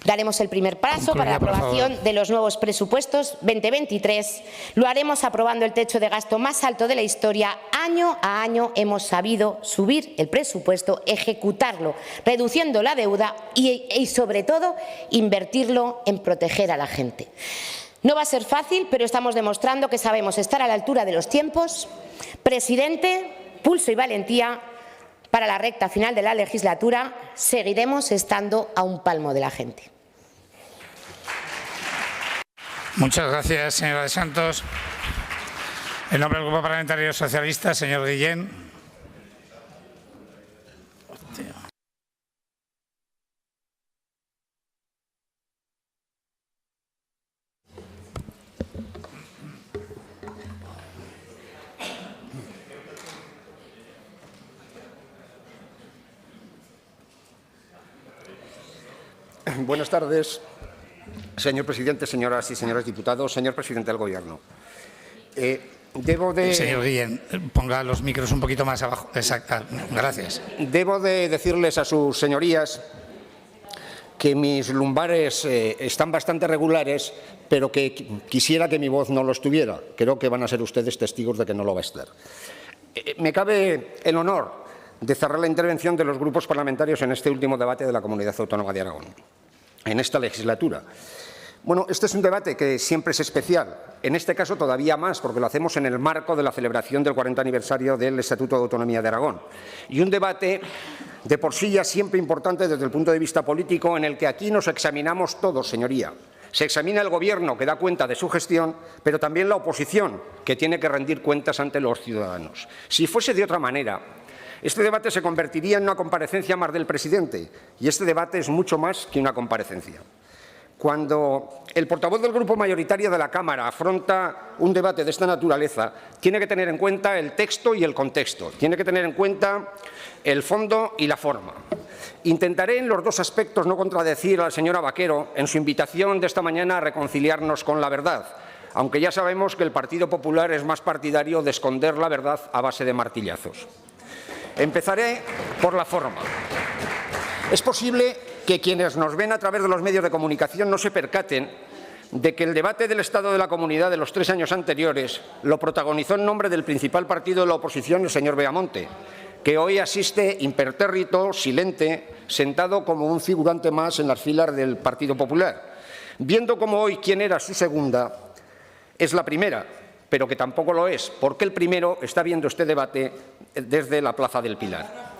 daremos el primer paso para la aprobación de los nuevos presupuestos 2023. Lo haremos aprobando el techo de gasto más alto de la historia. Año a año hemos sabido subir el presupuesto, ejecutarlo, reduciendo la deuda y sobre todo, invertirlo en proteger a la gente. No va a ser fácil, pero estamos demostrando que sabemos estar a la altura de los tiempos. Presidente, pulso y valentía. Para la recta final de la legislatura seguiremos estando a un palmo de la gente. Muchas gracias, señora de Santos. En nombre del Grupo Parlamentario Socialista, señor Guillén. Buenas tardes, señor presidente, señoras y señores diputados, señor presidente del Gobierno. Señor Guillén, ponga los micros un poquito más abajo. Exacto. Gracias. Debo de decirles a sus señorías que mis lumbares están bastante regulares, pero que quisiera que mi voz no lo estuviera. Creo que van a ser ustedes testigos de que no lo va a estar. Me cabe el honor de cerrar la intervención de los grupos parlamentarios en este último debate de la Comunidad Autónoma de Aragón, en esta legislatura. Bueno, este es un debate que siempre es especial, en este caso todavía más, porque lo hacemos en el marco de la celebración del 40 aniversario del Estatuto de Autonomía de Aragón. Y un debate de por sí ya siempre importante desde el punto de vista político, en el que aquí nos examinamos todos, señoría. Se examina el Gobierno, que da cuenta de su gestión, pero también la oposición, que tiene que rendir cuentas ante los ciudadanos. Si fuese de otra manera, este debate se convertiría en una comparecencia más del presidente, y este debate es mucho más que una comparecencia. Cuando el portavoz del grupo mayoritario de la Cámara afronta un debate de esta naturaleza, tiene que tener en cuenta el texto y el contexto, tiene que tener en cuenta el fondo y la forma. Intentaré en los dos aspectos no contradecir a la señora Vaquero en su invitación de esta mañana a reconciliarnos con la verdad, aunque ya sabemos que el Partido Popular es más partidario de esconder la verdad a base de martillazos. Empezaré por la forma. Es posible que quienes nos ven a través de los medios de comunicación no se percaten de que el debate del Estado de la Comunidad de los 3 años anteriores lo protagonizó en nombre del principal partido de la oposición, el señor Beamonte, que hoy asiste impertérrito, silente, sentado como un figurante más en las filas del Partido Popular, viendo como hoy quien era su segunda es la primera, pero que tampoco lo es, porque el primero está viendo este debate desde la Plaza del Pilar.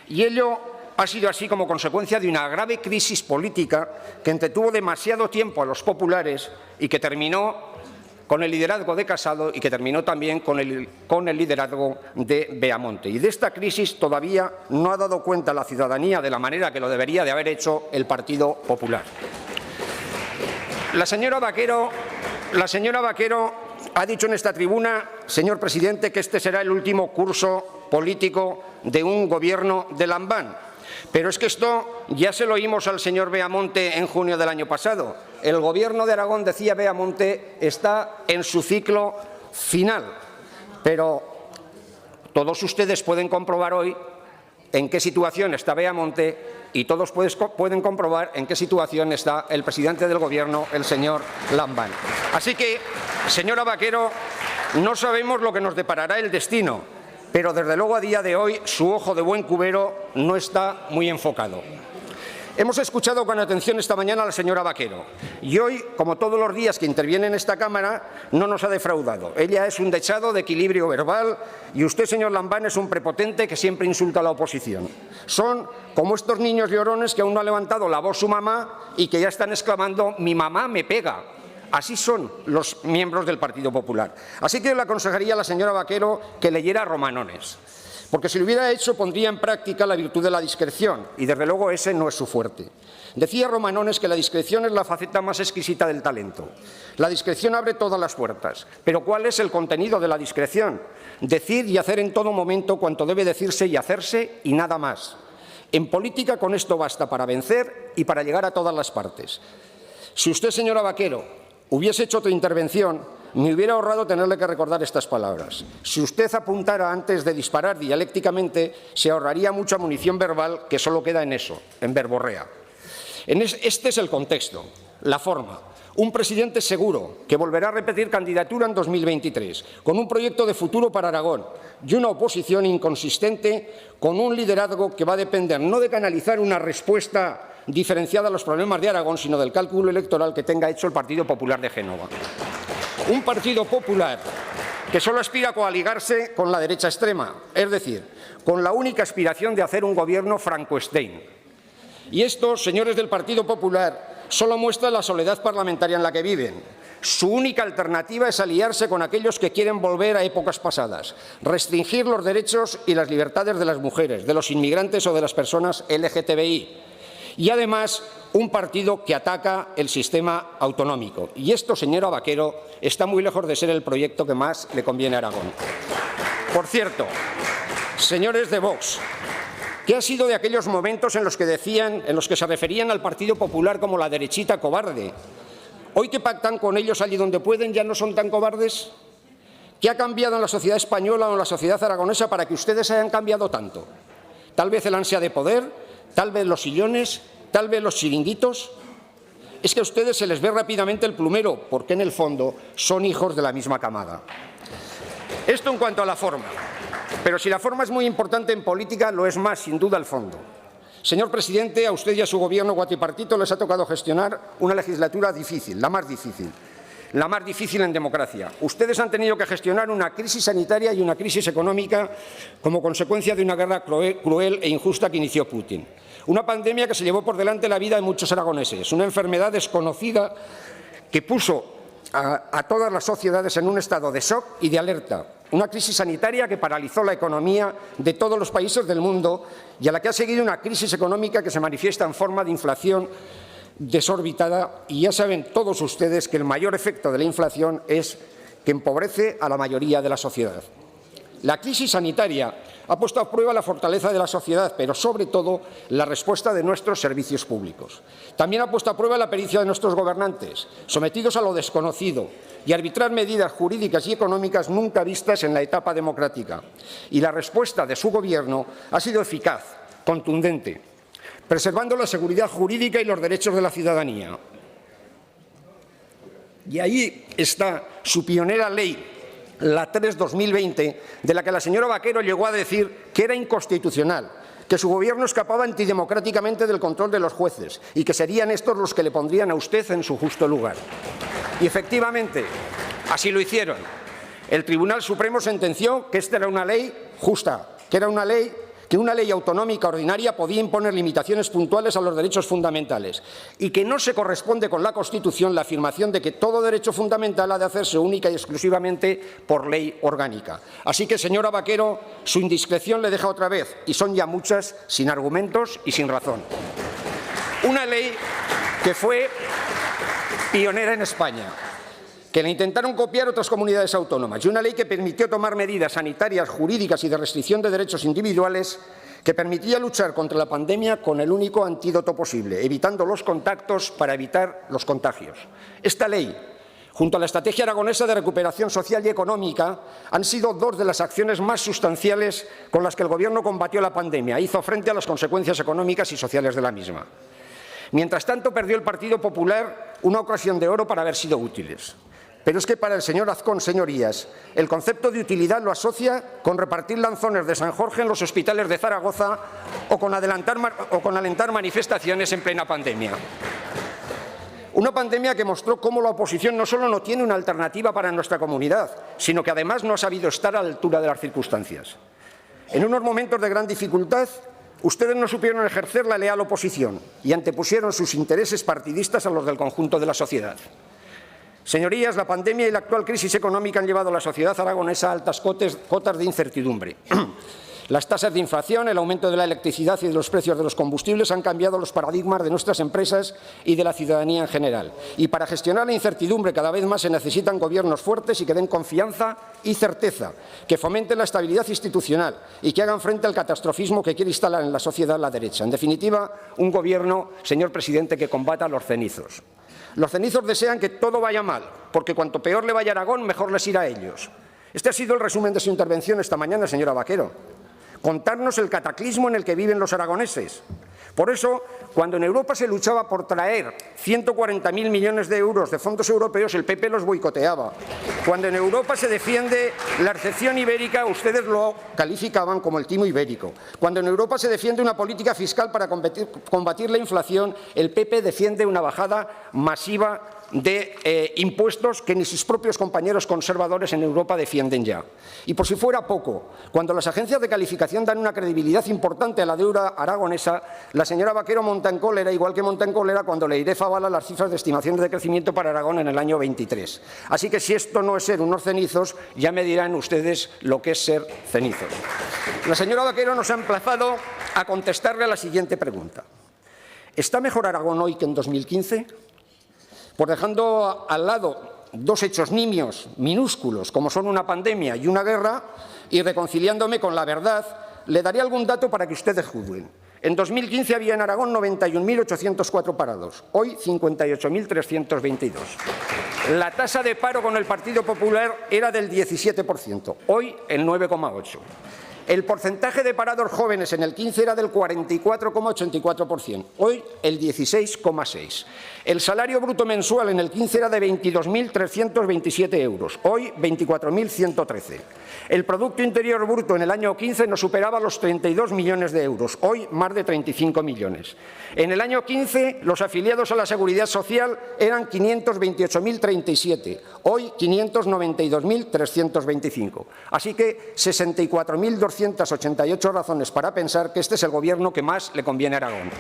Y ello ha sido así como consecuencia de una grave crisis política que entretuvo demasiado tiempo a los populares y que terminó con el liderazgo de Casado y que terminó también con el liderazgo de Beamonte. Y de esta crisis todavía no ha dado cuenta la ciudadanía de la manera que lo debería de haber hecho el Partido Popular. La señora Vaquero ha dicho en esta tribuna, señor presidente, que este será el último curso político de un gobierno de Lambán. Pero es que esto ya se lo oímos al señor Beamonte en junio del año pasado. El Gobierno de Aragón, decía Beamonte, está en su ciclo final. Pero todos ustedes pueden comprobar hoy en qué situación está Beamonte y todos pueden comprobar en qué situación está el presidente del Gobierno, el señor Lambán. Así que, señora Vaquero, no sabemos lo que nos deparará el destino, pero desde luego a día de hoy su ojo de buen cubero no está muy enfocado. Hemos escuchado con atención esta mañana a la señora Vaquero y hoy, como todos los días que interviene en esta Cámara, no nos ha defraudado. Ella es un dechado de equilibrio verbal y usted, señor Lambán, es un prepotente que siempre insulta a la oposición. Son como estos niños llorones que aún no ha levantado la voz su mamá y que ya están exclamando «mi mamá me pega». Así son los miembros del Partido Popular. Así que le aconsejaría a la señora Vaquero que leyera Romanones, porque si lo hubiera hecho pondría en práctica la virtud de la discreción, y desde luego ese no es su fuerte. Decía Romanones que la discreción es la faceta más exquisita del talento. La discreción abre todas las puertas, pero ¿cuál es el contenido de la discreción? Decir y hacer en todo momento cuanto debe decirse y hacerse y nada más. En política con esto basta para vencer y para llegar a todas las partes. Si usted, señora Vaquero, hubiese hecho otra intervención, me hubiera ahorrado tenerle que recordar estas palabras. Si usted apuntara antes de disparar dialécticamente, se ahorraría mucha munición verbal que solo queda en eso, en verborrea. Este es el contexto, la forma. Un presidente seguro que volverá a repetir candidatura en 2023, con un proyecto de futuro para Aragón y una oposición inconsistente con un liderazgo que va a depender no de canalizar una respuesta diferenciada a los problemas de Aragón, sino del cálculo electoral que tenga hecho el Partido Popular de Génova. Un Partido Popular que solo aspira a coaligarse con la derecha extrema, es decir, con la única aspiración de hacer un gobierno Frankenstein. Y esto, señores del Partido Popular, solo muestra la soledad parlamentaria en la que viven. Su única alternativa es aliarse con aquellos que quieren volver a épocas pasadas, restringir los derechos y las libertades de las mujeres, de los inmigrantes o de las personas LGTBI. Y además, un partido que ataca el sistema autonómico. Y esto, señora Vaquero, está muy lejos de ser el proyecto que más le conviene a Aragón. Por cierto, señores de Vox, ¿qué ha sido de aquellos momentos en los que se referían al Partido Popular como la derechita cobarde? Hoy que pactan con ellos allí donde pueden, ¿ya no son tan cobardes? ¿Qué ha cambiado en la sociedad española o en la sociedad aragonesa para que ustedes hayan cambiado tanto? Tal vez el ansia de poder, tal vez los sillones, tal vez los chiringuitos. Es que a ustedes se les ve rápidamente el plumero, porque en el fondo son hijos de la misma camada. Esto en cuanto a la forma. Pero si la forma es muy importante en política, lo es más, sin duda, el fondo. Señor presidente, a usted y a su gobierno cuatripartito les ha tocado gestionar una legislatura difícil, la más difícil en democracia. Ustedes han tenido que gestionar una crisis sanitaria y una crisis económica como consecuencia de una guerra cruel e injusta que inició Putin. Una pandemia que se llevó por delante la vida de muchos aragoneses, una enfermedad desconocida que puso a todas las sociedades en un estado de shock y de alerta. Una crisis sanitaria que paralizó la economía de todos los países del mundo y a la que ha seguido una crisis económica que se manifiesta en forma de inflación desorbitada. Y ya saben todos ustedes que el mayor efecto de la inflación es que empobrece a la mayoría de la sociedad. La crisis sanitaria ha puesto a prueba la fortaleza de la sociedad, pero sobre todo la respuesta de nuestros servicios públicos. También ha puesto a prueba la pericia de nuestros gobernantes, sometidos a lo desconocido y a arbitrar medidas jurídicas y económicas nunca vistas en la etapa democrática. Y la respuesta de su Gobierno ha sido eficaz, contundente, preservando la seguridad jurídica y los derechos de la ciudadanía. Y ahí está su pionera ley, la 3/2020, de la que la señora Vaquero llegó a decir que era inconstitucional, que su Gobierno escapaba antidemocráticamente del control de los jueces y que serían estos los que le pondrían a usted en su justo lugar. Y efectivamente, así lo hicieron. El Tribunal Supremo sentenció que esta era una ley justa, que una ley autonómica ordinaria podía imponer limitaciones puntuales a los derechos fundamentales y que no se corresponde con la Constitución la afirmación de que todo derecho fundamental ha de hacerse única y exclusivamente por ley orgánica. Así que, señora Vaquero, su indiscreción le deja otra vez, y son ya muchas, sin argumentos y sin razón. Una ley que fue pionera en España, que la intentaron copiar otras comunidades autónomas, y una ley que permitió tomar medidas sanitarias, jurídicas y de restricción de derechos individuales que permitía luchar contra la pandemia con el único antídoto posible, evitando los contactos para evitar los contagios. Esta ley, junto a la Estrategia Aragonesa de Recuperación Social y Económica, han sido dos de las acciones más sustanciales con las que el Gobierno combatió la pandemia e hizo frente a las consecuencias económicas y sociales de la misma. Mientras tanto, perdió el Partido Popular una ocasión de oro para haber sido útiles. Pero es que para el señor Azcón, señorías, el concepto de utilidad lo asocia con repartir lanzones de San Jorge en los hospitales de Zaragoza o con alentar manifestaciones en plena pandemia. Una pandemia que mostró cómo la oposición no solo no tiene una alternativa para nuestra comunidad, sino que además no ha sabido estar a la altura de las circunstancias. En unos momentos de gran dificultad, ustedes no supieron ejercer la leal oposición y antepusieron sus intereses partidistas a los del conjunto de la sociedad. Señorías, la pandemia y la actual crisis económica han llevado a la sociedad aragonesa a altas cotas de incertidumbre. Las tasas de inflación, el aumento de la electricidad y de los precios de los combustibles han cambiado los paradigmas de nuestras empresas y de la ciudadanía en general. Y para gestionar la incertidumbre cada vez más se necesitan gobiernos fuertes y que den confianza y certeza, que fomenten la estabilidad institucional y que hagan frente al catastrofismo que quiere instalar en la sociedad la derecha. En definitiva, un gobierno, señor presidente, que combata los cenizos. Los cenizos desean que todo vaya mal, porque cuanto peor le vaya a Aragón, mejor les irá a ellos. Este ha sido el resumen de su intervención esta mañana, señora Vaquero. Contarnos el cataclismo en el que viven los aragoneses. Por eso, cuando en Europa se luchaba por traer 140.000 millones de euros de fondos europeos, el PP los boicoteaba. Cuando en Europa se defiende la excepción ibérica, ustedes lo calificaban como el timo ibérico. Cuando en Europa se defiende una política fiscal para combatir la inflación, el PP defiende una bajada masiva de impuestos que ni sus propios compañeros conservadores en Europa defienden ya. Y por si fuera poco, cuando las agencias de calificación dan una credibilidad importante a la deuda aragonesa, la señora Vaquero monta en cólera, igual que monta en cólera cuando Leiref avala las cifras de estimaciones de crecimiento para Aragón en el año 23. Así que si esto no es ser unos cenizos, ya me dirán ustedes lo que es ser cenizos. La señora Vaquero nos ha emplazado a contestarle a la siguiente pregunta. ¿Está mejor Aragón hoy que en 2015? Pues dejando al lado dos hechos nimios, minúsculos, como son una pandemia y una guerra, y reconciliándome con la verdad, le daré algún dato para que ustedes juzguen. En 2015 había en Aragón 91.804 parados, hoy 58.322. La tasa de paro con el Partido Popular era del 17%, hoy el 9,8%. El porcentaje de parados jóvenes en el 15 era del 44,84%, hoy el 16,6%. El salario bruto mensual en el 15 era de 22.327 euros, hoy 24.113. El Producto Interior Bruto en el año 15 no superaba los 32 millones de euros, hoy más de 35 millones. En el año 15 los afiliados a la Seguridad Social eran 528.037, hoy 592.325. Así que 64.288 razones para pensar que este es el gobierno que más le conviene a Aragón.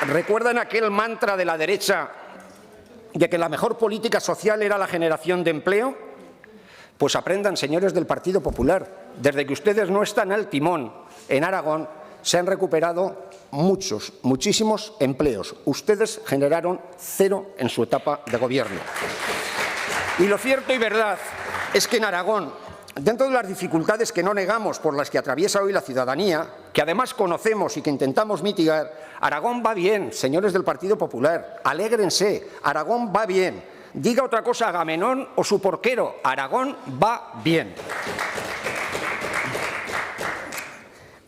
¿Recuerdan aquel mantra de la derecha de que la mejor política social era la generación de empleo? Pues aprendan, señores del Partido Popular, desde que ustedes no están al timón en Aragón, se han recuperado muchísimos empleos. Ustedes generaron 0 en su etapa de gobierno. Y lo cierto y verdad es que en Aragón, dentro de las dificultades que no negamos por las que atraviesa hoy la ciudadanía, que además conocemos y que intentamos mitigar, Aragón va bien, señores del Partido Popular, alégrense, Aragón va bien. Diga otra cosa Agamenón o su porquero, Aragón va bien.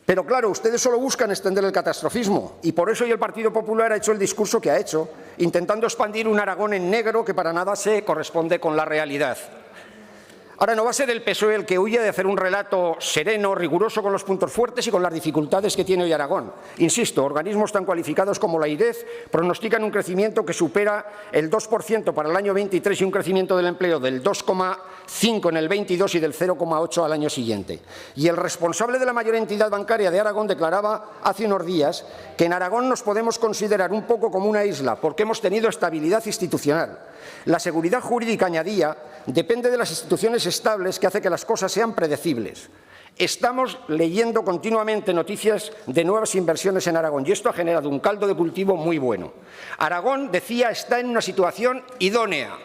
Pero claro, ustedes solo buscan extender el catastrofismo y por eso hoy el Partido Popular ha hecho el discurso que ha hecho, intentando expandir un Aragón en negro que para nada se corresponde con la realidad. Ahora, no va a ser el PSOE el que huye de hacer un relato sereno, riguroso con los puntos fuertes y con las dificultades que tiene hoy Aragón. Insisto, organismos tan cualificados como la IREF pronostican un crecimiento que supera el 2% para el año 23 y un crecimiento del empleo del 2,5% en el 22 y del 0,8% al año siguiente. Y el responsable de la mayor entidad bancaria de Aragón declaraba hace unos días que en Aragón nos podemos considerar un poco como una isla porque hemos tenido estabilidad institucional. La seguridad jurídica, añadía, depende de las instituciones estables que hace que las cosas sean predecibles. Estamos leyendo continuamente noticias de nuevas inversiones en Aragón y esto ha generado un caldo de cultivo muy bueno. Aragón, decía, está en una situación idónea.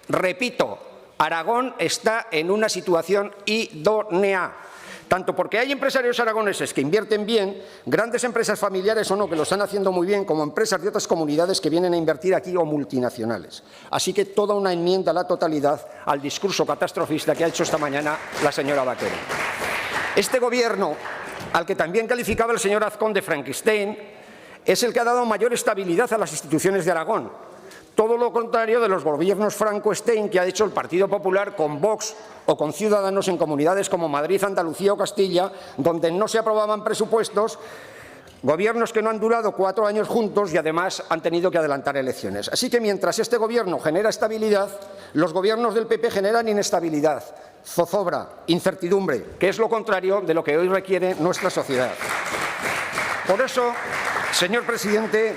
Repito, Aragón está en una situación idónea. Tanto porque hay empresarios aragoneses que invierten bien, grandes empresas familiares o no, que lo están haciendo muy bien, como empresas de otras comunidades que vienen a invertir aquí o multinacionales. Así que toda una enmienda a la totalidad al discurso catastrofista que ha hecho esta mañana la señora Vaquero. Este gobierno, al que también calificaba el señor Azcón de Frankenstein, es el que ha dado mayor estabilidad a las instituciones de Aragón. Todo lo contrario de los gobiernos Frankenstein que ha hecho el Partido Popular con Vox o con Ciudadanos en comunidades como Madrid, Andalucía o Castilla, donde no se aprobaban presupuestos, gobiernos que no han durado 4 años juntos y además han tenido que adelantar elecciones. Así que mientras este gobierno genera estabilidad, los gobiernos del PP generan inestabilidad, zozobra, incertidumbre, que es lo contrario de lo que hoy requiere nuestra sociedad. Por eso, señor presidente,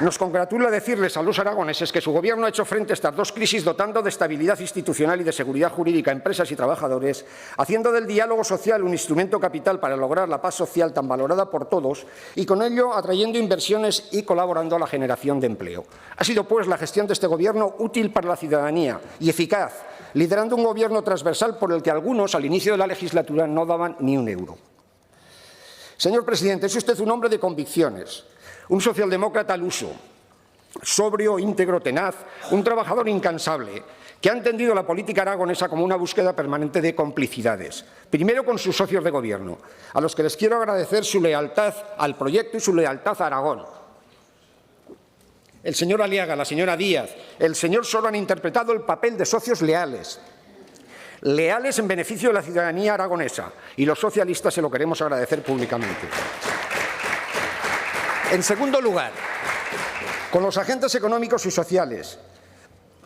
nos congratula decirles a los aragoneses que su gobierno ha hecho frente a estas dos crisis dotando de estabilidad institucional y de seguridad jurídica a empresas y trabajadores, haciendo del diálogo social un instrumento capital para lograr la paz social tan valorada por todos y con ello atrayendo inversiones y colaborando a la generación de empleo. Ha sido pues la gestión de este gobierno útil para la ciudadanía y eficaz, liderando un gobierno transversal por el que algunos al inicio de la legislatura no daban ni un euro. Señor presidente, es usted un hombre de convicciones, un socialdemócrata al uso, sobrio, íntegro, tenaz, un trabajador incansable, que ha entendido la política aragonesa como una búsqueda permanente de complicidades, primero con sus socios de gobierno, a los que les quiero agradecer su lealtad al proyecto y su lealtad a Aragón. El señor Aliaga, la señora Díaz, el señor Soro han interpretado el papel de socios leales. leales en beneficio de la ciudadanía aragonesa, y los socialistas se lo queremos agradecer públicamente. En segundo lugar, con los agentes económicos y sociales,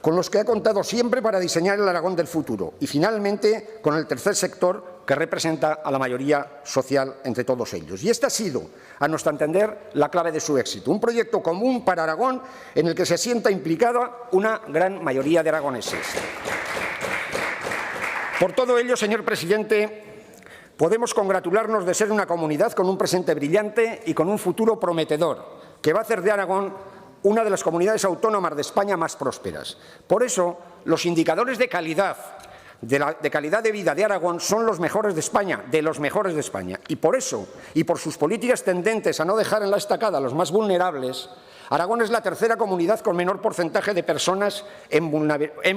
con los que ha contado siempre para diseñar el Aragón del futuro. Y, finalmente, con el tercer sector, que representa a la mayoría social entre todos ellos. Y esta ha sido, a nuestro entender, la clave de su éxito. Un proyecto común para Aragón en el que se sienta implicada una gran mayoría de aragoneses. Por todo ello, señor presidente, podemos congratularnos de ser una comunidad con un presente brillante y con un futuro prometedor, que va a hacer de Aragón una de las comunidades autónomas de España más prósperas. Por eso, los indicadores de calidad de vida de Aragón son los mejores de España, de los mejores de España. Y por eso, y por sus políticas tendentes a no dejar en la estacada a los más vulnerables, Aragón es la tercera comunidad con menor porcentaje de personas en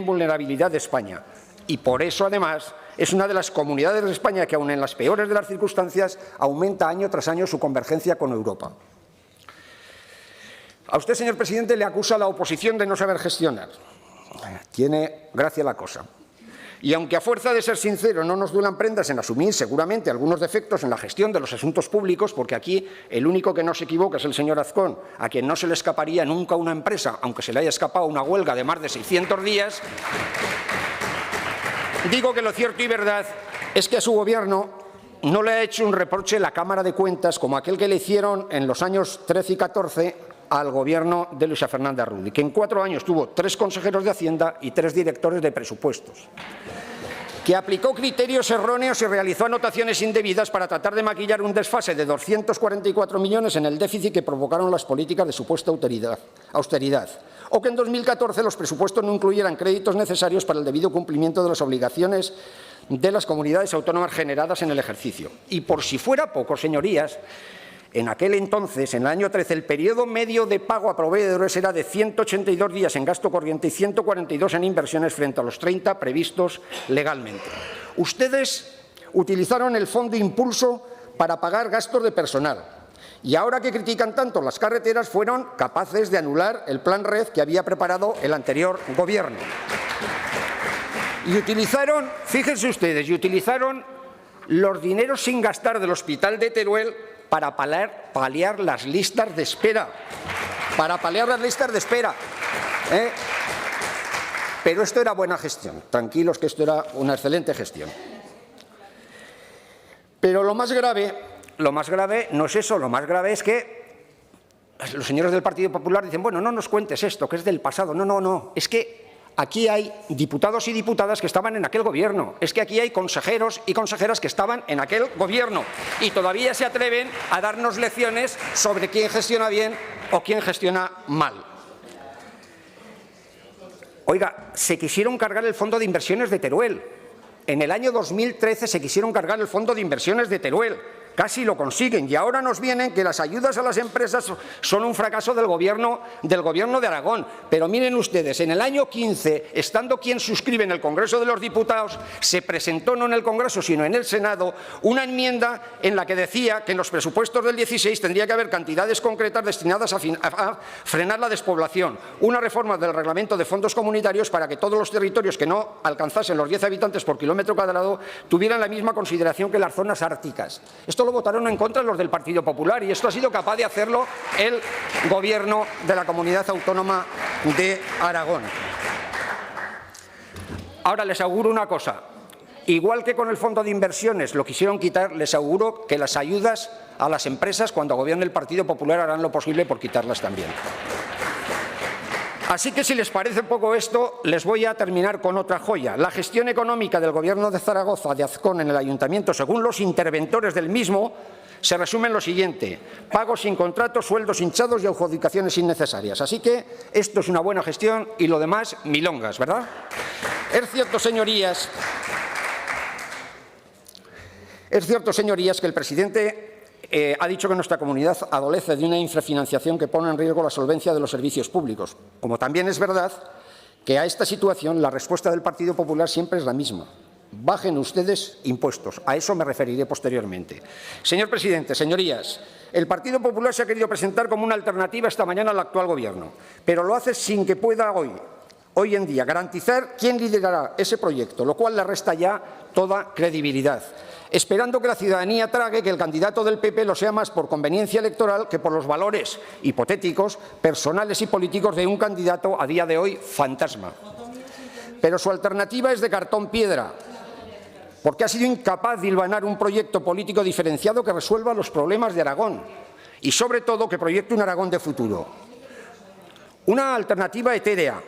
vulnerabilidad de España. Y por eso, además, es una de las comunidades de España que, aun en las peores de las circunstancias, aumenta año tras año su convergencia con Europa. A usted, señor presidente, le acusa la oposición de no saber gestionar. Tiene gracia la cosa. Y aunque a fuerza de ser sincero no nos duelan prendas en asumir seguramente algunos defectos en la gestión de los asuntos públicos, porque aquí el único que no se equivoca es el señor Azcón, a quien no se le escaparía nunca una empresa, aunque se le haya escapado una huelga de más de 600 días, digo que lo cierto y verdad es que a su gobierno no le ha hecho un reproche la Cámara de Cuentas como aquel que le hicieron en los años 13 y 14 al gobierno de Luisa Fernández Arruti, que en 4 años tuvo 3 consejeros de Hacienda y 3 directores de presupuestos, que aplicó criterios erróneos y realizó anotaciones indebidas para tratar de maquillar un desfase de 244 millones en el déficit que provocaron las políticas de supuesta austeridad, o que en 2014 los presupuestos no incluyeran créditos necesarios para el debido cumplimiento de las obligaciones de las comunidades autónomas generadas en el ejercicio. Y por si fuera poco, señorías, en aquel entonces, en el año 13, el periodo medio de pago a proveedores era de 182 días en gasto corriente y 142 en inversiones frente a los 30 previstos legalmente. Ustedes utilizaron el Fondo Impulso para pagar gastos de personal y ahora que critican tanto las carreteras fueron capaces de anular el Plan RED que había preparado el anterior gobierno. Y utilizaron, fíjense ustedes, los dineros sin gastar del Hospital de Teruel para paliar las listas de espera. Pero esto era buena gestión. Tranquilos que esto era una excelente gestión. Pero lo más grave no es eso. Lo más grave es que los señores del Partido Popular dicen, bueno, no nos cuentes esto, que es del pasado. No. Es que aquí hay diputados y diputadas que estaban en aquel gobierno. Es que aquí hay consejeros y consejeras que estaban en aquel gobierno. Y todavía se atreven a darnos lecciones sobre quién gestiona bien o quién gestiona mal. Oiga, se quisieron cargar el Fondo de Inversiones de Teruel. En el año 2013 se quisieron cargar el Fondo de Inversiones de Teruel. Casi lo consiguen y ahora nos vienen que las ayudas a las empresas son un fracaso del gobierno de Aragón. Pero miren ustedes, en el año 15, estando quien suscribe en el Congreso de los Diputados, se presentó no en el Congreso sino en el Senado una enmienda en la que decía que en los presupuestos del 16 tendría que haber cantidades concretas destinadas a frenar la despoblación, una reforma del reglamento de fondos comunitarios para que todos los territorios que no alcanzasen los 10 habitantes por kilómetro cuadrado tuvieran la misma consideración que las zonas árticas. Esto lo votaron en contra los del Partido Popular y esto ha sido capaz de hacerlo el Gobierno de la Comunidad Autónoma de Aragón. Ahora les auguro una cosa. Igual que con el Fondo de Inversiones lo quisieron quitar, les auguro que las ayudas a las empresas cuando gobierne el Partido Popular harán lo posible por quitarlas también. Así que si les parece poco esto, les voy a terminar con otra joya. La gestión económica del Gobierno de Zaragoza, de Azcón, en el Ayuntamiento, según los interventores del mismo, se resume en lo siguiente: pagos sin contrato, sueldos hinchados y adjudicaciones innecesarias. Así que esto es una buena gestión y lo demás, milongas, ¿verdad? Es cierto, señorías, que el presidente ha dicho que nuestra comunidad adolece de una infrafinanciación que pone en riesgo la solvencia de los servicios públicos. Como también es verdad que a esta situación la respuesta del Partido Popular siempre es la misma. Bajen ustedes impuestos. A eso me referiré posteriormente. Señor presidente, señorías, el Partido Popular se ha querido presentar como una alternativa esta mañana al actual Gobierno, pero lo hace sin que pueda hoy hoy en día garantizar quién liderará ese proyecto, lo cual le resta ya toda credibilidad, esperando que la ciudadanía trague que el candidato del PP lo sea más por conveniencia electoral que por los valores hipotéticos, personales y políticos de un candidato a día de hoy fantasma. Pero su alternativa es de cartón piedra, porque ha sido incapaz de hilvanar un proyecto político diferenciado que resuelva los problemas de Aragón y, sobre todo, que proyecte un Aragón de futuro. Una alternativa etérea,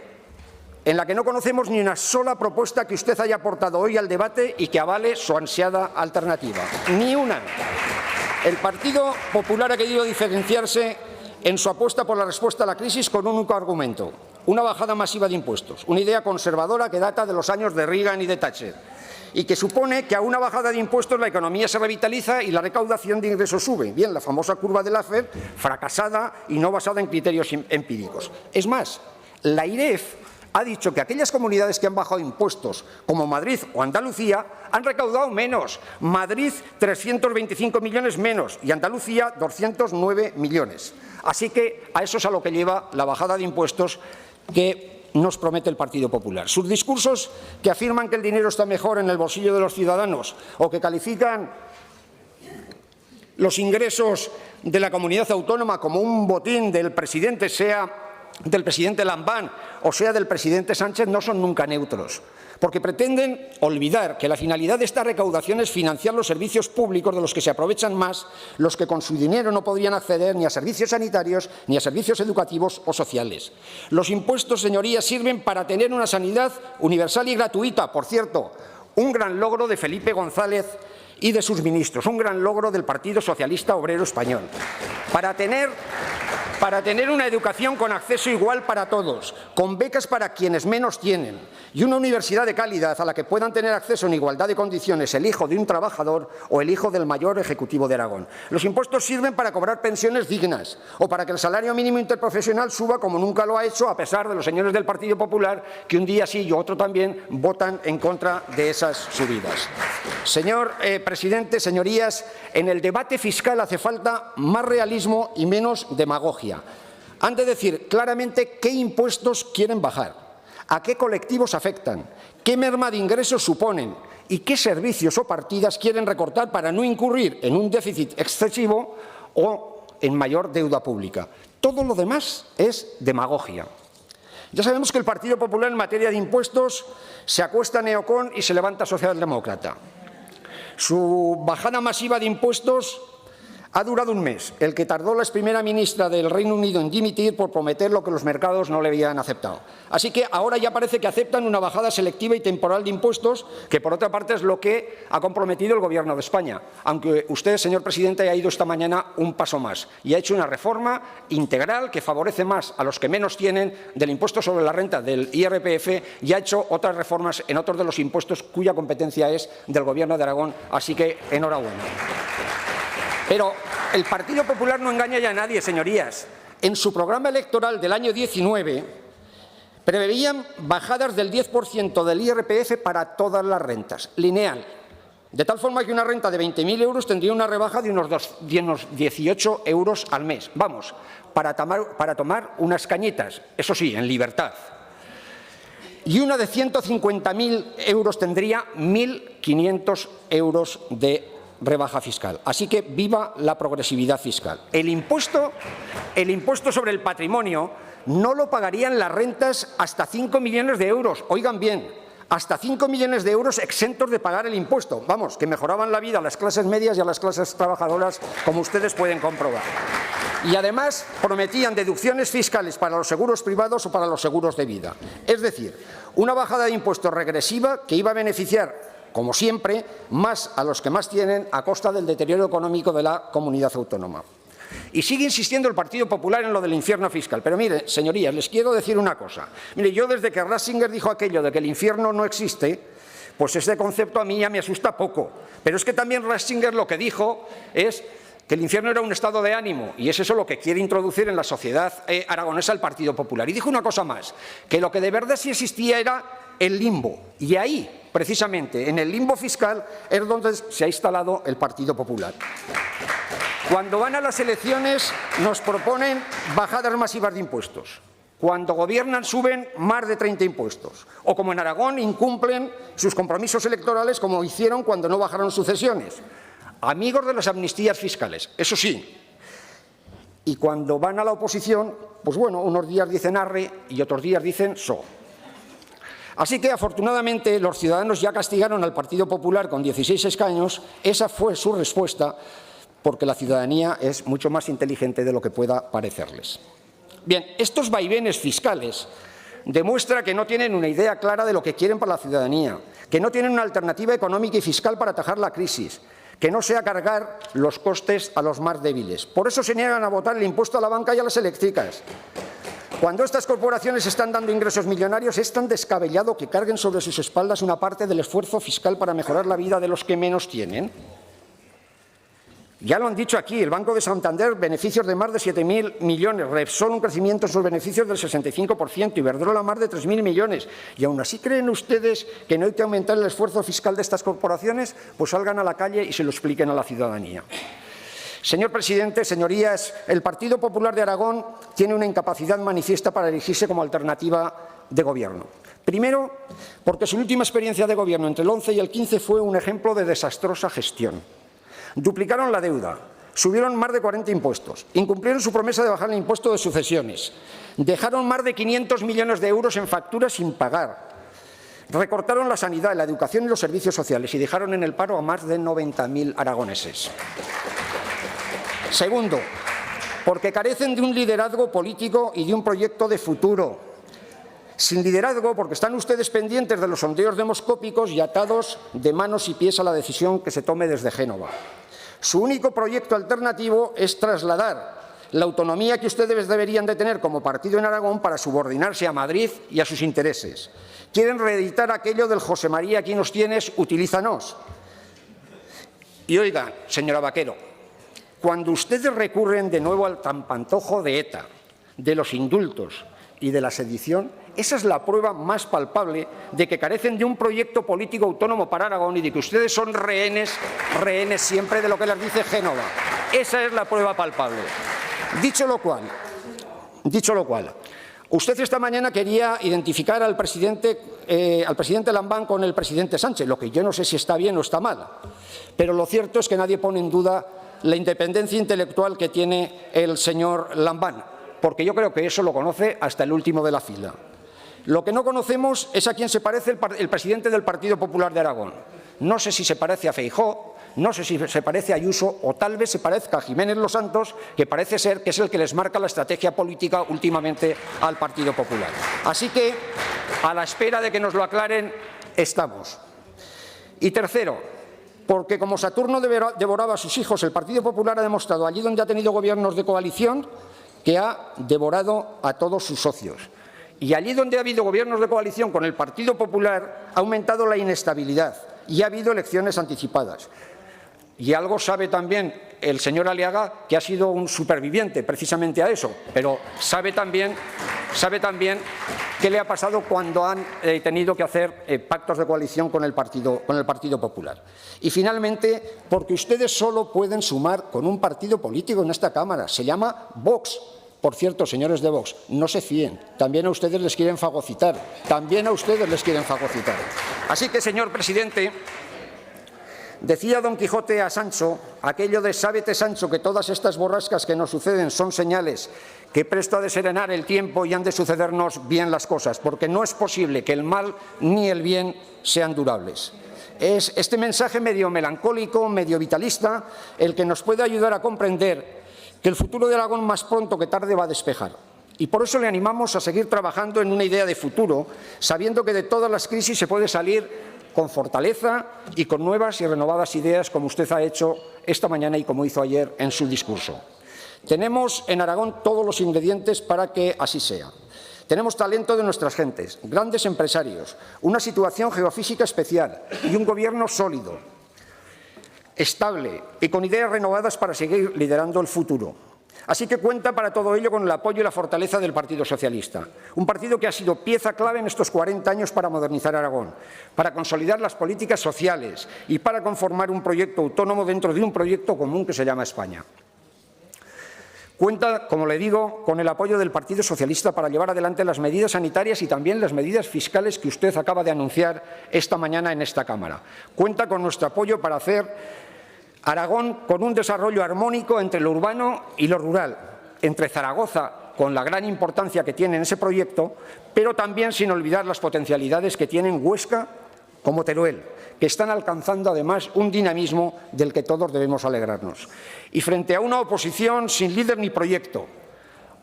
en la que no conocemos ni una sola propuesta que usted haya aportado hoy al debate y que avale su ansiada alternativa. Ni una. El Partido Popular ha querido diferenciarse en su apuesta por la respuesta a la crisis con un único argumento: una bajada masiva de impuestos, una idea conservadora que data de los años de Reagan y de Thatcher, y que supone que a una bajada de impuestos la economía se revitaliza y la recaudación de ingresos sube. Bien, la famosa curva de Laffer, fracasada y no basada en criterios empíricos. Es más, la IREF ha dicho que aquellas comunidades que han bajado impuestos, como Madrid o Andalucía, han recaudado menos. Madrid, 325 millones menos y Andalucía, 209 millones. Así que a eso es a lo que lleva la bajada de impuestos que nos promete el Partido Popular. Sus discursos que afirman que el dinero está mejor en el bolsillo de los ciudadanos o que califican los ingresos de la comunidad autónoma como un botín del presidente, sea del presidente Lambán o sea del presidente Sánchez, no son nunca neutros, porque pretenden olvidar que la finalidad de esta recaudación es financiar los servicios públicos de los que se aprovechan más los que con su dinero no podrían acceder ni a servicios sanitarios ni a servicios educativos o sociales. Los impuestos, señorías, sirven para tener una sanidad universal y gratuita, por cierto, un gran logro de Felipe González y de sus ministros, un gran logro del Partido Socialista Obrero Español, para tener una educación con acceso igual para todos, con becas para quienes menos tienen y una universidad de calidad a la que puedan tener acceso en igualdad de condiciones el hijo de un trabajador o el hijo del mayor ejecutivo de Aragón. Los impuestos sirven para cobrar pensiones dignas o para que el salario mínimo interprofesional suba como nunca lo ha hecho, a pesar de los señores del Partido Popular que un día sí y otro también votan en contra de esas subidas. Señor presidente, señorías, en el debate fiscal hace falta más realismo y menos demagogia. Han de decir claramente qué impuestos quieren bajar, a qué colectivos afectan, qué merma de ingresos suponen y qué servicios o partidas quieren recortar para no incurrir en un déficit excesivo o en mayor deuda pública. Todo lo demás es demagogia. Ya sabemos que el Partido Popular en materia de impuestos se acuesta neocon y se levanta socialdemócrata. Su bajada masiva de impuestos ha durado un mes, el que tardó la primera ministra del Reino Unido en dimitir por prometer lo que los mercados no le habían aceptado. Así que ahora ya parece que aceptan una bajada selectiva y temporal de impuestos, que por otra parte es lo que ha comprometido el Gobierno de España, aunque usted, señor presidente, ha ido esta mañana un paso más y ha hecho una reforma integral que favorece más a los que menos tienen del impuesto sobre la renta, del IRPF, y ha hecho otras reformas en otros de los impuestos cuya competencia es del Gobierno de Aragón. Así que enhorabuena. Pero el Partido Popular no engaña ya a nadie, señorías. En su programa electoral del año 19 preveían bajadas del 10% del IRPF para todas las rentas, lineal, de tal forma que una renta de 20.000 euros tendría una rebaja de unos 18 euros al mes. Vamos, para tomar unas cañitas, eso sí, en libertad. Y una de 150.000 euros tendría 1.500 euros de rebaja fiscal. Así que viva la progresividad fiscal. El impuesto sobre el patrimonio no lo pagarían las rentas hasta 5 millones de euros. Oigan bien, hasta 5 millones de euros exentos de pagar el impuesto. Vamos, que mejoraban la vida a las clases medias y a las clases trabajadoras, como ustedes pueden comprobar. Y además prometían deducciones fiscales para los seguros privados o para los seguros de vida. Es decir, una bajada de impuestos regresiva que iba a beneficiar, como siempre, más a los que más tienen a costa del deterioro económico de la comunidad autónoma. Y sigue insistiendo el Partido Popular en lo del infierno fiscal. Pero mire, señorías, les quiero decir una cosa. Mire, yo desde que Ratzinger dijo aquello de que el infierno no existe, pues ese concepto a mí ya me asusta poco. Pero es que también Ratzinger lo que dijo es que el infierno era un estado de ánimo, y es eso lo que quiere introducir en la sociedad aragonesa el Partido Popular. Y dijo una cosa más, que lo que de verdad sí existía era el limbo. Y ahí, precisamente, en el limbo fiscal, es donde se ha instalado el Partido Popular. Cuando van a las elecciones nos proponen bajadas masivas de impuestos. Cuando gobiernan suben más de 30 impuestos. O como en Aragón incumplen sus compromisos electorales como hicieron cuando no bajaron sucesiones. Amigos de las amnistías fiscales, eso sí. Y cuando van a la oposición, pues bueno, unos días dicen arre y otros días dicen so. Así que, afortunadamente, los ciudadanos ya castigaron al Partido Popular con 16 escaños. Esa fue su respuesta, porque la ciudadanía es mucho más inteligente de lo que pueda parecerles. Bien, estos vaivenes fiscales demuestran que no tienen una idea clara de lo que quieren para la ciudadanía, que no tienen una alternativa económica y fiscal para atajar la crisis, que no sea cargar los costes a los más débiles. Por eso se niegan a votar el impuesto a la banca y a las eléctricas. Cuando estas corporaciones están dando ingresos millonarios, es tan descabellado que carguen sobre sus espaldas una parte del esfuerzo fiscal para mejorar la vida de los que menos tienen. Ya lo han dicho aquí, el Banco de Santander, beneficios de más de 7.000 millones, Repsol un crecimiento en sus beneficios del 65%, Iberdrola más de 3.000 millones. ¿Y aún así creen ustedes que no hay que aumentar el esfuerzo fiscal de estas corporaciones? Pues salgan a la calle y se lo expliquen a la ciudadanía. Señor presidente, señorías, el Partido Popular de Aragón tiene una incapacidad manifiesta para erigirse como alternativa de gobierno. Primero, porque su última experiencia de gobierno entre el 11 y el 15 fue un ejemplo de desastrosa gestión. Duplicaron la deuda, subieron más de 40 impuestos, incumplieron su promesa de bajar el impuesto de sucesiones, dejaron más de 500 millones de euros en facturas sin pagar, recortaron la sanidad, la educación y los servicios sociales y dejaron en el paro a más de 90.000 aragoneses. Segundo, porque carecen de un liderazgo político y de un proyecto de futuro. Sin liderazgo, porque están ustedes pendientes de los sondeos demoscópicos y atados de manos y pies a la decisión que se tome desde Génova. Su único proyecto alternativo es trasladar la autonomía que ustedes deberían de tener como partido en Aragón para subordinarse a Madrid y a sus intereses. Quieren reeditar aquello del José María, aquí nos tienes, utilízanos. Y oigan, señora Vaquero, cuando ustedes recurren de nuevo al tampantojo de ETA, de los indultos y de la sedición, esa es la prueba más palpable de que carecen de un proyecto político autónomo para Aragón y de que ustedes son rehenes siempre de lo que les dice Génova. Esa es la prueba palpable. Dicho lo cual, usted esta mañana quería identificar al presidente Lambán con el presidente Sánchez, lo que yo no sé si está bien o está mal, pero lo cierto es que nadie pone en duda la independencia intelectual que tiene el señor Lambán, porque yo creo que eso lo conoce hasta el último de la fila. Lo que no conocemos es a quién se parece el presidente del Partido Popular de Aragón. No sé si se parece a Feijóo, no sé si se parece a Ayuso o tal vez se parezca a Jiménez Los Santos, que parece ser que es el que les marca la estrategia política últimamente al Partido Popular. Así que, a la espera de que nos lo aclaren, estamos. Y tercero, porque como Saturno devoraba a sus hijos, el Partido Popular ha demostrado allí donde ha tenido gobiernos de coalición que ha devorado a todos sus socios. Y allí donde ha habido gobiernos de coalición con el Partido Popular ha aumentado la inestabilidad y ha habido elecciones anticipadas. Y algo sabe también el señor Aliaga, que ha sido un superviviente precisamente a eso, pero sabe también qué le ha pasado cuando han tenido que hacer pactos de coalición con el Partido Popular. Y finalmente, porque ustedes solo pueden sumar con un partido político en esta Cámara, se llama Vox. Por cierto, señores de Vox, no se fíen, también a ustedes les quieren fagocitar, Así que, señor presidente, decía Don Quijote a Sancho, aquello de sábete, Sancho, que todas estas borrascas que nos suceden son señales que presto ha de serenar el tiempo y han de sucedernos bien las cosas, porque no es posible que el mal ni el bien sean durables. Es este mensaje medio melancólico, medio vitalista, el que nos puede ayudar a comprender que el futuro de Aragón más pronto que tarde va a despejar. Y por eso le animamos a seguir trabajando en una idea de futuro, sabiendo que de todas las crisis se puede salir con fortaleza y con nuevas y renovadas ideas, como usted ha hecho esta mañana y como hizo ayer en su discurso. Tenemos en Aragón todos los ingredientes para que así sea. Tenemos talento de nuestras gentes, grandes empresarios, una situación geofísica especial y un gobierno sólido, estable y con ideas renovadas para seguir liderando el futuro. Así que cuenta para todo ello con el apoyo y la fortaleza del Partido Socialista, un partido que ha sido pieza clave en estos 40 años para modernizar Aragón, para consolidar las políticas sociales y para conformar un proyecto autónomo dentro de un proyecto común que se llama España. Cuenta, como le digo, con el apoyo del Partido Socialista para llevar adelante las medidas sanitarias y también las medidas fiscales que usted acaba de anunciar esta mañana en esta Cámara. Cuenta con nuestro apoyo para hacer Aragón con un desarrollo armónico entre lo urbano y lo rural, entre Zaragoza, con la gran importancia que tiene en ese proyecto, pero también sin olvidar las potencialidades que tienen Huesca como Teruel, que están alcanzando además un dinamismo del que todos debemos alegrarnos. Y frente a una oposición sin líder ni proyecto,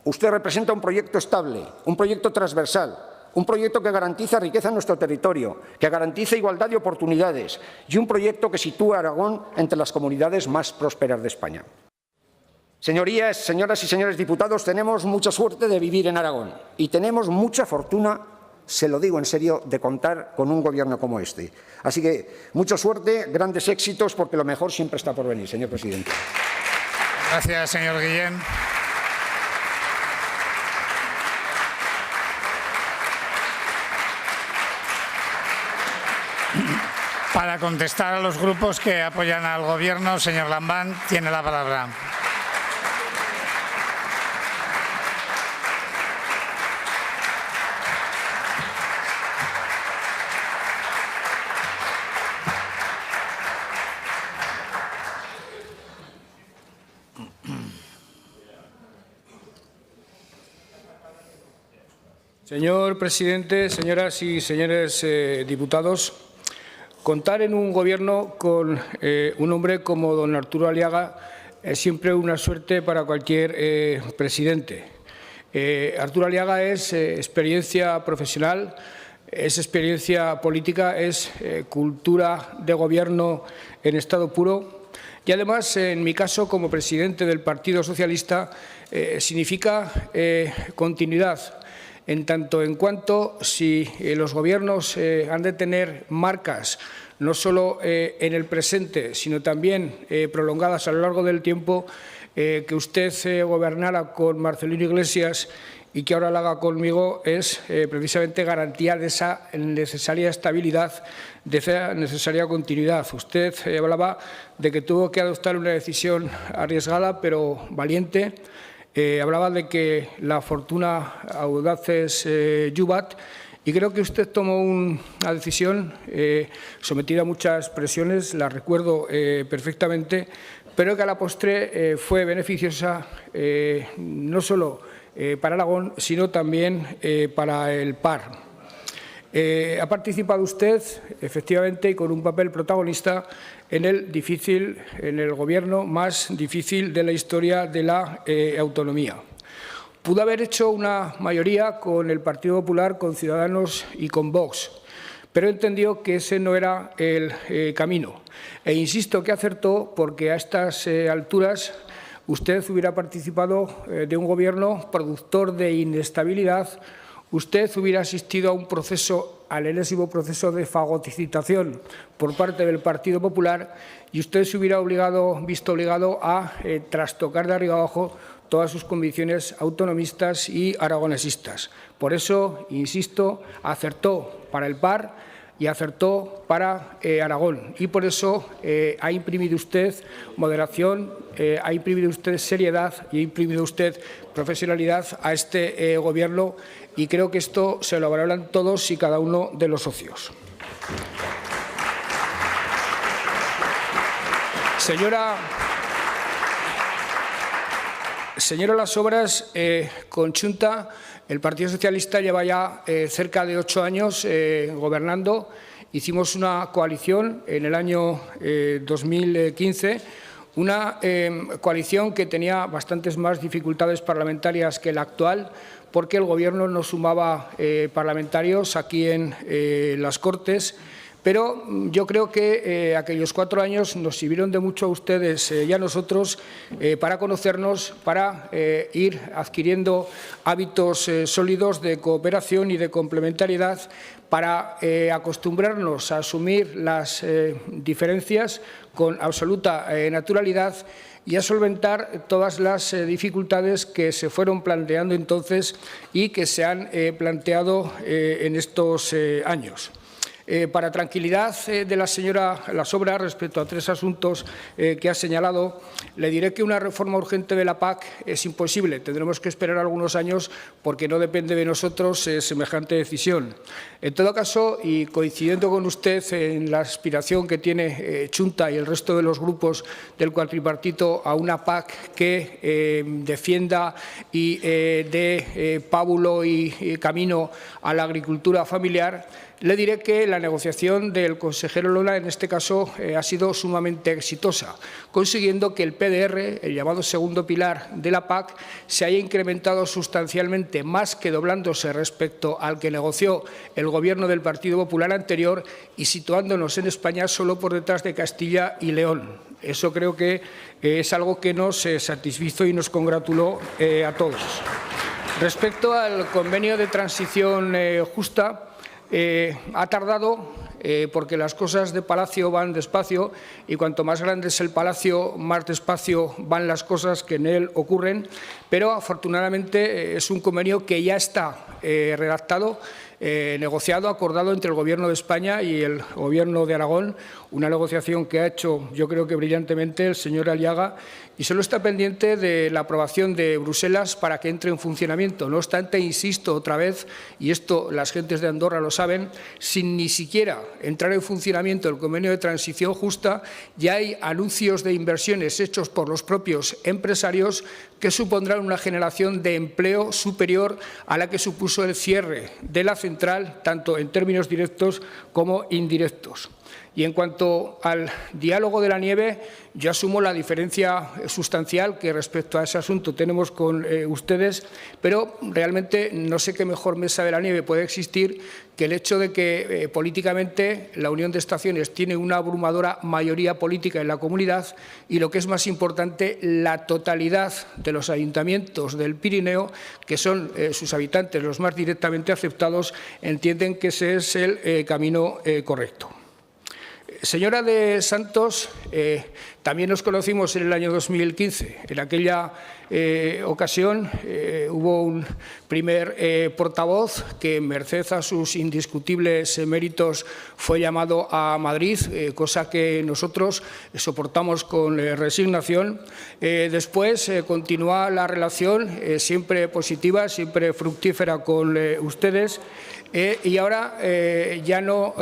usted representa un proyecto estable, un proyecto transversal, un proyecto que garantiza riqueza en nuestro territorio, que garantiza igualdad de oportunidades y un proyecto que sitúa a Aragón entre las comunidades más prósperas de España. Señorías, señoras y señores diputados, tenemos mucha suerte de vivir en Aragón y tenemos mucha fortuna, se lo digo en serio, de contar con un gobierno como este. Así que mucha suerte, grandes éxitos, porque lo mejor siempre está por venir, señor presidente. Gracias, señor Guillén. Para contestar a los grupos que apoyan al Gobierno, señor Lambán, tiene la palabra. Señor presidente, señoras y señores diputados, contar en un Gobierno con un hombre como don Arturo Aliaga es siempre una suerte para cualquier presidente. Arturo Aliaga es experiencia profesional, es experiencia política, es cultura de gobierno en estado puro y además, en mi caso, como presidente del Partido Socialista, significa continuidad. En tanto en cuanto si los gobiernos han de tener marcas no solo en el presente, sino también prolongadas a lo largo del tiempo, que usted gobernara con Marcelino Iglesias y que ahora lo haga conmigo es precisamente garantía de esa necesaria estabilidad, de esa necesaria continuidad. Usted hablaba de que tuvo que adoptar una decisión arriesgada pero valiente. Hablaba de que la fortuna audaces yubat y creo que usted tomó una decisión sometida a muchas presiones, la recuerdo perfectamente, pero que a la postre fue beneficiosa no solo para Aragón, sino también para el PAR. Ha participado usted, efectivamente, y con un papel protagonista en el Gobierno más difícil de la historia de la autonomía. Pudo haber hecho una mayoría con el Partido Popular, con Ciudadanos y con Vox, pero entendió que ese no era el camino. E insisto que acertó porque a estas alturas usted hubiera participado de un Gobierno productor de inestabilidad. Usted hubiera asistido a un proceso, al enésimo proceso de fagocitación por parte del Partido Popular y usted se hubiera visto obligado a trastocar de arriba abajo todas sus convicciones autonomistas y aragonesistas. Por eso, insisto, acertó para el PAR y acertó para Aragón. Y por eso ha imprimido usted moderación, ha imprimido usted seriedad y ha imprimido usted profesionalidad a este Gobierno y creo que esto se lo valoran todos y cada uno de los socios. Señora Las Obras, con Xunta, el Partido Socialista lleva ya cerca de 8 años gobernando. Hicimos una coalición en el año 2015, una coalición que tenía bastantes más dificultades parlamentarias que la actual, porque el Gobierno no sumaba parlamentarios aquí en las Cortes. Pero yo creo que aquellos 4 años nos sirvieron de mucho a ustedes y a nosotros para conocernos, para ir adquiriendo hábitos sólidos de cooperación y de complementariedad, para acostumbrarnos a asumir las diferencias con absoluta naturalidad y a solventar todas las dificultades que se fueron planteando entonces y que se han planteado en estos años. Para tranquilidad de la señora Lasobra, respecto a 3 asuntos que ha señalado, le diré que una reforma urgente de la PAC es imposible. Tendremos que esperar algunos años porque no depende de nosotros semejante decisión. En todo caso, y coincidiendo con usted en la aspiración que tiene Chunta y el resto de los grupos del cuatripartito a una PAC que defienda y dé pábulo y camino a la agricultura familiar, le diré que la negociación del consejero Lola, en este caso, ha sido sumamente exitosa, consiguiendo que el PDR, el llamado segundo pilar de la PAC, se haya incrementado sustancialmente, más que doblándose respecto al que negoció el Gobierno del Partido Popular anterior y situándonos en España solo por detrás de Castilla y León. Eso creo que es algo que nos satisfizo y nos congratuló a todos. Respecto al convenio de transición justa, ha tardado porque las cosas de Palacio van despacio y cuanto más grande es el Palacio, más despacio van las cosas que en él ocurren, pero afortunadamente es un convenio que ya está redactado, negociado, acordado entre el Gobierno de España y el Gobierno de Aragón, una negociación que ha hecho, yo creo que brillantemente, el señor Aliaga, y solo está pendiente de la aprobación de Bruselas para que entre en funcionamiento. No obstante, insisto otra vez, y esto las gentes de Andorra lo saben, sin ni siquiera entrar en funcionamiento el convenio de transición justa, ya hay anuncios de inversiones hechos por los propios empresarios que supondrán una generación de empleo superior a la que supuso el cierre de la central, tanto en términos directos como indirectos. Y en cuanto al diálogo de la nieve, yo asumo la diferencia sustancial que respecto a ese asunto tenemos con ustedes, pero realmente no sé qué mejor mesa de la nieve puede existir que el hecho de que políticamente la Unión de Estaciones tiene una abrumadora mayoría política en la comunidad y, lo que es más importante, la totalidad de los ayuntamientos del Pirineo, que son sus habitantes los más directamente afectados, entienden que ese es el camino correcto. Señora de Santos, también nos conocimos en el año 2015. En aquella ocasión hubo un primer portavoz que, merced a sus indiscutibles méritos, fue llamado a Madrid, cosa que nosotros soportamos con resignación. Después continúa la relación siempre positiva, siempre fructífera con ustedes. Y ahora ya no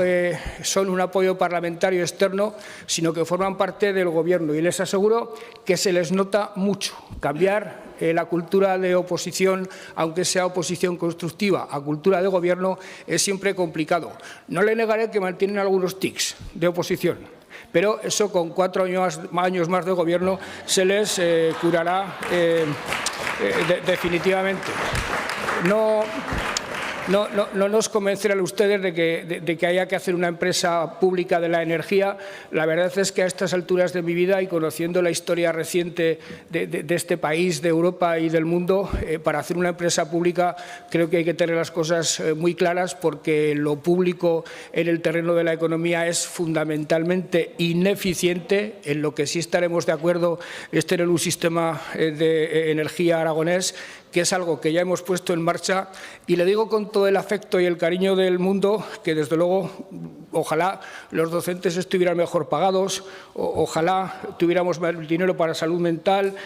son un apoyo parlamentario externo, sino que forman parte del Gobierno. Y les aseguro que se les nota mucho. Cambiar la cultura de oposición, aunque sea oposición constructiva, a cultura de Gobierno es siempre complicado. No le negaré que mantienen algunos tics de oposición, pero eso con 4 años más de Gobierno se les curará definitivamente. No nos convencerán ustedes de que haya que hacer una empresa pública de la energía. La verdad es que a estas alturas de mi vida y conociendo la historia reciente de este país, de Europa y del mundo, para hacer una empresa pública creo que hay que tener las cosas muy claras, porque lo público en el terreno de la economía es fundamentalmente ineficiente. En lo que sí estaremos de acuerdo es tener un sistema de energía aragonés, que es algo que ya hemos puesto en marcha, y le digo con todo el afecto y el cariño del mundo que, desde luego, ojalá los docentes estuvieran mejor pagados, ojalá tuviéramos más dinero para salud mental,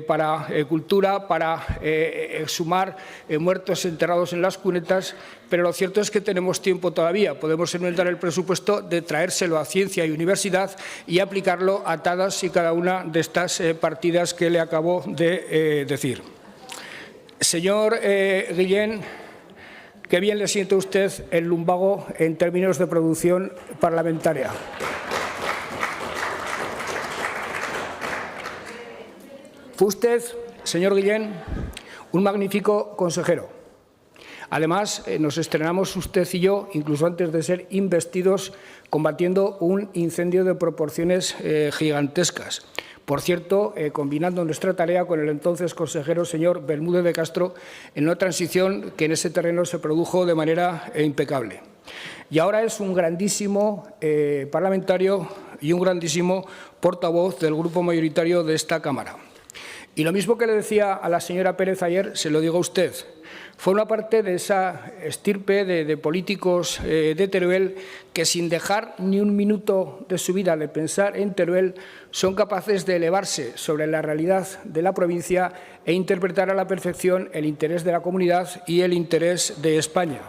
para cultura, para exhumar muertos enterrados en las cunetas, pero lo cierto es que tenemos tiempo todavía. Podemos enmendar el presupuesto, de traérselo a ciencia y universidad y aplicarlo a todas y cada una de estas partidas que le acabo de decir. Señor Guillén, qué bien le siente usted el lumbago en términos de producción parlamentaria. Fue usted, señor Guillén, un magnífico consejero. Además, nos estrenamos usted y yo, incluso antes de ser investidos, combatiendo un incendio de proporciones gigantescas. Por cierto, combinando nuestra tarea con el entonces consejero señor Bermúdez de Castro en una transición que en ese terreno se produjo de manera impecable. Y ahora es un grandísimo parlamentario y un grandísimo portavoz del grupo mayoritario de esta Cámara. Y lo mismo que le decía a la señora Pérez ayer, se lo digo a usted. Forma parte de esa estirpe de políticos de Teruel que, sin dejar ni un minuto de su vida de pensar en Teruel, son capaces de elevarse sobre la realidad de la provincia e interpretar a la perfección el interés de la comunidad y el interés de España.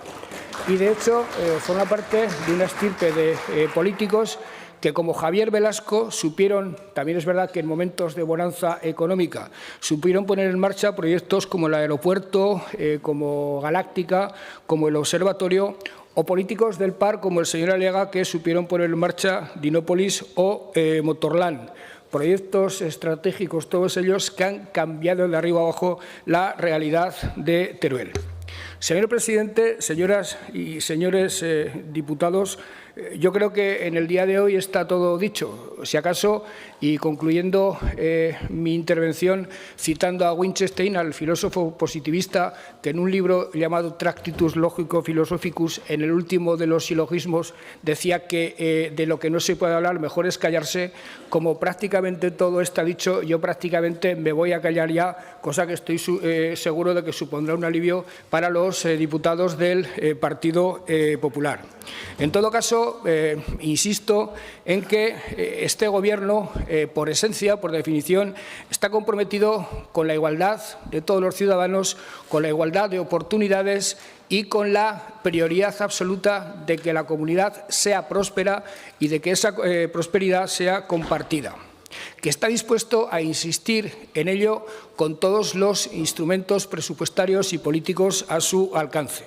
Y, de hecho, forma parte de una estirpe de políticos que, como Javier Velasco, supieron, también es verdad que en momentos de bonanza económica, supieron poner en marcha proyectos como el aeropuerto, como Galáctica, como el Observatorio, o políticos del PAR como el señor Aliaga, que supieron poner en marcha Dinópolis o Motorland. Proyectos estratégicos, todos ellos, que han cambiado de arriba abajo la realidad de Teruel. Señor presidente, señoras y señores diputados, yo creo que en el día de hoy está todo dicho. Si acaso, y concluyendo mi intervención citando a Wittgenstein, al filósofo positivista, que en un libro llamado Tractatus Logico Philosophicus, en el último de los silogismos, decía que de lo que no se puede hablar mejor es callarse. Como prácticamente todo está dicho, yo prácticamente me voy a callar ya, cosa que estoy seguro de que supondrá un alivio para los diputados del Partido Popular. En todo caso, insisto en que este Gobierno, por esencia, por definición, está comprometido con la igualdad de todos los ciudadanos, con la igualdad de oportunidades y con la prioridad absoluta de que la comunidad sea próspera y de que esa prosperidad sea compartida, que está dispuesto a insistir en ello con todos los instrumentos presupuestarios y políticos a su alcance,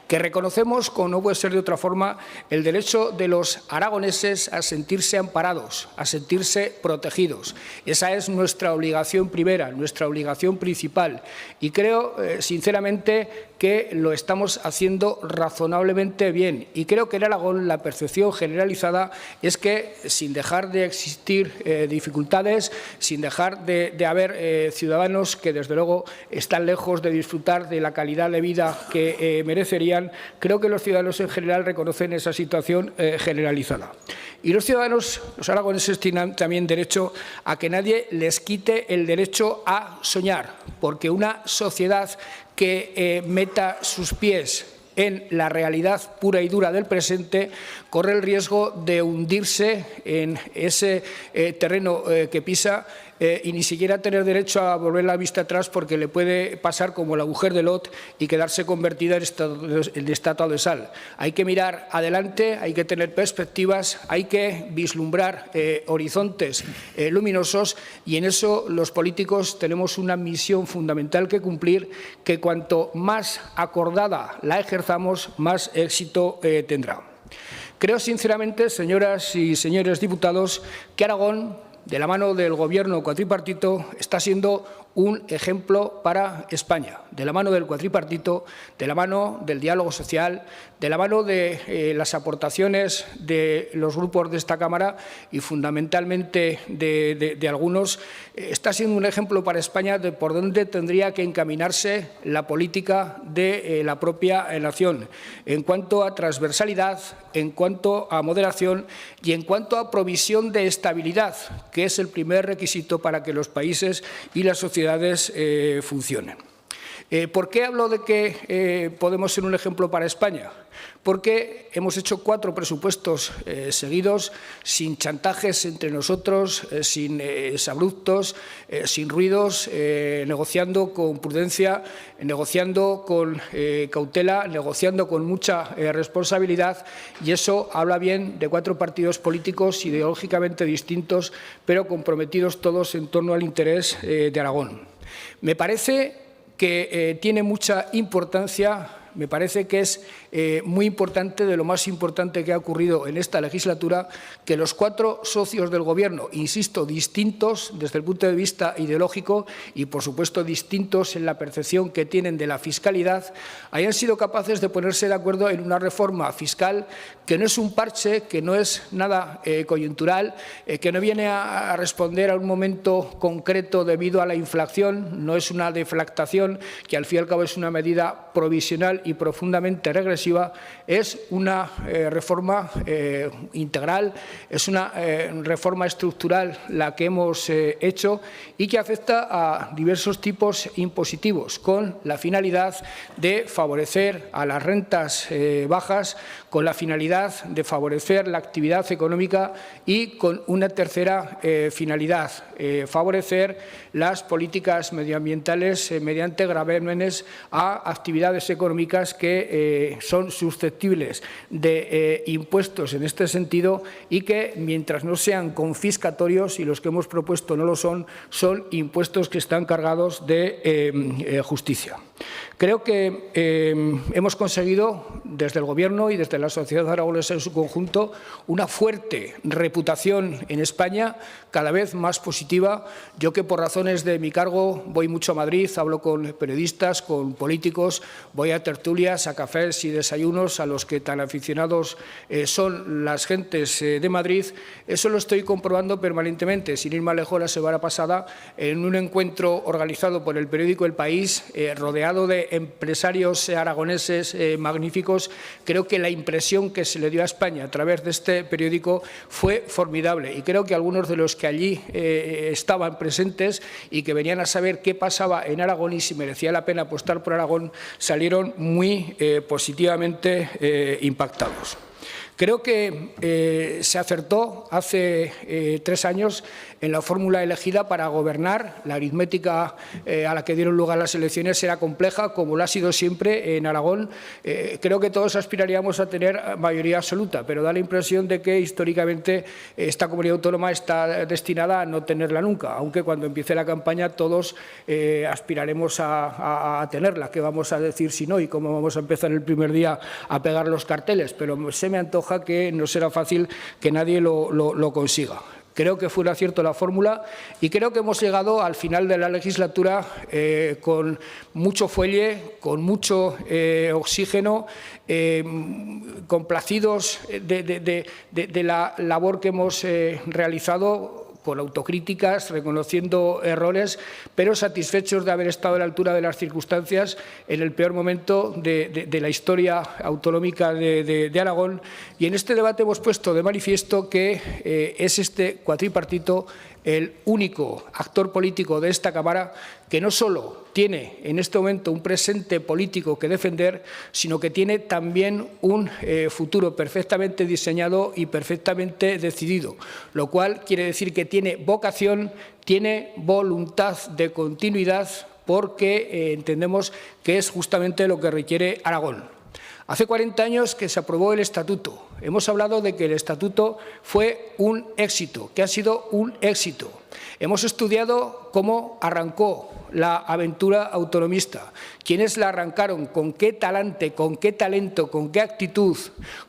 que reconocemos, como no puede ser de otra forma, el derecho de los aragoneses a sentirse amparados, a sentirse protegidos. Esa es nuestra obligación primera, nuestra obligación principal. Y creo, sinceramente, que lo estamos haciendo razonablemente bien. Y creo que en Aragón la percepción generalizada es que, sin dejar de existir dificultades, sin dejar de haber ciudadanos que, desde luego, están lejos de disfrutar de la calidad de vida que merecerían, creo que los ciudadanos en general reconocen esa situación generalizada. Y los ciudadanos, los aragoneses, tienen también derecho a que nadie les quite el derecho a soñar, porque una sociedad que meta sus pies en la realidad pura y dura del presente corre el riesgo de hundirse en ese terreno que pisa y ni siquiera tener derecho a volver la vista atrás, porque le puede pasar como la mujer de Lot y quedarse convertida en estatua de sal. Hay que mirar adelante, hay que tener perspectivas, hay que vislumbrar horizontes luminosos, y en eso los políticos tenemos una misión fundamental que cumplir, que cuanto más acordada la ejerzamos, más éxito tendrá. Creo sinceramente, señoras y señores diputados, que Aragón, de la mano del Gobierno cuatripartito, está siendo un ejemplo para España, de la mano del cuatripartito, de la mano del diálogo social, de la mano de las aportaciones de los grupos de esta Cámara y fundamentalmente de algunos. Está siendo un ejemplo para España de por dónde tendría que encaminarse la política de la propia nación, en cuanto a transversalidad, en cuanto a moderación y en cuanto a provisión de estabilidad, que es el primer requisito para que los países y las sociedades funcionen. ¿Por qué hablo de que podemos ser un ejemplo para España? Porque hemos hecho 4 presupuestos seguidos, sin chantajes entre nosotros, sin exabruptos, sin ruidos, negociando con prudencia, negociando con cautela, negociando con mucha responsabilidad, y eso habla bien de 4 partidos políticos ideológicamente distintos, pero comprometidos todos en torno al interés de Aragón. Me parece que tiene mucha importancia, me parece que es muy importante, de lo más importante que ha ocurrido en esta legislatura, que los 4 socios del Gobierno, insisto, distintos desde el punto de vista ideológico y, por supuesto, distintos en la percepción que tienen de la fiscalidad, hayan sido capaces de ponerse de acuerdo en una reforma fiscal que no es un parche, que no es nada coyuntural, que no viene a responder a un momento concreto debido a la inflación, no es una deflactación, que al fin y al cabo es una medida provisional radical y profundamente regresiva, es una reforma integral, es una reforma estructural la que hemos hecho y que afecta a diversos tipos impositivos con la finalidad de favorecer a las rentas bajas, con la finalidad de favorecer la actividad económica y con una tercera finalidad, favorecer las políticas medioambientales mediante gravámenes a actividades económicas que son susceptibles de impuestos en este sentido y que, mientras no sean confiscatorios, y los que hemos propuesto no lo son, son impuestos que están cargados de justicia. Creo que hemos conseguido, desde el Gobierno y desde la sociedad aragonesa en su conjunto, una fuerte reputación en España, cada vez más positiva. Yo, que por razones de mi cargo voy mucho a Madrid, hablo con periodistas, con políticos, voy a tertulias, a cafés y desayunos a los que tan aficionados son las gentes de Madrid, eso lo estoy comprobando permanentemente. Sin ir más lejos, la semana pasada, en un encuentro organizado por el periódico El País, rodeado de empresarios aragoneses magníficos, creo que la impresión que se le dio a España a través de este periódico fue formidable, y creo que algunos de los que allí estaban presentes y que venían a saber qué pasaba en Aragón y si merecía la pena apostar por Aragón, salieron muy positivamente impactados. Creo que se acertó hace 3 años en la fórmula elegida para gobernar. La aritmética a la que dieron lugar las elecciones era compleja, como lo ha sido siempre en Aragón. Creo que todos aspiraríamos a tener mayoría absoluta, pero da la impresión de que históricamente esta comunidad autónoma está destinada a no tenerla nunca, aunque cuando empiece la campaña todos aspiraremos a tenerla. ¿Qué vamos a decir si no? Y cómo vamos a empezar el primer día a pegar los carteles, pero se me antoja que no será fácil que nadie lo consiga. Creo que fue un acierto la fórmula y creo que hemos llegado al final de la legislatura con mucho fuelle, con mucho oxígeno, complacidos de la labor que hemos realizado, con autocríticas, reconociendo errores, pero satisfechos de haber estado a la altura de las circunstancias en el peor momento de la historia autonómica de Aragón. Y en este debate hemos puesto de manifiesto que es este cuatripartito el único actor político de esta Cámara que no solo tiene en este momento un presente político que defender, sino que tiene también un futuro perfectamente diseñado y perfectamente decidido, lo cual quiere decir que tiene vocación, tiene voluntad de continuidad, porque entendemos que es justamente lo que requiere Aragón. Hace 40 años que se aprobó el Estatuto. Hemos hablado de que el Estatuto fue un éxito, que ha sido un éxito. Hemos estudiado cómo arrancó la aventura autonomista, quiénes la arrancaron, con qué talante, con qué talento, con qué actitud,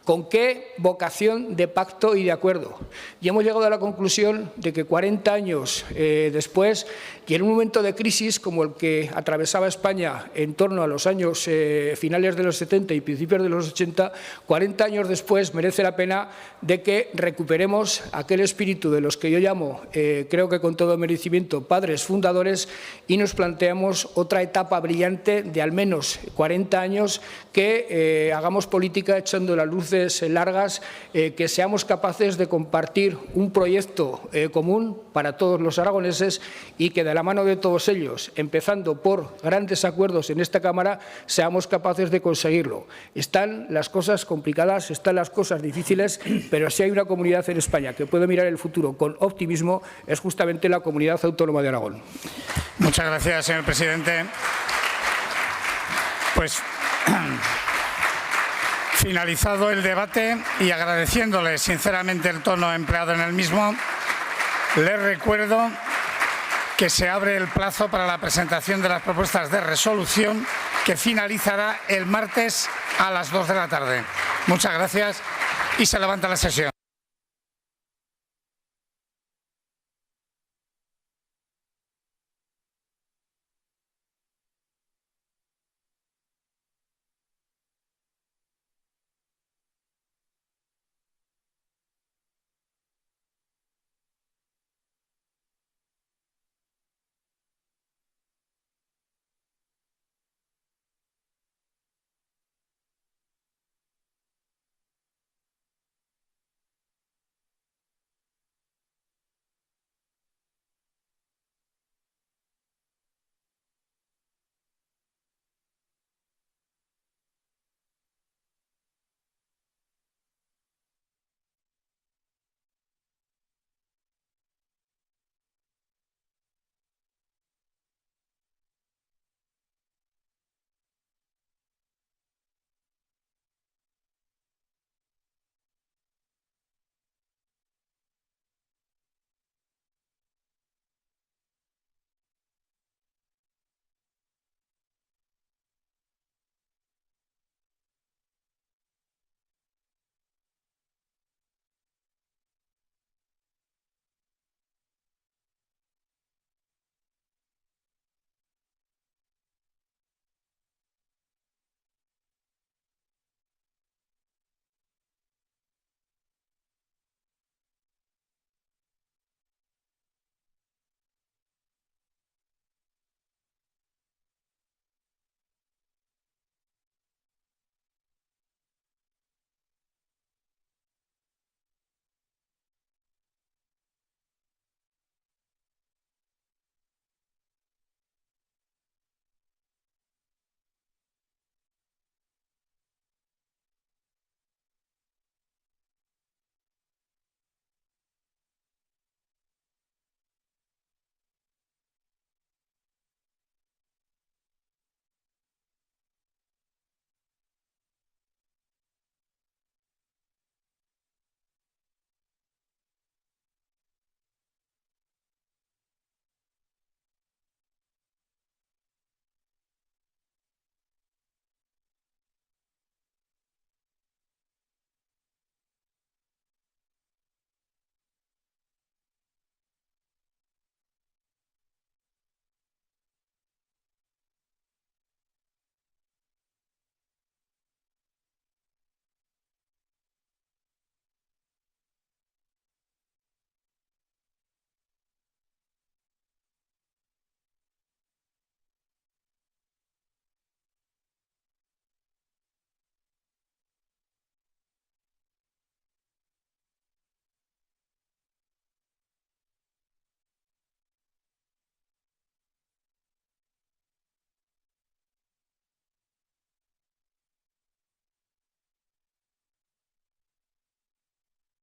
con qué vocación de pacto y de acuerdo. Y hemos llegado a la conclusión de que 40 años después, y en un momento de crisis como el que atravesaba España en torno a los años finales de los 70 y principios de los 80, 40 años después merece la pena de que recuperemos aquel espíritu de los que yo llamo, creo que con todo merecimiento, padres fundadores, y nos planteamos otra etapa brillante de al menos 40 años, que hagamos política echando las luces largas, que seamos capaces de compartir un proyecto común para todos los aragoneses y que de la mano de todos ellos, empezando por grandes acuerdos en esta Cámara, seamos capaces de conseguirlo. Están las cosas complicadas, están las cosas difíciles, pero si hay una comunidad en España que puede mirar el futuro con optimismo, es justamente la Comunidad Autónoma de Aragón. Muchas gracias, señor presidente. Pues finalizado el debate y agradeciéndole sinceramente el tono empleado en el mismo, les recuerdo que se abre el plazo para la presentación de las propuestas de resolución, que finalizará el martes a las 2 de la tarde. Muchas gracias y se levanta la sesión.